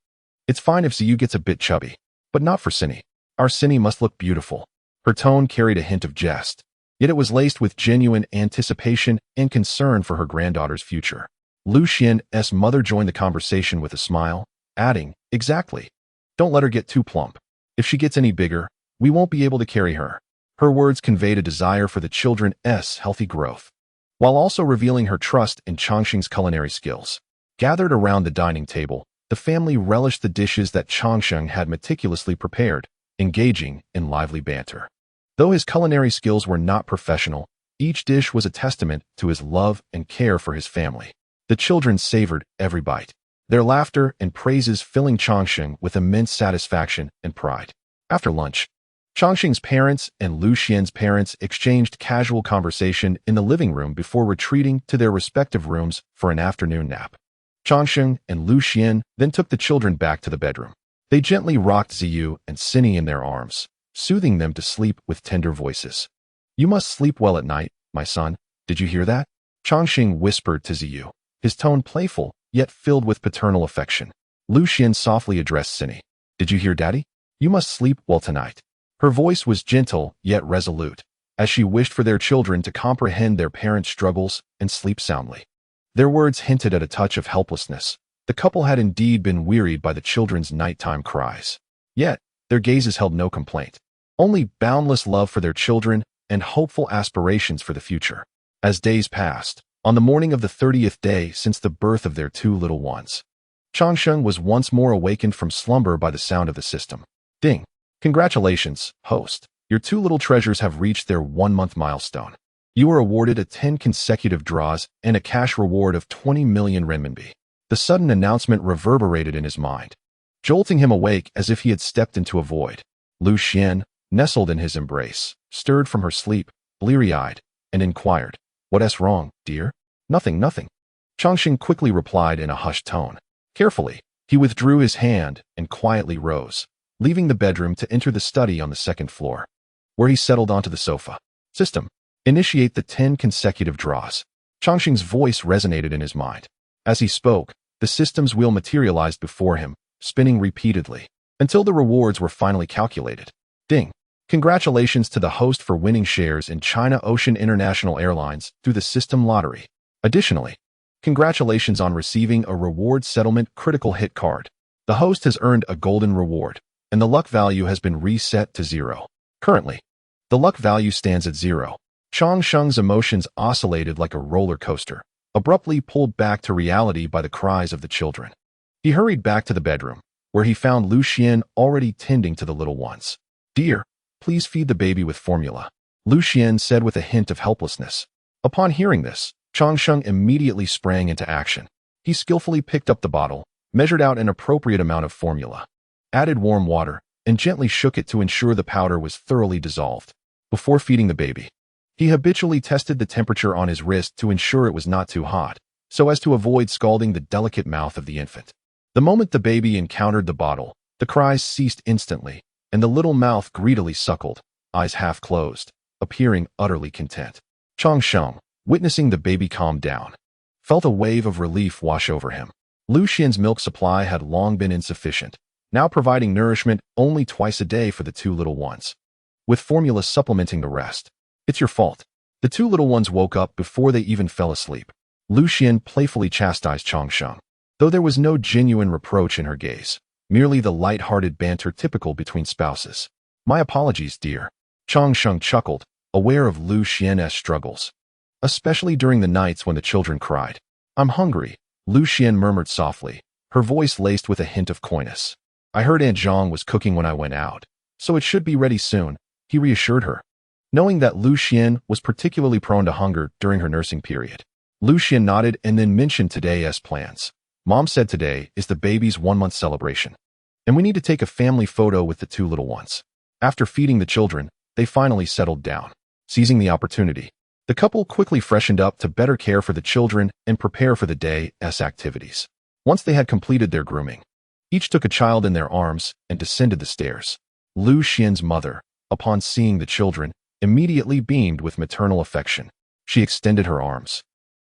"It's fine if Ziyu gets a bit chubby, but not for Cinny. Our Cinny must look beautiful." Her tone carried a hint of jest, yet it was laced with genuine anticipation and concern for her granddaughter's future. Lu Xian's mother joined the conversation with a smile, adding, "Exactly. Don't let her get too plump. If she gets any bigger, we won't be able to carry her." Her words conveyed a desire for the children's healthy growth, while also revealing her trust in Chongqing's culinary skills. Gathered around the dining table, the family relished the dishes that Chongqing had meticulously prepared, engaging in lively banter. Though his culinary skills were not professional, each dish was a testament to his love and care for his family. The children savored every bite, their laughter and praises filling Chongqing with immense satisfaction and pride. After lunch, Chongqing's parents and Lu Xian's parents exchanged casual conversation in the living room before retreating to their respective rooms for an afternoon nap. Chongqing and Lu Xian then took the children back to the bedroom. They gently rocked Ziyu and Cinny in their arms, soothing them to sleep with tender voices. "You must sleep well at night, my son. Did you hear that?" Chongqing whispered to Ziyu, his tone playful, yet filled with paternal affection. Lu Xian softly addressed Cinny. "Did you hear Daddy? You must sleep well tonight." Her voice was gentle, yet resolute, as she wished for their children to comprehend their parents' struggles and sleep soundly. Their words hinted at a touch of helplessness. The couple had indeed been wearied by the children's nighttime cries. Yet, their gazes held no complaint, only boundless love for their children and hopeful aspirations for the future. As days passed, on the morning of the 30th day since the birth of their two little ones, Chongqing was once more awakened from slumber by the sound of the system. Ding! "Congratulations, host. Your two little treasures have reached their 1-month milestone. You were awarded 10 consecutive draws and a cash reward of 20 million renminbi. The sudden announcement reverberated in his mind, jolting him awake as if he had stepped into a void. Lu Xian, nestled in his embrace, stirred from her sleep, bleary-eyed, and inquired, "What's wrong, dear?" Nothing. Chongqing quickly replied in a hushed tone. Carefully, he withdrew his hand and quietly rose, leaving the bedroom to enter the study on the second floor, where he settled onto the sofa. "System, initiate the 10 consecutive draws." Chongqing's voice resonated in his mind. As he spoke, the system's wheel materialized before him, spinning repeatedly, until the rewards were finally calculated. Ding! Congratulations to the host for winning shares in China Ocean International Airlines through the system lottery. Additionally, congratulations on receiving a reward settlement critical hit card. The host has earned a golden reward, and the luck value has been reset to 0. Currently, the luck value stands at 0. Chongqing's emotions oscillated like a roller coaster, abruptly pulled back to reality by the cries of the children. He hurried back to the bedroom, where he found Lu Xian already tending to the little ones. "Dear, please feed the baby with formula," Lu Xian said with a hint of helplessness. Upon hearing this, Chongqing immediately sprang into action. He skillfully picked up the bottle, measured out an appropriate amount of formula, added warm water, and gently shook it to ensure the powder was thoroughly dissolved. Before feeding the baby, he habitually tested the temperature on his wrist to ensure it was not too hot, so as to avoid scalding the delicate mouth of the infant. The moment the baby encountered the bottle, the cries ceased instantly, and the little mouth greedily suckled, eyes half closed, appearing utterly content. Chongqing, witnessing the baby calm down, felt a wave of relief wash over him. Lu Xian's milk supply had long been insufficient, now providing nourishment only twice a day for the two little ones, with formula supplementing the rest. "It's your fault." The two little ones woke up before they even fell asleep. Lu Xian playfully chastised Chongqing. though there was no genuine reproach in her gaze, merely the light-hearted banter typical between spouses. "My apologies, dear." Changsheng chuckled, aware of Lu Xian's struggles, especially during the nights when the children cried. "I'm hungry," Lu Xian murmured softly, her voice laced with a hint of coyness. "I heard Aunt Zhang was cooking when I went out, so it should be ready soon," he reassured her. Knowing that Lu Xian was particularly prone to hunger during her nursing period, Lu Xian nodded and then mentioned today's plans. "Mom said today is the baby's 1-month celebration, and we need to take a family photo with the 2 little ones." After feeding the children, they finally settled down. Seizing the opportunity, the couple quickly freshened up to better care for the children and prepare for the day's activities. Once they had completed their grooming, each took a child in their arms and descended the stairs. Lu Xian's mother, upon seeing the children, immediately beamed with maternal affection. She extended her arms,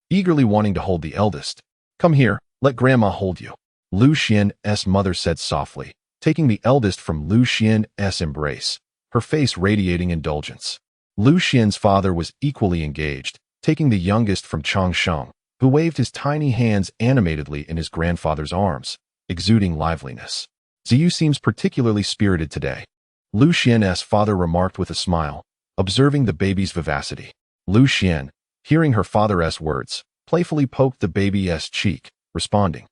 eagerly wanting to hold the eldest. "Come here, let Grandma hold you," Lu Xian's mother said softly, taking the eldest from Lu Xian's embrace, her face radiating indulgence. Lu Xian's father was equally engaged, taking the youngest from Changsheng, who waved his tiny hands animatedly in his grandfather's arms, exuding liveliness. "Ziyu seems particularly spirited today," Lu Xian's father remarked with a smile, observing the baby's vivacity. Lu Xian, hearing her father's words, playfully poked the baby's cheek, responding,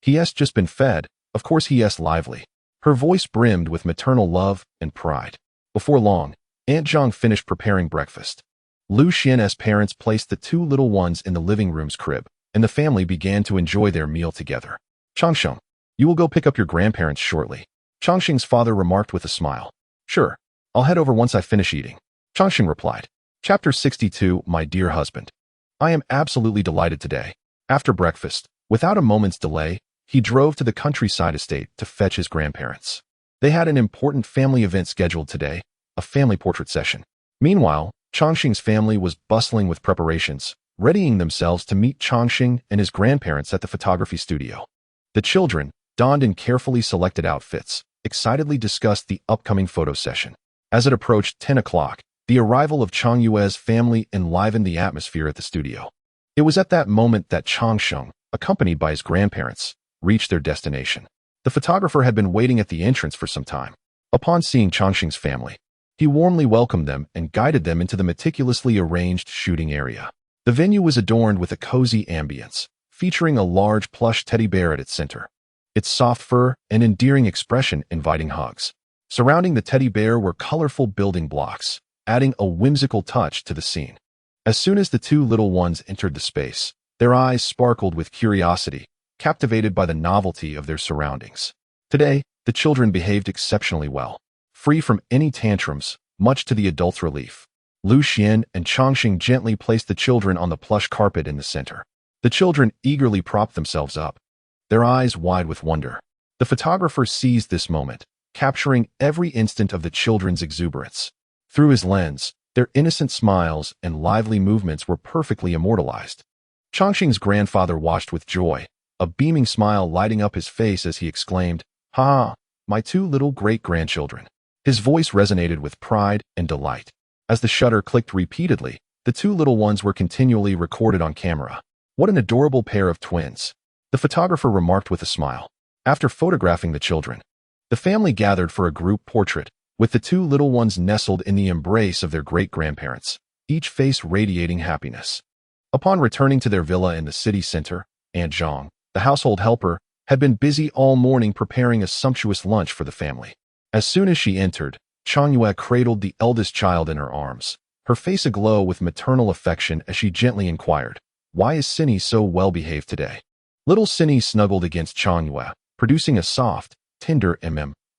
"He's just been fed, of course he's lively." Her voice brimmed with maternal love and pride. Before long, Aunt Zhang finished preparing breakfast. Lu Xian's parents placed the 2 little ones in the living room's crib, and the family began to enjoy their meal together. "Changsheng, you will go pick up your grandparents shortly," Changsheng's father remarked with a smile. "Sure, I'll head over once I finish eating," Changsheng replied. Chapter 62, My Dear Husband. I am absolutely delighted today. After breakfast, without a moment's delay, he drove to the countryside estate to fetch his grandparents. They had an important family event scheduled today, a family portrait session. Meanwhile, Changsheng's family was bustling with preparations, readying themselves to meet Changsheng and his grandparents at the photography studio. The children, donned in carefully selected outfits, excitedly discussed the upcoming photo session. As it approached 10 o'clock, the arrival of Chang Yue's family enlivened the atmosphere at the studio. It was at that moment that Changsheng, accompanied by his grandparents, reached their destination. The photographer had been waiting at the entrance for some time. Upon seeing Changsheng's family, he warmly welcomed them and guided them into the meticulously arranged shooting area. The venue was adorned with a cozy ambience, featuring a large plush teddy bear at its center, its soft fur and endearing expression inviting hugs. Surrounding the teddy bear were colorful building blocks, adding a whimsical touch to the scene. As soon as the 2 little ones entered the space, their eyes sparkled with curiosity, captivated by the novelty of their surroundings. Today, the children behaved exceptionally well, free from any tantrums, much to the adults' relief. Lu Xian and Changsheng gently placed the children on the plush carpet in the center. The children eagerly propped themselves up, their eyes wide with wonder. The photographer seized this moment, capturing every instant of the children's exuberance. Through his lens, their innocent smiles and lively movements were perfectly immortalized. Changsheng's grandfather watched with joy, a beaming smile lighting up his face as he exclaimed, "Ha! My 2 little great-grandchildren." His voice resonated with pride and delight. As the shutter clicked repeatedly, the 2 little ones were continually recorded on camera. "What an adorable pair of twins," the photographer remarked with a smile. After photographing the children, the family gathered for a group portrait, with the 2 little ones nestled in the embrace of their great-grandparents, each face radiating happiness. Upon returning to their villa in the city center, Aunt Zhang, the household helper, had been busy all morning preparing a sumptuous lunch for the family. As soon as she entered, Chang Yue cradled the eldest child in her arms, her face aglow with maternal affection as she gently inquired, "Why is Cindy so well-behaved today?" Little Cindy snuggled against Chang Yue, producing a soft, tender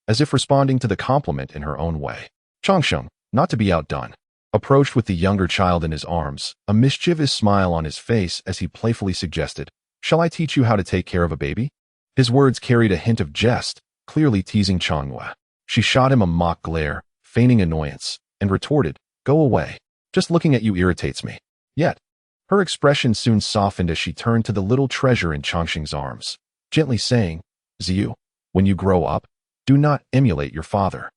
as if responding to the compliment in her own way. Changsheng, not to be outdone, approached with the younger child in his arms, a mischievous smile on his face as he playfully suggested, "Shall I teach you how to take care of a baby?" His words carried a hint of jest, clearly teasing Chang Yue. She shot him a mock glare, feigning annoyance, and retorted, "Go away. Just looking at you irritates me." Yet, her expression soon softened as she turned to the little treasure in Changsheng's arms, gently saying, "Ziyu, when you grow up, do not emulate your father.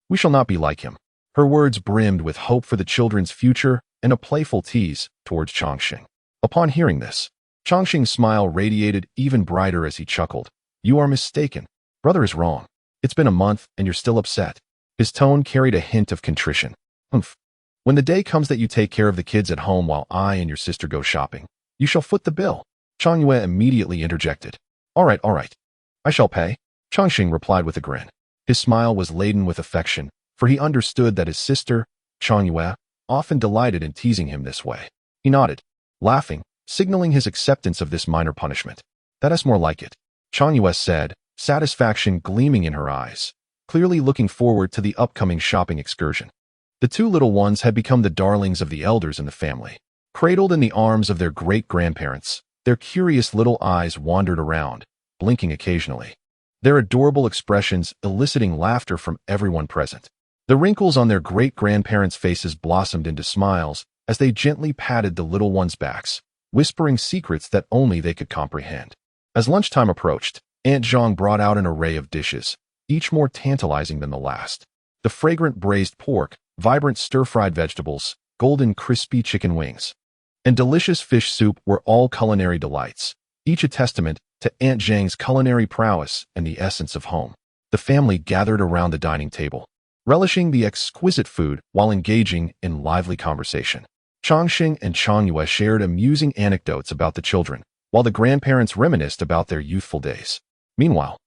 We shall not be like him." Her words brimmed with hope for the children's future and a playful tease towards Changsheng. Upon hearing this, Chongqing's smile radiated even brighter as he chuckled. You are mistaken. Brother is wrong. It's been a month and you're still upset. His tone carried a hint of contrition. Humph. When the day comes that you take care of the kids at home while I and your sister go shopping, you shall foot the bill. Chang Yue immediately interjected. All right. I shall pay. Chongqing replied with a grin. His smile was laden with affection, for he understood that his sister, Chang Yue, often delighted in teasing him this way. He nodded, laughing, signaling his acceptance of this minor punishment. That's more like it, Chang Yue said, satisfaction gleaming in her eyes, clearly looking forward to the upcoming shopping excursion. The two little ones had become the darlings of the elders in the family. Cradled in the arms of their great-grandparents, their curious little eyes wandered around, blinking occasionally, their adorable expressions eliciting laughter from everyone present. The wrinkles on their great-grandparents' faces blossomed into smiles as they gently patted the little ones' backs, whispering secrets that only they could comprehend. As lunchtime approached, Aunt Zhong brought out an array of dishes, each more tantalizing than the last. The fragrant braised pork, vibrant stir-fried vegetables, golden crispy chicken wings, and delicious fish soup were all culinary delights, each a testament to Aunt Zhang's culinary prowess and the essence of home. The family gathered around the dining table, relishing the exquisite food while engaging in lively conversation. Chongqing and Chang Yue shared amusing anecdotes about the children, while the grandparents reminisced about their youthful days. Meanwhile,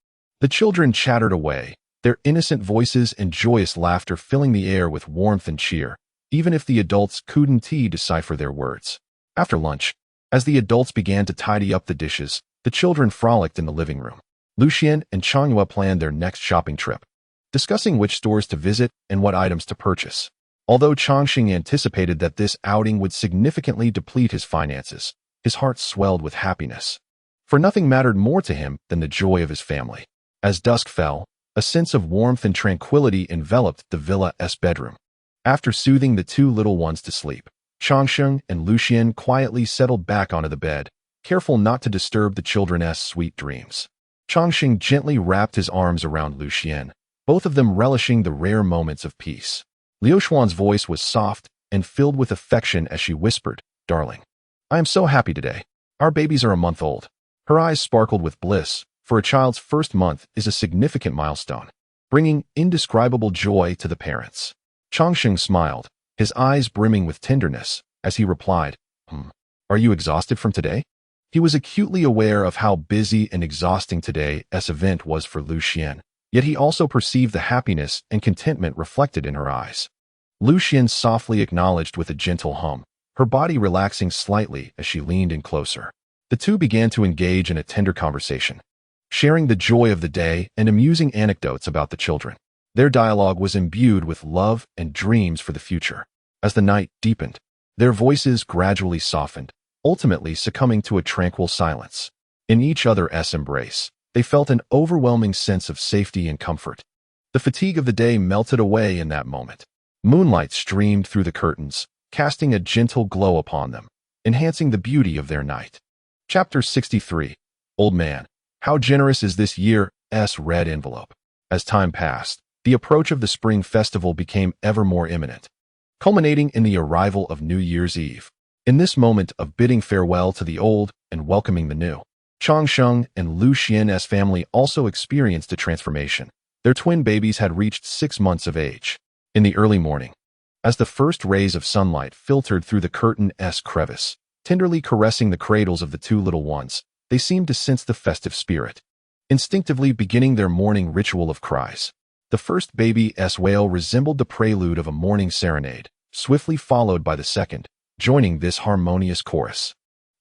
the children chattered away, their innocent voices and joyous laughter filling the air with warmth and cheer, even if the adults couldn't decipher their words. After lunch, as the adults began to tidy up the dishes, the children frolicked in the living room. Lucian and Chang Yue planned their next shopping trip, discussing which stores to visit and what items to purchase. Although Chongqing anticipated that this outing would significantly deplete his finances, his heart swelled with happiness. For nothing mattered more to him than the joy of his family. As dusk fell, a sense of warmth and tranquility enveloped the villa's bedroom. After soothing the two little ones to sleep, Chongqing and Lucian quietly settled back onto the bed, careful not to disturb the children's sweet dreams. Chongqing gently wrapped his arms around Lucian, both of them relishing the rare moments of peace. Liu Xuan's voice was soft and filled with affection as she whispered, Darling, I am so happy today. Our babies are a month old. Her eyes sparkled with bliss, for a child's first month is a significant milestone, bringing indescribable joy to the parents. Chongqing smiled, his eyes brimming with tenderness, as he replied, Are you exhausted from today? He was acutely aware of how busy and exhausting today's event was for Lucian, yet he also perceived the happiness and contentment reflected in her eyes. Lucian softly acknowledged with a gentle hum, her body relaxing slightly as she leaned in closer. The two began to engage in a tender conversation, sharing the joy of the day and amusing anecdotes about the children. Their dialogue was imbued with love and dreams for the future. As the night deepened, their voices gradually softened, ultimately succumbing to a tranquil silence. In each other's embrace, they felt an overwhelming sense of safety and comfort. The fatigue of the day melted away in that moment. Moonlight streamed through the curtains, casting a gentle glow upon them, enhancing the beauty of their night. Chapter 63. Old Man, how generous is this year's red envelope? As time passed, the approach of the Spring Festival became ever more imminent, culminating in the arrival of New Year's Eve. In this moment of bidding farewell to the old and welcoming the new, Chongqing and Lucian's family also experienced a transformation. Their twin babies had reached 6 months of age. In the early morning, as the first rays of sunlight filtered through the curtain's crevice, tenderly caressing the cradles of the two little ones, they seemed to sense the festive spirit, instinctively beginning their morning ritual of cries. The first baby's wail resembled the prelude of a morning serenade, swiftly followed by the second, joining this harmonious chorus.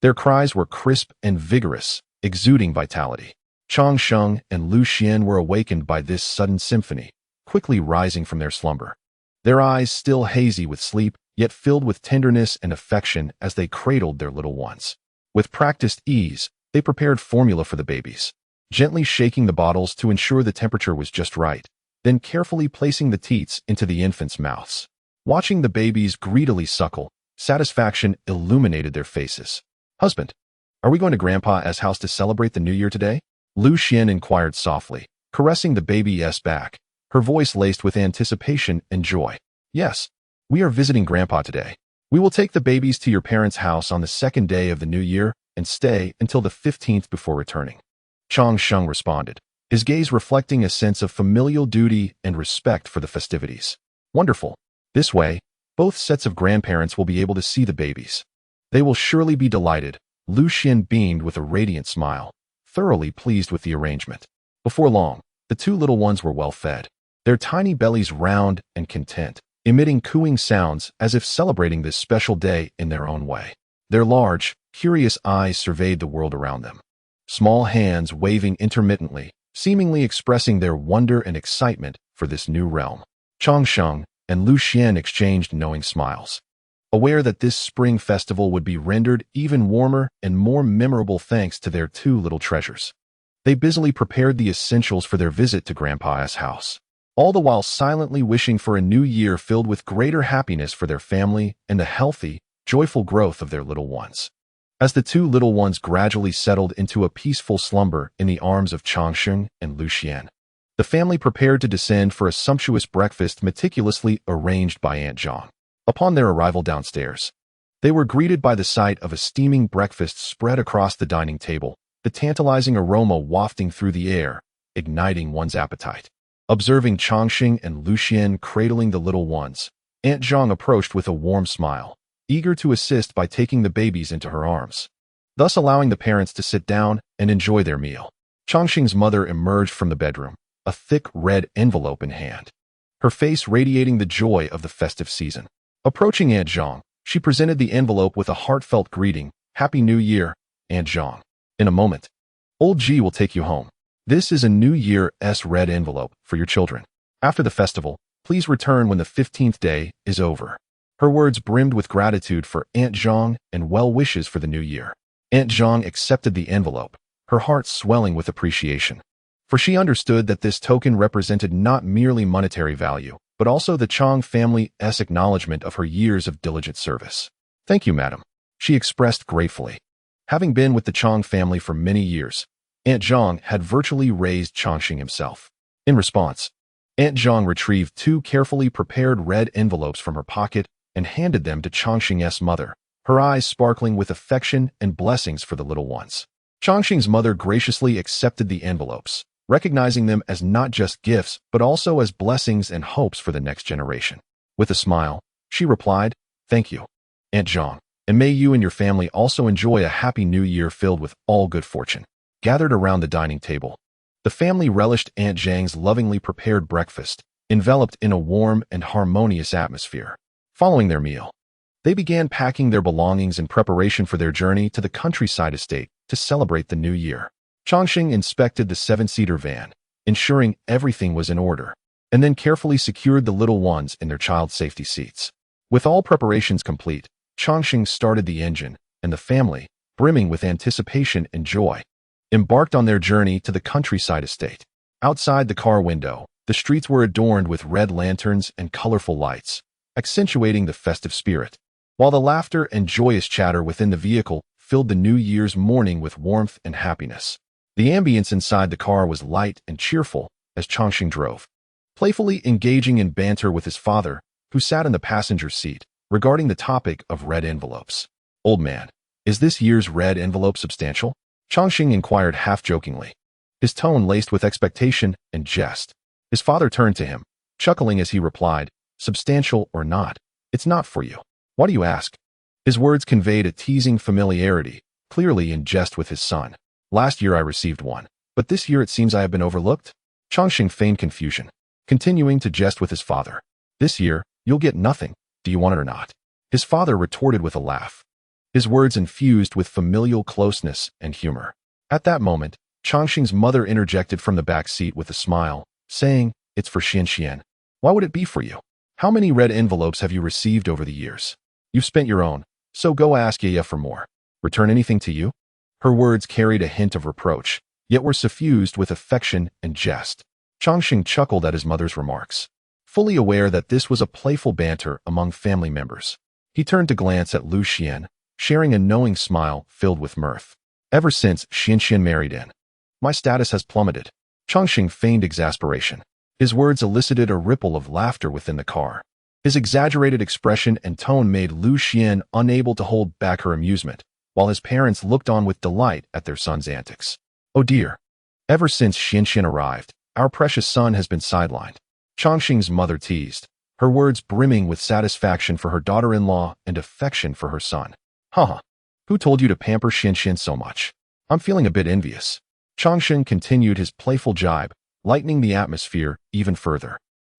Their cries were crisp and vigorous, exuding vitality. Chongqing and Lucian were awakened by this sudden symphony, quickly rising from their slumber. Their eyes still hazy with sleep, yet filled with tenderness and affection as they cradled their little ones. With practiced ease, they prepared formula for the babies, gently shaking the bottles to ensure the temperature was just right, then carefully placing the teats into the infants' mouths. Watching the babies greedily suckle, satisfaction illuminated their faces. Husband, are we going to Grandpa's house to celebrate the new year today? Lucian inquired softly, caressing the baby's back, her voice laced with anticipation and joy. Yes, we are visiting Grandpa today. We will take the babies to your parents' house on the second day of the new year, and stay until the 15th before returning. Chang Sheng responded, his gaze reflecting a sense of familial duty and respect for the festivities. Wonderful. This way, both sets of grandparents will be able to see the babies. They will surely be delighted. Lu Xian beamed with a radiant smile, thoroughly pleased with the arrangement. Before long, the two little ones were well fed, their tiny bellies round and content, emitting cooing sounds as if celebrating this special day in their own way. Their large, curious eyes surveyed the world around them, small hands waving intermittently, seemingly expressing their wonder and excitement for this new realm. Chang Sheng and Lu Xian exchanged knowing smiles, aware that this spring festival would be rendered even warmer and more memorable thanks to their two little treasures. They busily prepared the essentials for their visit to Grandpa's house, all the while silently wishing for a new year filled with greater happiness for their family and the healthy, joyful growth of their little ones. As the two little ones gradually settled into a peaceful slumber in the arms of Chang Sheng and Lu Xian, the family prepared to descend for a sumptuous breakfast meticulously arranged by Aunt Zhong. Upon their arrival downstairs, they were greeted by the sight of a steaming breakfast spread across the dining table, the tantalizing aroma wafting through the air, igniting one's appetite. Observing Chang Sheng and Lu Xian cradling the little ones, Aunt Zhong approached with a warm smile, eager to assist by taking the babies into her arms, thus allowing the parents to sit down and enjoy their meal. Chang Sheng's mother emerged from the bedroom, a thick red envelope in hand, her face radiating the joy of the festive season. Approaching Aunt Zhong, she presented the envelope with a heartfelt greeting. Happy New Year, Aunt Zhong. In a moment, Old G will take you home. This is a New Year's red envelope for your children. After the festival, please return when the 15th day is over. Her words brimmed with gratitude for Aunt Zhong and well wishes for the new year. Aunt Zhong accepted the envelope, her heart swelling with appreciation, for she understood that this token represented not merely monetary value, but also the Chang family's acknowledgement of her years of diligent service. Thank you, madam, she expressed gratefully. Having been with the Chang family for many years, Aunt Zhong had virtually raised Chang Sheng himself. In response, Aunt Zhong retrieved two carefully prepared red envelopes from her pocket and handed them to Chang Sheng's mother, her eyes sparkling with affection and blessings for the little ones. Chang Sheng's mother graciously accepted the envelopes, recognizing them as not just gifts, but also as blessings and hopes for the next generation. With a smile, she replied, "Thank you, Aunt Zhong, and may you and your family also enjoy a happy new year filled with all good fortune." Gathered around the dining table, the family relished Aunt Zhang's lovingly prepared breakfast, enveloped in a warm and harmonious atmosphere. Following their meal, they began packing their belongings in preparation for their journey to the countryside estate to celebrate the new year. Chang Sheng inspected the 7-seater van, ensuring everything was in order, and then carefully secured the little ones in their child safety seats. With all preparations complete, Chang Sheng started the engine, and the family, brimming with anticipation and joy, embarked on their journey to the countryside estate. Outside the car window, the streets were adorned with red lanterns and colorful lights, accentuating the festive spirit, while the laughter and joyous chatter within the vehicle filled the New Year's morning with warmth and happiness. The ambience inside the car was light and cheerful as Chang Sheng drove, playfully engaging in banter with his father, who sat in the passenger seat, regarding the topic of red envelopes. "Old man, is this year's red envelope substantial?" Chang Sheng inquired half-jokingly, his tone laced with expectation and jest. His father turned to him, chuckling as he replied, "Substantial or not, it's not for you. Why do you ask?" His words conveyed a teasing familiarity, clearly in jest with his son. "Last year I received one, but this year it seems I have been overlooked." Chang Sheng feigned confusion, continuing to jest with his father. "This year, you'll get nothing. Do you want it or not?" His father retorted with a laugh, his words infused with familial closeness and humor. At that moment, Chang Sheng's mother interjected from the back seat with a smile, saying, "It's for Xian Xian. Why would it be for you? How many red envelopes have you received over the years? You've spent your own, so go ask Yaya for more. Return anything to you?" Her words carried a hint of reproach, yet were suffused with affection and jest. Chang Sheng chuckled at his mother's remarks, fully aware that this was a playful banter among family members. He turned to glance at Lu Xian, sharing a knowing smile filled with mirth. "Ever since Xian Xian married in, my status has plummeted." Chang Sheng feigned exasperation. His words elicited a ripple of laughter within the car. His exaggerated expression and tone made Lu Xian unable to hold back her amusement, while his parents looked on with delight at their son's antics. Oh dear. Ever since Xianxian arrived, our precious son has been sidelined. Chongqing's mother teased, her words brimming with satisfaction for her daughter-in-law and affection for her son. Haha. Who told you to pamper Xianxian so much? I'm feeling a bit envious. Chongqing continued his playful jibe, lightening the atmosphere even further.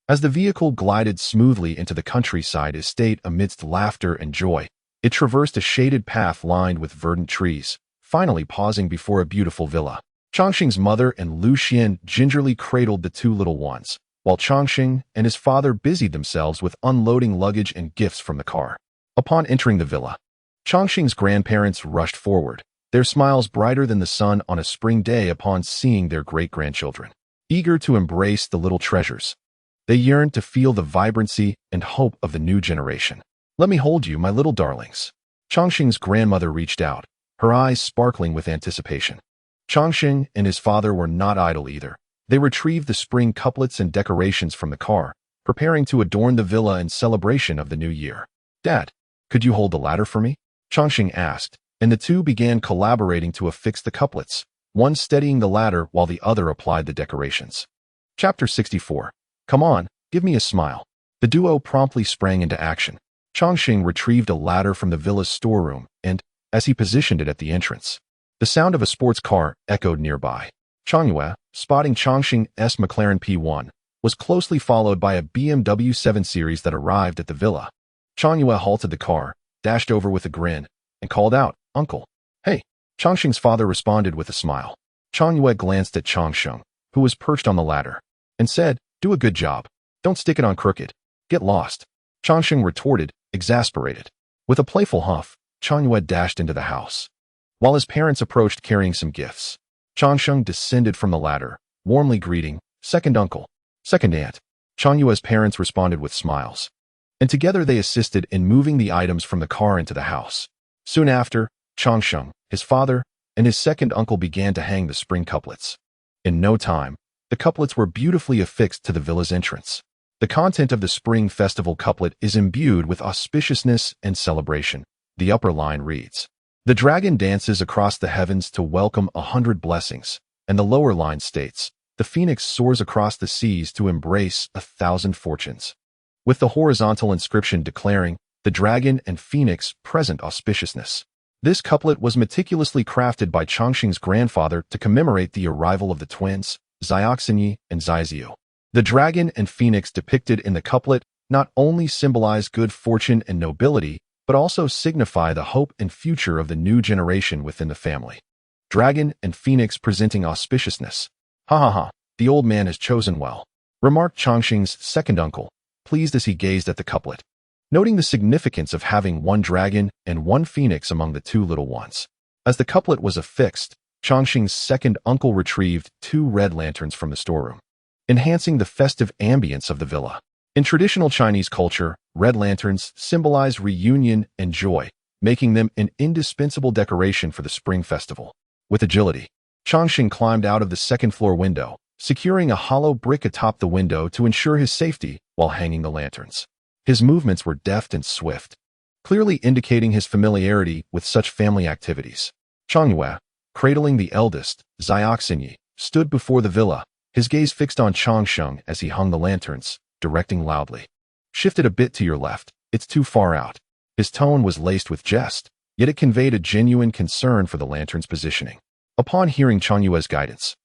As the vehicle glided smoothly into the countryside estate amidst laughter and joy, it traversed a shaded path lined with verdant trees, finally pausing before a beautiful villa. Chongqing's mother and Lu Xian gingerly cradled the two little ones, while Chongqing and his father busied themselves with unloading luggage and gifts from the car. Upon entering the villa, Chongqing's grandparents rushed forward, their smiles brighter than the sun on a spring day upon seeing their great-grandchildren. Eager to embrace the little treasures, they yearned to feel the vibrancy and hope of the new generation. Let me hold you, my little darlings. Chongqing's grandmother reached out, her eyes sparkling with anticipation. Chongqing and his father were not idle either. They retrieved the spring couplets and decorations from the car, preparing to adorn the villa in celebration of the new year. Dad, could you hold the ladder for me? Chongqing asked, and the two began collaborating to affix the couplets, one steadying the ladder while the other applied the decorations. Chapter 64. Come on, give me a smile. The duo promptly sprang into action. Chongqing retrieved a ladder from the villa's storeroom and, as he positioned it at the entrance, the sound of a sports car echoed nearby. Chongyue, spotting Chongqing's McLaren P1, was closely followed by a BMW 7 Series that arrived at the villa. Chongyue halted the car, dashed over with a grin, and called out, "Uncle." "Hey." Chongqing's father responded with a smile. Chongyue glanced at Chongqing, who was perched on the ladder, and said, "Do a good job. Don't stick it on crooked. Get lost." Chongqing retorted, exasperated. With a playful huff, Chongyue dashed into the house. While his parents approached carrying some gifts, Chongqing descended from the ladder, warmly greeting, "Second uncle, second aunt." Chongyue's parents responded with smiles, and together they assisted in moving the items from the car into the house. Soon after, Chongqing, his father, and his second uncle began to hang the spring couplets. In no time, the couplets were beautifully affixed to the villa's entrance. The content of the Spring Festival couplet is imbued with auspiciousness and celebration. The upper line reads, "The dragon dances across the heavens to welcome 100 blessings," and the lower line states, "The phoenix soars across the seas to embrace 1,000 fortunes," with the horizontal inscription declaring, "The dragon and phoenix present auspiciousness." This couplet was meticulously crafted by Chongqing's grandfather to commemorate the arrival of the twins, Zioxinyi and Zaiziu. The dragon and phoenix depicted in the couplet not only symbolize good fortune and nobility, but also signify the hope and future of the new generation within the family. Dragon and phoenix presenting auspiciousness. "Ha ha ha, the old man has chosen well," remarked Chongqing's second uncle, pleased as he gazed at the couplet, noting the significance of having one dragon and one phoenix among the two little ones. As the couplet was affixed, Chongqing's second uncle retrieved 2 red lanterns from the storeroom, enhancing the festive ambience of the villa. In traditional Chinese culture, red lanterns symbolize reunion and joy, making them an indispensable decoration for the Spring Festival. With agility, Chongqing climbed out of the second-floor window, securing a hollow brick atop the window to ensure his safety while hanging the lanterns. His movements were deft and swift, clearly indicating his familiarity with such family activities. Chongyue, cradling the eldest, Zioxinyi, stood before the villa, his gaze fixed on Chongqing as he hung the lanterns, directing loudly, "Shift it a bit to your left, it's too far out." His tone was laced with jest, yet it conveyed a genuine concern for the lantern's positioning. Upon hearing Chongyue's guidance,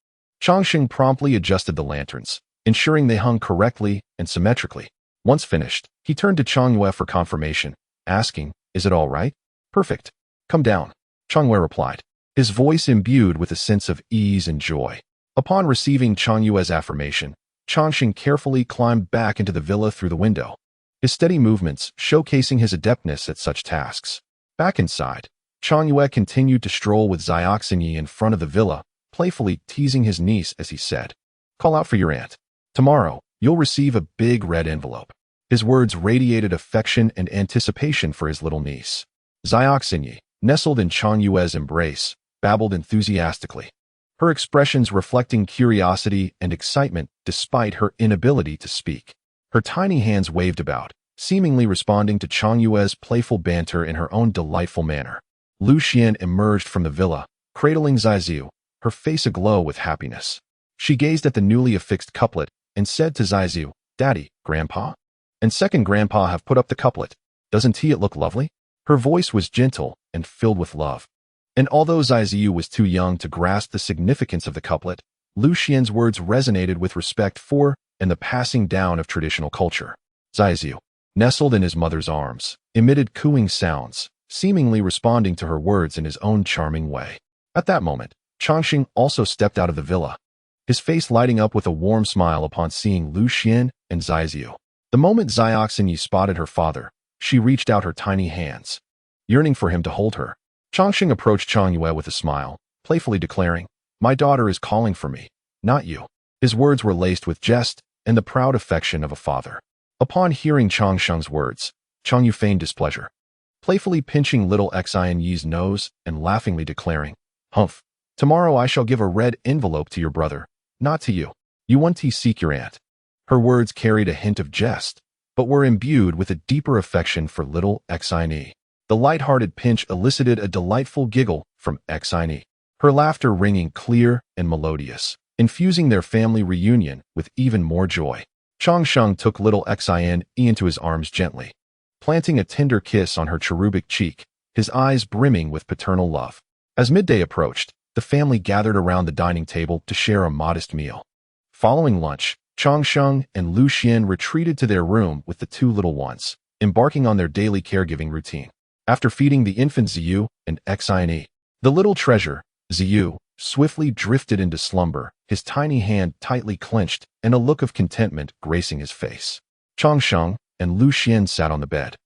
Chongqing promptly adjusted the lanterns, ensuring they hung correctly and symmetrically. Once finished, he turned to Chongyue for confirmation, asking, "Is it all right?" "Perfect. Come down," Chongyue replied, his voice imbued with a sense of ease and joy. Upon receiving Chongyue's affirmation, Chongqing carefully climbed back into the villa through the window, his steady movements showcasing his adeptness at such tasks. Back inside, Chongyue continued to stroll with Zioxinyi in front of the villa, playfully teasing his niece as he said, "Call out for your aunt. Tomorrow, you'll receive a big red envelope." His words radiated affection and anticipation for his little niece. Zioxinyi, nestled in Chongyue's embrace, babbled enthusiastically, her expressions reflecting curiosity and excitement despite her inability to speak. Her tiny hands waved about, seemingly responding to Chongyue's playful banter in her own delightful manner. Lu Xian emerged from the villa, cradling Zaiziu, her face aglow with happiness. She gazed at the newly affixed couplet and said to Zaiziu, "Daddy, Grandpa, and second Grandpa have put up the couplet. Doesn't it look lovely?" Her voice was gentle and filled with love. And although Zaiziu was too young to grasp the significance of the couplet, Lu Xian's words resonated with respect for and the passing down of traditional culture. Zaiziu, nestled in his mother's arms, emitted cooing sounds, seemingly responding to her words in his own charming way. At that moment, Changxing also stepped out of the villa, his face lighting up with a warm smile upon seeing Lu Xian and Zaiziu. The moment Xiaoxinyi spotted her father, she reached out her tiny hands, yearning for him to hold her. Changxing approached Changyue with a smile, playfully declaring, "My daughter is calling for me, not you." His words were laced with jest and the proud affection of a father. Upon hearing Changsheng's words, Changyu feigned displeasure, playfully pinching little Xianyi's nose and laughingly declaring, "Humph, tomorrow I shall give a red envelope to your brother, not to you. You want to seek your aunt." Her words carried a hint of jest, but were imbued with a deeper affection for little Xianyi. The light-hearted pinch elicited a delightful giggle from Xianyi, her laughter ringing clear and melodious, infusing their family reunion with even more joy. Changsheng took little Xianyi into his arms gently, planting a tender kiss on her cherubic cheek, his eyes brimming with paternal love. As midday approached, the family gathered around the dining table to share a modest meal. Following lunch, Changsheng and Lu Xian retreated to their room with the two little ones, embarking on their daily caregiving routine. After feeding the infant Ziyu and Xianyi, the little treasure, Ziyu, swiftly drifted into slumber, his tiny hand tightly clenched and a look of contentment gracing his face. Changsheng and Lu Xian sat on the bed,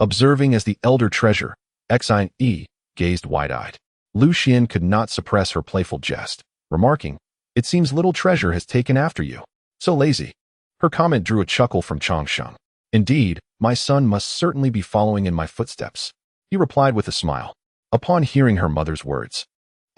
observing as the elder treasure, Xianyi, gazed wide-eyed. Lu Xian could not suppress her playful jest, remarking, "It seems little treasure has taken after you. So lazy." Her comment drew a chuckle from Changsheng. "Indeed, my son must certainly be following in my footsteps," he replied with a smile. Upon hearing her mother's words,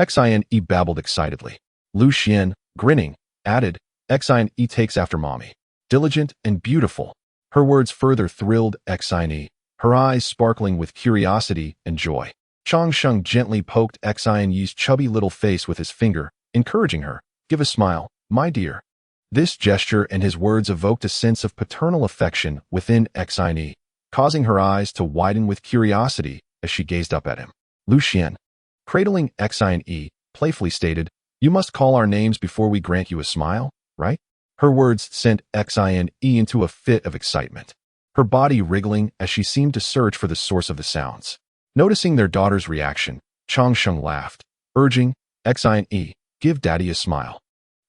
Xianyi babbled excitedly. Lu Xian, grinning, added, "Xianyi takes after mommy. Diligent and beautiful." Her words further thrilled Xianyi, her eyes sparkling with curiosity and joy. Changsheng gently poked Xianyi's chubby little face with his finger, encouraging her, "Give a smile, my dear." This gesture and his words evoked a sense of paternal affection within Xianyi, causing her eyes to widen with curiosity as she gazed up at him. Lu Xian, cradling Xianyi, playfully stated, "You must call our names before we grant you a smile, right?" Her words sent Xianyi into a fit of excitement, her body wriggling as she seemed to search for the source of the sounds. Noticing their daughter's reaction, Changsheng laughed, urging, "Xianyi, give daddy a smile."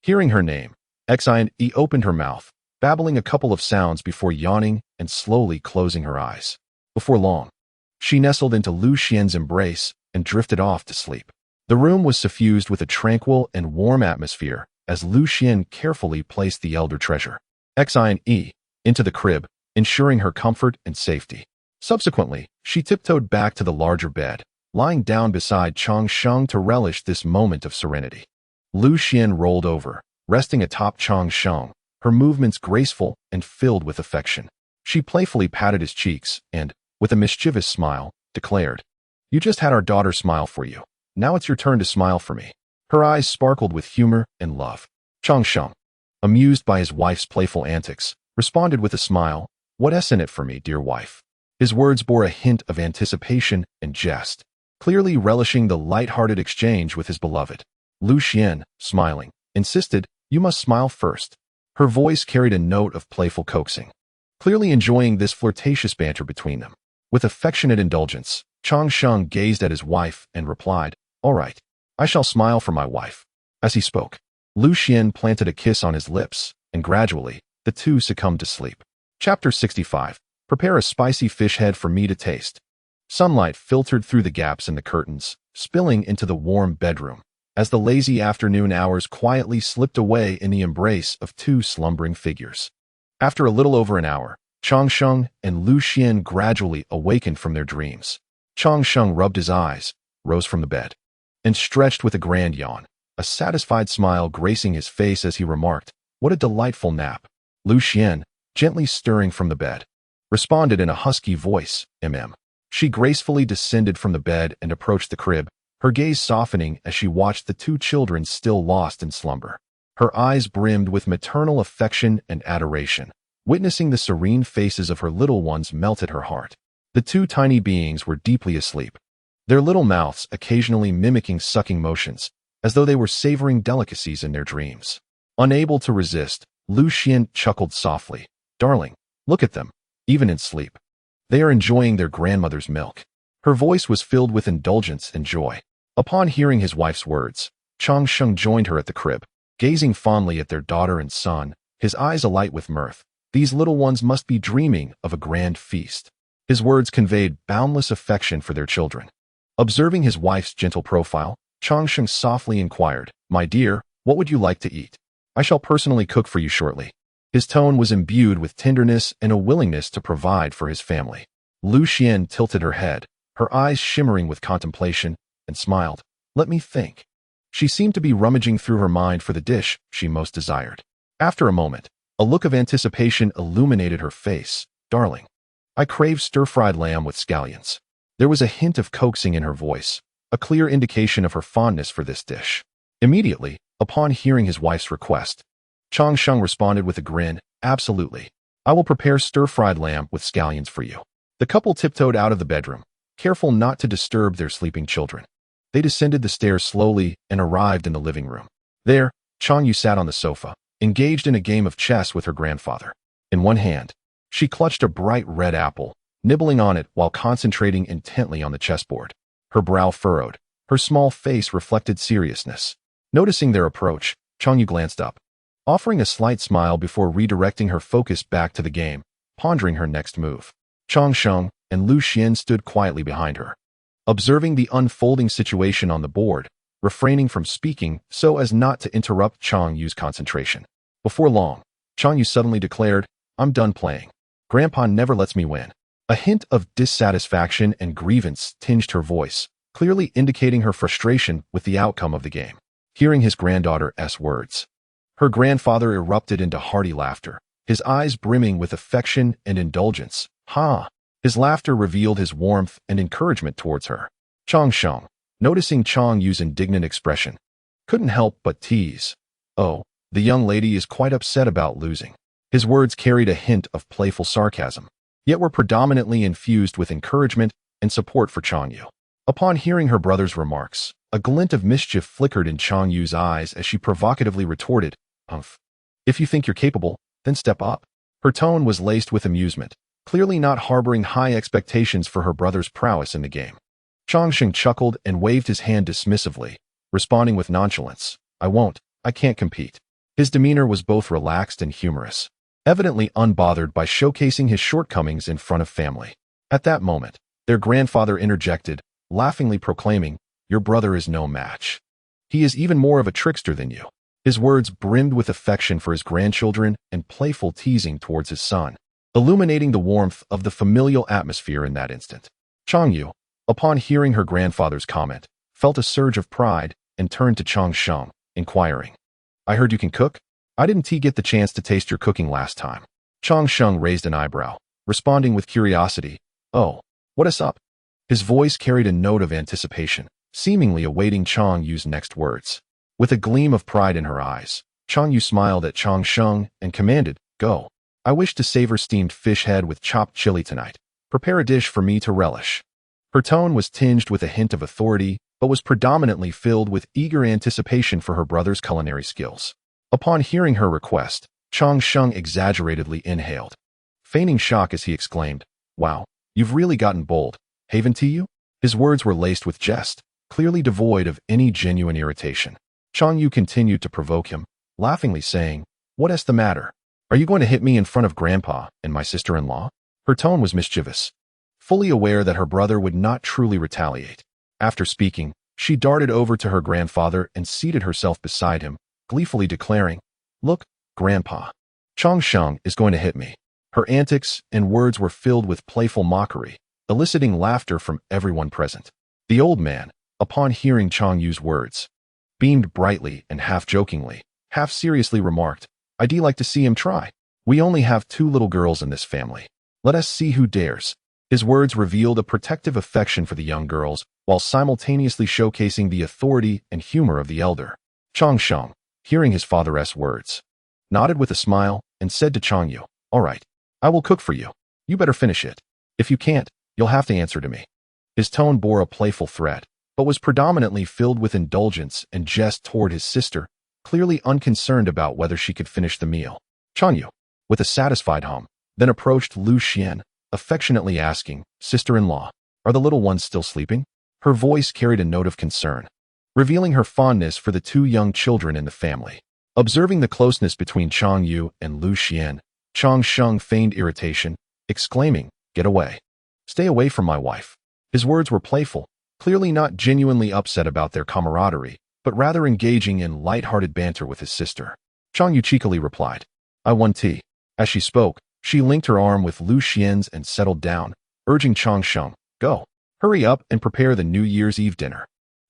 Hearing her name, Xianyi opened her mouth, babbling a couple of sounds before yawning and slowly closing her eyes. Before long, she nestled into Lu Xian's embrace and drifted off to sleep. The room was suffused with a tranquil and warm atmosphere as Lu Xian carefully placed the elder treasure, Xianyi, into the crib, ensuring her comfort and safety. Subsequently, she tiptoed back to the larger bed, lying down beside Changsheng to relish this moment of serenity. Lu Xian rolled over, resting atop Changsheng, her movements graceful and filled with affection. She playfully patted his cheeks and, with a mischievous smile, declared, "You just had our daughter smile for you. Now it's your turn to smile for me." Her eyes sparkled with humor and love. Changsheng, amused by his wife's playful antics, responded with a smile, "What's in it for me, dear wife?" His words bore a hint of anticipation and jest, clearly relishing the light-hearted exchange with his beloved. Lu Xian, smiling, insisted, "You must smile first." Her voice carried a note of playful coaxing, clearly enjoying this flirtatious banter between them. With affectionate indulgence, Changsheng gazed at his wife and replied, "All right, I shall smile for my wife." As he spoke, Lu Xian planted a kiss on his lips, and gradually, the two succumbed to sleep. Chapter 65. Prepare a spicy fish head for me to taste. Sunlight filtered through the gaps in the curtains, spilling into the warm bedroom, as the lazy afternoon hours quietly slipped away in the embrace of two slumbering figures. After a little over an hour, Changsheng and Lu Xian gradually awakened from their dreams. Changsheng rubbed his eyes, rose from the bed, and stretched with a grand yawn, a satisfied smile gracing his face as he remarked, "What a delightful nap." Lu Xian, gently stirring from the bed, responded in a husky voice, "Mm." She gracefully descended from the bed and approached the crib, her gaze softening as she watched the two children still lost in slumber. Her eyes brimmed with maternal affection and adoration. Witnessing the serene faces of her little ones melted her heart. The two tiny beings were deeply asleep, their little mouths occasionally mimicking sucking motions, as though they were savoring delicacies in their dreams. Unable to resist, Lu Xian chuckled softly. "Darling, look at them, even in sleep. They are enjoying their grandmother's milk." Her voice was filled with indulgence and joy. Upon hearing his wife's words, Chang Sheng joined her at the crib, gazing fondly at their daughter and son, his eyes alight with mirth. These little ones must be dreaming of a grand feast. His words conveyed boundless affection for their children. Observing his wife's gentle profile, Chang Sheng softly inquired, "My dear, what would you like to eat? I shall personally cook for you shortly." His tone was imbued with tenderness and a willingness to provide for his family. Lu Xian tilted her head, her eyes shimmering with contemplation, and smiled. "Let me think." She seemed to be rummaging through her mind for the dish she most desired. After a moment, a look of anticipation illuminated her face. "Darling, I crave stir-fried lamb with scallions." There was a hint of coaxing in her voice, a clear indication of her fondness for this dish. Immediately, upon hearing his wife's request, Chang Sheng responded with a grin, "Absolutely. I will prepare stir-fried lamb with scallions for you." The couple tiptoed out of the bedroom, careful not to disturb their sleeping children. They descended the stairs slowly and arrived in the living room. There, Chang Yu sat on the sofa, engaged in a game of chess with her grandfather. In one hand, she clutched a bright red apple, nibbling on it while concentrating intently on the chessboard. Her brow furrowed, her small face reflected seriousness. Noticing their approach, Chang Yu glanced up, offering a slight smile before redirecting her focus back to the game, pondering her next move. Chang Sheng and Lu Xian stood quietly behind her, observing the unfolding situation on the board, refraining from speaking so as not to interrupt Chang Yu's concentration. Before long, Chang Yu suddenly declared, "I'm done playing. Grandpa never lets me win." A hint of dissatisfaction and grievance tinged her voice, clearly indicating her frustration with the outcome of the game. Hearing his granddaughter's words, her grandfather erupted into hearty laughter, his eyes brimming with affection and indulgence. "Ha!" His laughter revealed his warmth and encouragement towards her. Chang Sheng, noticing Chang Yu's indignant expression, couldn't help but tease. "Oh, the young lady is quite upset about losing." His words carried a hint of playful sarcasm, yet were predominantly infused with encouragement and support for Chang Yu. Upon hearing her brother's remarks, a glint of mischief flickered in Chang Yu's eyes as she provocatively retorted, "Humph. If you think you're capable, then step up." Her tone was laced with amusement, clearly not harboring high expectations for her brother's prowess in the game. Chang Sheng chuckled and waved his hand dismissively, responding with nonchalance, "I won't. I can't compete." His demeanor was both relaxed and humorous, evidently unbothered by showcasing his shortcomings in front of family. At that moment, their grandfather interjected, laughingly proclaiming, "Your brother is no match. He is even more of a trickster than you." His words brimmed with affection for his grandchildren and playful teasing towards his son, illuminating the warmth of the familial atmosphere in that instant. Chang Yu, upon hearing her grandfather's comment, felt a surge of pride and turned to Chang Sheng, inquiring, "I heard you can cook? I didn't get the chance to taste your cooking last time." Chang Sheng raised an eyebrow, responding with curiosity, "Oh, what is up?" His voice carried a note of anticipation, seemingly awaiting Chang Yu's next words. With a gleam of pride in her eyes, Chang Yu smiled at Chang Sheng and commanded, "Go. I wish to savor steamed fish head with chopped chili tonight. Prepare a dish for me to relish." Her tone was tinged with a hint of authority, but was predominantly filled with eager anticipation for her brother's culinary skills. Upon hearing her request, Chang Sheng exaggeratedly inhaled, feigning shock as he exclaimed, "Wow, you've really gotten bold, haven't you?" His words were laced with jest, clearly devoid of any genuine irritation. Chang Yu continued to provoke him, laughingly saying, "What is the matter? Are you going to hit me in front of Grandpa and my sister-in-law?" Her tone was mischievous, fully aware that her brother would not truly retaliate. After speaking, she darted over to her grandfather and seated herself beside him, gleefully declaring, "Look, Grandpa, Chang Sheng is going to hit me." Her antics and words were filled with playful mockery, eliciting laughter from everyone present. The old man, upon hearing Chang Yu's words, beamed brightly and half-jokingly, half-seriously remarked, "I'd like to see him try. We only have 2 little girls in this family. Let us see who dares." His words revealed a protective affection for the young girls, while simultaneously showcasing the authority and humor of the elder. Changsheng, hearing his father's words, nodded with a smile and said to Changyu, "All right, I will cook for you. You better finish it. If you can't, you'll have to answer to me." His tone bore a playful threat, but was predominantly filled with indulgence and jest toward his sister, clearly unconcerned about whether she could finish the meal. Changyu, with a satisfied hum, then approached Lu Xian, affectionately asking, "Sister-in-law, are the little ones still sleeping?" Her voice carried a note of concern, revealing her fondness for the two young children in the family. Observing the closeness between Changyu and Lu Xian, Changsheng feigned irritation, exclaiming, "Get away. Stay away from my wife." His words were playful, clearly not genuinely upset about their camaraderie, but rather engaging in light-hearted banter with his sister. Changyu cheekily replied, "I want tea." As she spoke, she linked her arm with Lu Xian's and settled down, urging Changsheng, "Go. Hurry up and prepare the New Year's Eve dinner."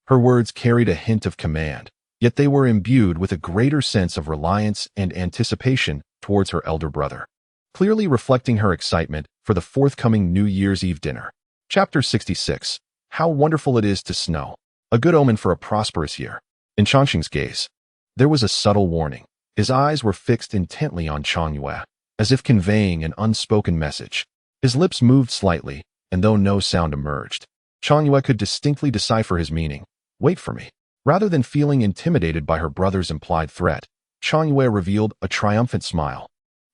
Her words carried a hint of command, yet they were imbued with a greater sense of reliance and anticipation towards her elder brother, clearly reflecting her excitement for the forthcoming New Year's Eve dinner. Chapter 66. How wonderful it is to snow. A good omen for a prosperous year. In Changsheng's gaze, there was a subtle warning. His eyes were fixed intently on Changyue, as if conveying an unspoken message. His lips moved slightly, and though no sound emerged, Changyue could distinctly decipher his meaning. "Wait for me." Rather than feeling intimidated by her brother's implied threat, Changyue revealed a triumphant smile.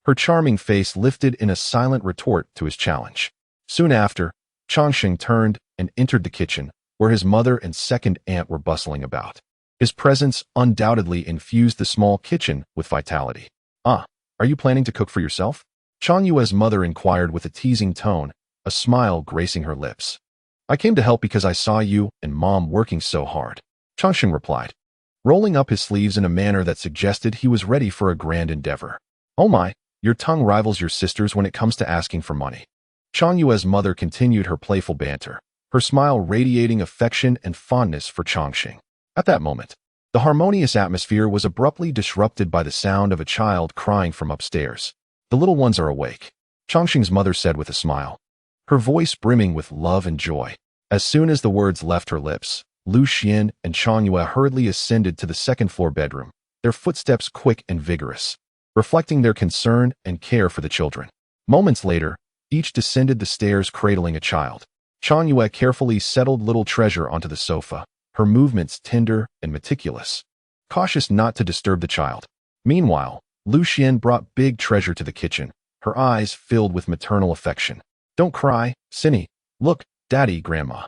Her charming face lifted in a silent retort to his challenge. Soon after, Changsheng turned and entered the kitchen, where his mother and second aunt were bustling about. His presence undoubtedly infused the small kitchen with vitality. "Ah, are you planning to cook for yourself?" Changyue's mother inquired with a teasing tone, a smile gracing her lips. "I came to help because I saw you and Mom working so hard," Changsheng replied, rolling up his sleeves in a manner that suggested he was ready for a grand endeavor. "Oh my, your tongue rivals your sister's when it comes to asking for money." Changyue's mother continued her playful banter, her smile radiating affection and fondness for Changsheng. At that moment, the harmonious atmosphere was abruptly disrupted by the sound of a child crying from upstairs. "The little ones are awake," Changsheng's mother said with a smile, her voice brimming with love and joy. As soon as the words left her lips, Lu Xian and Changyue hurriedly ascended to the second-floor bedroom, their footsteps quick and vigorous, reflecting their concern and care for the children. Moments later, each descended the stairs cradling a child. Changyue carefully settled little treasure onto the sofa, her movements tender and meticulous, cautious not to disturb the child. Meanwhile, Lu Xian brought big treasure to the kitchen, her eyes filled with maternal affection. "Don't cry, Cindy. Look, Daddy, Grandma,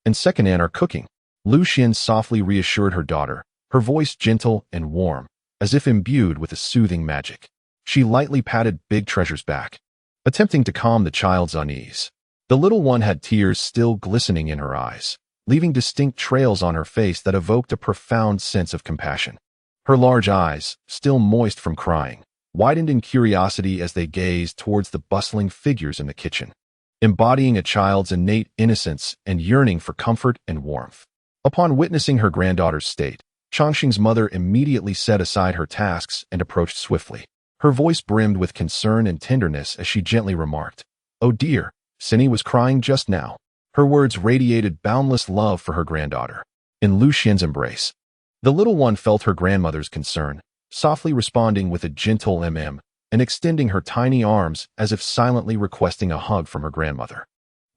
and second aunt are cooking." Lu Xian softly reassured her daughter, her voice gentle and warm, as if imbued with a soothing magic. She lightly patted Big Treasure's back, attempting to calm the child's unease. The little one had tears still glistening in her eyes, leaving distinct trails on her face that evoked a profound sense of compassion. Her large eyes, still moist from crying, widened in curiosity as they gazed towards the bustling figures in the kitchen, embodying a child's innate innocence and yearning for comfort and warmth. Upon witnessing her granddaughter's state, Changsheng's mother immediately set aside her tasks and approached swiftly. Her voice brimmed with concern and tenderness as she gently remarked, "Oh dear, Cindy was crying just now." Her words radiated boundless love for her granddaughter. In Lu Xian's embrace, the little one felt her grandmother's concern, softly responding with a gentle mm and extending her tiny arms as if silently requesting a hug from her grandmother.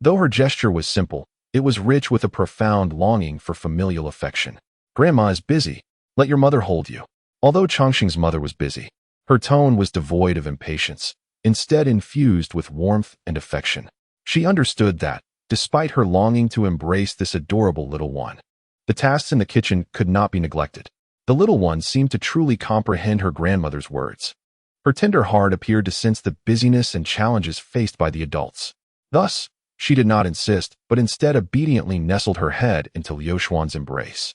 Though her gesture was simple, it was rich with a profound longing for familial affection. "Grandma is busy. Let your mother hold you." Although Changsheng's mother was busy, her tone was devoid of impatience, instead infused with warmth and affection. She understood that, despite her longing to embrace this adorable little one, the tasks in the kitchen could not be neglected. The little one seemed to truly comprehend her grandmother's words. Her tender heart appeared to sense the busyness and challenges faced by the adults. Thus, she did not insist, but instead obediently nestled her head into Liu Xuan's embrace,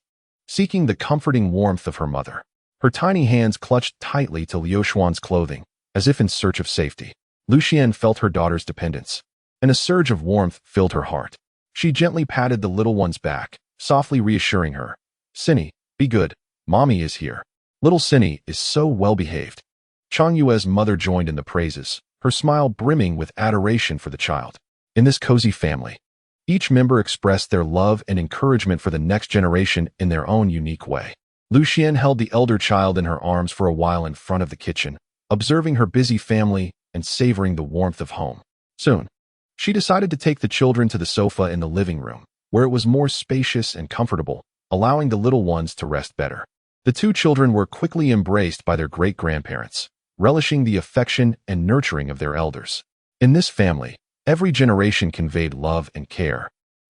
seeking the comforting warmth of her mother. Her tiny hands clutched tightly to Liu Xuan's clothing, as if in search of safety. Lu Xian felt her daughter's dependence, and a surge of warmth filled her heart. She gently patted the little one's back, softly reassuring her, "Cindy, be good. Mommy is here." Little Cindy is so well-behaved. Changyue's mother joined in the praises, her smile brimming with adoration for the child. In this cozy family, each member expressed their love and encouragement for the next generation in their own unique way. Lu Xian held the elder child in her arms for a while in front of the kitchen, observing her busy family and savoring the warmth of home. Soon, she decided to take the children to the sofa in the living room, where it was more spacious and comfortable, allowing the little ones to rest better. The two children were quickly embraced by their great-grandparents, relishing the affection and nurturing of their elders. In this family, every generation conveyed love and care,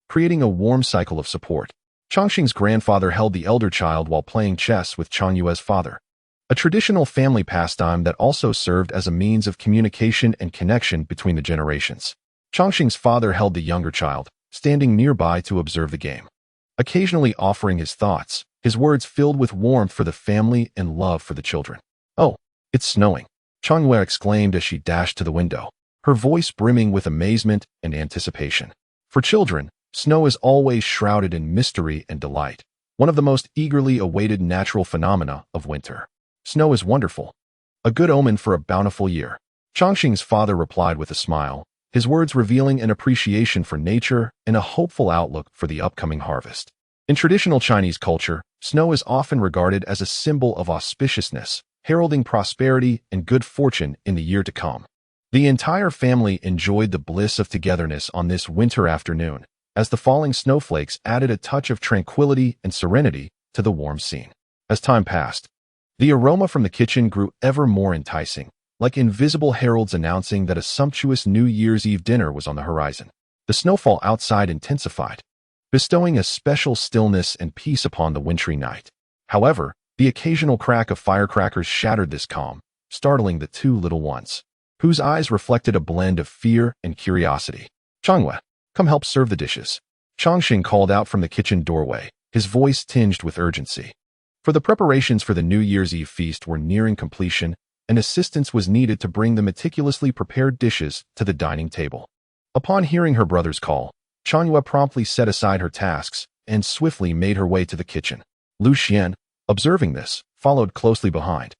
creating a warm cycle of support. Changxing's grandfather held the elder child while playing chess with Chang Yue's father, a traditional family pastime that also served as a means of communication and connection between the generations. Changxing's father held the younger child, standing nearby to observe the game, occasionally offering his thoughts, his words filled with warmth for the family and love for the children. "Oh, it's snowing," Chang Yue exclaimed as she dashed to the window, her voice brimming with amazement and anticipation. For children, snow is always shrouded in mystery and delight, one of the most eagerly awaited natural phenomena of winter. "Snow is wonderful, a good omen for a bountiful year," Changxing's father replied with a smile, his words revealing an appreciation for nature and a hopeful outlook for the upcoming harvest. In traditional Chinese culture, snow is often regarded as a symbol of auspiciousness, heralding prosperity and good fortune in the year to come. The entire family enjoyed the bliss of togetherness on this winter afternoon, as the falling snowflakes added a touch of tranquility and serenity to the warm scene. As time passed, the aroma from the kitchen grew ever more enticing, like invisible heralds announcing that a sumptuous New Year's Eve dinner was on the horizon. The snowfall outside intensified, bestowing a special stillness and peace upon the wintry night. However, the occasional crack of firecrackers shattered this calm, startling the two little ones, whose eyes reflected a blend of fear and curiosity. "Changyue, come help serve the dishes," Changxing called out from the kitchen doorway, his voice tinged with urgency. For the preparations for the New Year's Eve feast were nearing completion, and assistance was needed to bring the meticulously prepared dishes to the dining table. Upon hearing her brother's call, Changyue promptly set aside her tasks and swiftly made her way to the kitchen. Lu Xian, observing this, followed closely behind,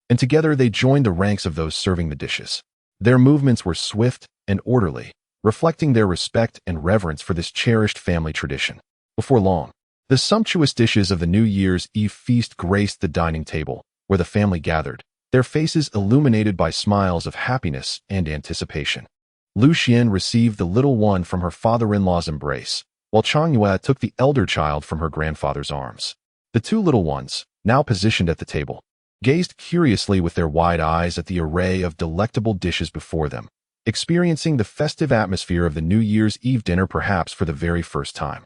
and together they joined the ranks of those serving the dishes. Their movements were swift and orderly, reflecting their respect and reverence for this cherished family tradition. Before long, the sumptuous dishes of the New Year's Eve feast graced the dining table, where the family gathered, their faces illuminated by smiles of happiness and anticipation. Lu Xian received the little one from her father-in-law's embrace, while Changyue took the elder child from her grandfather's arms. The two little ones, now positioned at the table, gazed curiously with their wide eyes at the array of delectable dishes before them, experiencing the festive atmosphere of the New Year's Eve dinner perhaps for the very first time.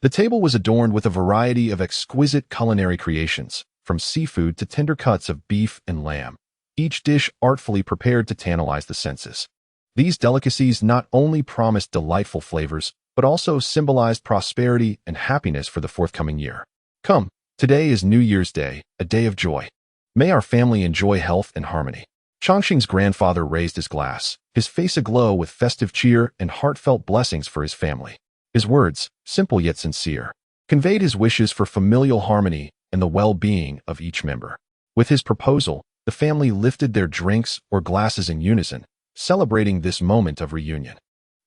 The table was adorned with a variety of exquisite culinary creations, from seafood to tender cuts of beef and lamb, each dish artfully prepared to tantalize the senses. These delicacies not only promised delightful flavors, but also symbolized prosperity and happiness for the forthcoming year. "Come, today is New Year's Day, a day of joy. May our family enjoy health and harmony." Changxing's grandfather raised his glass, his face aglow with festive cheer and heartfelt blessings for his family. His words, simple yet sincere, conveyed his wishes for familial harmony and the well-being of each member. With his proposal, the family lifted their drinks or glasses in unison, celebrating this moment of reunion.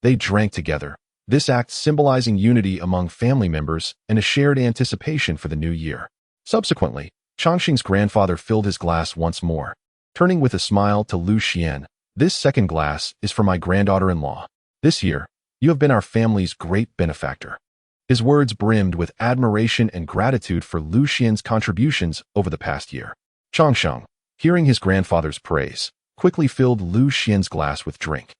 They drank together, this act symbolizing unity among family members and a shared anticipation for the new year. Subsequently, Changxing's grandfather filled his glass once more, turning with a smile to Lu Xian. "This second glass is for my granddaughter-in-law. This year, you have been our family's great benefactor." His words brimmed with admiration and gratitude for Lu Xian's contributions over the past year. Changsheng, hearing his grandfather's praise, quickly filled Lu Xian's glass with drink,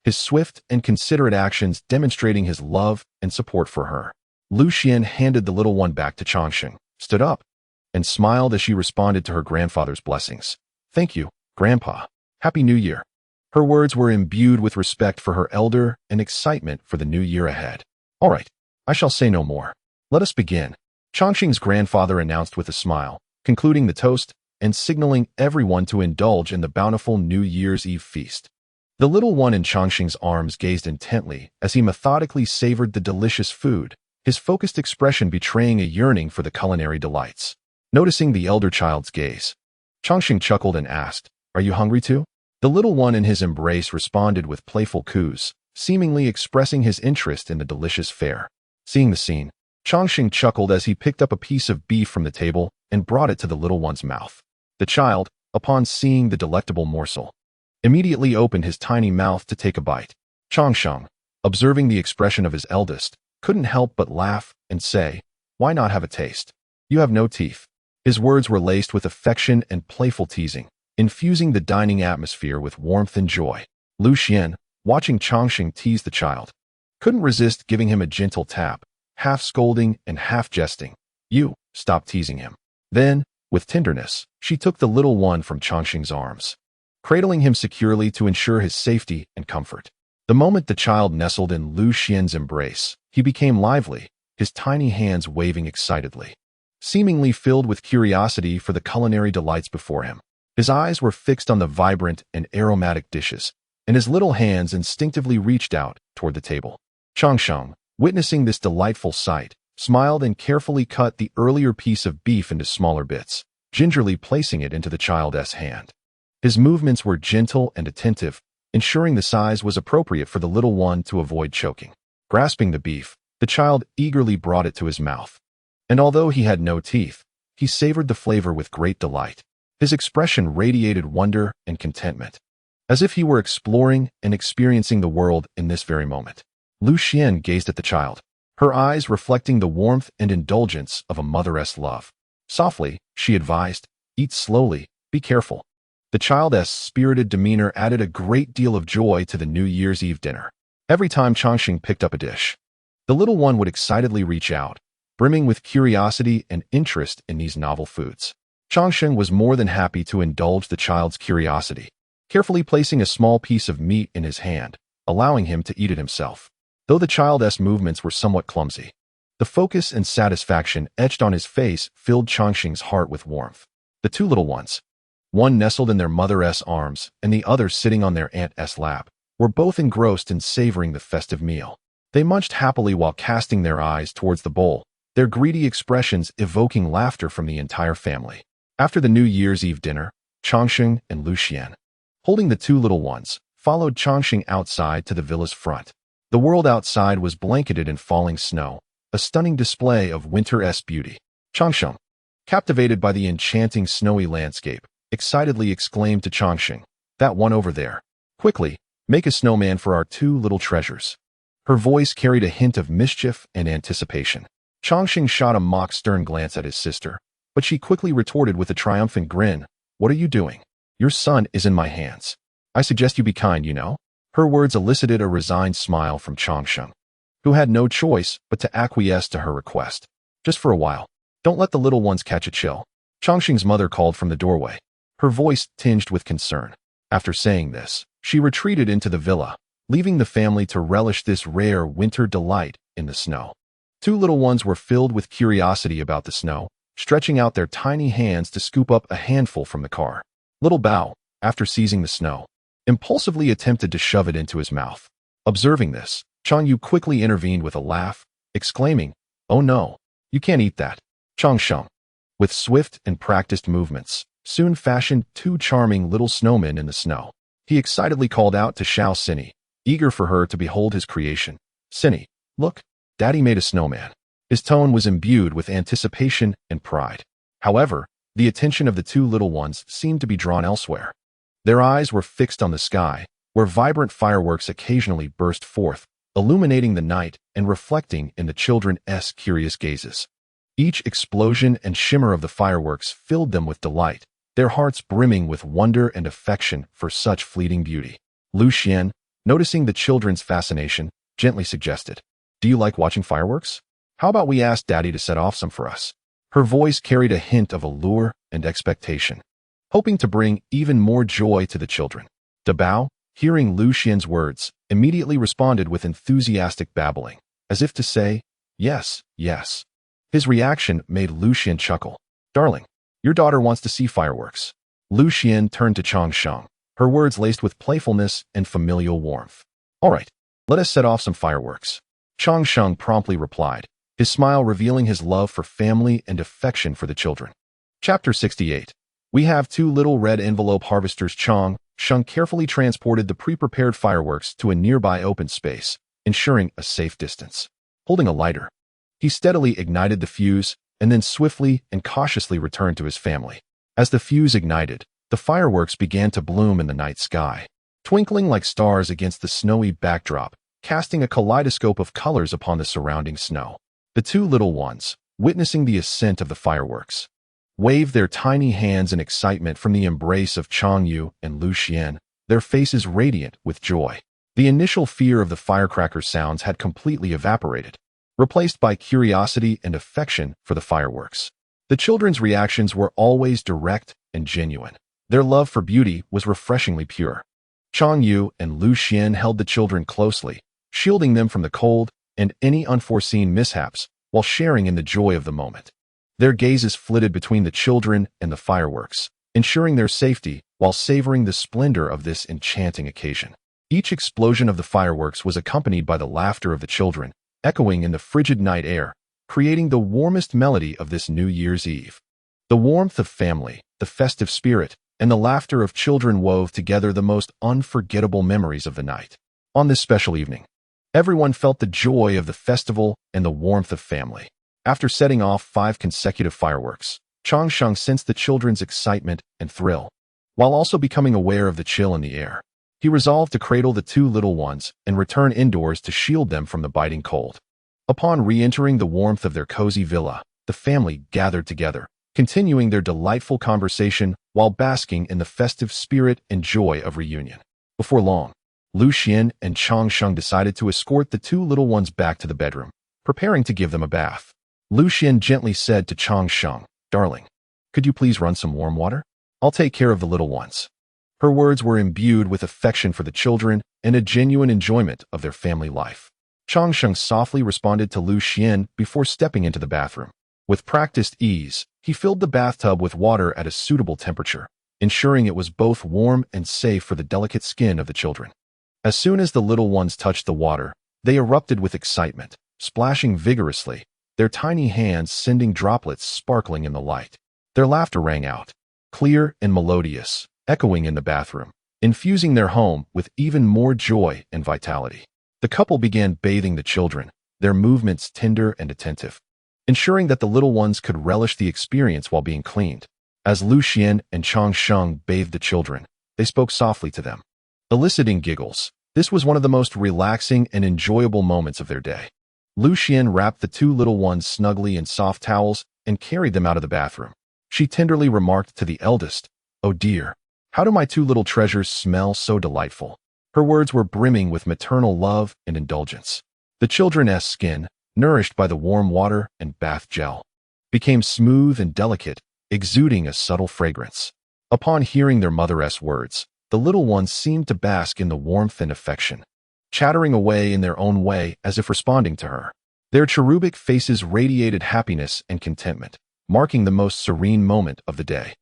his swift and considerate actions demonstrating his love and support for her. Lu Xian handed the little one back to Changsheng, stood up, and smiled as she responded to her grandfather's blessings. "Thank you, Grandpa. Happy New Year." Her words were imbued with respect for her elder and excitement for the new year ahead. "All right, I shall say no more. Let us begin," Changxing's grandfather announced with a smile, concluding the toast and signaling everyone to indulge in the bountiful New Year's Eve feast. The little one in Changxing's arms gazed intently as he methodically savored the delicious food, his focused expression betraying a yearning for the culinary delights. Noticing the elder child's gaze, Changxing chuckled and asked, "Are you hungry too?" The little one in his embrace responded with playful coos, seemingly expressing his interest in the delicious fare. Seeing the scene, Chongqing chuckled as he picked up a piece of beef from the table and brought it to the little one's mouth. The child, upon seeing the delectable morsel, immediately opened his tiny mouth to take a bite. Chongqing, observing the expression of his eldest, couldn't help but laugh and say, "Why not have a taste? You have no teeth." His words were laced with affection and playful teasing, infusing the dining atmosphere with warmth and joy. Lu Xian, watching Chongqing tease the child, couldn't resist giving him a gentle tap, half scolding and half jesting. "You, stop teasing him." Then, with tenderness, she took the little one from Chongqing's arms, cradling him securely to ensure his safety and comfort. The moment the child nestled in Lu Xian's embrace, he became lively, his tiny hands waving excitedly, seemingly filled with curiosity for the culinary delights before him. His eyes were fixed on the vibrant and aromatic dishes, and his little hands instinctively reached out toward the table. Chongqing, witnessing this delightful sight, smiled and carefully cut the earlier piece of beef into smaller bits, gingerly placing it into the child's hand. His movements were gentle and attentive, ensuring the size was appropriate for the little one to avoid choking. Grasping the beef, the child eagerly brought it to his mouth. And although he had no teeth, he savored the flavor with great delight. His expression radiated wonder and contentment, as if he were exploring and experiencing the world in this very moment. Lu Xian gazed at the child, her eyes reflecting the warmth and indulgence of a mother's love. Softly, she advised, "Eat slowly, be careful." The child's spirited demeanor added a great deal of joy to the New Year's Eve dinner. Every time Chongqing picked up a dish, the little one would excitedly reach out, brimming with curiosity and interest in these novel foods. Chongqing was more than happy to indulge the child's curiosity, carefully placing a small piece of meat in his hand, allowing him to eat it himself. Though the child's movements were somewhat clumsy, the focus and satisfaction etched on his face filled Chongqing's heart with warmth. The two little ones, one nestled in their mother's arms and the other sitting on their aunt's lap, were both engrossed in savoring the festive meal. They munched happily while casting their eyes towards the bowl, their greedy expressions evoking laughter from the entire family. After the New Year's Eve dinner, Chongqing and Lu Xian, holding the two little ones, followed Chongqing outside to the villa's front. The world outside was blanketed in falling snow, a stunning display of winter-esque beauty. Chongqing, captivated by the enchanting snowy landscape, excitedly exclaimed to Chongqing, "That one over there. Quickly, make a snowman for our two little treasures." Her voice carried a hint of mischief and anticipation. Chongqing shot a mock stern glance at his sister, but she quickly retorted with a triumphant grin, "What are you doing? Your son is in my hands. I suggest you be kind, you know." Her words elicited a resigned smile from Chongqing, who had no choice but to acquiesce to her request. "Just for a while. Don't let the little ones catch a chill." Chongqing's mother called from the doorway, her voice tinged with concern. After saying this, she retreated into the villa, leaving the family to relish this rare winter delight in the snow. Two little ones were filled with curiosity about the snow, stretching out their tiny hands to scoop up a handful from the car. Little Bao, after seizing the snow, impulsively attempted to shove it into his mouth. Observing this, Chongyu quickly intervened with a laugh, exclaiming, "Oh no, you can't eat that." Chongqing, with swift and practiced movements, soon fashioned two charming little snowmen in the snow. He excitedly called out to Xiao Sinny, eager for her to behold his creation. "Sinny, look, Daddy made a snowman." His tone was imbued with anticipation and pride. However, the attention of the two little ones seemed to be drawn elsewhere. Their eyes were fixed on the sky, where vibrant fireworks occasionally burst forth, illuminating the night and reflecting in the children's curious gazes. Each explosion and shimmer of the fireworks filled them with delight, their hearts brimming with wonder and affection for such fleeting beauty. Lu Xian, noticing the children's fascination, gently suggested, "Do you like watching fireworks? How about we ask Daddy to set off some for us?" Her voice carried a hint of allure and expectation, hoping to bring even more joy to the children. Dabao, hearing Lu Xian's words, immediately responded with enthusiastic babbling, as if to say, "Yes, yes." His reaction made Lu Xian chuckle. "Darling, your daughter wants to see fireworks." Lu Xian turned to Chongqing, her words laced with playfulness and familial warmth. "All right, let us set off some fireworks." Chongqing promptly replied, his smile revealing his love for family and affection for the children. Chapter 68. We have two little red envelope harvesters. Chong, Sheng carefully transported the pre-prepared fireworks to a nearby open space, ensuring a safe distance. Holding a lighter, he steadily ignited the fuse and then swiftly and cautiously returned to his family. As the fuse ignited, the fireworks began to bloom in the night sky, twinkling like stars against the snowy backdrop, casting a kaleidoscope of colors upon the surrounding snow. The two little ones, witnessing the ascent of the fireworks, waved their tiny hands in excitement from the embrace of Changyu and Lu Xian, their faces radiant with joy. The initial fear of the firecracker sounds had completely evaporated, replaced by curiosity and affection for the fireworks. The children's reactions were always direct and genuine. Their love for beauty was refreshingly pure. Changyu and Lu Xian held the children closely, shielding them from the cold and any unforeseen mishaps while sharing in the joy of the moment. Their gazes flitted between the children and the fireworks, ensuring their safety while savoring the splendor of this enchanting occasion. Each explosion of the fireworks was accompanied by the laughter of the children, echoing in the frigid night air, creating the warmest melody of this New Year's Eve. The warmth of family, the festive spirit, and the laughter of children wove together the most unforgettable memories of the night. On this special evening, everyone felt the joy of the festival and the warmth of family. After setting off 5 consecutive fireworks, Changsheng sensed the children's excitement and thrill, while also becoming aware of the chill in the air. He resolved to cradle the 2 little ones and return indoors to shield them from the biting cold. Upon re-entering the warmth of their cozy villa, the family gathered together, continuing their delightful conversation while basking in the festive spirit and joy of reunion. Before long, Lu Xian and Changsheng decided to escort the 2 little ones back to the bedroom, preparing to give them a bath. Lu Xian gently said to Changsheng, "Darling, could you please run some warm water? I'll take care of the little ones." Her words were imbued with affection for the children and a genuine enjoyment of their family life. Changsheng softly responded to Lu Xian before stepping into the bathroom. With practiced ease, he filled the bathtub with water at a suitable temperature, ensuring it was both warm and safe for the delicate skin of the children. As soon as the little ones touched the water, they erupted with excitement, splashing vigorously, their tiny hands sending droplets sparkling in the light. Their laughter rang out, clear and melodious, echoing in the bathroom, infusing their home with even more joy and vitality. The couple began bathing the children, their movements tender and attentive, ensuring that the little ones could relish the experience while being cleaned. As Lu Xian and Changsheng bathed the children, they spoke softly to them, eliciting giggles. This was one of the most relaxing and enjoyable moments of their day. Lu Xian wrapped the 2 little ones snugly in soft towels and carried them out of the bathroom. She tenderly remarked to the eldest, "Oh dear, how do my 2 little treasures smell so delightful?" Her words were brimming with maternal love and indulgence. The children's skin, nourished by the warm water and bath gel, became smooth and delicate, exuding a subtle fragrance. Upon hearing their mother's words, the little ones seemed to bask in the warmth and affection, chattering away in their own way as if responding to her. Their cherubic faces radiated happiness and contentment, marking the most serene moment of the day.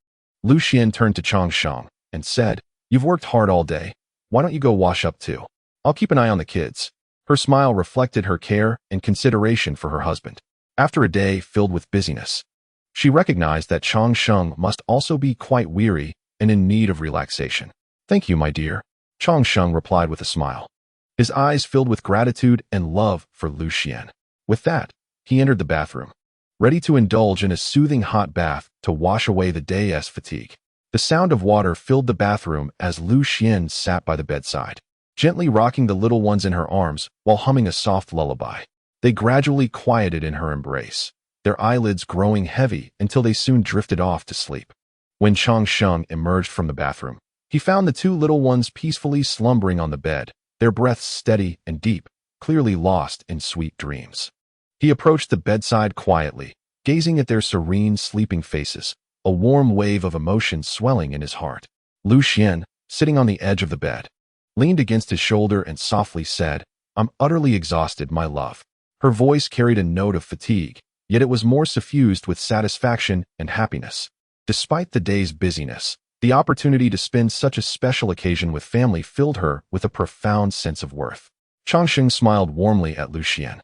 Lu Xian turned to Changsheng and said, "You've worked hard all day. Why don't you go wash up too? I'll keep an eye on the kids." Her smile reflected her care and consideration for her husband. After a day filled with busyness, she recognized that Changsheng must also be quite weary and in need of relaxation. "Thank you, my dear," Changsheng replied with a smile, his eyes filled with gratitude and love for Lu Xian. With that, he entered the bathroom, ready to indulge in a soothing hot bath to wash away the day's fatigue. The sound of water filled the bathroom as Lu Xian sat by the bedside, gently rocking the little ones in her arms while humming a soft lullaby. They gradually quieted in her embrace, their eyelids growing heavy until they soon drifted off to sleep. When Changsheng emerged from the bathroom, he found the 2 little ones peacefully slumbering on the bed, their breaths steady and deep, clearly lost in sweet dreams. He approached the bedside quietly, gazing at their serene, sleeping faces, a warm wave of emotion swelling in his heart. Lu Xian, sitting on the edge of the bed, leaned against his shoulder and softly said, "I'm utterly exhausted, my love." Her voice carried a note of fatigue, yet it was more suffused with satisfaction and happiness. Despite the day's busyness, the opportunity to spend such a special occasion with family filled her with a profound sense of worth. Changsheng smiled warmly at Lu Xian,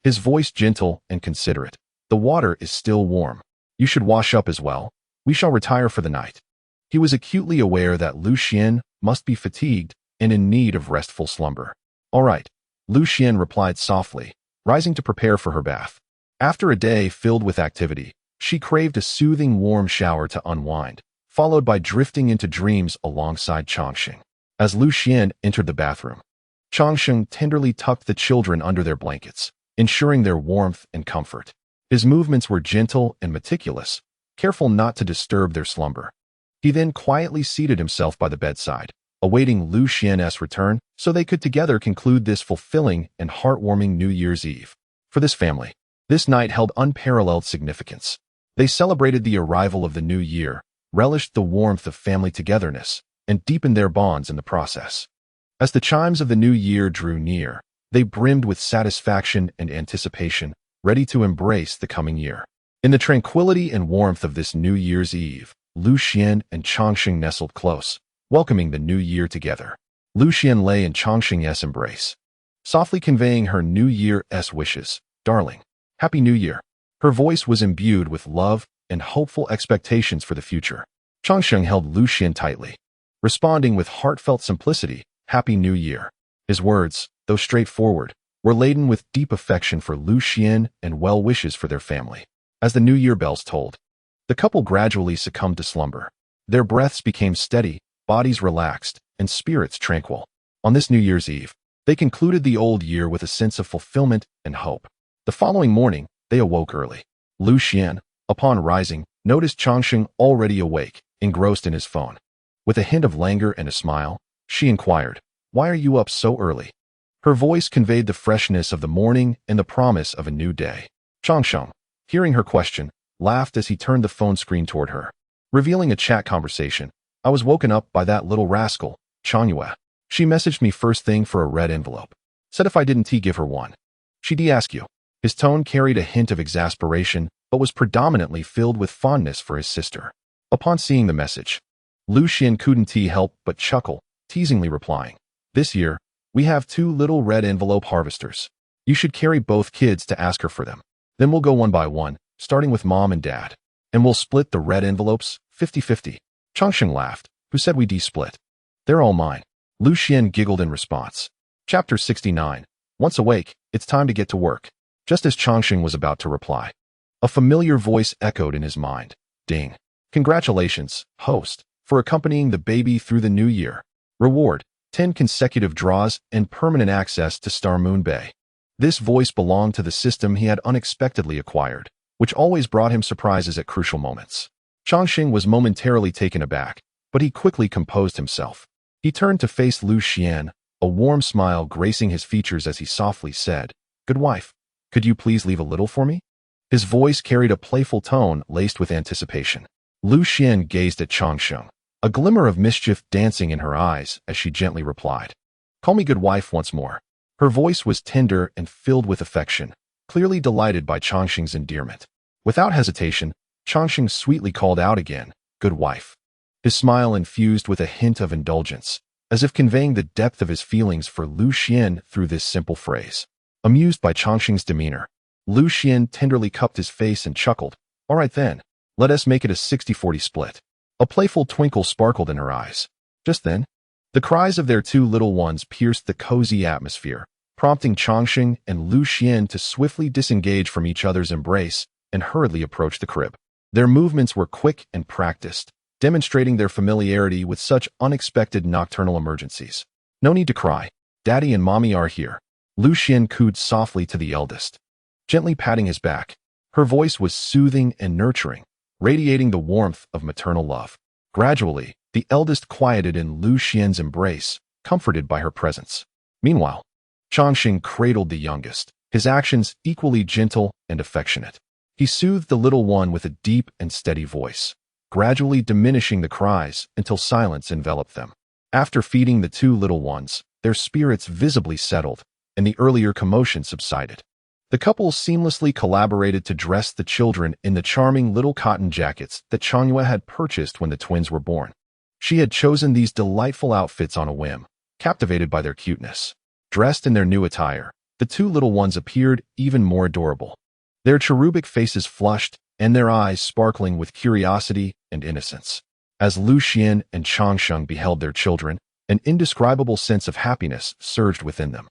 his voice gentle and considerate. "The water is still warm. You should wash up as well. We shall retire for the night." He was acutely aware that Lu Xian must be fatigued and in need of restful slumber. All right, Lu Xian replied softly, rising to prepare for her bath. After a day filled with activity, she craved a soothing warm shower to unwind, followed by drifting into dreams alongside Changxing. As Lu Xian entered the bathroom, Changxing tenderly tucked the children under their blankets, ensuring their warmth and comfort. His movements were gentle and meticulous, careful not to disturb their slumber. He then quietly seated himself by the bedside, awaiting Lu Xian's return so they could together conclude this fulfilling and heartwarming New Year's Eve. For this family, this night held unparalleled significance. They celebrated the arrival of the new year, relished the warmth of family togetherness, and deepened their bonds in the process. As the chimes of the new year drew near, they brimmed with satisfaction and anticipation, ready to embrace the coming year. In the tranquility and warmth of this New Year's Eve, Lu Xian and Changxing nestled close, welcoming the new year together. Lu Xian lay in Changxing's embrace, softly conveying her New Year's wishes. "Darling, Happy New Year." Her voice was imbued with love and hopeful expectations for the future. Changxing held Lu Xian tightly, responding with heartfelt simplicity, "Happy New Year." His words, though straightforward, were laden with deep affection for Lu Xian and well wishes for their family. As the New Year bells tolled, the couple gradually succumbed to slumber. Their breaths became steady, bodies relaxed, and spirits tranquil. On this New Year's Eve, they concluded the old year with a sense of fulfillment and hope. The following morning, they awoke early. Lu Xian, upon rising, noticed Changxing already awake, engrossed in his phone. With a hint of languor and a smile, she inquired, "Why are you up so early?" Her voice conveyed the freshness of the morning and the promise of a new day. Changxing, hearing her question, laughed as he turned the phone screen toward her, revealing a chat conversation. "I was woken up by that little rascal, Changyue. She messaged me first thing for a red envelope. Said if I didn't give her one. She'd ask you." His tone carried a hint of exasperation, but was predominantly filled with fondness for his sister. Upon seeing the message, Lu Xian couldn't help but chuckle, teasingly replying, "This year, we have 2 little red envelope harvesters. You should carry both kids to ask her for them. Then we'll go one by one, starting with mom and dad. And we'll split the red envelopes, 50-50. Changxing laughed. "Who said we split? They're all mine." Lu Xian giggled in response. Chapter 69. Once awake, it's time to get to work. Just as Changxing was about to reply, a familiar voice echoed in his mind. "Ding. Congratulations, host, for accompanying the baby through the new year. Reward, 10 consecutive draws and permanent access to Star Moon Bay." This voice belonged to the system he had unexpectedly acquired, which always brought him surprises at crucial moments. Changxing was momentarily taken aback, but he quickly composed himself. He turned to face Lu Xian, a warm smile gracing his features as he softly said, "Good wife, could you please leave a little for me?" His voice carried a playful tone laced with anticipation. Lu Xian gazed at Changxing, a glimmer of mischief dancing in her eyes as she gently replied, "Call me good wife once more." Her voice was tender and filled with affection, clearly delighted by Changxing's endearment. Without hesitation, Changxing sweetly called out again, "Good wife." His smile infused with a hint of indulgence, as if conveying the depth of his feelings for Lu Xian through this simple phrase. Amused by Changxing's demeanor, Lu Xian tenderly cupped his face and chuckled, "All right then, let us make it a 60-40 split." A playful twinkle sparkled in her eyes. Just then, the cries of their 2 little ones pierced the cozy atmosphere, prompting Changxing and Lu Xian to swiftly disengage from each other's embrace and hurriedly approach the crib. Their movements were quick and practiced, demonstrating their familiarity with such unexpected nocturnal emergencies. "No need to cry. Daddy and Mommy are here." Lu Xian cooed softly to the eldest, gently patting his back. Her voice was soothing and nurturing, radiating the warmth of maternal love. Gradually, the eldest quieted in Lu Xian's embrace, comforted by her presence. Meanwhile, Changxing cradled the youngest, his actions equally gentle and affectionate. He soothed the little one with a deep and steady voice, gradually diminishing the cries until silence enveloped them. After feeding the 2 little ones, their spirits visibly settled, and the earlier commotion subsided. The couple seamlessly collaborated to dress the children in the charming little cotton jackets that Changyue had purchased when the twins were born. She had chosen these delightful outfits on a whim, captivated by their cuteness. Dressed in their new attire, the 2 little ones appeared even more adorable, their cherubic faces flushed and their eyes sparkling with curiosity and innocence. As Lu Xian and Changxing beheld their children, An indescribable sense of happiness surged within them.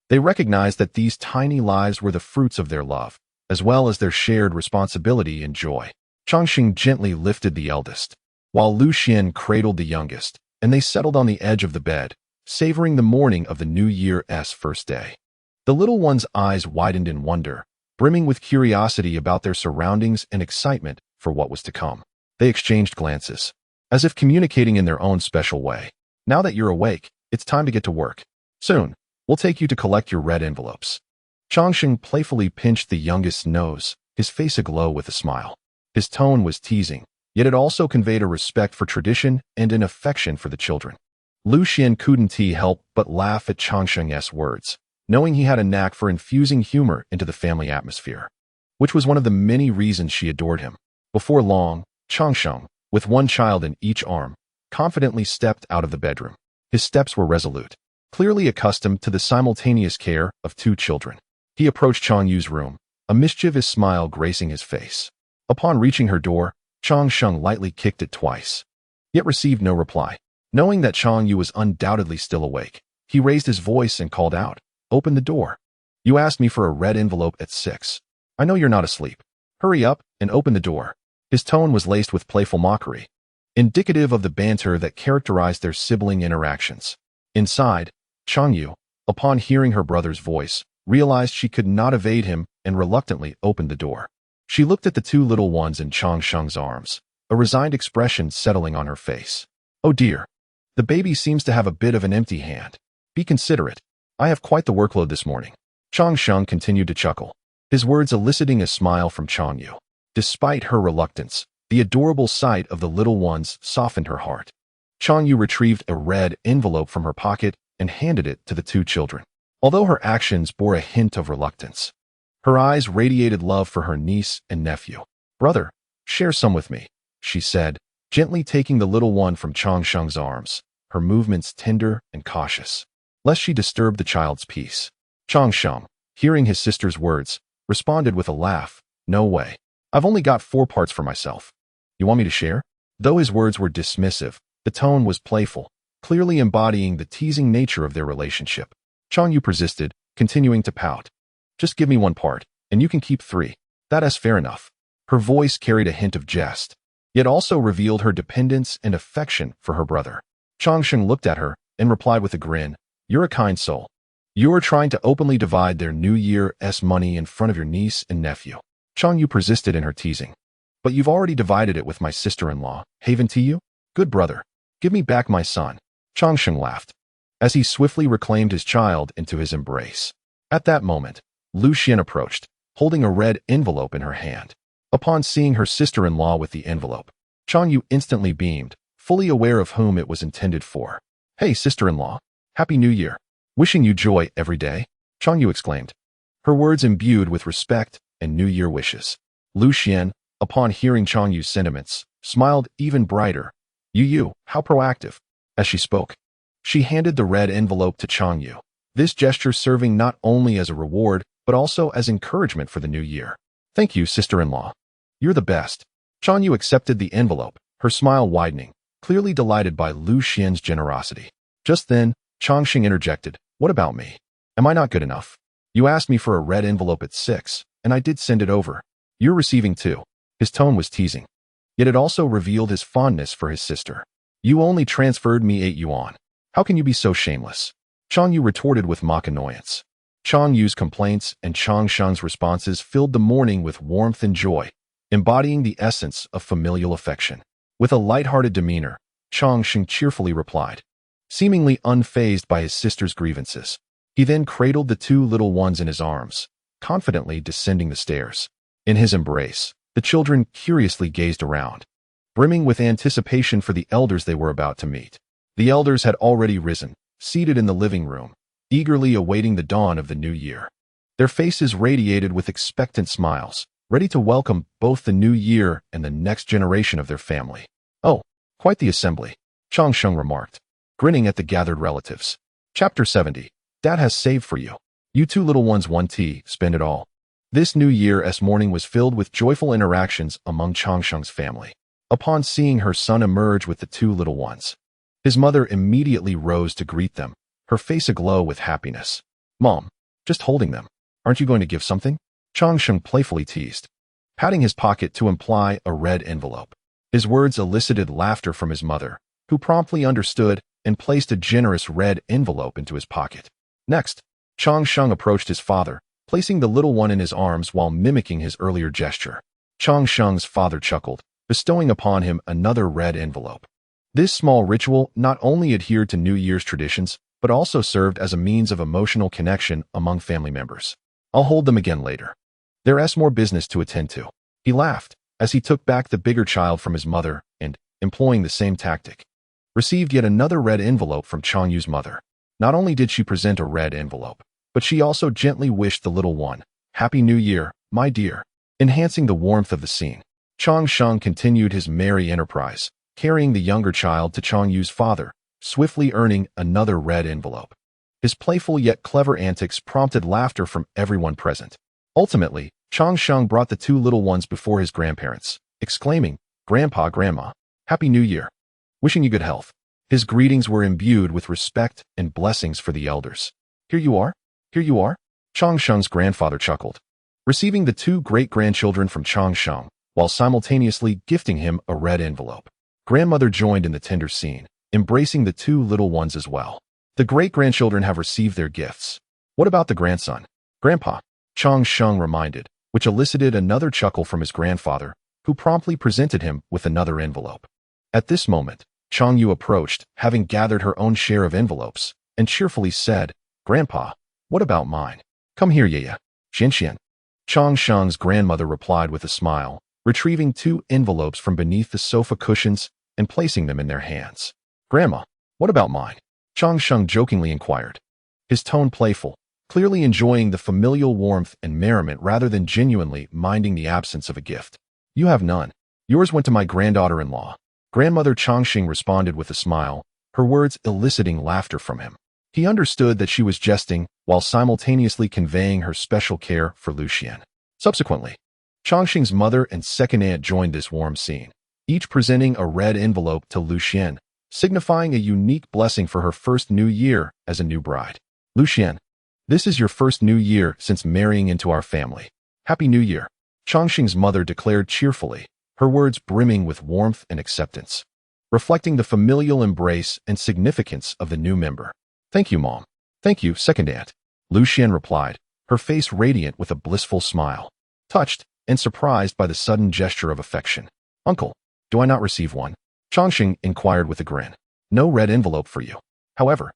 They recognized that these tiny lives were the fruits of their love, as well as their shared responsibility and joy. Changxing gently lifted the eldest, while Lu Xian cradled the youngest, and they settled on the edge of the bed, savoring the morning of the New Year's first day. The little one's eyes widened in wonder, brimming with curiosity about their surroundings and excitement for what was to come. They exchanged glances, as if communicating in their own special way. Now that you're awake, it's time to get to work. Soon, we'll take you to collect your red envelopes. Changxing playfully pinched the youngest's nose, his face aglow with a smile. His tone was teasing, yet it also conveyed a respect for tradition and an affection for the children. Lu Xian couldn't help but laugh at Changxing's words, knowing he had a knack for infusing humor into the family atmosphere, which was one of the many reasons she adored him. Before long, Changxing, with one child in each arm, confidently stepped out of the bedroom. His steps were resolute, clearly accustomed to the simultaneous care of two children. He approached Changyu's room, a mischievous smile gracing his face. Upon reaching her door, Changxing lightly kicked it twice, yet received no reply. Knowing that Changyu was undoubtedly still awake, he raised his voice and called out, "Open the door. You asked me for a red envelope at 6. I know you're not asleep. Hurry up and open the door." His tone was laced with playful mockery, indicative of the banter that characterized their sibling interactions. Inside, Changyu, upon hearing her brother's voice, realized she could not evade him and reluctantly opened the door. She looked at the two little ones in Changxing's arms, a resigned expression settling on her face. "Oh dear. The baby seems to have a bit of an empty hand. Be considerate. I have quite the workload this morning." Changxing continued to chuckle, his words eliciting a smile from Changyu. Despite her reluctance, the adorable sight of the little ones softened her heart. Changyu retrieved a red envelope from her pocket and handed it to the two children. Although her actions bore a hint of reluctance, her eyes radiated love for her niece and nephew. "Brother, share some with me," she said, gently taking the little one from Changxing's arms, her movements tender and cautious, lest she disturb the child's peace. Changxing, hearing his sister's words, responded with a laugh, "No way. I've only got 4 parts for myself. You want me to share?" Though his words were dismissive, the tone was playful, clearly embodying the teasing nature of their relationship. Changyu persisted, continuing to pout. "Just give me 1 part, and you can keep 3. That is fair enough." Her voice carried a hint of jest, yet also revealed her dependence and affection for her brother. Changxing looked at her and replied with a grin, "You're a kind soul. You are trying to openly divide their New Year's money in front of your niece and nephew." Changyu persisted in her teasing. "But you've already divided it with my sister-in-law, haven't you? Good brother. Give me back my son." Changxing laughed, as he swiftly reclaimed his child into his embrace. At that moment, Lu Xian approached, holding a red envelope in her hand. Upon seeing her sister-in-law with the envelope, Changyu instantly beamed, fully aware of whom it was intended for. "Hey, sister-in-law. Happy New Year. Wishing you joy every day," Changyu exclaimed, her words imbued with respect and New Year wishes. Lu Xian, upon hearing Changyu's sentiments, smiled even brighter. You, how proactive." As she spoke, she handed the red envelope to Changyu, this gesture serving not only as a reward, but also as encouragement for the new year. "Thank you, sister-in-law. You're the best." Changyu accepted the envelope, her smile widening, clearly delighted by Lu Xian's generosity. Just then, Changxing interjected, "What about me? Am I not good enough? You asked me for a red envelope at 6, and I did send it over. You're receiving too." His tone was teasing, yet it also revealed his fondness for his sister. "You only transferred me 8 yuan. How can you be so shameless?" Changyu retorted with mock annoyance. Changyu's complaints and Changxing's responses filled the morning with warmth and joy, embodying the essence of familial affection. With a light-hearted demeanor, Changxing cheerfully replied, seemingly unfazed by his sister's grievances. He then cradled the two little ones in his arms, confidently descending the stairs. In his embrace, the children curiously gazed around, brimming with anticipation for the elders they were about to meet. The elders had already risen, seated in the living room, eagerly awaiting the dawn of the new year. Their faces radiated with expectant smiles, ready to welcome both the new year and the next generation of their family. "Oh, quite the assembly," Changxing remarked, grinning at the gathered relatives. Chapter 70. Dad has saved for you. You two little ones want tea, spend it all. This New Year's morning was filled with joyful interactions among Changxing's family. Upon seeing her son emerge with the two little ones, His mother immediately rose to greet them, her face aglow with happiness. "Mom, just holding them. Aren't you going to give something?" Changsheng playfully teased, patting his pocket to imply a red envelope. His words elicited laughter from his mother, who promptly understood and placed a generous red envelope into his pocket. Next, Changsheng approached his father, placing the little one in his arms while mimicking his earlier gesture. Changsheng's father chuckled, bestowing upon him another red envelope. This small ritual not only adhered to New Year's traditions, but also served as a means of emotional connection among family members. "I'll hold them again later. There's more business to attend to." He laughed as he took back the bigger child from his mother and, employing the same tactic, received yet another red envelope from Changyu's mother. Not only did she present a red envelope, but she also gently wished the little one, "Happy New Year, my dear," enhancing the warmth of the scene. Changsheng continued his merry enterprise, carrying the younger child to Changyu's father, swiftly earning another red envelope. His playful yet clever antics prompted laughter from everyone present. Ultimately, Changsheng brought the two little ones before his grandparents, exclaiming, "Grandpa, Grandma, Happy New Year. Wishing you good health." His greetings were imbued with respect and blessings for the elders. Here you are. Here you are." Changsheng's grandfather chuckled, receiving the two great-grandchildren from Changsheng, while simultaneously gifting him a red envelope. Grandmother joined in the tender scene, embracing the two little ones as well. The great-grandchildren have received their gifts. What about the grandson? Grandpa, Changsheng reminded, which elicited another chuckle from his grandfather, who promptly presented him with another envelope. At this moment, Changyu approached, having gathered her own share of envelopes, and cheerfully said, "Grandpa, what about mine? Come here, Yaya. Xianxian." Changsheng's grandmother replied with a smile, retrieving two envelopes from beneath the sofa cushions and placing them in their hands. "Grandma, what about mine?" Changsheng jokingly inquired, his tone playful, clearly enjoying the familial warmth and merriment rather than genuinely minding the absence of a gift. "You have none. Yours went to my granddaughter-in-law." Grandmother Changsheng responded with a smile, her words eliciting laughter from him. He understood that she was jesting while simultaneously conveying her special care for Lucian. Subsequently, Changsheng's mother and second aunt joined this warm scene, each presenting a red envelope to Lucian, signifying a unique blessing for her first new year as a new bride. "Lucian, this is your first new year since marrying into our family. Happy New Year," Changsheng's mother declared cheerfully, her words brimming with warmth and acceptance, reflecting the familial embrace and significance of the new member. "Thank you, Mom." "Thank you, second aunt," Lucian replied, her face radiant with a blissful smile, touched and surprised by the sudden gesture of affection. "Uncle, do I not receive one?" Changsheng inquired with a grin. "No red envelope for you. However,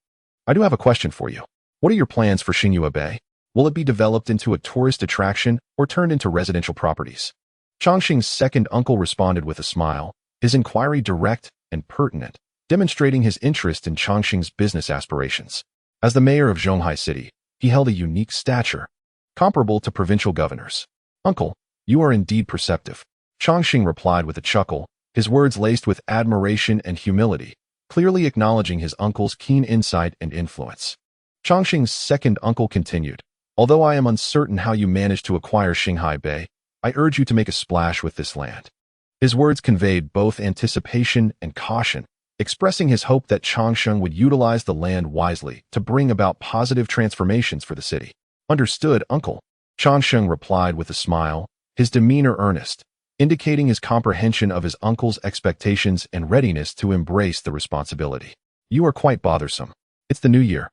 I do have a question for you. What are your plans for Xingyue Bay? Will it be developed into a tourist attraction or turned into residential properties?" Changsheng's second uncle responded with a smile, his inquiry direct and pertinent, demonstrating his interest in Changsheng's business aspirations. As the mayor of Zhonghai City, he held a unique stature, comparable to provincial governors. "Uncle, you are indeed perceptive," Changsheng replied with a chuckle, his words laced with admiration and humility, clearly acknowledging his uncle's keen insight and influence. Changsheng's second uncle continued, "Although I am uncertain how you managed to acquire Zhonghai Bay, I urge you to make a splash with this land." His words conveyed both anticipation and caution, expressing his hope that Changsheng would utilize the land wisely to bring about positive transformations for the city. "Understood, uncle," Changsheng replied with a smile, his demeanor earnest, indicating his comprehension of his uncle's expectations and readiness to embrace the responsibility. "You are quite bothersome. It's the new year,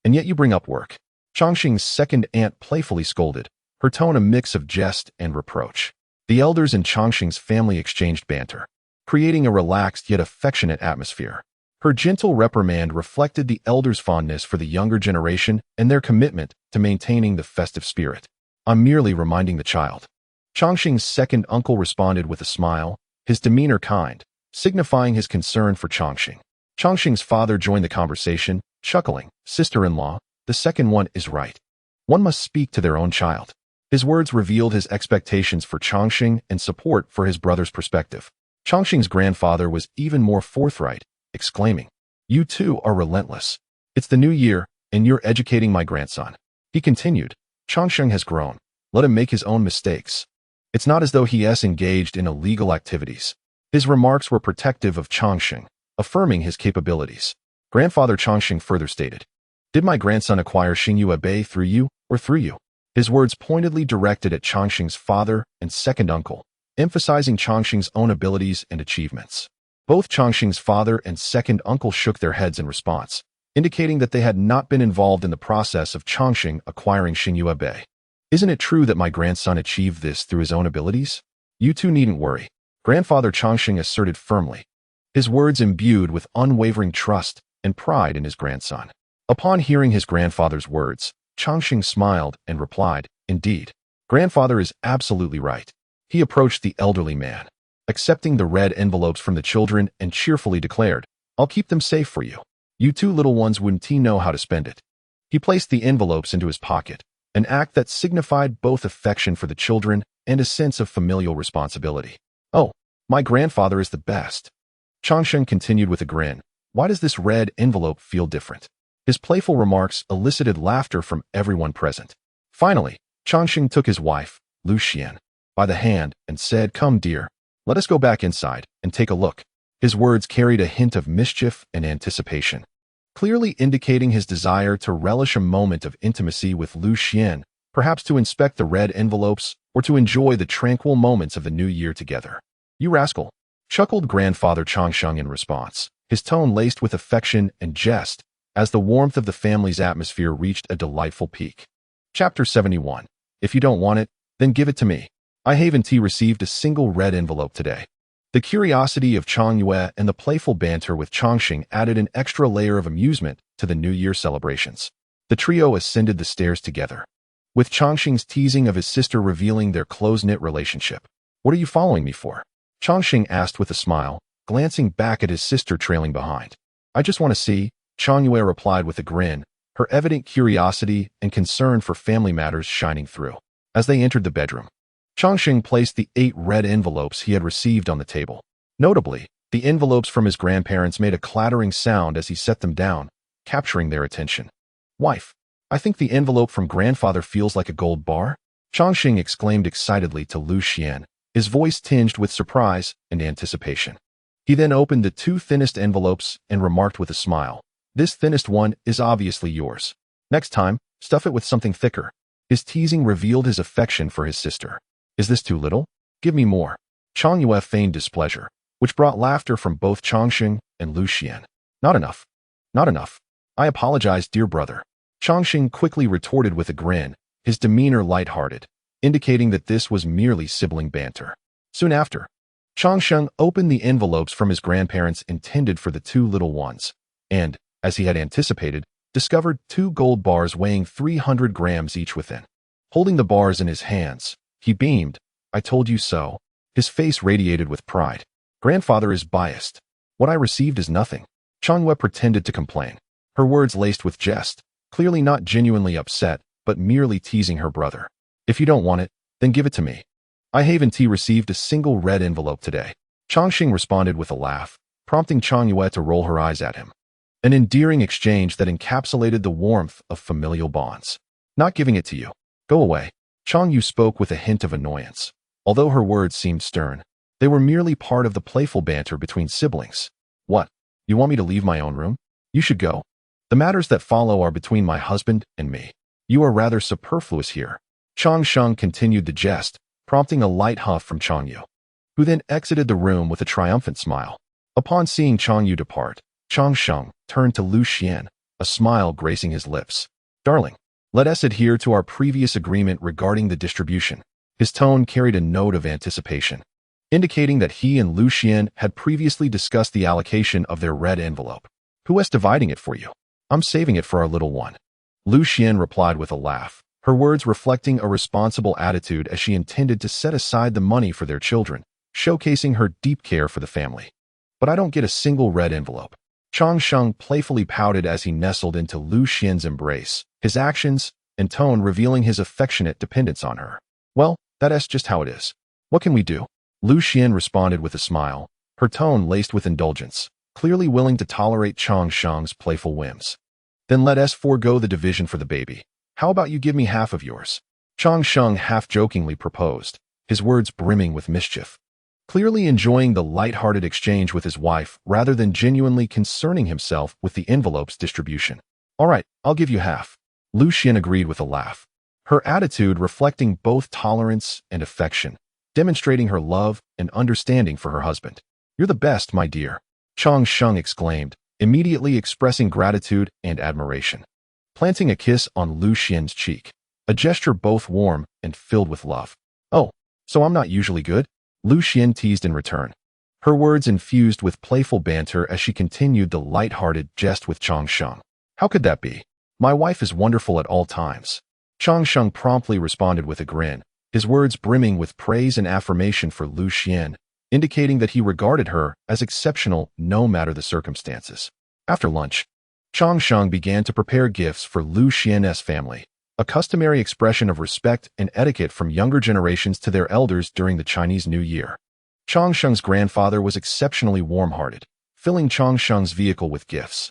and yet you bring up work." Changsheng's second aunt playfully scolded, her tone a mix of jest and reproach. The elders in Changsheng's family exchanged banter, creating a relaxed yet affectionate atmosphere. Her gentle reprimand reflected the elders' fondness for the younger generation and their commitment to maintaining the festive spirit. "I'm merely reminding the child." Changsheng's second uncle responded with a smile, his demeanor kind, signifying his concern for Changsheng. Changsheng's father joined the conversation, chuckling, "Sister-in-law, the second one is right. One must speak to their own child." His words revealed his expectations for Changsheng and support for his brother's perspective. Changsheng's grandfather was even more forthright, exclaiming, "You two are relentless. It's the new year, and you're educating my grandson." He continued, "Changsheng has grown. Let him make his own mistakes. It's not as though he is engaged in illegal activities." His remarks were protective of Changsheng, affirming his capabilities. Grandfather Chongqing further stated, "Did my grandson acquire Xingyue Bei through you or through you?" His words pointedly directed at Chongqing's father and second uncle, emphasizing Chongqing's own abilities and achievements. Both Chongqing's father and second uncle shook their heads in response, indicating that they had not been involved in the process of Chongqing acquiring Xingyue Bei. "Isn't it true that my grandson achieved this through his own abilities? You two needn't worry," Grandfather Chongqing asserted firmly, his words imbued with unwavering trust and pride in his grandson. Upon hearing his grandfather's words, Chongqing smiled and replied, "Indeed, grandfather is absolutely right." He approached the elderly man, accepting the red envelopes from the children and cheerfully declared, "I'll keep them safe for you. You two little ones wouldn't know how to spend it." He placed the envelopes into his pocket, an act that signified both affection for the children and a sense of familial responsibility. "Oh, my grandfather is the best." Chongqing continued with a grin. "Why does this red envelope feel different?" His playful remarks elicited laughter from everyone present. Finally, Chongqing took his wife, Lu Xian, by the hand and said, "Come, dear, let us go back inside and take a look." His words carried a hint of mischief and anticipation, clearly indicating his desire to relish a moment of intimacy with Lu Xian, perhaps to inspect the red envelopes or to enjoy the tranquil moments of the new year together. "You rascal," chuckled Grandfather Chongqing in response, his tone laced with affection and jest, as the warmth of the family's atmosphere reached a delightful peak. Chapter 71. If you don't want it, then give it to me. I haven't received a single red envelope today. The curiosity of Chongyue and the playful banter with Chongqing added an extra layer of amusement to the New Year celebrations. The trio ascended the stairs together, with Chongqing's teasing of his sister revealing their close-knit relationship. "What are you following me for?" Chongqing asked with a smile, glancing back at his sister trailing behind. "I just want to see," Chongyue replied with a grin, her evident curiosity and concern for family matters shining through. As they entered the bedroom, Chongqing placed the 8 red envelopes he had received on the table. Notably, the envelopes from his grandparents made a clattering sound as he set them down, capturing their attention. "Wife, I think the envelope from grandfather feels like a gold bar," Chongqing exclaimed excitedly to Lu Xian, his voice tinged with surprise and anticipation. He then opened the 2 thinnest envelopes and remarked with a smile, "This thinnest one is obviously yours. Next time, stuff it with something thicker." His teasing revealed his affection for his sister. "Is this too little? Give me more." Chongyue feigned displeasure, which brought laughter from both Chongqing and Lu Xian. "Not enough. Not enough. I apologize, dear brother." Chongqing quickly retorted with a grin, his demeanor lighthearted, indicating that this was merely sibling banter. Soon after, Chongqing opened the envelopes from his grandparents intended for the 2 little ones, and, as he had anticipated, discovered 2 gold bars weighing 300 grams each within. Holding the bars in his hands, he beamed, "I told you so." His face radiated with pride. "Grandfather is biased. What I received is nothing." Chongyue pretended to complain, her words laced with jest, clearly not genuinely upset, but merely teasing her brother. "If you don't want it, then give it to me. I haven't received a single red envelope today." Chongqing responded with a laugh, prompting Chongyue to roll her eyes at him. An endearing exchange that encapsulated the warmth of familial bonds. "Not giving it to you. Go away." Chongyu spoke with a hint of annoyance. Although her words seemed stern, they were merely part of the playful banter between siblings. "What? You want me to leave my own room? You should go. The matters that follow are between my husband and me. You are rather superfluous here." Chongqing continued the jest, prompting a light huff from Chongyu, who then exited the room with a triumphant smile. Upon seeing Chongyu depart, Chongqing turned to Lu Xian, a smile gracing his lips. "Darling, let us adhere to our previous agreement regarding the distribution." His tone carried a note of anticipation, indicating that he and Lu Xian had previously discussed the allocation of their red envelope. "Who is dividing it for you?" "I'm saving it for our little one." Lu Xian replied with a laugh, her words reflecting a responsible attitude as she intended to set aside the money for their children, showcasing her deep care for the family. "But I don't get a single red envelope." Chongqing playfully pouted as he nestled into Lu Xian's embrace, his actions and tone revealing his affectionate dependence on her. "Well, that's just how it is. What can we do?" Lu Xian responded with a smile, her tone laced with indulgence, clearly willing to tolerate Chongqing's playful whims. "Then let us forego the division for the baby. How about you give me half of yours?" Chongqing half-jokingly proposed, his words brimming with mischief. clearly enjoying the light-hearted exchange with his wife rather than genuinely concerning himself with the envelope's distribution. All right, I'll give you half. Lu Xian agreed with a laugh, her attitude reflecting both tolerance and affection, demonstrating her love and understanding for her husband. You're the best, my dear, Chang Sheng exclaimed, immediately expressing gratitude and admiration, planting a kiss on Lu Xian's cheek, a gesture both warm and filled with love. Oh, so I'm not usually good? Lu Xian teased in return, her words infused with playful banter as she continued the light-hearted jest with Chang Sheng. How could that be? My wife is wonderful at all times. Chang Sheng promptly responded with a grin, his words brimming with praise and affirmation for Lu Xian, indicating that he regarded her as exceptional no matter the circumstances. After lunch, Chang Sheng began to prepare gifts for Lu Xian's family, a customary expression of respect and etiquette from younger generations to their elders during the Chinese New Year. Chang Sheng's grandfather was exceptionally warm-hearted, filling Chang Sheng's vehicle with gifts,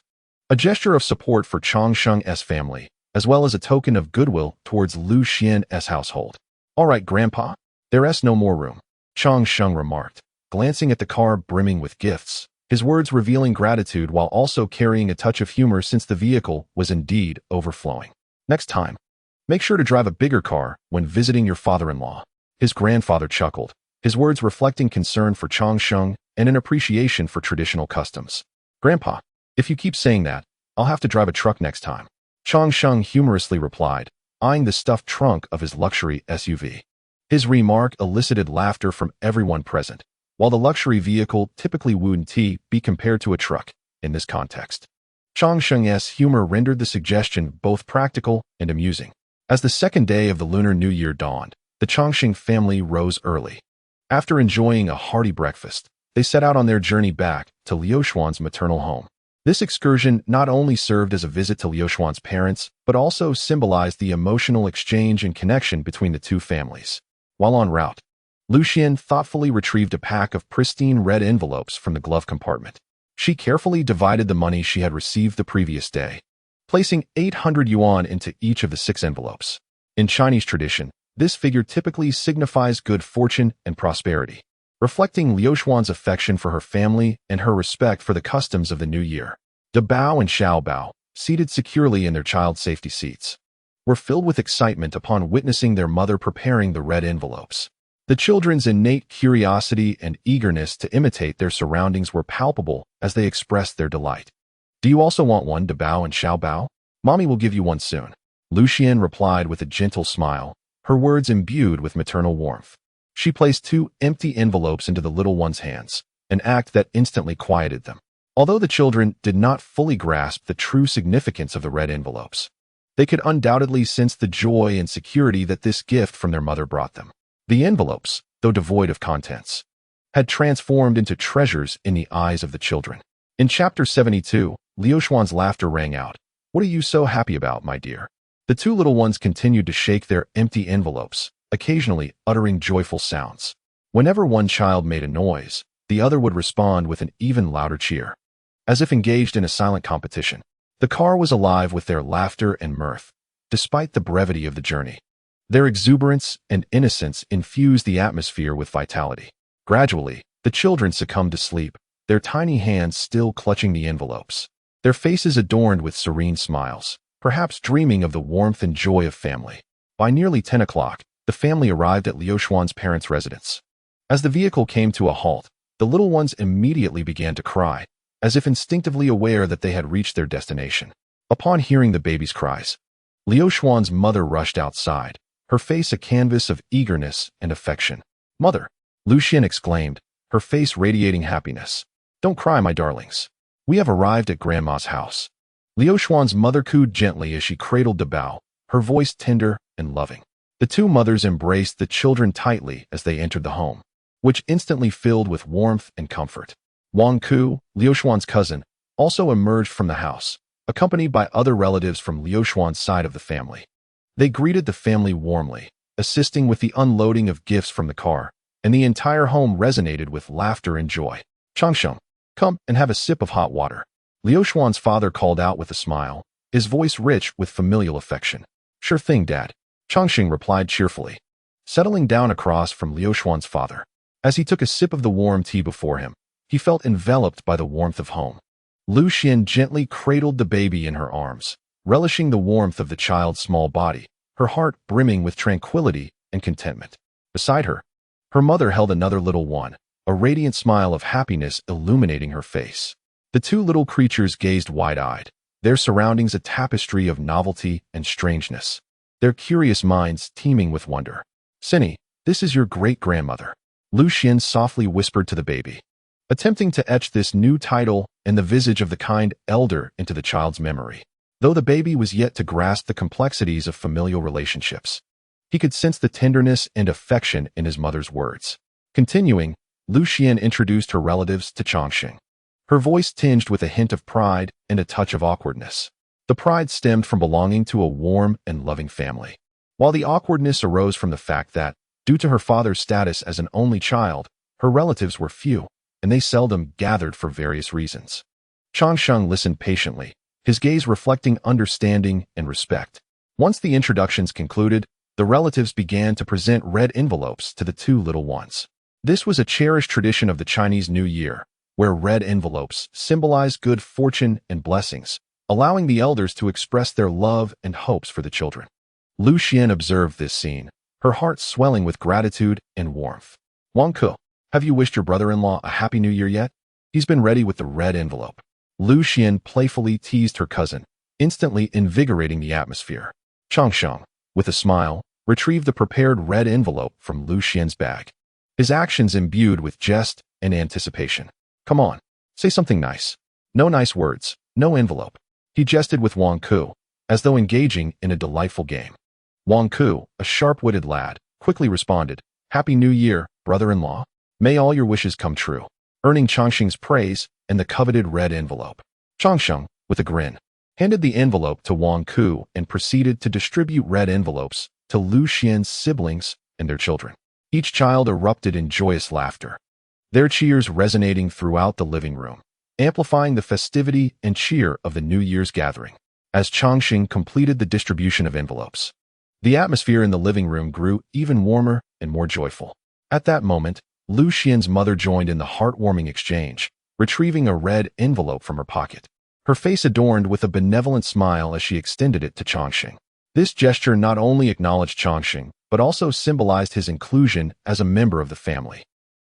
a gesture of support for Chang Sheng's family, as well as a token of goodwill towards Lu Xian's household. All right, Grandpa, there's no more room, Chang Sheng remarked, glancing at the car brimming with gifts, his words revealing gratitude while also carrying a touch of humor since the vehicle was indeed overflowing. Next time, make sure to drive a bigger car when visiting your father-in-law. His grandfather chuckled, his words reflecting concern for Chang Sheng and an appreciation for traditional customs. Grandpa, if you keep saying that, I'll have to drive a truck next time, Chang Sheng humorously replied, eyeing the stuffed trunk of his luxury SUV. His remark elicited laughter from everyone present, while the luxury vehicle typically wouldn't be compared to a truck in this context. Chang Sheng's humor rendered the suggestion both practical and amusing. As the second day of the Lunar New Year dawned, the Changsheng family rose early. After enjoying a hearty breakfast, they set out on their journey back to Liu Xuan's maternal home. This excursion not only served as a visit to Liu Xuan's parents, but also symbolized the emotional exchange and connection between the two families. While en route, Lu Xian thoughtfully retrieved a pack of pristine red envelopes from the glove compartment. She carefully divided the money she had received the previous day, placing 800 yuan into each of the 6 envelopes. In Chinese tradition, this figure typically signifies good fortune and prosperity, reflecting Liu Xuan's affection for her family and her respect for the customs of the new year. De Bao and Xiao Bao, seated securely in their child safety seats, were filled with excitement upon witnessing their mother preparing the red envelopes. The children's innate curiosity and eagerness to imitate their surroundings were palpable as they expressed their delight. Do you also want one, De Bao and Xiao Bao? Mommy will give you one soon, Lu Xian replied with a gentle smile, her words imbued with maternal warmth. She placed 2 empty envelopes into the little one's hands, an act that instantly quieted them. Although the children did not fully grasp the true significance of the red envelopes, they could undoubtedly sense the joy and security that this gift from their mother brought them. The envelopes, though devoid of contents, had transformed into treasures in the eyes of the children. In Chapter 72, Liu Xuan's laughter rang out. What are you so happy about, my dear? The 2 little ones continued to shake their empty envelopes, occasionally uttering joyful sounds. Whenever one child made a noise, the other would respond with an even louder cheer, as if engaged in a silent competition. The car was alive with their laughter and mirth, despite the brevity of the journey. Their exuberance and innocence infused the atmosphere with vitality. Gradually, the children succumbed to sleep, their tiny hands still clutching the envelopes, their faces adorned with serene smiles, perhaps dreaming of the warmth and joy of family. By nearly 10 o'clock, the family arrived at Liu Xuan's parents' residence. As the vehicle came to a halt, the little ones immediately began to cry, as if instinctively aware that they had reached their destination. Upon hearing the baby's cries, Liu Xuan's mother rushed outside, her face a canvas of eagerness and affection. Mother, Lu Xian exclaimed, her face radiating happiness. Don't cry, my darlings. We have arrived at Grandma's house. Liu Xuan's mother cooed gently as she cradled De Bao, her voice tender and loving. The 2 mothers embraced the children tightly as they entered the home, which instantly filled with warmth and comfort. Wang Ku, Liu Xuan's cousin, also emerged from the house, accompanied by other relatives from Liu Xuan's side of the family. They greeted the family warmly, assisting with the unloading of gifts from the car, and the entire home resonated with laughter and joy. Changsheng, come and have a sip of hot water, Liu Xuan's father called out with a smile, his voice rich with familial affection. Sure thing, Dad, Changsheng replied cheerfully, settling down across from Liu Xuan's father. As he took a sip of the warm tea before him, he felt enveloped by the warmth of home. Lu Xian gently cradled the baby in her arms, relishing the warmth of the child's small body, her heart brimming with tranquility and contentment. Beside her, her mother held another little one, a radiant smile of happiness illuminating her face. The two little creatures gazed wide-eyed, their surroundings a tapestry of novelty and strangeness, their curious minds teeming with wonder. "Cinny, this is your great-grandmother," Lu Xian softly whispered to the baby, attempting to etch this new title and the visage of the kind elder into the child's memory. Though the baby was yet to grasp the complexities of familial relationships, he could sense the tenderness and affection in his mother's words. Continuing, Lu Xian introduced her relatives to Chongqing, her voice tinged with a hint of pride and a touch of awkwardness. The pride stemmed from belonging to a warm and loving family, while the awkwardness arose from the fact that, due to her father's status as an only child, her relatives were few, and they seldom gathered for various reasons. Chongqing listened patiently, his gaze reflecting understanding and respect. Once the introductions concluded, the relatives began to present red envelopes to the two little ones. This was a cherished tradition of the Chinese New Year, where red envelopes symbolized good fortune and blessings, allowing the elders to express their love and hopes for the children. Lu Xian observed this scene, her heart swelling with gratitude and warmth. "Wang Ke, have you wished your brother-in-law a Happy New Year yet? He's been ready with the red envelope." Lu Xian playfully teased her cousin, instantly invigorating the atmosphere. Chongqing, with a smile, retrieved the prepared red envelope from Lu Xian's bag, his actions imbued with jest and anticipation. "Come on, say something nice." "No nice words, no envelope," he jested with Wang Ke, as though engaging in a delightful game. Wang Ke, a sharp-witted lad, quickly responded, "Happy New Year, brother-in-law. May all your wishes come true," earning Chongqing's praise and the coveted red envelope. Chongqing, with a grin, handed the envelope to Wang Ke and proceeded to distribute red envelopes to Lu Xian's siblings and their children. Each child erupted in joyous laughter, their cheers resonating throughout the living room, amplifying the festivity and cheer of the New Year's gathering. As Chongqing completed the distribution of envelopes, the atmosphere in the living room grew even warmer and more joyful. At that moment, Lu Xian's mother joined in the heartwarming exchange, retrieving a red envelope from her pocket, her face adorned with a benevolent smile as she extended it to Chongqing. This gesture not only acknowledged Chongqing, but also symbolized his inclusion as a member of the family.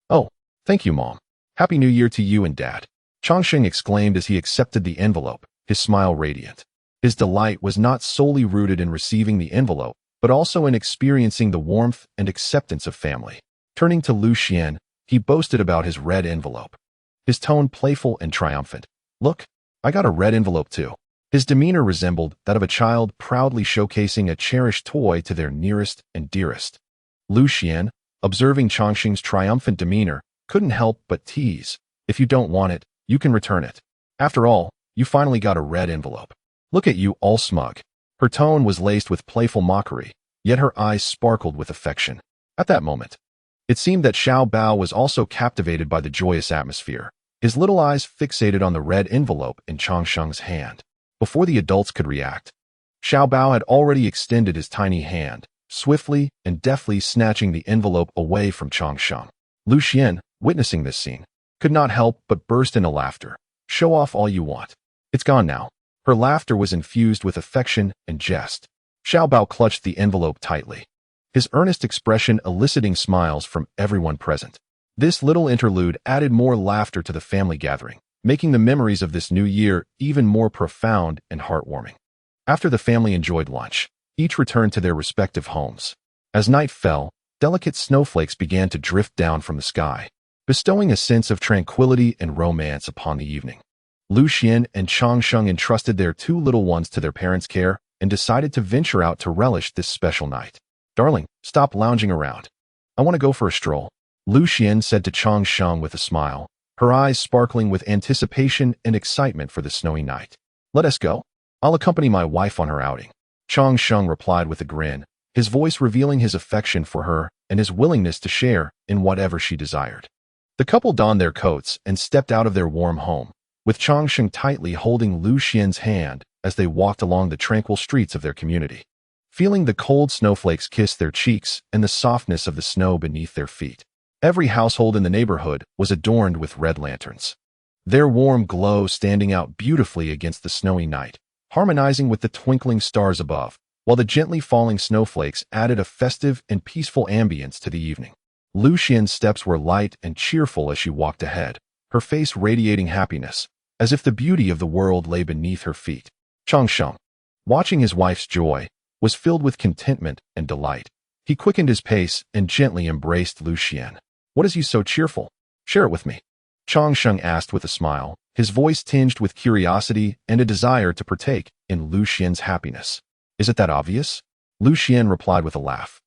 "Oh, thank you, Mom. Happy New Year to you and Dad," Chongqing exclaimed as he accepted the envelope, his smile radiant. His delight was not solely rooted in receiving the envelope, but also in experiencing the warmth and acceptance of family. Turning to Lu Xian, he boasted about his red envelope, his tone playful and triumphant. "Look, I got a red envelope too." His demeanor resembled that of a child proudly showcasing a cherished toy to their nearest and dearest. Lu Xian, observing Chongqing's triumphant demeanor, couldn't help but tease, "If you don't want it, you can return it. After all, you finally got a red envelope. Look at you all smug." Her tone was laced with playful mockery, yet her eyes sparkled with affection. At that moment, it seemed that Xiao Bao was also captivated by the joyous atmosphere, his little eyes fixated on the red envelope in Chongqing's hand. Before the adults could react, Xiao Bao had already extended his tiny hand, swiftly and deftly snatching the envelope away from Chongqing. Lu Xian, witnessing this scene, could not help but burst into laughter. "Show off all you want. It's gone now." Her laughter was infused with affection and jest. Xiao Bao clutched the envelope tightly, his earnest expression eliciting smiles from everyone present. This little interlude added more laughter to the family gathering, making the memories of this new year even more profound and heartwarming. After the family enjoyed lunch, each returned to their respective homes. As night fell, delicate snowflakes began to drift down from the sky, bestowing a sense of tranquility and romance upon the evening. Lu Xian and Chongqing entrusted their two little ones to their parents' care and decided to venture out to relish this special night. "Darling, stop lounging around. I want to go for a stroll," Lu Xian said to Chongqing with a smile, her eyes sparkling with anticipation and excitement for the snowy night. "Let us go. I'll accompany my wife on her outing," Chongqing replied with a grin, his voice revealing his affection for her and his willingness to share in whatever she desired. The couple donned their coats and stepped out of their warm home, with Chongqing tightly holding Lu Xian's hand as they walked along the tranquil streets of their community, feeling the cold snowflakes kiss their cheeks and the softness of the snow beneath their feet. Every household in the neighborhood was adorned with red lanterns, their warm glow standing out beautifully against the snowy night, harmonizing with the twinkling stars above, while the gently falling snowflakes added a festive and peaceful ambience to the evening. Lu Xian's steps were light and cheerful as she walked ahead, her face radiating happiness, as if the beauty of the world lay beneath her feet. Chang Sheng, watching his wife's joy, was filled with contentment and delight. He quickened his pace and gently embraced Lu Xian. "What is you so cheerful? Share it with me," Chang Sheng asked with a smile, his voice tinged with curiosity and a desire to partake in Lu Xian's happiness. "Is it that obvious?" Lu Xian replied with a laugh,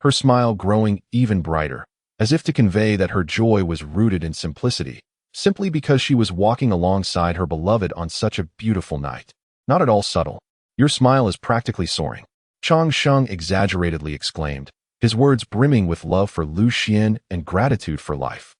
her smile growing even brighter, as if to convey that her joy was rooted in simplicity, simply because she was walking alongside her beloved on such a beautiful night. "Not at all subtle. Your smile is practically soaring," Chang Sheng exaggeratedly exclaimed, his words brimming with love for Lu Xian and gratitude for life.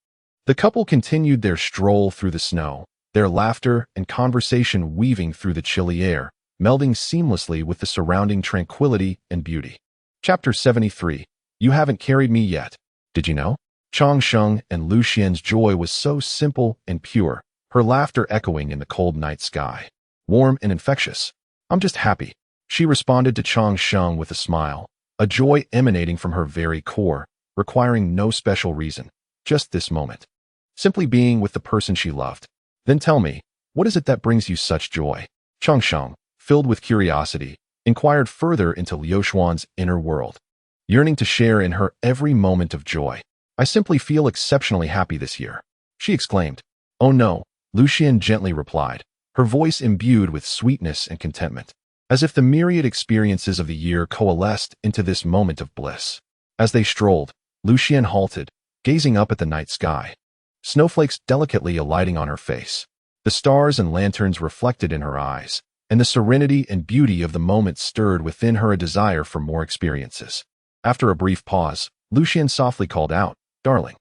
The couple continued their stroll through the snow, their laughter and conversation weaving through the chilly air, melding seamlessly with the surrounding tranquility and beauty. Chapter 73. You haven't carried me yet. Did you know? Chang Sheng and Lu Xian's joy was so simple and pure, her laughter echoing in the cold night sky. Warm and infectious. "I'm just happy," she responded to Chang Sheng with a smile, a joy emanating from her very core, requiring no special reason, just this moment. Simply being with the person she loved. "Then tell me, what is it that brings you such joy?" Chang Sheng, filled with curiosity, inquired further into Liu Xuan's inner world, yearning to share in her every moment of joy. "I simply feel exceptionally happy this year," she exclaimed. "Oh no," Lu Xian gently replied, her voice imbued with sweetness and contentment, as if the myriad experiences of the year coalesced into this moment of bliss. As they strolled, Lu Xian halted, gazing up at the night sky, snowflakes delicately alighting on her face, the stars and lanterns reflected in her eyes, and the serenity and beauty of the moment stirred within her a desire for more experiences. After a brief pause, Lu Xian softly called out, "Darling."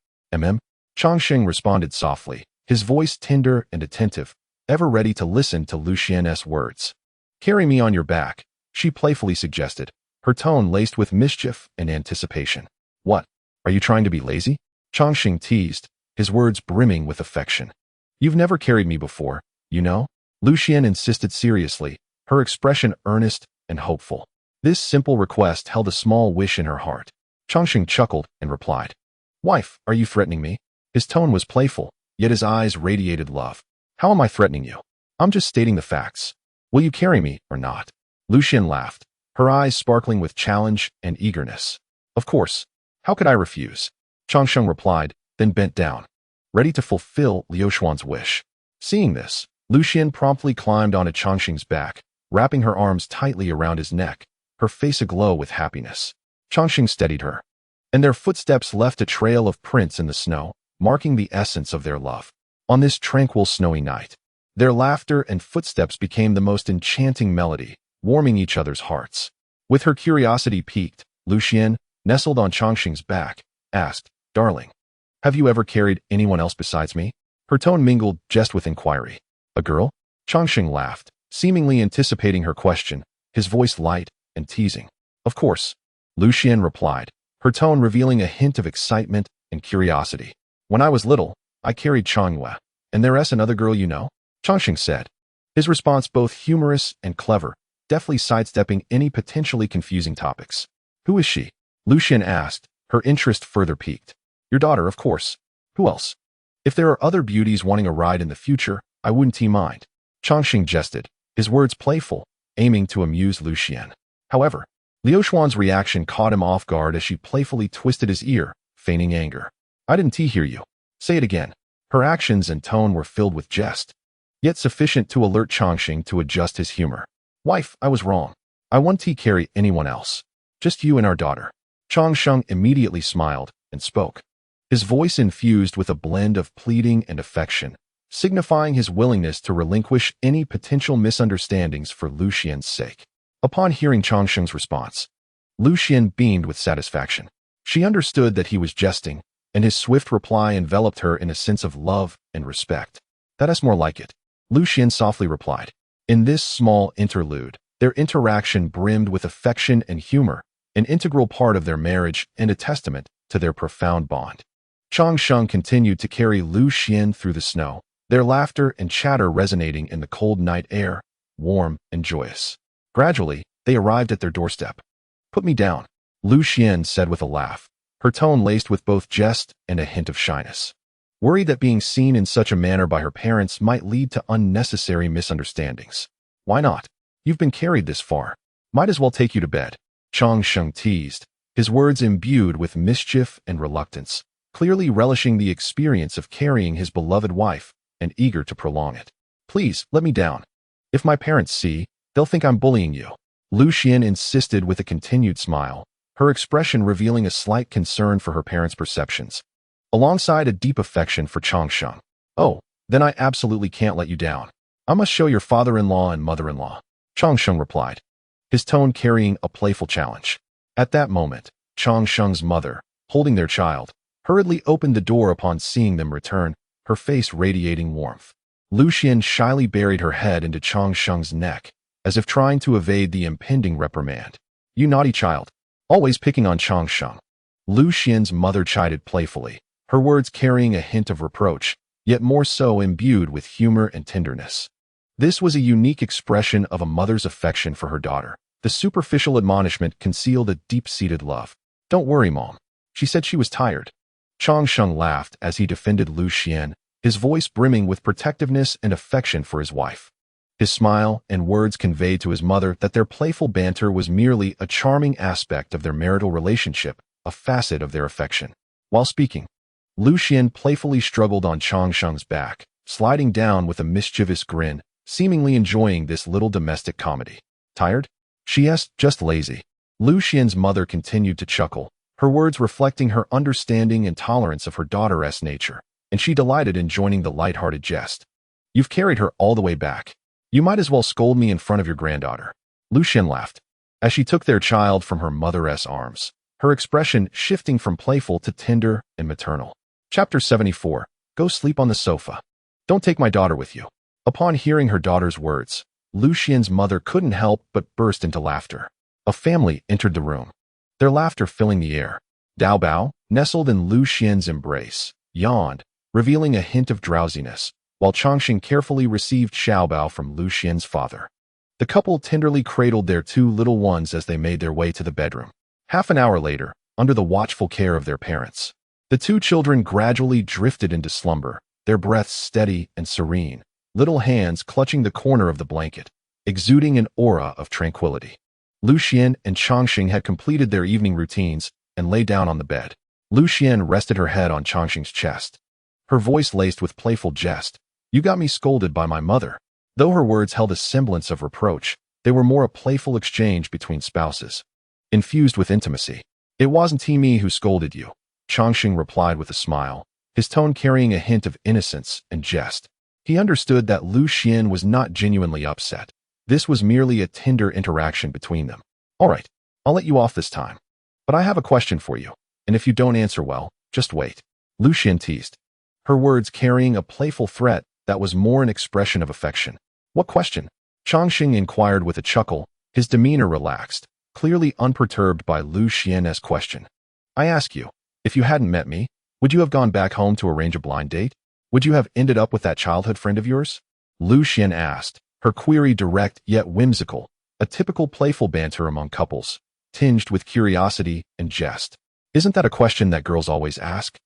Chang Sheng responded softly, his voice tender and attentive, ever ready to listen to Lu Xian's words. "Carry me on your back," she playfully suggested, her tone laced with mischief and anticipation. "What? Are you trying to be lazy?" Chang Sheng teased, his words brimming with affection. "You've never carried me before, you know?" Lu Xian insisted seriously, her expression earnest and hopeful. This simple request held a small wish in her heart. Chang Sheng chuckled and replied, "Wife, are you threatening me?" His tone was playful, yet his eyes radiated love. "How am I threatening you? I'm just stating the facts. Will you carry me or not?" Lu Xian laughed, her eyes sparkling with challenge and eagerness. "Of course. How could I refuse?" Chang Sheng replied, then bent down, ready to fulfill Liu Xuan's wish. Seeing this, Lu Xian promptly climbed onto Chang Sheng's back, wrapping her arms tightly around his neck, her face aglow with happiness. Chang Sheng steadied her, and their footsteps left a trail of prints in the snow, marking the essence of their love. On this tranquil snowy night, their laughter and footsteps became the most enchanting melody, warming each other's hearts. With her curiosity piqued, Lu Xian, nestled on Chang Sheng's back, asked, "Darling, have you ever carried anyone else besides me?" Her tone mingled jest with inquiry. "A girl?" Chang Sheng laughed, seemingly anticipating her question, his voice light and teasing. "Of course," Lu Xian replied, her tone revealing a hint of excitement and curiosity. "When I was little, I carried Chang Yue, and there's another girl you know," Chang Sheng said, his response both humorous and clever, deftly sidestepping any potentially confusing topics. "Who is she?" Lu Xian asked, her interest further piqued. "Your daughter, of course. Who else? If there are other beauties wanting a ride in the future, I wouldn't mind." Chang Sheng jested, his words playful, aiming to amuse Lu Xian. However, Liu Xuan's reaction caught him off guard as she playfully twisted his ear, feigning anger. "I didn't hear you. Say it again." Her actions and tone were filled with jest, yet sufficient to alert Chang Sheng to adjust his humor. "Wife, I was wrong. I won't carry anyone else. Just you and our daughter." Chang Sheng immediately smiled and spoke, his voice infused with a blend of pleading and affection, signifying his willingness to relinquish any potential misunderstandings for Lu Xian's sake. Upon hearing Chang Sheng's response, Lu Xian beamed with satisfaction. She understood that he was jesting, and his swift reply enveloped her in a sense of love and respect. "That's more like it," Lu Xian softly replied. In this small interlude, their interaction brimmed with affection and humor, an integral part of their marriage and a testament to their profound bond. Chang Sheng continued to carry Lu Xian through the snow, their laughter and chatter resonating in the cold night air, warm and joyous. Gradually, they arrived at their doorstep. "Put me down," Lu Xian said with a laugh, her tone laced with both jest and a hint of shyness. Worried that being seen in such a manner by her parents might lead to unnecessary misunderstandings. "Why not? You've been carried this far. Might as well take you to bed," Chang Sheng teased, his words imbued with mischief and reluctance, clearly relishing the experience of carrying his beloved wife and eager to prolong it. "Please, let me down. If my parents see, they'll think I'm bullying you," Lu Xian insisted with a continued smile, her expression revealing a slight concern for her parents' perceptions, alongside a deep affection for Chang Sheng. "Oh, then I absolutely can't let you down. I must show your father-in-law and mother-in-law," Chang Sheng replied, his tone carrying a playful challenge. At that moment, Chang Sheng's mother, holding their child, hurriedly opened the door upon seeing them return, her face radiating warmth. Lu Xian shyly buried her head into Chang Sheng's neck, as if trying to evade the impending reprimand. "You naughty child, always picking on Chang Sheng," Lu Xian's mother chided playfully, her words carrying a hint of reproach, yet more so imbued with humor and tenderness. This was a unique expression of a mother's affection for her daughter. The superficial admonishment concealed a deep-seated love. "Don't worry, Mom. She said she was tired." Chang Sheng laughed as he defended Lu Xian, his voice brimming with protectiveness and affection for his wife. His smile and words conveyed to his mother that their playful banter was merely a charming aspect of their marital relationship, a facet of their affection. While speaking, Lu Xian playfully struggled on Chang Sheng's back, sliding down with a mischievous grin, seemingly enjoying this little domestic comedy. "Tired?" she asked. "Just lazy." Lu Xian's mother continued to chuckle, her words reflecting her understanding and tolerance of her daughter's nature, and she delighted in joining the light-hearted jest. "You've carried her all the way back. You might as well scold me in front of your granddaughter." Lu Xian laughed, as she took their child from her mother's arms, her expression shifting from playful to tender and maternal. Chapter 74. Go sleep on the sofa. "Don't take my daughter with you." Upon hearing her daughter's words, Lu Xian's mother couldn't help but burst into laughter. A family entered the room, their laughter filling the air. Dao Bao, nestled in Lu Xian's embrace, yawned, revealing a hint of drowsiness, while Changxing carefully received Xiaobao from Lu Xian's father. The couple tenderly cradled their two little ones as they made their way to the bedroom. Half an hour later, under the watchful care of their parents, the two children gradually drifted into slumber, their breaths steady and serene, little hands clutching the corner of the blanket, exuding an aura of tranquility. Lu Xian and Changxing had completed their evening routines and lay down on the bed. Lu Xian rested her head on Changxing's chest, her voice laced with playful jest. "You got me scolded by my mother." Though her words held a semblance of reproach, they were more a playful exchange between spouses, infused with intimacy. "It wasn't me who scolded you," Changxing replied with a smile, his tone carrying a hint of innocence and jest. He understood that Lu Xian was not genuinely upset. This was merely a tender interaction between them. "All right, I'll let you off this time. But I have a question for you, and if you don't answer well, just wait," Lu Xian teased, her words carrying a playful threat that was more an expression of affection. "What question?" Changxing inquired with a chuckle, his demeanor relaxed, clearly unperturbed by Lu Xian's question. "I ask you, if you hadn't met me, would you have gone back home to arrange a blind date? Would you have ended up with that childhood friend of yours?" Lu Xian asked, her query direct yet whimsical, a typical playful banter among couples, tinged with curiosity and jest. "Isn't that a question that girls always ask?"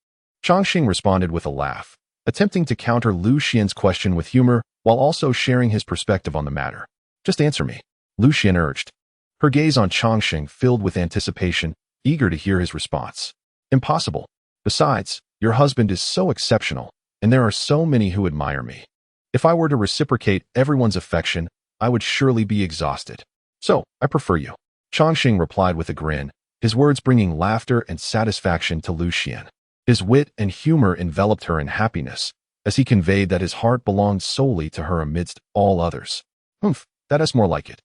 Changxing responded with a laugh, attempting to counter Lu Xian's question with humor while also sharing his perspective on the matter. "Just answer me," Lu Xian urged, her gaze on Changxing filled with anticipation, eager to hear his response. "Impossible. Besides, your husband is so exceptional, and there are so many who admire me. If I were to reciprocate everyone's affection, I would surely be exhausted. So, I prefer you," Changxing replied with a grin, his words bringing laughter and satisfaction to Lu Xian. His wit and humor enveloped her in happiness, as he conveyed that his heart belonged solely to her amidst all others. "Humph, that is more like it,"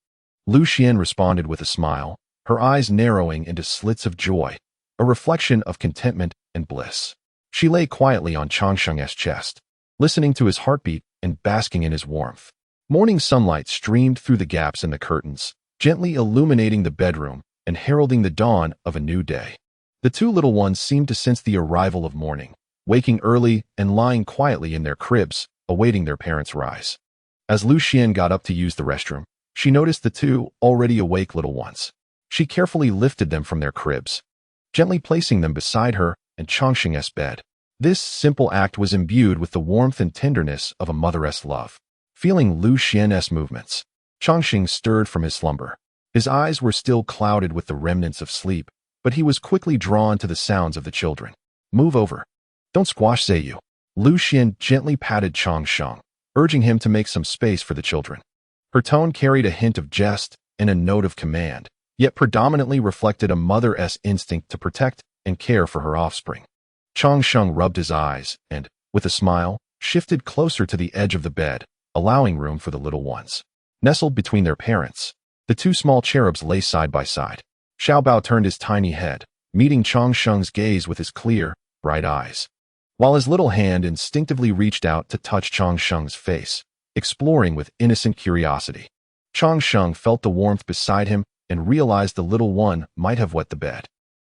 Lu Xian responded with a smile, her eyes narrowing into slits of joy, a reflection of contentment and bliss. She lay quietly on Changxing's chest, listening to his heartbeat and basking in his warmth. Morning sunlight streamed through the gaps in the curtains, gently illuminating the bedroom and heralding the dawn of a new day. The two little ones seemed to sense the arrival of morning, waking early and lying quietly in their cribs, awaiting their parents' rise. As Lu Xian got up to use the restroom, she noticed the two already awake little ones. She carefully lifted them from their cribs, gently placing them beside her and Changxing's bed. This simple act was imbued with the warmth and tenderness of a mother's love. Feeling Lu Xian's movements, Changxing stirred from his slumber. His eyes were still clouded with the remnants of sleep, but he was quickly drawn to the sounds of the children. Move over. Don't squash Zayu. Lu Xian gently patted Changxing, urging him to make some space for the children. Her tone carried a hint of jest and a note of command, yet predominantly reflected a mother's instinct to protect and care for her offspring. Changxing rubbed his eyes and, with a smile, shifted closer to the edge of the bed, allowing room for the little ones. Nestled between their parents, the two small cherubs lay side by side. Xiaobao turned his tiny head, meeting Changxing's gaze with his clear, bright eyes, while his little hand instinctively reached out to touch Changxing's face, exploring with innocent curiosity. Changxing felt the warmth beside him and realized the little one might have wet the bed.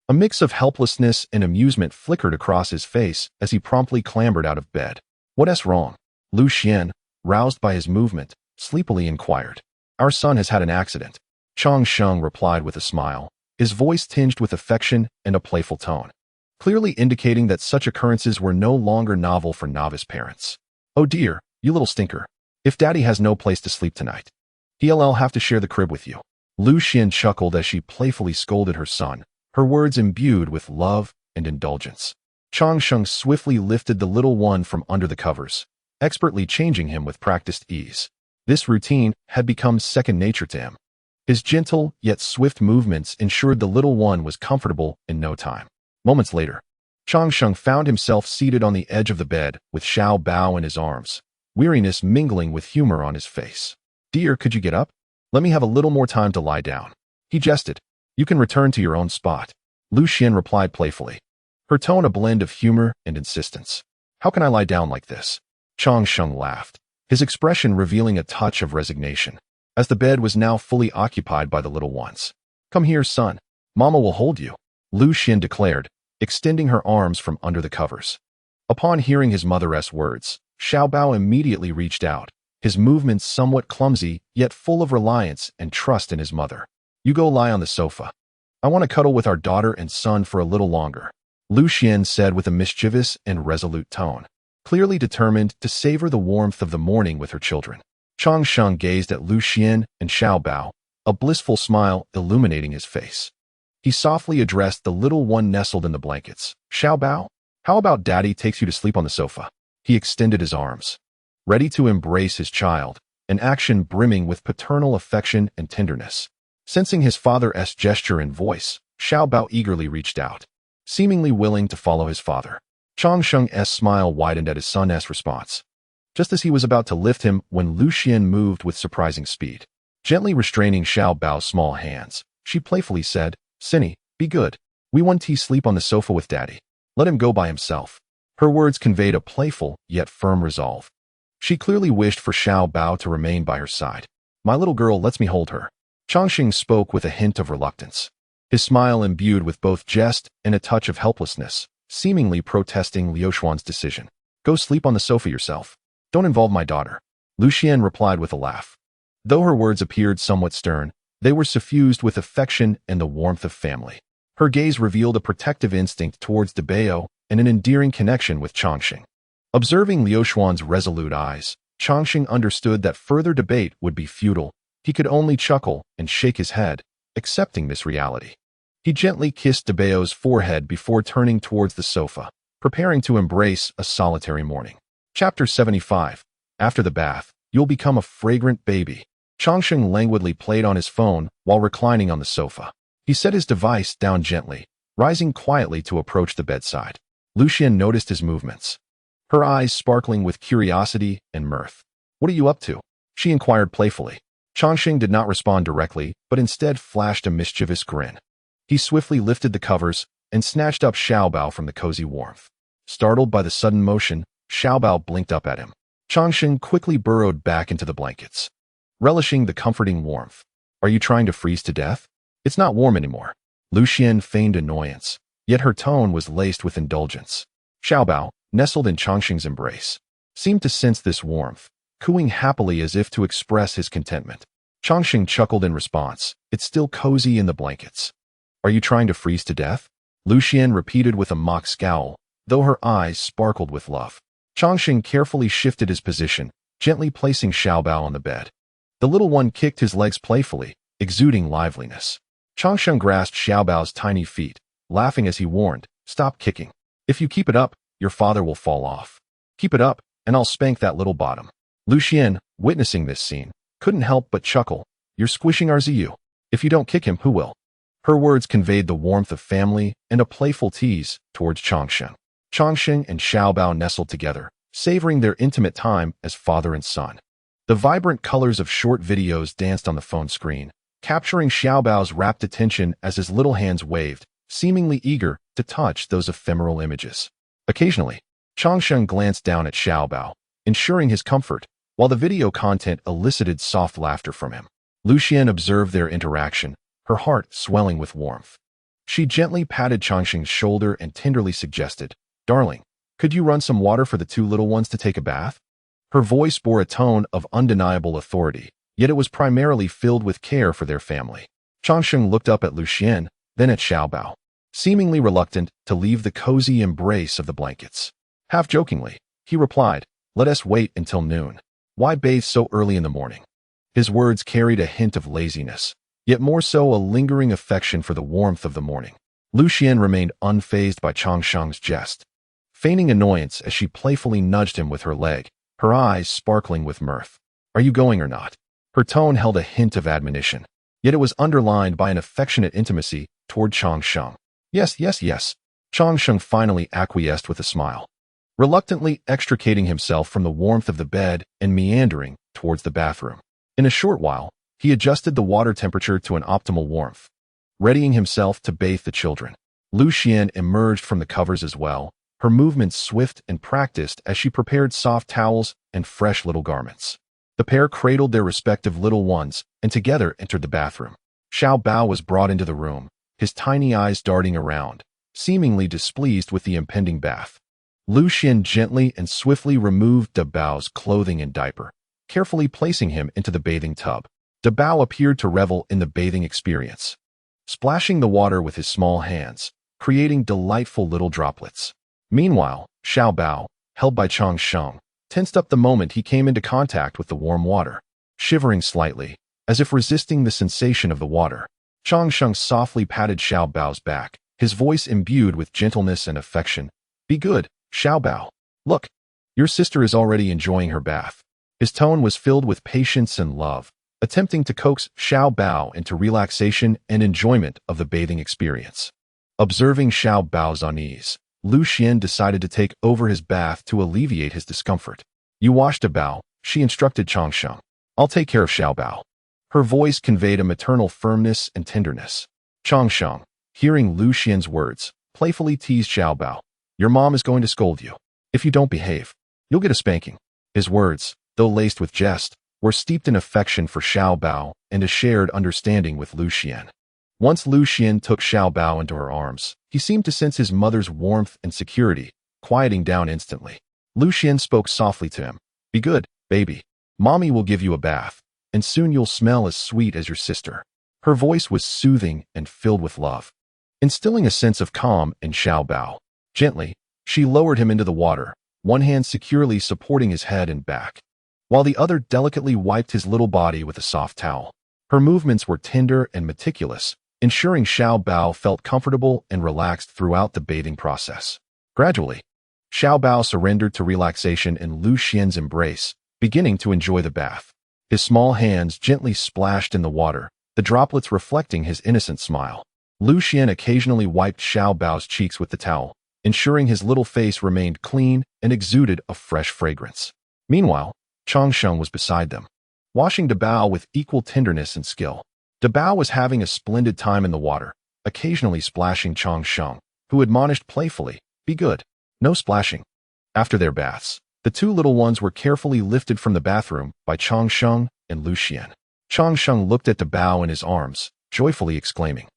A mix of helplessness and amusement flickered across his face as he promptly clambered out of bed. What's wrong? Lu Xian, roused by his movement, sleepily inquired. Our son has had an accident. Changxing replied with a smile, his voice tinged with affection and a playful tone, clearly indicating that such occurrences were no longer novel for novice parents. Oh dear, you little stinker. If daddy has no place to sleep tonight, he'll have to share the crib with you. Lu Xian chuckled as she playfully scolded her son, her words imbued with love and indulgence. Changxing swiftly lifted the little one from under the covers, expertly changing him with practiced ease. This routine had become second nature to him. His gentle yet swift movements ensured the little one was comfortable in no time. Moments later, Changxing found himself seated on the edge of the bed with Xiaobao in his arms, weariness mingling with humor on his face. Dear, could you get up? Let me have a little more time to lie down. He jested. You can return to your own spot. Lu Xian replied playfully, her tone a blend of humor and insistence. How can I lie down like this? Changxing laughed, his expression revealing a touch of resignation, as the bed was now fully occupied by the little ones. Come here, son. Mama will hold you, Lu Xian declared, extending her arms from under the covers. Upon hearing his mother's words, Xiaobao immediately reached out, his movements somewhat clumsy yet full of reliance and trust in his mother. You go lie on the sofa. I want to cuddle with our daughter and son for a little longer, Lu Xian said with a mischievous and resolute tone, clearly determined to savor the warmth of the morning with her children. Changxing gazed at Lu Xian and Xiaobao, a blissful smile illuminating his face. He softly addressed the little one nestled in the blankets. Xiaobao, how about daddy takes you to sleep on the sofa? He extended his arms, ready to embrace his child, an action brimming with paternal affection and tenderness. Sensing his father's gesture and voice, Xiaobao eagerly reached out, seemingly willing to follow his father. Changxing's smile widened at his son's response, just as he was about to lift him when Lu Xian moved with surprising speed. Gently restraining Xiaobao's small hands, she playfully said, Cinny, be good. We want to sleep on the sofa with daddy. Let him go by himself. Her words conveyed a playful yet firm resolve. She clearly wished for Xiaobao to remain by her side. My little girl lets me hold her. Changxing spoke with a hint of reluctance, his smile imbued with both jest and a touch of helplessness, seemingly protesting Liu Xuan's decision. Go sleep on the sofa yourself. Don't involve my daughter, Lu Xian replied with a laugh. Though her words appeared somewhat stern, they were suffused with affection and the warmth of family. Her gaze revealed a protective instinct towards Debao and an endearing connection with Changxing. Observing Liu Xuan's resolute eyes, Changxing understood that further debate would be futile. He could only chuckle and shake his head, accepting this reality. He gently kissed Debao's forehead before turning towards the sofa, preparing to embrace a solitary morning. Chapter 75. After the bath, you'll become a fragrant baby. Changxing languidly played on his phone while reclining on the sofa. He set his device down gently, rising quietly to approach the bedside. Lu Xian noticed his movements, her eyes sparkling with curiosity and mirth. What are you up to? She inquired playfully. Changxing did not respond directly, but instead flashed a mischievous grin. He swiftly lifted the covers and snatched up Xiaobao from the cozy warmth. Startled by the sudden motion, Xiaobao blinked up at him. Changxing quickly burrowed back into the blankets, relishing the comforting warmth. Are you trying to freeze to death? It's not warm anymore. Lu Xian feigned annoyance, yet her tone was laced with indulgence. Xiaobao, nestled in Changxing's embrace, seemed to sense this warmth, cooing happily as if to express his contentment. Changxing chuckled in response. It's still cozy in the blankets. Are you trying to freeze to death? Lucian repeated with a mock scowl, though her eyes sparkled with love. Changxing carefully shifted his position, gently placing Xiaobao on the bed. The little one kicked his legs playfully, exuding liveliness. Changxing grasped Xiaobao's tiny feet, laughing as he warned, "Stop kicking. If you keep it up, your father will fall off. Keep it up, and I'll spank that little bottom." Lucian, witnessing this scene, couldn't help but chuckle. "You're squishing our Ziyu. If you don't kick him, who will?" Her words conveyed the warmth of family and a playful tease towards Changxing. Changxing and Xiaobao nestled together, savoring their intimate time as father and son. The vibrant colors of short videos danced on the phone screen, capturing Xiaobao's rapt attention as his little hands waved, seemingly eager to touch those ephemeral images. Occasionally, Changxing glanced down at Xiaobao, ensuring his comfort, while the video content elicited soft laughter from him. Lucian observed their interaction, her heart swelling with warmth. She gently patted Changxing's shoulder and tenderly suggested, "Darling, could you run some water for the two little ones to take a bath?" Her voice bore a tone of undeniable authority, yet it was primarily filled with care for their family. Changxing looked up at Lucian, then at Xiaobao, seemingly reluctant to leave the cozy embrace of the blankets. Half jokingly, he replied, "Let us wait until noon. Why bathe so early in the morning?" His words carried a hint of laziness, yet more so a lingering affection for the warmth of the morning. Lucian remained unfazed by Changxing's jest, feigning annoyance as she playfully nudged him with her leg, her eyes sparkling with mirth. "Are you going or not?" Her tone held a hint of admonition, yet it was underlined by an affectionate intimacy toward Changxing. "Yes, yes, yes." Changxing finally acquiesced with a smile, reluctantly extricating himself from the warmth of the bed and meandering towards the bathroom. In a short while, he adjusted the water temperature to an optimal warmth, readying himself to bathe the children. Lucian emerged from the covers as well, her movements swift and practiced as she prepared soft towels and fresh little garments. The pair cradled their respective little ones and together entered the bathroom. Xiaobao was brought into the room, his tiny eyes darting around, seemingly displeased with the impending bath. Lucian gently and swiftly removed De Bao's clothing and diaper, carefully placing him into the bathing tub. De Bao appeared to revel in the bathing experience, splashing the water with his small hands, creating delightful little droplets. Meanwhile, Xiaobao, held by Changxing, tensed up the moment he came into contact with the warm water, shivering slightly, as if resisting the sensation of the water. Changxing softly patted Xiaobao's back, his voice imbued with gentleness and affection. "Be good, Xiaobao. Look, your sister is already enjoying her bath." His tone was filled with patience and love, attempting to coax Xiaobao into relaxation and enjoyment of the bathing experience. Observing Xiaobao's unease, Lucian decided to take over his bath to alleviate his discomfort. "You wash De Bao," she instructed Changxing. "I'll take care of Xiaobao." Her voice conveyed a maternal firmness and tenderness. Changxing, hearing Lucian's words, playfully teased Xiaobao. "Your mom is going to scold you. If you don't behave, you'll get a spanking." His words, though laced with jest, were steeped in affection for Xiaobao and a shared understanding with Lucian. Once Lucian took Xiaobao into her arms, he seemed to sense his mother's warmth and security, quieting down instantly. Lucian spoke softly to him. "Be good, baby. Mommy will give you a bath, and soon you'll smell as sweet as your sister." Her voice was soothing and filled with love, instilling a sense of calm in Xiaobao. Gently, she lowered him into the water, one hand securely supporting his head and back, while the other delicately wiped his little body with a soft towel. Her movements were tender and meticulous, ensuring Xiaobao felt comfortable and relaxed throughout the bathing process. Gradually, Xiaobao surrendered to relaxation in Lucian's embrace, beginning to enjoy the bath. His small hands gently splashed in the water, the droplets reflecting his innocent smile. Lucian occasionally wiped Xiaobao's cheeks with the towel, ensuring his little face remained clean and exuded a fresh fragrance. Meanwhile, Changxing was beside them, washing De Bao with equal tenderness and skill. De Bao was having a splendid time in the water, occasionally splashing Changxing, who admonished playfully, "Be good. No splashing." After their baths, the two little ones were carefully lifted from the bathroom by Changxing and Lucian. Changxing looked at De Bao in his arms, joyfully exclaiming,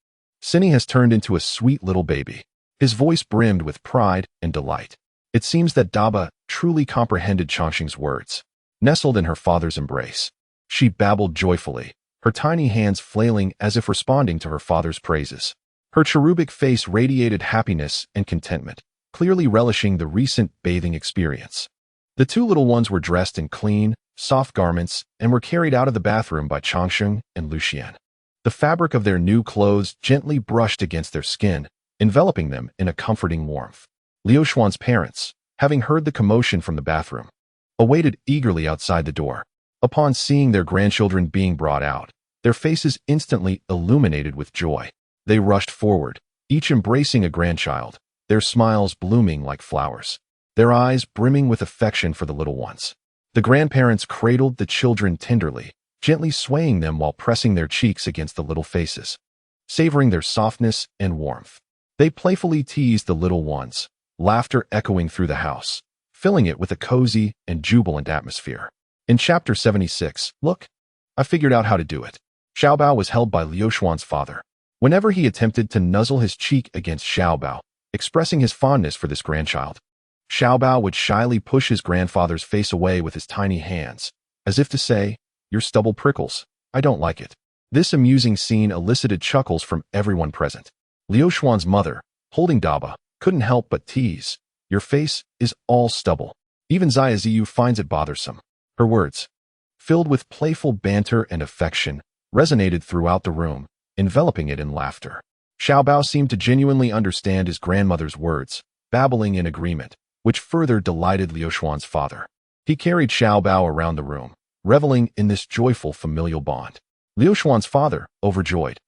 "Cinny has turned into a sweet little baby." His voice brimmed with pride and delight. It seems that Daba truly comprehended Changxing's words. Nestled in her father's embrace, she babbled joyfully, her tiny hands flailing as if responding to her father's praises. Her cherubic face radiated happiness and contentment, clearly relishing the recent bathing experience. The two little ones were dressed in clean, soft garments and were carried out of the bathroom by Changsheng and Lucian. The fabric of their new clothes gently brushed against their skin, enveloping them in a comforting warmth. Liu Xuan's parents, having heard the commotion from the bathroom, awaited eagerly outside the door. Upon seeing their grandchildren being brought out, their faces instantly illuminated with joy. They rushed forward, each embracing a grandchild, their smiles blooming like flowers, their eyes brimming with affection for the little ones. The grandparents cradled the children tenderly, gently swaying them while pressing their cheeks against the little faces, savoring their softness and warmth. They playfully teased the little ones, laughter echoing through the house, filling it with a cozy and jubilant atmosphere. In Chapter 76, look, I figured out how to do it. Xiaobao was held by Liu Xuan's father. Whenever he attempted to nuzzle his cheek against Xiaobao, expressing his fondness for this grandchild, Xiaobao would shyly push his grandfather's face away with his tiny hands, as if to say, "Your stubble prickles. I don't like it." This amusing scene elicited chuckles from everyone present. Liu Xuan's mother, holding Daba, couldn't help but tease, "Your face is all stubble." Even Xia Ziyu finds it bothersome. Her words, filled with playful banter and affection, resonated throughout the room, enveloping it in laughter. Xiaobao seemed to genuinely understand his grandmother's words, babbling in agreement, which further delighted Liu Xuan's father. He carried Xiaobao around the room, reveling in this joyful familial bond. Liu Xuan's father, overjoyed,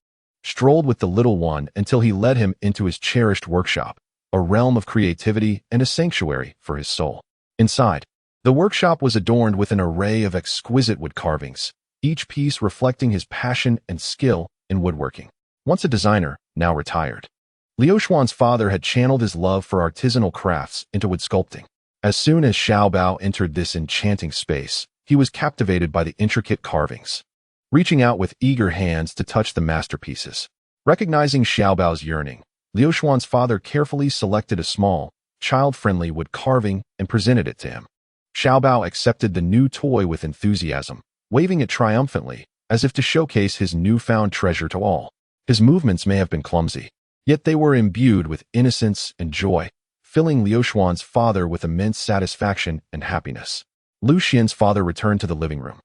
strolled with the little one until he led him into his cherished workshop, a realm of creativity and a sanctuary for his soul. Inside, the workshop was adorned with an array of exquisite wood carvings, each piece reflecting his passion and skill in woodworking. Once a designer, now retired, Liu Xuan's father had channeled his love for artisanal crafts into wood sculpting. As soon as Xiaobao entered this enchanting space, he was captivated by the intricate carvings, reaching out with eager hands to touch the masterpieces. Recognizing Xiaobao's yearning, Liu Xuan's father carefully selected a small, child-friendly wood carving and presented it to him. Xiaobao accepted the new toy with enthusiasm, waving it triumphantly, as if to showcase his newfound treasure to all. His movements may have been clumsy, yet they were imbued with innocence and joy, filling Liu Xuan's father with immense satisfaction and happiness. Lucian's father returned to the living room,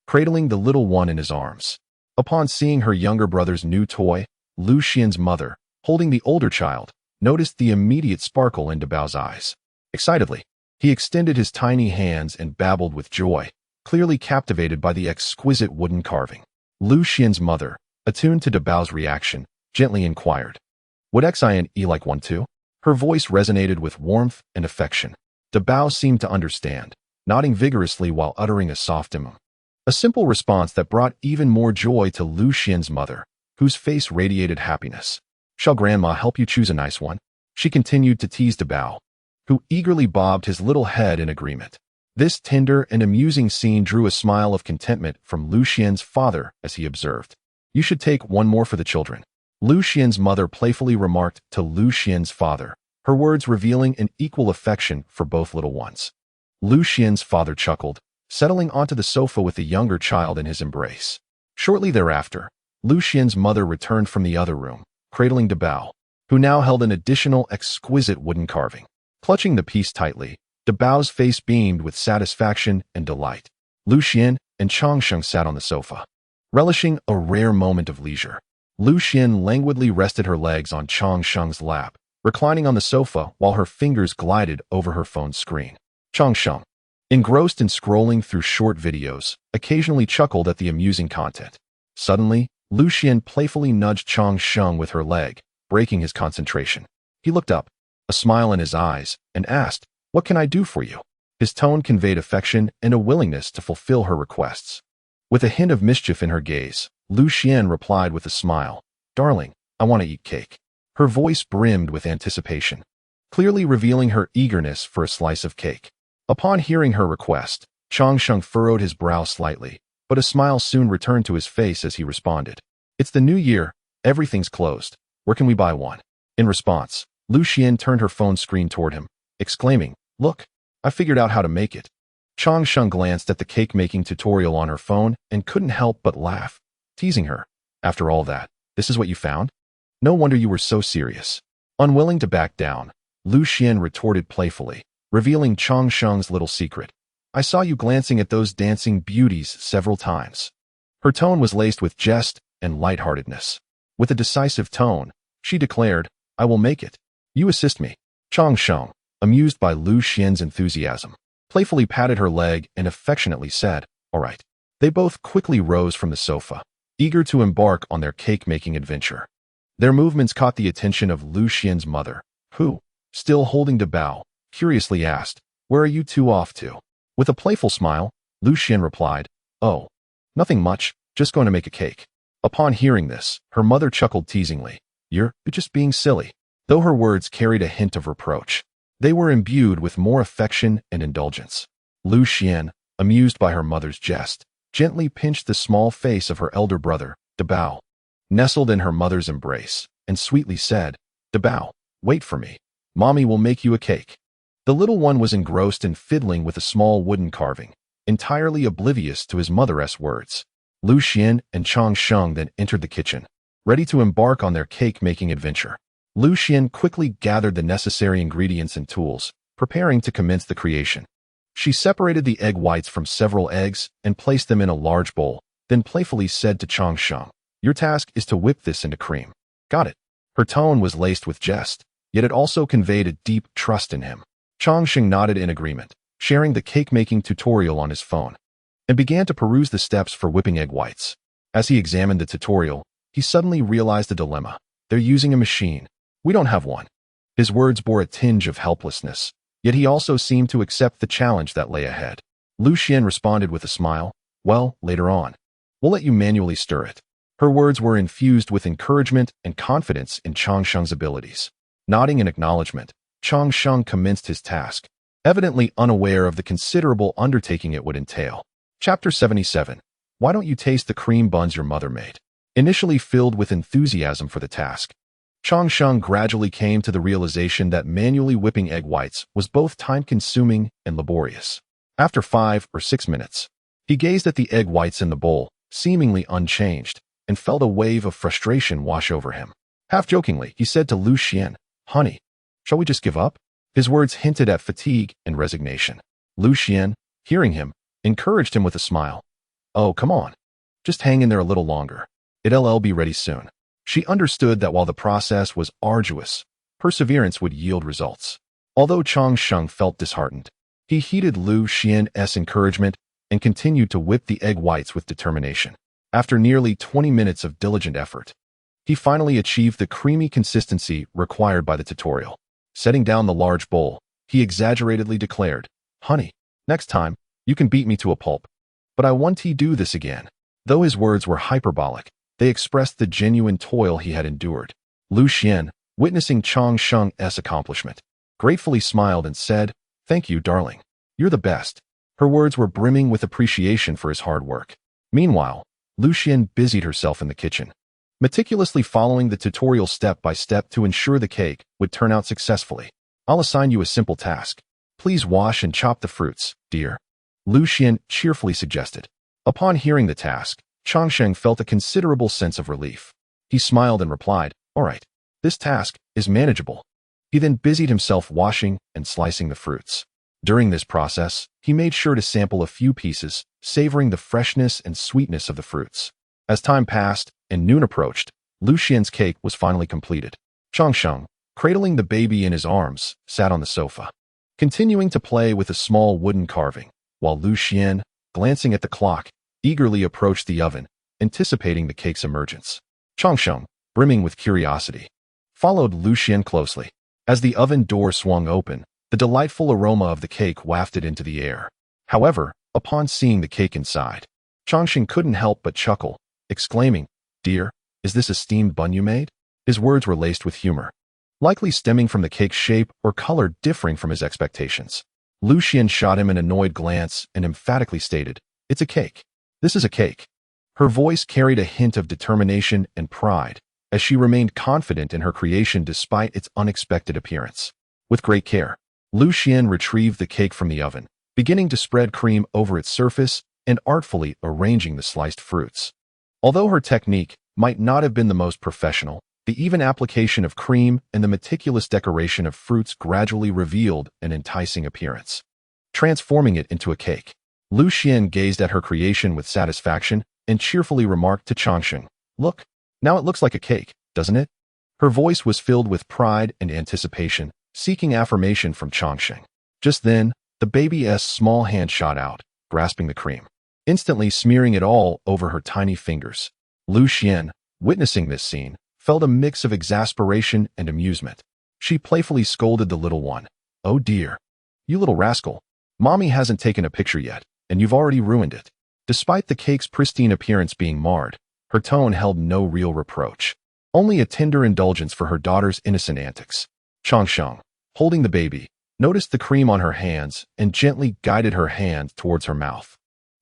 cradling the little one in his arms. Upon seeing her younger brother's new toy, Lucian's mother, holding the older child, noticed the immediate sparkle in Dabao's eyes. Excitedly, he extended his tiny hands and babbled with joy, clearly captivated by the exquisite wooden carving. Lucian's mother, attuned to Dabao's reaction, gently inquired, "Would Xin like one too?" Her voice resonated with warmth and affection. Dabao seemed to understand, nodding vigorously while uttering a soft a simple response that brought even more joy to Lucian's mother, whose face radiated happiness. "Shall Grandma help you choose a nice one?" She continued to tease Dabao, who eagerly bobbed his little head in agreement. This tender and amusing scene drew a smile of contentment from Lucian's father as he observed, "You should take one more for the children." Lucian's mother playfully remarked to Lucian's father, her words revealing an equal affection for both little ones. Lucian's father chuckled, settling onto the sofa with the younger child in his embrace. Shortly thereafter, Lucian's mother returned from the other room, cradling Dabao, who now held an additional exquisite wooden carving. Clutching the piece tightly, Dabao's face beamed with satisfaction and delight. Lucian and Changsheng sat on the sofa, relishing a rare moment of leisure. Lucian languidly rested her legs on Changsheng's lap, reclining on the sofa while her fingers glided over her phone's screen. Changsheng, engrossed in scrolling through short videos, occasionally chuckled at the amusing content. Suddenly, Lucian playfully nudged Changsheng with her leg, breaking his concentration. He looked up, a smile in his eyes, and asked, "What can I do for you?" His tone conveyed affection and a willingness to fulfill her requests. With a hint of mischief in her gaze, Lucian replied with a smile, "Darling, I want to eat cake." Her voice brimmed with anticipation, clearly revealing her eagerness for a slice of cake. Upon hearing her request, Changsheng furrowed his brow slightly, but a smile soon returned to his face as he responded, "It's the new year, everything's closed. Where can we buy one?" In response, Lucian turned her phone screen toward him, exclaiming, Look, I figured out how to make it. Changsheng glanced at the cake-making tutorial on her phone and couldn't help but laugh, teasing her. After all that, this is what you found? No wonder you were so serious. Unwilling to back down, Lu Xian retorted playfully, revealing Changsheng's little secret. I saw you glancing at those dancing beauties several times. Her tone was laced with jest and lightheartedness. With a decisive tone, she declared, I will make it. You assist me. Changsheng, amused by Lu Xian's enthusiasm, playfully patted her leg and affectionately said, all right. They both quickly rose from the sofa, eager to embark on their cake-making adventure. Their movements caught the attention of Lu Xian's mother, who, still holding the bow, curiously asked, where are you two off to? With a playful smile, Lu Xian replied, oh, nothing much, just going to make a cake. Upon hearing this, her mother chuckled teasingly. You're just being silly. Though her words carried a hint of reproach, they were imbued with more affection and indulgence. Lu Xian, amused by her mother's jest, gently pinched the small face of her elder brother, Dabao, nestled in her mother's embrace, and sweetly said, Dabao, wait for me. Mommy will make you a cake. The little one was engrossed in fiddling with a small wooden carving, entirely oblivious to his mother's words. Lu Xian and Changsheng then entered the kitchen, ready to embark on their cake-making adventure. Lu Xian quickly gathered the necessary ingredients and tools, preparing to commence the creation. She separated the egg whites from several eggs and placed them in a large bowl, then playfully said to Changsheng, your task is to whip this into cream. Got it. Her tone was laced with jest, yet it also conveyed a deep trust in him. Changsheng nodded in agreement, sharing the cake-making tutorial on his phone, and began to peruse the steps for whipping egg whites. As he examined the tutorial, he suddenly realized a dilemma. They're using a machine. We don't have one. His words bore a tinge of helplessness, yet he also seemed to accept the challenge that lay ahead. Lu Xian responded with a smile, well, later on. We'll let you manually stir it. Her words were infused with encouragement and confidence in Changsheng's abilities. Nodding in acknowledgement, Changsheng commenced his task, evidently unaware of the considerable undertaking it would entail. Chapter 77. Why don't you taste the cream buns your mother made? Initially filled with enthusiasm for the task, Changsheng gradually came to the realization that manually whipping egg whites was both time-consuming and laborious. After 5 or 6 minutes, he gazed at the egg whites in the bowl, seemingly unchanged, and felt a wave of frustration wash over him. Half-jokingly, he said to Lu Xian, honey, shall we just give up? His words hinted at fatigue and resignation. Lu Xian, hearing him, encouraged him with a smile. Oh, come on. Just hang in there a little longer. It'll be ready soon. She understood that while the process was arduous, perseverance would yield results. Although Changsheng felt disheartened, he heeded Lu Xian's encouragement and continued to whip the egg whites with determination. After nearly 20 minutes of diligent effort, he finally achieved the creamy consistency required by the tutorial. Setting down the large bowl, he exaggeratedly declared, honey, next time, you can beat me to a pulp. But I want to do this again. Though his words were hyperbolic, they expressed the genuine toil he had endured. Lu Xian, witnessing Changsheng's accomplishment, gratefully smiled and said, thank you, darling. You're the best. Her words were brimming with appreciation for his hard work. Meanwhile, Lu Xian busied herself in the kitchen, meticulously following the tutorial step by step to ensure the cake would turn out successfully. I'll assign you a simple task. Please wash and chop the fruits, dear. Lu Xian cheerfully suggested. Upon hearing the task, Changsheng felt a considerable sense of relief. He smiled and replied, all right, this task is manageable. He then busied himself washing and slicing the fruits. During this process, he made sure to sample a few pieces, savoring the freshness and sweetness of the fruits. As time passed and noon approached, Lu Xian's cake was finally completed. Changsheng, cradling the baby in his arms, sat on the sofa, continuing to play with a small wooden carving, while Lu Xian, glancing at the clock, eagerly approached the oven, anticipating the cake's emergence. Changsheng, brimming with curiosity, followed Lu Xian closely. As the oven door swung open, the delightful aroma of the cake wafted into the air. However, upon seeing the cake inside, Changsheng couldn't help but chuckle, exclaiming, dear, is this a steamed bun you made? His words were laced with humor, likely stemming from the cake's shape or color differing from his expectations. Lu Xian shot him an annoyed glance and emphatically stated, it's a cake. This is a cake. Her voice carried a hint of determination and pride, as she remained confident in her creation despite its unexpected appearance. With great care, Lu Xian retrieved the cake from the oven, beginning to spread cream over its surface and artfully arranging the sliced fruits. Although her technique might not have been the most professional, the even application of cream and the meticulous decoration of fruits gradually revealed an enticing appearance, transforming it into a cake. Lu Xian gazed at her creation with satisfaction and cheerfully remarked to Changsheng, "Look, now it looks like a cake, doesn't it?" Her voice was filled with pride and anticipation, seeking affirmation from Changsheng. Just then, the baby's small hand shot out, grasping the cream, instantly smearing it all over her tiny fingers. Lu Xian, witnessing this scene, felt a mix of exasperation and amusement. She playfully scolded the little one. "Oh dear. You little rascal. Mommy hasn't taken a picture yet, and you've already ruined it." Despite the cake's pristine appearance being marred, her tone held no real reproach, only a tender indulgence for her daughter's innocent antics. Changsheng, holding the baby, noticed the cream on her hands and gently guided her hand towards her mouth,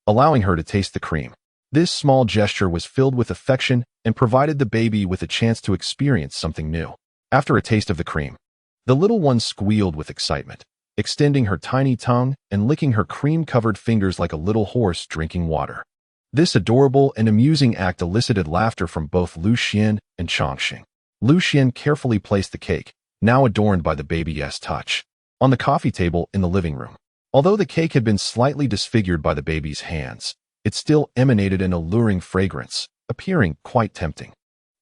allowing her to taste the cream. This small gesture was filled with affection and provided the baby with a chance to experience something new. After a taste of the cream, the little one squealed with excitement, extending her tiny tongue and licking her cream-covered fingers like a little horse drinking water. This adorable and amusing act elicited laughter from both Lu Xian and Changsheng. Lu Xian carefully placed the cake, now adorned by the baby's touch, on the coffee table in the living room. Although the cake had been slightly disfigured by the baby's hands, it still emanated an alluring fragrance, appearing quite tempting.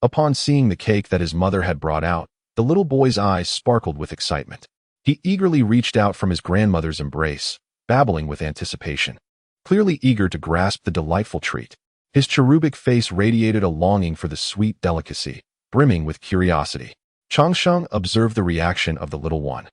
Upon seeing the cake that his mother had brought out, the little boy's eyes sparkled with excitement. He eagerly reached out from his grandmother's embrace, babbling with anticipation, clearly eager to grasp the delightful treat. His cherubic face radiated a longing for the sweet delicacy, brimming with curiosity. Changsheng observed the reaction of the little one,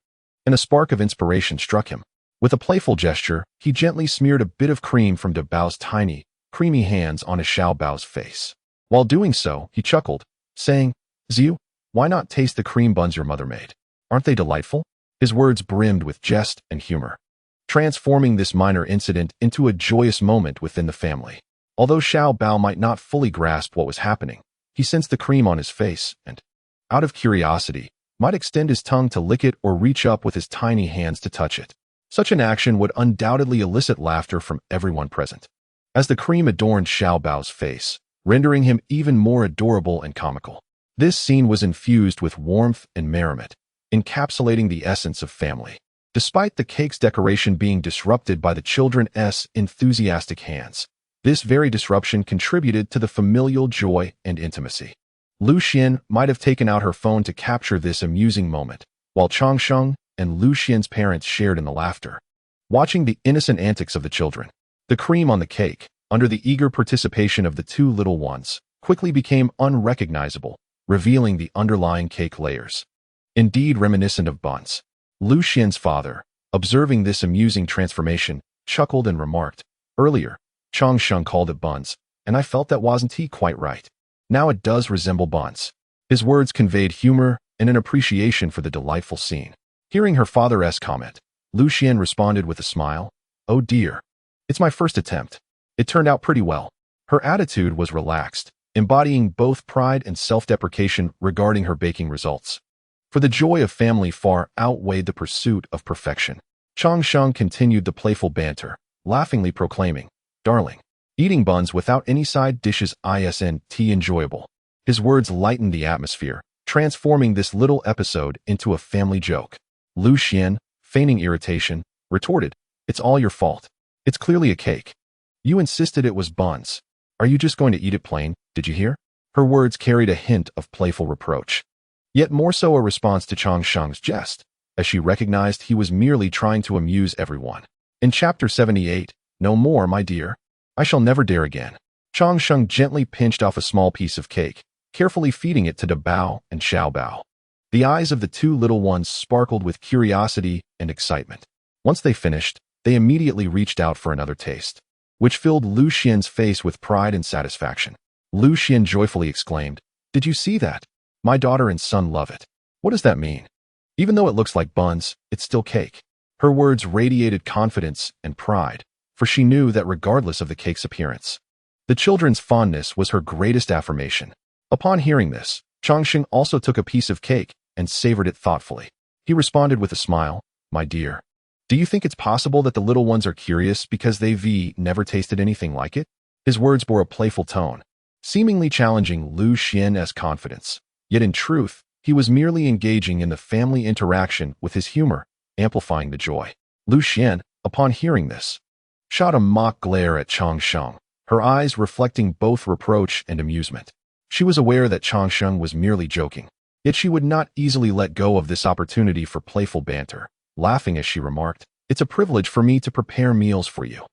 and a spark of inspiration struck him. With a playful gesture, he gently smeared a bit of cream from De Bao's tiny, creamy hands on his Xiao Bao's face. While doing so, he chuckled, saying, "Ziu, why not taste the cream buns your mother made? Aren't they delightful?" His words brimmed with jest and humor, transforming this minor incident into a joyous moment within the family. Although Xiao Bao might not fully grasp what was happening, he sensed the cream on his face and, out of curiosity, might extend his tongue to lick it or reach up with his tiny hands to touch it. Such an action would undoubtedly elicit laughter from everyone present, as the cream adorned Xiao Bao's face, rendering him even more adorable and comical. This scene was infused with warmth and merriment, encapsulating the essence of family. Despite the cake's decoration being disrupted by the children's enthusiastic hands, this very disruption contributed to the familial joy and intimacy. Lu Xian might have taken out her phone to capture this amusing moment, while Changsheng and Lu Xian's parents shared in the laughter, watching the innocent antics of the children. The cream on the cake, under the eager participation of the two little ones, quickly became unrecognizable, revealing the underlying cake layers, indeed reminiscent of buns. Lu Xian's father, observing this amusing transformation, chuckled and remarked, "Earlier, Changsheng called it buns, and I felt that wasn't he quite right. Now it does resemble buns." His words conveyed humor and an appreciation for the delightful scene. Hearing her father's comment, Lu Xian responded with a smile, "Oh dear. It's my first attempt. It turned out pretty well." Her attitude was relaxed, embodying both pride and self-deprecation regarding her baking results. For the joy of family far outweighed the pursuit of perfection. Changsheng continued the playful banter, laughingly proclaiming, "Darling, eating buns without any side dishes isn't enjoyable." His words lightened the atmosphere, transforming this little episode into a family joke. Lu Xian, feigning irritation, retorted, "It's all your fault. It's clearly a cake. You insisted it was buns. Are you just going to eat it plain, did you hear?" Her words carried a hint of playful reproach, yet more so a response to Changsheng's jest, as she recognized he was merely trying to amuse everyone. In Chapter 78, "No more, my dear. I shall never dare again." Changsheng gently pinched off a small piece of cake, carefully feeding it to De Bao and Xiao Bao. The eyes of the two little ones sparkled with curiosity and excitement. Once they finished, they immediately reached out for another taste, which filled Lu Xian's face with pride and satisfaction. Lu Xian joyfully exclaimed, "Did you see that? My daughter and son love it." "What does that mean? Even though it looks like buns, it's still cake." Her words radiated confidence and pride, for she knew that regardless of the cake's appearance, the children's fondness was her greatest affirmation. Upon hearing this, Changsheng also took a piece of cake and savored it thoughtfully. He responded with a smile, my dear. Do you think it's possible that the little ones are curious because they've never tasted anything like it? His words bore a playful tone, seemingly challenging Lu Xian's confidence. Yet in truth, he was merely engaging in the family interaction with his humor, amplifying the joy. Lu Xian, upon hearing this, shot a mock glare at Changsheng, her eyes reflecting both reproach and amusement. She was aware that Changsheng was merely joking, yet she would not easily let go of this opportunity for playful banter. Laughing as she remarked, "It's a privilege for me to prepare meals for you.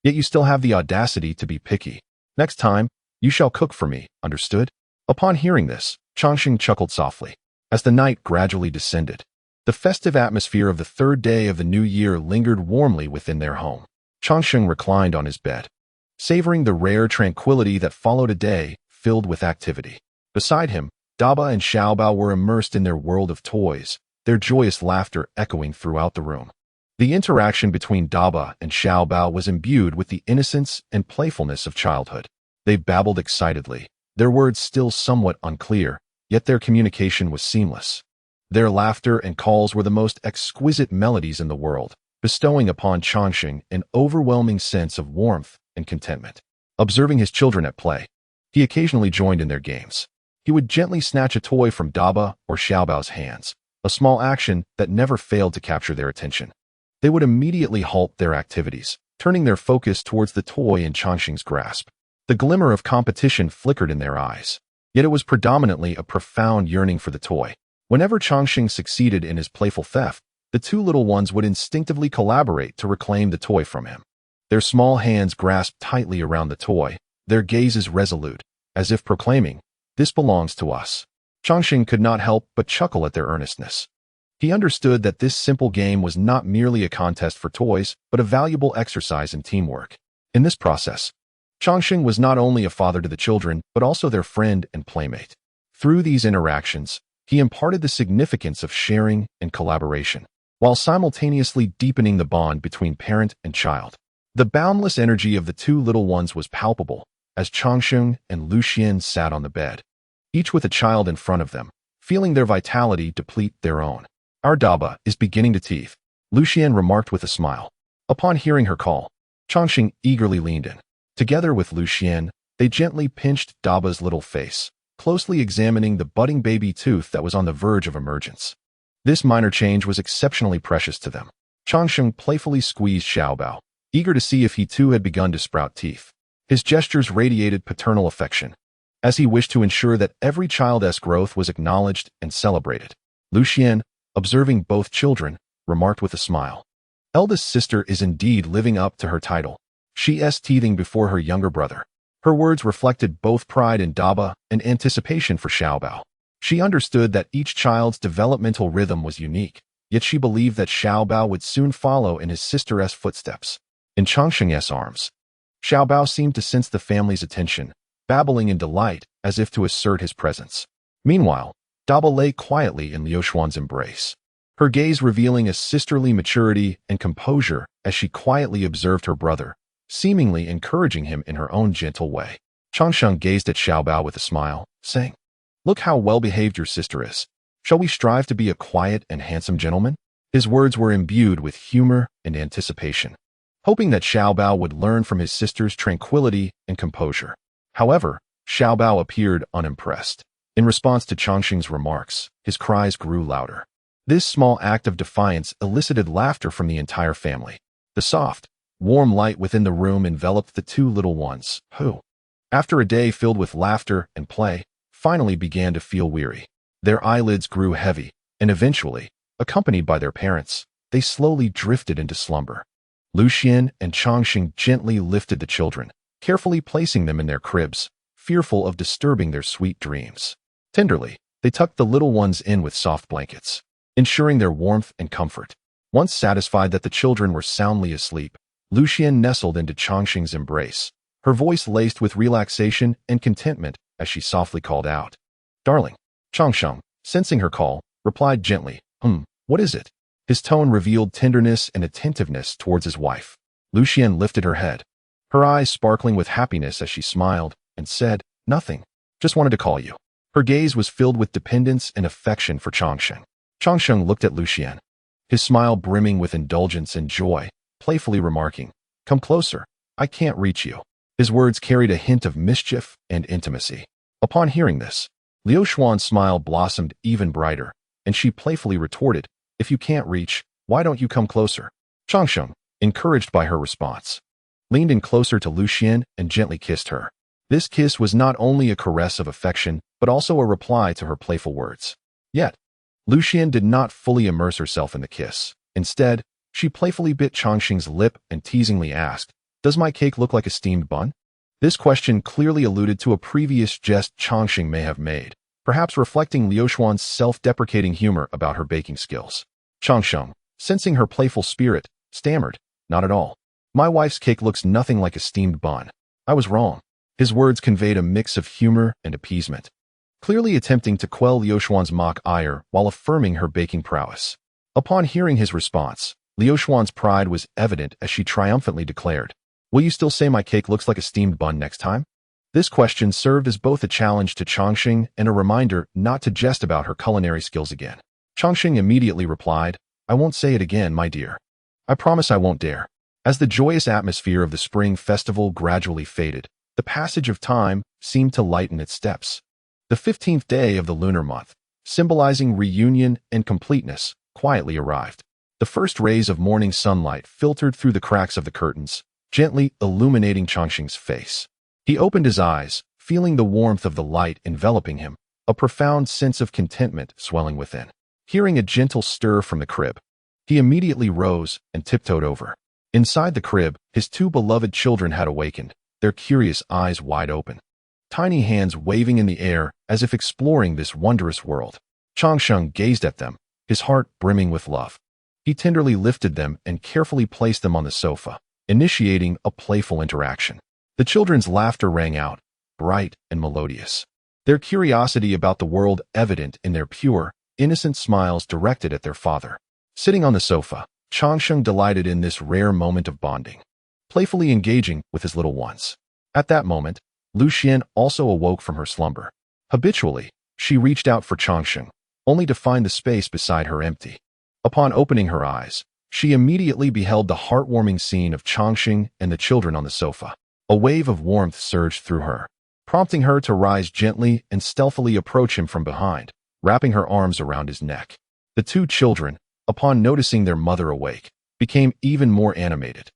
Yet you still have the audacity to be picky. Next time, you shall cook for me, understood?" Upon hearing this, Changsheng chuckled softly. As the night gradually descended, the festive atmosphere of the third day of the new year lingered warmly within their home. Changsheng reclined on his bed, savoring the rare tranquility that followed a day filled with activity. Beside him, Daba and Xiaobao were immersed in their world of toys, their joyous laughter echoing throughout the room. The interaction between Daba and Xiaobao was imbued with the innocence and playfulness of childhood. They babbled excitedly, their words still somewhat unclear, yet their communication was seamless. Their laughter and calls were the most exquisite melodies in the world, bestowing upon Changsheng an overwhelming sense of warmth and contentment. Observing his children at play, he occasionally joined in their games. He would gently snatch a toy from Daba or Xiaobao's hands, a small action that never failed to capture their attention. They would immediately halt their activities, turning their focus towards the toy in Changsheng's grasp. The glimmer of competition flickered in their eyes, yet it was predominantly a profound yearning for the toy. Whenever Changsheng succeeded in his playful theft, the two little ones would instinctively collaborate to reclaim the toy from him. Their small hands grasped tightly around the toy, their gazes resolute, as if proclaiming, "This belongs to us." Changsheng could not help but chuckle at their earnestness. He understood that this simple game was not merely a contest for toys, but a valuable exercise in teamwork. In this process, Changsheng was not only a father to the children, but also their friend and playmate. Through these interactions, he imparted the significance of sharing and collaboration, while simultaneously deepening the bond between parent and child. The boundless energy of the two little ones was palpable, as Changsheng and Lu Xian sat on the bed, each with a child in front of them, feeling their vitality deplete their own. "Our Daba is beginning to teeth," Lu Xian remarked with a smile. Upon hearing her call, Changsheng eagerly leaned in. Together with Lu Xian, they gently pinched Daba's little face, closely examining the budding baby tooth that was on the verge of emergence. This minor change was exceptionally precious to them. Changsheng playfully squeezed Xiaobao, eager to see if he too had begun to sprout teeth. His gestures radiated paternal affection, as he wished to ensure that every child's growth was acknowledged and celebrated. Lu Xian, observing both children, remarked with a smile, "Eldest sister is indeed living up to her title. She is teething before her younger brother." Her words reflected both pride in Daba and anticipation for Xiaobao. She understood that each child's developmental rhythm was unique, yet she believed that Xiaobao would soon follow in his sister's footsteps. In Changsheng's arms, Xiaobao seemed to sense the family's attention, babbling in delight as if to assert his presence. Meanwhile, Daba lay quietly in Liu Xuan's embrace, her gaze revealing a sisterly maturity and composure as she quietly observed her brother, seemingly encouraging him in her own gentle way. Changsheng gazed at Xiaobao with a smile, saying, "Look how well-behaved your sister is. Shall we strive to be a quiet and handsome gentleman?" His words were imbued with humor and anticipation, hoping that Xiaobao would learn from his sister's tranquility and composure. However, Xiaobao appeared unimpressed. In response to Changsheng's remarks, his cries grew louder. This small act of defiance elicited laughter from the entire family. The soft, warm light within the room enveloped the two little ones, who, after a day filled with laughter and play, finally began to feel weary. Their eyelids grew heavy, and eventually, accompanied by their parents, they slowly drifted into slumber. Lu Xian and Changsheng gently lifted the children, carefully placing them in their cribs, fearful of disturbing their sweet dreams. Tenderly, they tucked the little ones in with soft blankets, ensuring their warmth and comfort. Once satisfied that the children were soundly asleep, Lu Xian nestled into Changsheng's embrace, her voice laced with relaxation and contentment as she softly called out, "Darling." Changsheng, sensing her call, replied gently, "What is it?" His tone revealed tenderness and attentiveness towards his wife. Lu Xian lifted her head, her eyes sparkling with happiness as she smiled, and said, "Nothing. Just wanted to call you." Her gaze was filled with dependence and affection for Changsheng. Changsheng looked at Lu Xian, his smile brimming with indulgence and joy, playfully remarking, "Come closer, I can't reach you." His words carried a hint of mischief and intimacy. Upon hearing this, Liu Xuan's smile blossomed even brighter, and she playfully retorted, "If you can't reach, why don't you come closer?" Changsheng, encouraged by her response, leaned in closer to Lu Xian and gently kissed her. This kiss was not only a caress of affection, but also a reply to her playful words. Yet, Lu Xian did not fully immerse herself in the kiss. Instead, she playfully bit Changsheng's lip and teasingly asked, "Does my cake look like a steamed bun?" This question clearly alluded to a previous jest Changsheng may have made, perhaps reflecting Liu Xuan's self-deprecating humor about her baking skills. Changsheng, sensing her playful spirit, stammered, "Not at all. My wife's cake looks nothing like a steamed bun. I was wrong." His words conveyed a mix of humor and appeasement, clearly attempting to quell Liu Xuan's mock ire while affirming her baking prowess. Upon hearing his response, Liu Xuan's pride was evident as she triumphantly declared, "Will you still say my cake looks like a steamed bun next time?" This question served as both a challenge to Changsheng and a reminder not to jest about her culinary skills again. Changsheng immediately replied, "I won't say it again, my dear. I promise I won't dare." As the joyous atmosphere of the spring festival gradually faded, the passage of time seemed to lighten its steps. The 15th day of the lunar month, symbolizing reunion and completeness, quietly arrived. The first rays of morning sunlight filtered through the cracks of the curtains, gently illuminating Changsheng's face. He opened his eyes, feeling the warmth of the light enveloping him, a profound sense of contentment swelling within. Hearing a gentle stir from the crib, he immediately rose and tiptoed over. Inside the crib, his two beloved children had awakened, their curious eyes wide open, tiny hands waving in the air as if exploring this wondrous world. Changsheng gazed at them, his heart brimming with love. He tenderly lifted them and carefully placed them on the sofa, initiating a playful interaction. The children's laughter rang out, bright and melodious, their curiosity about the world evident in their pure, innocent smiles directed at their father. Sitting on the sofa, Changsheng delighted in this rare moment of bonding, playfully engaging with his little ones. At that moment, Lu Xian also awoke from her slumber. Habitually, she reached out for Changsheng, only to find the space beside her empty. Upon opening her eyes, she immediately beheld the heartwarming scene of Changsheng and the children on the sofa. A wave of warmth surged through her, prompting her to rise gently and stealthily approach him from behind, wrapping her arms around his neck. The two children, upon noticing their mother awake, became even more animated,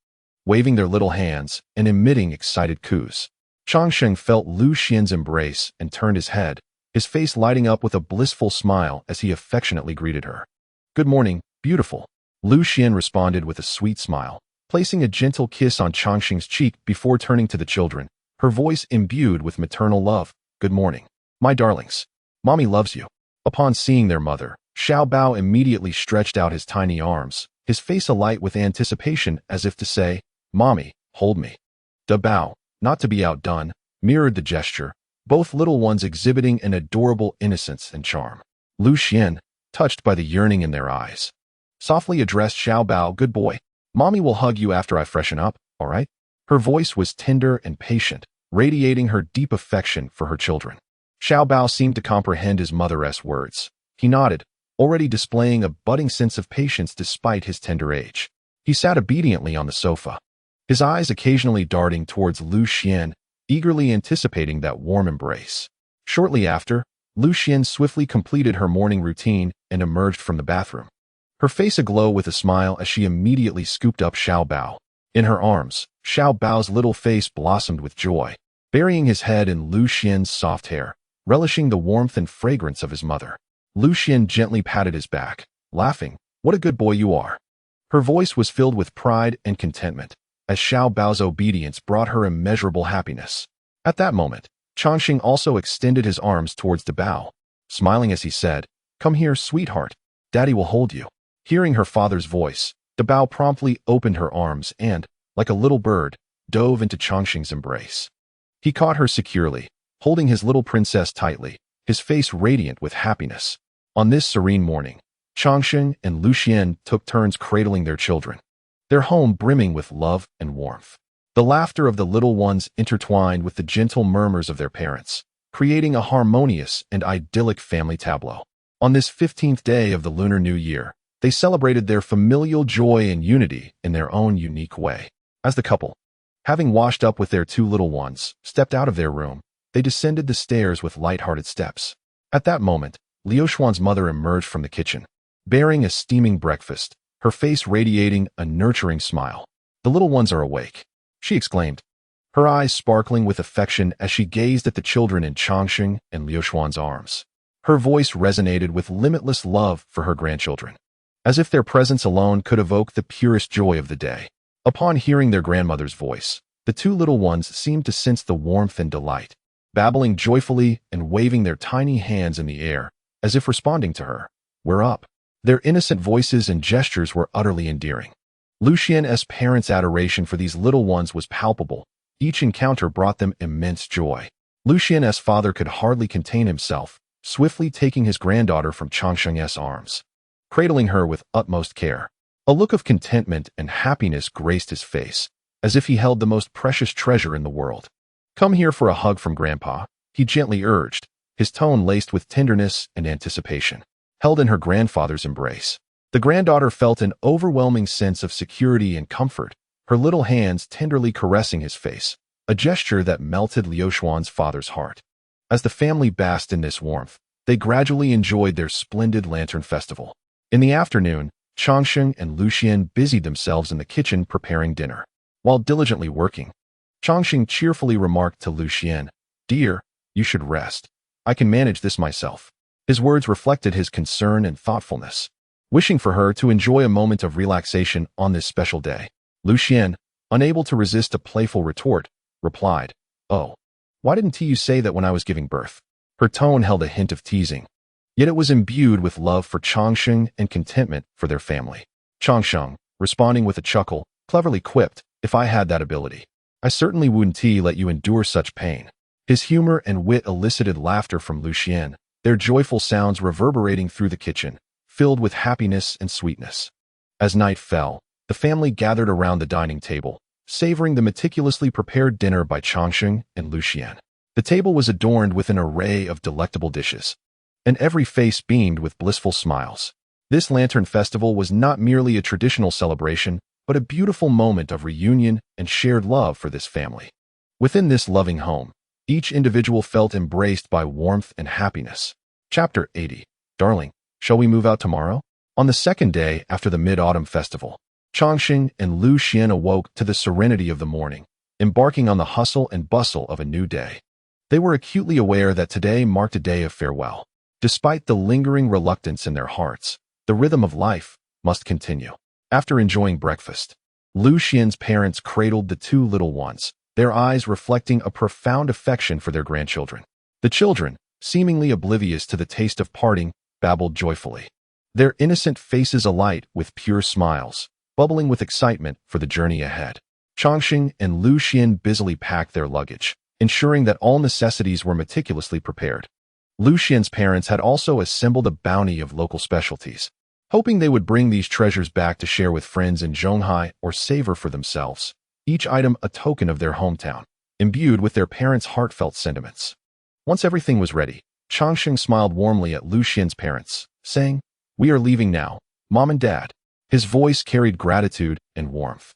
waving their little hands and emitting excited coos. Changsheng felt Lu Xian's embrace and turned his head, his face lighting up with a blissful smile as he affectionately greeted her. "Good morning, beautiful." Lu Xian responded with a sweet smile, placing a gentle kiss on Changsheng's cheek before turning to the children, her voice imbued with maternal love. "Good morning, my darlings. Mommy loves you." Upon seeing their mother, Xiao Bao immediately stretched out his tiny arms, his face alight with anticipation as if to say, "Mommy, hold me." Da Bao, not to be outdone, mirrored the gesture, both little ones exhibiting an adorable innocence and charm. Lu Xian, touched by the yearning in their eyes, softly addressed Xiao Bao, "Good boy. Mommy will hug you after I freshen up, all right?" Her voice was tender and patient, radiating her deep affection for her children. Xiao Bao seemed to comprehend his mother's words. He nodded, already displaying a budding sense of patience despite his tender age. He sat obediently on the sofa, his eyes occasionally darting towards Lu Xian, eagerly anticipating that warm embrace. Shortly after, Lu Xian swiftly completed her morning routine and emerged from the bathroom, her face aglow with a smile as she immediately scooped up Xiao Bao. In her arms, Xiao Bao's little face blossomed with joy, burying his head in Lu Xian's soft hair, relishing the warmth and fragrance of his mother. Lu Xian gently patted his back, laughing, "What a good boy you are." Her voice was filled with pride and contentment, as Xiao Bao's obedience brought her immeasurable happiness. At that moment, Changsheng also extended his arms towards Da Bao, smiling as he said, "Come here, sweetheart. Daddy will hold you." Hearing her father's voice, Da Bao promptly opened her arms and, like a little bird, dove into Changsheng's embrace. He caught her securely, holding his little princess tightly, his face radiant with happiness. On this serene morning, Changsheng and Lu Xian took turns cradling their children, their home brimming with love and warmth. The laughter of the little ones intertwined with the gentle murmurs of their parents, creating a harmonious and idyllic family tableau. On this 15th day of the Lunar New Year, They celebrated their familial joy and unity in their own unique way. As the couple, having washed up with their two little ones, stepped out of their room, they descended the stairs with light-hearted steps. At that moment, Liu Xuan's mother emerged from the kitchen, bearing a steaming breakfast, her face radiating a nurturing smile. "The little ones are awake," she exclaimed, her eyes sparkling with affection as she gazed at the children in Changsheng and Liu Xuan's arms. Her voice resonated with limitless love for her grandchildren, as if their presence alone could evoke the purest joy of the day. Upon hearing their grandmother's voice, the two little ones seemed to sense the warmth and delight, babbling joyfully and waving their tiny hands in the air, as if responding to her. "We're up." Their innocent voices and gestures were utterly endearing. Lu Xian's parents' adoration for these little ones was palpable. Each encounter brought them immense joy. Lu Xian's father could hardly contain himself, swiftly taking his granddaughter from Changsheng's arms, cradling her with utmost care. A look of contentment and happiness graced his face, as if he held the most precious treasure in the world. "Come here for a hug from Grandpa," he gently urged, his tone laced with tenderness and anticipation. Held in her grandfather's embrace, the granddaughter felt an overwhelming sense of security and comfort, her little hands tenderly caressing his face, a gesture that melted Liu Xuan's father's heart. As the family basked in this warmth, they gradually enjoyed their splendid lantern festival. In the afternoon, Changsheng and Lu Xian busied themselves in the kitchen preparing dinner. While diligently working, Changsheng cheerfully remarked to Lu Xian, "Dear, you should rest. I can manage this myself." His words reflected his concern and thoughtfulness, wishing for her to enjoy a moment of relaxation on this special day. Lu Xian, unable to resist a playful retort, replied, "Oh, why didn't you say that when I was giving birth?" Her tone held a hint of teasing, yet it was imbued with love for Changsheng and contentment for their family. Changsheng, responding with a chuckle, cleverly quipped, "If I had that ability, I certainly wouldn't let you endure such pain." His humor and wit elicited laughter from Lu Xian, their joyful sounds reverberating through the kitchen, filled with happiness and sweetness. As night fell, the family gathered around the dining table, savoring the meticulously prepared dinner by Changsheng and Lu Xian. The table was adorned with an array of delectable dishes, and every face beamed with blissful smiles. This lantern festival was not merely a traditional celebration, but a beautiful moment of reunion and shared love for this family. Within this loving home, each individual felt embraced by warmth and happiness. Chapter 80. Darling, shall we move out tomorrow? On the second day after the Mid-Autumn Festival, Changsheng and Lu Xian awoke to the serenity of the morning, embarking on the hustle and bustle of a new day. They were acutely aware that today marked a day of farewell. Despite the lingering reluctance in their hearts, the rhythm of life must continue. After enjoying breakfast, Lu Xian's parents cradled the two little ones, their eyes reflecting a profound affection for their grandchildren. The children, seemingly oblivious to the taste of parting, babbled joyfully, their innocent faces alight with pure smiles, bubbling with excitement for the journey ahead. Changsheng and Lu Xian busily packed their luggage, ensuring that all necessities were meticulously prepared. Lu Xian's parents had also assembled a bounty of local specialties, hoping they would bring these treasures back to share with friends in Zhonghai or savor for themselves, each item a token of their hometown, imbued with their parents' heartfelt sentiments. Once everything was ready, Changsheng smiled warmly at Lu Xian's parents, saying, "We are leaving now, Mom and Dad." His voice carried gratitude and warmth,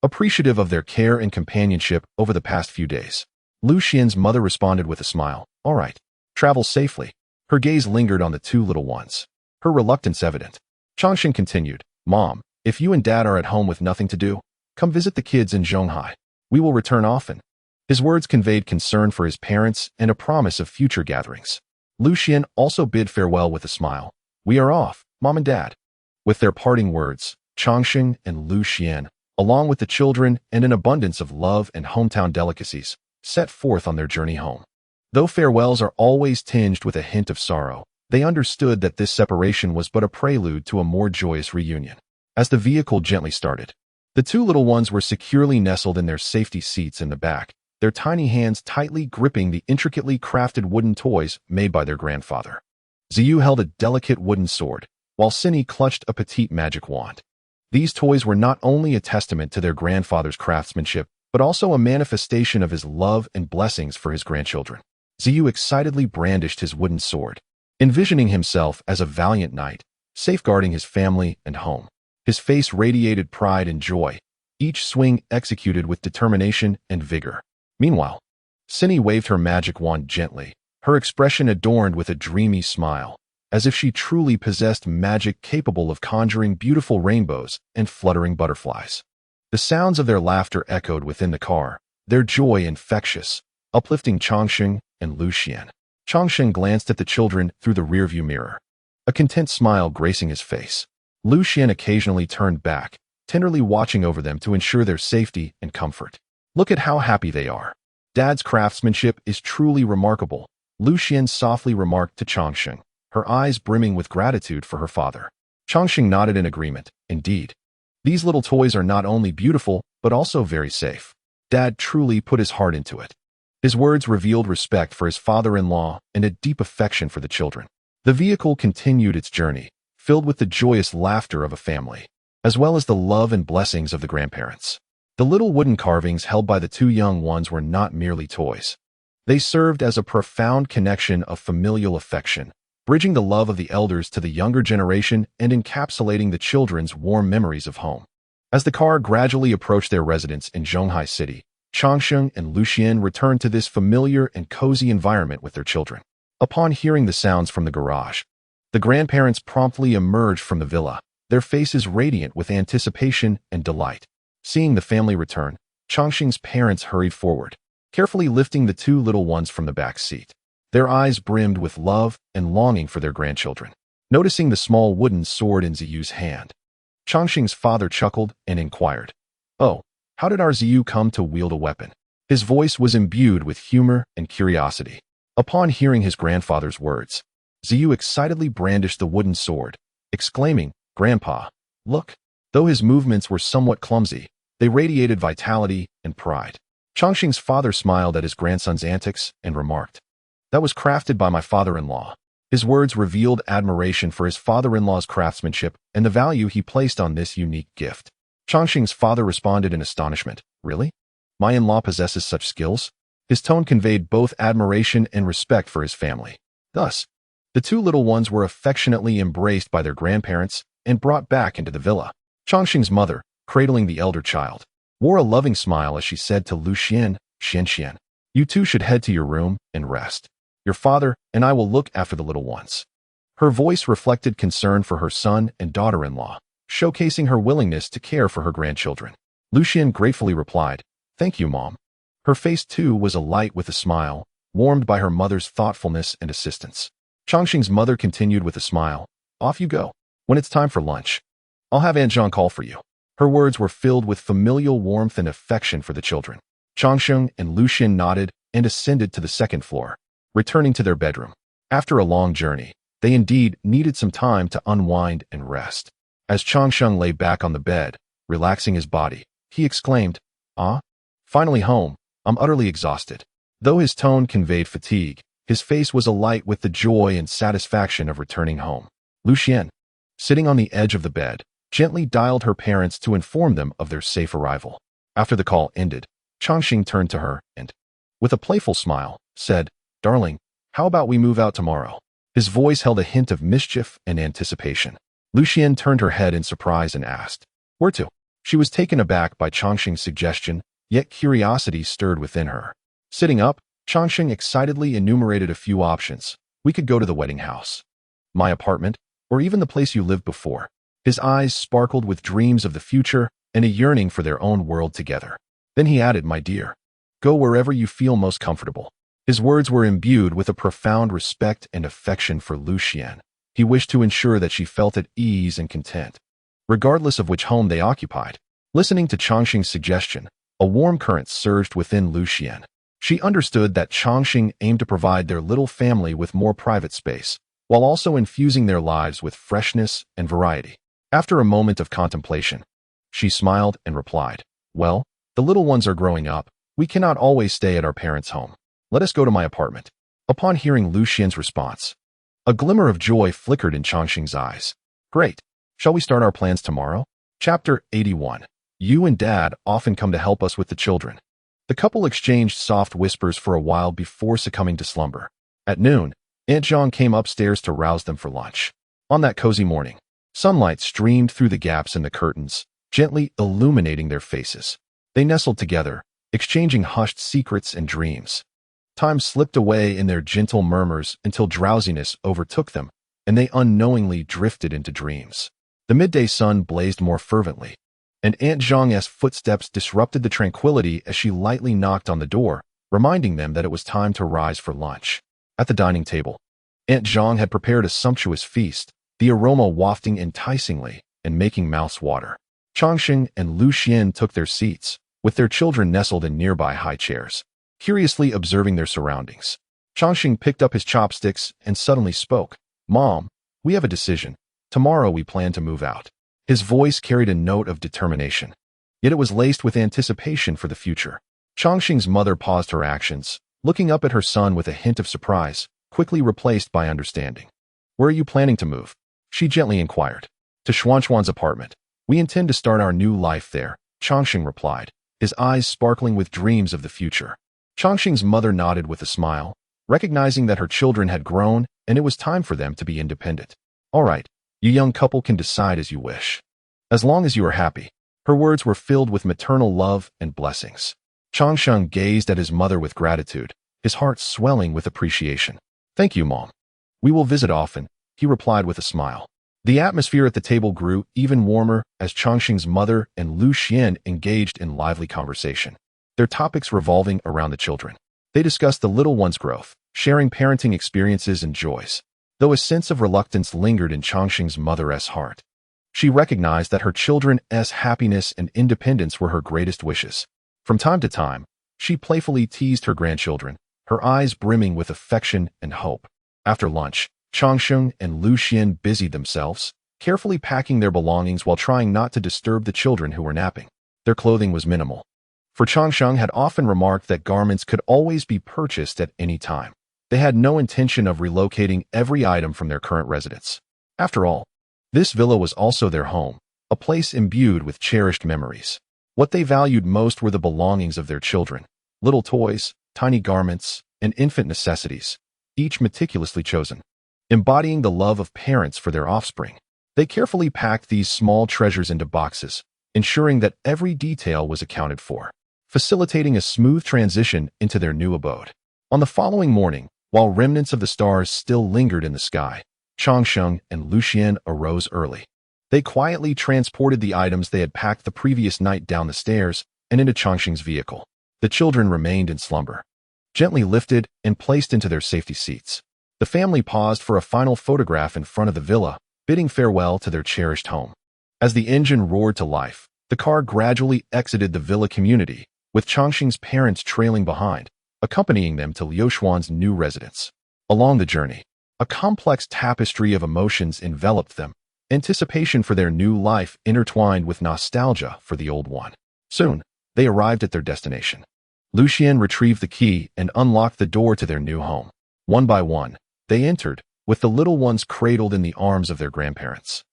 appreciative of their care and companionship over the past few days. Lu Xian's mother responded with a smile, "All right, travel safely." Her gaze lingered on the two little ones, her reluctance evident. Changsheng continued, "Mom, if you and Dad are at home with nothing to do, come visit the kids in Zhonghai. We will return often." His words conveyed concern for his parents and a promise of future gatherings. Lu Xian also bid farewell with a smile. "We are off, Mom and Dad." With their parting words, Changsheng and Lu Xian, along with the children and an abundance of love and hometown delicacies, set forth on their journey home. Though farewells are always tinged with a hint of sorrow, they understood that this separation was but a prelude to a more joyous reunion. As the vehicle gently started, the two little ones were securely nestled in their safety seats in the back, their tiny hands tightly gripping the intricately crafted wooden toys made by their grandfather. Ziyu held a delicate wooden sword, while Cindy clutched a petite magic wand. These toys were not only a testament to their grandfather's craftsmanship, but also a manifestation of his love and blessings for his grandchildren. Ziyu excitedly brandished his wooden sword, envisioning himself as a valiant knight, safeguarding his family and home. His face radiated pride and joy, each swing executed with determination and vigor. Meanwhile, Cindy waved her magic wand gently, her expression adorned with a dreamy smile, as if she truly possessed magic capable of conjuring beautiful rainbows and fluttering butterflies. The sounds of their laughter echoed within the car, their joy infectious, uplifting Changsheng and Lucian. Changsheng glanced at the children through the rearview mirror, a content smile gracing his face. Lucian occasionally turned back, tenderly watching over them to ensure their safety and comfort. Look at how happy they are. Dad's craftsmanship is truly remarkable, Lucian softly remarked to Changsheng, her eyes brimming with gratitude for her father. Changsheng nodded in agreement. Indeed, these little toys are not only beautiful, but also very safe. Dad truly put his heart into it. His words revealed respect for his father-in-law and a deep affection for the children. The vehicle continued its journey, filled with the joyous laughter of a family, as well as the love and blessings of the grandparents. The little wooden carvings held by the two young ones were not merely toys. They served as a profound connection of familial affection, bridging the love of the elders to the younger generation and encapsulating the children's warm memories of home. As the car gradually approached their residence in Zhonghai City, Changsheng and Lucian returned to this familiar and cozy environment with their children. Upon hearing the sounds from the garage, the grandparents promptly emerged from the villa, their faces radiant with anticipation and delight. Seeing the family return, Changsheng's parents hurried forward, carefully lifting the two little ones from the back seat. Their eyes brimmed with love and longing for their grandchildren. Noticing the small wooden sword in Ziyu's hand, Changsheng's father chuckled and inquired, "Oh, how did our Ziyu come to wield a weapon?" His voice was imbued with humor and curiosity. Upon hearing his grandfather's words, Ziyu excitedly brandished the wooden sword, exclaiming, "Grandpa, look!" Though his movements were somewhat clumsy, they radiated vitality and pride. Changsheng's father smiled at his grandson's antics and remarked, "That was crafted by my father-in-law." His words revealed admiration for his father-in-law's craftsmanship and the value he placed on this unique gift. Changsheng's father responded in astonishment, "Really? My in-law possesses such skills?" His tone conveyed both admiration and respect for his family. Thus, the two little ones were affectionately embraced by their grandparents and brought back into the villa. Changsheng's mother, cradling the elder child, wore a loving smile as she said to Lucian, "Xianxian, you two should head to your room and rest. Your father and I will look after the little ones." Her voice reflected concern for her son and daughter-in-law, showcasing her willingness to care for her grandchildren. Lucian gratefully replied, "Thank you, Mom." Her face too was alight with a smile, warmed by her mother's thoughtfulness and assistance. Changsheng's mother continued with a smile, "Off you go. When it's time for lunch, I'll have Aunt Zhang call for you." Her words were filled with familial warmth and affection for the children. Changsheng and Lucian nodded and ascended to the second floor, returning to their bedroom. After a long journey, they indeed needed some time to unwind and rest. As Changsheng lay back on the bed, relaxing his body, he exclaimed, "Ah, finally home. I'm utterly exhausted." Though his tone conveyed fatigue, his face was alight with the joy and satisfaction of returning home. Lucian, sitting on the edge of the bed, gently dialed her parents to inform them of their safe arrival. After the call ended, Changsheng turned to her and, with a playful smile, said, "Darling, how about we move out tomorrow?" His voice held a hint of mischief and anticipation. Lucian turned her head in surprise and asked, "Where to?" She was taken aback by Changsheng's suggestion, yet curiosity stirred within her. Sitting up, Changsheng excitedly enumerated a few options. "We could go to the wedding house, my apartment, or even the place you lived before." His eyes sparkled with dreams of the future and a yearning for their own world together. Then he added, "My dear, go wherever you feel most comfortable." His words were imbued with a profound respect and affection for Lucian. He wished to ensure that she felt at ease and content, regardless of which home they occupied. Listening to Changsheng's suggestion, a warm current surged within Lucian. She understood that Changsheng aimed to provide their little family with more private space, while also infusing their lives with freshness and variety. After a moment of contemplation, she smiled and replied, "Well, the little ones are growing up. We cannot always stay at our parents' home. Let us go to my apartment." Upon hearing Lucian's response, a glimmer of joy flickered in Changsheng's eyes. "Great. Shall we start our plans tomorrow?" Chapter 81. You and Dad often come to help us with the children. The couple exchanged soft whispers for a while before succumbing to slumber. At noon, Aunt Zhang came upstairs to rouse them for lunch. On that cozy morning, sunlight streamed through the gaps in the curtains, gently illuminating their faces. They nestled together, exchanging hushed secrets and dreams. Time slipped away in their gentle murmurs until drowsiness overtook them, and they unknowingly drifted into dreams. The midday sun blazed more fervently, and Aunt Zhong's footsteps disrupted the tranquility as she lightly knocked on the door, reminding them that it was time to rise for lunch. At the dining table, Aunt Zhong had prepared a sumptuous feast, the aroma wafting enticingly and making mouths water. Changsheng and Lu Xian took their seats, with their children nestled in nearby high chairs, curiously observing their surroundings. Changsheng picked up his chopsticks and suddenly spoke. "Mom, we have a decision. Tomorrow we plan to move out." His voice carried a note of determination, yet it was laced with anticipation for the future. Changsheng's mother paused her actions, looking up at her son with a hint of surprise, quickly replaced by understanding. "Where are you planning to move?" she gently inquired. "To Xuanchuan's apartment. We intend to start our new life there," Changsheng replied, his eyes sparkling with dreams of the future. Changsheng's mother nodded with a smile, recognizing that her children had grown and it was time for them to be independent. "All right, you young couple can decide as you wish. As long as you are happy." Her words were filled with maternal love and blessings. Changsheng gazed at his mother with gratitude, his heart swelling with appreciation. "Thank you, Mom. We will visit often," he replied with a smile. The atmosphere at the table grew even warmer as Changsheng's mother and Lu Xian engaged in lively conversation, their topics revolving around the children. They discussed the little one's growth, sharing parenting experiences and joys, though a sense of reluctance lingered in Changsheng's mother's heart. She recognized that her children's happiness and independence were her greatest wishes. From time to time, she playfully teased her grandchildren, her eyes brimming with affection and hope. After lunch, Changsheng and Lu Xian busied themselves, carefully packing their belongings while trying not to disturb the children who were napping. Their clothing was minimal, for Changsheng had often remarked that garments could always be purchased at any time. They had no intention of relocating every item from their current residence. After all, this villa was also their home, a place imbued with cherished memories. What they valued most were the belongings of their children, little toys, tiny garments, and infant necessities, each meticulously chosen, embodying the love of parents for their offspring. They carefully packed these small treasures into boxes, ensuring that every detail was accounted for, facilitating a smooth transition into their new abode. On the following morning, while remnants of the stars still lingered in the sky, Changsheng and Lu Xian arose early. They quietly transported the items they had packed the previous night down the stairs and into Changsheng's vehicle. The children remained in slumber, gently lifted and placed into their safety seats. The family paused for a final photograph in front of the villa, bidding farewell to their cherished home. As the engine roared to life, the car gradually exited the villa community, with Changsheng's parents trailing behind, accompanying them to Liu Xuan's new residence. Along the journey, a complex tapestry of emotions enveloped them, anticipation for their new life intertwined with nostalgia for the old one. Soon, they arrived at their destination. Lu Xian retrieved the key and unlocked the door to their new home. One by one, they entered, with the little ones cradled in the arms of their grandparents,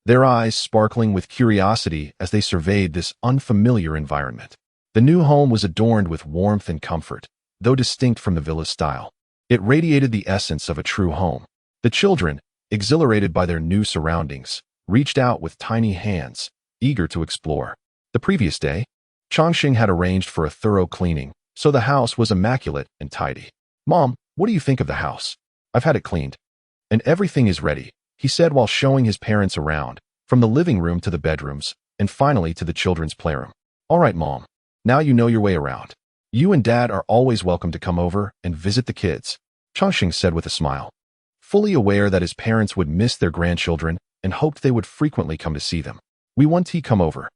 their eyes sparkling with curiosity as they surveyed this unfamiliar environment. The new home was adorned with warmth and comfort, though distinct from the villa's style. It radiated the essence of a true home. The children, exhilarated by their new surroundings, reached out with tiny hands, eager to explore. The previous day, Changsheng had arranged for a thorough cleaning, so the house was immaculate and tidy. "Mom, what do you think of the house? I've had it cleaned, and everything is ready," he said while showing his parents around, from the living room to the bedrooms, and finally to the children's playroom. "All right, Mom. Now you know your way around. You and Dad are always welcome to come over and visit the kids," Changsheng said with a smile, fully aware that his parents would miss their grandchildren and hoped they would frequently come to see them. "We want to come over.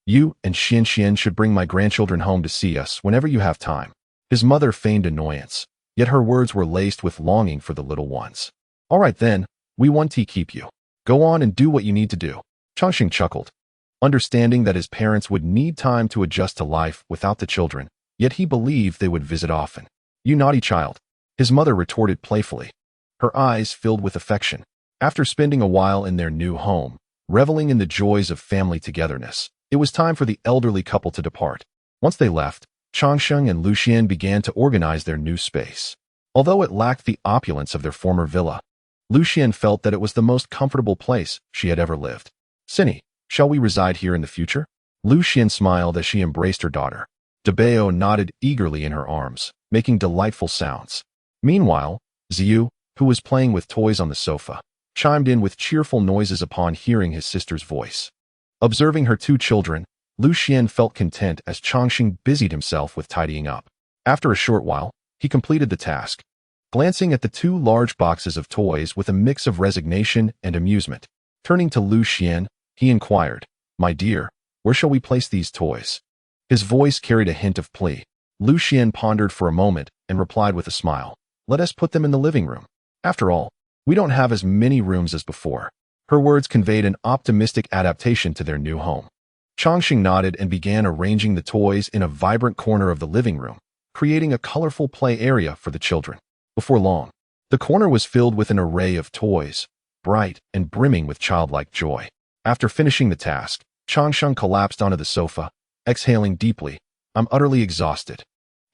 You and Xian should bring my grandchildren home to see us whenever you have time." His mother feigned annoyance, yet her words were laced with longing for the little ones. "All right then, we want to keep you. Go on and do what you need to do." Changsheng chuckled, understanding that his parents would need time to adjust to life without the children, yet he believed they would visit often. "You naughty child," his mother retorted playfully, her eyes filled with affection. After spending a while in their new home, reveling in the joys of family togetherness, it was time for the elderly couple to depart. Once they left, Changsheng and Lu Xian began to organize their new space. Although it lacked the opulence of their former villa, Lu Xian felt that it was the most comfortable place she had ever lived. "Cinny, shall we reside here in the future?" Lu Xian smiled as she embraced her daughter. Debeo nodded eagerly in her arms, making delightful sounds. Meanwhile, Ziyu, who was playing with toys on the sofa, chimed in with cheerful noises upon hearing his sister's voice. Observing her two children, Lu Xian felt content as Changxing busied himself with tidying up. After a short while, he completed the task, glancing at the two large boxes of toys with a mix of resignation and amusement. Turning to Lu Xian, he inquired, "My dear, where shall we place these toys?" His voice carried a hint of plea. Lu Xian pondered for a moment and replied with a smile, "Let us put them in the living room. After all, we don't have as many rooms as before." Her words conveyed an optimistic adaptation to their new home. Changxing nodded and began arranging the toys in a vibrant corner of the living room, creating a colorful play area for the children. Before long, the corner was filled with an array of toys, bright and brimming with childlike joy. After finishing the task, Changxing collapsed onto the sofa, exhaling deeply. "I'm utterly exhausted."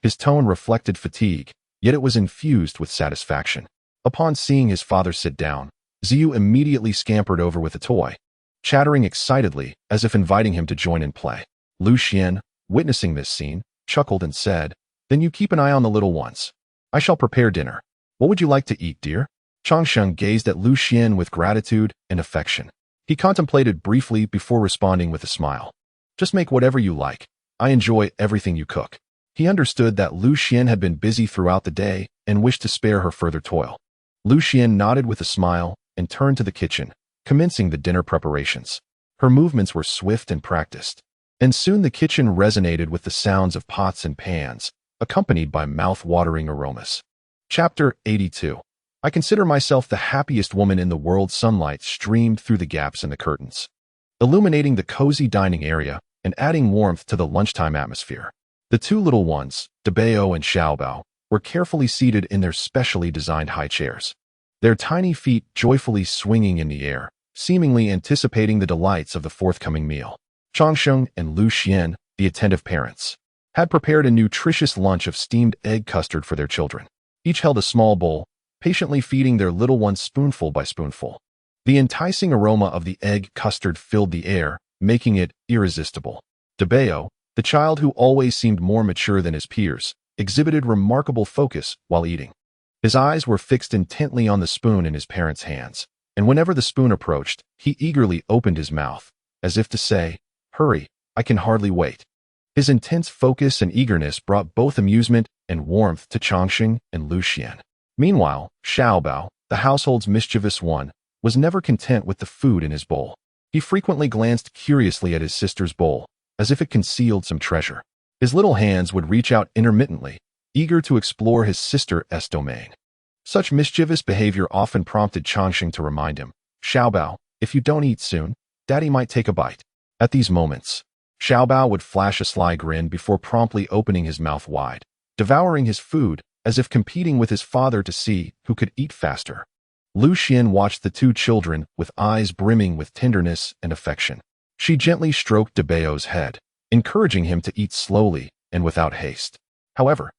His tone reflected fatigue, yet it was infused with satisfaction. Upon seeing his father sit down, Ziyu immediately scampered over with a toy, chattering excitedly as if inviting him to join in play. Lu Xian, witnessing this scene, chuckled and said, "Then you keep an eye on the little ones. I shall prepare dinner. What would you like to eat, dear?" Changxing gazed at Lu Xian with gratitude and affection. He contemplated briefly before responding with a smile. "Just make whatever you like. I enjoy everything you cook." He understood that Lu Xian had been busy throughout the day and wished to spare her further toil. Lu Xian nodded with a smile and turned to the kitchen, commencing the dinner preparations. Her movements were swift and practiced, and soon the kitchen resonated with the sounds of pots and pans, accompanied by mouth-watering aromas. Chapter 82. I consider myself the happiest woman in the world. Sunlight streamed through the gaps in the curtains, illuminating the cozy dining area and adding warmth to the lunchtime atmosphere. The two little ones, Debeo and Xiaobao, were carefully seated in their specially designed high chairs, their tiny feet joyfully swinging in the air, seemingly anticipating the delights of the forthcoming meal. Changxing and Lu Xian, the attentive parents, had prepared a nutritious lunch of steamed egg custard for their children. Each held a small bowl, patiently feeding their little ones spoonful by spoonful. The enticing aroma of the egg custard filled the air, making it irresistible. Debeo, the child who always seemed more mature than his peers, exhibited remarkable focus while eating. His eyes were fixed intently on the spoon in his parents' hands, and whenever the spoon approached, he eagerly opened his mouth, as if to say, "Hurry, I can hardly wait." His intense focus and eagerness brought both amusement and warmth to Changxing and Lu Xian. Meanwhile, Xiaobao, the household's mischievous one, was never content with the food in his bowl. He frequently glanced curiously at his sister's bowl, as if it concealed some treasure. His little hands would reach out intermittently, eager to explore his sister's domain. Such mischievous behavior often prompted Changxing to remind him, "Xiaobao, if you don't eat soon, Daddy might take a bite." At these moments, Xiaobao would flash a sly grin before promptly opening his mouth wide, devouring his food as if competing with his father to see who could eat faster. Lu Xian watched the two children with eyes brimming with tenderness and affection. She gently stroked Debeo's head, encouraging him to eat slowly and without haste. However,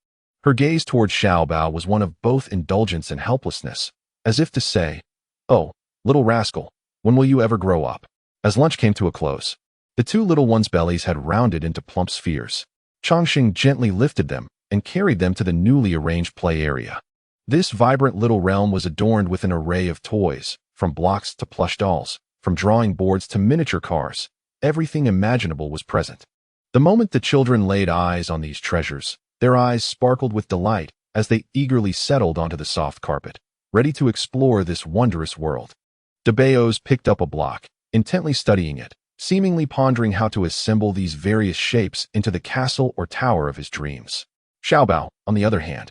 her gaze toward Xiaobao was one of both indulgence and helplessness, as if to say, "Oh, little rascal, when will you ever grow up?" As lunch came to a close, the two little ones' bellies had rounded into plump spheres. Changxing gently lifted them and carried them to the newly arranged play area. This vibrant little realm was adorned with an array of toys, from blocks to plush dolls, from drawing boards to miniature cars. Everything imaginable was present. The moment the children laid eyes on these treasures, their eyes sparkled with delight as they eagerly settled onto the soft carpet, ready to explore this wondrous world. Debeos picked up a block, intently studying it, seemingly pondering how to assemble these various shapes into the castle or tower of his dreams. Xiaobao, on the other hand,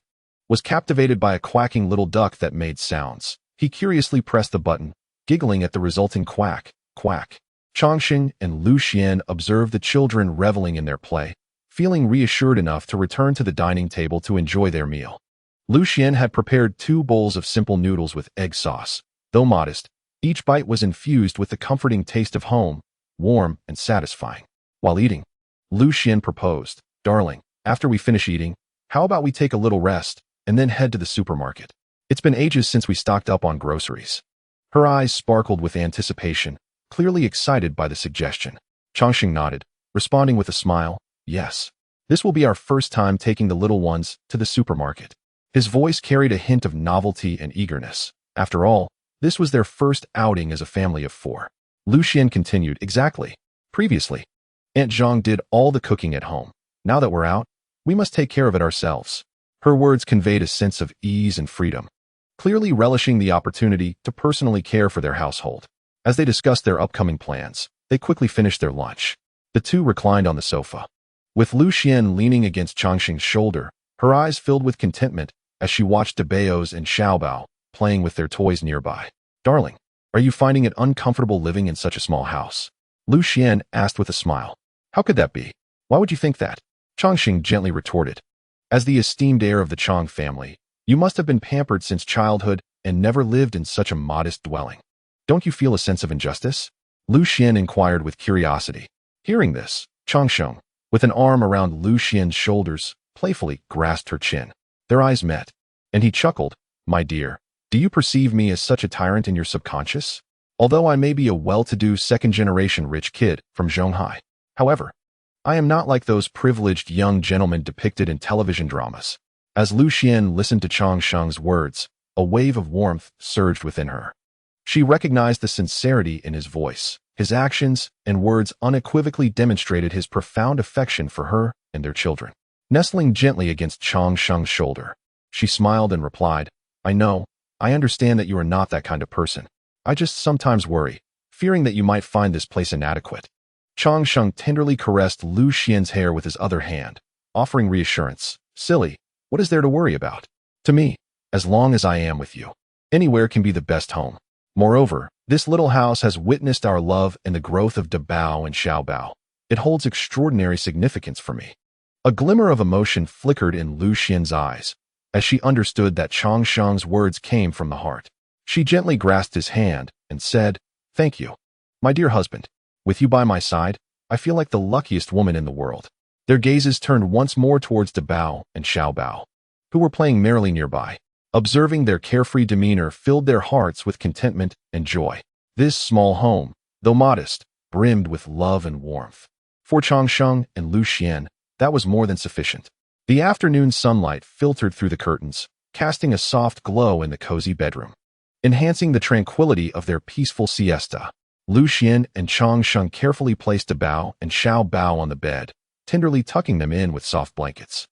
was captivated by a quacking little duck that made sounds. He curiously pressed the button, giggling at the resulting quack, quack. Changxing and Lu Xian observed the children reveling in their play, feeling reassured enough to return to the dining table to enjoy their meal. Lu Xian had prepared 2 bowls of simple noodles with egg sauce. Though modest, each bite was infused with the comforting taste of home, warm and satisfying. While eating, Lu Xian proposed, "Darling, after we finish eating, how about we take a little rest and then head to the supermarket? It's been ages since we stocked up on groceries. Her eyes sparkled with anticipation, clearly excited by the suggestion. Changxing nodded, responding with a smile. Yes. This will be our first time taking the little ones to the supermarket. His voice carried a hint of novelty and eagerness. After all, this was their first outing as a family of 4. Lu Xian continued, exactly. Previously, Aunt Zhang did all the cooking at home. Now that we're out, we must take care of it ourselves. Her words conveyed a sense of ease and freedom, clearly relishing the opportunity to personally care for their household. As they discussed their upcoming plans, they quickly finished their lunch. The two reclined on the sofa, with Lu Xian leaning against Changxing's shoulder, her eyes filled with contentment as she watched de Beos and Xiaobao playing with their toys nearby. Darling, are you finding it uncomfortable living in such a small house? Lu Xian asked with a smile. How could that be? Why would you think that? Changxing gently retorted. As the esteemed heir of the Chang family, you must have been pampered since childhood and never lived in such a modest dwelling. Don't you feel a sense of injustice? Lu Xian inquired with curiosity. Hearing this, Changsheng, with an arm around Lu Xian's shoulders, playfully grasped her chin. Their eyes met, and he chuckled. My dear, do you perceive me as such a tyrant in your subconscious? Although I may be a well-to-do second-generation rich kid from Zhonghai, however, I am not like those privileged young gentlemen depicted in television dramas. As Lu Xian listened to Changsheng's words, a wave of warmth surged within her. She recognized the sincerity in his voice. His actions and words unequivocally demonstrated his profound affection for her and their children. Nestling gently against Changsheng's shoulder, she smiled and replied, I know, I understand that you are not that kind of person. I just sometimes worry, fearing that you might find this place inadequate. Changsheng tenderly caressed Lu Xian's hair with his other hand, offering reassurance. Silly, what is there to worry about? To me, as long as I am with you, anywhere can be the best home. Moreover, this little house has witnessed our love and the growth of de Bao and Xiaobao. It holds extraordinary significance for me. A glimmer of emotion flickered in Lu Xian's eyes, as she understood that Changsheng's words came from the heart. She gently grasped his hand and said, Thank you, my dear husband. With you by my side, I feel like the luckiest woman in the world. Their gazes turned once more towards de Bao and Xiaobao, who were playing merrily nearby. Observing their carefree demeanor filled their hearts with contentment and joy. This small home, though modest, brimmed with love and warmth. For Changsheng and Lu Xian, that was more than sufficient. The afternoon sunlight filtered through the curtains, casting a soft glow in the cozy bedroom, enhancing the tranquility of their peaceful siesta. Lu Xian and Changsheng carefully placed de Bao and Xiaobao on the bed, tenderly tucking them in with soft blankets.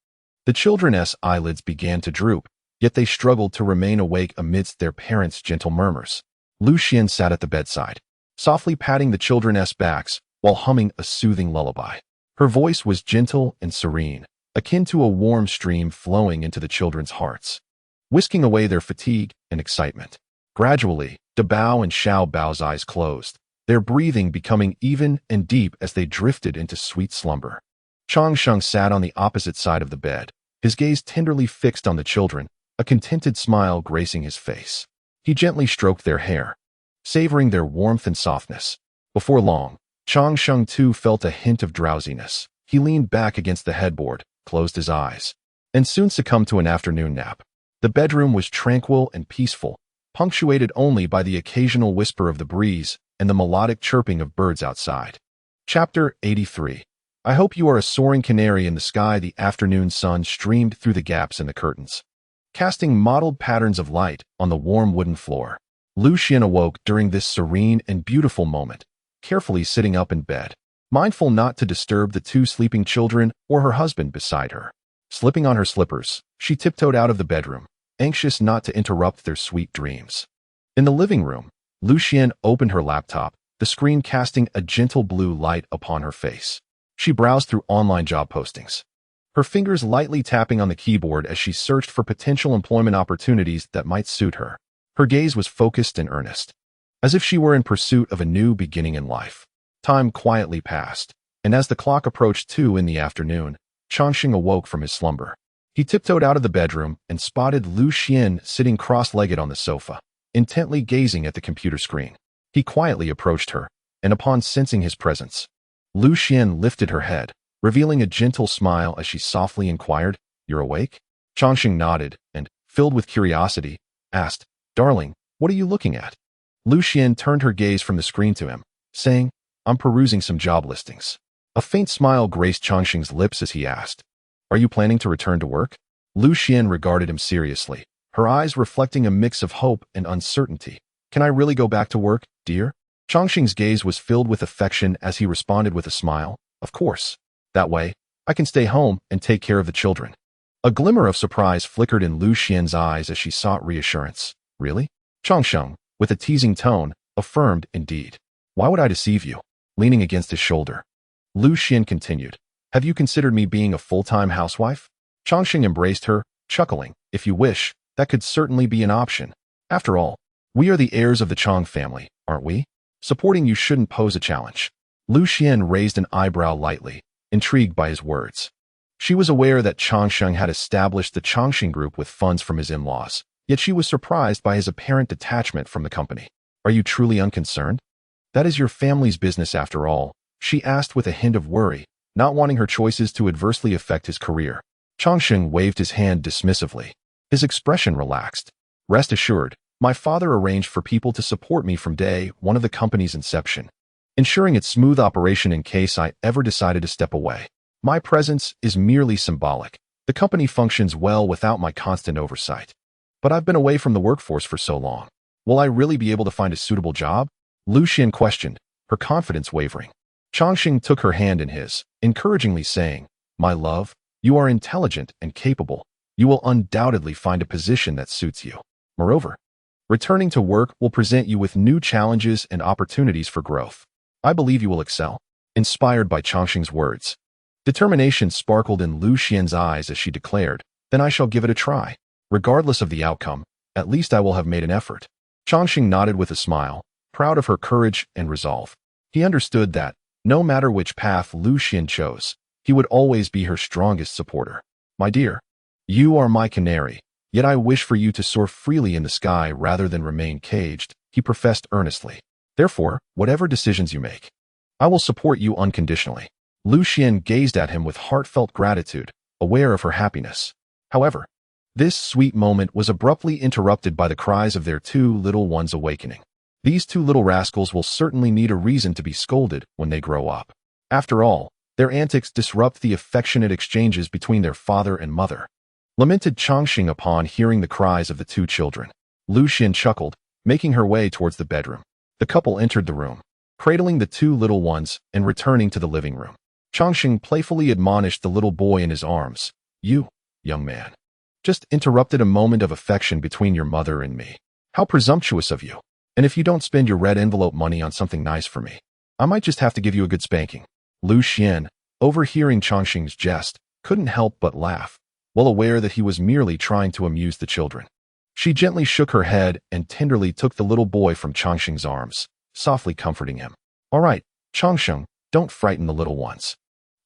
The children's eyelids began to droop, yet they struggled to remain awake amidst their parents' gentle murmurs. Lu Xian sat at the bedside, softly patting the children's backs while humming a soothing lullaby. Her voice was gentle and serene, akin to a warm stream flowing into the children's hearts, whisking away their fatigue and excitement. Gradually, de Bao and Xiaobao's eyes closed, their breathing becoming even and deep as they drifted into sweet slumber. Changsheng sat on the opposite side of the bed, his gaze tenderly fixed on the children, a contented smile gracing his face. He gently stroked their hair, savoring their warmth and softness. Before long, Changsheng too felt a hint of drowsiness. He leaned back against the headboard, closed his eyes, and soon succumbed to an afternoon nap. The bedroom was tranquil and peaceful, punctuated only by the occasional whisper of the breeze and the melodic chirping of birds outside. Chapter 83. I hope you are a soaring canary in the sky. The afternoon sun streamed through the gaps in the curtains, casting mottled patterns of light on the warm wooden floor. Lu Xian awoke during this serene and beautiful moment, carefully sitting up in bed, mindful not to disturb the two sleeping children or her husband beside her. Slipping on her slippers, she tiptoed out of the bedroom, anxious not to interrupt their sweet dreams. In the living room, Lu Xian opened her laptop, the screen casting a gentle blue light upon her face. She browsed through online job postings, her fingers lightly tapping on the keyboard as she searched for potential employment opportunities that might suit her. Her gaze was focused and earnest, as if she were in pursuit of a new beginning in life. Time quietly passed, and as the clock approached 2 in the afternoon, Changxing awoke from his slumber. He tiptoed out of the bedroom and spotted Lu Xian sitting cross-legged on the sofa, intently gazing at the computer screen. He quietly approached her, and upon sensing his presence, Lu Xian lifted her head, revealing a gentle smile as she softly inquired, "You're awake?" Changxing nodded and, filled with curiosity, asked, "Darling, what are you looking at?" Lu Xian turned her gaze from the screen to him, saying, "I'm perusing some job listings." A faint smile graced Changxing's lips as he asked, "Are you planning to return to work?" Lu Xian regarded him seriously, her eyes reflecting a mix of hope and uncertainty. "Can I really go back to work, dear?" Changxing's gaze was filled with affection as he responded with a smile, "Of course. That way, I can stay home and take care of the children." A glimmer of surprise flickered in Lu Xian's eyes as she sought reassurance. "Really?" Changxing, with a teasing tone, affirmed, "Indeed. Why would I deceive you?" Leaning against his shoulder, Lu Xian continued, "Have you considered me being a full-time housewife?" Changxing embraced her, chuckling, "If you wish, that could certainly be an option. After all, we are the heirs of the Chang family, aren't we? Supporting you shouldn't pose a challenge." Lu Xian raised an eyebrow lightly, intrigued by his words. She was aware that Changxing had established the Changxing Group with funds from his in-laws, yet she was surprised by his apparent detachment from the company. "Are you truly unconcerned?" "That is your family's business after all," she asked with a hint of worry, not wanting her choices to adversely affect his career. Changxing waved his hand dismissively. His expression relaxed. "Rest assured, my father arranged for people to support me from day one of the company's inception, ensuring its smooth operation in case I ever decided to step away. My presence is merely symbolic. The company functions well without my constant oversight. But I've been away from the workforce for so long. Will I really be able to find a suitable job?" Lu Xian questioned, her confidence wavering. Changxing took her hand in his, encouragingly saying, "My love, you are intelligent and capable. You will undoubtedly find a position that suits you. Moreover, returning to work will present you with new challenges and opportunities for growth. I believe you will excel." Inspired by Changxing's words, determination sparkled in Lu Xian's eyes as she declared, "Then I shall give it a try. Regardless of the outcome, at least I will have made an effort." Changxing nodded with a smile, proud of her courage and resolve. He understood that, no matter which path Lu Xian chose, he would always be her strongest supporter. "My dear, you are my canary, yet I wish for you to soar freely in the sky rather than remain caged," he professed earnestly. "Therefore, whatever decisions you make, I will support you unconditionally." Lu Xian gazed at him with heartfelt gratitude, aware of her happiness. However, this sweet moment was abruptly interrupted by the cries of their two little ones awakening. These two little rascals will certainly need a reason to be scolded when they grow up. After all, their antics disrupt the affectionate exchanges between their father and mother. Lamented Changxing upon hearing the cries of the two children. Lu Xian chuckled, making her way towards the bedroom. The couple entered the room, cradling the two little ones and returning to the living room. Changxing playfully admonished the little boy in his arms. "You, young man, just interrupted a moment of affection between your mother and me. How presumptuous of you. And if you don't spend your red envelope money on something nice for me, I might just have to give you a good spanking." Lu Xian, overhearing Changxing's jest, couldn't help but laugh, well aware that he was merely trying to amuse the children. She gently shook her head and tenderly took the little boy from Changxing's arms, softly comforting him. "All right, Changxing, don't frighten the little ones.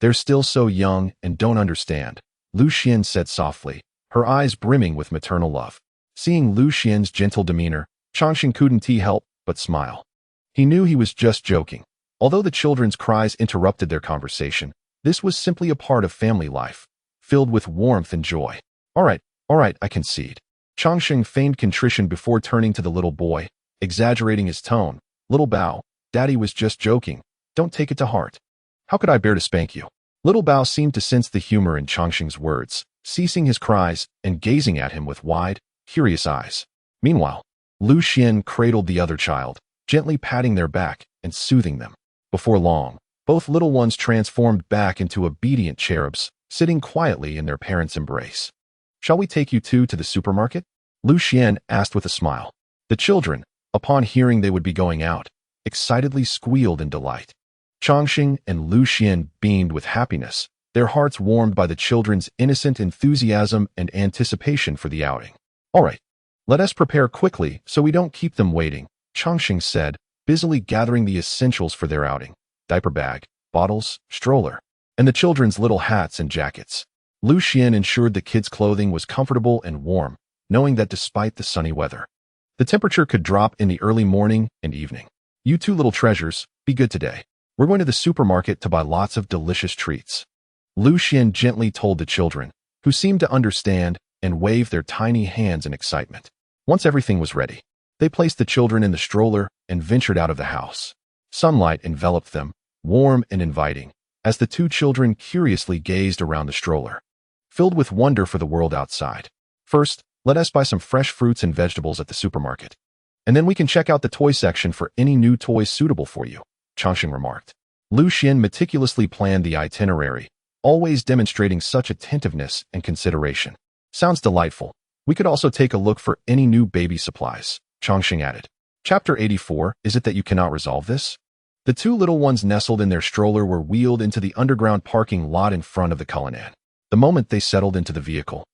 They're still so young and don't understand," Lu Xian said softly, her eyes brimming with maternal love. Seeing Lu Xian's gentle demeanor, Changxing couldn't help but smile. He knew he was just joking. Although the children's cries interrupted their conversation, this was simply a part of family life, filled with warmth and joy. All right, I concede." Changxing feigned contrition before turning to the little boy, exaggerating his tone. "Little Bao, Daddy was just joking. Don't take it to heart. How could I bear to spank you?" Little Bao seemed to sense the humor in Changxing's words, ceasing his cries and gazing at him with wide, curious eyes. Meanwhile, Lu Xian cradled the other child, gently patting their back and soothing them. Before long, both little ones transformed back into obedient cherubs, sitting quietly in their parents' embrace. "Shall we take you two to the supermarket?" Lu Xian asked with a smile. The children, upon hearing they would be going out, excitedly squealed in delight. Changxing and Lu Xian beamed with happiness, their hearts warmed by the children's innocent enthusiasm and anticipation for the outing. "All right, let us prepare quickly so we don't keep them waiting," Changxing said, busily gathering the essentials for their outing: diaper bag, bottles, stroller, and the children's little hats and jackets. Lu Xian ensured the kids' clothing was comfortable and warm, knowing that despite the sunny weather, the temperature could drop in the early morning and evening. "You two little treasures, be good today. We're going to the supermarket to buy lots of delicious treats," Lu Xian gently told the children, who seemed to understand and waved their tiny hands in excitement. Once everything was ready, they placed the children in the stroller and ventured out of the house. Sunlight enveloped them, warm and inviting, as the two children curiously gazed around the stroller, filled with wonder for the world outside. First, let us buy some fresh fruits and vegetables at the supermarket. And then we can check out the toy section for any new toys suitable for you, Changsheng remarked. Lu Xian meticulously planned the itinerary, always demonstrating such attentiveness and consideration. Sounds delightful. We could also take a look for any new baby supplies, Changsheng added. Chapter 84, is it that you cannot resolve this? The two little ones nestled in their stroller were wheeled into the underground parking lot in front of the Cullinan. The moment they settled into the vehicle,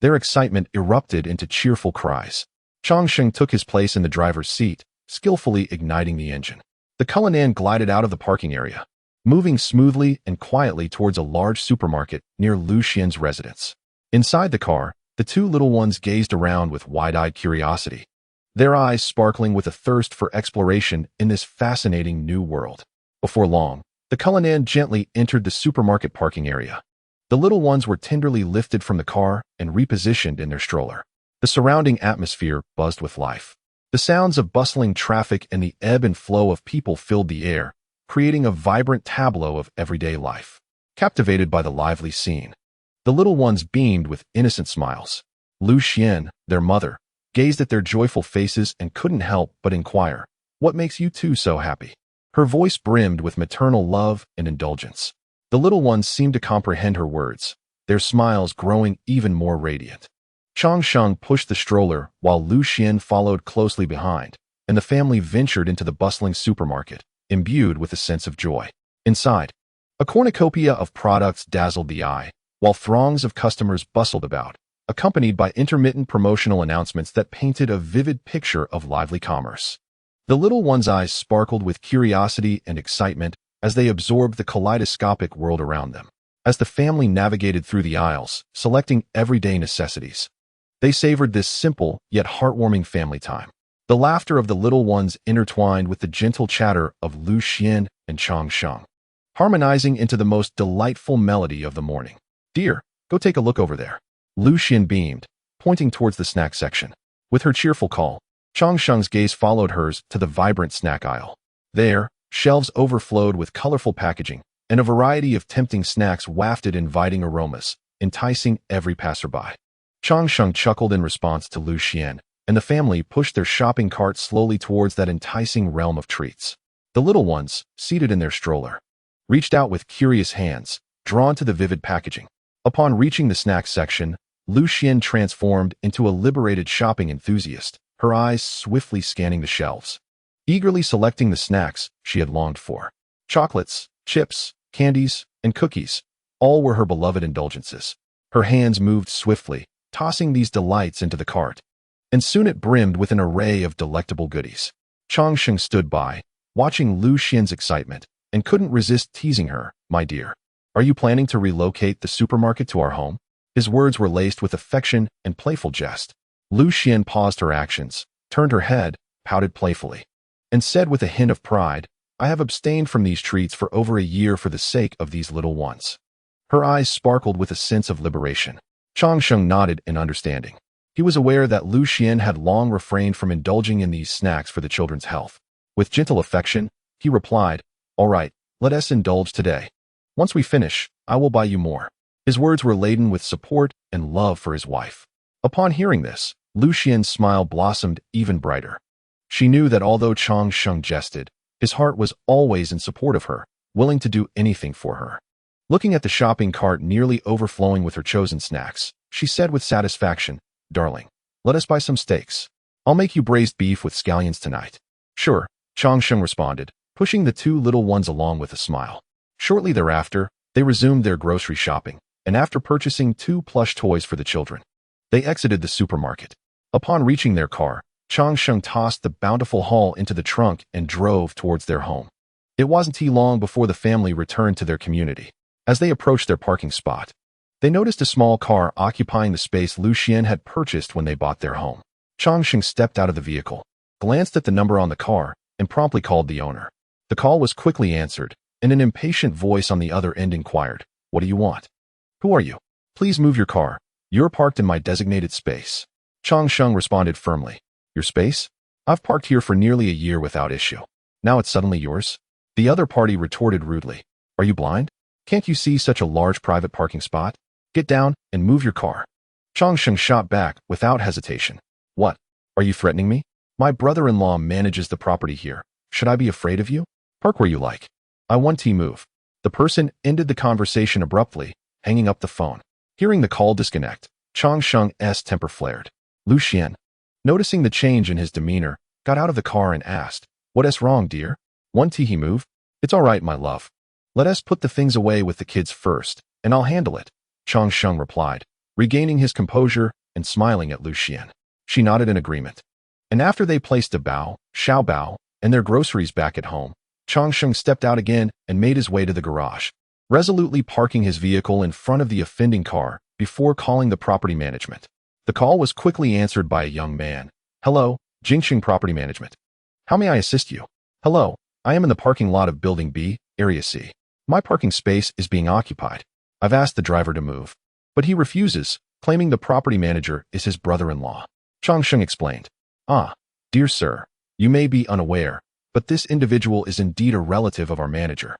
their excitement erupted into cheerful cries. Changsheng took his place in the driver's seat, skillfully igniting the engine. The Cullinan glided out of the parking area, moving smoothly and quietly towards a large supermarket near Lu Xian's residence. Inside the car, the two little ones gazed around with wide-eyed curiosity, their eyes sparkling with a thirst for exploration in this fascinating new world. Before long, the Cullinan gently entered the supermarket parking area. The little ones were tenderly lifted from the car and repositioned in their stroller. The surrounding atmosphere buzzed with life. The sounds of bustling traffic and the ebb and flow of people filled the air, creating a vibrant tableau of everyday life. Captivated by the lively scene, the little ones beamed with innocent smiles. Lu Xian, their mother, gazed at their joyful faces and couldn't help but inquire, "What makes you two so happy?" Her voice brimmed with maternal love and indulgence. The little ones seemed to comprehend her words, their smiles growing even more radiant. Changsheng pushed the stroller while Lu Xian followed closely behind, and the family ventured into the bustling supermarket, imbued with a sense of joy. Inside, a cornucopia of products dazzled the eye, while throngs of customers bustled about, accompanied by intermittent promotional announcements that painted a vivid picture of lively commerce. The little ones' eyes sparkled with curiosity and excitement as they absorbed the kaleidoscopic world around them. As the family navigated through the aisles, selecting everyday necessities, they savored this simple yet heartwarming family time. The laughter of the little ones intertwined with the gentle chatter of Lu Xian and Changsheng, harmonizing into the most delightful melody of the morning. "Dear, go take a look over there." Lu Xian beamed, pointing towards the snack section. With her cheerful call, Changsheng's gaze followed hers to the vibrant snack aisle. There, shelves overflowed with colorful packaging, and a variety of tempting snacks wafted inviting aromas, enticing every passerby. Changsheng chuckled in response to Lu Xian, and the family pushed their shopping cart slowly towards that enticing realm of treats. The little ones, seated in their stroller, reached out with curious hands, drawn to the vivid packaging. Upon reaching the snack section, Lu Xian transformed into a liberated shopping enthusiast, her eyes swiftly scanning the shelves, eagerly selecting the snacks she had longed for. Chocolates, chips, candies, and cookies, all were her beloved indulgences. Her hands moved swiftly, tossing these delights into the cart, and soon it brimmed with an array of delectable goodies. Changsheng stood by, watching Lu Xian's excitement, and couldn't resist teasing her. "My dear, are you planning to relocate the supermarket to our home?" His words were laced with affection and playful jest. Lu Xian paused her actions, turned her head, pouted playfully, and said with a hint of pride, "I have abstained from these treats for over a year for the sake of these little ones." Her eyes sparkled with a sense of liberation. Changsheng nodded in understanding. He was aware that Lu Xian had long refrained from indulging in these snacks for the children's health. With gentle affection, he replied, "All right, let us indulge today. Once we finish, I will buy you more." His words were laden with support and love for his wife. Upon hearing this, Lu Xian's smile blossomed even brighter. She knew that although Changsheng jested, his heart was always in support of her, willing to do anything for her. Looking at the shopping cart nearly overflowing with her chosen snacks, she said with satisfaction, "Darling, let us buy some steaks. I'll make you braised beef with scallions tonight." "Sure," Changsheng responded, pushing the two little ones along with a smile. Shortly thereafter, they resumed their grocery shopping, and after purchasing 2 plush toys for the children, they exited the supermarket. Upon reaching their car, Changsheng tossed the bountiful haul into the trunk and drove towards their home. It wasn't too long before the family returned to their community. As they approached their parking spot, they noticed a small car occupying the space Lu Xian had purchased when they bought their home. Changsheng stepped out of the vehicle, glanced at the number on the car, and promptly called the owner. The call was quickly answered, and an impatient voice on the other end inquired, "What do you want? Who are you? Please move your car. You're parked in my designated space." Chang Sheng responded firmly. Your space? I've parked here for nearly a year without issue. Now it's suddenly yours? The other party retorted rudely. Are you blind? Can't you see such a large private parking spot? Get down and move your car. Chang Sheng shot back without hesitation. What? Are you threatening me? My brother-in-law manages the property here. Should I be afraid of you? Park where you like. I want to move. The person ended the conversation abruptly, hanging up the phone. Hearing the call disconnect, Chang Sheng's temper flared. Lu Xian, noticing the change in his demeanor, got out of the car and asked, What's wrong, dear? Want he move? It's all right, my love. Let us put the things away with the kids first, and I'll handle it, Chang Sheng replied, regaining his composure and smiling at Lu Xian. She nodded in agreement. And after they placed a bao, xiao bao, and their groceries back at home, Chang Sheng stepped out again and made his way to the garage, resolutely parking his vehicle in front of the offending car before calling the property management. The call was quickly answered by a young man. Hello, Jingxing Property Management. How may I assist you? Hello, I am in the parking lot of Building B, Area C. My parking space is being occupied. I've asked the driver to move, but he refuses, claiming the property manager is his brother-in-law. Chang Sheng explained. Ah, dear sir, you may be unaware, but this individual is indeed a relative of our manager.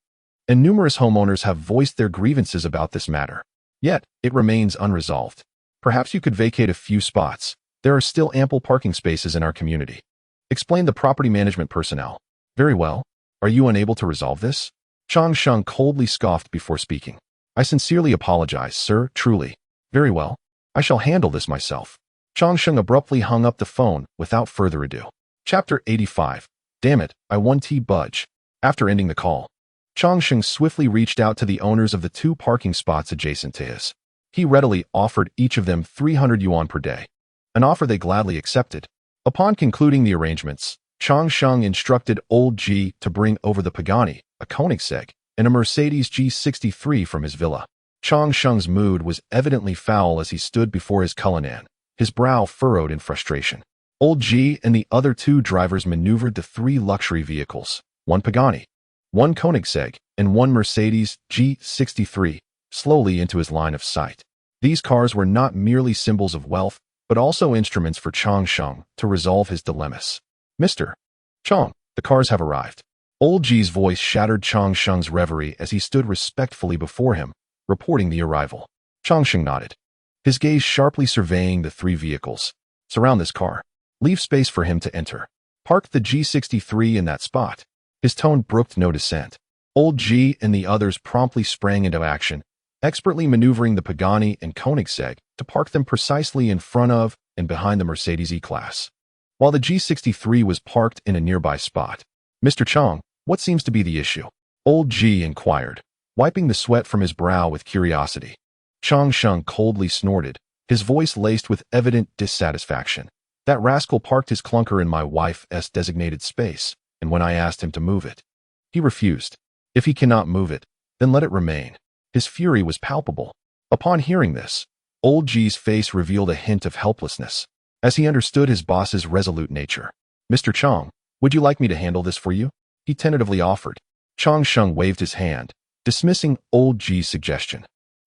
And numerous homeowners have voiced their grievances about this matter. Yet, it remains unresolved. Perhaps you could vacate a few spots. There are still ample parking spaces in our community. Explained the property management personnel. Very well. Are you unable to resolve this? Chang Sheng coldly scoffed before speaking. I sincerely apologize, sir, truly. Very well. I shall handle this myself. Chang Sheng abruptly hung up the phone without further ado. Chapter 85. Damn it, I want to budge. After ending the call, Chang Sheng swiftly reached out to the owners of the 2 parking spots adjacent to his. He readily offered each of them 300 yuan per day, an offer they gladly accepted. Upon concluding the arrangements, Chang Sheng instructed Old G to bring over the Pagani, a Koenigsegg, and a Mercedes G63 from his villa. Chang Sheng's mood was evidently foul as he stood before his Cullinan, his brow furrowed in frustration. Old G and the other 2 drivers maneuvered the 3 luxury vehicles, 1 Pagani, 1 Koenigsegg, and 1 Mercedes G63, slowly into his line of sight. These cars were not merely symbols of wealth, but also instruments for Chang Sheng to resolve his dilemmas. Mr. Chang, the cars have arrived. Old G's voice shattered Chang Sheng's reverie as he stood respectfully before him, reporting the arrival. Chang Sheng nodded, his gaze sharply surveying the 3 vehicles. Surround this car. Leave space for him to enter. Park the G63 in that spot. His tone brooked no dissent. Old G and the others promptly sprang into action, expertly maneuvering the Pagani and Koenigsegg to park them precisely in front of and behind the Mercedes E-Class, while the G63 was parked in a nearby spot. Mr. Chang, what seems to be the issue? Old G inquired, wiping the sweat from his brow with curiosity. Chang Sheng coldly snorted, his voice laced with evident dissatisfaction. That rascal parked his clunker in my wife's designated space, and when I asked him to move it, he refused. If he cannot move it, then let it remain. His fury was palpable. Upon hearing this, Old G's face revealed a hint of helplessness, as he understood his boss's resolute nature. Mr. Chang, would you like me to handle this for you? He tentatively offered. Chang Sheng waved his hand, dismissing Old G's suggestion.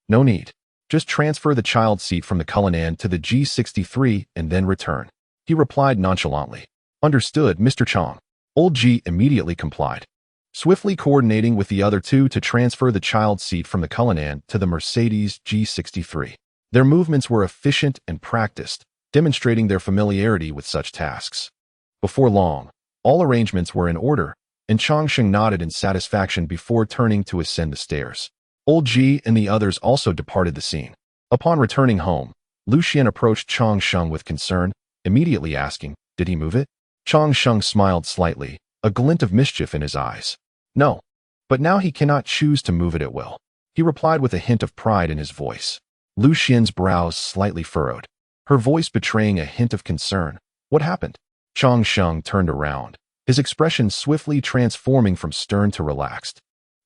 No need. Just transfer the child seat from the Cullinan to the G63 and then return. He replied nonchalantly. Understood, Mr. Chang. Old G immediately complied, swiftly coordinating with the other 2 to transfer the child seat from the Cullinan to the Mercedes G63. Their movements were efficient and practiced, demonstrating their familiarity with such tasks. Before long, all arrangements were in order, and Chang Sheng nodded in satisfaction before turning to ascend the stairs. Old G and the others also departed the scene. Upon returning home, Lu Xian approached Chang Sheng with concern, immediately asking, did he move it? Chang Sheng smiled slightly, a glint of mischief in his eyes. No, but now he cannot choose to move it at will. He replied with a hint of pride in his voice. Lu Xian's brows slightly furrowed, her voice betraying a hint of concern. What happened? Chang Sheng turned around, his expression swiftly transforming from stern to relaxed,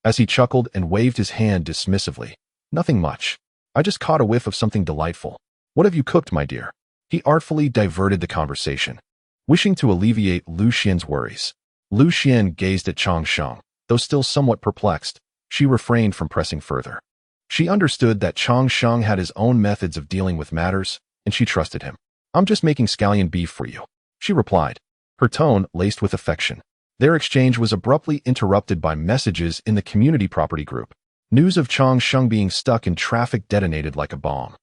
as he chuckled and waved his hand dismissively. Nothing much. I just caught a whiff of something delightful. What have you cooked, my dear? He artfully diverted the conversation, wishing to alleviate Lu Xian's worries. Lu Xian gazed at Chang Sheng, though still somewhat perplexed. She refrained from pressing further. She understood that Chang Sheng had his own methods of dealing with matters, and she trusted him. I'm just making scallion beef for you, she replied, her tone laced with affection. Their exchange was abruptly interrupted by messages in the community property group. News of Changsheng being stuck in traffic detonated like a bomb,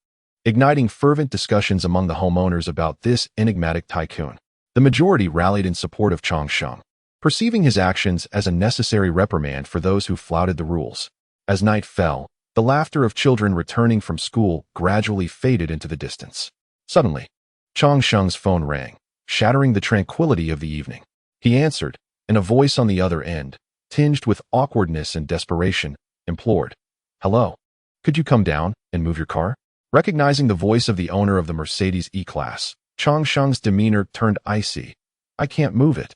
igniting fervent discussions among the homeowners about this enigmatic tycoon. The majority rallied in support of Changsheng, perceiving his actions as a necessary reprimand for those who flouted the rules. As night fell, the laughter of children returning from school gradually faded into the distance. Suddenly, Changsheng's phone rang, shattering the tranquility of the evening. He answered, and a voice on the other end, tinged with awkwardness and desperation, implored, "Hello? Could you come down and move your car?" Recognizing the voice of the owner of the Mercedes E-Class, Changsheng's demeanor turned icy. "I can't move it.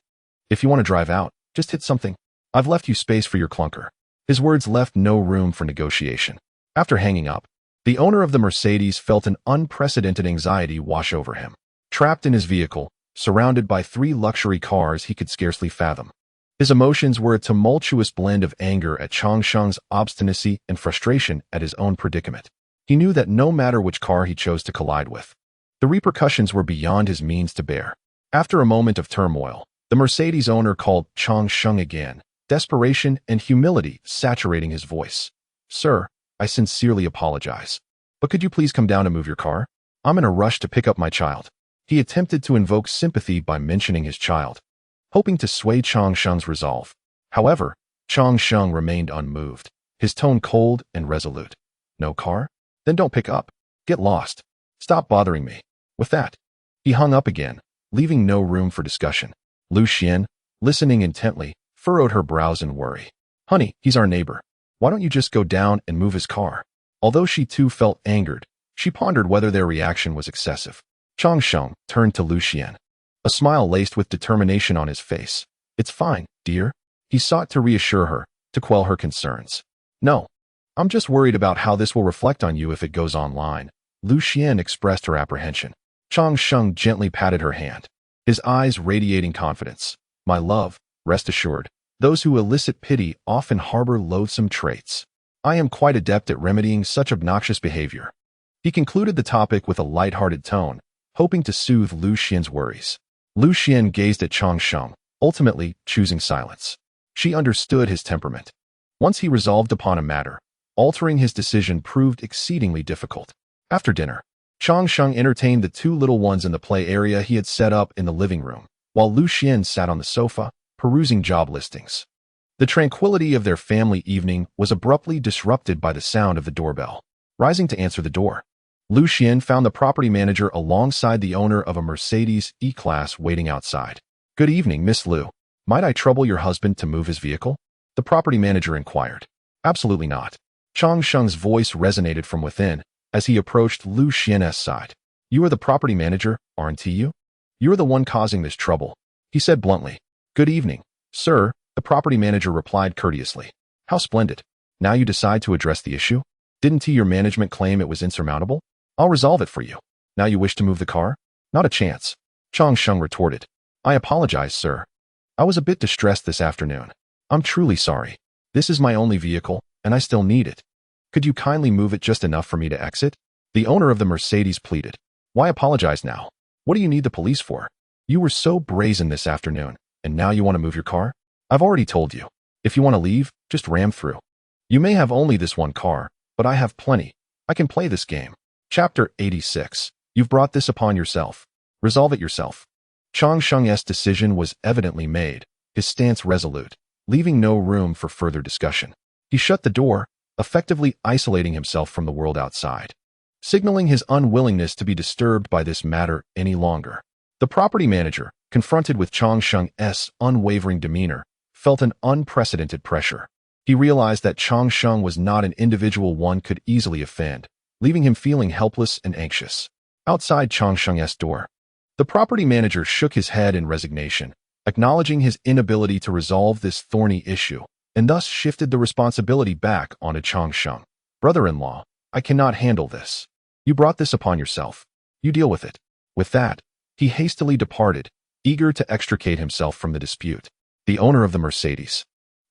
If you want to drive out, just hit something. I've left you space for your clunker." His words left no room for negotiation. After hanging up, the owner of the Mercedes felt an unprecedented anxiety wash over him. Trapped in his vehicle, surrounded by 3 luxury cars he could scarcely fathom. His emotions were a tumultuous blend of anger at Changsheng's obstinacy and frustration at his own predicament. He knew that no matter which car he chose to collide with, the repercussions were beyond his means to bear. After a moment of turmoil, the Mercedes owner called Changsheng again, desperation and humility saturating his voice. "Sir, I sincerely apologize. But could you please come down and move your car? I'm in a rush to pick up my child." He attempted to invoke sympathy by mentioning his child, hoping to sway Changsheng's resolve. However, Changsheng remained unmoved, his tone cold and resolute. "No car? Then don't pick up. Get lost. Stop bothering me." With that, he hung up again, leaving no room for discussion. Lu Xian, listening intently, furrowed her brows in worry. "Honey, he's our neighbor. Why don't you just go down and move his car?" Although she too felt angered, she pondered whether their reaction was excessive. Changsheng turned to Lu Xian, a smile laced with determination on his face. "It's fine, dear." He sought to reassure her, to quell her concerns. "No, I'm just worried about how this will reflect on you if it goes online." Lu Xian expressed her apprehension. Changsheng gently patted her hand, his eyes radiating confidence. "My love, rest assured, those who elicit pity often harbor loathsome traits. I am quite adept at remedying such obnoxious behavior." He concluded the topic with a light-hearted tone, hoping to soothe Lu Xian's worries. Lu Xian gazed at Changsheng, ultimately choosing silence. She understood his temperament. Once he resolved upon a matter, altering his decision proved exceedingly difficult. After dinner, Changsheng entertained the 2 little ones in the play area he had set up in the living room, while Lu Xian sat on the sofa, perusing job listings. The tranquility of their family evening was abruptly disrupted by the sound of the doorbell. Rising to answer the door, Lu Xian found the property manager alongside the owner of a Mercedes E-Class waiting outside. "Good evening, Miss Lu. Might I trouble your husband to move his vehicle?" the property manager inquired. "Absolutely not." Changsheng's voice resonated from within as he approached Lu Xian's side. "You are the property manager, aren't you? You're the one causing this trouble," he said bluntly. "Good evening, sir," the property manager replied courteously. "How splendid. Now you decide to address the issue? Didn't your management claim it was insurmountable? I'll resolve it for you. Now you wish to move the car? Not a chance," Changsheng retorted. "I apologize, sir. I was a bit distressed this afternoon. I'm truly sorry. This is my only vehicle, and I still need it. Could you kindly move it just enough for me to exit?" The owner of the Mercedes pleaded. "Why apologize now? What do you need the police for? You were so brazen this afternoon, and now you want to move your car? I've already told you. If you want to leave, just ram through. You may have only this one car, but I have plenty. I can play this game." Chapter 86. You've brought this upon yourself. Resolve it yourself. Changsheng's decision was evidently made, his stance resolute, leaving no room for further discussion. He shut the door, effectively isolating himself from the world outside, signaling his unwillingness to be disturbed by this matter any longer. The property manager, confronted with Changsheng's unwavering demeanor, felt an unprecedented pressure. He realized that Changsheng was not an individual one could easily offend, leaving him feeling helpless and anxious. Outside Changsheng's door, the property manager shook his head in resignation, acknowledging his inability to resolve this thorny issue, and thus shifted the responsibility back onto Changsheng. "Brother-in-law, I cannot handle this. You brought this upon yourself. You deal with it." With that, he hastily departed, eager to extricate himself from the dispute. The owner of the Mercedes,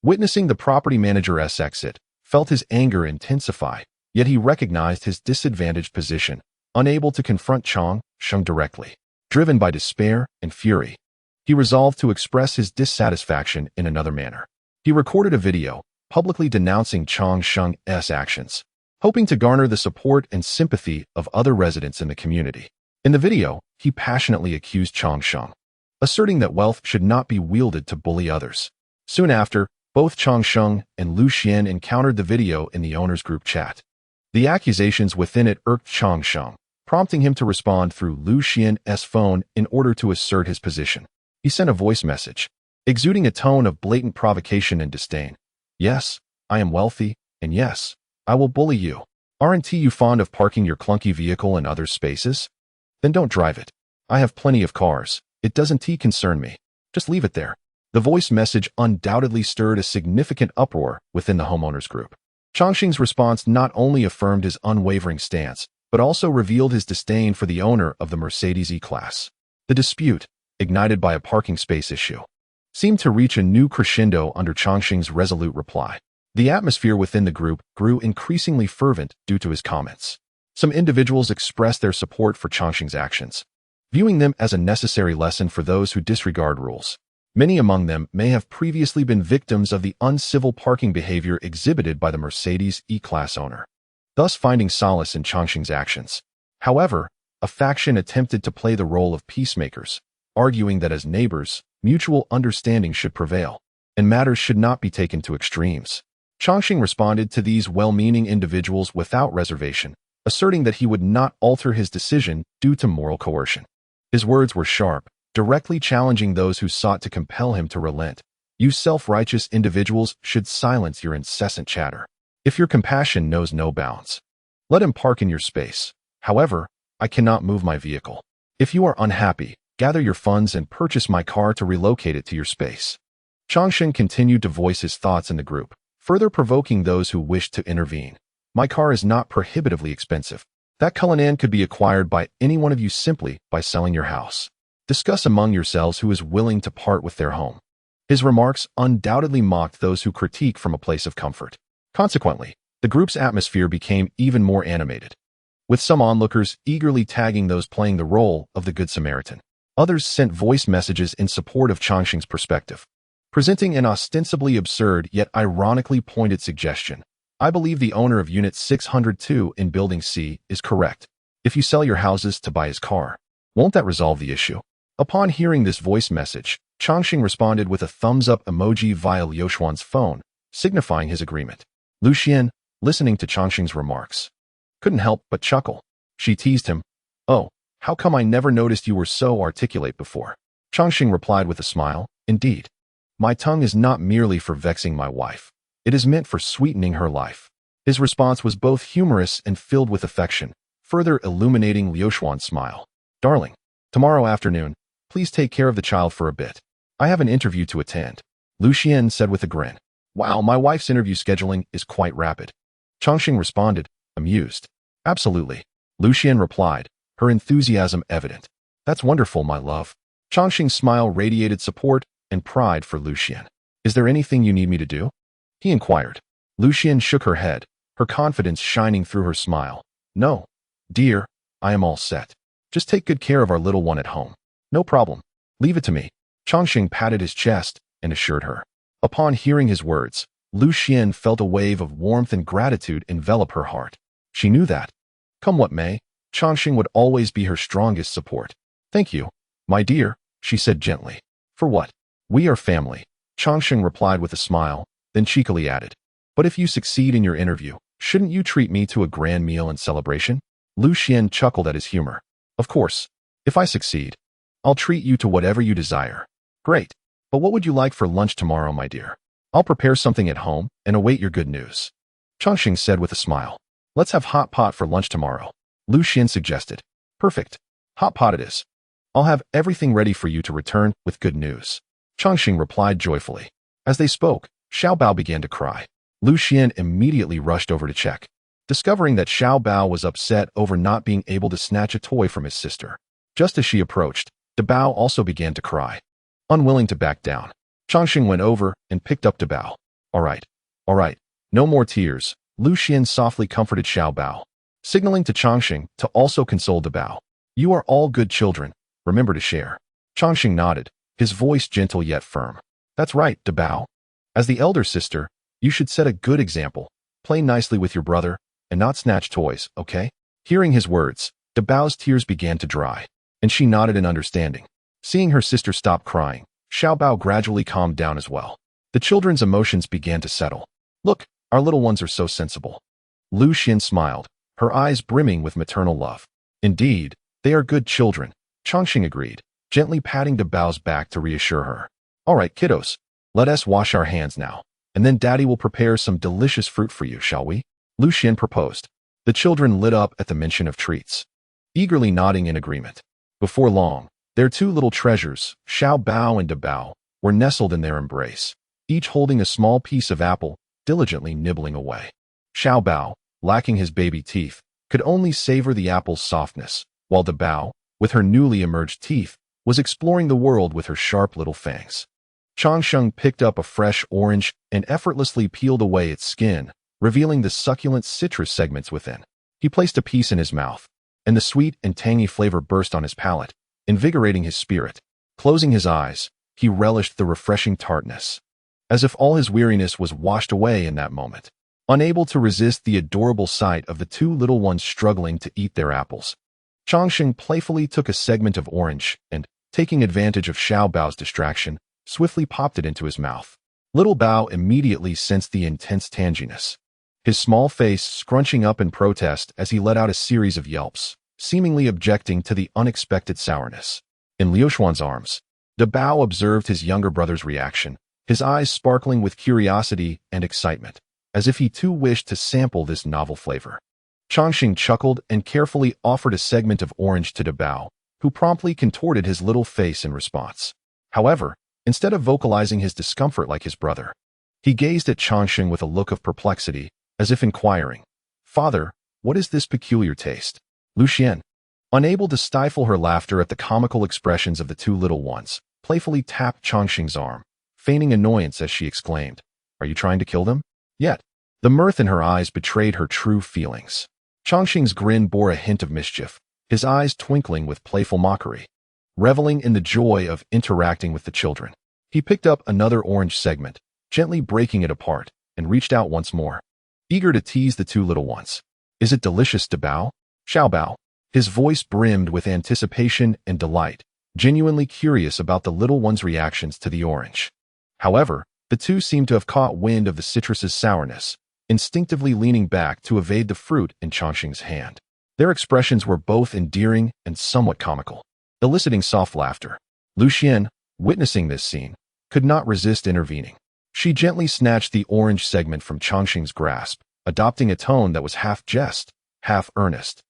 witnessing the property manager's exit, felt his anger intensify, yet he recognized his disadvantaged position unable to confront Chang Sheng directly. Driven by despair and fury, he resolved to express his dissatisfaction in another manner. He recorded a video, publicly denouncing Chang Sheng's actions, hoping to garner the support and sympathy of other residents in the community. In the video, he passionately accused Chang Sheng, asserting that wealth should not be wielded to bully others. Soon after, both Chang Sheng and Lu Xian encountered the video in the owner's group chat. The accusations within it irked Chang Sheng, prompting him to respond through Lu Xian's phone in order to assert his position. He sent a voice message, exuding a tone of blatant provocation and disdain. Yes, I am wealthy, and yes, I will bully you. Aren't you fond of parking your clunky vehicle in other spaces? Then don't drive it. I have plenty of cars. It doesn't concern me. Just leave it there. The voice message undoubtedly stirred a significant uproar within the homeowners group. Changxing's response not only affirmed his unwavering stance, but also revealed his disdain for the owner of the Mercedes E-Class. The dispute, ignited by a parking space issue, seemed to reach a new crescendo under Changxing's resolute reply. The atmosphere within the group grew increasingly fervent due to his comments. Some individuals expressed their support for Changxing's actions, viewing them as a necessary lesson for those who disregard rules. Many among them may have previously been victims of the uncivil parking behavior exhibited by the Mercedes E-Class owner, thus finding solace in Changxing's actions. However, a faction attempted to play the role of peacemakers, arguing that as neighbors, mutual understanding should prevail, and matters should not be taken to extremes. Changxing responded to these well-meaning individuals without reservation, asserting that he would not alter his decision due to moral coercion. His words were sharp, directly challenging those who sought to compel him to relent. You self-righteous individuals should silence your incessant chatter. If your compassion knows no bounds, let him park in your space. However, I cannot move my vehicle. If you are unhappy, gather your funds and purchase my car to relocate it to your space. Changxing continued to voice his thoughts in the group, further provoking those who wished to intervene. My car is not prohibitively expensive. That Cullinan could be acquired by any one of you simply by selling your house. Discuss among yourselves who is willing to part with their home. His remarks undoubtedly mocked those who critique from a place of comfort. Consequently, the group's atmosphere became even more animated, with some onlookers eagerly tagging those playing the role of the Good Samaritan. Others sent voice messages in support of Changxing's perspective, presenting an ostensibly absurd yet ironically pointed suggestion. I believe the owner of Unit 602 in Building C is correct. If you sell your houses to buy his car, won't that resolve the issue? Upon hearing this voice message, Changxing responded with a thumbs-up emoji via Liu Xuan's phone, signifying his agreement. Lu Xian, listening to Changxing's remarks, couldn't help but chuckle. She teased him. Oh, how come I never noticed you were so articulate before? Changxing replied with a smile. Indeed. My tongue is not merely for vexing my wife. It is meant for sweetening her life. His response was both humorous and filled with affection, further illuminating Liu Xuan's smile. Darling, tomorrow afternoon, please take care of the child for a bit. I have an interview to attend. Lu Xian said with a grin. Wow, my wife's interview scheduling is quite rapid. Changxing responded, amused. Absolutely. Lu Xian replied, her enthusiasm evident. That's wonderful, my love. Changxing's smile radiated support and pride for Lu Xian. Is there anything you need me to do? He inquired. Lu Xian shook her head, her confidence shining through her smile. No, dear, I am all set. Just take good care of our little one at home. No problem. Leave it to me. Changxing patted his chest and assured her. Upon hearing his words, Lu Xian felt a wave of warmth and gratitude envelop her heart. She knew that, come what may, Changxing would always be her strongest support. Thank you, my dear, she said gently. For what? We are family. Changxing replied with a smile, then cheekily added. But if you succeed in your interview, shouldn't you treat me to a grand meal and celebration? Lu Xian chuckled at his humor. Of course. If I succeed, I'll treat you to whatever you desire. Great. But what would you like for lunch tomorrow, my dear? I'll prepare something at home and await your good news. Changxing said with a smile. Let's have hot pot for lunch tomorrow. Lu Xian suggested. Perfect. Hot pot it is. I'll have everything ready for you to return with good news. Changxing replied joyfully. As they spoke, Xiao Bao began to cry. Lu Xian immediately rushed over to check, discovering that Xiao Bao was upset over not being able to snatch a toy from his sister. Just as she approached, De Bao also began to cry. Unwilling to back down, Changxing went over and picked up De Bao. All right, no more tears, Lu Xian softly comforted Xiao Bao. signaling to Changxing to also console Dabao. You are all good children. Remember to share. Changxing nodded, his voice gentle yet firm. That's right, Dabao. As the elder sister, you should set a good example. Play nicely with your brother, and not snatch toys, okay? Hearing his words, Dabao's tears began to dry, and she nodded in understanding. Seeing her sister stop crying, Xiaobao gradually calmed down as well. The children's emotions began to settle. Look, our little ones are so sensible. Lu Xin smiled, her eyes brimming with maternal love. Indeed, they are good children, Changxing agreed, gently patting Dabao's back to reassure her. All right, kiddos, let us wash our hands now, and then Daddy will prepare some delicious fruit for you, shall we? Lu Xin proposed. The children lit up at the mention of treats, eagerly nodding in agreement. Before long, their two little treasures, Xiaobao and Dabao, were nestled in their embrace, each holding a small piece of apple, diligently nibbling away. Xiaobao, lacking his baby teeth, could only savor the apple's softness, while Dabao, with her newly emerged teeth, was exploring the world with her sharp little fangs. Changsheng picked up a fresh orange and effortlessly peeled away its skin, revealing the succulent citrus segments within. He placed a piece in his mouth, and the sweet and tangy flavor burst on his palate, invigorating his spirit. Closing his eyes, he relished the refreshing tartness, as if all his weariness was washed away in that moment. Unable to resist the adorable sight of the two little ones struggling to eat their apples, Changsheng playfully took a segment of orange and, taking advantage of Xiaobao's distraction, swiftly popped it into his mouth. Little Bao immediately sensed the intense tanginess, his small face scrunching up in protest as he let out a series of yelps, seemingly objecting to the unexpected sourness. In Liu Xuan's arms, Dabao observed his younger brother's reaction, his eyes sparkling with curiosity and excitement, as if he too wished to sample this novel flavor. Changxing chuckled and carefully offered a segment of orange to Dabao, who promptly contorted his little face in response. However, instead of vocalizing his discomfort like his brother, he gazed at Changxing with a look of perplexity, as if inquiring, "Father, what is this peculiar taste?" Lu Xian, unable to stifle her laughter at the comical expressions of the two little ones, playfully tapped Changxing's arm, feigning annoyance as she exclaimed, "Are you trying to kill them?" Yet, the mirth in her eyes betrayed her true feelings. Changxing's grin bore a hint of mischief, his eyes twinkling with playful mockery. Reveling in the joy of interacting with the children, he picked up another orange segment, gently breaking it apart, and reached out once more, eager to tease the two little ones. "Is it delicious, Dabao?" Xiaobao, his voice brimmed with anticipation and delight, genuinely curious about the little one's reactions to the orange. However, the two seemed to have caught wind of the citrus's sourness, instinctively leaning back to evade the fruit in Changxing's hand. Their expressions were both endearing and somewhat comical, eliciting soft laughter. Lu Xian, witnessing this scene, could not resist intervening. She gently snatched the orange segment from Changxing's grasp, adopting a tone that was half jest, half earnest,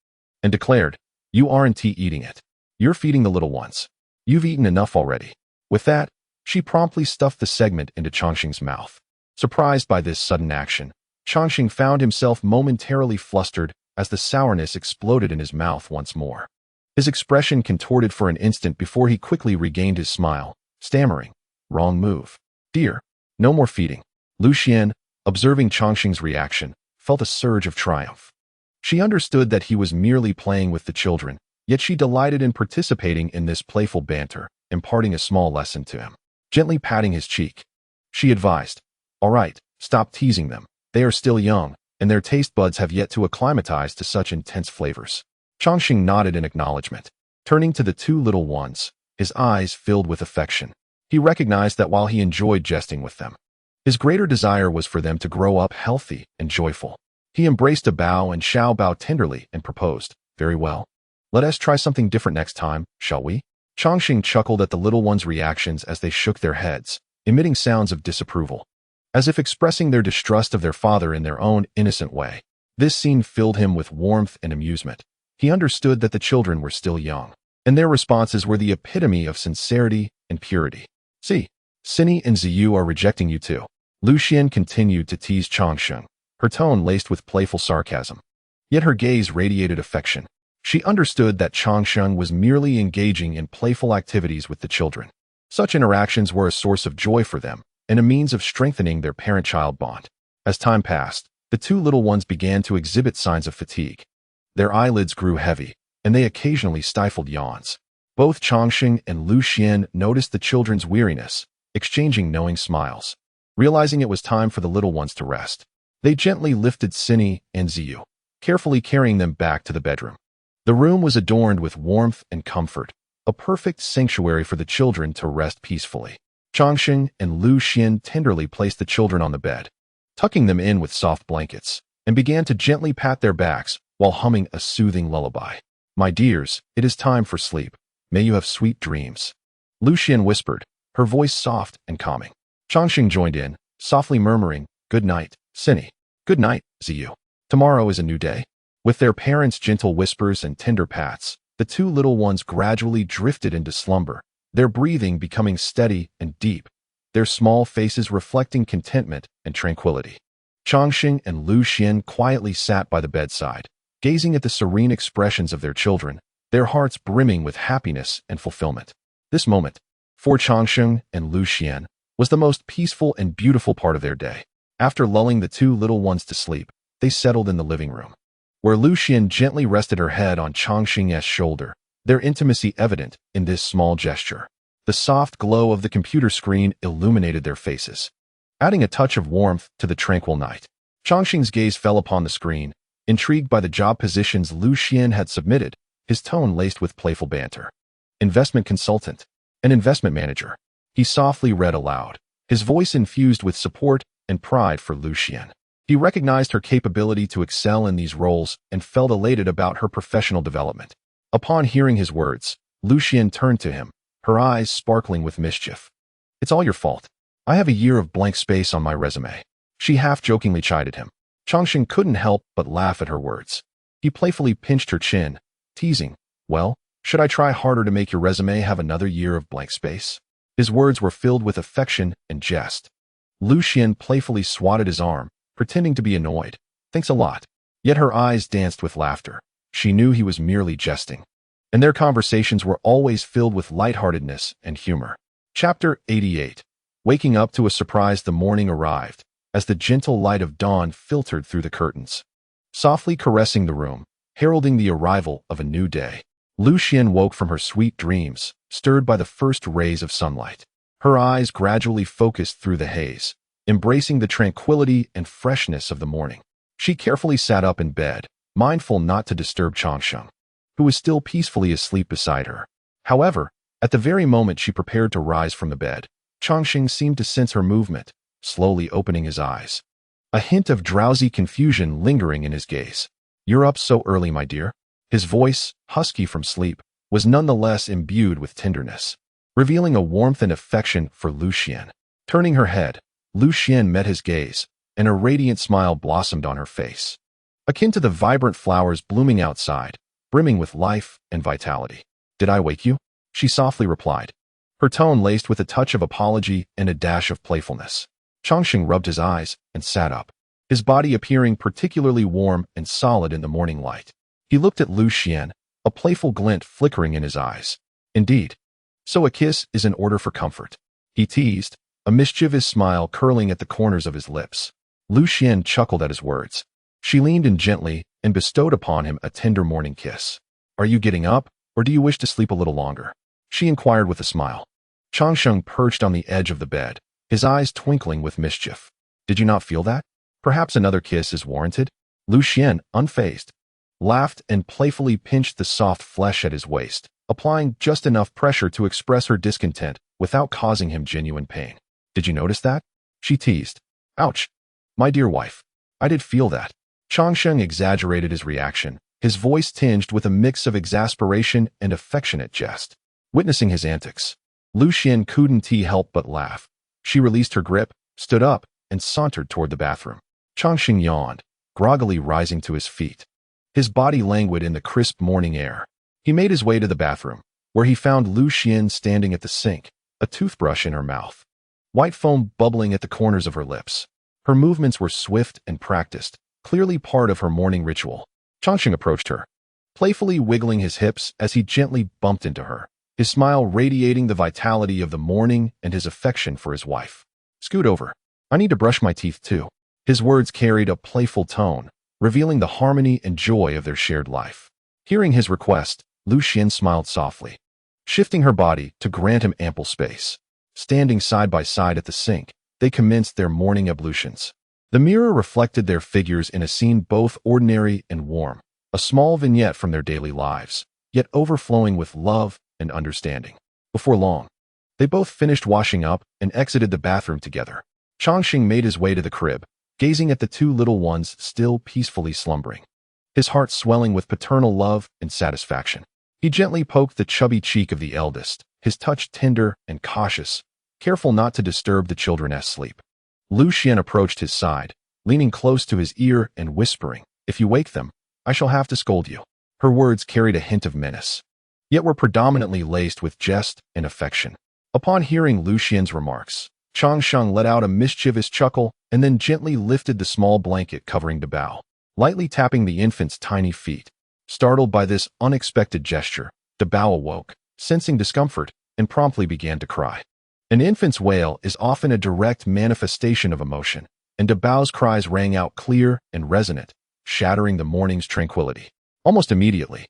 and declared, "You aren't eating it. You're feeding the little ones. You've eaten enough already." With that, she promptly stuffed the segment into Changxing's mouth. Surprised by this sudden action, Changxing found himself momentarily flustered as the sourness exploded in his mouth once more. His expression contorted for an instant before he quickly regained his smile, stammering, "Wrong move. Dear, no more feeding." Lu Xian, observing Changxing's reaction, felt a surge of triumph. She understood that he was merely playing with the children, yet she delighted in participating in this playful banter, imparting a small lesson to him. Gently patting his cheek, she advised, "All right, stop teasing them. They are still young, and their taste buds have yet to acclimatize to such intense flavors." Changxing nodded in acknowledgement. Turning to the two little ones, his eyes filled with affection. He recognized that while he enjoyed jesting with them, his greater desire was for them to grow up healthy and joyful. He embraced Dabao and Xiaobao tenderly and proposed, "Very well. Let us try something different next time, shall we?" Changxing chuckled at the little ones' reactions as they shook their heads, emitting sounds of disapproval, as if expressing their distrust of their father in their own innocent way. This scene filled him with warmth and amusement. He understood that the children were still young, and their responses were the epitome of sincerity and purity. "See, Cinny and Ziyu are rejecting you too." Lu Xian continued to tease Changxing, her tone laced with playful sarcasm. Yet her gaze radiated affection. She understood that Changxing was merely engaging in playful activities with the children. Such interactions were a source of joy for them, and a means of strengthening their parent-child bond. As time passed, the two little ones began to exhibit signs of fatigue. Their eyelids grew heavy, and they occasionally stifled yawns. Both Changsheng and Lu Xian noticed the children's weariness, exchanging knowing smiles. Realizing it was time for the little ones to rest, they gently lifted Cinny and Ziyu, carefully carrying them back to the bedroom. The room was adorned with warmth and comfort, a perfect sanctuary for the children to rest peacefully. Changsheng and Lu Xian tenderly placed the children on the bed, tucking them in with soft blankets, and began to gently pat their backs while humming a soothing lullaby. "My dears, it is time for sleep. May you have sweet dreams," Lu Xian whispered, her voice soft and calming. Changsheng joined in, softly murmuring, "Good night, Cinny. Good night, Ziyu. Tomorrow is a new day." With their parents' gentle whispers and tender pats, the two little ones gradually drifted into slumber, their breathing becoming steady and deep, their small faces reflecting contentment and tranquility. Changsheng and Lu Xian quietly sat by the bedside, gazing at the serene expressions of their children, their hearts brimming with happiness and fulfillment. This moment, for Changsheng and Lu Xian, was the most peaceful and beautiful part of their day. After lulling the two little ones to sleep, they settled in the living room, where Lu Xian gently rested her head on Changsheng's shoulder, their intimacy evident in this small gesture. The soft glow of the computer screen illuminated their faces, adding a touch of warmth to the tranquil night. Changsheng's gaze fell upon the screen, intrigued by the job positions Lu Xian had submitted, his tone laced with playful banter. "Investment consultant, an investment manager," he softly read aloud, his voice infused with support and pride for Lu Xian. He recognized her capability to excel in these roles and felt elated about her professional development. Upon hearing his words, Lu Xian turned to him, her eyes sparkling with mischief. "It's all your fault. I have a year of blank space on my resume," she half-jokingly chided him. Changsheng couldn't help but laugh at her words. He playfully pinched her chin, teasing, "Well, should I try harder to make your resume have another year of blank space?" His words were filled with affection and jest. Lu Xian playfully swatted his arm, pretending to be annoyed. "Thanks a lot." Yet her eyes danced with laughter. She knew he was merely jesting, and their conversations were always filled with lightheartedness and humor. Chapter 88. Waking up to a surprise, the morning arrived, as the gentle light of dawn filtered through the curtains, softly caressing the room, heralding the arrival of a new day. Lu Xian woke from her sweet dreams, stirred by the first rays of sunlight. Her eyes gradually focused through the haze, embracing the tranquility and freshness of the morning. She carefully sat up in bed, mindful not to disturb Changsheng, who was still peacefully asleep beside her. However, at the very moment she prepared to rise from the bed, Changsheng seemed to sense her movement, slowly opening his eyes, a hint of drowsy confusion lingering in his gaze. "You're up so early, my dear." His voice, husky from sleep, was nonetheless imbued with tenderness, revealing a warmth and affection for Lu Xian. Turning her head, Lu Xian met his gaze, and a radiant smile blossomed on her face, akin to the vibrant flowers blooming outside, brimming with life and vitality. "Did I wake you?" she softly replied, her tone laced with a touch of apology and a dash of playfulness. Changsheng rubbed his eyes and sat up, his body appearing particularly warm and solid in the morning light. He looked at Lu Xian, a playful glint flickering in his eyes. "Indeed. So a kiss is in order for comfort," he teased, a mischievous smile curling at the corners of his lips. Lu Xian chuckled at his words. She leaned in gently and bestowed upon him a tender morning kiss. "Are you getting up, or do you wish to sleep a little longer?" she inquired with a smile. Changsheng perched on the edge of the bed, his eyes twinkling with mischief. "Did you not feel that? Perhaps another kiss is warranted?" Lu Xian, unfazed, laughed and playfully pinched the soft flesh at his waist, applying just enough pressure to express her discontent without causing him genuine pain. "Did you notice that?" she teased. "Ouch. My dear wife, I did feel that." Changsheng exaggerated his reaction, his voice tinged with a mix of exasperation and affectionate jest. Witnessing his antics, Lu Xian couldn't help but laugh. She released her grip, stood up, and sauntered toward the bathroom. Changsheng yawned, groggily rising to his feet, his body languid in the crisp morning air. He made his way to the bathroom, where he found Lu Xian standing at the sink, a toothbrush in her mouth, white foam bubbling at the corners of her lips. Her movements were swift and practiced, clearly part of her morning ritual. Changsheng approached her, playfully wiggling his hips as he gently bumped into her, his smile radiating the vitality of the morning and his affection for his wife. "Scoot over. I need to brush my teeth too." His words carried a playful tone, revealing the harmony and joy of their shared life. Hearing his request, Lu Xian smiled softly, shifting her body to grant him ample space. Standing side by side at the sink, they commenced their morning ablutions. The mirror reflected their figures in a scene both ordinary and warm, a small vignette from their daily lives, yet overflowing with love and understanding. Before long, they both finished washing up and exited the bathroom together. Chongqing made his way to the crib, gazing at the two little ones still peacefully slumbering, his heart swelling with paternal love and satisfaction. He gently poked the chubby cheek of the eldest, his touch tender and cautious, careful not to disturb the children's sleep. Lu Xian approached his side, leaning close to his ear and whispering, "If you wake them, I shall have to scold you." Her words carried a hint of menace, yet were predominantly laced with jest and affection. Upon hearing Lu Xian's remarks, Changsheng let out a mischievous chuckle and then gently lifted the small blanket covering Dabao, lightly tapping the infant's tiny feet. Startled by this unexpected gesture, Dabao awoke, sensing discomfort, and promptly began to cry. An infant's wail is often a direct manifestation of emotion, and Dabao's cries rang out clear and resonant, shattering the morning's tranquility. Almost immediately,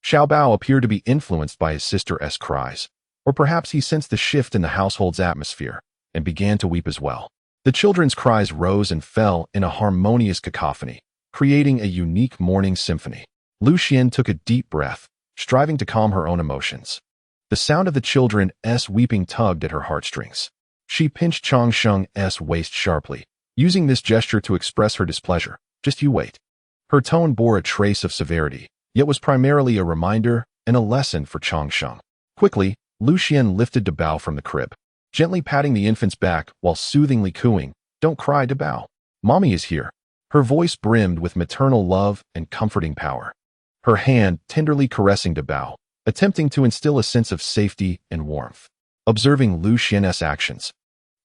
Xiao Bao appeared to be influenced by his sister's cries, or perhaps he sensed the shift in the household's atmosphere and began to weep as well. The children's cries rose and fell in a harmonious cacophony, creating a unique morning symphony. Lu Xian took a deep breath, striving to calm her own emotions. The sound of the children's weeping tugged at her heartstrings. She pinched Changsheng's waist sharply, using this gesture to express her displeasure. "Just you wait." Her tone bore a trace of severity, yet was primarily a reminder and a lesson for Changsheng. Quickly, Lu Xian lifted Dabao from the crib, gently patting the infant's back while soothingly cooing, "Don't cry, Dabao. Mommy is here." Her voice brimmed with maternal love and comforting power, her hand tenderly caressing Dabao, attempting to instill a sense of safety and warmth. Observing Lu Xian's actions,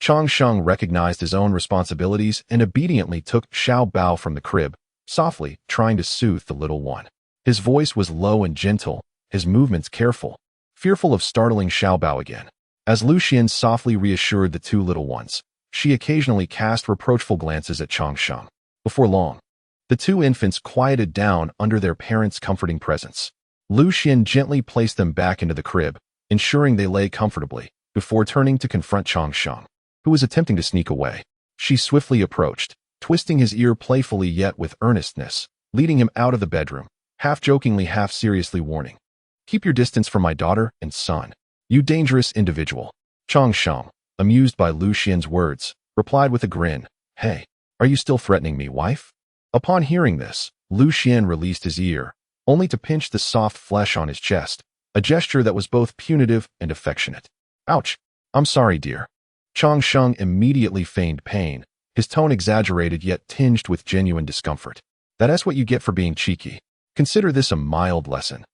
Changsheng recognized his own responsibilities and obediently took Xiao Bao from the crib, softly trying to soothe the little one. His voice was low and gentle, his movements careful, fearful of startling Xiao Bao again. As Lu Xian softly reassured the two little ones, she occasionally cast reproachful glances at Changsheng. Before long, the two infants quieted down under their parents' comforting presence. Lu Xian gently placed them back into the crib, ensuring they lay comfortably, before turning to confront Changsheng, who was attempting to sneak away. She swiftly approached, twisting his ear playfully yet with earnestness, leading him out of the bedroom, half-jokingly half-seriously warning, "Keep your distance from my daughter and son, you dangerous individual." Changsheng, amused by Lu Xian's words, replied with a grin, "Hey, are you still threatening me, wife?" Upon hearing this, Lu Xian released his ear, only to pinch the soft flesh on his chest, a gesture that was both punitive and affectionate. "Ouch! I'm sorry, dear." Changsheng immediately feigned pain, his tone exaggerated yet tinged with genuine discomfort. "That's what you get for being cheeky. Consider this a mild lesson."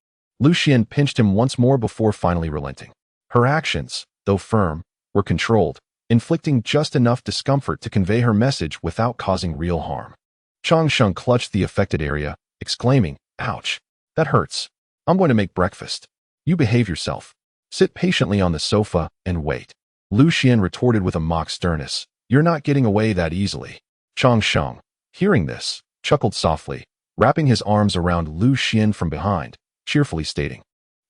Lu Xian pinched him once more before finally relenting. Her actions, though firm, were controlled, inflicting just enough discomfort to convey her message without causing real harm. Changsheng clutched the affected area, exclaiming, "Ouch! That hurts. I'm going to make breakfast. You behave yourself. Sit patiently on the sofa and wait." Lu Xian retorted with a mock sternness, "You're not getting away that easily." Changsheng, hearing this, chuckled softly, wrapping his arms around Lu Xian from behind, cheerfully stating,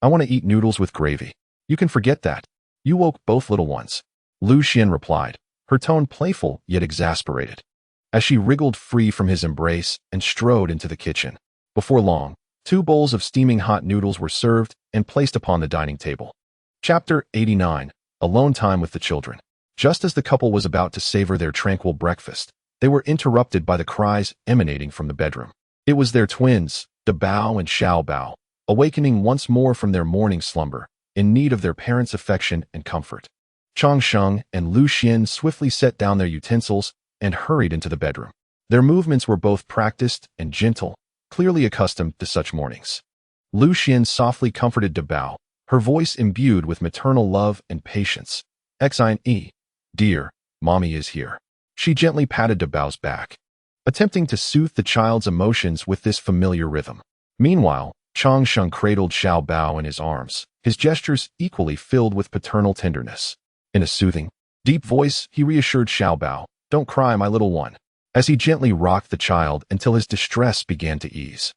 "I want to eat noodles with gravy. You can forget that. You woke both little ones." Lu Xian replied, her tone playful yet exasperated, as she wriggled free from his embrace and strode into the kitchen. Before long, 2 bowls of steaming hot noodles were served and placed upon the dining table. Chapter 89. Alone time with the children. Just as the couple was about to savor their tranquil breakfast, they were interrupted by the cries emanating from the bedroom. It was their twins, Dabao and Xiao Bao, awakening once more from their morning slumber, in need of their parents' affection and comfort. Changsheng and Lu Xian swiftly set down their utensils and hurried into the bedroom. Their movements were both practiced and gentle, clearly accustomed to such mornings. Lu Xian softly comforted Dabao, her voice imbued with maternal love and patience. "Xine, dear, mommy is here." She gently patted Dabao's back, attempting to soothe the child's emotions with this familiar rhythm. Meanwhile, Changsheng cradled Xiao Bao in his arms, his gestures equally filled with paternal tenderness. In a soothing, deep voice, he reassured Xiao Bao, "Don't cry, my little one. as he gently rocked the child until his distress began to ease.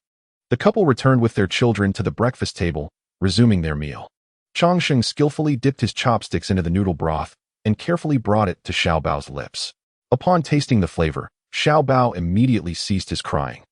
The couple returned with their children to the breakfast table, resuming their meal. Changsheng skillfully dipped his chopsticks into the noodle broth and carefully brought it to Xiaobao's lips. Upon tasting the flavor, Xiaobao immediately ceased his crying,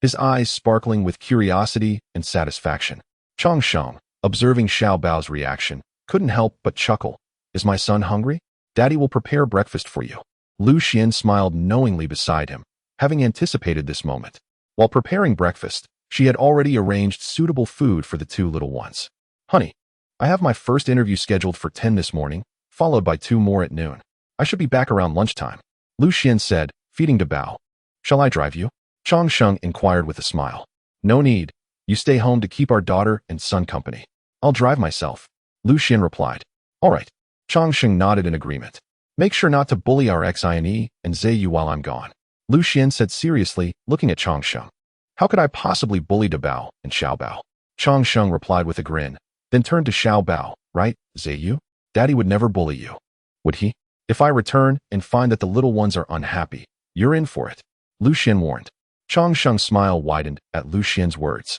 his eyes sparkling with curiosity and satisfaction. Changsheng, observing Xiaobao's reaction, couldn't help but chuckle. "Is my son hungry? Daddy will prepare breakfast for you." Lu Xian smiled knowingly beside him, having anticipated this moment. While preparing breakfast, she had already arranged suitable food for the two little ones. "Honey, I have my first interview scheduled for 10 this morning, followed by 2 more at noon. I should be back around lunchtime," Lu Xian said, feeding Dabao. "Shall I drive you?" Changsheng inquired with a smile. "No need. You stay home to keep our daughter and son company. I'll drive myself," Lu Xian replied. "All right." Changsheng nodded in agreement. "Make sure not to bully our Xine and Zheyu while I'm gone," Lu Xian said seriously, looking at Changsheng. "How could I possibly bully Dabao and Xiaobao?" Changsheng replied with a grin, then turned to Xiaobao. "Right, Zheyu? Daddy would never bully you, would he? If I return and find that the little ones are unhappy, you're in for it," Lu Xian warned. Changsheng's smile widened at Lu Xian's words.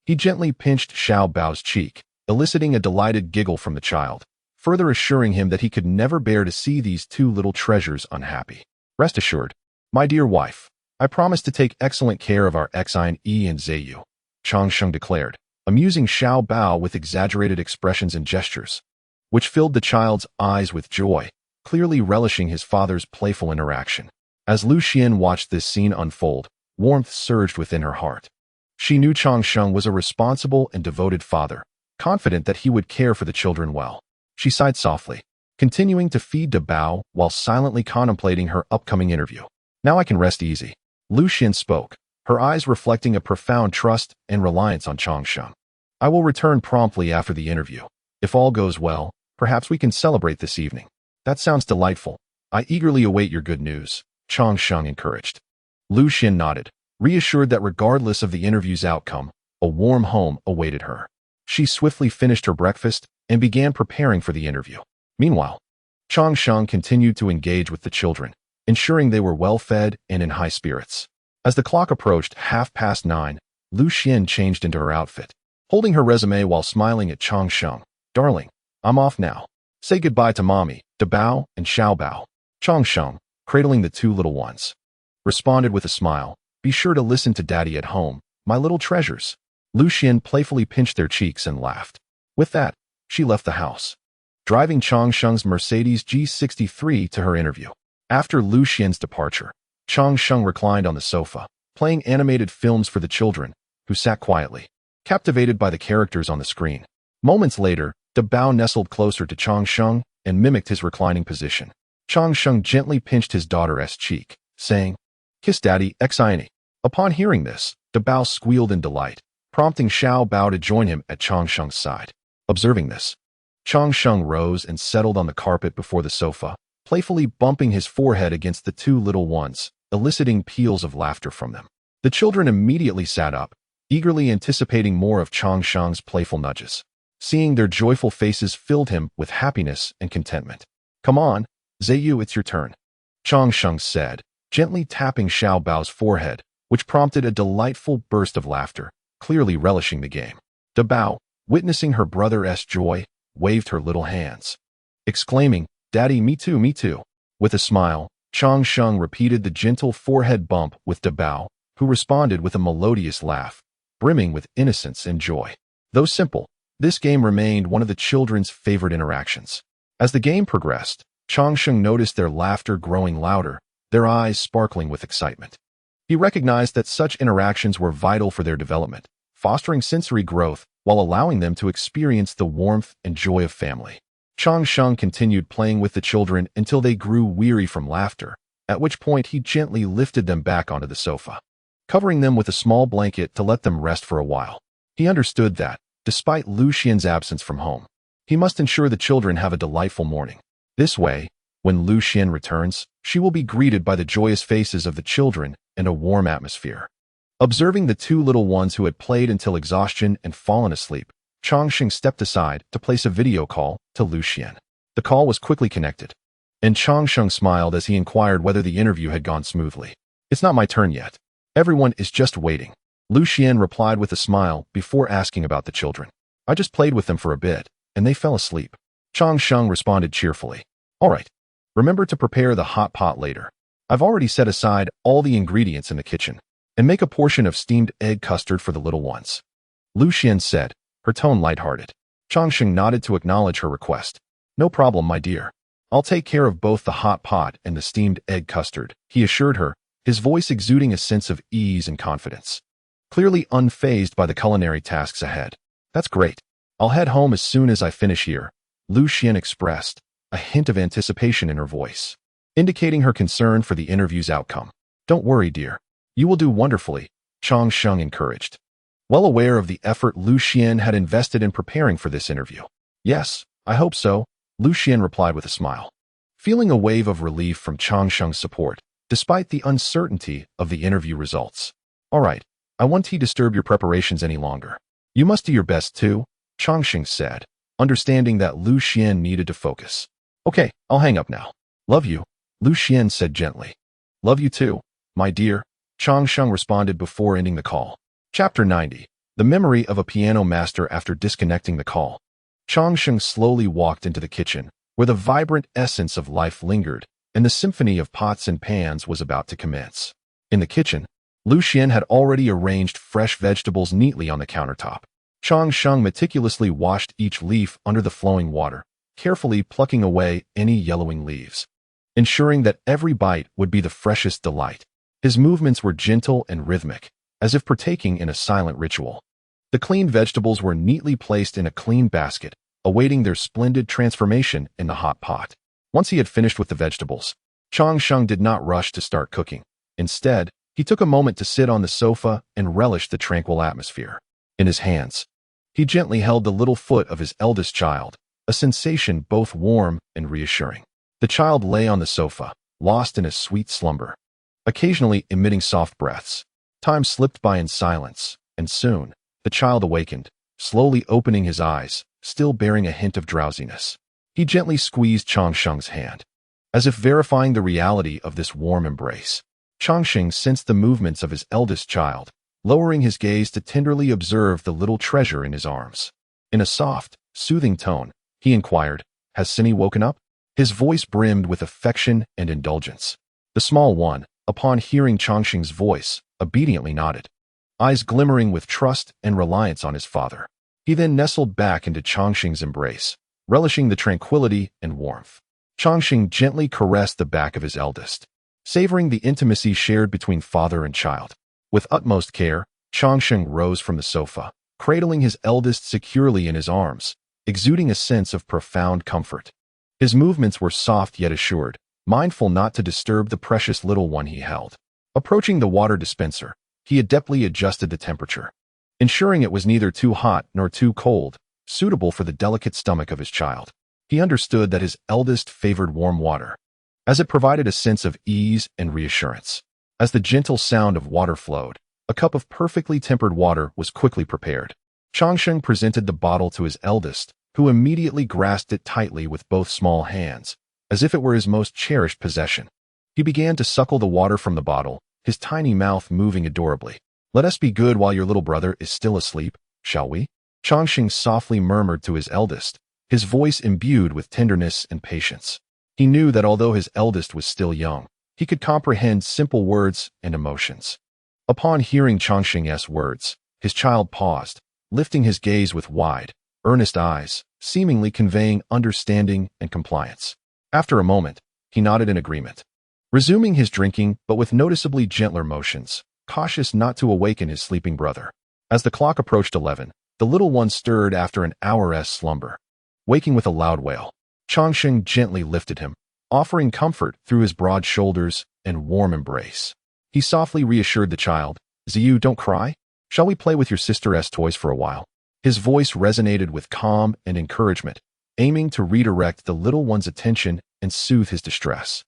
He gently pinched Xiaobao's cheek, eliciting a delighted giggle from the child, further assuring him that he could never bear to see these two little treasures unhappy. "Rest assured, my dear wife, I promise to take excellent care of our Xine and Zheyu," Changsheng declared, amusing Xiaobao with exaggerated expressions and gestures, which filled the child's eyes with joy, clearly relishing his father's playful interaction. As Lu Xian watched this scene unfold, warmth surged within her heart. She knew Changsheng was a responsible and devoted father, confident that he would care for the children well. She sighed softly, continuing to feed Dabao while silently contemplating her upcoming interview. "Now I can rest easy," Lu Xian spoke, her eyes reflecting a profound trust and reliance on Changsheng. "I will return promptly after the interview. If all goes well, perhaps we can celebrate this evening." "That sounds delightful. I eagerly await your good news," Changsheng encouraged. Lu Xian nodded, reassured that regardless of the interview's outcome, a warm home awaited her. She swiftly finished her breakfast and began preparing for the interview. Meanwhile, Changsheng continued to engage with the children, ensuring they were well fed and in high spirits. As the clock approached 9:30, Lu Xian changed into her outfit, holding her resume while smiling at Changsheng. "Darling, I'm off now. Say goodbye to Mommy, Dabao, and Xiaobao." Changsheng, cradling the two little ones, responded with a smile. "Be sure to listen to Daddy at home, my little treasures." Lu Xian playfully pinched their cheeks and laughed. With that, she left the house, driving Changsheng's Mercedes G63 to her interview. After Lu Xian's departure, Changsheng reclined on the sofa, playing animated films for the children, who sat quietly, captivated by the characters on the screen. Moments later, Dabao nestled closer to Changsheng and mimicked his reclining position. Changsheng gently pinched his daughter's cheek, saying, "Kiss Daddy, Xine." Upon hearing this, Dabao squealed in delight, prompting Xiaobao to join him at Changsheng's side. Observing this, Changsheng rose and settled on the carpet before the sofa, playfully bumping his forehead against the two little ones, eliciting peals of laughter from them. The children immediately sat up, eagerly anticipating more of Changsheng's playful nudges. Seeing their joyful faces filled him with happiness and contentment. "Come on, Zheyu, it's your turn," Changsheng said, gently tapping Xiaobao's forehead, which prompted a delightful burst of laughter, clearly relishing the game. Dabao, witnessing her brother's joy, waved her little hands, exclaiming, "Daddy, me too, me too." With a smile, Changsheng repeated the gentle forehead bump with Dabao, who responded with a melodious laugh, brimming with innocence and joy. Though simple, this game remained one of the children's favorite interactions. As the game progressed, Changsheng noticed their laughter growing louder, their eyes sparkling with excitement. He recognized that such interactions were vital for their development, fostering sensory growth while allowing them to experience the warmth and joy of family. Changsheng continued playing with the children until they grew weary from laughter, at which point he gently lifted them back onto the sofa, covering them with a small blanket to let them rest for a while. He understood that, despite Lu Xian's absence from home, he must ensure the children have a delightful morning. This way, when Lu Xian returns, she will be greeted by the joyous faces of the children and a warm atmosphere. Observing the two little ones who had played until exhaustion and fallen asleep, Changsheng stepped aside to place a video call to Lu Xian. The call was quickly connected, and Changsheng smiled as he inquired whether the interview had gone smoothly. It's not my turn yet. Everyone is just waiting. Lu Xian replied with a smile before asking about the children. I just played with them for a bit, and they fell asleep. Chang Sheng responded cheerfully. All right. Remember to prepare the hot pot later. I've already set aside all the ingredients in the kitchen, and make a portion of steamed egg custard for the little ones. Lu Xian said, her tone lighthearted. Chang Sheng nodded to acknowledge her request. No problem, my dear. I'll take care of both the hot pot and the steamed egg custard, he assured her, his voice exuding a sense of ease and confidence. Clearly unfazed by the culinary tasks ahead. That's great. I'll head home as soon as I finish here, Lu Xian expressed, a hint of anticipation in her voice, indicating her concern for the interview's outcome. Don't worry, dear. You will do wonderfully, Chang Sheng encouraged. Well aware of the effort Lu Xian had invested in preparing for this interview. Yes, I hope so, Lu Xian replied with a smile. Feeling a wave of relief from Chang Sheng's support, despite the uncertainty of the interview results. All right, I won't disturb your preparations any longer. You must do your best too, Chang Sheng said, understanding that Lu Xian needed to focus. Okay, I'll hang up now. Love you, Lu Xian said gently. Love you too, my dear, Chang Sheng responded before ending the call. Chapter 90. The Memory of a Piano Master After Disconnecting the Call. Chang Sheng slowly walked into the kitchen, where the vibrant essence of life lingered, and the symphony of pots and pans was about to commence. In the kitchen, Lu Xian had already arranged fresh vegetables neatly on the countertop. Chang Sheng meticulously washed each leaf under the flowing water, carefully plucking away any yellowing leaves, ensuring that every bite would be the freshest delight. His movements were gentle and rhythmic, as if partaking in a silent ritual. The cleaned vegetables were neatly placed in a clean basket, awaiting their splendid transformation in the hot pot. Once he had finished with the vegetables, Chang Sheng did not rush to start cooking. Instead, he took a moment to sit on the sofa and relish the tranquil atmosphere. In his hands, he gently held the little foot of his eldest child, a sensation both warm and reassuring. The child lay on the sofa, lost in a sweet slumber, occasionally emitting soft breaths. Time slipped by in silence, and soon, the child awakened, slowly opening his eyes, still bearing a hint of drowsiness. He gently squeezed Chang Sheng's hand, as if verifying the reality of this warm embrace. Chang Sheng sensed the movements of his eldest child, lowering his gaze to tenderly observe the little treasure in his arms. In a soft, soothing tone, he inquired, Has Cindy woken up? His voice brimmed with affection and indulgence. The small one, upon hearing Chang Sheng's voice, obediently nodded, eyes glimmering with trust and reliance on his father. He then nestled back into Chang Sheng's embrace, relishing the tranquility and warmth. Chang Sheng gently caressed the back of his eldest, savoring the intimacy shared between father and child. With utmost care, Chang Sheng rose from the sofa, cradling his eldest securely in his arms, exuding a sense of profound comfort. His movements were soft yet assured, mindful not to disturb the precious little one he held. Approaching the water dispenser, he adeptly adjusted the temperature, ensuring it was neither too hot nor too cold, suitable for the delicate stomach of his child. He understood that his eldest favored warm water, as it provided a sense of ease and reassurance. As the gentle sound of water flowed, a cup of perfectly tempered water was quickly prepared. Chang Sheng presented the bottle to his eldest, who immediately grasped it tightly with both small hands, as if it were his most cherished possession. He began to suckle the water from the bottle, his tiny mouth moving adorably. Let us be good while your little brother is still asleep, shall we? Chang Sheng softly murmured to his eldest, his voice imbued with tenderness and patience. He knew that although his eldest was still young, he could comprehend simple words and emotions. Upon hearing Chang Sheng's words, his child paused, lifting his gaze with wide, earnest eyes, seemingly conveying understanding and compliance. After a moment, he nodded in agreement, resuming his drinking but with noticeably gentler motions, cautious not to awaken his sleeping brother. As the clock approached 11, the little one stirred after an hour's slumber. Waking with a loud wail, Chang Sheng gently lifted him, offering comfort through his broad shoulders and warm embrace. He softly reassured the child, Ziyu, don't cry. Shall we play with your sister's toys for a while? His voice resonated with calm and encouragement, aiming to redirect the little one's attention and soothe his distress.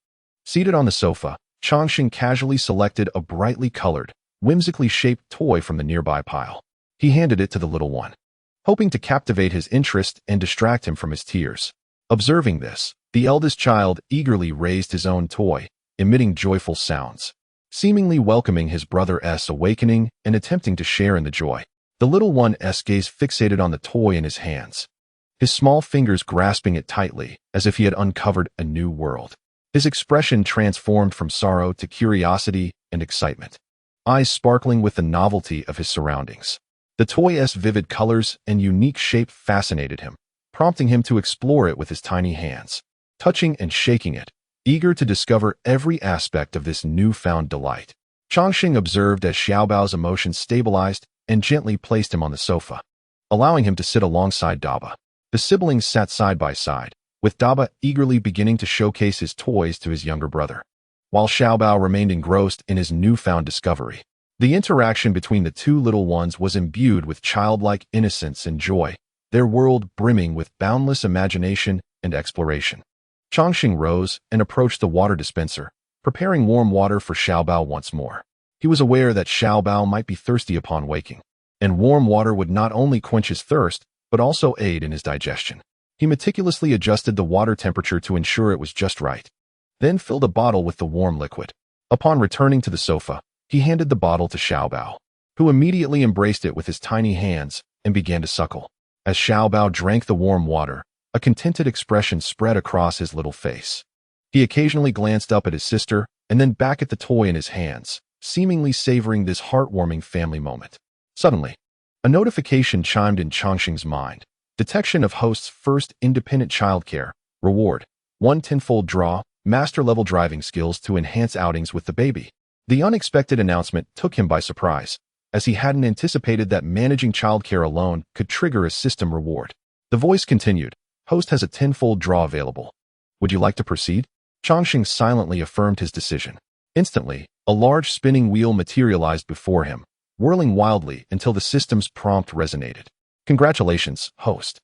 Seated on the sofa, Chang Sheng casually selected a brightly colored, whimsically shaped toy from the nearby pile. He handed it to the little one, hoping to captivate his interest and distract him from his tears. Observing this, the eldest child eagerly raised his own toy, emitting joyful sounds. seemingly welcoming his brother's awakening and attempting to share in the joy. The little one's gaze fixated on the toy in his hands, his small fingers grasping it tightly, as if he had uncovered a new world. His expression transformed from sorrow to curiosity and excitement, eyes sparkling with the novelty of his surroundings. The toy's vivid colors and unique shape fascinated him, prompting him to explore it with his tiny hands, touching and shaking it, eager to discover every aspect of this newfound delight. Chongqing observed as Xiaobao's emotions stabilized and gently placed him on the sofa, allowing him to sit alongside Daba. The siblings sat side by side, with Daba eagerly beginning to showcase his toys to his younger brother, while Xiaobao remained engrossed in his newfound discovery. The interaction between the two little ones was imbued with childlike innocence and joy, their world brimming with boundless imagination and exploration. Chongqing rose and approached the water dispenser, preparing warm water for Xiaobao once more. He was aware that Xiaobao might be thirsty upon waking, and warm water would not only quench his thirst, but also aid in his digestion. He meticulously adjusted the water temperature to ensure it was just right, then filled a bottle with the warm liquid. Upon returning to the sofa, he handed the bottle to Xiaobao, who immediately embraced it with his tiny hands and began to suckle. As Xiaobao drank the warm water, a contented expression spread across his little face. He occasionally glanced up at his sister and then back at the toy in his hands, seemingly savoring this heartwarming family moment. Suddenly, a notification chimed in Chongqing's mind. Detection of host's first independent childcare. Reward. 1 tenfold draw. Master-level driving skills to enhance outings with the baby. The unexpected announcement took him by surprise, as he hadn't anticipated that managing childcare alone could trigger a system reward. The voice continued. Host has a tenfold draw available. Would you like to proceed? Chongqing silently affirmed his decision. Instantly, a large spinning wheel materialized before him, whirling wildly until the system's prompt resonated. Congratulations, host,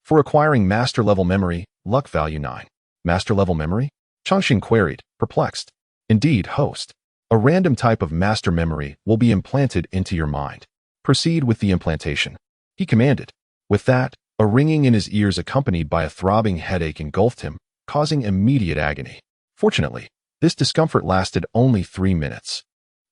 for acquiring master-level memory, luck value 9. Master-level memory? Chongqing queried, perplexed. Indeed, host. A random type of master memory will be implanted into your mind. Proceed with the implantation, he commanded. With that, a ringing in his ears accompanied by a throbbing headache engulfed him, causing immediate agony. Fortunately, this discomfort lasted only 3 minutes,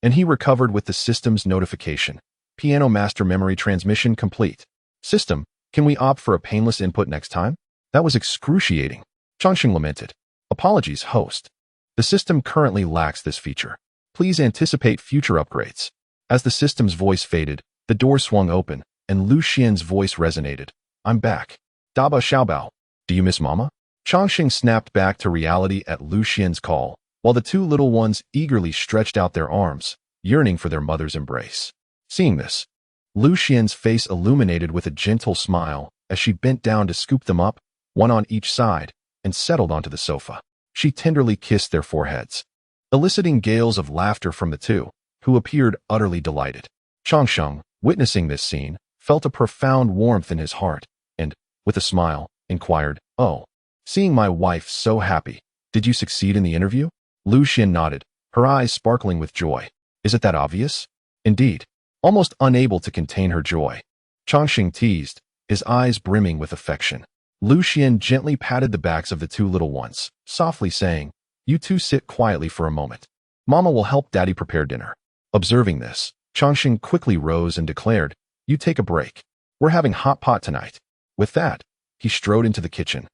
and he recovered with the system's notification. Piano master memory transmission complete. System, can we opt for a painless input next time? That was excruciating. Chongqing lamented. Apologies, host. The system currently lacks this feature. Please anticipate future upgrades. As the system's voice faded, the door swung open, and Lu Xian's voice resonated. I'm back. Daba Xiaobao, do you miss Mama? Chongqing snapped back to reality at Lu Xian's call, while the two little ones eagerly stretched out their arms, yearning for their mother's embrace. Seeing this, Lu Xian's face illuminated with a gentle smile as she bent down to scoop them up, one on each side, and settled onto the sofa. She tenderly kissed their foreheads, eliciting gales of laughter from the two, who appeared utterly delighted. Chongqing, witnessing this scene, felt a profound warmth in his heart, and, with a smile, inquired, "Oh, seeing my wife so happy, did you succeed in the interview?" Lu Xian nodded, her eyes sparkling with joy. Is it that obvious? Indeed. Almost unable to contain her joy, Chongqing teased, his eyes brimming with affection. Lu Xian gently patted the backs of the two little ones, softly saying, "You two sit quietly for a moment. Mama will help Daddy prepare dinner." Observing this, Chongqing quickly rose and declared, "You take a break. We're having hot pot tonight." With that, he strode into the kitchen,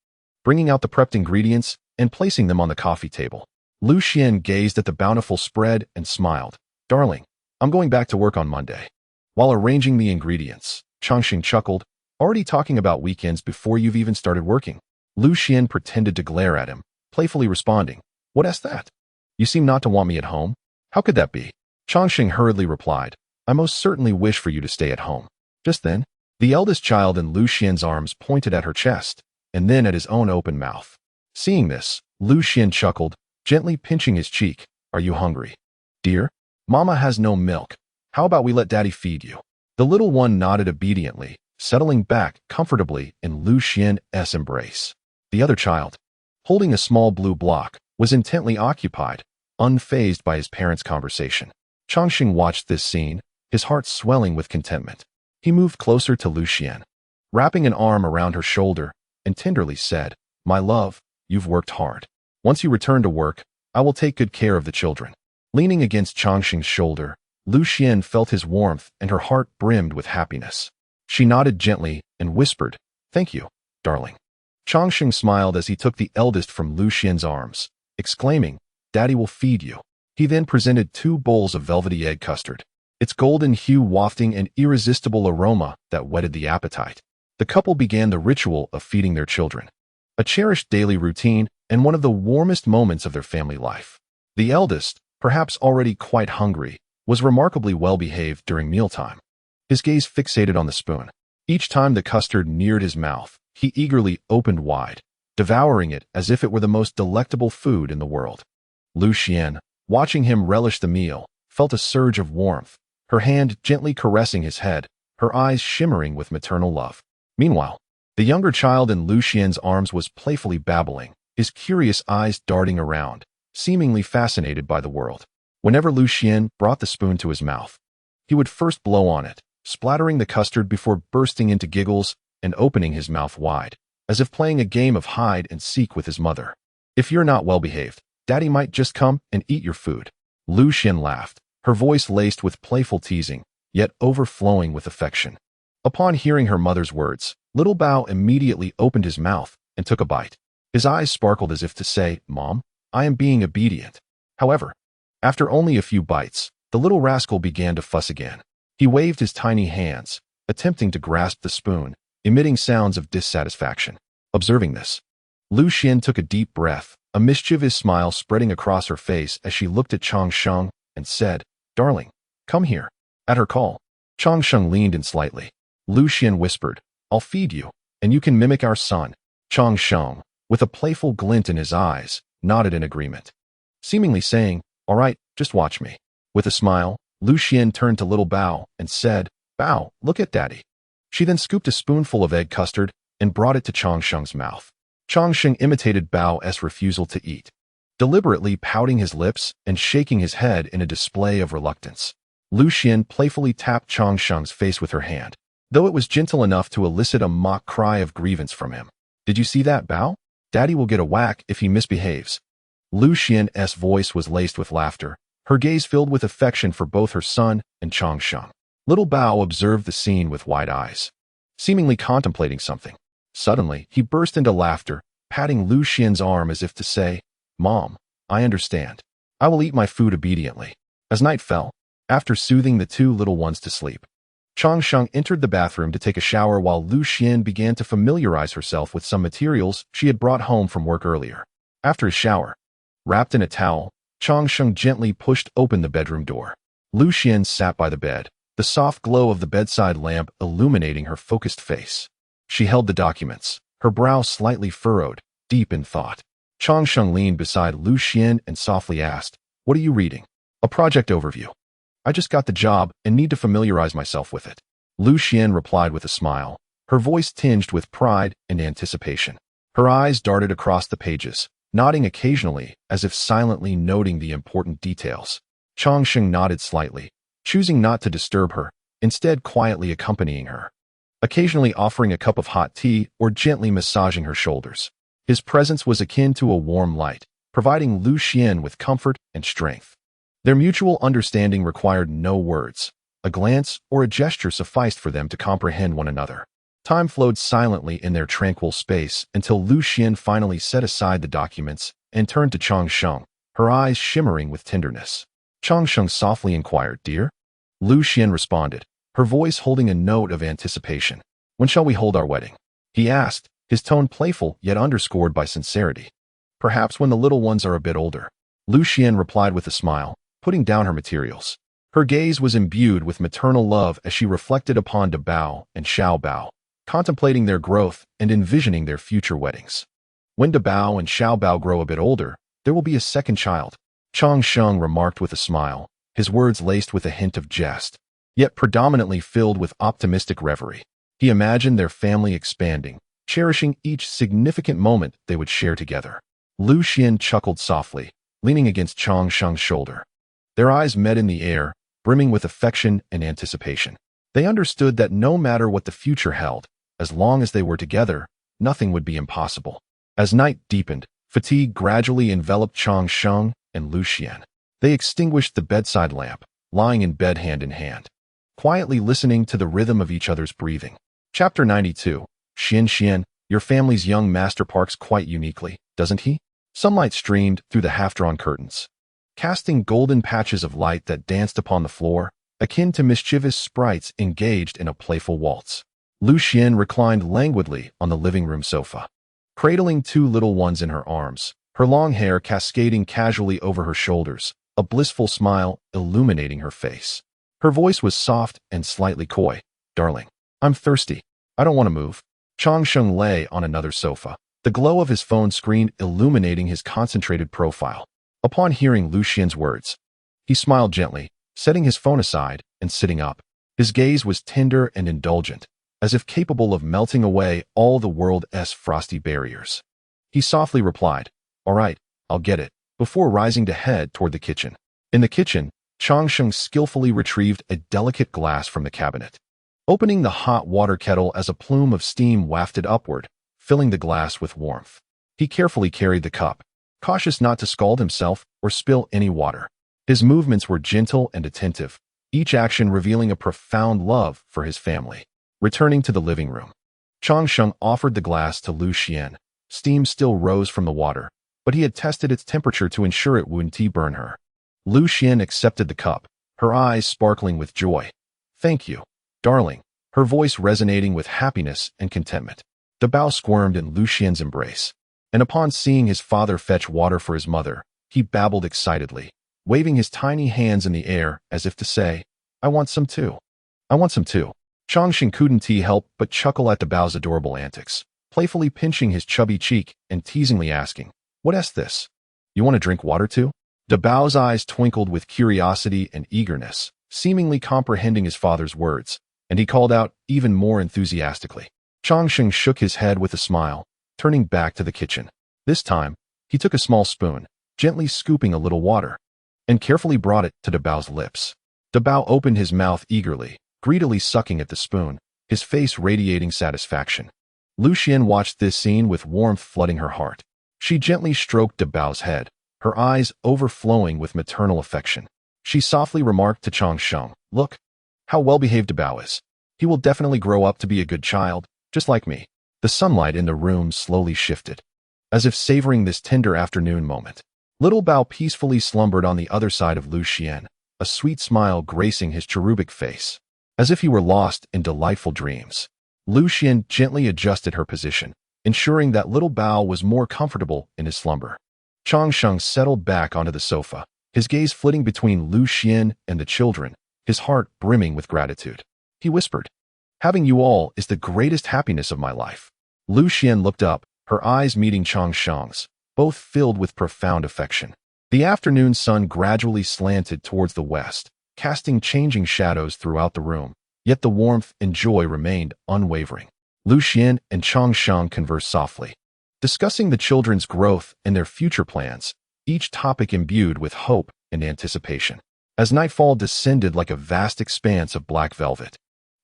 bringing out the prepped ingredients and placing them on the coffee table. Lu Xian gazed at the bountiful spread and smiled. "Darling, I'm going back to work on Monday." While arranging the ingredients, Chongqing chuckled, "Already talking about weekends before you've even started working?" Lu Xian pretended to glare at him, playfully responding, "What's that? You seem not to want me at home. How could that be?" Chongqing hurriedly replied, "I most certainly wish for you to stay at home." Just then, the eldest child in Lu Xian's arms pointed at her chest, and then at his own open mouth. Seeing this, Lu Xian chuckled, gently pinching his cheek. "Are you hungry? Dear, Mama has no milk. How about we let Daddy feed you?" The little one nodded obediently, settling back comfortably in Lu Xian's embrace. The other child, holding a small blue block, was intently occupied, unfazed by his parents' conversation. Chongqing watched this scene, his heart swelling with contentment. He moved closer to Lu Xian, wrapping an arm around her shoulder, and tenderly said, "My love, you've worked hard. Once you return to work, I will take good care of the children." Leaning against Changxing's shoulder, Lu Xian felt his warmth and her heart brimmed with happiness. She nodded gently and whispered, "Thank you, darling." Changxing smiled as he took the eldest from Lu Xian's arms, exclaiming, "Daddy will feed you." He then presented 2 bowls of velvety egg custard, its golden hue wafting an irresistible aroma that whetted the appetite. The couple began the ritual of feeding their children, a cherished daily routine and one of the warmest moments of their family life. The eldest, perhaps already quite hungry, was remarkably well-behaved during mealtime. His gaze fixated on the spoon. Each time the custard neared his mouth, he eagerly opened wide, devouring it as if it were the most delectable food in the world. Lu Xian, watching him relish the meal, felt a surge of warmth, her hand gently caressing his head, her eyes shimmering with maternal love. Meanwhile, the younger child in Lu Xian's arms was playfully babbling, his curious eyes darting around, seemingly fascinated by the world. Whenever Lu Xian brought the spoon to his mouth, he would first blow on it, splattering the custard before bursting into giggles and opening his mouth wide, as if playing a game of hide and seek with his mother. "If you're not well-behaved, Daddy might just come and eat your food." Lu Xian laughed, her voice laced with playful teasing, yet overflowing with affection. Upon hearing her mother's words, little Bao immediately opened his mouth and took a bite. His eyes sparkled as if to say, "Mom, I am being obedient." However, after only a few bites, the little rascal began to fuss again. He waved his tiny hands, attempting to grasp the spoon, emitting sounds of dissatisfaction. Observing this, Lu Xian took a deep breath, a mischievous smile spreading across her face as she looked at Changsheng and said, "Darling, come here." At her call, Changsheng leaned in slightly. Lu Xian whispered, "I'll feed you, and you can mimic our son." Changsheng, with a playful glint in his eyes, nodded in agreement, seemingly saying, "All right, just watch me." With a smile, Lu Xian turned to little Bao and said, "Bao, look at Daddy." She then scooped a spoonful of egg custard and brought it to Changsheng's mouth. Changsheng imitated Bao's refusal to eat, deliberately pouting his lips and shaking his head in a display of reluctance. Lu Xian playfully tapped Changsheng's face with her hand, though it was gentle enough to elicit a mock cry of grievance from him. "Did you see that, Bao? Daddy will get a whack if he misbehaves." Lu Xian's voice was laced with laughter, her gaze filled with affection for both her son and Changsheng. Little Bao observed the scene with wide eyes, seemingly contemplating something. Suddenly, he burst into laughter, patting Lu Xian's arm as if to say, "Mom, I understand. I will eat my food obediently." As night fell, after soothing the 2 little ones to sleep, Changsheng entered the bathroom to take a shower while Lu Xian began to familiarize herself with some materials she had brought home from work earlier. After his shower, wrapped in a towel, Changsheng gently pushed open the bedroom door. Lu Xian sat by the bed, the soft glow of the bedside lamp illuminating her focused face. She held the documents, her brow slightly furrowed, deep in thought. Changsheng leaned beside Lu Xian and softly asked, "What are you reading?" "A project overview. I just got the job and need to familiarize myself with it." Lu Xian replied with a smile, her voice tinged with pride and anticipation. Her eyes darted across the pages, nodding occasionally as if silently noting the important details. Changsheng nodded slightly, choosing not to disturb her, instead quietly accompanying her, occasionally offering a cup of hot tea or gently massaging her shoulders. His presence was akin to a warm light, providing Lu Xian with comfort and strength. Their mutual understanding required no words. A glance or a gesture sufficed for them to comprehend one another. Time flowed silently in their tranquil space until Lu Xian finally set aside the documents and turned to Changsheng, her eyes shimmering with tenderness. Changsheng softly inquired, "Dear?" Lu Xian responded, her voice holding a note of anticipation. "When shall we hold our wedding?" he asked, his tone playful yet underscored by sincerity. "Perhaps when the little ones are a bit older," Lu Xian replied with a smile, putting down her materials. Her gaze was imbued with maternal love as she reflected upon Dabao and Xiaobao, contemplating their growth and envisioning their future weddings. "When Dabao and Xiaobao grow a bit older, there will be a second child," Changsheng remarked with a smile, his words laced with a hint of jest, yet predominantly filled with optimistic reverie. He imagined their family expanding, cherishing each significant moment they would share together. Lu Xian chuckled softly, leaning against Changsheng's shoulder. Their eyes met in the air, brimming with affection and anticipation. They understood that no matter what the future held, as long as they were together, nothing would be impossible. As night deepened, fatigue gradually enveloped Changsheng and Lu Xian. They extinguished the bedside lamp, lying in bed hand in hand, quietly listening to the rhythm of each other's breathing. Chapter 92. Xian, your family's young master parks quite uniquely, doesn't he? Sunlight streamed through the half-drawn curtains, casting golden patches of light that danced upon the floor, akin to mischievous sprites engaged in a playful waltz. Lu Xian reclined languidly on the living room sofa, cradling two little ones in her arms, her long hair cascading casually over her shoulders, a blissful smile illuminating her face. Her voice was soft and slightly coy. "Darling, I'm thirsty. I don't want to move." Changsheng lay on another sofa, the glow of his phone screen illuminating his concentrated profile. Upon hearing Lu Xian's words, he smiled gently, setting his phone aside and sitting up. His gaze was tender and indulgent, as if capable of melting away all the world's frosty barriers. He softly replied, "All right, I'll get it," before rising to head toward the kitchen. In the kitchen, Changsheng skillfully retrieved a delicate glass from the cabinet, opening the hot water kettle as a plume of steam wafted upward, filling the glass with warmth. He carefully carried the cup, cautious not to scald himself or spill any water. His movements were gentle and attentive, each action revealing a profound love for his family. Returning to the living room, Changsheng offered the glass to Lu Xian. Steam still rose from the water, but he had tested its temperature to ensure it wouldn't burn her. Lu Xian accepted the cup, her eyes sparkling with joy. "Thank you, darling," her voice resonating with happiness and contentment. The Bao squirmed in Lu Xian's embrace, and upon seeing his father fetch water for his mother, he babbled excitedly, waving his tiny hands in the air as if to say, "I want some too. I want some too." Changsheng couldn't help but chuckle at the Bao's adorable antics, playfully pinching his chubby cheek and teasingly asking, "What's this? You want to drink water too?" The Bao's eyes twinkled with curiosity and eagerness, seemingly comprehending his father's words, and he called out even more enthusiastically. Changsheng shook his head with a smile, turning back to the kitchen. This time, he took a small spoon, gently scooping a little water, and carefully brought it to the Bao's lips. The Bao opened his mouth eagerly, greedily sucking at the spoon, his face radiating satisfaction. Lu Xian watched this scene with warmth flooding her heart. She gently stroked the Bao's head, her eyes overflowing with maternal affection. She softly remarked to Changsheng, "Look, how well-behaved the Bao is. He will definitely grow up to be a good child, just like me." The sunlight in the room slowly shifted, as if savoring this tender afternoon moment. Little Bao peacefully slumbered on the other side of Lu Xian, a sweet smile gracing his cherubic face, as if he were lost in delightful dreams. Lu Xian gently adjusted her position, ensuring that little Bao was more comfortable in his slumber. Changsheng settled back onto the sofa, his gaze flitting between Lu Xian and the children, his heart brimming with gratitude. He whispered, "Having you all is the greatest happiness of my life." Lu Xian looked up, her eyes meeting Changsheng's, both filled with profound affection. The afternoon sun gradually slanted towards the west, casting changing shadows throughout the room, yet the warmth and joy remained unwavering. Lu Xian and Changsheng conversed softly, discussing the children's growth and their future plans, each topic imbued with hope and anticipation. As nightfall descended like a vast expanse of black velvet,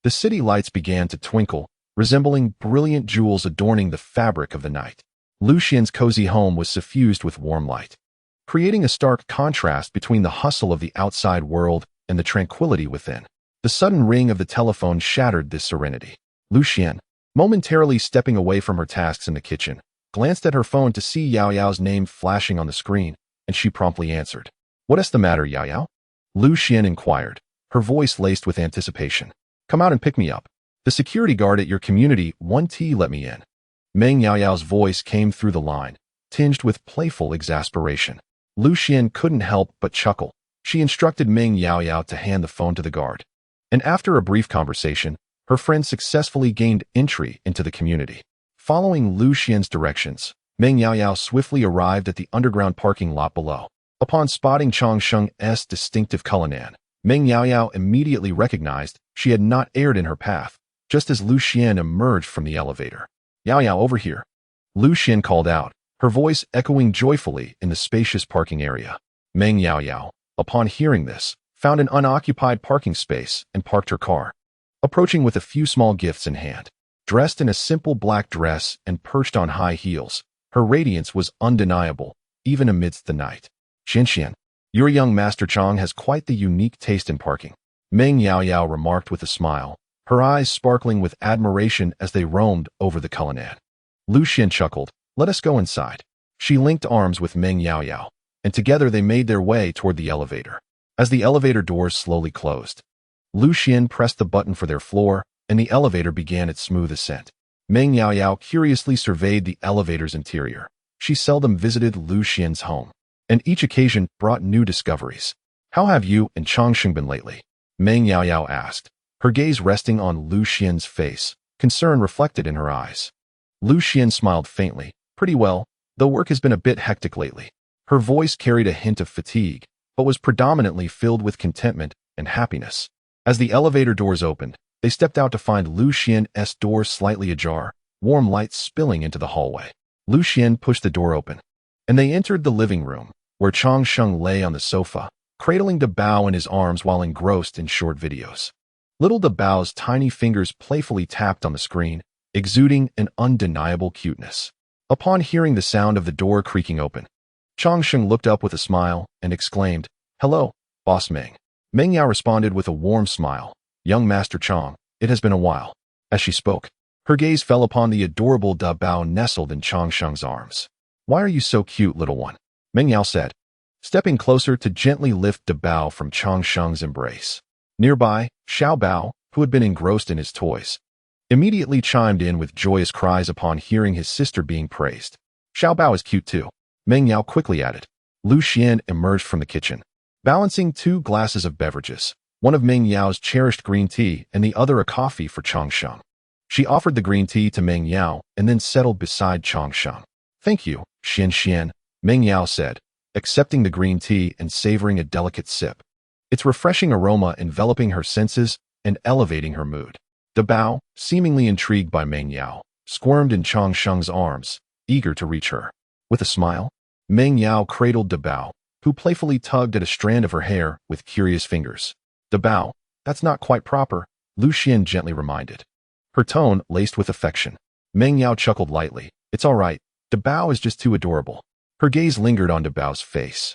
the city lights began to twinkle, resembling brilliant jewels adorning the fabric of the night. Lu Xian's cozy home was suffused with warm light, creating a stark contrast between the hustle of the outside world and the tranquility within. The sudden ring of the telephone shattered this serenity. Lu Xian, momentarily stepping away from her tasks in the kitchen, glanced at her phone to see Yao Yao's name flashing on the screen, and she promptly answered. "What's the matter, Yao Yao?" Lu Xian inquired, her voice laced with anticipation. "Come out and pick me up. The security guard at your community won't let me in." Meng Yao Yao's voice came through the line, tinged with playful exasperation. Lu Xian couldn't help but chuckle. She instructed Meng Yao Yao to hand the phone to the guard, and after a brief conversation, her friend successfully gained entry into the community. Following Lu Xian's directions, Meng Yao Yao swiftly arrived at the underground parking lot below. Upon spotting Changsheng's distinctive Cullinan, Meng Yao Yao immediately recognized she had not erred in her path, just as Lu Xian emerged from the elevator. "Yao Yao, over here," Lu Xian called out, her voice echoing joyfully in the spacious parking area. Meng Yao Yao, upon hearing this, found an unoccupied parking space and parked her car, approaching with a few small gifts in hand. Dressed in a simple black dress and perched on high heels, her radiance was undeniable, even amidst the night. "Xian, Your young Master Chong has quite the unique taste in parking, Meng Yao Yao remarked with a smile, her eyes sparkling with admiration as they roamed over the colonnade. Lu Xian chuckled, let us go inside. She linked arms with Meng Yao Yao, and together they made their way toward the elevator. As the elevator doors slowly closed, Lu Xian pressed the button for their floor, and the elevator began its smooth ascent. Meng Yao Yao curiously surveyed the elevator's interior. She seldom visited Lu Xian's home, and each occasion brought new discoveries. How have you and Changsheng been lately? Meng Yao Yao asked, her gaze resting on Lu Xian's face, concern reflected in her eyes. Lu Xian smiled faintly, pretty well, though work has been a bit hectic lately. Her voice carried a hint of fatigue, but was predominantly filled with contentment and happiness. As the elevator doors opened, they stepped out to find Lu Xian's door slightly ajar, warm light spilling into the hallway. Lu Xian pushed the door open, and they entered the living room, where Changsheng lay on the sofa, cradling De Bao in his arms while engrossed in short videos. Little De Bao's tiny fingers playfully tapped on the screen, exuding an undeniable cuteness. Upon hearing the sound of the door creaking open, Changsheng looked up with a smile and exclaimed, hello, Boss Meng. Meng Yao responded with a warm smile, young Master Chong, it has been a while. As she spoke, her gaze fell upon the adorable De Bao nestled in Changsheng's arms. Why are you so cute, little one? Meng Yao said, stepping closer to gently lift De Bao from Changsheng's embrace. Nearby, Xiao Bao, who had been engrossed in his toys, immediately chimed in with joyous cries upon hearing his sister being praised. Xiao Bao is cute too, Meng Yao quickly added. Lu Xian emerged from the kitchen, balancing 2 glasses of beverages, one of Meng Yao's cherished green tea and the other a coffee for Changsheng. She offered the green tea to Meng Yao and then settled beside Changsheng. Thank you, Xian, Meng Yao said, accepting the green tea and savoring a delicate sip. Its refreshing aroma enveloping her senses and elevating her mood. De Bao, seemingly intrigued by Meng Yao, squirmed in Changsheng's arms, eager to reach her. With a smile, Meng Yao cradled De Bao, who playfully tugged at a strand of her hair with curious fingers. De Bao, that's not quite proper, Lu Xian gently reminded, her tone laced with affection. Meng Yao chuckled lightly. It's all right, De Bao is just too adorable. Her gaze lingered on De Bao's face,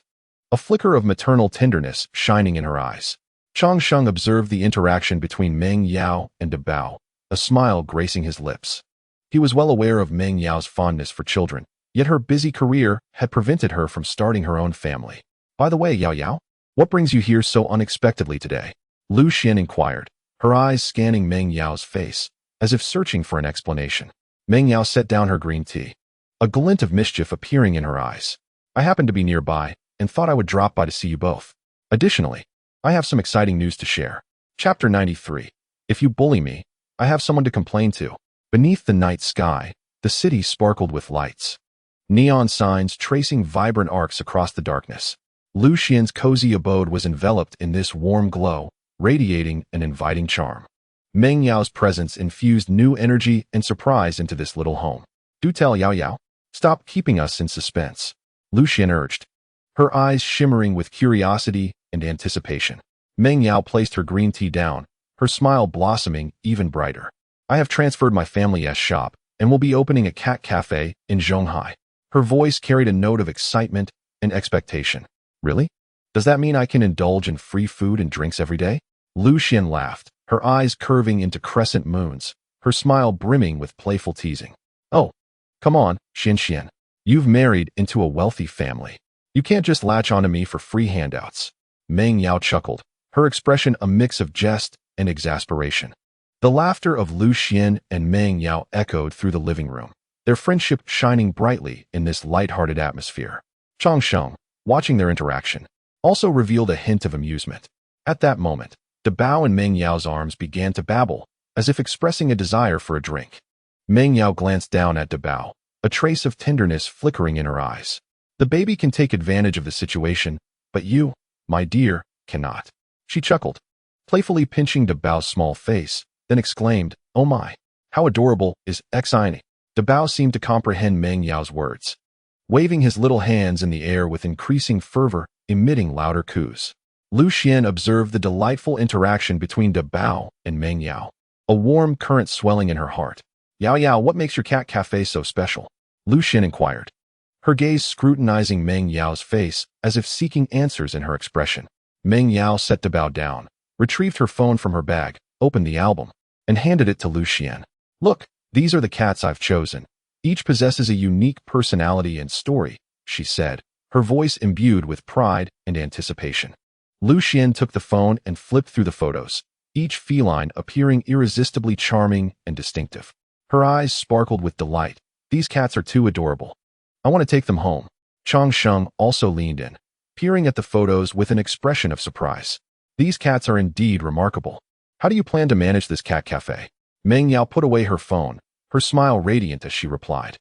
a flicker of maternal tenderness shining in her eyes. Changsheng observed the interaction between Meng Yao and De Bao, a smile gracing his lips. He was well aware of Meng Yao's fondness for children, yet her busy career had prevented her from starting her own family. By the way, Yao Yao, what brings you here so unexpectedly today? Lu Xian inquired, her eyes scanning Meng Yao's face, as if searching for an explanation. Meng Yao set down her green tea, a glint of mischief appearing in her eyes. I happened to be nearby and thought I would drop by to see you both. Additionally, I have some exciting news to share. Chapter 93. If you bully me, I have someone to complain to. Beneath the night sky, the city sparkled with lights, neon signs tracing vibrant arcs across the darkness. Lu Xian's cozy abode was enveloped in this warm glow, radiating an inviting charm. Meng Yao's presence infused new energy and surprise into this little home. Do tell, Yao Yao. Stop keeping us in suspense, Lu Xian urged, her eyes shimmering with curiosity and anticipation. Meng Yao placed her green tea down, her smile blossoming even brighter. I have transferred my family's shop and will be opening a cat cafe in Zhonghai. Her voice carried a note of excitement and expectation. Really? Does that mean I can indulge in free food and drinks every day? Lu Xian laughed, her eyes curving into crescent moons, her smile brimming with playful teasing. Oh, come on, Xian. You've married into a wealthy family. You can't just latch onto me for free handouts. Meng Yao chuckled, her expression a mix of jest and exasperation. The laughter of Lu Xian and Meng Yao echoed through the living room, their friendship shining brightly in this light-hearted atmosphere. Changsheng, watching their interaction, also revealed a hint of amusement. At that moment, De Bao and Meng Yao's arms began to babble, as if expressing a desire for a drink. Meng Yao glanced down at De Bao, a trace of tenderness flickering in her eyes. The baby can take advantage of the situation, but you, my dear, cannot. She chuckled, playfully pinching De Bao's small face, then exclaimed, oh my, how adorable is Xine. De Bao seemed to comprehend Meng Yao's words, waving his little hands in the air with increasing fervor, emitting louder coos. Lu Xian observed the delightful interaction between De Bao and Meng Yao, a warm current swelling in her heart. Yao Yao, what makes your cat cafe so special? Lu Xian inquired, her gaze scrutinizing Meng Yao's face as if seeking answers in her expression. Meng Yao set to bow down, retrieved her phone from her bag, opened the album, and handed it to Lu Xian. Look, these are the cats I've chosen. Each possesses a unique personality and story, she said, her voice imbued with pride and anticipation. Lu Xian took the phone and flipped through the photos, each feline appearing irresistibly charming and distinctive. Her eyes sparkled with delight. These cats are too adorable. I want to take them home. Chang Sheng also leaned in, peering at the photos with an expression of surprise. These cats are indeed remarkable. How do you plan to manage this cat cafe? Meng Yao put away her phone, her smile radiant as she replied.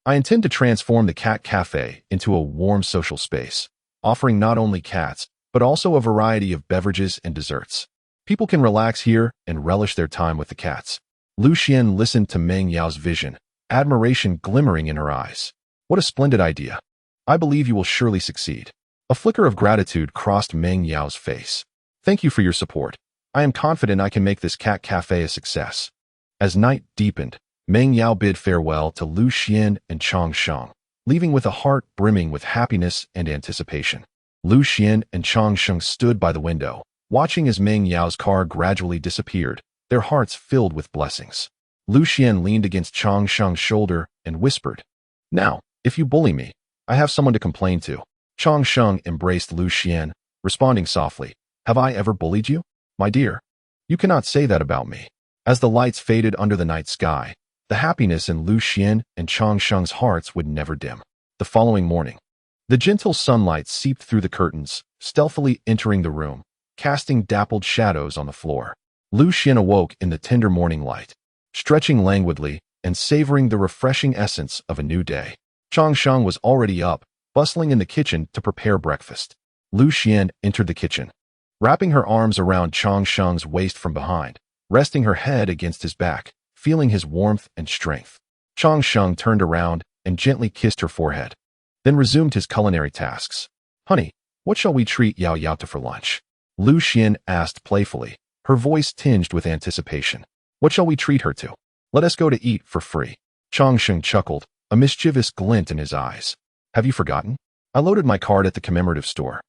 I intend to transform the cat cafe into a warm social space, offering not only cats, but also a variety of beverages and desserts. People can relax here and relish their time with the cats. Lu Xian listened to Meng Yao's vision, admiration glimmering in her eyes. What a splendid idea. I believe you will surely succeed. A flicker of gratitude crossed Meng Yao's face. Thank you for your support. I am confident I can make this cat cafe a success. As night deepened, Meng Yao bid farewell to Lu Xian and Chang Sheng, leaving with a heart brimming with happiness and anticipation. Lu Xian and Chang Sheng stood by the window, watching as Meng Yao's car gradually disappeared, their hearts filled with blessings. Lu Xian leaned against Chang Sheng's shoulder and whispered, Now, if you bully me, I have someone to complain to. Chang Sheng embraced Lu Xian, responding softly, Have I ever bullied you? My dear, you cannot say that about me. As the lights faded under the night sky, the happiness in Lu Xian and Chang Sheng's hearts would never dim. The following morning, the gentle sunlight seeped through the curtains, stealthily entering the room, casting dappled shadows on the floor. Lu Xian awoke in the tender morning light, stretching languidly and savoring the refreshing essence of a new day. Chang Sheng was already up, bustling in the kitchen to prepare breakfast. Lu Xian entered the kitchen, wrapping her arms around Chang Sheng's waist from behind, resting her head against his back, feeling his warmth and strength. Chang Sheng turned around and gently kissed her forehead, then resumed his culinary tasks. Honey, what shall we treat Yao Yao to for lunch? Lu Xian asked playfully, her voice tinged with anticipation. What shall we treat her to? Let us go to eat for free. Chang Sheng chuckled, a mischievous glint in his eyes. Have you forgotten? I loaded my card at the commemorative store,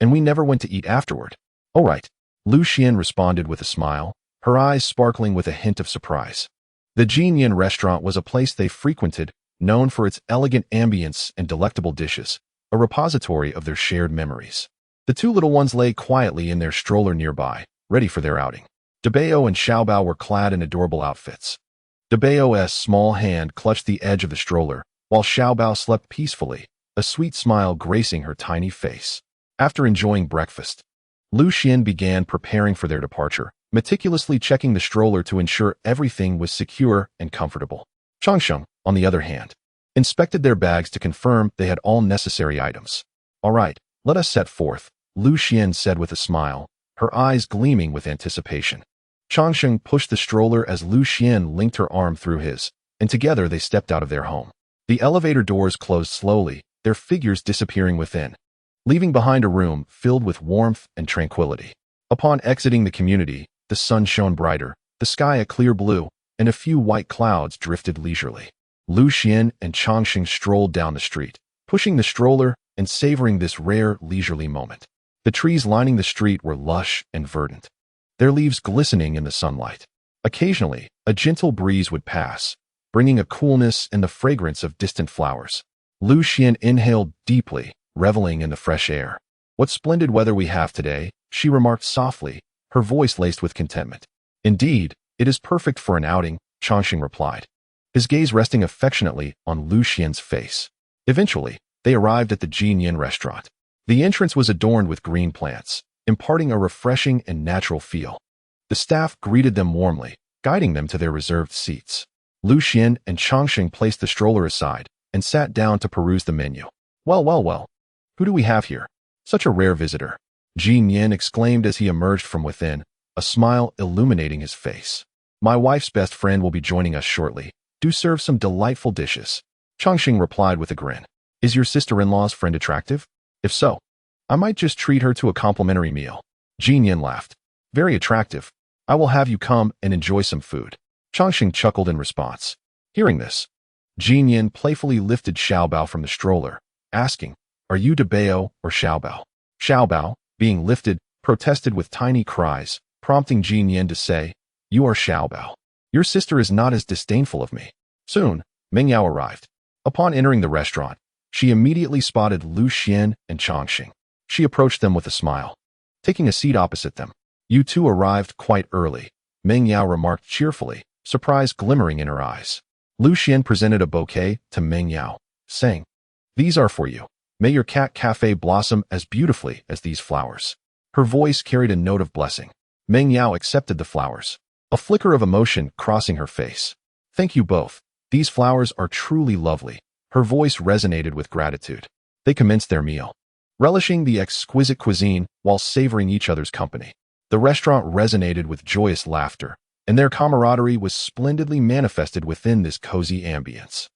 and we never went to eat afterward. All right, Lu Xian responded with a smile, her eyes sparkling with a hint of surprise. The Jinyan restaurant was a place they frequented, known for its elegant ambience and delectable dishes, a repository of their shared memories. The two little ones lay quietly in their stroller nearby, ready for their outing. Debao and Xiaobao were clad in adorable outfits. Debao's small hand clutched the edge of the stroller, while Xiaobao slept peacefully, a sweet smile gracing her tiny face. After enjoying breakfast, Lu Xian began preparing for their departure, meticulously checking the stroller to ensure everything was secure and comfortable. Chang Sheng, on the other hand, inspected their bags to confirm they had all necessary items. All right, let us set forth, Lu Xian said with a smile, her eyes gleaming with anticipation. Chang Sheng pushed the stroller as Lu Xian linked her arm through his, and together they stepped out of their home. The elevator doors closed slowly, their figures disappearing within, leaving behind a room filled with warmth and tranquility. Upon exiting the community, the sun shone brighter, the sky a clear blue, and a few white clouds drifted leisurely. Lu Xian and Chang Sheng strolled down the street, pushing the stroller and savoring this rare leisurely moment. The trees lining the street were lush and verdant, their leaves glistening in the sunlight. Occasionally, a gentle breeze would pass, bringing a coolness and the fragrance of distant flowers. Lu Xian inhaled deeply, reveling in the fresh air. What splendid weather we have today, she remarked softly, her voice laced with contentment. Indeed, it is perfect for an outing, Chang Sheng replied, his gaze resting affectionately on Lu Xian's face. Eventually, they arrived at the Jinyan restaurant. The entrance was adorned with green plants, imparting a refreshing and natural feel. The staff greeted them warmly, guiding them to their reserved seats. Lu Xian and Chang Sheng placed the stroller aside and sat down to peruse the menu. Well. Who do we have here? Such a rare visitor. Jin Yin exclaimed as he emerged from within, a smile illuminating his face. My wife's best friend will be joining us shortly. Do serve some delightful dishes. Chang Sheng replied with a grin. Is your sister-in-law's friend attractive? If so, I might just treat her to a complimentary meal. Jin Yin laughed. Very attractive. I will have you come and enjoy some food. Chang Sheng chuckled in response. Hearing this, Jin Yin playfully lifted Xiaobao from the stroller, asking, "Are you de Bao or Xiaobao?" Xiaobao, being lifted, protested with tiny cries, prompting Jin Yin to say, "You are Xiaobao. Your sister is not as disdainful of me." Soon, Meng Yao arrived. Upon entering the restaurant, she immediately spotted Lu Xian and Changxing. She approached them with a smile. Taking a seat opposite them, "You two arrived quite early," Meng Yao remarked cheerfully, surprise glimmering in her eyes. Lu Xian presented a bouquet to Meng Yao, saying, "These are for you. May your cat cafe blossom as beautifully as these flowers." Her voice carried a note of blessing. Meng Yao accepted the flowers, a flicker of emotion crossing her face. "Thank you both. These flowers are truly lovely." Her voice resonated with gratitude. They commenced their meal, relishing the exquisite cuisine while savoring each other's company. The restaurant resonated with joyous laughter, and their camaraderie was splendidly manifested within this cozy ambience.